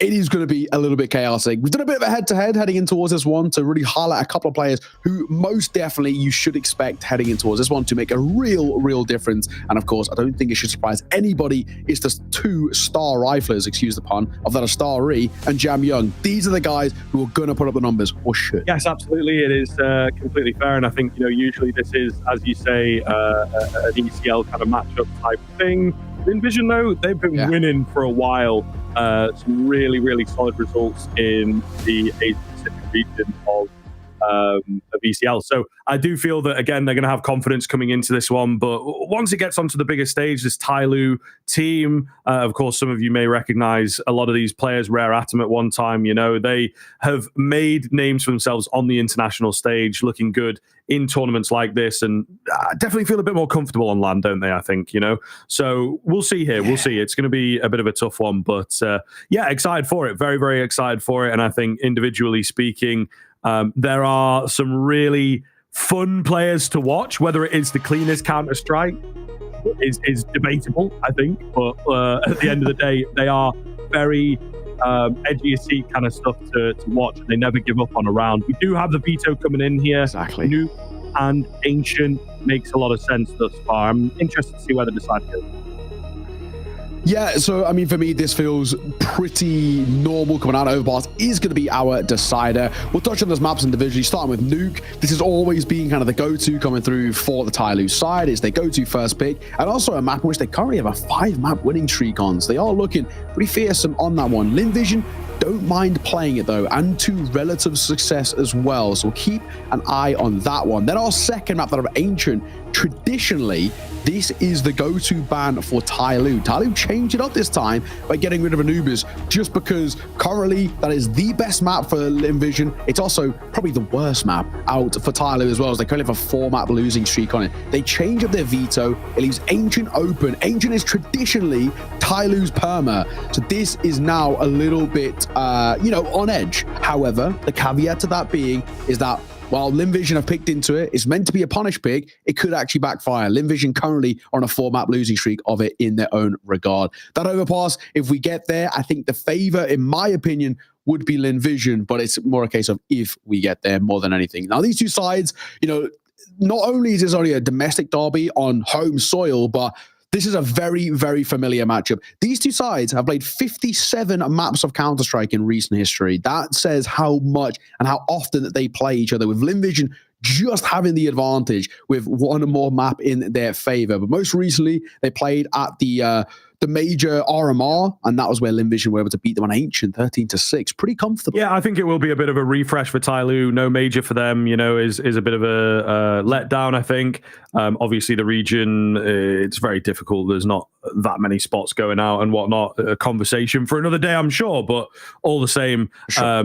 It is going to be a little bit chaotic. We've done a bit of a head-to-head heading in towards this one to really highlight a couple of players who most definitely you should expect heading in towards this one to make a real difference. And of course, I don't think it should surprise anybody. It's the two star riflers, excuse the pun, of that Starry and Jam Young. These are the guys who are going to put up the numbers, or should.
Yes, absolutely. It is completely fair. And I think, usually this is, as you say, an ECL kind of matchup type thing. Envision, though, they've been winning for a while. Some really solid results in the Asia Pacific region of ECL. So I do feel that, again, they're going to have confidence coming into this one. But once it gets onto the bigger stage, this TYLOO team, of course, some of you may recognize a lot of these players, Rare Atom at one time. They have made names for themselves on the international stage, looking good in tournaments like this, and definitely feel a bit more comfortable on land, don't they? I think, so we'll see here. We'll see. It's going to be a bit of a tough one, but excited for it. Very excited for it. And I think individually speaking, there are some really fun players to watch. Whether it is the cleanest Counter-Strike is debatable, I think. But at the end of the day, they are very edgy seat kind of stuff to watch. They never give up on a round. We do have the veto coming in here.
Exactly.
New and Ancient makes a lot of sense thus far. I'm interested to see where they decide to go.
Yeah, so I mean, for me, this feels pretty normal. Coming out of Overpass is going to be our decider. We'll touch on those maps individually, starting with Nuke. This has always been kind of the go-to coming through for the TYLOO side. It's their go-to first pick, and also a map in which they currently have a 5-map winning streak on. So they are looking pretty fearsome on that one. Lynn Vision don't mind playing it though, and to relative success as well. So we'll keep an eye on that one. Then our second map that of Ancient. Traditionally, this is the go-to ban for TYLOO. TYLOO changed it up this time by getting rid of Anubis, just because currently that is the best map for Envision. It's also probably the worst map out for TYLOO as well, as they currently have a 4-map losing streak on it. They change up their veto. It leaves Ancient open. Ancient is traditionally TYLOO's perma, so this is now a little bit, on edge. However, the caveat to that being is that while Lynn Vision have picked into it, it's meant to be a punish pick, it could actually backfire. Lynn Vision currently on a 4-map losing streak of it in their own regard. That overpass, if we get there, I think the favor, in my opinion, would be Lynn Vision, but it's more a case of if we get there more than anything. Now, these two sides, not only is this only a domestic derby on home soil, but this is a very familiar matchup. These two sides have played 57 maps of Counter-Strike in recent history. That says how much and how often that they play each other, with Lynn Vision just having the advantage with one more map in their favor. But most recently, they played at the major RMR, and that was where Lynn Vision were able to beat them on Ancient 13-6. Pretty comfortable.
Yeah, I think it will be a bit of a refresh for TYLOO. No major for them, is a bit of a letdown, I think. Obviously, the region, it's very difficult. There's not that many spots going out and whatnot. A conversation for another day, I'm sure. But all the same,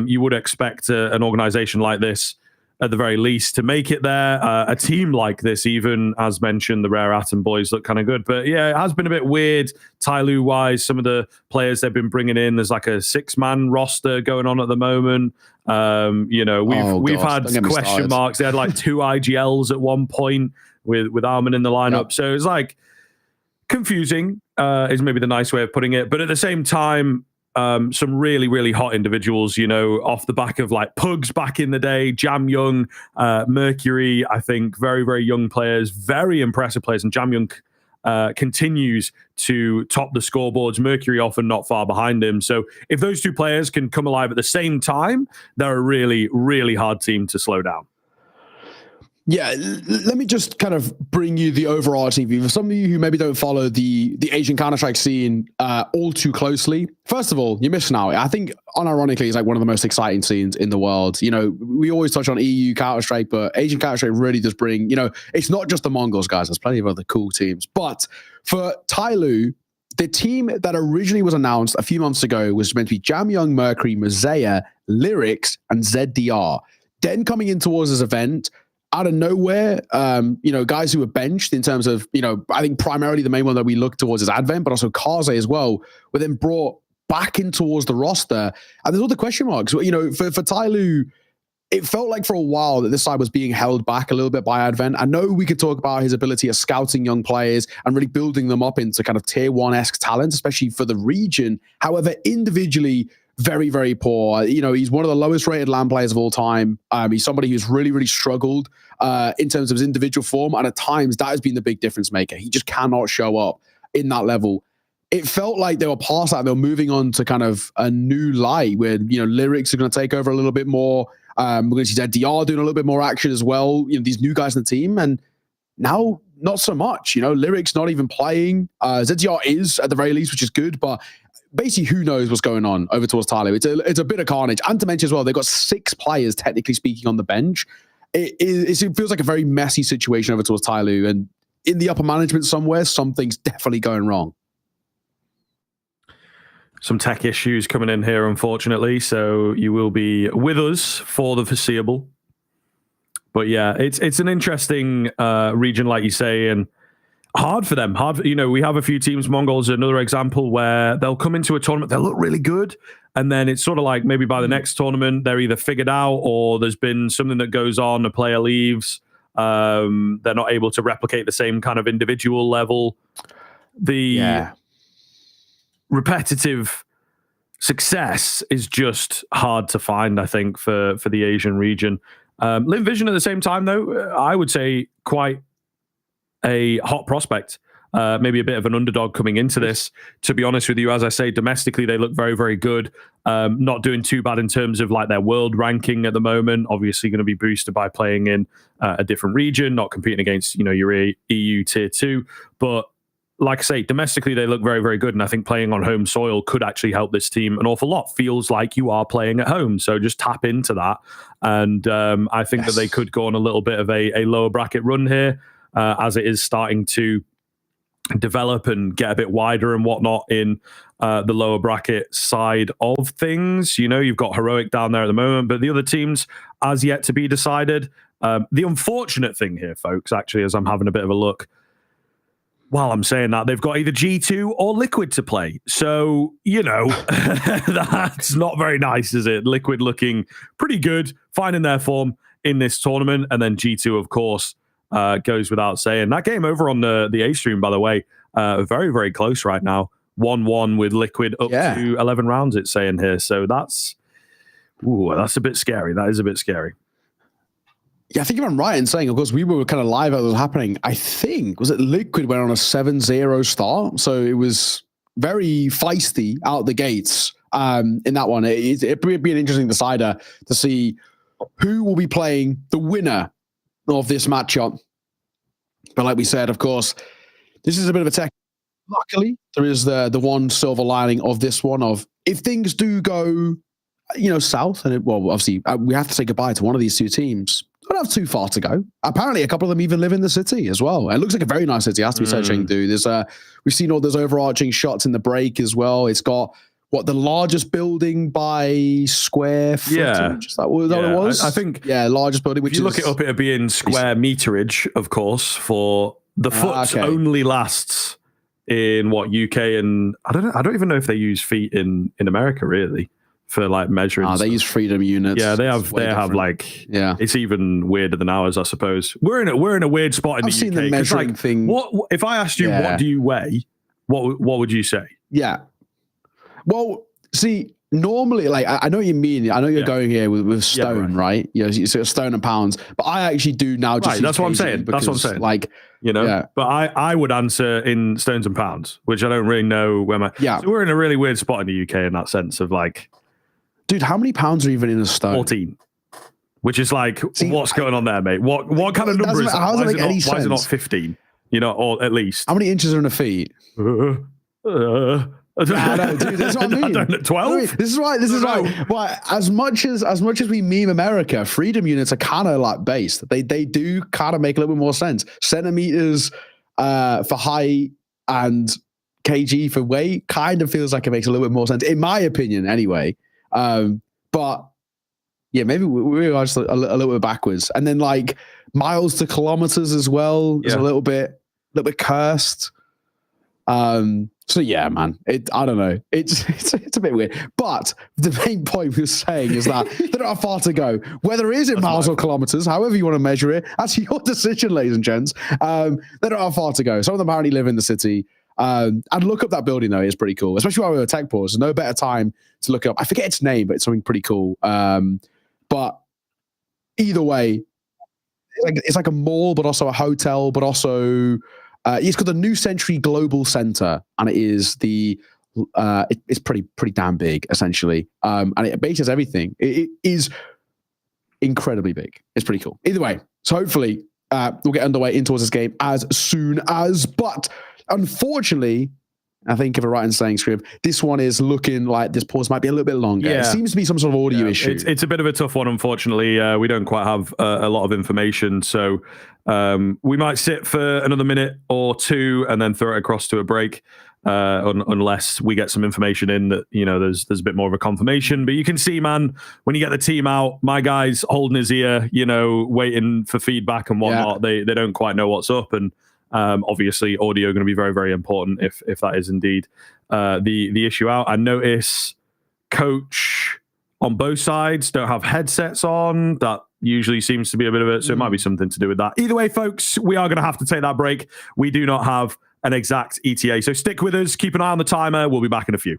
you would expect an organization like this, at the very least, to make it there. A team like this, even as mentioned, the Rare Atom boys look kind of good. But yeah, it has been a bit weird TYLOO wise. Some of the players they've been bringing in, there's like a 6-man roster going on at the moment. We've had question marks. They had like 2 IGLs at one point with Armin in the lineup. Yep. So it's like confusing is maybe the nice way of putting it. But at the same time, some really hot individuals, off the back of like Pugs back in the day, Jam Young, Mercury, I think very young players, very impressive players, and Jam Young continues to top the scoreboards. Mercury often not far behind him. So if those two players can come alive at the same time, they're a really hard team to slow down.
Yeah, let me just kind of bring you the overarching view. For some of you who maybe don't follow the Asian Counter-Strike scene all too closely, first of all, you're missing out. I think, unironically, it's like one of the most exciting scenes in the world. You know, we always touch on EU Counter-Strike, but Asian Counter-Strike really does bring, you know, it's not just the Mongols, guys. There's plenty of other cool teams. But for TYLOO, the team that originally was announced a few months ago was meant to be Jamyoung, Mercury, Mosaic, Lyrics, and ZDR. Then coming in towards this event, out of nowhere, you know, guys who were benched in terms of, you know, I think primarily the main one that we look towards is Advent, but also Kaze as well, were then brought back in towards the roster. And there's all the question marks. You know, for TYLOO, it felt like for a while that this side was being held back a little bit by Advent. I know we could talk about his ability of scouting young players and really building them up into kind of tier 1-esque talent, especially for the region. However, individually, very, very poor. You know, he's one of the lowest rated LAN players of all time. He's somebody who's really, really struggled in terms of his individual form. And at times that has been the big difference maker. He just cannot show up in that level. It felt like they were past that. They were moving on to kind of a new light where, you know, Lyrics are going to take over a little bit more. We're going to see ZDR doing a little bit more action as well. You know, these new guys in the team. And now, not so much. You know, Lyrics not even playing. ZDR is at the very least, which is good. But basically, who knows what's going on over towards TYLOO. It's a bit of carnage. And to mention as well, they've got 6 players, technically speaking, on the bench. It feels like a very messy situation over towards TYLOO. And in the upper management somewhere, something's definitely going wrong.
Some tech issues coming in here, unfortunately. So you will be with us for the foreseeable. But yeah, it's an interesting region, like you say, and hard for them. You know, we have a few teams. Mongols are another example where they'll come into a tournament, they'll look really good, and then it's sort of like maybe by the next tournament they're either figured out or there's been something that goes on, a player leaves, they're not able to replicate the same kind of individual level. The repetitive success is just hard to find, I think, for the Asian region. Lynn Vision at the same time, though, I would say quite a hot prospect, maybe a bit of an underdog coming into this. To be honest with you, as I say, domestically they look very, very good. Not doing too bad in terms of like their world ranking at the moment. Obviously going to be boosted by playing in a different region, not competing against, you know, your EU tier 2. But like I say, domestically they look very, very good, and I think playing on home soil could actually help this team an awful lot. Feels like you are playing at home, so just tap into that. And I think that they could go on a little bit of a lower bracket run here. As it is starting to develop and get a bit wider and whatnot in the lower bracket side of things. You know, you've got Heroic down there at the moment, but the other teams as yet to be decided. The unfortunate thing here, folks, actually, as I'm having a bit of a look, while I'm saying that, they've got either G2 or Liquid to play. So, you know, that's not very nice, is it? Liquid looking pretty good, finding their form in this tournament, and then G2, of course, goes without saying. That game over on the A stream, by the way, very, very close right now. 1-1 with Liquid up to 11 rounds, it's saying here. So that's a bit scary. That is a bit scary.
Yeah, I think if I'm right in saying, of course, we were kind of live as it was happening. I think, was it Liquid went on a 7-0 start? So it was very feisty out the gates in that one. It'd be an interesting decider to see who will be playing the winner of this matchup. But like we said, of course, this is a bit of a tech. Luckily, there is the one silver lining of this one of if things do go, you know, south, and obviously we have to say goodbye to one of these two teams. Don't have too far to go. Apparently, a couple of them even live in the city as well. And it looks like a very nice city. It has to be said, Chengdu. We've seen all those overarching shots in the break as well. It's got the largest building by square footage.
Yeah.
Is that what it was?
I think.
Yeah, largest building. Which
if you look it up, it'll be in square meterage, of course. For the foot only lasts in UK and I don't even know if they use feet in America really. For like measuring,
they use freedom units.
Yeah, they have like it's even weirder than ours, I suppose. We're in a weird spot in the UK. I've seen the measuring thing. What if I asked you what do you weigh? What would you say?
Yeah. Well, see, normally, like I know what you mean. I know you're going here with stone, right? You know, so stone and pounds. But I actually do now. Just
that's what I'm saying. That's what I'm saying.
Like
you know, but I would answer in stones and pounds, which I don't really know where my. Yeah, so we're in a really weird spot in the UK in that sense of like.
Dude, how many pounds are even in a stone?
14. which is like, what's going on there, mate? What kind of number is that?
How does that make any sense?
Why is it not 15? You know, or at least.
How many inches are in a feet?
I know,
dude, that's what I mean.
12?
This is right. But as much as we meme America, freedom units are kind of like based. They do kind of make a little bit more sense. Centimeters for height and kg for weight kind of feels like it makes a little bit more sense, in my opinion, anyway. But yeah, maybe we are just a little bit backwards. And then like miles to kilometers as well is a little bit cursed. So yeah, man, I don't know. It's a bit weird. But the main point we were saying is that there are far to go. Whether it is in miles or kilometers, however you want to measure it, that's your decision, ladies and gents. There are far to go. Some of them apparently live in the city. And look up that building though, it's pretty cool. Especially while we were at Tech Pause. There's no better time to look up. I forget its name, but it's something pretty cool. But either way, it's like a mall, but also a hotel, but also it's called the New Century Global Center, and it is it's pretty damn big, essentially. And it bases everything. It is incredibly big. It's pretty cool. Either way, so hopefully we'll get underway in towards this game as soon as. But unfortunately, I think if I'm right in saying, Scrib, this one is looking like this pause might be a little bit longer.
Yeah.
It seems to be some sort of audio issue.
It's a bit of a tough one, unfortunately. We don't quite have a lot of information, so we might sit for another minute or two and then throw it across to a break, unless we get some information in that, you know, there's a bit more of a confirmation. But you can see, man, when you get the team out, my guy's holding his ear, you know, waiting for feedback and whatnot. Yeah. They don't quite know what's up, and obviously audio going to be very, very important if that is indeed the issue out. I notice coach on both sides don't have headsets on. That usually seems to be a bit of it, so it might be something to do with that. Either way, folks, we are going to have to take that break. We do not have an exact ETA, so stick with us, keep an eye on the timer. We'll be back in a few.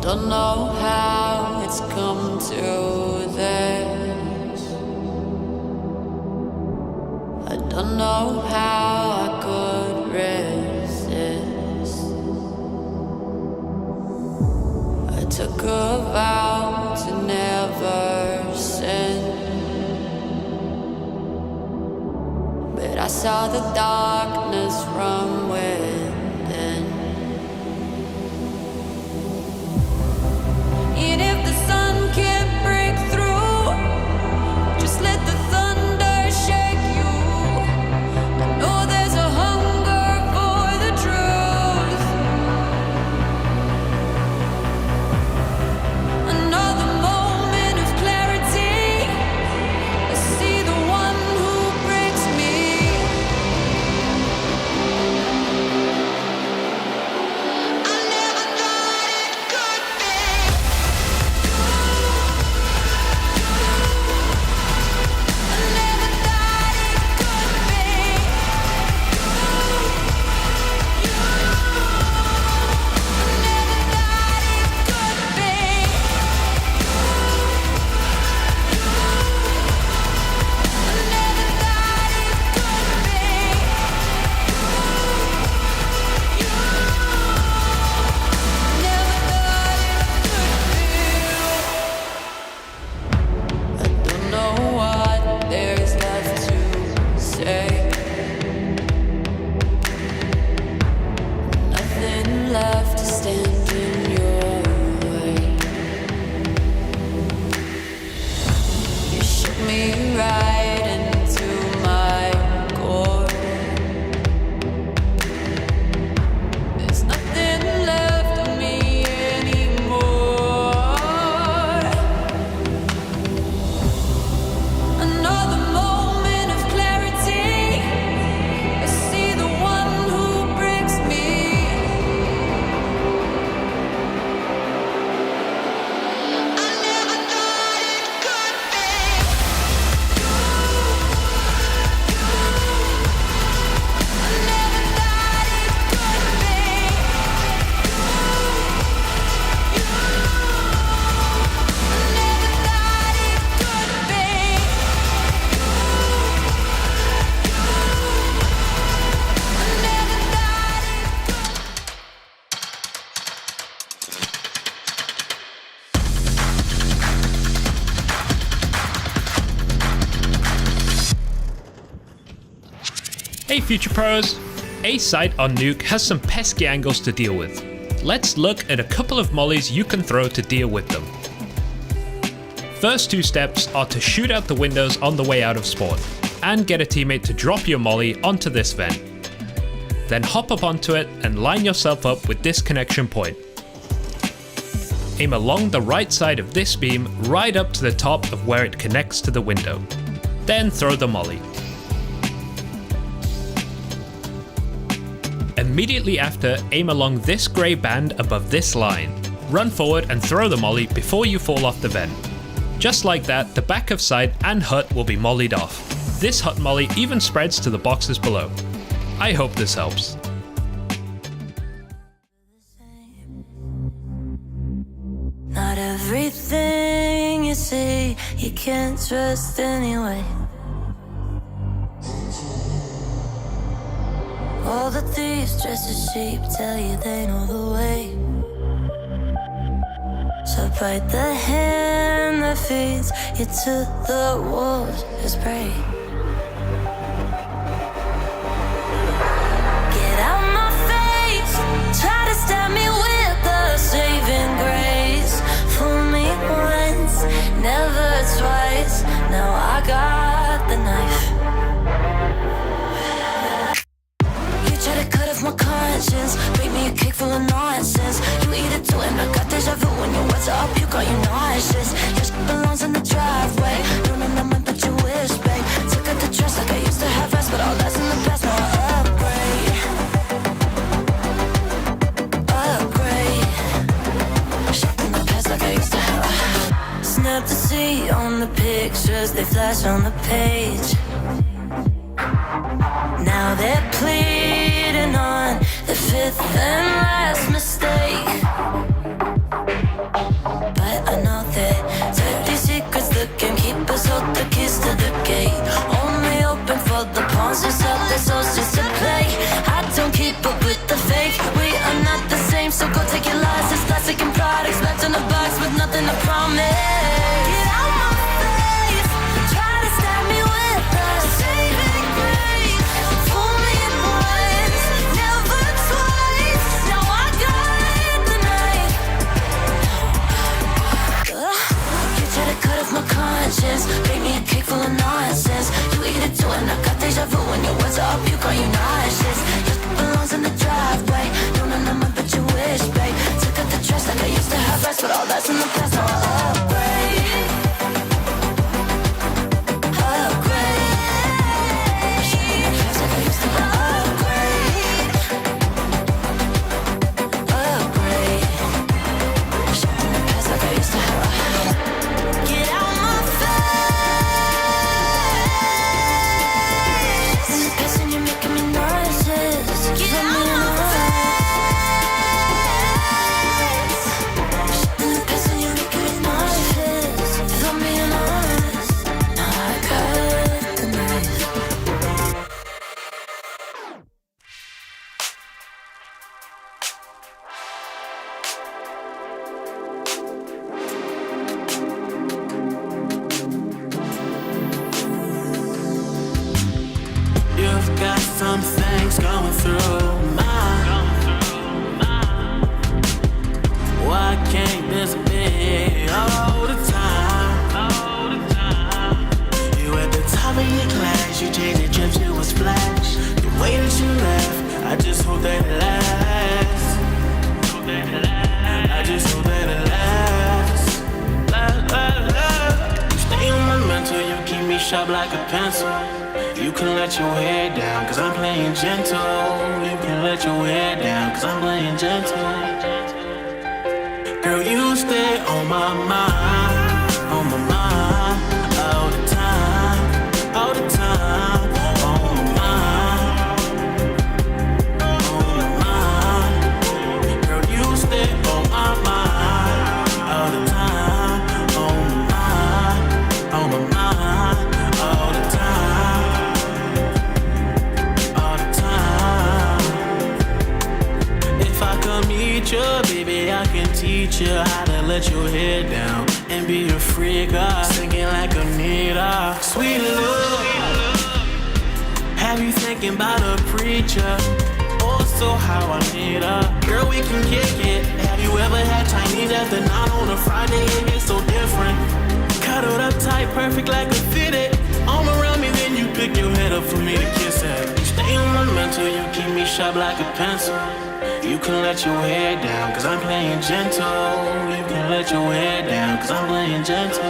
Don't know how it's come to this. I don't know how I could resist. I took a vow to never sin, but I saw the darkness from within. And if the sun can't break through, just let the thunder shake you. I know there's a hunger for the truth.
Hey Future Pros! A site on Nuke has some pesky angles to deal with. Let's look at a couple of mollies you can throw to deal with them. First two steps are to shoot out the windows on the way out of spawn, and get a teammate to drop your molly onto this vent. Then hop up onto it and line yourself up with this connection point. Aim along the right side of this beam right up to the top of where it connects to the window. Then throw the molly. Immediately after, aim along this grey band above this line. Run forward and throw the molly before you fall off the vent. Just like that, the back of side and hut will be mollied off. This hut molly even spreads to the boxes below. I hope this helps.
Not everything you see you can't trust anyway. All the thieves dressed as sheep tell you they know the way. So bite the hand that feeds you to the wolves as prey. Get out my face, try to stab me with the saving grace. Fool me once, never twice. Now I got the knife. You try to cut off my conscience, bake me a cake full of nonsense. You eat it too and I got deja vu. When your words are up, you got you nauseous. Your shit belongs in the driveway. Don't know nothing but you wish, babe. Took out the trust like I used to have rest, but all that's in the past. Now I upgrade. Shit in the past like I used to have. Snap the C on the pictures, they flash on the page. Now they're pleading on the fifth and last mistake. But I know that dirty secrets the gamekeepers hold the keys to the gate. Only open for the pawns who sell their souls just to play. I don't keep up with the fake. We are not the same, so go take your license. Plastic and products left in a box with nothing to promise. Get out my face, try to stab me with the saving grace. Fool me once, never twice. Now I got the knife. You try to cut off my conscience, bake me a cake full of nonsense. You eat it too and I got deja vu. When your words are up, you got you nauseous. Your shit belongs in the driveway. Don't know nothing but you wish, babe. Took out the trash like I used to have rest, but all that's in the past. Now I upgrade. Shit in the past like I used to upgrade. Shit in the past like I used to have. Get out my face. In the past and you're making me nauseous. Get out my face. In the past and you're making me nauseous. If I'm being honest, now I got the knife.
You've got some things going through mine. Why can't this be all the time? You at the top of your class, you change your trips to a splash. The way that you laugh, I just hope that it lasts. I just hope that it lasts. You stay on my mental, you keep me sharp like a pencil. You can let your hair down, cause I'm playing gentle. You can let your hair down, cause I'm playing gentle. Girl, you stay on my mind, all the time, all the time. On my mind, girl, you stay on my mind, all the time. On my mind, all the time. All the time. If I come meet you, baby, I can teach you how to let your hair down and be a freak, singing like Anita. Sweet love, have you thinking thinking about a preacher. Also how I made her. Girl, we can kick it. Have you ever had Chinese after 9 on a Friday? It gets so different. Cuddled up tight, perfect like a fitted. Arm around me, then you pick your head up for me to kiss it. You stay on my mental, you keep me sharp like a pencil. You can let your hair down, cause I'm playing gentle. You can let your hair down, cause I'm playing gentle.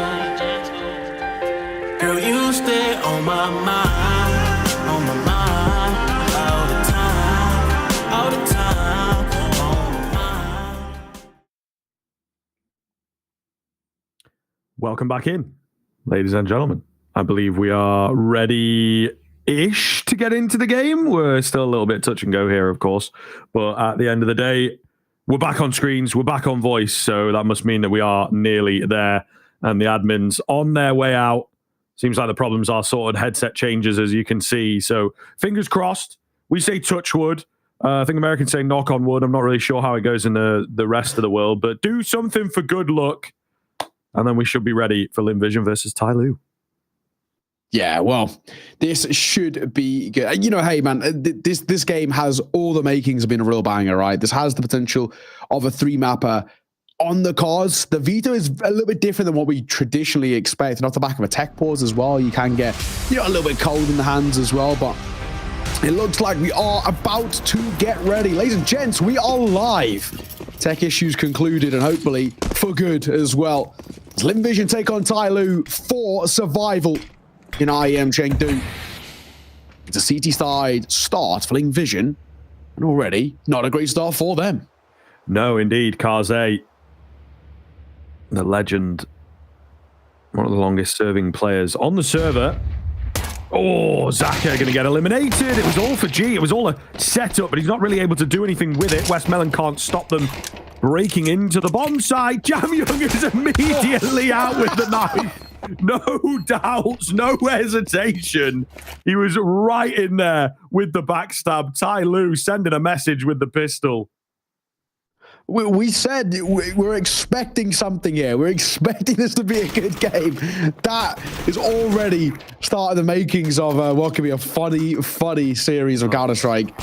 Girl, you stay on my mind, all the time, on my mind.
Welcome back in, ladies and gentlemen. I believe we are ready-ish to get into the game. We're still a little bit touch and go here, of course. But at the end of the day, we're back on screens. We're back on voice. So that must mean that we are nearly there. And the admins on their way out. Seems like the problems are sorted. Headset changes, as you can see. So fingers crossed. We say touch wood. I think Americans say knock on wood. I'm not really sure how it goes in the rest of the world. But do something for good luck. And then we should be ready for Lynn Vision versus TYLOO.
Yeah, well, this should be good. You know, hey, man, this game has all the makings of being a real banger, right? This has the potential of a 3-mapper on the cards. The veto is a little bit different than what we traditionally expect. And off the back of a tech pause as well, you can get, you know, a little bit cold in the hands as well. But it looks like we are about to get ready. Ladies and gents, we are live. Tech issues concluded, and hopefully for good as well. It's Lynn Vision take on TYLOO for survival in IEM Chengdu. It's a CT side start for Lynn Vision, and already not a great start for them.
No, indeed. Kaze, the legend, one of the longest serving players on the server. Oh, Zaka going to get eliminated. It was all for G. It was all a setup, but he's not really able to do anything with it. Westmelon can't stop them breaking into the bomb site. Jamyoung is immediately out with the knife. No doubts, no hesitation. He was right in there with the backstab. TYLOO sending a message with the pistol.
We said we're expecting something here. We're expecting this to be a good game. That is already starting the makings of what could be a funny series of Counter-Strike.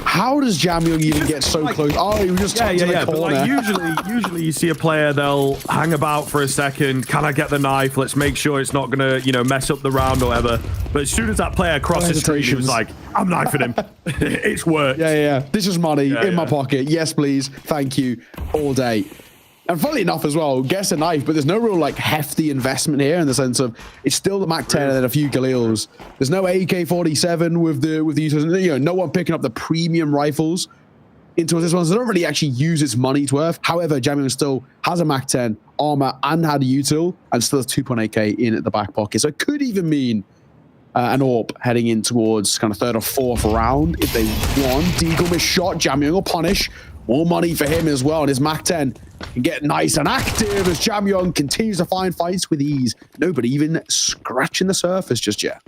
How does Jamyoung even get so close? Oh, he was just tucked in the corner.
But usually you see a player, they'll hang about for a second. Can I get the knife? Let's make sure it's not going to, mess up the round or whatever. But as soon as that player crossed the street, he was like, I'm knifing him. It's worked.
Yeah. This is money in my pocket. Yes, please. Thank you. All day. And funnily enough as well, guess a knife, but there's no real hefty investment here in the sense of it's still the Mac 10 and then a few Galils. There's no AK-47 with the users, no one picking up the premium rifles into this one. So they don't really actually use its money's worth. However, Jamyoung still has a Mac 10 armor and had a util and still has 2.8k in at the back pocket. So it could even mean an AWP heading in towards kind of third or fourth round if they won. Deagle missed shot. Jamyoung will punish. More money for him as well, and his Mac 10 can get nice and active as Jamyoung continues to find fights with ease. Nobody even scratching the surface just yet.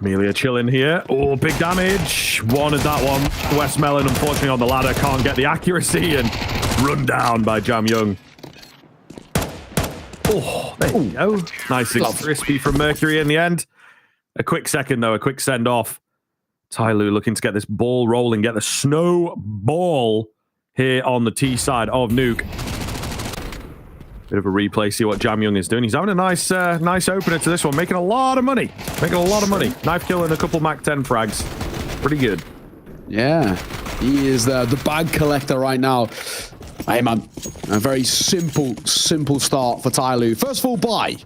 Amelia chilling here. Oh, big damage. Wanted that one. Westmelon, unfortunately, on the ladder, can't get the accuracy and run down by Jamyoung. Oh, there you go. Nice and crispy from Mercury in the end. A quick second, though, a quick send-off. TYLOO looking to get this ball rolling, get the snowball here on the T side of Nuke. Bit of a replay, see what Jamyoung is doing. He's having a nice opener to this one, making a lot of money. Knife kill and a couple Mac 10 frags. Pretty good.
Yeah, he is the bag collector right now. Hey, man, a very simple start for TYLOO. First full buy.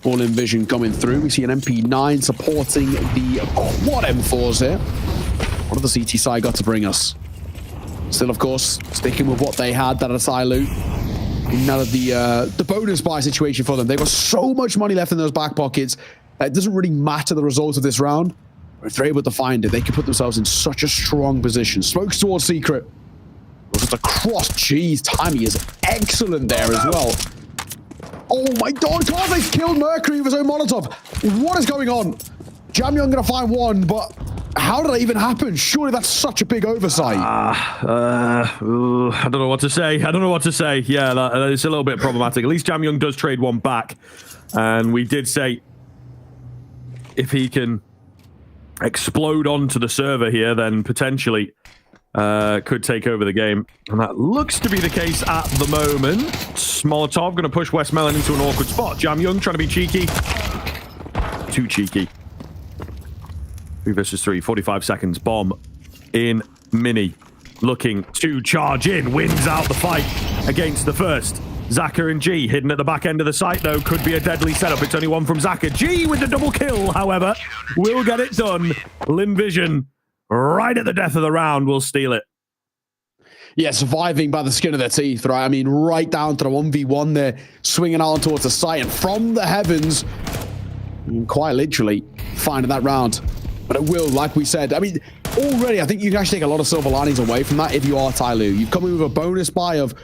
All in Vision coming through. We see an MP9 supporting the quad M4s here. What have the CT side got to bring us? Still, of course, sticking with what they had, that at TYLOO. None of the bonus buy situation for them. They've got so much money left in those back pockets that it doesn't really matter the result of this round. But if they're able to find it, they can put themselves in such a strong position. Smokes towards Secret. Just across. Jeez, timing is excellent there as well. Oh my god, Kaze's killed Mercury with his own Molotov. What is going on? Jamyoung gonna find one, but how did that even happen? Surely that's such a big oversight.
I don't know what to say. Yeah, that is a little bit problematic. At least Jamyoung does trade one back. And we did say if he can explode onto the server here, then potentially could take over the game. And that looks to be the case at the moment. Molotov going to push Westmelon into an awkward spot. Jam Young trying to be cheeky. Too cheeky. 3 versus 3, 45 seconds. Bomb in Mini. Looking to charge in. Wins out the fight against the first. Zaka and G hidden at the back end of the site, though. Could be a deadly setup. It's only one from Zaka. G with the double kill, however, will get it done. Lynn Vision, right at the death of the round, will steal it.
Yeah, surviving by the skin of their teeth, right? I mean, right down to the 1v1 there, swinging on towards the site, and from the heavens, quite literally, finding that round. But it will, like we said, I mean, already, I think you can actually take a lot of silver linings away from that if you are TYLOO. You've come in with a bonus buy of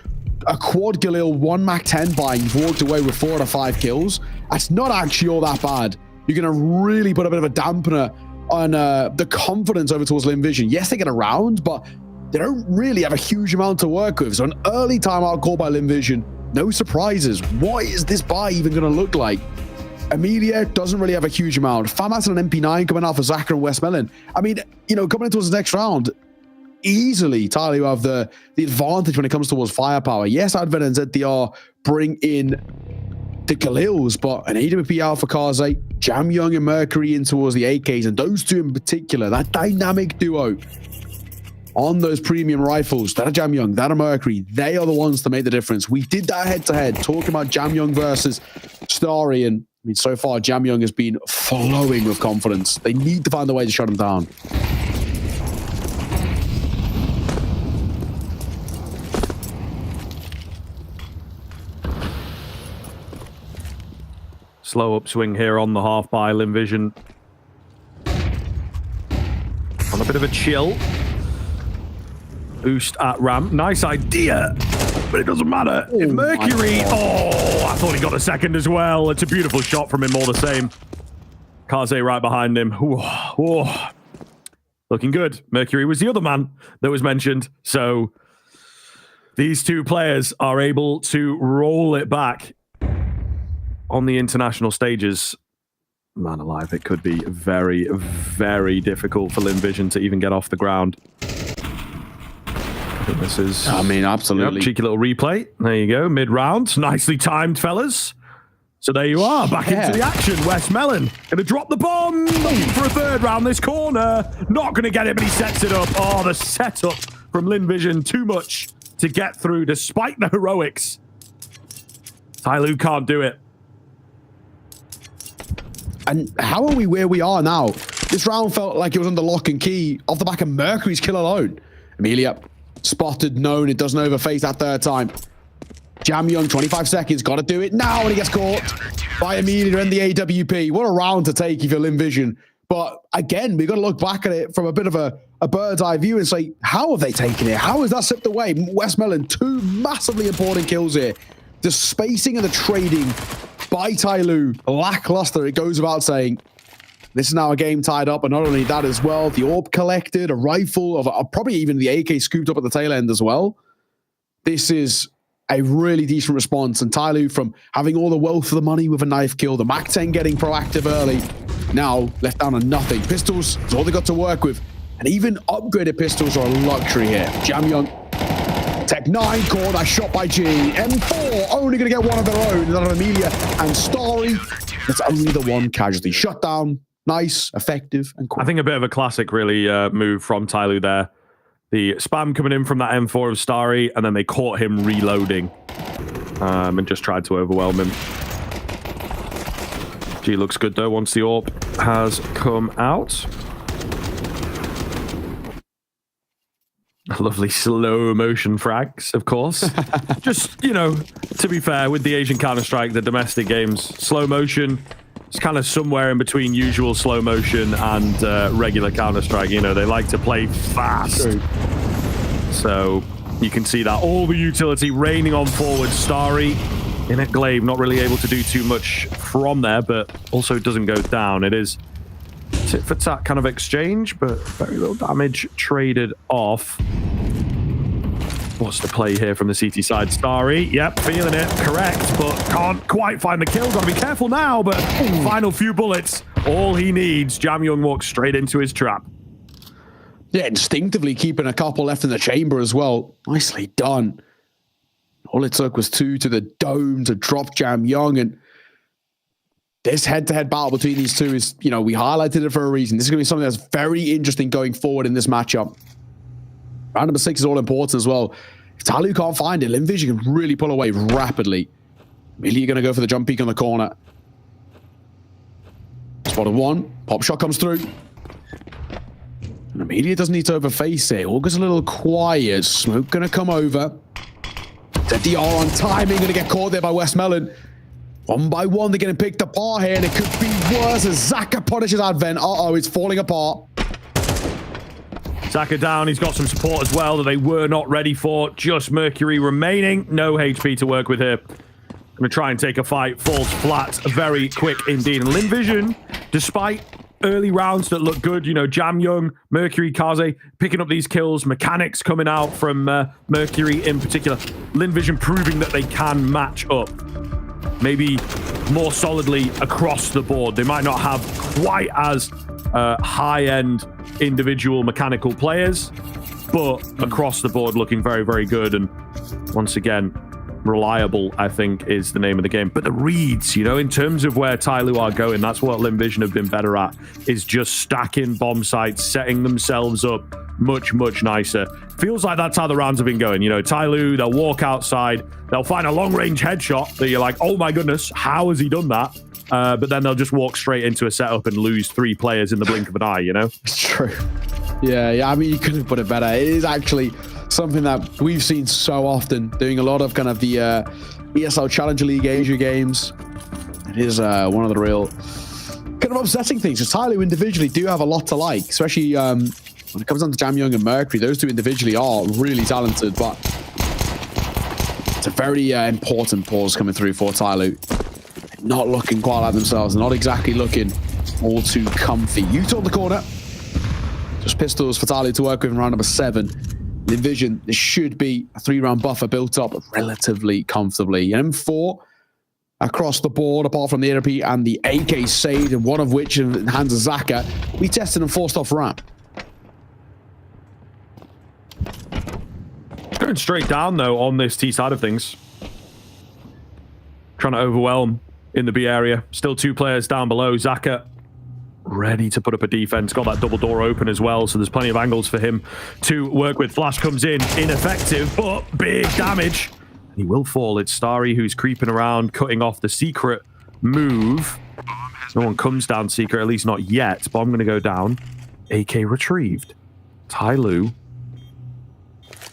a quad Galil, 1 Mac 10 buy, and you've walked away with 4 out of 5 kills. That's not actually all that bad. You're going to really put a bit of a dampener on the confidence over towards Lynn Vision. Yes, they get a round, but they don't really have a huge amount to work with. So an early timeout call by Lynn Vision, no surprises. What is this buy even going to look like? Amelia doesn't really have a huge amount. Famas and an MP9 coming out for Zaka and Westmelon. I mean, you know, coming into the next round, easily TYLOO have the advantage when it comes towards firepower. Yes, Advent and ZDR bring in the Galils, but an AWP out for Kaze, Jam Young and Mercury in towards the AKs, and those two in particular, that dynamic duo on those premium rifles, that are Jam Young, that are Mercury, they are the ones to make the difference. We did that head-to-head, talking about Jam Young versus Starry, and I mean, so far, Jam Young has been flowing with confidence. They need to find a way to shut him down.
Slow upswing here on the half by Lynn Vision. On a bit of a chill. Boost at ramp. Nice idea, but it doesn't matter. If Mercury... Oh, I thought he got a second as well. It's a beautiful shot from him, all the same. Kaze right behind him. Ooh, ooh. Looking good. Mercury was the other man that was mentioned. So these two players are able to roll it back on the international stages. Man alive, it could be very, very difficult for Lynn Vision to even get off the ground. This is,
I mean, absolutely.
Yep, cheeky little replay. There you go, mid-round. Nicely timed, fellas. So there you are, back into the action. Westmelon gonna drop the bomb. Looking for a third round this corner. Not gonna get it, but he sets it up. Oh, the setup from Lynn Vision, too much to get through despite the heroics. TYLOO can't do it.
And how are we where we are now? This round felt like it was under lock and key off the back of Mercury's kill alone. Amelia spotted, known, it doesn't overface that third time. Jam Young, 25 seconds, got to do it now, and he gets caught by Amelia and the AWP. What a round to take if you're Lynn Vision. But again, we've got to look back at it from a bit of a bird's eye view and say, how have they taken it? How is that slipped away? Westmelon, 2 massively important kills here. The spacing and the trading by TYLOO, lackluster, it goes without saying. This is now a game tied up, and not only that as well, the AWP collected, a rifle, of probably even the AK scooped up at the tail end as well. This is a really decent response, and TYLOO, from having all the wealth of the money with a knife kill, the Mac 10 getting proactive early, now left down on nothing. Pistols is all they got to work with, and even upgraded pistols are a luxury here. Jam Young, Tech 9 caught, a shot by G. M4 only going to get one of their own, another Amelia, and Starry, that's only the one casualty. Shut down. Nice, effective, and quick.
I think a bit of a classic, really, move from TYLOO there. The spam coming in from that M4 of Starry, and then they caught him reloading and just tried to overwhelm him. G looks good, though, once the AWP has come out. Lovely slow motion frags, of course. Just, you know, to be fair, with the Asian Counter-Strike, the domestic games, slow motion, it's kind of somewhere in between usual slow motion and regular Counter-Strike. You know, they like to play fast. True. So you can see that all the utility raining on forward. Starry in a glaive, not really able to do too much from there, but also doesn't go down. It is tit for tat kind of exchange, but very little damage traded off. What's the play here from the CT side? Starry, yep, feeling it, correct, but can't quite find the kill. Got to be careful now, but final few bullets all he needs. Jam Young walks straight into his trap.
Yeah, instinctively keeping a couple left in the chamber as well. Nicely done. All it took was 2 to the dome to drop Jam Young, and this head-to-head battle between these two is, we highlighted it for a reason. This is going to be something that's very interesting going forward in this matchup. Round number 6 is all important as well. If TYLOO can't find it, Lynn Vision can really pull away rapidly. Really going to go for the jump peek on the corner. Spotted 1. Pop shot comes through. And Amelia doesn't need to overface it. All goes a little quiet. Smoke going to come over. ZDR on timing. Going to get caught there by Westmelon. One by one, they're getting picked apart here, and it could be worse as Zaka punishes Advent. Uh-oh, it's falling apart.
Zaka down. He's got some support as well that they were not ready for. Just Mercury remaining. No HP to work with here. Going to try and take a fight. Falls flat very quick indeed. And Lynn Vision, despite early rounds that look good, Jam Young, Mercury, Kaze, picking up these kills, mechanics coming out from Mercury in particular. Lynn Vision proving that they can match up. Maybe more solidly across the board. They might not have quite as high-end individual mechanical players, but across the board looking very, very good. And once again, reliable, I think, is the name of the game. But the reads, in terms of where TYLOO are going, that's what Lynn Vision have been better at, is just stacking bomb sites, setting themselves up much, much nicer. Feels like that's how the rounds have been going. TYLOO, they'll walk outside, they'll find a long-range headshot that you're like, oh my goodness, how has he done that? But then they'll just walk straight into a setup and lose 3 players in the blink of an eye,
It's true. Yeah. I mean, you couldn't put it better. It is actually something that we've seen so often, doing a lot of kind of the ESL Challenger League Asia games. It is one of the real kind of upsetting things. Because TYLOO individually do have a lot to like, especially when it comes down to Jam Young and Mercury. Those two individually are really talented, but it's a very important pause coming through for TYLOO. Not looking quite like themselves, not exactly looking all too comfy. Utah on the corner. Just pistols for TYLOO to work with in round number 7. Lynn Vision, this should be a 3-round buffer built up relatively comfortably. M4 across the board, apart from the AWP and the AK saved, and one of which in the hands of Zaka, we tested and forced off ramp.
Going straight down, though, on this T side of things. Trying to overwhelm in the B area. Still 2 players down below. Zaka ready to put up a defense. Got that double door open as well, so there's plenty of angles for him to work with. Flash comes in, ineffective, but big damage. He will fall. It's Starry who's creeping around, cutting off the secret move. No one comes down secret, at least not yet. Bomb going to go down. AK retrieved. TYLOO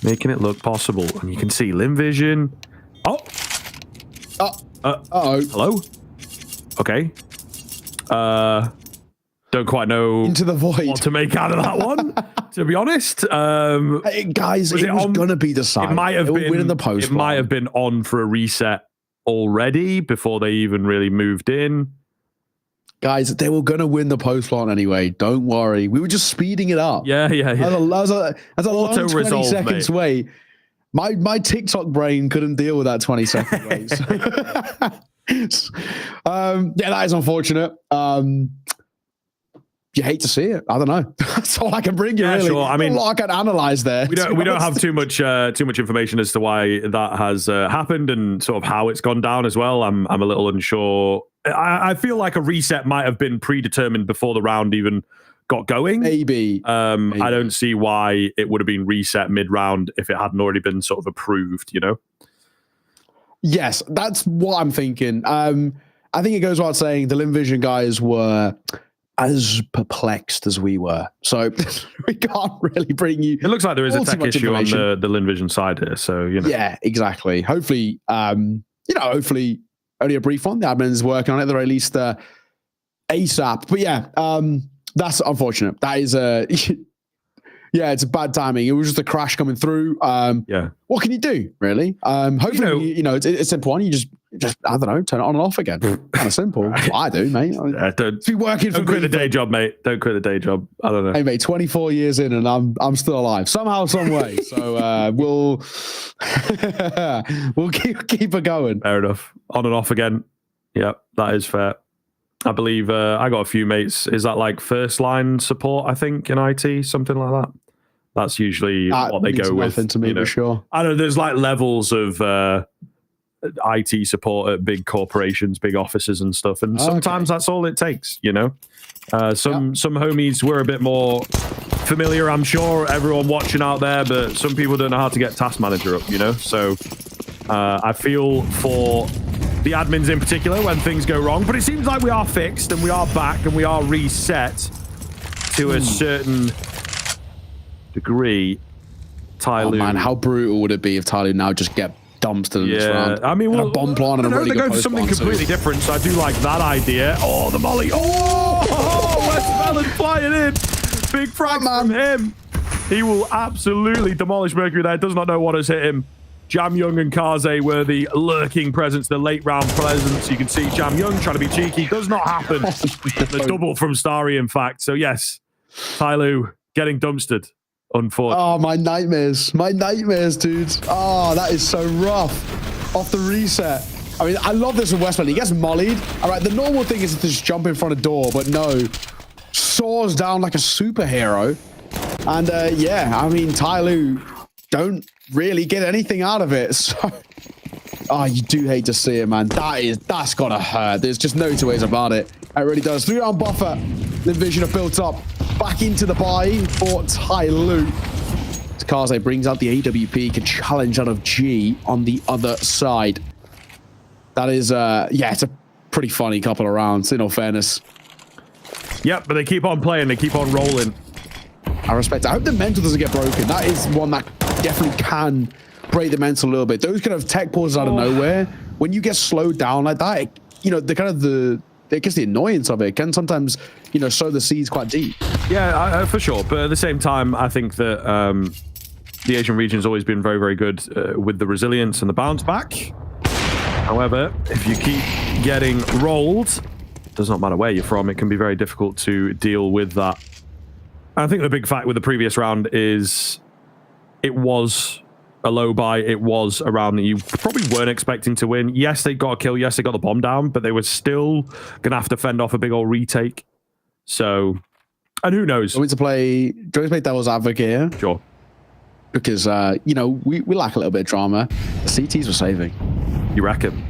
making it look possible. And you can see Lynn Vision. Oh.
Uh-oh.
Hello? Okay. Don't quite know
into the void
what to make out of that one, to be honest.
Guys, it was going to be decided.
It might have been
win in the post.
It might have been on for a reset already before they even really moved in.
Guys, they were going to win the post plant anyway. Don't worry. We were just speeding it up.
Yeah.
That's a long 20 seconds wait. My TikTok brain couldn't deal with that 20 second wait. Yeah, that is unfortunate. You hate to see it. I don't know. That's all I can bring you. Really,
sure. I mean,
a lot I can analyze there.
We don't have too much information as to why that has happened and sort of how it's gone down as well. I'm a little unsure. I feel like a reset might have been predetermined before the round even got going.
Maybe.
I don't see why it would have been reset mid-round if it hadn't already been sort of approved.
Yes, that's what I'm thinking. I think it goes without saying the Lynn Vision guys were as perplexed as we were. So we can't really bring you...
It looks like there is a tech issue on the Lynn Vision side here, so,
Yeah, exactly. Hopefully, hopefully only a brief one. The admin is working on it, at the very least ASAP. But yeah, that's unfortunate. That is yeah, it's bad timing. It was just a crash coming through.
Yeah.
What can you do, really? Hopefully, it's a simple one. You just I don't know, turn it on and off again. Kind of simple. I do, mate.
Don't
be working.
Don't quit the day job, mate. Don't quit the day job. I don't know.
Hey, mate. 24 years in, and I'm still alive somehow, some way. So we'll keep it going.
Fair enough. On and off again. Yep, that is fair. I believe I got a few mates. Is that like first line support, I think, in IT, something like that? That's usually what they go with.
To me, for sure.
I know there's like levels of IT support at big corporations, big offices and stuff. And sometimes that's all it takes, you know? Some homies were a bit more familiar, I'm sure, everyone watching out there, but some people don't know how to get Task Manager up, you know? So I feel for the admins in particular when things go wrong, but it seems like we are fixed and we are back and we are reset to a certain degree. TYLOO.
Oh man, how brutal would it be if TYLOO now just get dumpstered in this round?
I mean,
a bomb plan and a really
they
good
go for something
post plan
completely different, so I do like that idea. Oh, the molly. Oh, West Melon flying in. Big frag from him. He will absolutely demolish Mercury there. Does not know what has hit him. Jam Young and Kaze were the lurking presence, the late round presence. You can see Jam Young trying to be cheeky. Does not happen. The double from Starry, in fact. So yes, TYLOO getting dumpstered. Unfortunately.
Oh, my nightmares, dudes. Oh, that is so rough. Off the reset. I mean, I love this with Westman. He gets mollied. All right, the normal thing is to just jump in front of door, but no. Soars down like a superhero. And yeah, I mean, TYLOO don't really get anything out of it. So, you do hate to see it, man. That's gotta hurt. There's just no two ways about it. It really does. 3-round buffer. The Vision have built up. Back into the buy for TYLOO. Kaze brings out the AWP, can challenge out of G on the other side. That is, yeah, it's a pretty funny couple of rounds, in all fairness.
Yep, but they keep on playing, they keep on rolling.
I respect it. I hope the mental doesn't get broken. That is one that definitely can break the mental a little bit. Those kind of tech pauses out of nowhere, when you get slowed down like that, it, you know, I guess the annoyance of it can sometimes, you know, sow the seeds quite deep.
Yeah, for sure. But at the same time, I think that the Asian region has always been very, very good with the resilience and the bounce back. However, if you keep getting rolled, does not matter where you're from, it can be very difficult to deal with that. I think the big fact with the previous round is it was a low buy. It was a round that you probably weren't expecting to win. Yes, they got a kill. Yes, they got the bomb down, but they were still going to have to fend off a big old retake. So, and who knows?
Do you want to play devil's advocate here?
Sure.
Because, you know, we lack a little bit of drama. The CTs were saving.
You reckon?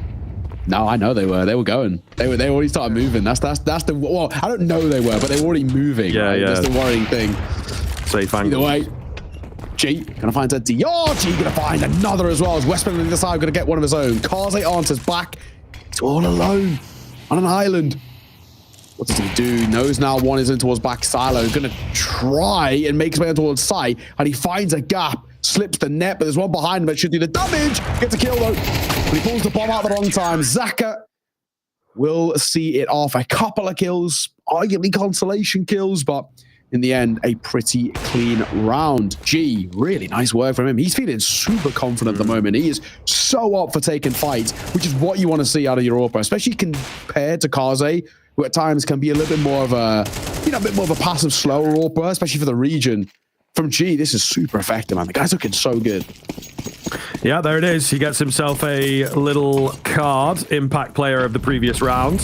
No, I know they were. They were going. They already started moving. That's the, well, I don't know they were, but they were already moving.
Yeah,
right?
yeah.
That's the worrying thing.
Safe angle.
Either way, G gonna find a D. Oh, G gonna find another as well. As Westman on the side gonna get one of his own. Kaze answers back. He's all alone on an island. What does he do? Knows now one is in towards back silo. Gonna try and make his way towards side, and he finds a gap. Slips the net, but there's one behind him that should do the damage. Gets a kill though. But he pulls the bomb out at the wrong time. Zaka will see it off. A couple of kills, arguably consolation kills, but in the end, a pretty clean round. G, really nice work from him. He's feeling super confident at the moment. He is so up for taking fights, which is what you want to see out of Europa, especially compared to Kaze, who at times can be a little bit more of a, you know, a bit more of a passive, slower Europa, especially for the region. From G, this is super effective, man. The guy's looking so good.
Yeah, there it is. He gets himself a little card, impact player of the previous round.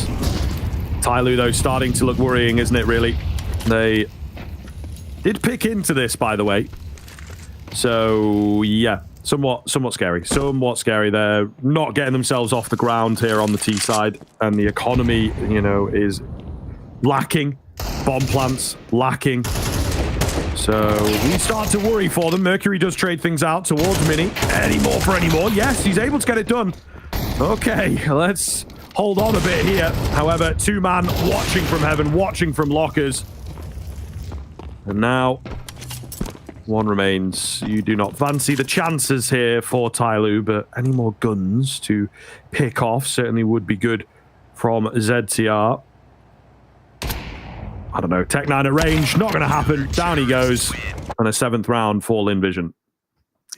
TYLOO, though, starting to look worrying, isn't it, really? They did pick into this, by the way. So, yeah, somewhat scary. Somewhat scary. They're not getting themselves off the ground here on the T side, and the economy, you know, is lacking. Bomb plants lacking. So we start to worry for them. Mercury does trade things out towards Mini. Any more for any more? Yes, he's able to get it done. Okay, let's hold on a bit here. However, two-man watching from heaven, watching from lockers. And now, one remains. You do not fancy the chances here for TYLOO, but any more guns to pick off certainly would be good from ZTR. I don't know. Tech 9 at range. Not going to happen. Down he goes. And a 7th round for Lynn Vision.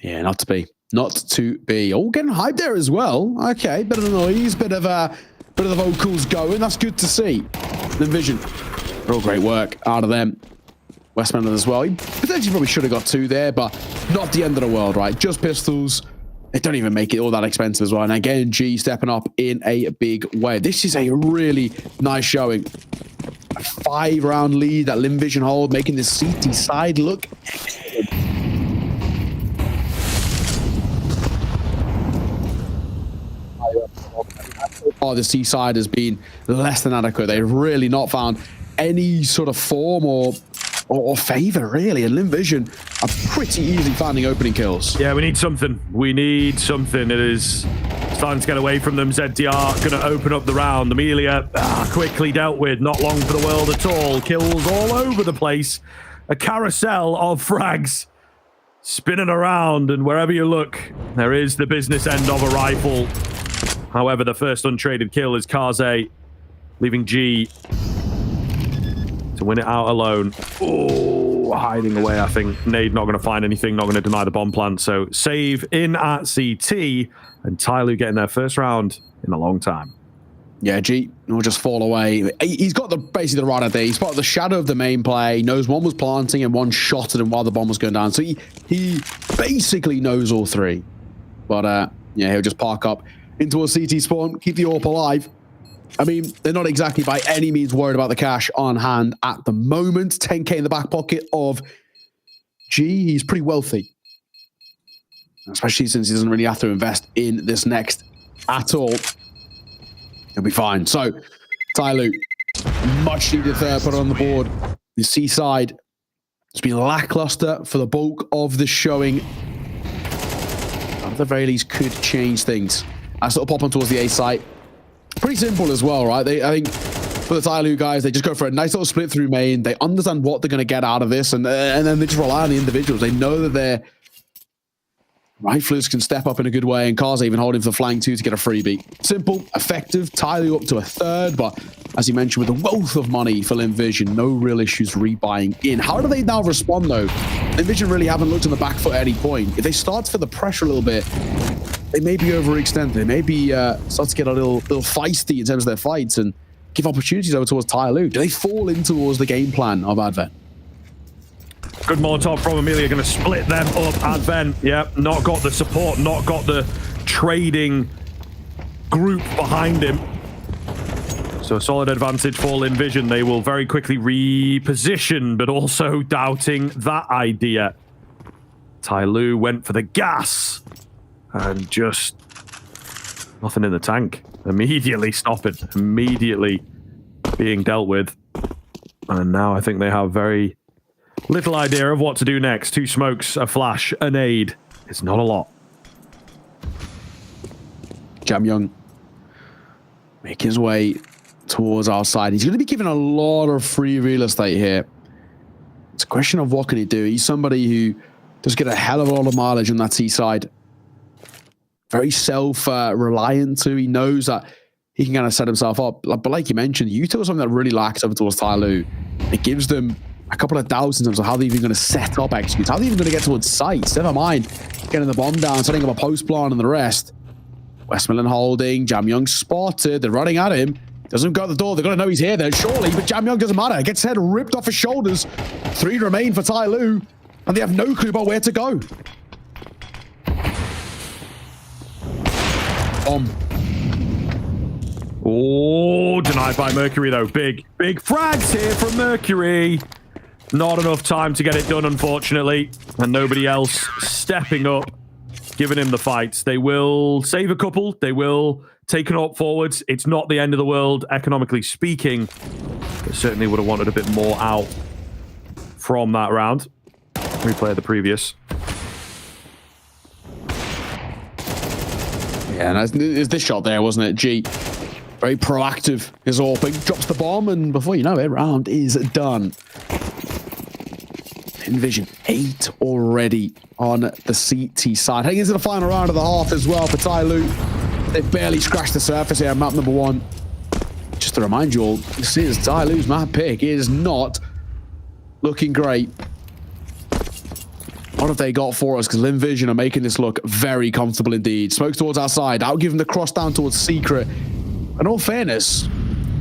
Yeah, not to be. Not to be. Oh, getting hyped there as well. Okay, bit of noise, bit of the vocals going. That's good to see. Lynn Vision. Real great work out of them. Westman as well. He potentially probably should have got 2 there, but not the end of the world, right? Just pistols. They don't even make it all that expensive as well. And again, G stepping up in a big way. This is a really nice showing. A 5-round lead that Lynn Vision hold, making the CT side look excellent. Oh, the C side has been less than adequate. They've really not found any sort of form or favor, really. And Lynn Vision are pretty easy finding opening kills.
Yeah, we need something. We need something. It is starting to get away from them. ZDR going to open up the round. Amelia quickly dealt with. Not long for the world at all. Kills all over the place. A carousel of frags spinning around. And wherever you look, there is the business end of a rifle. However, the first untraded kill is Kaze, leaving G to win it out alone. Oh, hiding away, I think. Nade not going to find anything, not going to deny the bomb plant. So save in at CT, and TYLOO getting their first round in a long time.
Yeah, G will just fall away. He's got basically the right idea. He spotted the shadow of the main play, knows one was planting and one shot at him while the bomb was going down. So he basically knows all three. But yeah, he'll just park up into a CT spawn, keep the AWP alive. I mean, they're not exactly by any means worried about the cash on hand at the moment. 10k in the back pocket of G. He's pretty wealthy, especially since he doesn't really have to invest in this next at all. He'll be fine. So, TYLOO, much needed third put on the board. The C side has been lackluster for the bulk of the showing. At the very least, could change things. I sort of pop on towards the A site. Pretty simple as well, right? I think for the TYLOO guys, they just go for a nice little split through main. They understand what they're going to get out of this, and then they just rely on the individuals. They know that their riflers can step up in a good way, and Kaze even holding for the flank too to get a freebie. Simple, effective, TYLOO up to a third, but as you mentioned, with the wealth of money for Lynn Vision, no real issues rebuying in. How do they now respond, though? Lynn Vision really haven't looked on the back foot at any point. If they start to feel the pressure a little bit, they may be overextended. They may be start to get a little feisty in terms of their fights and give opportunities over towards TYLOO. Do they fall in towards the game plan of Advent?
Good Molotov from Amelia, going to split them up. Advent, yeah, not got the support, not got the trading group behind him. So a solid advantage for Lynn Vision. They will very quickly reposition, but also doubting that idea. TYLOO went for the gas. And just nothing in the tank. Immediately stopping. Immediately being dealt with. And now I think they have very little idea of what to do next. 2 smokes, a flash, a nade. It's not a lot.
Jamyoung make his way towards our side. He's going to be given a lot of free real estate here. It's a question of what can he do. He's somebody who does get a hell of a lot of mileage on that C side. Very self-reliant too. He knows that he can kind of set himself up. But like you mentioned, Utah is something that really lacks over towards TYLOO. It gives them a couple of doubts in terms of how they're even going to set up executes. How they're even going to get towards sites. Never mind getting the bomb down, setting up a post plan and the rest. Westmoreland holding. Jamyoung spotted. They're running at him. Doesn't go at the door. They're going to know he's here there, surely. But Jamyoung doesn't matter. Gets his head ripped off his shoulders. 3 remain for TYLOO. And they have no clue about where to go.
Oh, denied by Mercury, though. Big frags here from Mercury. Not enough time to get it done, unfortunately. And nobody else stepping up, giving him the fights. They will save a couple. They will take an up forwards. It's not the end of the world, economically speaking. But certainly would have wanted a bit more out from that round. Replay of the previous.
Yeah, and it's this shot there, wasn't it? G, very proactive. His AWP drops the bomb, and before you know it, round is done. Envision 8 already on the CT side. Heading into the final round of the half as well for TYLOO. They've barely scratched the surface here, map number 1. Just to remind you all, this is TYLOO's map pick. It is not looking great. What have they got for us? Because Lynn Vision are making this look very comfortable indeed. Smokes towards our side. I'll give him the cross down towards Secret. In all fairness,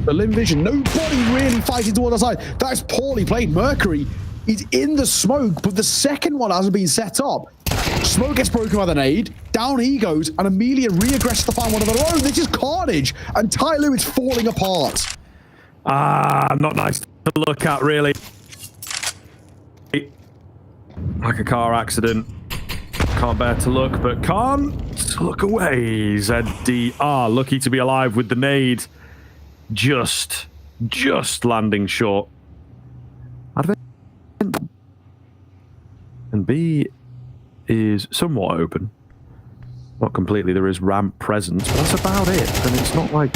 for Lynn Vision, nobody really fighting towards our side. That is poorly played. Mercury, he's in the smoke, but the second one hasn't been set up. Smoke gets broken by the nade. Down he goes, and Amelia re-aggresses to find one of their own. This is carnage, and TYLOO is falling apart.
Not nice to look at, really. Like a car accident. Can't bear to look, but can't look away. ZDR lucky to be alive with the nade. Just landing short. And B is somewhat open. Not completely. There is ramp presence. That's about it. And it's not like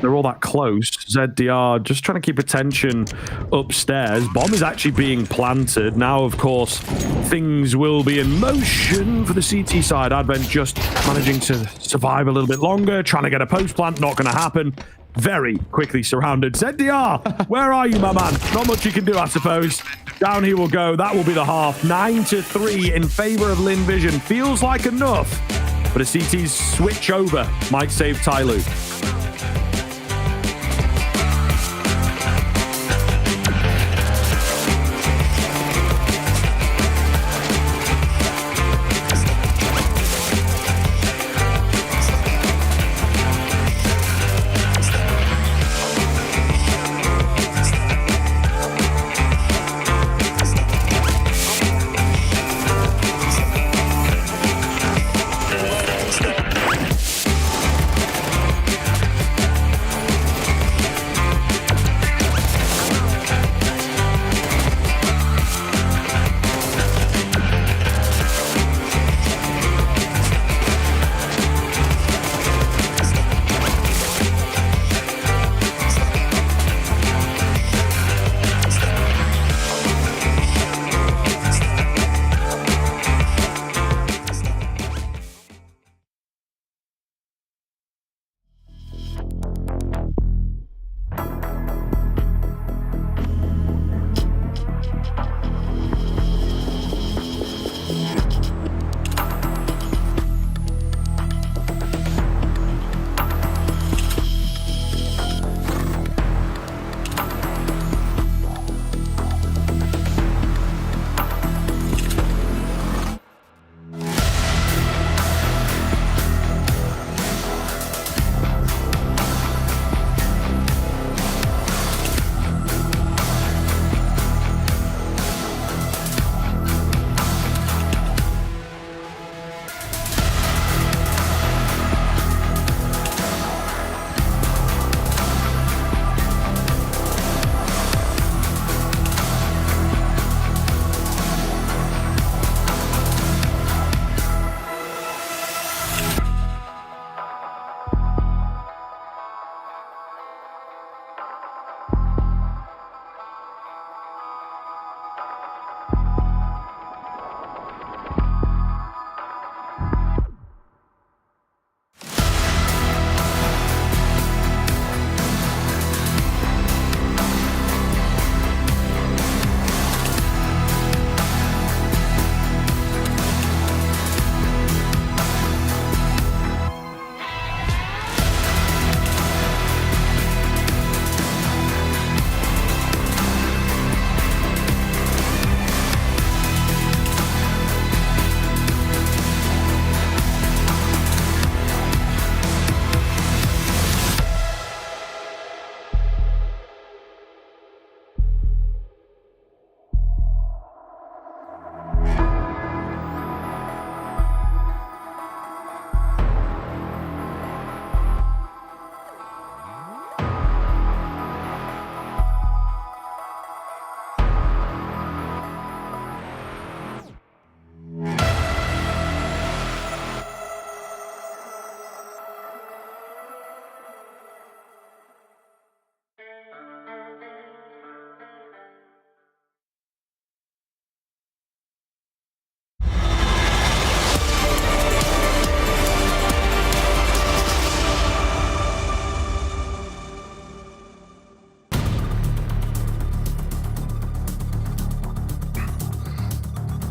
they're all that close. ZDR just trying to keep attention upstairs. Bomb is actually being planted. Now, of course, things will be in motion for the CT side. Advent just managing to survive a little bit longer. Trying to get a post plant. Not going to happen. Very quickly surrounded. ZDR, where are you, my man? Not much you can do, I suppose. Down he will go. That will be the half. 9-3 in favor of Lynn Vision. Feels like enough, but a CT's switch over might save TYLOO.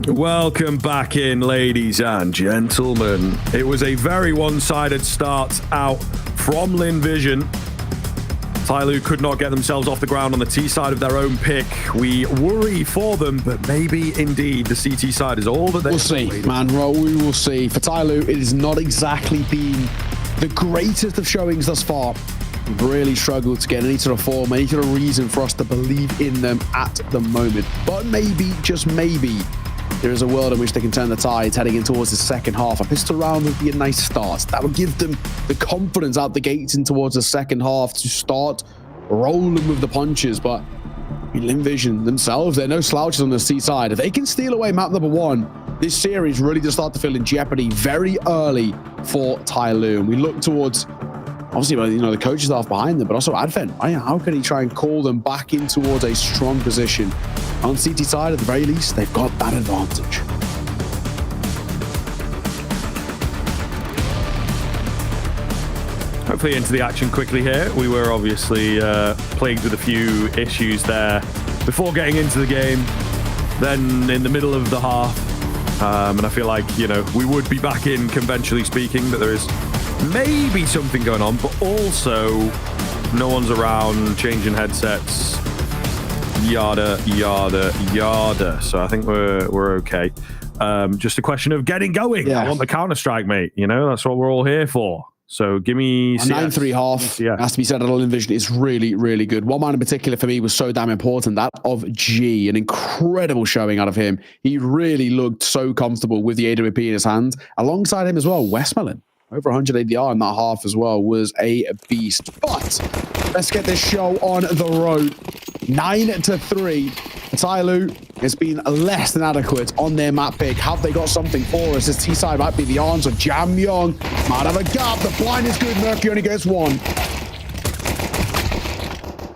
Welcome back in, ladies and gentlemen. It was a very one-sided start out from Lynn Vision. TYLOO could not get themselves off the ground on the T side of their own pick. We worry for them, but maybe indeed the CT side is all that they...
We'll see, man. Well, we will see. For TYLOO, it has not exactly been the greatest of showings thus far. We've really struggled to get any sort of form, any sort of reason for us to believe in them at the moment. But maybe, just maybe, there is a world in which they can turn the tides heading in towards the second half. A pistol round would be a nice start. That would give them the confidence out the gates in towards the second half to start rolling with the punches. But Lynn Vision themselves, they're no slouches on the C side. If they can steal away map number 1, this series really does start to feel in jeopardy very early for TYLOO. And we look towards, obviously, the coaching staff behind them, but also Advent. How can he try and call them back in towards a strong position? On CT side, at the very least, they've got that advantage.
Hopefully into the action quickly here. We were obviously plagued with a few issues there before getting into the game, then in the middle of the half. And I feel like, we would be back in conventionally speaking, but there is maybe something going on, but also no one's around, changing headsets, yada, yada, yada. So I think we're okay. Just a question of getting going. Yeah. I want the Counter-Strike, mate. That's what we're all here for. So give me...
9-3 half, has to be said, at Lynn Vision is really, really good. One man in particular for me was so damn important, that of G. An incredible showing out of him. He really looked so comfortable with the AWP in his hand. Alongside him as well, Westmelon. Over 100 ADR in that half as well, was a beast. But let's get this show on the road. 9-3. TYLOO has been less than adequate on their map pick. Have they got something for us? This T-side might be the answer. Jam Young might have a gap. The blind is good. Mercury only gets one.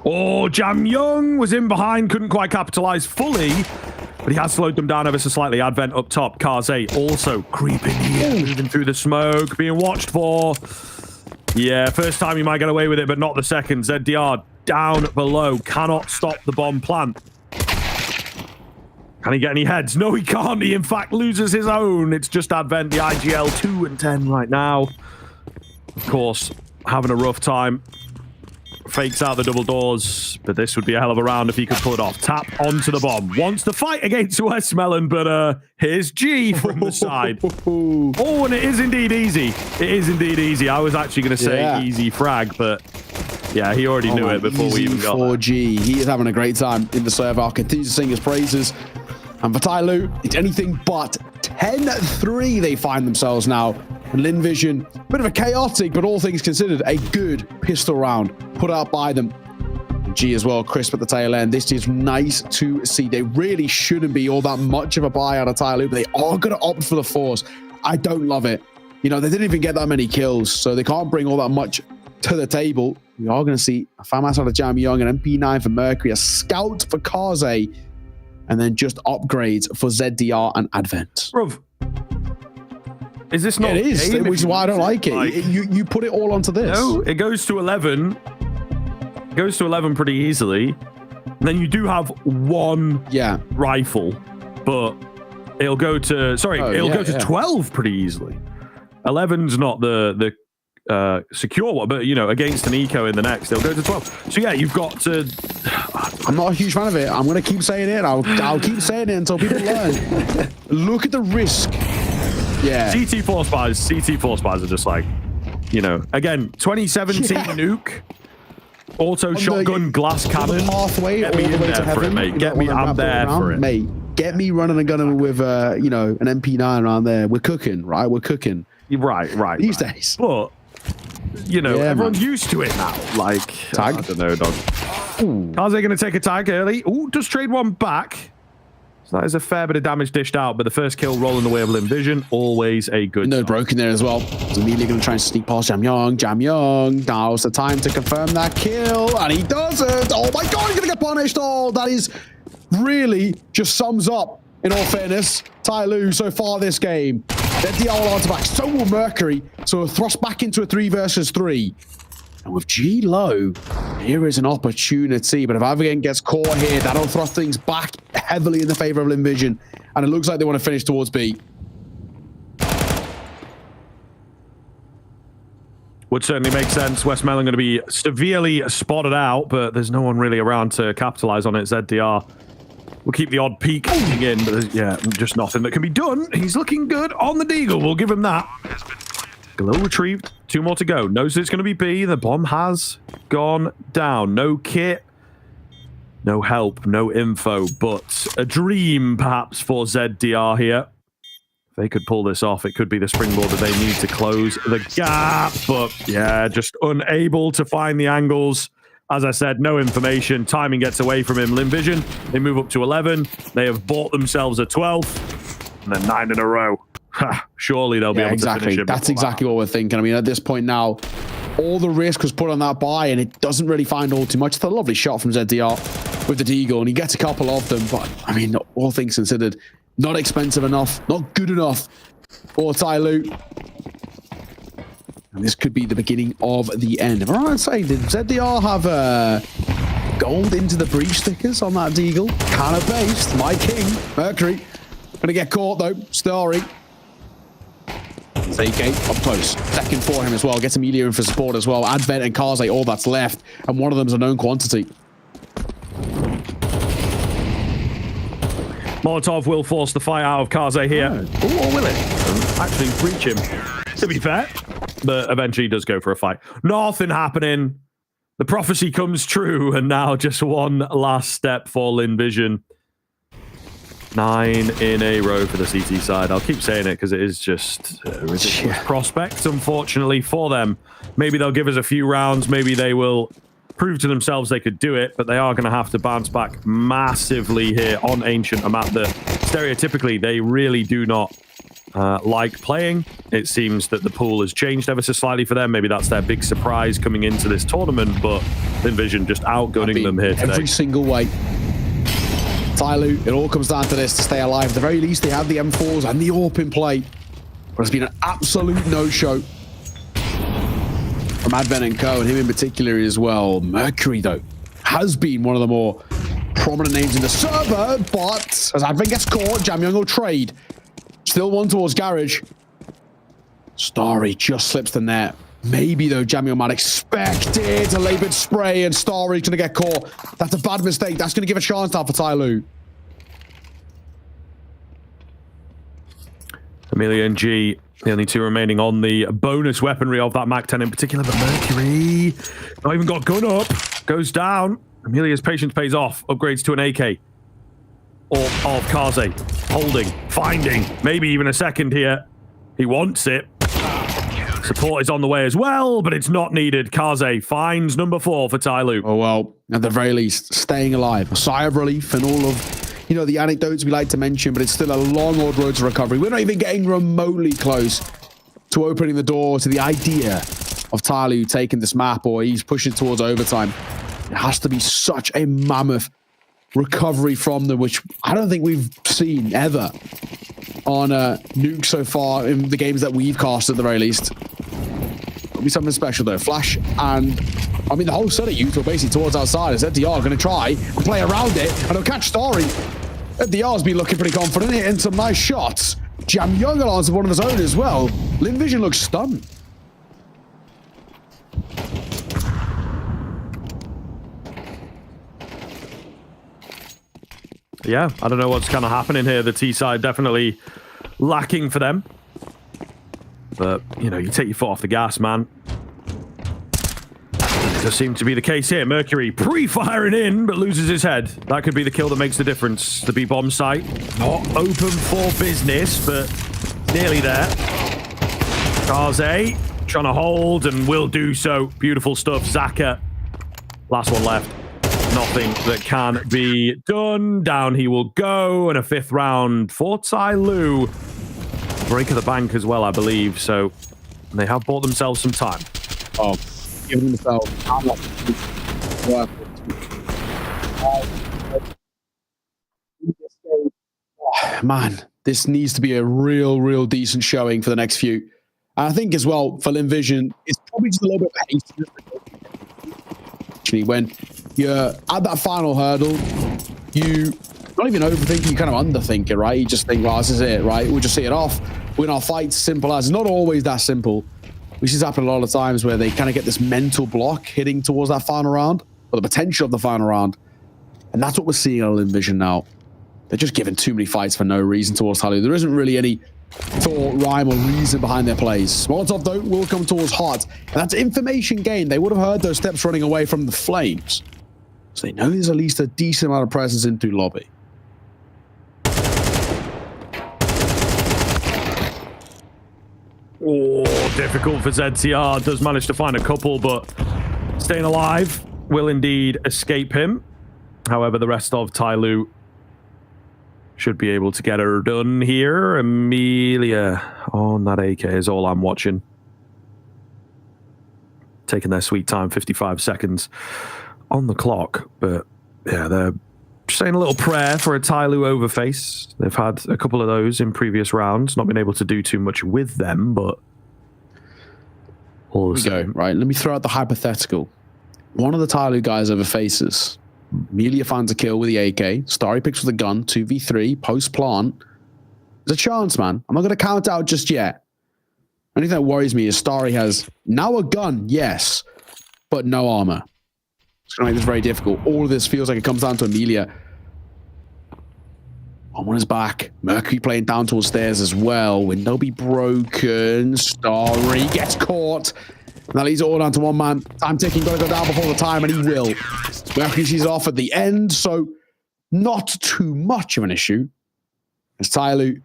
Oh, Jam Young was in behind, couldn't quite capitalize fully, but he has slowed them down ever so slightly. Advent up top. Kaze also creeping here, moving through the smoke, being watched for. Yeah, first time he might get away with it, but not the second. ZDR down below, cannot stop the bomb plant. Can he get any heads? No, he can't. He, in fact, loses his own. It's just Advent, the IGL 2-10 right now. Of course, having a rough time. Fakes out the double doors, but this would be a hell of a round if he could pull it off. Tap onto the bomb. Wants to fight against Westmelon, but here's G from the side. Oh, and it is indeed easy. It is indeed easy. I was actually going to say easy frag, but yeah, he already knew it before we even got there.
G. He is having a great time in the server. Continues to sing his praises. And for TYLOO, it's anything but 10-3 they find themselves now. And Lynn Vision, bit of a chaotic, but all things considered, a good pistol round put out by them. And G as well, crisp at the tail end. This is nice to see. They really shouldn't be all that much of a buy out of TYLOO, but they are going to opt for the force. I don't love it. They didn't even get that many kills, so they can't bring all that much to the table. We are going to see a FAMAS out of Jam Young, an MP9 for Mercury, a Scout for Kaze, and then just upgrades for ZDR and Advent.
Bruv, is this not?
It is, which is why I don't like it. You put it all onto this.
No, it goes to 11. It goes to 11 pretty easily. And then you do have one rifle, but it'll go to go to 12 pretty easily. 11's not the secure one, but against an eco in the next, they'll go to 12. So yeah, you've got to.
I'm not a huge fan of it. I'm going to keep saying it. I'll keep saying it until people learn. Look at the risk. Yeah.
CT force buys are just like, again, 2017 nuke, auto shotgun, glass cannon.
Pathway
get me in there for it, mate. Get me, I'm there for it.
Mate, get me running and gunning with, an MP9 around there. We're cooking, right? We're cooking.
Right.
These days.
But, everyone's used to it now. Like,
tag?
I don't know, dog. How's they going to take a tag early? Ooh, does trade one back. So that is a fair bit of damage dished out, but the first kill rolling the way of Lynn Vision, always a good
No broken there as well. He's immediately going to try and sneak past Jam Young. Now's the time to confirm that kill, and he doesn't. Oh my God, he's going to get punished. Oh, that is really just sums up, in all fairness, TYLOO so far this game. Then the old answer back. So will Mercury. So thrust back into a 3 versus 3. And with G low, here is an opportunity. But if Avigant gets caught here, that'll thrust things back heavily in the favor of Lynn Vision. And it looks like they want to finish towards B.
Would certainly make sense. Westmelon going to be severely spotted out, but there's no one really around to capitalize on it. ZDR will keep the odd peek in, but there's, yeah, just nothing that can be done. He's looking good on the Deagle. We'll give him that. Galil retrieved. 2 more to go. Knows it's going to be B. The bomb has gone down. No kit. No help. No info. But a dream, perhaps, for ZDR here. If they could pull this off, it could be the springboard that they need to close the gap. But, yeah, just unable to find the angles. As I said, no information. Timing gets away from him. Lynn Vision, they move up to 11. They have bought themselves a 12th. And then 9 in a row. Surely they'll be able to finish it.
That's exactly what we're thinking. I mean, at this point now, all the risk was put on that buy, and it doesn't really find all too much. It's a lovely shot from ZDR with the Deagle, and he gets a couple of them. But, I mean, all things considered, not expensive enough, not good enough for TYLOO. And this could be the beginning of the end. If I'm right saying, did ZDR have gold into the breach stickers on that Deagle? Kind of based. My king, Mercury. Gonna get caught, though. Starry. ZK up close. Second for him as well. Gets Amelia in for support as well. Advent and Kaze, all that's left. And one of them's a known quantity.
Molotov will force the fight out of Kaze here. Ooh, or will it? Actually breach him, to be fair. But eventually he does go for a fight. Nothing happening. The prophecy comes true. And now just one last step for Lynn Vision. 9 in a row for the CT side. I'll keep saying it because it is just a ridiculous prospect, unfortunately, for them. Maybe they'll give us a few rounds. Maybe they will prove to themselves they could do it, but they are going to have to bounce back massively here on Ancient, a map that stereotypically they really do not like playing. It seems that the pool has changed ever so slightly for them. Maybe that's their big surprise coming into this tournament, but Lynn Vision just outgunning them here today.
Every single way. TYLOO, it all comes down to this to stay alive. At the very least, they have the M4s and the AWP in play. But it's been an absolute no-show from Advent and Co, and him in particular as well. Mercury, though, has been one of the more prominent names in the server, but as Advent gets caught, Jamyoung will trade. Still one towards Garage. Starry just slips the net. Maybe, though, Jamyoung might expect it. A labored spray, and Starry's going to get caught. That's a bad mistake. That's going to give a chance now for TYLOO.
Amelia and G, the only 2 remaining on the bonus weaponry of that MAC-10 in particular, but Mercury, not even got gun up, goes down. Amelia's patience pays off, upgrades to an AK. Or of Kaze, holding, finding, maybe even a second here. He wants it. Support is on the way as well, but it's not needed. Kaze finds number 4 for TYLOO.
Oh, well, at the very least, staying alive. A sigh of relief and all of, you know, the anecdotes we like to mention, but it's still a long, old road to recovery. We're not even getting remotely close to opening the door to the idea of TYLOO taking this map, or he's pushing towards overtime. It has to be such a mammoth recovery from them, which I don't think we've seen ever on Nuke so far in the games that we've cast at the very least. It'll be something special though. Flash and I mean the whole set of youth are basically towards outside. Is ZDR going to try and play around it, and he'll catch Starry. ZDR's been looking pretty confident, hitting some nice shots. Jamyoung will answer one of his own as well. Lynn Vision looks stunned.
Yeah, I don't know what's kind of happening here. The T side definitely lacking for them. But, you know, you take your foot off the gas, man. It does seem to be the case here. Mercury pre-firing in, but loses his head. That could be the kill that makes the difference. The B-bomb site, not open for business, but nearly there. Kaze trying to hold and will do so. Beautiful stuff. Zaka, last one left. Nothing that can be done. Down he will go, and a 5th round for TYLOO. Break of the bank as well, I believe. So they have bought themselves some time.
Oh, giving themselves man, this needs to be a real decent showing for the next few. And I think as well for Lynn Vision, it's probably just a little bit of haste. Actually, when you're at that final hurdle, you not even overthink, you kind of underthink it, right? You just think, well, this is it, right? We'll just see it off. Win our fights, simple as. It's not always that simple. We see this happen a lot of times where they kind of get this mental block hitting towards that final round, or the potential of the final round. And that's what we're seeing on Lynn Vision now. They're just giving too many fights for no reason towards TYLOO. There isn't really any thought, rhyme, or reason behind their plays. Molotov, though, will come towards Hot. And that's information gained. They would have heard those steps running away from the flames. So they know there's at least a decent amount of presence into lobby.
Oh, difficult for ZTR. Does manage to find a couple, but staying alive will indeed escape him. However, the rest of TYLOO should be able to get her done here. Amelia on that AK is all I'm watching. Taking their sweet time, 55 seconds on the clock. But yeah, they're saying a little prayer for a TYLOO overface. They've had a couple of those in previous rounds. Not been able to do too much with them, but all the same.
Go, right, let me throw out the hypothetical. One of the TYLOO guys overfaces. Amelia finds a kill with the AK. Starry picks with a gun, 2v3, post-plant. There's a chance, man. I'm not going to count out just yet. Anything that worries me is Starry has now a gun, yes, but no armor. It's going to make this very difficult. All of this feels like it comes down to Amelia. On his back. Mercury playing down towards stairs as well. Window be broken. Starry gets caught. And that leads it all down to one man. Time ticking, got to go down before the time, and he will. Mercury sees off at the end, so not too much of an issue. As TYLOO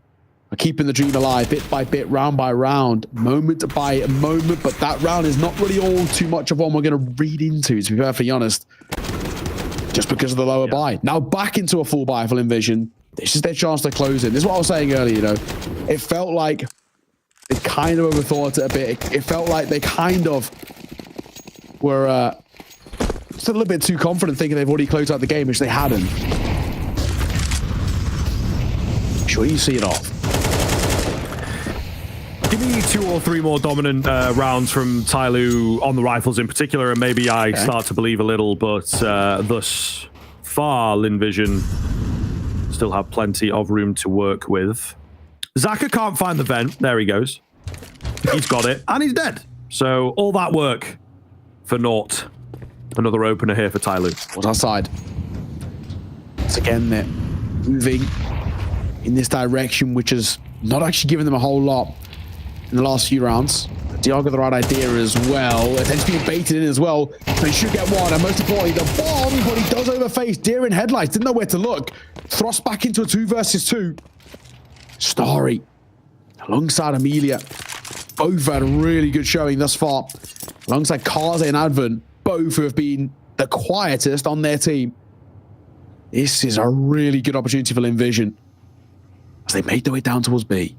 are keeping the dream alive, bit by bit, round by round, moment by moment, but that round is not really all too much of one we're going to read into, to be perfectly honest, just because of the lower buy. Now back into a full buy for Lynn Vision. This is their chance to close it. This is what I was saying earlier, you know. It felt like they kind of overthought it a bit. It felt like they kind of were just a little bit too confident, thinking they've already closed out the game, which they hadn't. Sure, you see it off.
Give me 2 or 3 more dominant rounds from TYLOO on the rifles in particular, and maybe I start to believe a little, but thus far, Lynn Vision still have plenty of room to work with. Zaka can't find the vent. There he goes. He's got it, and he's dead. So all that work for naught. Another opener here for TYLOO.
What's outside? Once again, they're moving in this direction, which has not actually given them a whole lot in the last few rounds. Diago the right idea as well. It tends to be baited in as well. So he should get one, and most importantly, the bomb, but he does overface. Deer in headlights, didn't know where to look. Thrust back into a 2 versus 2. Starry alongside Amelia. Both had a really good showing thus far. Alongside Kaze and Advent, both who have been the quietest on their team. This is a really good opportunity for Lynn Vision as they make their way down towards B.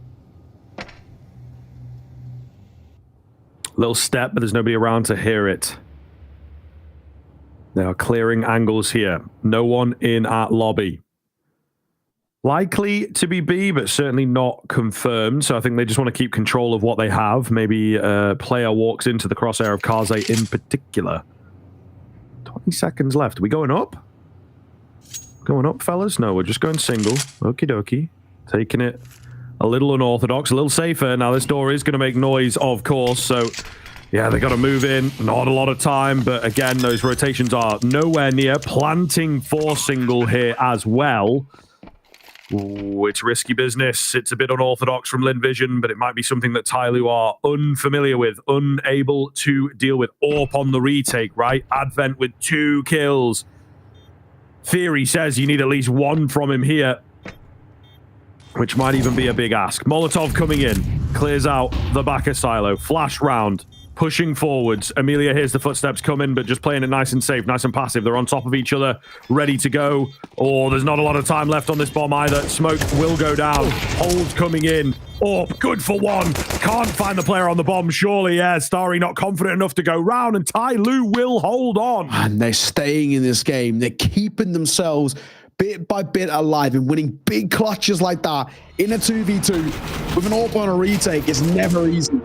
Little step, but there's nobody around to hear it. They are clearing angles here. No one in at lobby. Likely to be B, but certainly not confirmed. So I think they just want to keep control of what they have. Maybe a player walks into the crosshair of Kaze in particular. 20 seconds left. Are we going up? Going up, fellas? No, we're just going single. Okie dokie. Taking it a little unorthodox, a little safer. Now this door is going to make noise, of course. So yeah, they got to move in. Not a lot of time, but again, those rotations are nowhere near. Planting for single here as well. Ooh, it's risky business. It's a bit unorthodox from Lynn Vision, but it might be something that TYLOO are unfamiliar with, unable to deal with. AWP on the retake, right? Advent with 2 kills. Theory says you need at least 1 from him here, which might even be a big ask. Molotov coming in, clears out the back of silo. Flash round, pushing forwards. Amelia hears the footsteps coming, but just playing it nice and safe, nice and passive. They're on top of each other, ready to go. Oh, there's not a lot of time left on this bomb either. Smoke will go down. Hold coming in. Oh, good for 1. Can't find the player on the bomb, surely. Yeah, Starry not confident enough to go round, and TYLOO will hold on.
And they're staying in this game. They're keeping themselves bit by bit alive, and winning big clutches like that in a 2v2 with an AWP on a retake is never easy.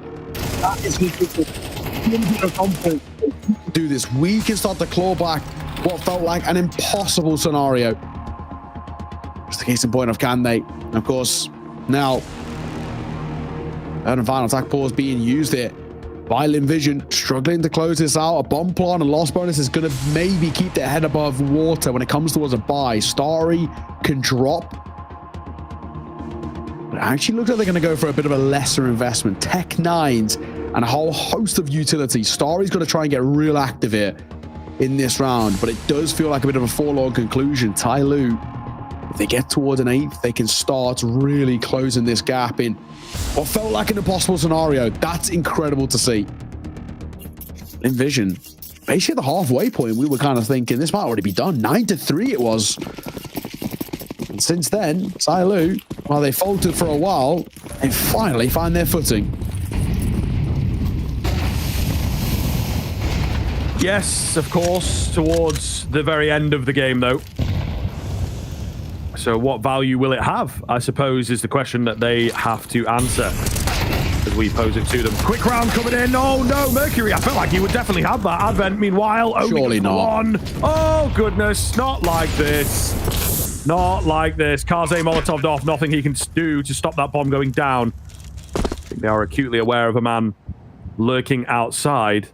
That is confidence. Do this. We can start to claw back what felt like an impossible scenario. It's the case in point of can they? And of course, now third and final attack pause being used here. by Lynn Vision, struggling to close this out. A bomb plant and loss bonus is going to maybe keep their head above water when it comes towards a buy. Starry can drop. But it actually looks like they're going to go for a bit of a lesser investment. Tech 9s and a whole host of utilities. Starry's going to try and get real active here in this round, but it does feel like a bit of a forlorn conclusion. TYLOO, if they get towards an 8th, they can start really closing this gap in what felt like an impossible scenario. That's incredible to see. Lynn Vision, basically at the halfway point, we were kind of thinking this might already be done. 9-3 it was. And since then, TYLOO, while they faltered for a while, they finally find their footing.
Yes, of course, towards the very end of the game, though. So what value will it have, I suppose, is the question that they have to answer as we pose it to them. Quick round coming in. Oh, no, Mercury. I felt like he would definitely have that. Advent, meanwhile, only
surely not.
One. Oh, goodness. Not like this. Not like this. Kaze Molotov'd off. Nothing he can do to stop that bomb going down. I think they are acutely aware of a man lurking outside.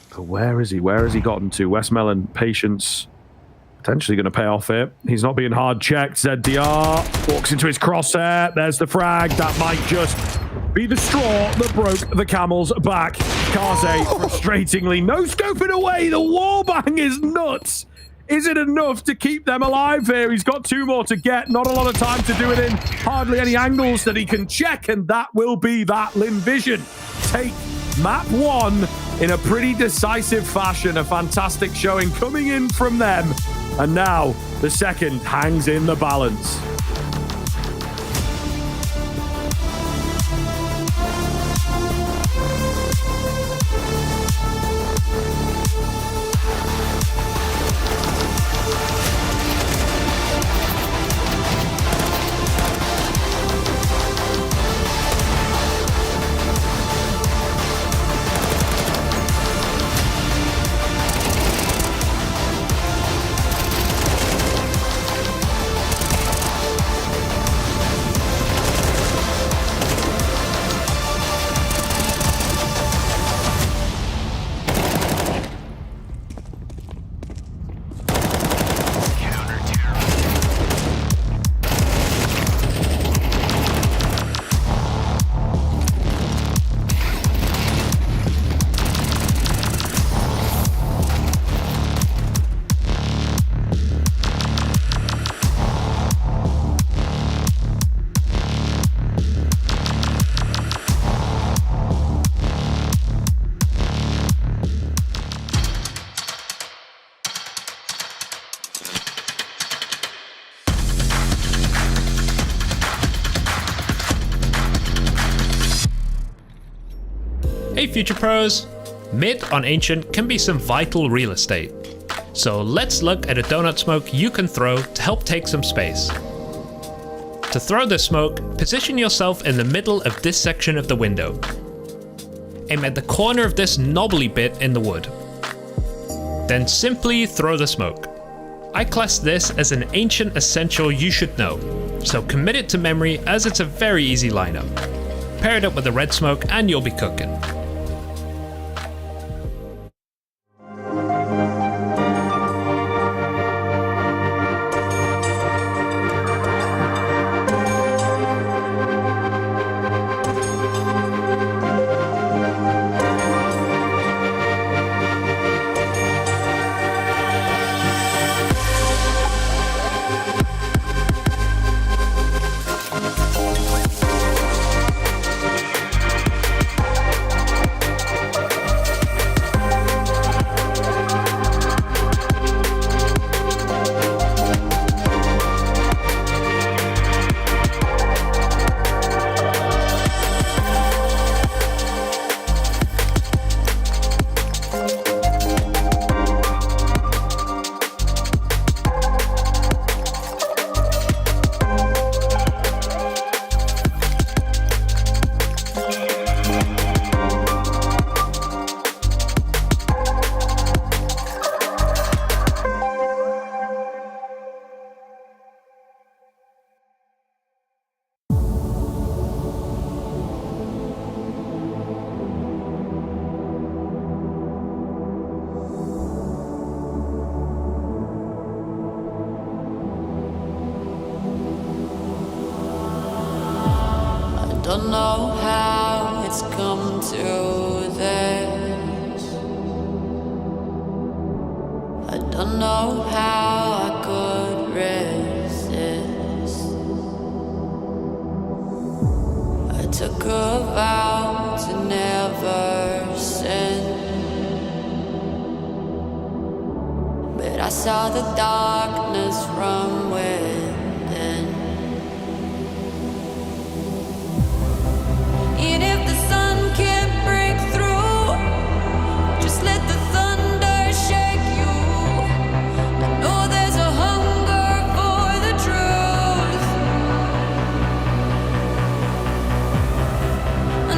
But where is he? Where has he gotten to? Westmelon, patience. Potentially going to pay off here. He's not being hard checked. ZDR walks into his crosshair. There's the frag. That might just be the straw that broke the camel's back. Kaze frustratingly no-scoping away. The wallbang is nuts. Is it enough to keep them alive here? He's got 2 more to get. Not a lot of time to do it in. Hardly any angles that he can check, and that will be that. Lynn Vision take map 1 in a pretty decisive fashion. A fantastic showing coming in from them. And now the second hangs in the balance.
Hey Future Pros! Mid on Ancient can be some vital real estate. So let's look at a donut smoke you can throw to help take some space. To throw the smoke, position yourself in the middle of this section of the window. Aim at the corner of this knobbly bit in the wood. Then simply throw the smoke. I class this as an Ancient essential you should know, so commit it to memory as it's a very easy lineup. Pair it up with a red smoke and you'll be cooking.
don't know how it's come to this. I don't know how I could resist. I took a vow to never sin, but I saw the darkness from within. And if the sun can't break through, just let the thunder shake you. I know there's a hunger for the truth.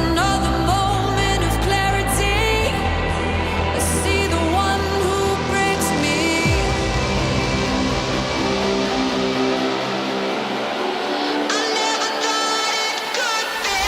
Another moment of clarity. I see the one who breaks me. I never thought it could be.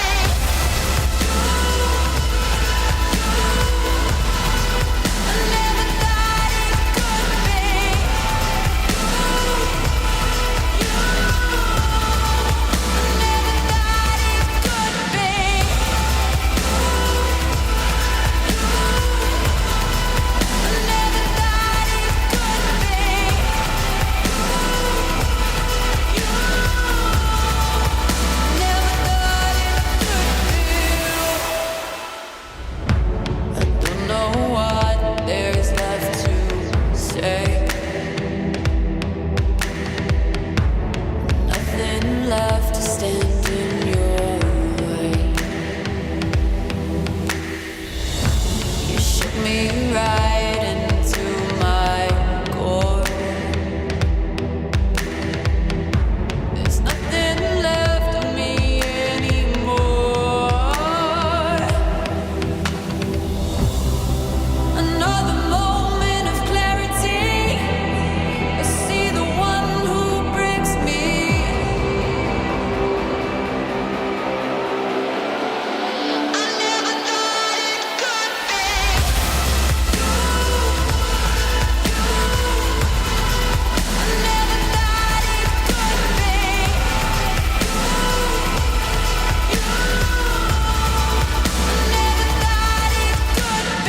Don't know what there's left to say. Nothing left to stand in your way. You shook me right into my core. There's nothing left of me anymore. Another moment of clarity. I see the one who breaks me. I never thought it could be. I never thought it could be. I never thought it could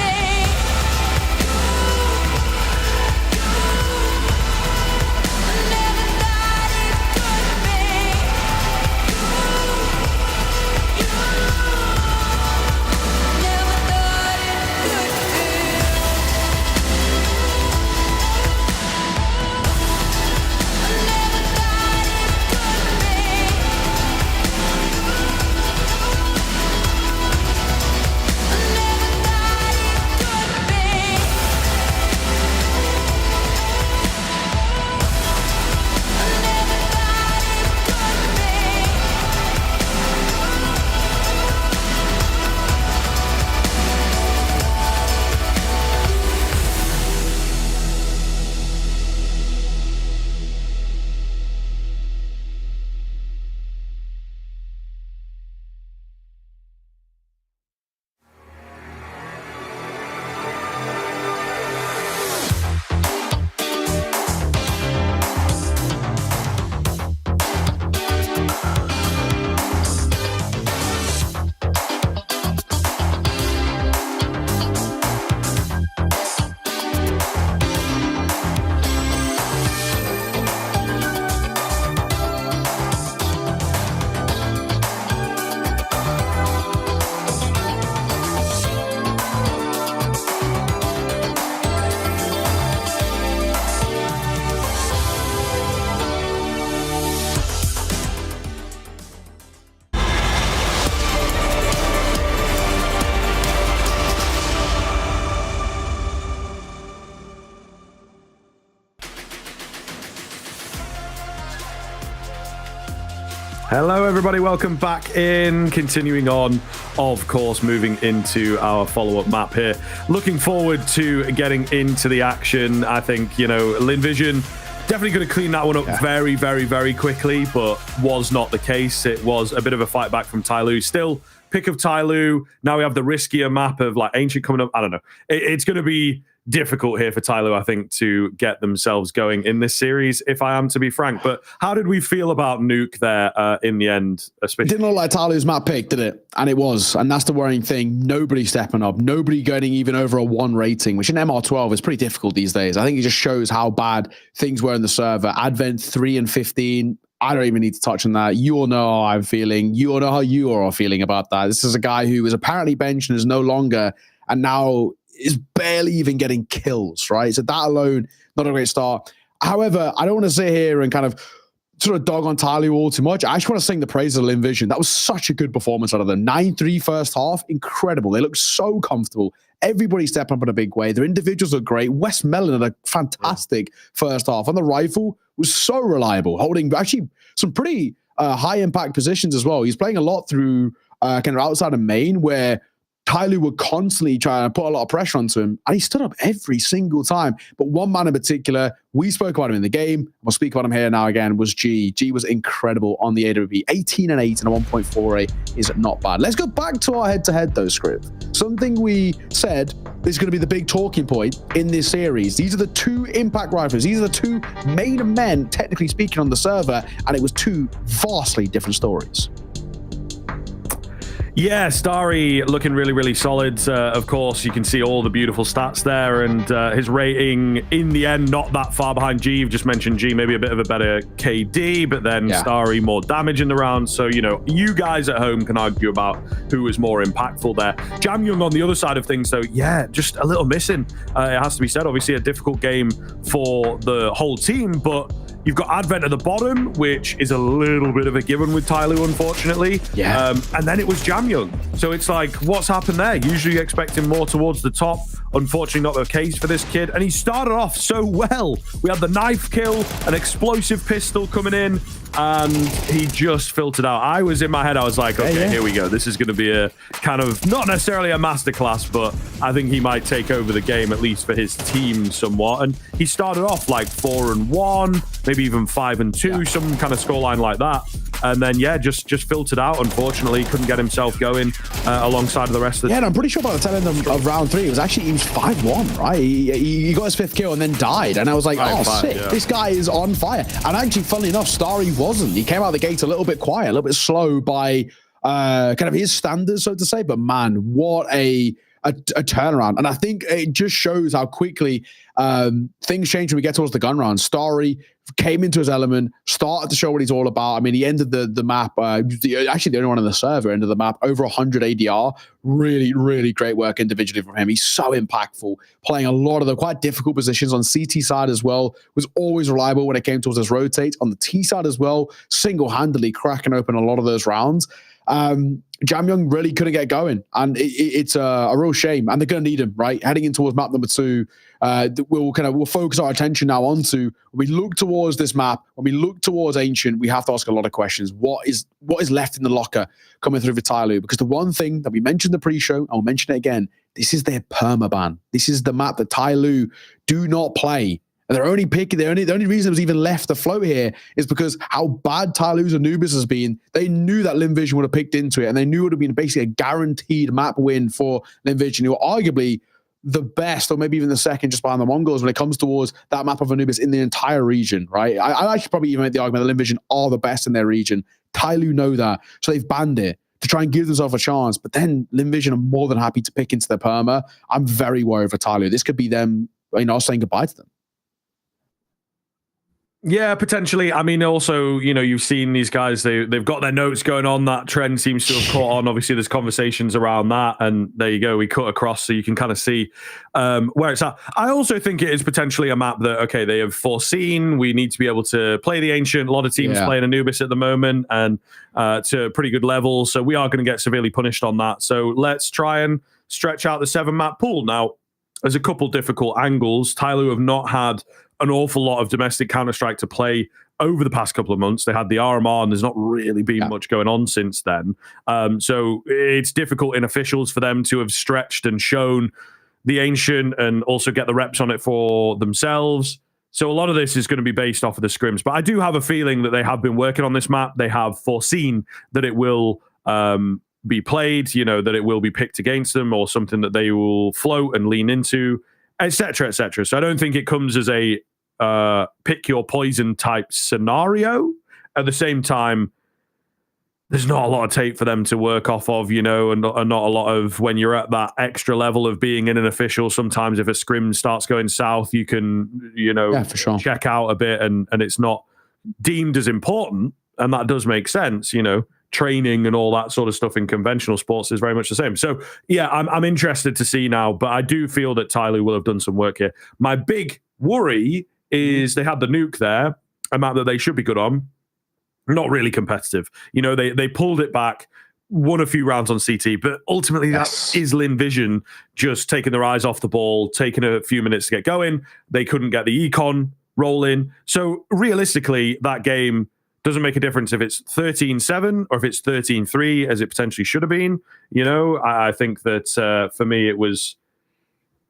be.
Hello, everybody. Welcome back in. Continuing on, of course, moving into our follow-up map here. Looking forward to getting into the action. I think, Lynn Vision definitely going to clean that one up very, very, very quickly, but was not the case. It was a bit of a fight back from TYLOO. Still pick of TYLOO. Now we have the riskier map of like Ancient coming up. I don't know. It's going to be difficult here for TYLOO, I think, to get themselves going in this series, if I am to be frank. But how did we feel about Nuke there in the end?
It didn't look like TYLOO's map pick, did it? And it was. And that's the worrying thing. Nobody stepping up. Nobody getting even over a 1 rating, which in MR12 is pretty difficult these days. I think it just shows how bad things were in the server. Advent 3 and 15. I don't even need to touch on that. You all know how I'm feeling. You all know how you are feeling about that. This is a guy who was apparently benched and is no longer, and now is barely even getting kills, right? So that alone, not a great start. However, I don't want to sit here and kind of sort of dog on TYLOO all too much. I actually want to sing the praises of Lynn Vision. That was such a good performance out of them. 9-3 first half, incredible. They look so comfortable. Everybody stepping up in a big way. Their individuals are great. Wes Mellon had a fantastic first half. And the rifle was so reliable, holding actually some pretty high impact positions as well. He's playing a lot through kind of outside of main, where TYLOO would constantly try and put a lot of pressure onto him, and he stood up every single time. But one man in particular, we spoke about him in the game, we'll speak about him here now again, was G. G was incredible on the AWP. 18 and 8 and a 1.48 is not bad. Let's go back to our head-to-head though, Script. Something we said is going to be the big talking point in this series. These are the 2 impact rifles. These are the 2 main men, technically speaking, on the server, and it was 2 vastly different stories.
Yeah, Starry looking really, really solid. Of course, you can see all the beautiful stats there, and his rating in the end not that far behind G. You've just mentioned G, maybe a bit of a better KD, but then Starry more damage in the round. So, you know, you guys at home can argue about who was more impactful there. Jamyoung on the other side of things, though, yeah, just a little missing. It has to be said. Obviously, a difficult game for the whole team, but you've got Advent at the bottom, which is a little bit of a given with TYLOO, unfortunately.
Yeah.
And then it was Jamyoung. So it's like, what's happened there? Usually expecting more towards the top. Unfortunately, not the case for this kid. And he started off so well. We had the knife kill, an explosive pistol coming in, and he just filtered out. I was in my head, I was like, okay, here we go. This is going to be a kind of, not necessarily a masterclass, but I think he might take over the game, at least for his team somewhat. And he started off like 4-1, maybe even 5-2, some kind of scoreline like that. And then, yeah, just filtered out, unfortunately. Couldn't get himself going alongside of the rest of the
team. Yeah, and I'm pretty sure by the tail end of round 3, it was 5-1, right? He got his 5th kill and then died. And I was like, sick. Yeah. This guy is on fire. And actually, funnily enough, Starry wasn't. He came out of the gate a little bit quiet, a little bit slow by kind of his standards, so to say. But man, what a turnaround. And I think it just shows how quickly things change when we get towards the gun round. Starry came into his element, started to show what he's all about. I mean, he ended the map, actually the only one on the server, ended the map over 100 ADR. Really, really great work individually from him. He's so impactful, playing a lot of the quite difficult positions on CT side as well. Was always reliable when it came towards his rotate. On the T side as well, single-handedly cracking open a lot of those rounds. Jamyoung really couldn't get going, and it's a real shame. And they're going to need him, right? Heading in towards map number 2, we'll focus our attention now onto. When we look towards this map, when we look towards Ancient, we have to ask a lot of questions. What is left in the locker coming through for TYLOO? Because the one thing that we mentioned in the pre-show, and we'll mention it again, this is their permaban. This is the map that TYLOO do not play. And they're only picking, the only reason it was even left afloat here is because how bad TYLOO's Anubis has been. They knew that Lynn Vision would have picked into it, and they knew it would have been basically a guaranteed map win for Lynn Vision, who are arguably the best, or maybe even the second just behind the Mongols when it comes towards that map of Anubis in the entire region, right? I actually probably even make the argument that Lynn Vision are the best in their region. TYLOO know that, so they've banned it to try and give themselves a chance. But then Lynn Vision are more than happy to pick into their perma. I'm very worried for TYLOO. This could be them, saying goodbye to them.
Yeah, potentially. I mean, also, you've seen these guys, they've got their notes going on. That trend seems to have caught on. Obviously, there's conversations around that. And there you go. We cut across so you can kind of see where it's at. I also think it is potentially a map that, okay, they have foreseen. We need to be able to play the Ancient. A lot of teams playing Anubis at the moment and to a pretty good level. So we are going to get severely punished on that. So let's try and stretch out the 7-map pool. Now, there's a couple difficult angles. TYLOO have not had an awful lot of domestic Counter-Strike to play over the past couple of months. They had the RMR, and there's not really been much going on since then. So it's difficult in officials for them to have stretched and shown the Ancient and also get the reps on it for themselves. So a lot of this is going to be based off of the scrims. But I do have a feeling that they have been working on this map. They have foreseen that it will be played, that it will be picked against them or something that they will float and lean into, etc., etc. So I don't think it comes as a pick your poison type scenario. At the same time, there's not a lot of tape for them to work off of, and not a lot of, when you're at that extra level of being in an official, sometimes if a scrim starts going south, you can,
for sure,
check out a bit and it's not deemed as important. And that does make sense, training and all that sort of stuff in conventional sports is very much the same. So yeah, I'm interested to see now, but I do feel that TYLOO will have done some work here. My big worry is they had the nuke there, a map that they should be good on. Not really competitive. They pulled it back, won a few rounds on CT, but ultimately that is Lynn Vision just taking their eyes off the ball, taking a few minutes to get going. They couldn't get the econ rolling. So realistically, that game doesn't make a difference if it's 13-7 or if it's 13-3, as it potentially should have been. I think that for me, it was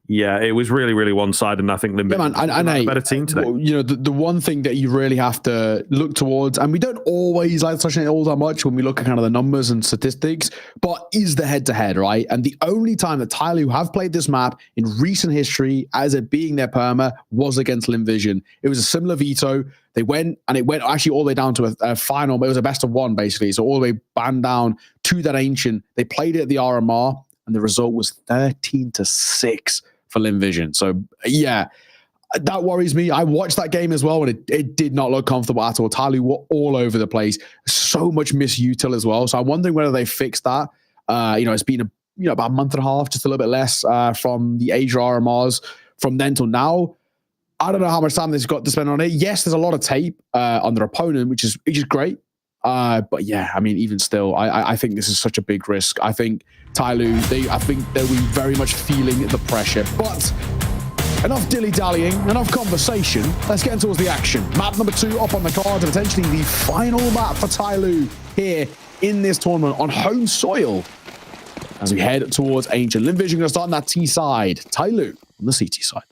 really, really one-sided, and I think Lynn Vision is a better team today.
The one thing that you really have to look towards, and we don't always like touching it all that much when we look at kind of the numbers and statistics, but is the head-to-head, right? And the only time that TYLOO have played this map in recent history, as it being their perma, was against Lynn Vision. It was a similar veto. They went, and it went actually all the way down to a final, but it was a best of one, basically. So all the way banned down to that Ancient. They played it at the RMR, and the result was 13-6. For Lynn Vision. So yeah, that worries me. I watched that game as well, and it did not look comfortable at all. TYLOO were all over the place. So much misutil as well. So I'm wondering whether they fixed that. It's been about a month and a half, just a little bit less from the Asia RMRs from then till now. I don't know how much time they've got to spend on it. Yes, there's a lot of tape on their opponent, which is great. But yeah, I mean, even still, I think this is such a big risk. I think TYLOO, I think they'll be very much feeling the pressure. But enough dilly-dallying, enough conversation. Let's get towards the action. Map number 2 up on the card, and potentially the final map for TYLOO here in this tournament on home soil. As we head towards Ancient. Lynn Vision going to start on that T side. TYLOO on the CT side.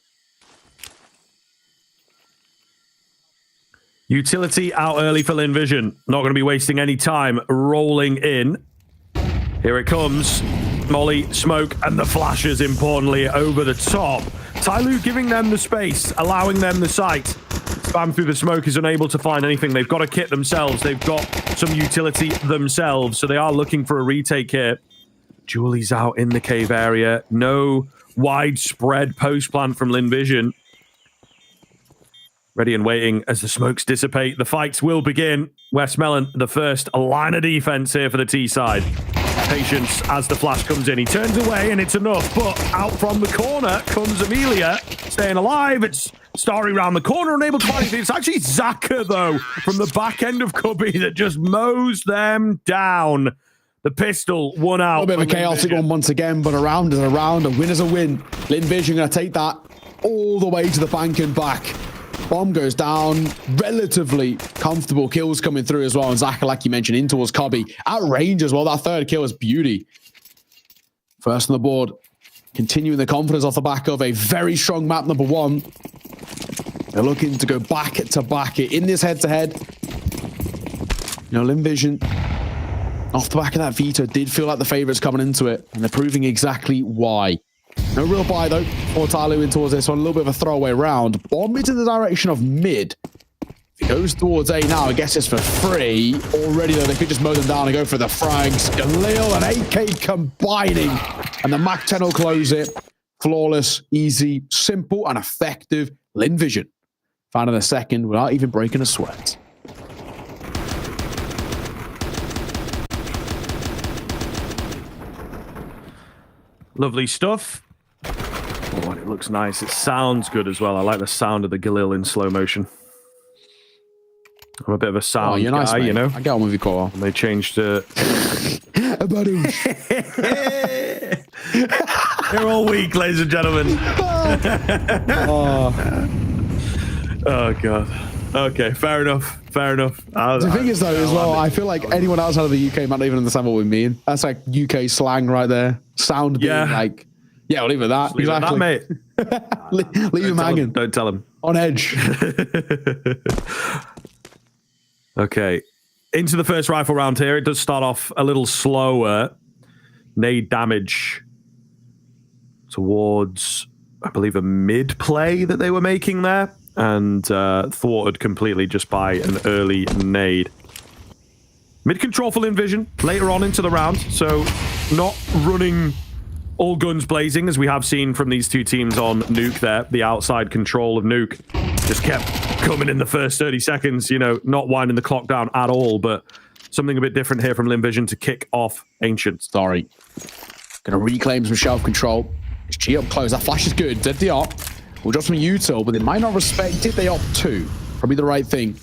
Utility out early for Lynn Vision. Not going to be wasting any time rolling in. Here it comes. Molly, smoke, and the flashes, importantly, over the top. TYLOO giving them the space, allowing them the sight. Spam through the smoke is unable to find anything. They've got a kit themselves. They've got some utility themselves, so they are looking for a retake here. Julie's out in the cave area. No widespread post plant from Lynn Vision. Ready and waiting as the smokes dissipate. The fights will begin. Westmelon, the first line of defense here for the T side. Patience as the flash comes in. He turns away and it's enough, but out from the corner comes Amelia, staying alive. It's Starry round the corner, unable to find anything. It's actually Zaka, though, from the back end of Cubby that just mows them down. The pistol, one out.
A little bit of a chaotic one once again, but a round is a round, a win is a win. Lynn Vision going to take that all the way to the bank and back. Bomb goes down, relatively comfortable kills coming through as well. And Zaka, like you mentioned, in towards Cubby. At range as well, that third kill is beauty. First on the board, continuing the confidence off the back of a very strong map number 1. They're looking to go back to back in this head-to-head. Lynn Vision, off the back of that veto, did feel like the favorites coming into it, and they're proving exactly why. No real buy, though, for TYLOO in towards this one. A little bit of a throwaway round. Bomb into the direction of mid. If it goes towards A now, I guess it's for free. Already, though, they could just mow them down and go for the frags. Galil and AK combining. And the MAC-10 will close it. Flawless, easy, simple, and effective Lynn Vision. Found in a second without even breaking a sweat.
Lovely stuff. Oh, and it looks nice. It sounds good as well. I like the sound of the Galil in slow motion. I'm a bit of a sound
you're nice,
guy,
mate.
you know.
I get on with you, Cole.
And they changed to... They're all weak, ladies and gentlemen. Oh, God. Okay, fair enough.
The thing is, though, as well, I feel like anyone outside of the UK might not even understand what we mean. That's like UK slang right there. Sound being like, yeah, we'll leave it at that.
Leave
exactly.
it at that, mate.
leave him hanging.
Don't tell him.
On edge.
Okay. Into the first rifle round here. It does start off a little slower. nade damage towards, I believe, a mid play that they were making there, and thwarted completely just by an early nade. Mid control for Lynn Vision later on into the round, so not running all guns blazing as we have seen from these two teams on Nuke there. The outside control of Nuke just kept coming in the first 30 seconds, you know, not winding the clock down at all, but something a bit different here from Lynn Vision to kick off Ancient.
Sorry. Gonna reclaim some shelf control. It's G up close. That flash is good. ZDR will drop some util, but they might not respect it. They opt to. Probably the right thing.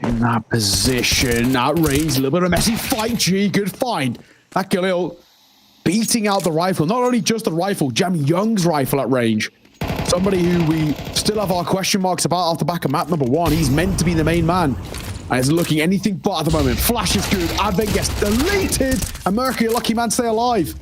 In that position, that range, a little bit of a messy fight. G, good find. That Galil beating out the rifle. Not only just the rifle, Jam Young's rifle at range. Somebody who we still have our question marks about off the back of map number 1. He's meant to be the main man. And is looking anything but at the moment. Flash is good. Advent gets deleted. And Mercury, a lucky man, stay alive.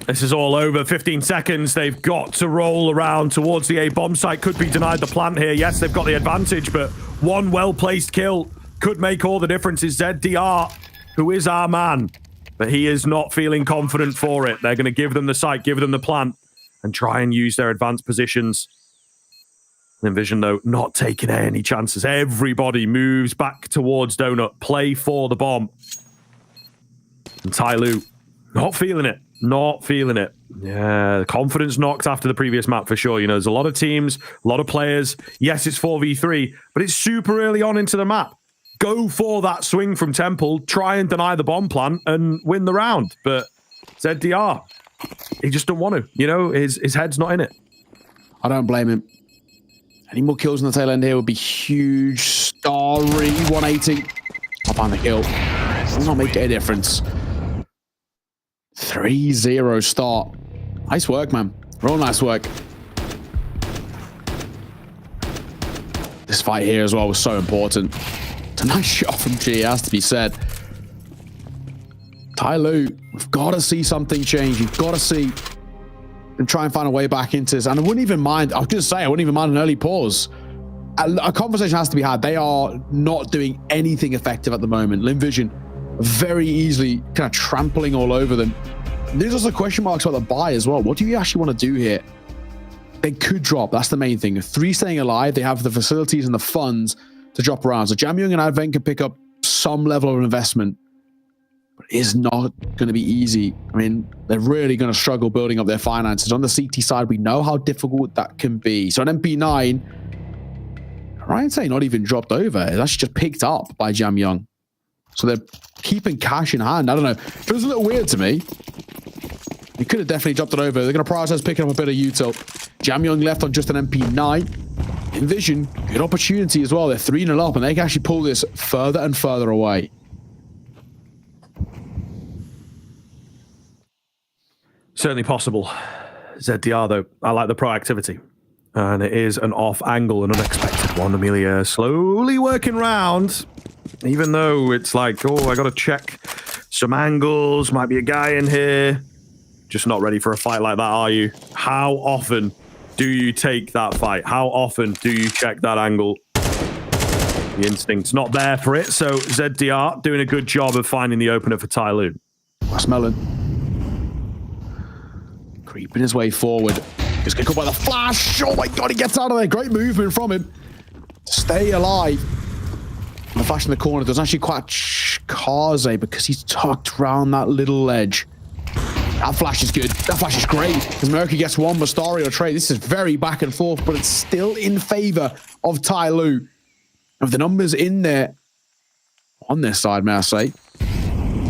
This is all over. 15 seconds. They've got to roll around towards the A bomb site. Could be denied the plant here. Yes, they've got the advantage, but one well-placed kill could make all the difference. Is ZDR, who is our man, but he is not feeling confident for it. They're going to give them the site, give them the plant, and try and use their advanced positions. Envision, though, not taking any chances. Everybody moves back towards Donut. Play for the bomb. And TYLOO, not feeling it. Not feeling it. Yeah, confidence knocked after the previous map for sure. You know, there's a lot of teams, a lot of players. Yes, it's 4v3, but it's super early on into the map. Go for that swing from Temple, try and deny the bomb plant and win the round. But ZDR, he just don't want to. You know, his head's not in it.
I don't blame him. Any more kills on the tail end here would be huge. Starry 180. I'll find the kill. Does not make a difference. 3-0 start. Nice work, man. Real nice work. This fight here as well was so important. It's a nice shot from G, it has to be said. TYLOO, we've got to see something change. You've got to see and try and find a way back into this. And I wouldn't even mind, I was going to say, I wouldn't even mind an early pause. A conversation has to be had. They are not doing anything effective at the moment. Lynn Vision very easily kind of trampling all over them. There's also question marks about the buy as well. What do you actually want to do here? They could drop. That's the main thing. 3 staying alive. They have the facilities and the funds to drop around. So Jam Young and Advent can pick up some level of investment, but it is not going to be easy. I mean, they're really going to struggle building up their finances. On the CT side, we know how difficult that can be. So an MP9, I'd say not even dropped over. It's actually just picked up by Jam Young. So they're keeping cash in hand. I don't know. It feels a little weird to me. He could have definitely dropped it over. They're going to prioritize picking up a bit of util. Jam Young left on just an MP9. Envision, good opportunity as well. They're 3-0 up, and they can actually pull this further and further away.
Certainly possible. ZDR, though, I like the proactivity. And it is an off angle, an unexpected one. Amelia slowly working round. Even though it's like, oh, I got to check some angles. Might be a guy in here. Just not ready for a fight like that, are you? How often do you take that fight? How often do you check that angle? The instinct's not there for it. So ZDR doing a good job of finding the opener for TYLOO.
West Melon. Creeping his way forward. He's going to come by the flash. Oh my God, he gets out of there. Great movement from him. Stay alive. And the flash in the corner doesn't actually quite Kaze because he's tucked around that little ledge. That flash is good. That flash is great. As Mercury gets one, Mastari or Trey. This is very back and forth, but it's still in favor of TYLOO. With the numbers in there on this side, may I say.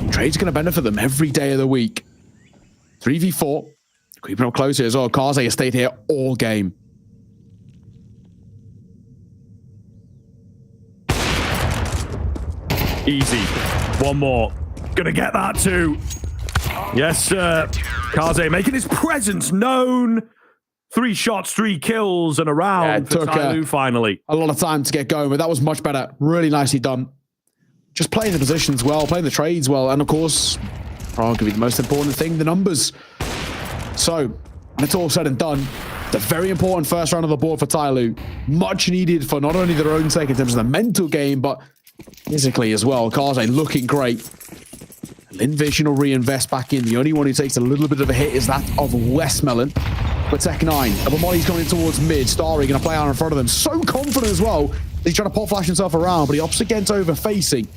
Trade's going to benefit them every day of the week. 3v4. Creeping up closer as well. Kaze has stayed here all game.
Easy. One more. Gonna get that too. Yes, sir. Kaze making his presence known. 3 shots, 3 kills, and a round for TYLOO finally.
A lot of time to get going, but that was much better. Really nicely done. Just playing the positions well, playing the trades well, and of course, arguably the most important thing, the numbers. So, when it's all said and done, the very important first round of the board for TYLOO. Much needed for not only their own sake in terms of the mental game, but physically as well. Kaze looking great. Lynn Vision will reinvest back in. The only one who takes a little bit of a hit is that of Westmelon. But Tech 9, Abamoli's coming towards mid. Starry going to play out in front of them. So confident as well. He's trying to pop flash himself around, but he opts against over facing.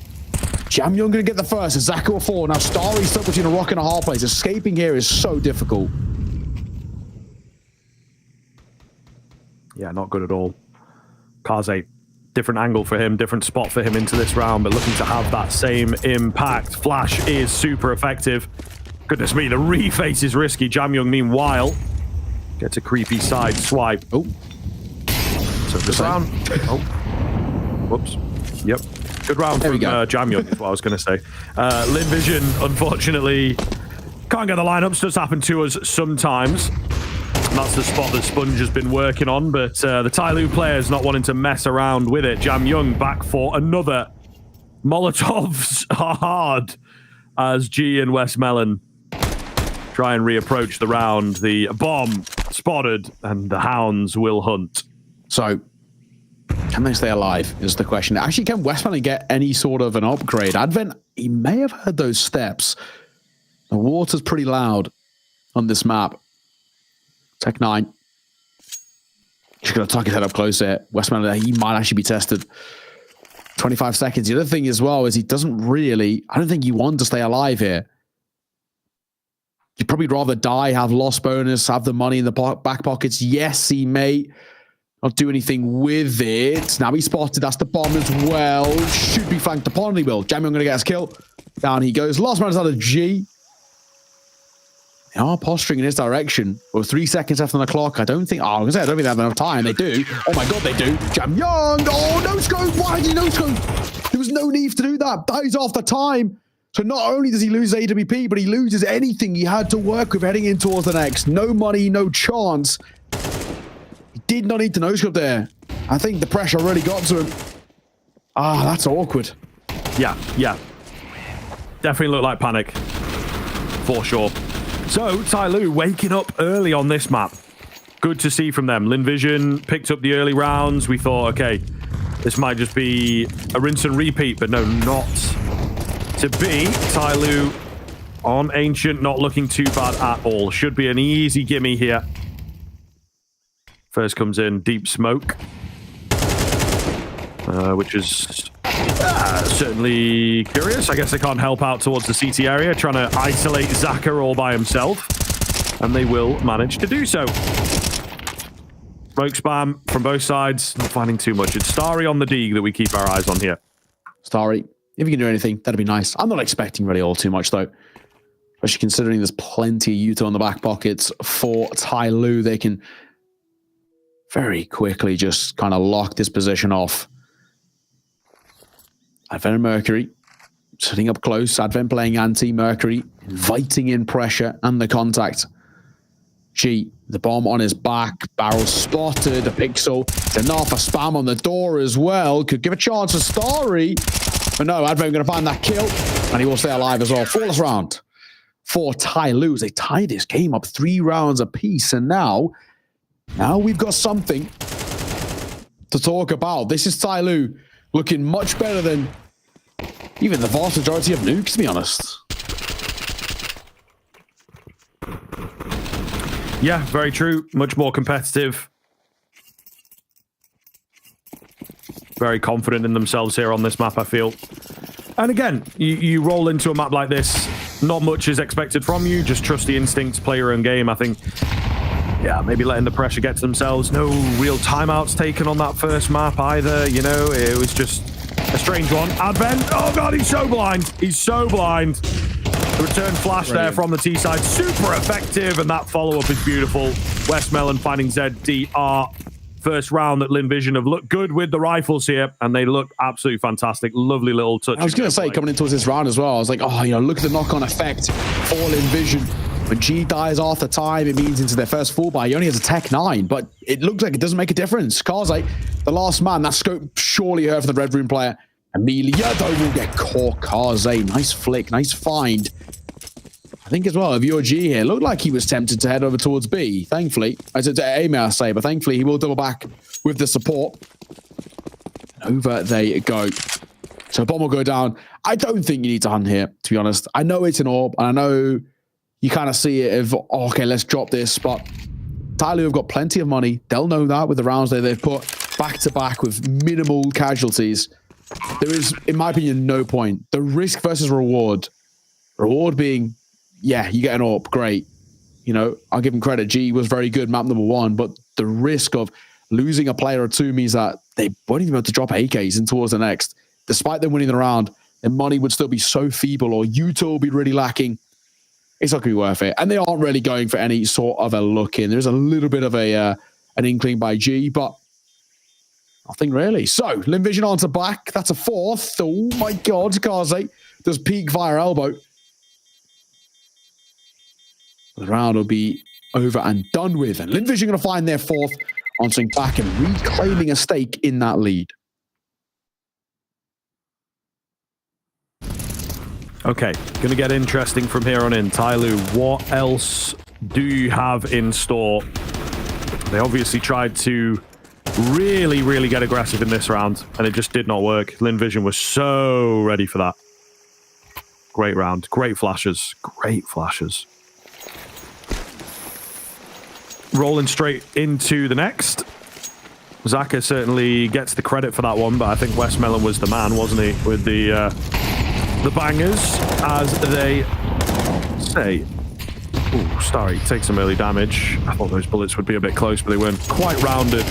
Jamyoung going to get the first. Zaka will fall. Now Starry's stuck between a rock and a hard place. Escaping here is so difficult.
Yeah, not good at all. Kaze, different angle for him, different spot for him into this round, but looking to have that same impact. Flash is super effective. Goodness me, the reface is risky. Jamyoung, meanwhile, gets a creepy side swipe. Oh. So good round. Oh. Whoops. Yep. Good round from Jamyoung, is what I was going to say. Lynn Vision, unfortunately, can't get the lineups. Does happen to us sometimes. And that's the spot that Sponge has been working on, but the TYLOO players not wanting to mess around with it. Jamyoung back for another. Molotovs are hard as G and Westmelon try and reapproach the round. The bomb spotted, and the hounds will hunt.
So, can they stay alive is the question. Actually, can Westmelon get any sort of an upgrade? Advent, he may have heard those steps. The water's pretty loud on this map. Tech 9. Just going to tuck his head up close there. Westmelon, he might actually be tested. 25 seconds. The other thing as well is he doesn't really... I don't think you want to stay alive here. You'd probably rather die, have loss bonus, have the money in the back pockets. Yes, he may not do anything with it. Now he's spotted. That's the bomb as well. Should be flanked upon. He will. Jamyoung going to get his kill. Down he goes. Last man is out of G. They are posturing in his direction. With 3 seconds left on the clock. I don't think... Oh, I was going to say, I don't think they have enough time. They do. Oh my god, they do. Jamyoung! Oh, no scope! Why did he no scope? There was no need to do that. That is off the time. So not only does he lose AWP, but he loses anything he had to work with heading in towards the next. No money, no chance. He did not need to no-scope there. I think the pressure really got to him. Ah, that's awkward.
Yeah. Definitely looked like panic. For sure. So, TYLOO waking up early on this map. Good to see from them. Lynn Vision picked up the early rounds. We thought, okay, this might just be a rinse and repeat, but no, not to be. TYLOO on Ancient, not looking too bad at all. Should be an easy gimme here. First comes in Deep Smoke, which is certainly curious. I guess they can't help out towards the CT area, trying to isolate Zaka all by himself, and they will manage to do so. Smoke spam from both sides, not finding too much. It's Starry on the Deeg that we keep our eyes on here.
Starry, if you can do anything, that'd be nice. I'm not expecting really all too much, though. Especially considering there's plenty of Utah in the back pockets for TYLOO. They can very quickly just kind of lock this position off. Advent and Mercury sitting up close. Advent playing anti-Mercury, inviting in pressure and the contact. G, the bomb on his back. Barrel spotted. A pixel. It's enough. A spam on the door as well. Could give a chance to Starry. But no, Advent going to find that kill. And he will stay alive as well. Flawless round for TYLOO. They tied this game up 3 rounds apiece. And now we've got something to talk about. This is TYLOO looking much better than even the vast majority of nukes, to be honest.
Yeah, very true. Much more competitive. Very confident in themselves here on this map, I feel. And again, you roll into a map like this, not much is expected from you. Just trust the instincts, play your own game. I think, yeah, maybe letting the pressure get to themselves. No real timeouts taken on that first map either. You know, it was just a strange one. Advent, oh god, he's so blind. He's so blind. The return flash there from the T side, super effective, and that follow-up is beautiful. Westmelon finding ZDR. First round that Lynn Vision have looked good with the rifles here, and they look absolutely fantastic. Lovely little touch.
I was going to say, coming into this round as well, I was like, oh, you know, look at the knock-on effect for Lynn Vision. When G dies off the time, it means into their first full buy. He only has a Tech 9, but it looks like it doesn't make a difference. Kaze, the last man, that scope surely hurt for the Red Room player. Amelia, though, will get caught. Kaze, nice flick, nice find. I think as well, if you're G here, looked like he was tempted to head over towards B, thankfully. I said to A, may I say, but thankfully he will double back with the support. Over they go. So bomb will go down. I don't think you need to hunt here, to be honest. I know it's an AWP, and I know you kind of see it of, oh, okay, let's drop this, but TYLOO have got plenty of money. They'll know that with the rounds that they've put back-to-back with minimal casualties. There is, in my opinion, no point. The risk versus reward. Reward being, yeah, you get an AWP, great. You know, I'll give him credit. G was very good, map number 1, but the risk of losing a player or two means that they won't even be able to drop AKs in towards the next. Despite them winning the round, their money would still be so feeble, or Utah will be really lacking. It's not going to be worth it. And they aren't really going for any sort of a look in. There's a little bit of a an inkling by G, but nothing really. So, Lynn Vision onto back. That's a 4th. Oh my God, Kaze does peek via elbow. The round will be over and done with. And Lynn Vision going to find their 4th, answering back and reclaiming a stake in that lead.
Okay, going to get interesting from here on in. TYLOO, what else do you have in store? They obviously tried to really get aggressive in this round, and it just did not work. Lynn Vision was so ready for that. Great round. Great flashes. Great flashes. Rolling straight into the next. Zaka certainly gets the credit for that one, but I think Westmelon was the man, wasn't he? With the bangers, as they say. Ooh, Starry takes some early damage. I thought those bullets would be a bit close, but they weren't quite rounded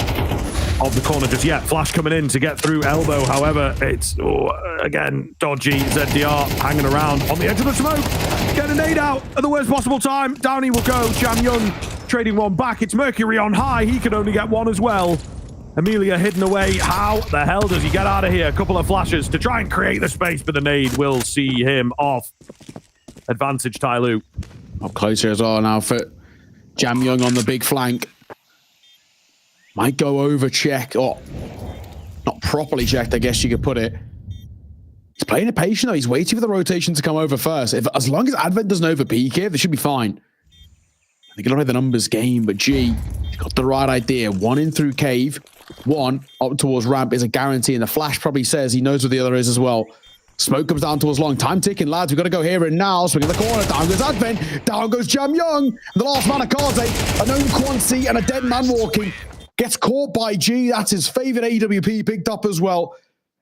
of the corner just yet. Flash coming in to get through elbow. However, it's, again, dodgy. ZDR hanging around on the edge of the smoke. Get a nade out at the worst possible time. Down he will go. Jam Young trading one back. It's Mercury on high. He can only get one as well. Amelia hidden away. How the hell does he get out of here? A couple of flashes to try and create the space, but the nade will see him off. Advantage TYLOO.
Up close here as well now for Jam Young on the big flank. Might go over check, or not properly checked, I guess you could put it. He's playing it patient though. He's waiting for the rotation to come over first. As long as Advent doesn't overpeak here, they should be fine. I think it'll play the numbers game, but G got the right idea. One in through cave, one up towards ramp is a guarantee, and the flash probably says he knows where the other is as well. Smoke comes down towards long. Time ticking, lads. We've got to go here and now. Swing in the corner. Down goes Advent. Down goes Jam Young. And the last man, Akaze, a known Quancy and a dead man walking. Gets caught by G. That's his favorite AWP picked up as well.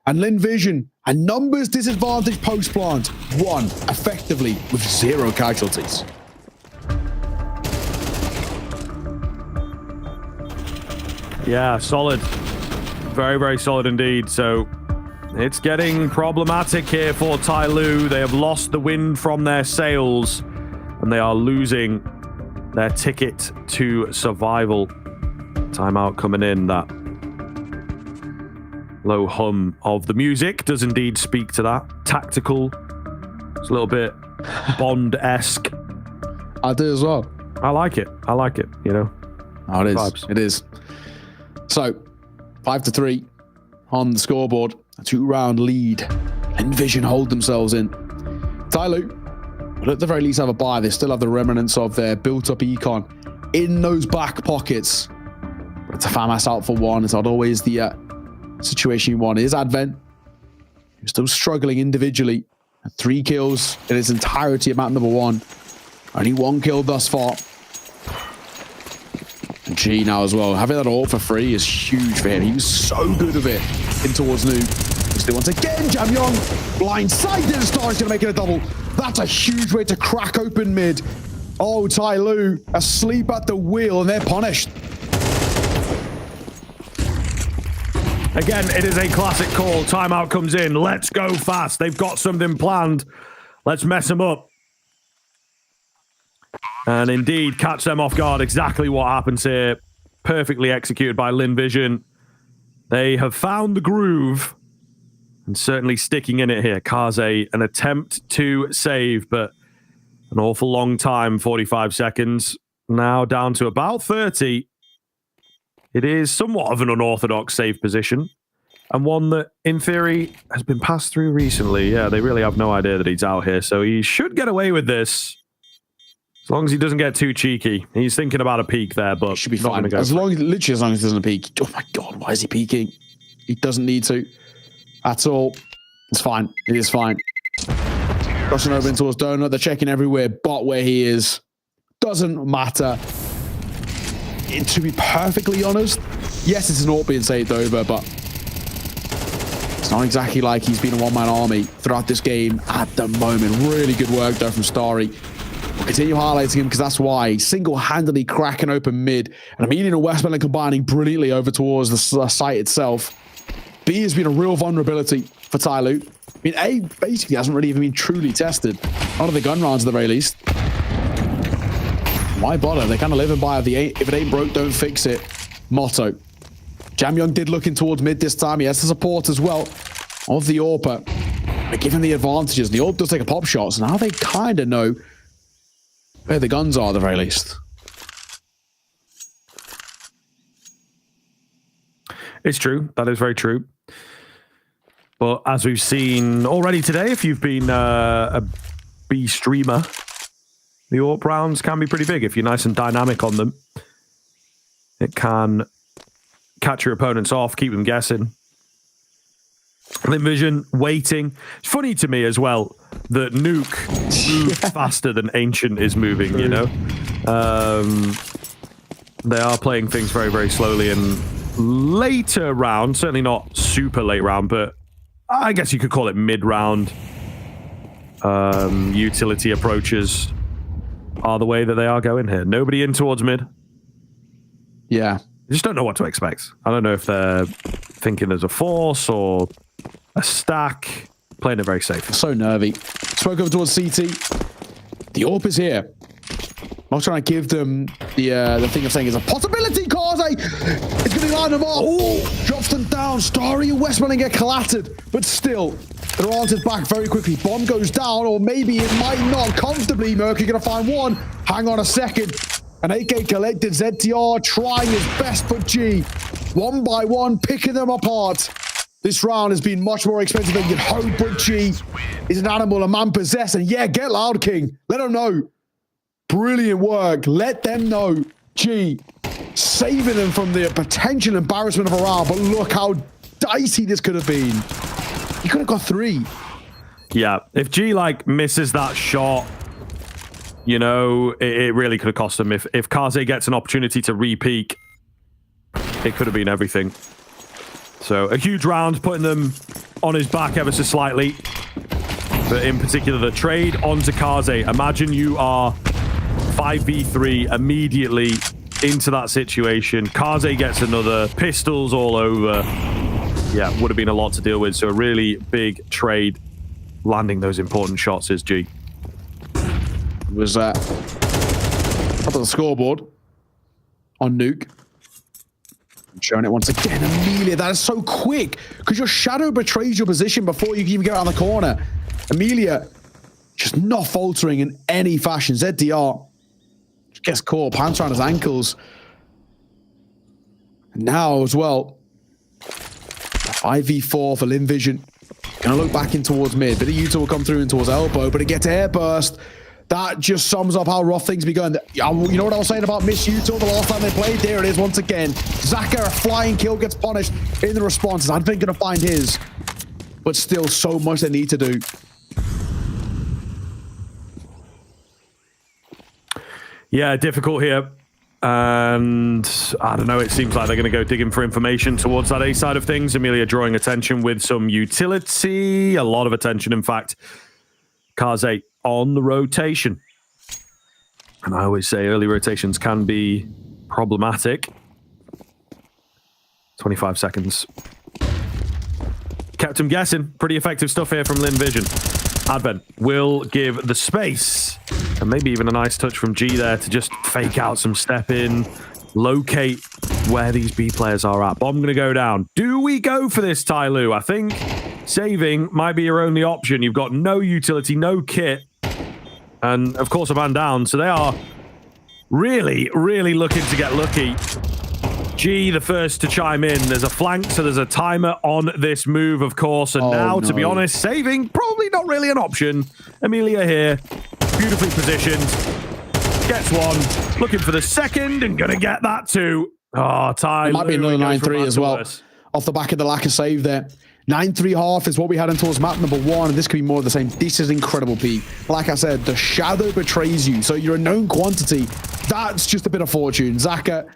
And Lynn Vision, a numbers disadvantage post plant. One, effectively, with 0 casualties.
Yeah, solid. Very solid indeed. So it's getting problematic here for TYLOO. They have lost the wind from their sails, and they are losing their ticket to survival. Timeout coming in. That low hum of the music does indeed speak to that. Tactical. It's a little bit Bond-esque.
I do as well.
I like it, you know.
Oh, it is.
Vibes.
It is. So, 5-3 on the scoreboard. A 2-round lead. Lynn Vision hold themselves in. TYLOO will at the very least have a buy. They still have the remnants of their built-up econ in those back pockets. But it's a FAMAS out for one. It's not always the situation you want. It is Advent, who's still struggling individually. 3 kills in its entirety at map number 1. Only 1 kill thus far. And G now as well. Having that all for free is huge for him. He was so good of it in towards Noob. Still once again, Jam Young blindsided, and Star is going to make it a double. That's a huge way to crack open mid. Oh, TYLOO asleep at the wheel, and they're punished.
Again, it is a classic call. Timeout comes in. Let's go fast. They've got something planned. Let's mess them up. And indeed, catch them off guard. Exactly what happens here. Perfectly executed by Lynn Vision. They have found the groove and certainly sticking in it here. Kaze, an attempt to save, but an awful long time, 45 seconds. Now down to about 30. It is somewhat of an unorthodox save position, and one that, in theory, has been passed through recently. Yeah, they really have no idea that he's out here, so he should get away with this. As long as he doesn't get too cheeky. He's thinking about a peek there, but
should be fine. Literally, as long as he doesn't peek. Oh my God, why is he peeking? He doesn't need to at all. It's fine. It is fine. Crossing over towards Donut. They're checking everywhere but where he is. Doesn't matter. To be perfectly honest, yes, it's an AWP being saved over, but it's not exactly like he's been a one-man army throughout this game at the moment. Really good work, though, from Starry. We'll continue highlighting him because that's why he's single-handedly cracking open mid. And Amelia and Westmoreland combining brilliantly over towards the site itself. B has been a real vulnerability for TYLOO. I mean, A basically hasn't really even been truly tested. Not of the gun rounds at the very least. Why bother? They're kind of living by the if it ain't broke, don't fix it motto. Jamyoung did look in towards mid this time. He has the support as well of the AWPer. But given the advantages, the AWP does take a pop shot, so now they kind of know where the guns are at the very least.
It's true. That is very true. But as we've seen already today, if you've been a B streamer, the AWP rounds can be pretty big. If you're nice and dynamic on them, it can catch your opponents off, keep them guessing. Lynn Vision waiting. It's funny to me as well that Nuke moves faster than Ancient is moving, you know? They are playing things very, very slowly, and later round, certainly not super late round, but I guess you could call it mid-round utility approaches are the way that they are going here. Nobody in towards mid.
Yeah.
I just don't know what to expect. I don't know if they're thinking there's a force or a stack. Playing it very safe.
So nervy. Spoke over towards CT. The AWP is here. I'm not trying to give them the thing of saying it's a possibility, Kaze! It's going to line them up. Oh, drops them down. Starry and Westmoreland get collatted. But still, they're answered back very quickly. Bomb goes down, or maybe it might not comfortably. Mercury going to find one. Hang on a second. An AK collected. ZTR trying his best, but G, one by one, picking them apart. This round has been much more expensive than you'd hope, but G is an animal, a man possessed. And yeah, get loud, King. Let them know. Brilliant work. Let them know. G, saving them from the potential embarrassment of a round. But look how dicey this could have been. He could have got 3.
Yeah, if G misses that shot, you know, it really could have cost him. If Kaze gets an opportunity to re-peak, it could have been everything. So a huge round, putting them on his back ever so slightly. But in particular, the trade onto Kaze. Imagine you are 5v3 immediately into that situation. Kaze gets another, pistols all over. Yeah, would have been a lot to deal with. So a really big trade. Landing those important shots is G.
Was up on the scoreboard on Nuke. Showing it once again. Amelia, that is so quick because your shadow betrays your position before you can even get around the corner. Amelia just not faltering in any fashion. ZDR gets caught, pants around his ankles. And now as well, 5v4 for Lynn Vision. Gonna look back in towards mid. Bit of Utah will come through in towards elbow, but it gets air burst. That just sums up how rough things be going. You know what I was saying about Miss Utah the last time they played? There it is once again. Zaka, a flying kill, gets punished in the responses. I'm thinking to find his, but still so much they need to do.
Yeah, difficult here. And I don't know, it seems like they're going to go digging for information towards that A side of things. Amelia drawing attention with some utility. A lot of attention, in fact. Kaze on the rotation. And I always say early rotations can be problematic. 25 seconds. Kept him guessing. Pretty effective stuff here from Lynn Vision. Advent will give the space. And maybe even a nice touch from G there to just fake out some step in. Locate where these B players are at. Bomb going to go down. Do we go for this, TYLOO? I think saving might be your only option. You've got no utility, no kit. And, of course, a man down. So they are really, really looking to get lucky. G, the first to chime in. There's a flank, so there's a timer on this move, of course. And now, to be honest, saving probably not really an option. Amelia here, beautifully positioned. Gets one. Looking for the second and going to get that too. Oh, Ty.
It might be another 9-3 as well. Off the back of the lack of save there. 9-3 half is what we had in towards map number 1, and this could be more of the same. This is incredible, Pete. Like I said, the shadow betrays you, so you're a known quantity. That's just a bit of fortune. Zaka,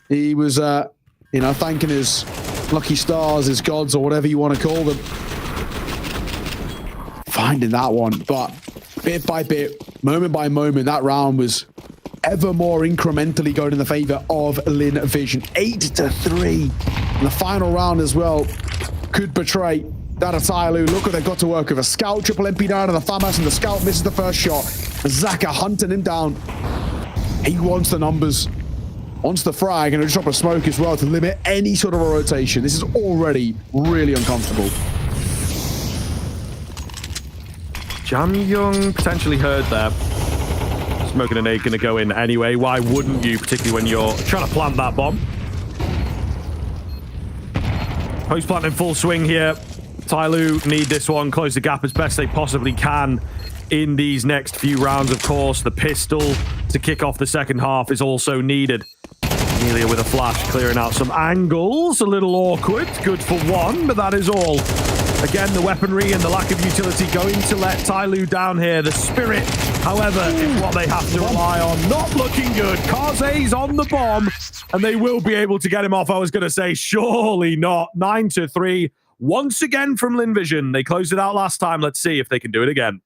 he was, you know, thanking his lucky stars, his gods, or whatever you want to call them. Finding that one, but bit by bit, moment by moment, that round was ever more incrementally going in the favor of Lynn Vision. 8-3. And the final round as well could betray that of TYLOO. Look what they've got to work with. A scout, triple MP down to the FAMAS, and the scout misses the first shot. Zaka hunting him down. He wants the numbers, wants the frag, and a drop of smoke as well to limit any sort of a rotation. This is already really uncomfortable.
Jam Young potentially heard there. Smoke and a nade going to go in anyway. Why wouldn't you, particularly when you're trying to plant that bomb? Post plant in full swing here. TYLOO need this one, close the gap as best they possibly can in these next few rounds, of course. The pistol to kick off the second half is also needed. Amelia with a flash, clearing out some angles. A little awkward. Good for one, but that is all. Again, the weaponry and the lack of utility going to let TYLOO down here. The spirit, however, is what they have to rely on. Not looking good. Kaze's on the bomb, and they will be able to get him off. I was going to say, surely not. 9-3. Once again from Lynn Vision. They closed it out last time. Let's see if they can do it again.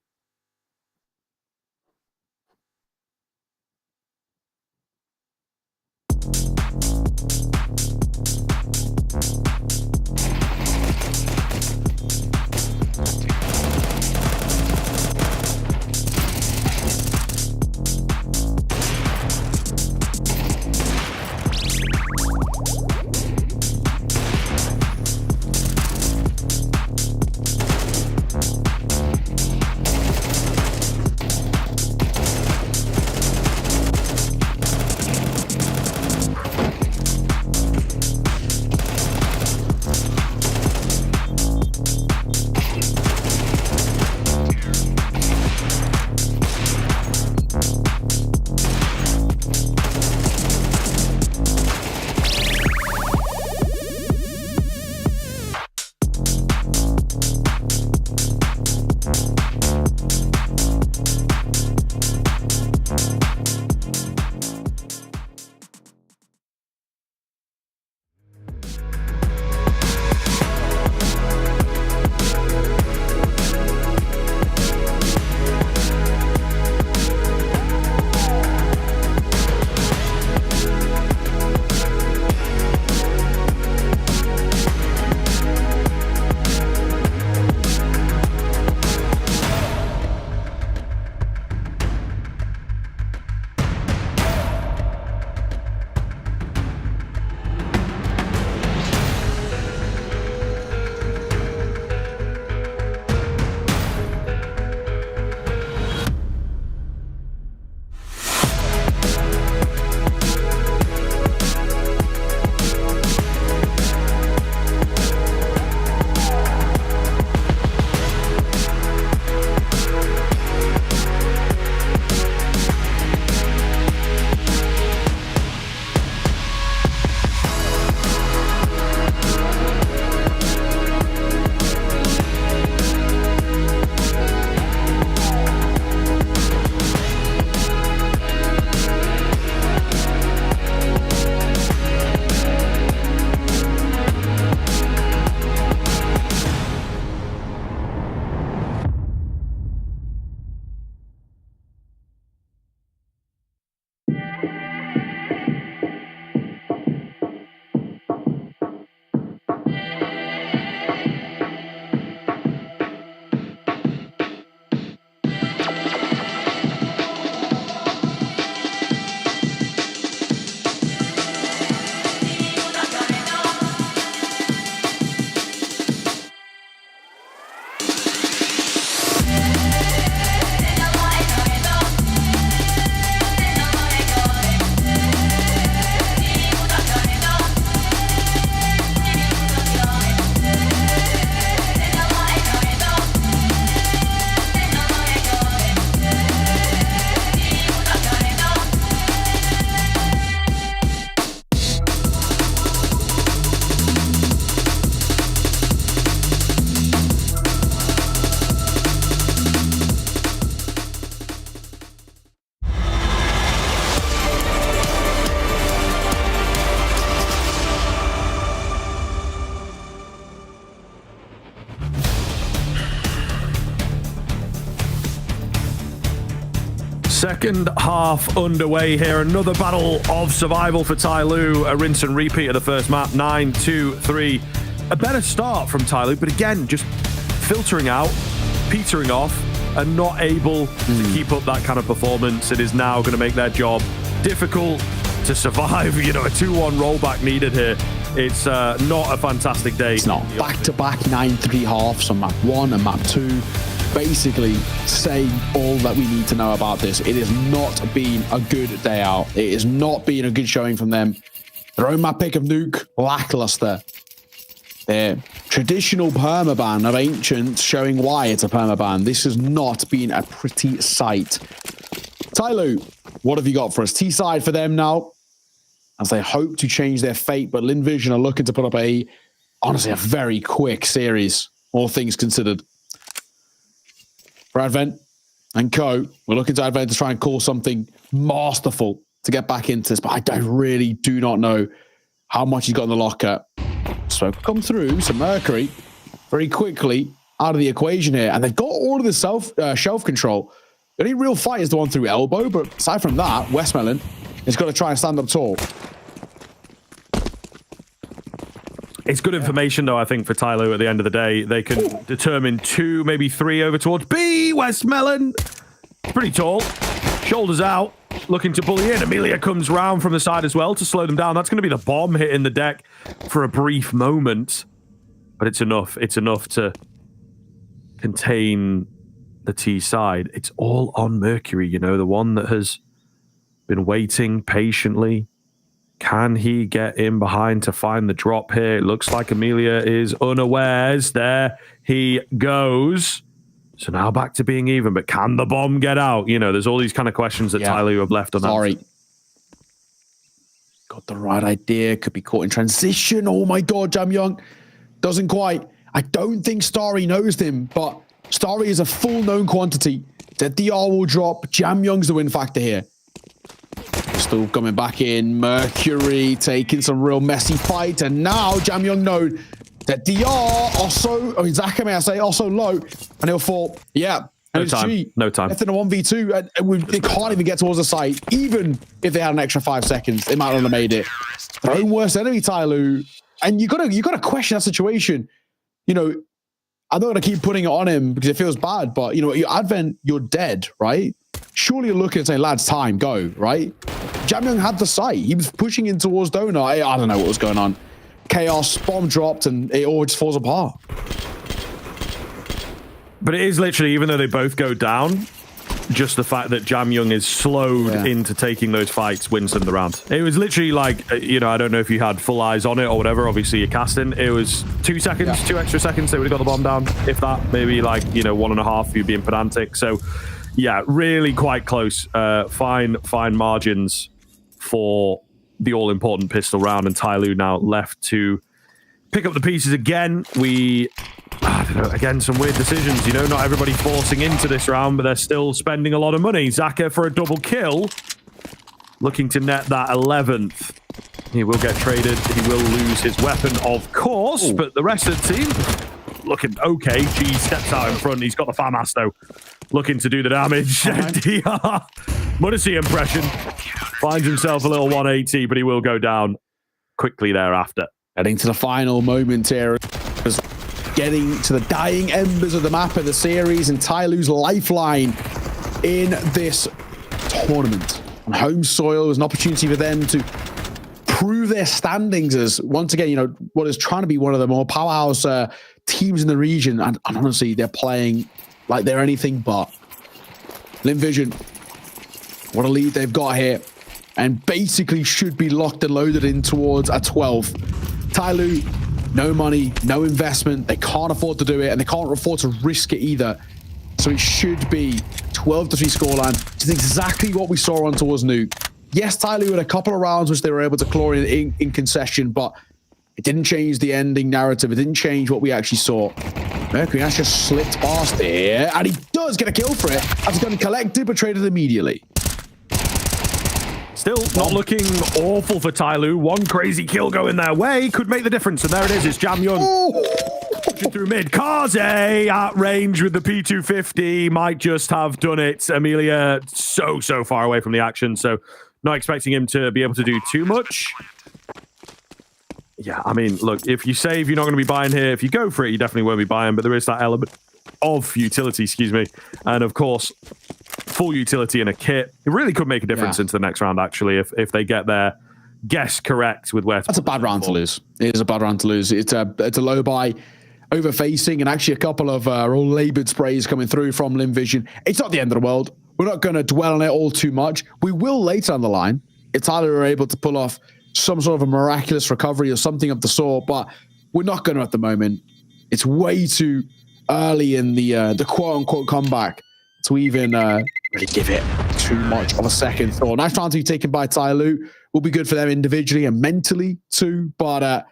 Second half underway here. Another battle of survival for TYLOO. A rinse and repeat of the first map. 9-2-3. A better start from TYLOO, but again, just filtering out, petering off, and not able to keep up that kind of performance. It is now going to make their job difficult to survive. You know, a 2-1 rollback needed here. It's not a fantastic day.
It's not. Back-to-back 9-3 halves on map 1 and map 2. Basically saying all that we need to know about this. It has not been a good day out. It has not been a good showing from them. Their own map pick of Nuke, lackluster. Their traditional permaban of Ancients showing why it's a permaban. This has not been a pretty sight. TYLOO, what have you got for us? T-side for them now, as they hope to change their fate, but Lynn Vision are looking to put up honestly, a very quick series, all things considered. For Advent and Co, we're looking to Advent to try and call something masterful to get back into this, but I really do not know how much he's got in the locker. So come through some Mercury very quickly out of the equation here, and they've got all of the shelf control. The only real fight is the one through elbow, but aside from that, Westmelon has got to try and stand up tall.
It's good information, though, I think, for TYLOO at the end of the day. They can determine 2, maybe 3 over towards B. Westmelon. Pretty tall. Shoulders out. Looking to bully in. Amelia comes round from the side as well to slow them down. That's going to be the bomb hitting the deck for a brief moment. But it's enough. It's enough to contain the T side. It's all on Mercury, you know, the one that has been waiting patiently. Can he get in behind to find the drop here? It looks like Amelia is unawares. There he goes. So now back to being even, but can the bomb get out? You know, there's all these kind of questions that TYLOO have left on that.
Got the right idea. Could be caught in transition. Oh my God, Jam Young. Doesn't quite. I don't think Starry knows him, but Starry is a full known quantity. That DR will drop. Jam Young's the win factor here. Still coming back in. Mercury taking some real messy fight. And now Jam Young knows that DR also, or Zaka, may I say, also low. And he'll fall. Yeah. And
No time.
G.
No time.
Left in a 1v2. And they can't even get towards the site. Even if they had an extra 5 seconds, they might not have made it. Their own worst enemy, TYLOO. And you gotta question that situation. You know, I'm not gonna keep putting it on him because it feels bad, but you know, your Advent, you're dead, right? Surely you're looking and saying, lads, time, go, right? Jam Young had the site. He was pushing in towards Donut. I don't know what was going on. Chaos, bomb dropped, and it all just falls apart.
But it is literally, even though they both go down, just the fact that Jam Young is slowed into taking those fights wins them the round. It was literally like, you know, I don't know if you had full eyes on it or whatever. Obviously, you're casting. It was 2 seconds, 2 extra seconds. They would have got the bomb down. If that, maybe like, you know, 1.5 if you're being pedantic. So, yeah, really quite close. Fine margins for the all-important pistol round, and TYLOO now left to pick up the pieces again. I don't know, again, some weird decisions, you know, not everybody forcing into this round, but they're still spending a lot of money. Zaka for a double kill, looking to net that 11th. He will get traded. He will lose his weapon, of course, but the rest of the team looking okay. G steps out in front. He's got the FAMAS, though, looking to do the damage. DR, Munacy impression. Finds himself a little 180, but he will go down quickly thereafter.
Heading to the final moment here. Getting to the dying embers of the map of the series, and TYLOO's lifeline in this tournament. On home soil is an opportunity for them to prove their standings as, once again, you know, what is trying to be one of the more powerhouse teams in the region. And honestly, they're playing like they're anything but. Lynn Vision, what a lead they've got here, and basically should be locked and loaded in towards a 12. TYLOO, no money, no investment. They can't afford to do it, and they can't afford to risk it either. So it should be 12-3 scoreline, which is exactly what we saw on towards Nuke. Yes, TYLOO had a couple of rounds which they were able to claw in concession, but it didn't change the ending narrative. It didn't change what we actually saw. Mercury has just slipped past here, and he does get a kill for it. That's going to be collected, but traded immediately.
Still not looking awful for TYLOO. One crazy kill going their way could make the difference, and there it is. It's Jam Young. pushing through mid. Kaze at range with the P250 might just have done it. Amelia so far away from the action, so not expecting him to be able to do too much. Yeah, I mean, look, if you save, you're not going to be buying here. If you go for it, you definitely won't be buying, but there is that element of utility, and of course, full utility in a kit. It really could make a difference into the next round, actually, if they get their guess correct with where.
That's a bad round to lose. It is a bad round to lose. It's a low buy, over facing, and actually a couple of all labored sprays coming through from Lynn Vision. It's not the end of the world. We're not going to dwell on it all too much. We will later on the line if Tyler are able to pull off some sort of a miraculous recovery or something of the sort, but we're not going to at the moment. It's way too early in the quote-unquote comeback to even really give it too much of a second thought. Nice round to be taken by TYLOO. Will be good for them individually and mentally too, but I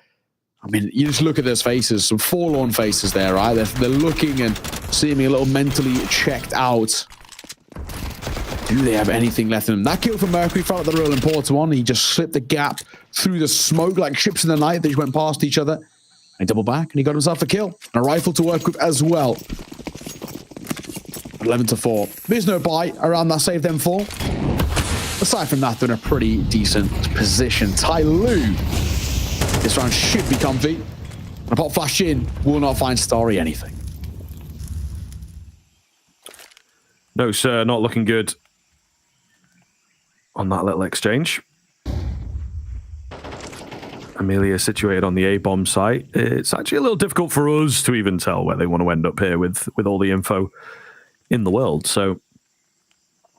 mean, you just look at those faces, some forlorn faces there, right? They're looking and seeming a little mentally checked out. Do they have anything left in them? That kill from Mercury felt like the real important one. He just slipped the gap through the smoke like ships in the night. They just went past each other. And he doubled back and he got himself a kill. And a rifle to work with as well. 11-4. There's no buy around that save them 4. Aside from that, they're in a pretty decent position. TYLOO, this round should be comfy. And a pop flash in will not find Starry anything.
No, sir, not looking good on that little exchange. Amelia situated on the A-bomb site. It's actually a little difficult for us to even tell where they want to end up here with all the info in the world. So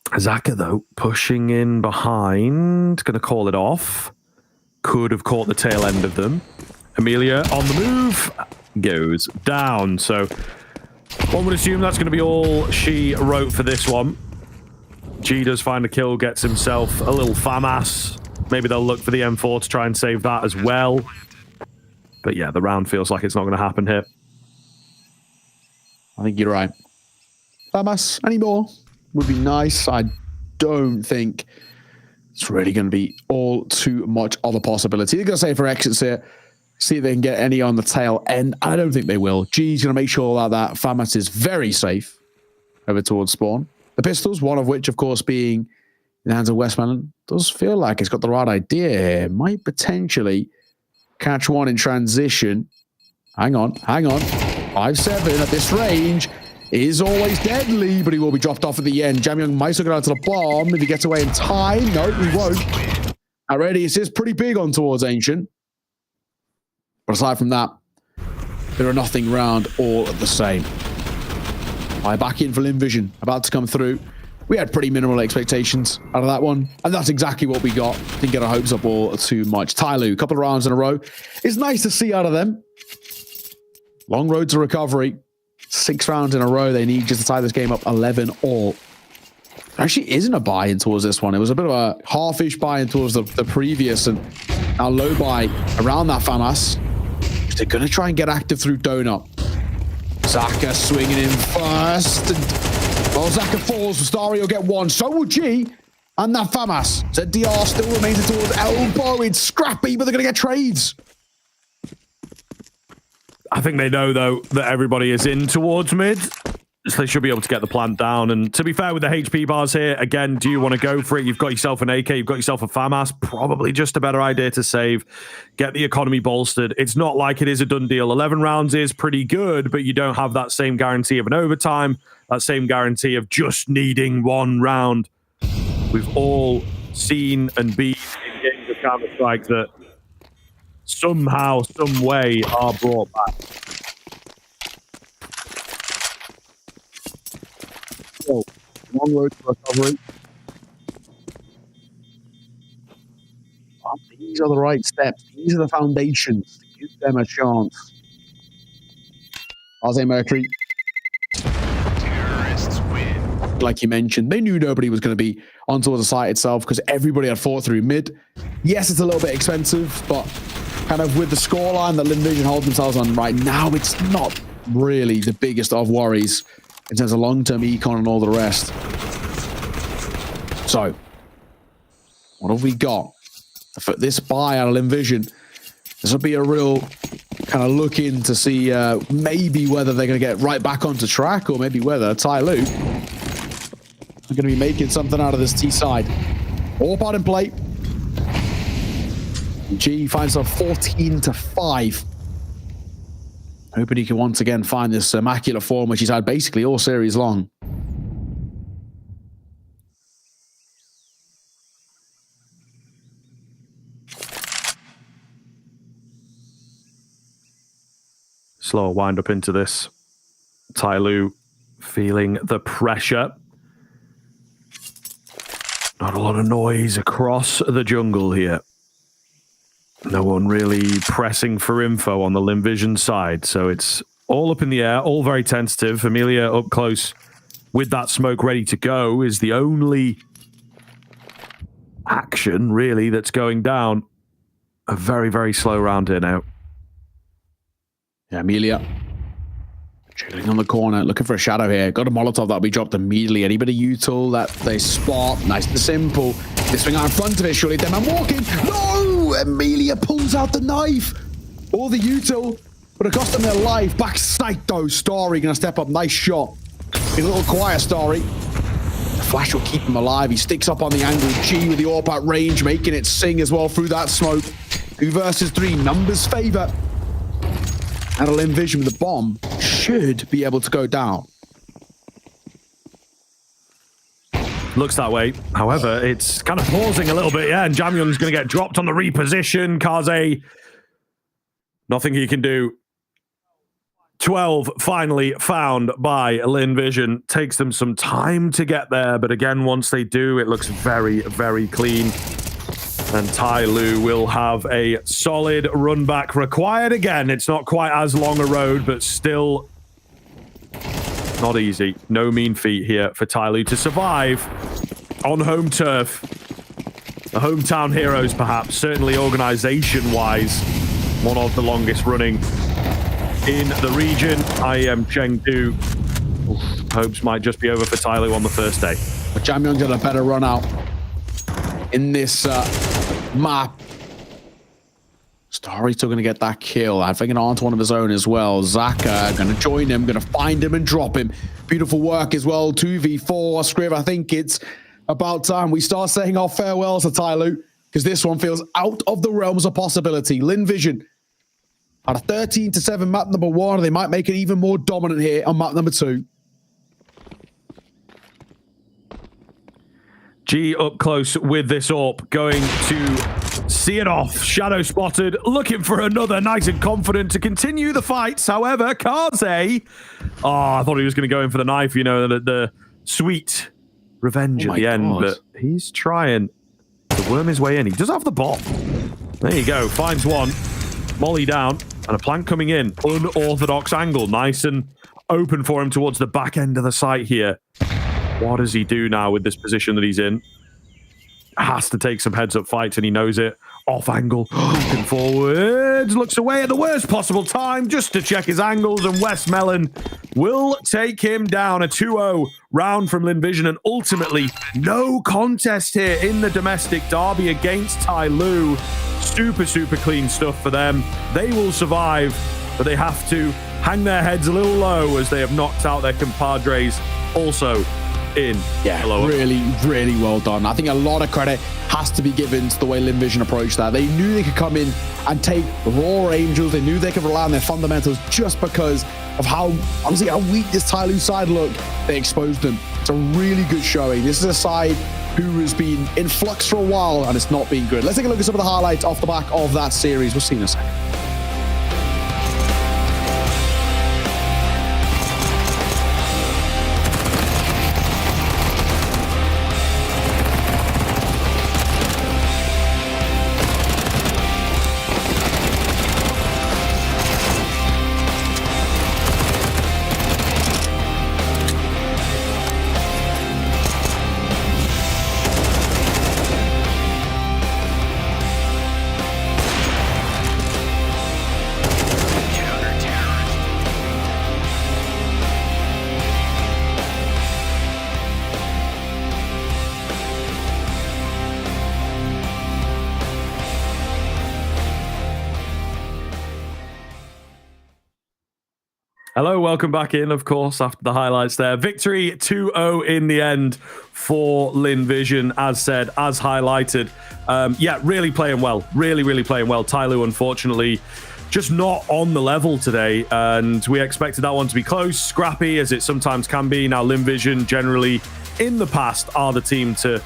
Zaka, though, pushing in behind, going to call it off. Could have caught the tail end of them. Amelia on the move, goes down. So one would assume that's going to be all she wrote for this one. G does find a kill, gets himself a little FAMAS. Maybe they'll look for the M4 to try and save that as well. But yeah, the round feels like it's not going to happen here.
I think you're right. FAMAS anymore would be nice. I don't think it's really going to be all too much of a possibility. They're going to say for exits here, see if they can get any on the tail end. I don't think they will. G's going to make sure that FAMAS is very safe over towards spawn. The pistols, one of which, of course, being in the hands of Westmoreland, does feel like it's got the right idea here. Might potentially catch one in transition. Hang on. 5-7 at this range is always deadly, but he will be dropped off at the end. Jam Young might still go out to the bomb if he gets away in time. No, he won't. Already, it is pretty big on towards Ancient. But aside from that, there are nothing round all the same. Back in for Lynn Vision, about to come through. We had pretty minimal expectations out of that one, and that's exactly what we got. Didn't get our hopes up all too much. TYLOO, a couple of rounds in a row. It's nice to see out of them. Long road to recovery. 6 rounds in a row they need just to tie this game up 11 all. There actually isn't a buy-in towards this one. It was a bit of a half-ish buy-in towards the previous, and now low buy around that FAMAS. They're going to try and get active through Donut. Zaka swinging in first. And, well, Zaka falls. Starry will get one. So will G. And that FAMAS. ZDR still remains towards elbow. It's scrappy, but they're going to get trades.
I think they know, though, that everybody is in towards mid. So they should be able to get the plant down. And to be fair with the HP bars here, again, do you want to go for it? You've got yourself an AK, you've got yourself a FAMAS. Probably just a better idea to save. Get the economy bolstered. It's not like it is a done deal. 11 rounds is pretty good, but you don't have that same guarantee of an overtime, that same guarantee of just needing one round. We've all seen and been in games of Counter-Strike that somehow, some way are brought back. So, long road to recovery.
These are the right steps. These are the foundations to give them a chance. Arze Mercury.
Terrorists win.
Like you mentioned, they knew nobody was going to be on towards the site itself because everybody had fought through mid. Yes, it's a little bit expensive, but kind of with the scoreline that Lynn Vision hold themselves on right now, it's not really the biggest of worries in terms of long-term econ and all the rest. So, what have we got? For this buy out of Lynn Vision, this will be a real kind of looking to see maybe whether they're going to get right back onto track or maybe whether TYLOO are going to be making something out of this T side. All part in play. G finds a 14-5. Hoping he can once again find this immaculate form, which he's had basically all series long.
Slower wind up into this. TYLOO feeling the pressure. Not a lot of noise across the jungle here. No one really pressing for info on the Lynn Vision side, so it's all up in the air, all very tentative. Amelia up close with that smoke ready to go is the only action, really, that's going down. A very, very slow round here now.
Yeah, Amelia jiggling on the corner, looking for a shadow here. Got a Molotov that'll be dropped immediately. Anybody util that they spot. Nice and simple. This thing out in front of it, surely. Them man walking. No! Amelia pulls out the knife. All the util, but it cost them their life. Back sight though. Story gonna step up. Nice shot. A little quiet Story. The flash will keep him alive. He sticks up on the angle. G with the AWP at range, making it sing as well through that smoke. 2 versus 3. Numbers favor. And a Lynn Vision with the bomb should be able to go down.
Looks that way. However, it's kind of pausing a little bit, yeah, and Jamyun's going to get dropped on the reposition. Kaze, nothing he can do. 12 finally found by Lynn Vision. Takes them some time to get there, but again, once they do, it looks very, very clean. And TYLOO will have a solid run back required again. It's not quite as long a road, but still not easy. No mean feat here for TYLOO to survive on home turf. The hometown heroes, perhaps, certainly organization-wise, one of the longest running in the region. IEM Chengdu. Hopes might just be over for TYLOO on the first day.
But Jamyun's got a better run out in this map. Story's still going to get that kill. I think onto one of his own as well. Zaka going to join him, going to find him and drop him. Beautiful work as well. 2v4. Scriv, I think it's about time we start saying our farewells to TYLOO, because this one feels out of the realms of possibility. Lynn Vision at a 13-7 map number 1. They might make it even more dominant here on map number 2.
G up close with this AWP, going to see it off. Shadow spotted, looking for another, nice and confident to continue the fights. However, Kaze, I thought he was going to go in for the knife, you know, the sweet revenge at the end, but he's trying to worm his way in. He does have the bomb. There you go, finds one. Molly down, and a plant coming in. Unorthodox angle, nice and open for him towards the back end of the site here. What does he do now with this position that he's in? Has to take some heads-up fights, and he knows it. Off angle, looking forwards, looks away at the worst possible time just to check his angles, and West Melon will take him down. A 2-0 round from Lynn Vision, and ultimately no contest here in the domestic derby against TYLOO. Super, super clean stuff for them. They will survive, but they have to hang their heads a little low as they have knocked out their compadres also in.
Yeah, really, really well done. I think a lot of credit has to be given to the way Lynn Vision approached that. They knew they could come in and take raw Angels. They knew they could rely on their fundamentals just because of how, honestly, how weak this TYLOO side looked. They exposed them. It's a really good showing. This is a side who has been in flux for a while, and it's not been good. Let's take a look at some of the highlights off the back of that series. We'll see in a second.
Hello, welcome back in, of course, after the highlights there. Victory 2-0 in the end for Lynn Vision, as said, as highlighted. Really playing well. Really playing well. TYLOO, unfortunately, just not on the level today, and we expected that one to be close, scrappy, as it sometimes can be. Now, Lynn Vision, generally, in the past, are the team to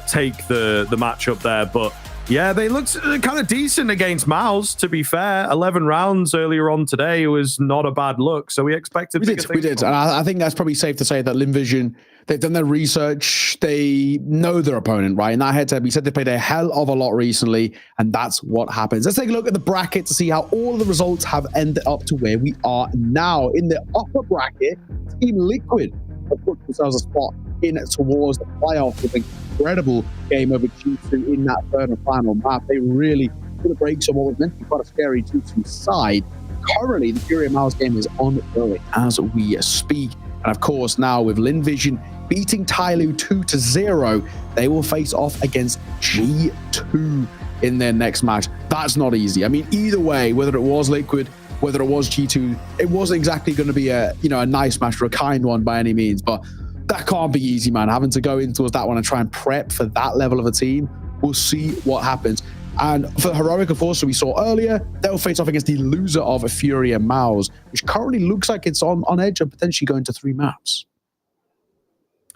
take the matchup there, but yeah, they looked kind of decent against Mouse, to be fair. 11 rounds earlier on today was not a bad look, so we expected
We did. And I think that's probably safe to say that Lynn Vision, they've done their research, they know their opponent, right? In that head-to-head, we said they played a hell of a lot recently, and that's what happens. Let's take a look at the bracket to see how all of the results have ended up to where we are now. In the upper bracket, Team Liquid have put themselves a spot in towards the playoff with an incredible game over G2 in that third and final map. They really put the brakes on what was meant to be quite a scary G2 side. Currently, the Fury and Mouse game is ongoing as we speak. And of course, now with Lynn Vision beating TYLOO 2-0, they will face off against G2 in their next match. That's not easy. I mean, either way, whether it was Liquid, whether it was G2, it wasn't exactly going to be a nice match or a kind one by any means, but that can't be easy, man. Having to go into that one and try and prep for that level of a team, we'll see what happens. And for Heroic, of course, so we saw earlier, they'll face off against the loser of Fury and Mouse, which currently looks like it's on edge and potentially going to 3 maps.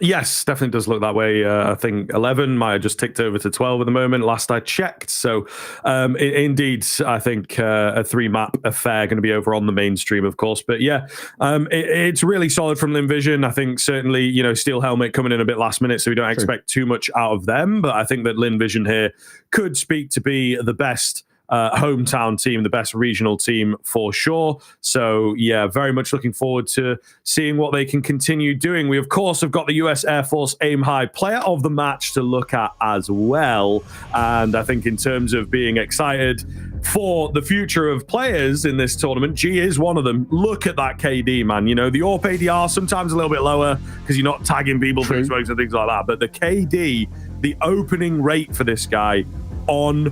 Yes, definitely does look that way. I think 11 might have just ticked over to 12 at the moment, last I checked. So indeed, I think a 3-map affair going to be over on the mainstream, of course. But yeah, it's really solid from Lynn Vision. I think certainly, Steel Helmet coming in a bit last minute, so we don't expect too much out of them. But I think that Lynn Vision here could speak to be the best hometown team, the best regional team for sure. So yeah, very much looking forward to seeing what they can continue doing. We of course have got the US Air Force Aim High player of the match to look at as well. And I think in terms of being excited for the future of players in this tournament, G is one of them. Look at that KD, man. The AWP ADR sometimes a little bit lower because you're not tagging people through smokes and things like that. But the KD, the opening rate for this guy on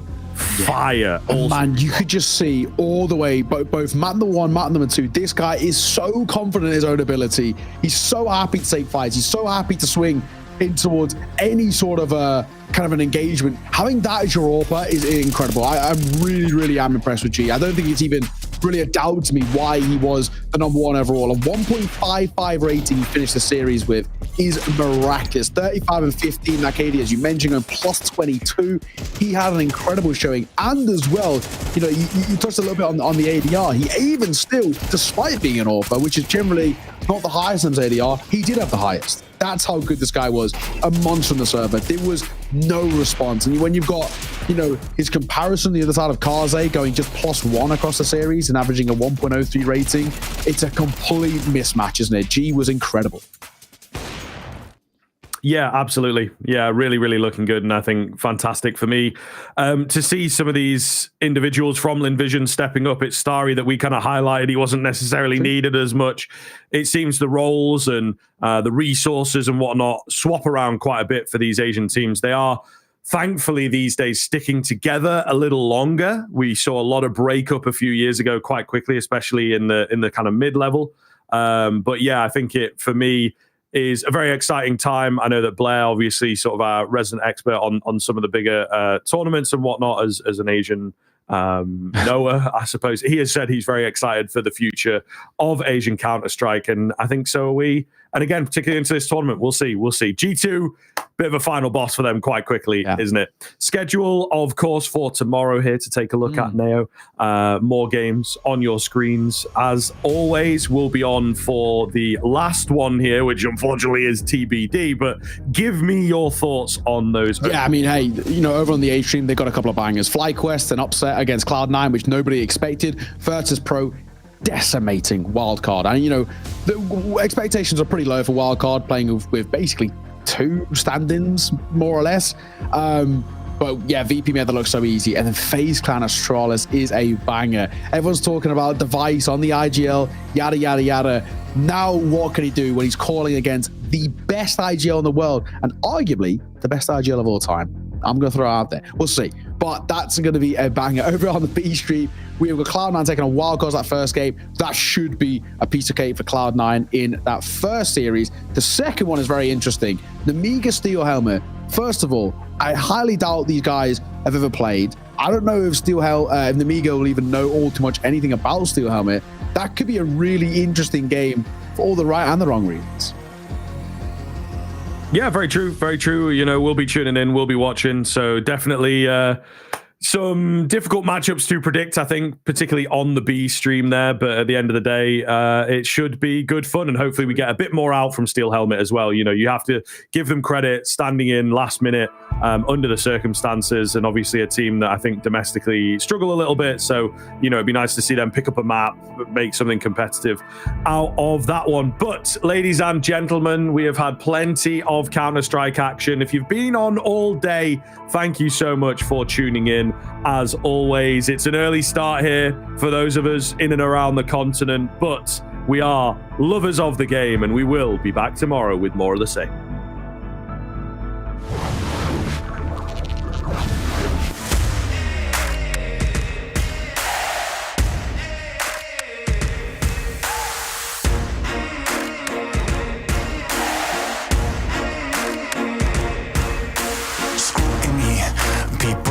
fire.
Man, you could just see all the way, both map number 1, map number 2, this guy is so confident in his own ability. He's so happy to take fights. He's so happy to swing in towards any sort of kind of an engagement. Having that as your AWPer is incredible. I really am impressed with G. I don't think it's even really a doubt to me why he was the number 1 overall. A 1.55 rating he finished the series with is miraculous. 35 and 15, that KD, as you mentioned, going plus 22. He had an incredible showing. And as well, you touched a little bit on the ADR. He even still, despite being an AWPer, which is generally not the highest in his ADR, he did have the highest. That's how good this guy was. A monster on the server. There was no response. And when you've got, his comparison the other side of Kaze going just +1 across the series and averaging a 1.03 rating, it's a complete mismatch, isn't it? G was incredible.
Yeah, absolutely. Yeah, really looking good. And I think fantastic for me to see some of these individuals from Lynn Vision stepping up. It's Starry that we kind of highlighted. He wasn't necessarily needed as much. It seems the roles and the resources and whatnot swap around quite a bit for these Asian teams. They are thankfully these days sticking together a little longer. We saw a lot of breakup a few years ago quite quickly, especially in the kind of mid-level. But yeah, I think it, for me, is a very exciting time. I know that Blair, obviously sort of our resident expert on some of the bigger tournaments and whatnot as an Asian Noah, I suppose. He has said he's very excited for the future of Asian Counter-Strike, and I think so are we. And again, particularly into this tournament, we'll see. G2, bit of a final boss for them quite quickly, isn't it? Schedule, of course, for tomorrow here to take a look at, Neo. More games on your screens. As always, we'll be on for the last one here, which unfortunately is TBD, but give me your thoughts on those.
Yeah, I mean, hey, over on the A stream, they got a couple of bangers. FlyQuest, an upset against Cloud9, which nobody expected. Virtus Pro, decimating Wildcard. And, the expectations are pretty low for Wildcard, playing with basically 2 stand-ins, more or less. But yeah, VP made that look so easy. And then FaZe Clan Astralis is a banger. Everyone's talking about Device on the IGL, yada, yada, yada. Now what can he do when he's calling against the best IGL in the world and arguably the best IGL of all time? I'm going to throw it out there. We'll see. but that's going to be a banger. Over on the B stream, we've got Cloud9 taking a wild card that first game. That should be a piece of cake for Cloud9 in that first series. The second one is very interesting. The Namiga Steel Helmet. First of all, I highly doubt these guys have ever played. I don't know if if Namiga will even know all too much anything about Steel Helmet. That could be a really interesting game for all the right and the wrong reasons.
Yeah, very true. Very true. You know, we'll be tuning in, we'll be watching. So definitely some difficult matchups to predict, I think, particularly on the B stream there. But at the end of the day, it should be good fun. And hopefully we get a bit more out from Steel Helmet as well. You know, you have to give them credit standing in last minute under the circumstances. And obviously a team that I think domestically struggle a little bit. So, you know, it'd be nice to see them pick up a map, make something competitive out of that one. But ladies and gentlemen, we have had plenty of Counter-Strike action. If you've been on all day, thank you so much for tuning in. As always, it's an early start here for those of us in and around the continent, but we are lovers of the game and we will be back tomorrow with more of the same.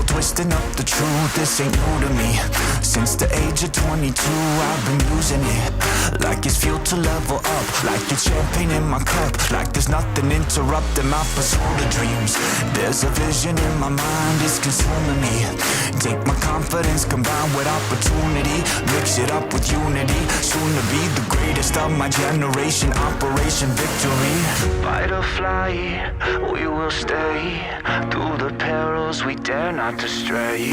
Twisting up the truth, this ain't new to me. Since the age of 22, I've been using it like it's fuel to level up, like it's champagne in my cup, like there's nothing interrupting my pursuit of dreams. There's a vision in my mind, it's consuming me. Take my confidence combined with opportunity, mix it up with unity, soon to be the greatest of my generation. Operation Victory. Fight or fly, we will stay through the perils we dare not to stray.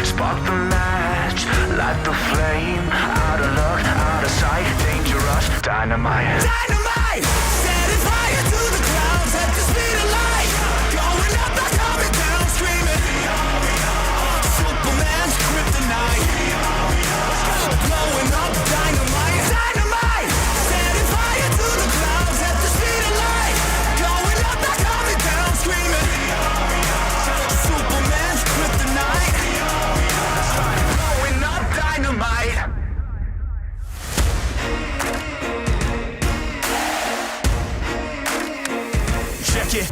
Spark the match, light the flame. Out of luck, out of sight, dangerous, dynamite. Dynamite! Setting fire to the clouds at the speed of light. Going up, not coming down, screaming. Superman's kryptonite. Blowing up, dynamite. Dynamite! Setting fire to the clouds at the speed of light. Going up, not coming down, screaming. Superman's kryptonite. Blowing up, dynamite. Check it.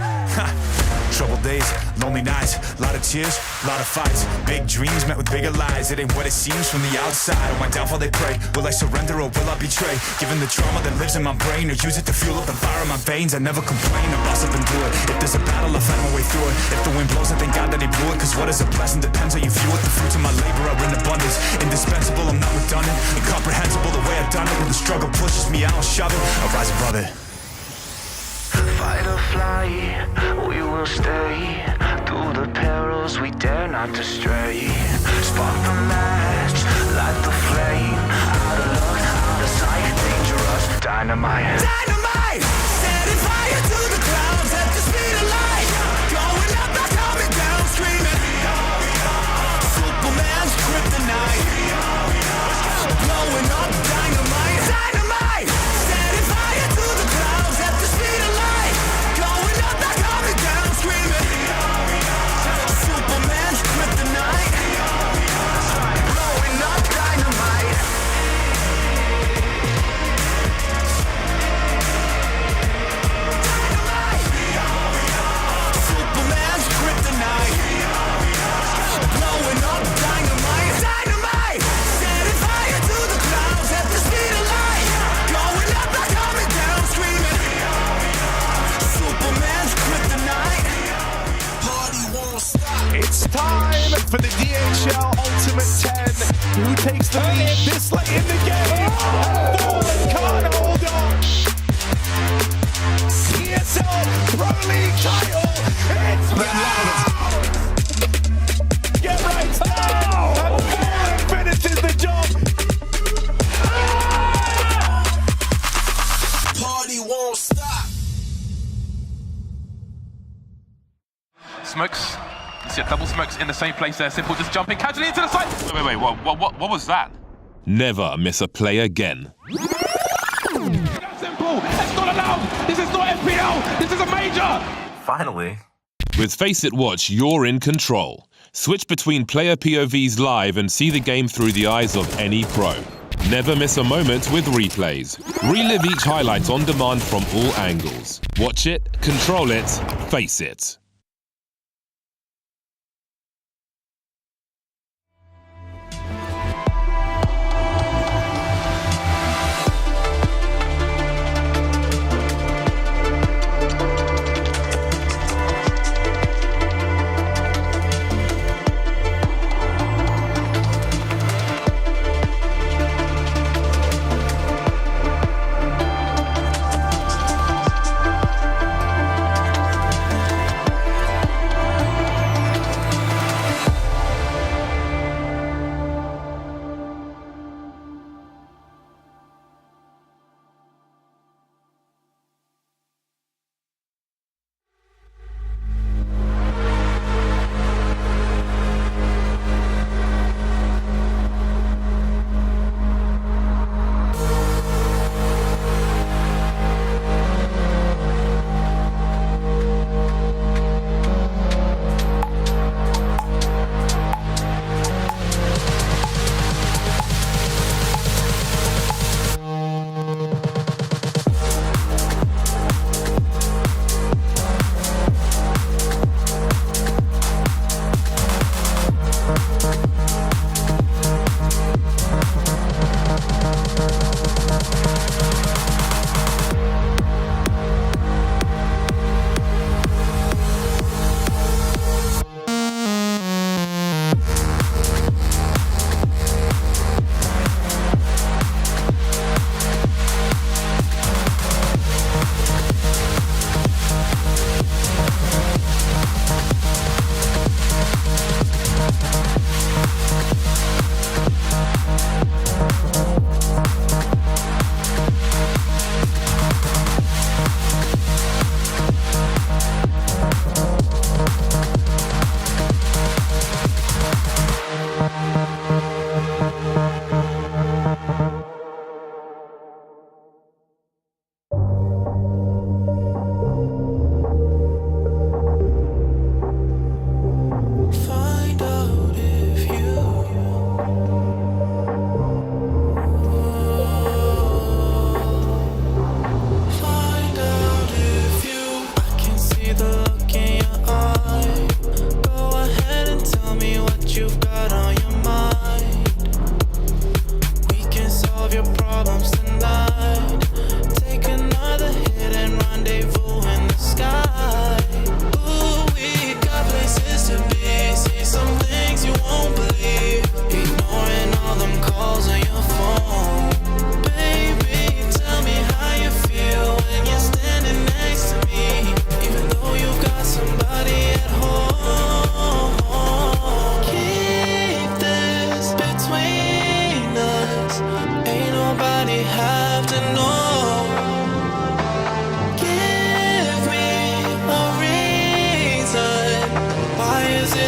Troubled days, lonely nights, lot of tears, lot of fights. Big dreams met with bigger lies. It ain't what it seems from the outside. On my downfall they pray. Will I surrender or will I betray? Given the trauma that lives in my brain, or use it to fuel up the fire in my veins. I never complain, I boss up and do it. If there's a battle, I'll find my way through it. If the wind blows, I thank God that he blew it. Cause what is a blessing depends how you view it. The fruits of my labor are in abundance. Indispensable, I'm not redundant. Incomprehensible the way I've done it. When the struggle pushes me out, I'll shove it. I'll rise above it. Fight or fly, we will stay through the perils we dare not to stray. Spark the match, light the flame. Out of luck, out of sight, dangerous, dynamite. Dynamite! Setting fire to the clouds at the speed of light. Going up, not coming down, screaming. Superman's kryptonite. Blowing up, dynamite. Dynamite! Setting fire to the clouds at the speed of light. Going up, not coming down, screaming. Superman's kryptonite. Blowing up, dynamite. Superman's kryptonite. Blowing up, dynamite. Dynamite. Setting fire to the clouds at the speed of light. Going up, not coming down, screaming. Superman's kryptonite. Party won't stop.
It's time for the DHL Ultimate 10. Who takes the lead this late in the game? Fallen can't hold on. ESL Pro League title. It's now. Get right now. And Fallen finishes the job.
Party won't stop.
Smokes. You see a double smokes in the same place there. Simple just jumping casually into the side. Wait, what was that?
Never miss a play again.
Simple, that's not allowed. This is not FPL. This is a major.
Finally.
With Face It Watch, you're in control. Switch between player POVs live and see the game through the eyes of any pro. Never miss a moment with replays. Relive each highlight on demand from all angles. Watch it, control it, face it.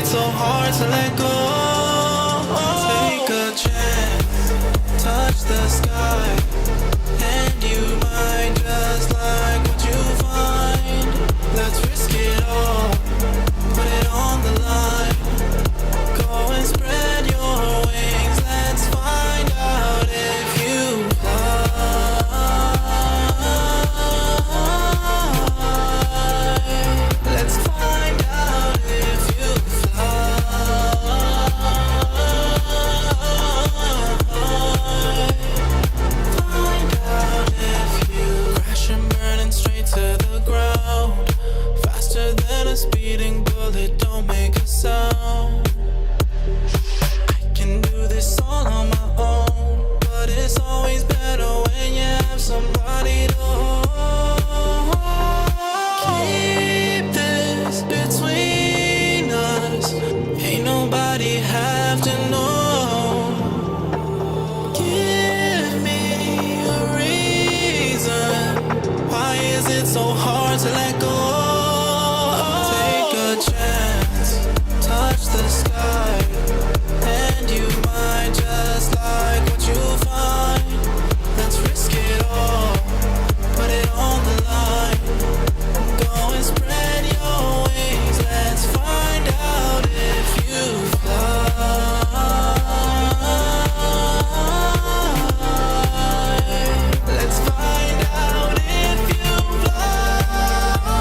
so hard to let go. Take a chance, touch the sky, and you might just like what you find. Let's risk it all, put it on the line. Go and spread your wings, let's find out if you fly. Let's find out if you find out if you crash and burning straight to the ground, faster than a speeding bullet, don't make a sound. I can do this all on my own, but it's always better when you have somebody to hold. Keep this between us, ain't nobody have to know. Give me a reason, why is it so hard to let go?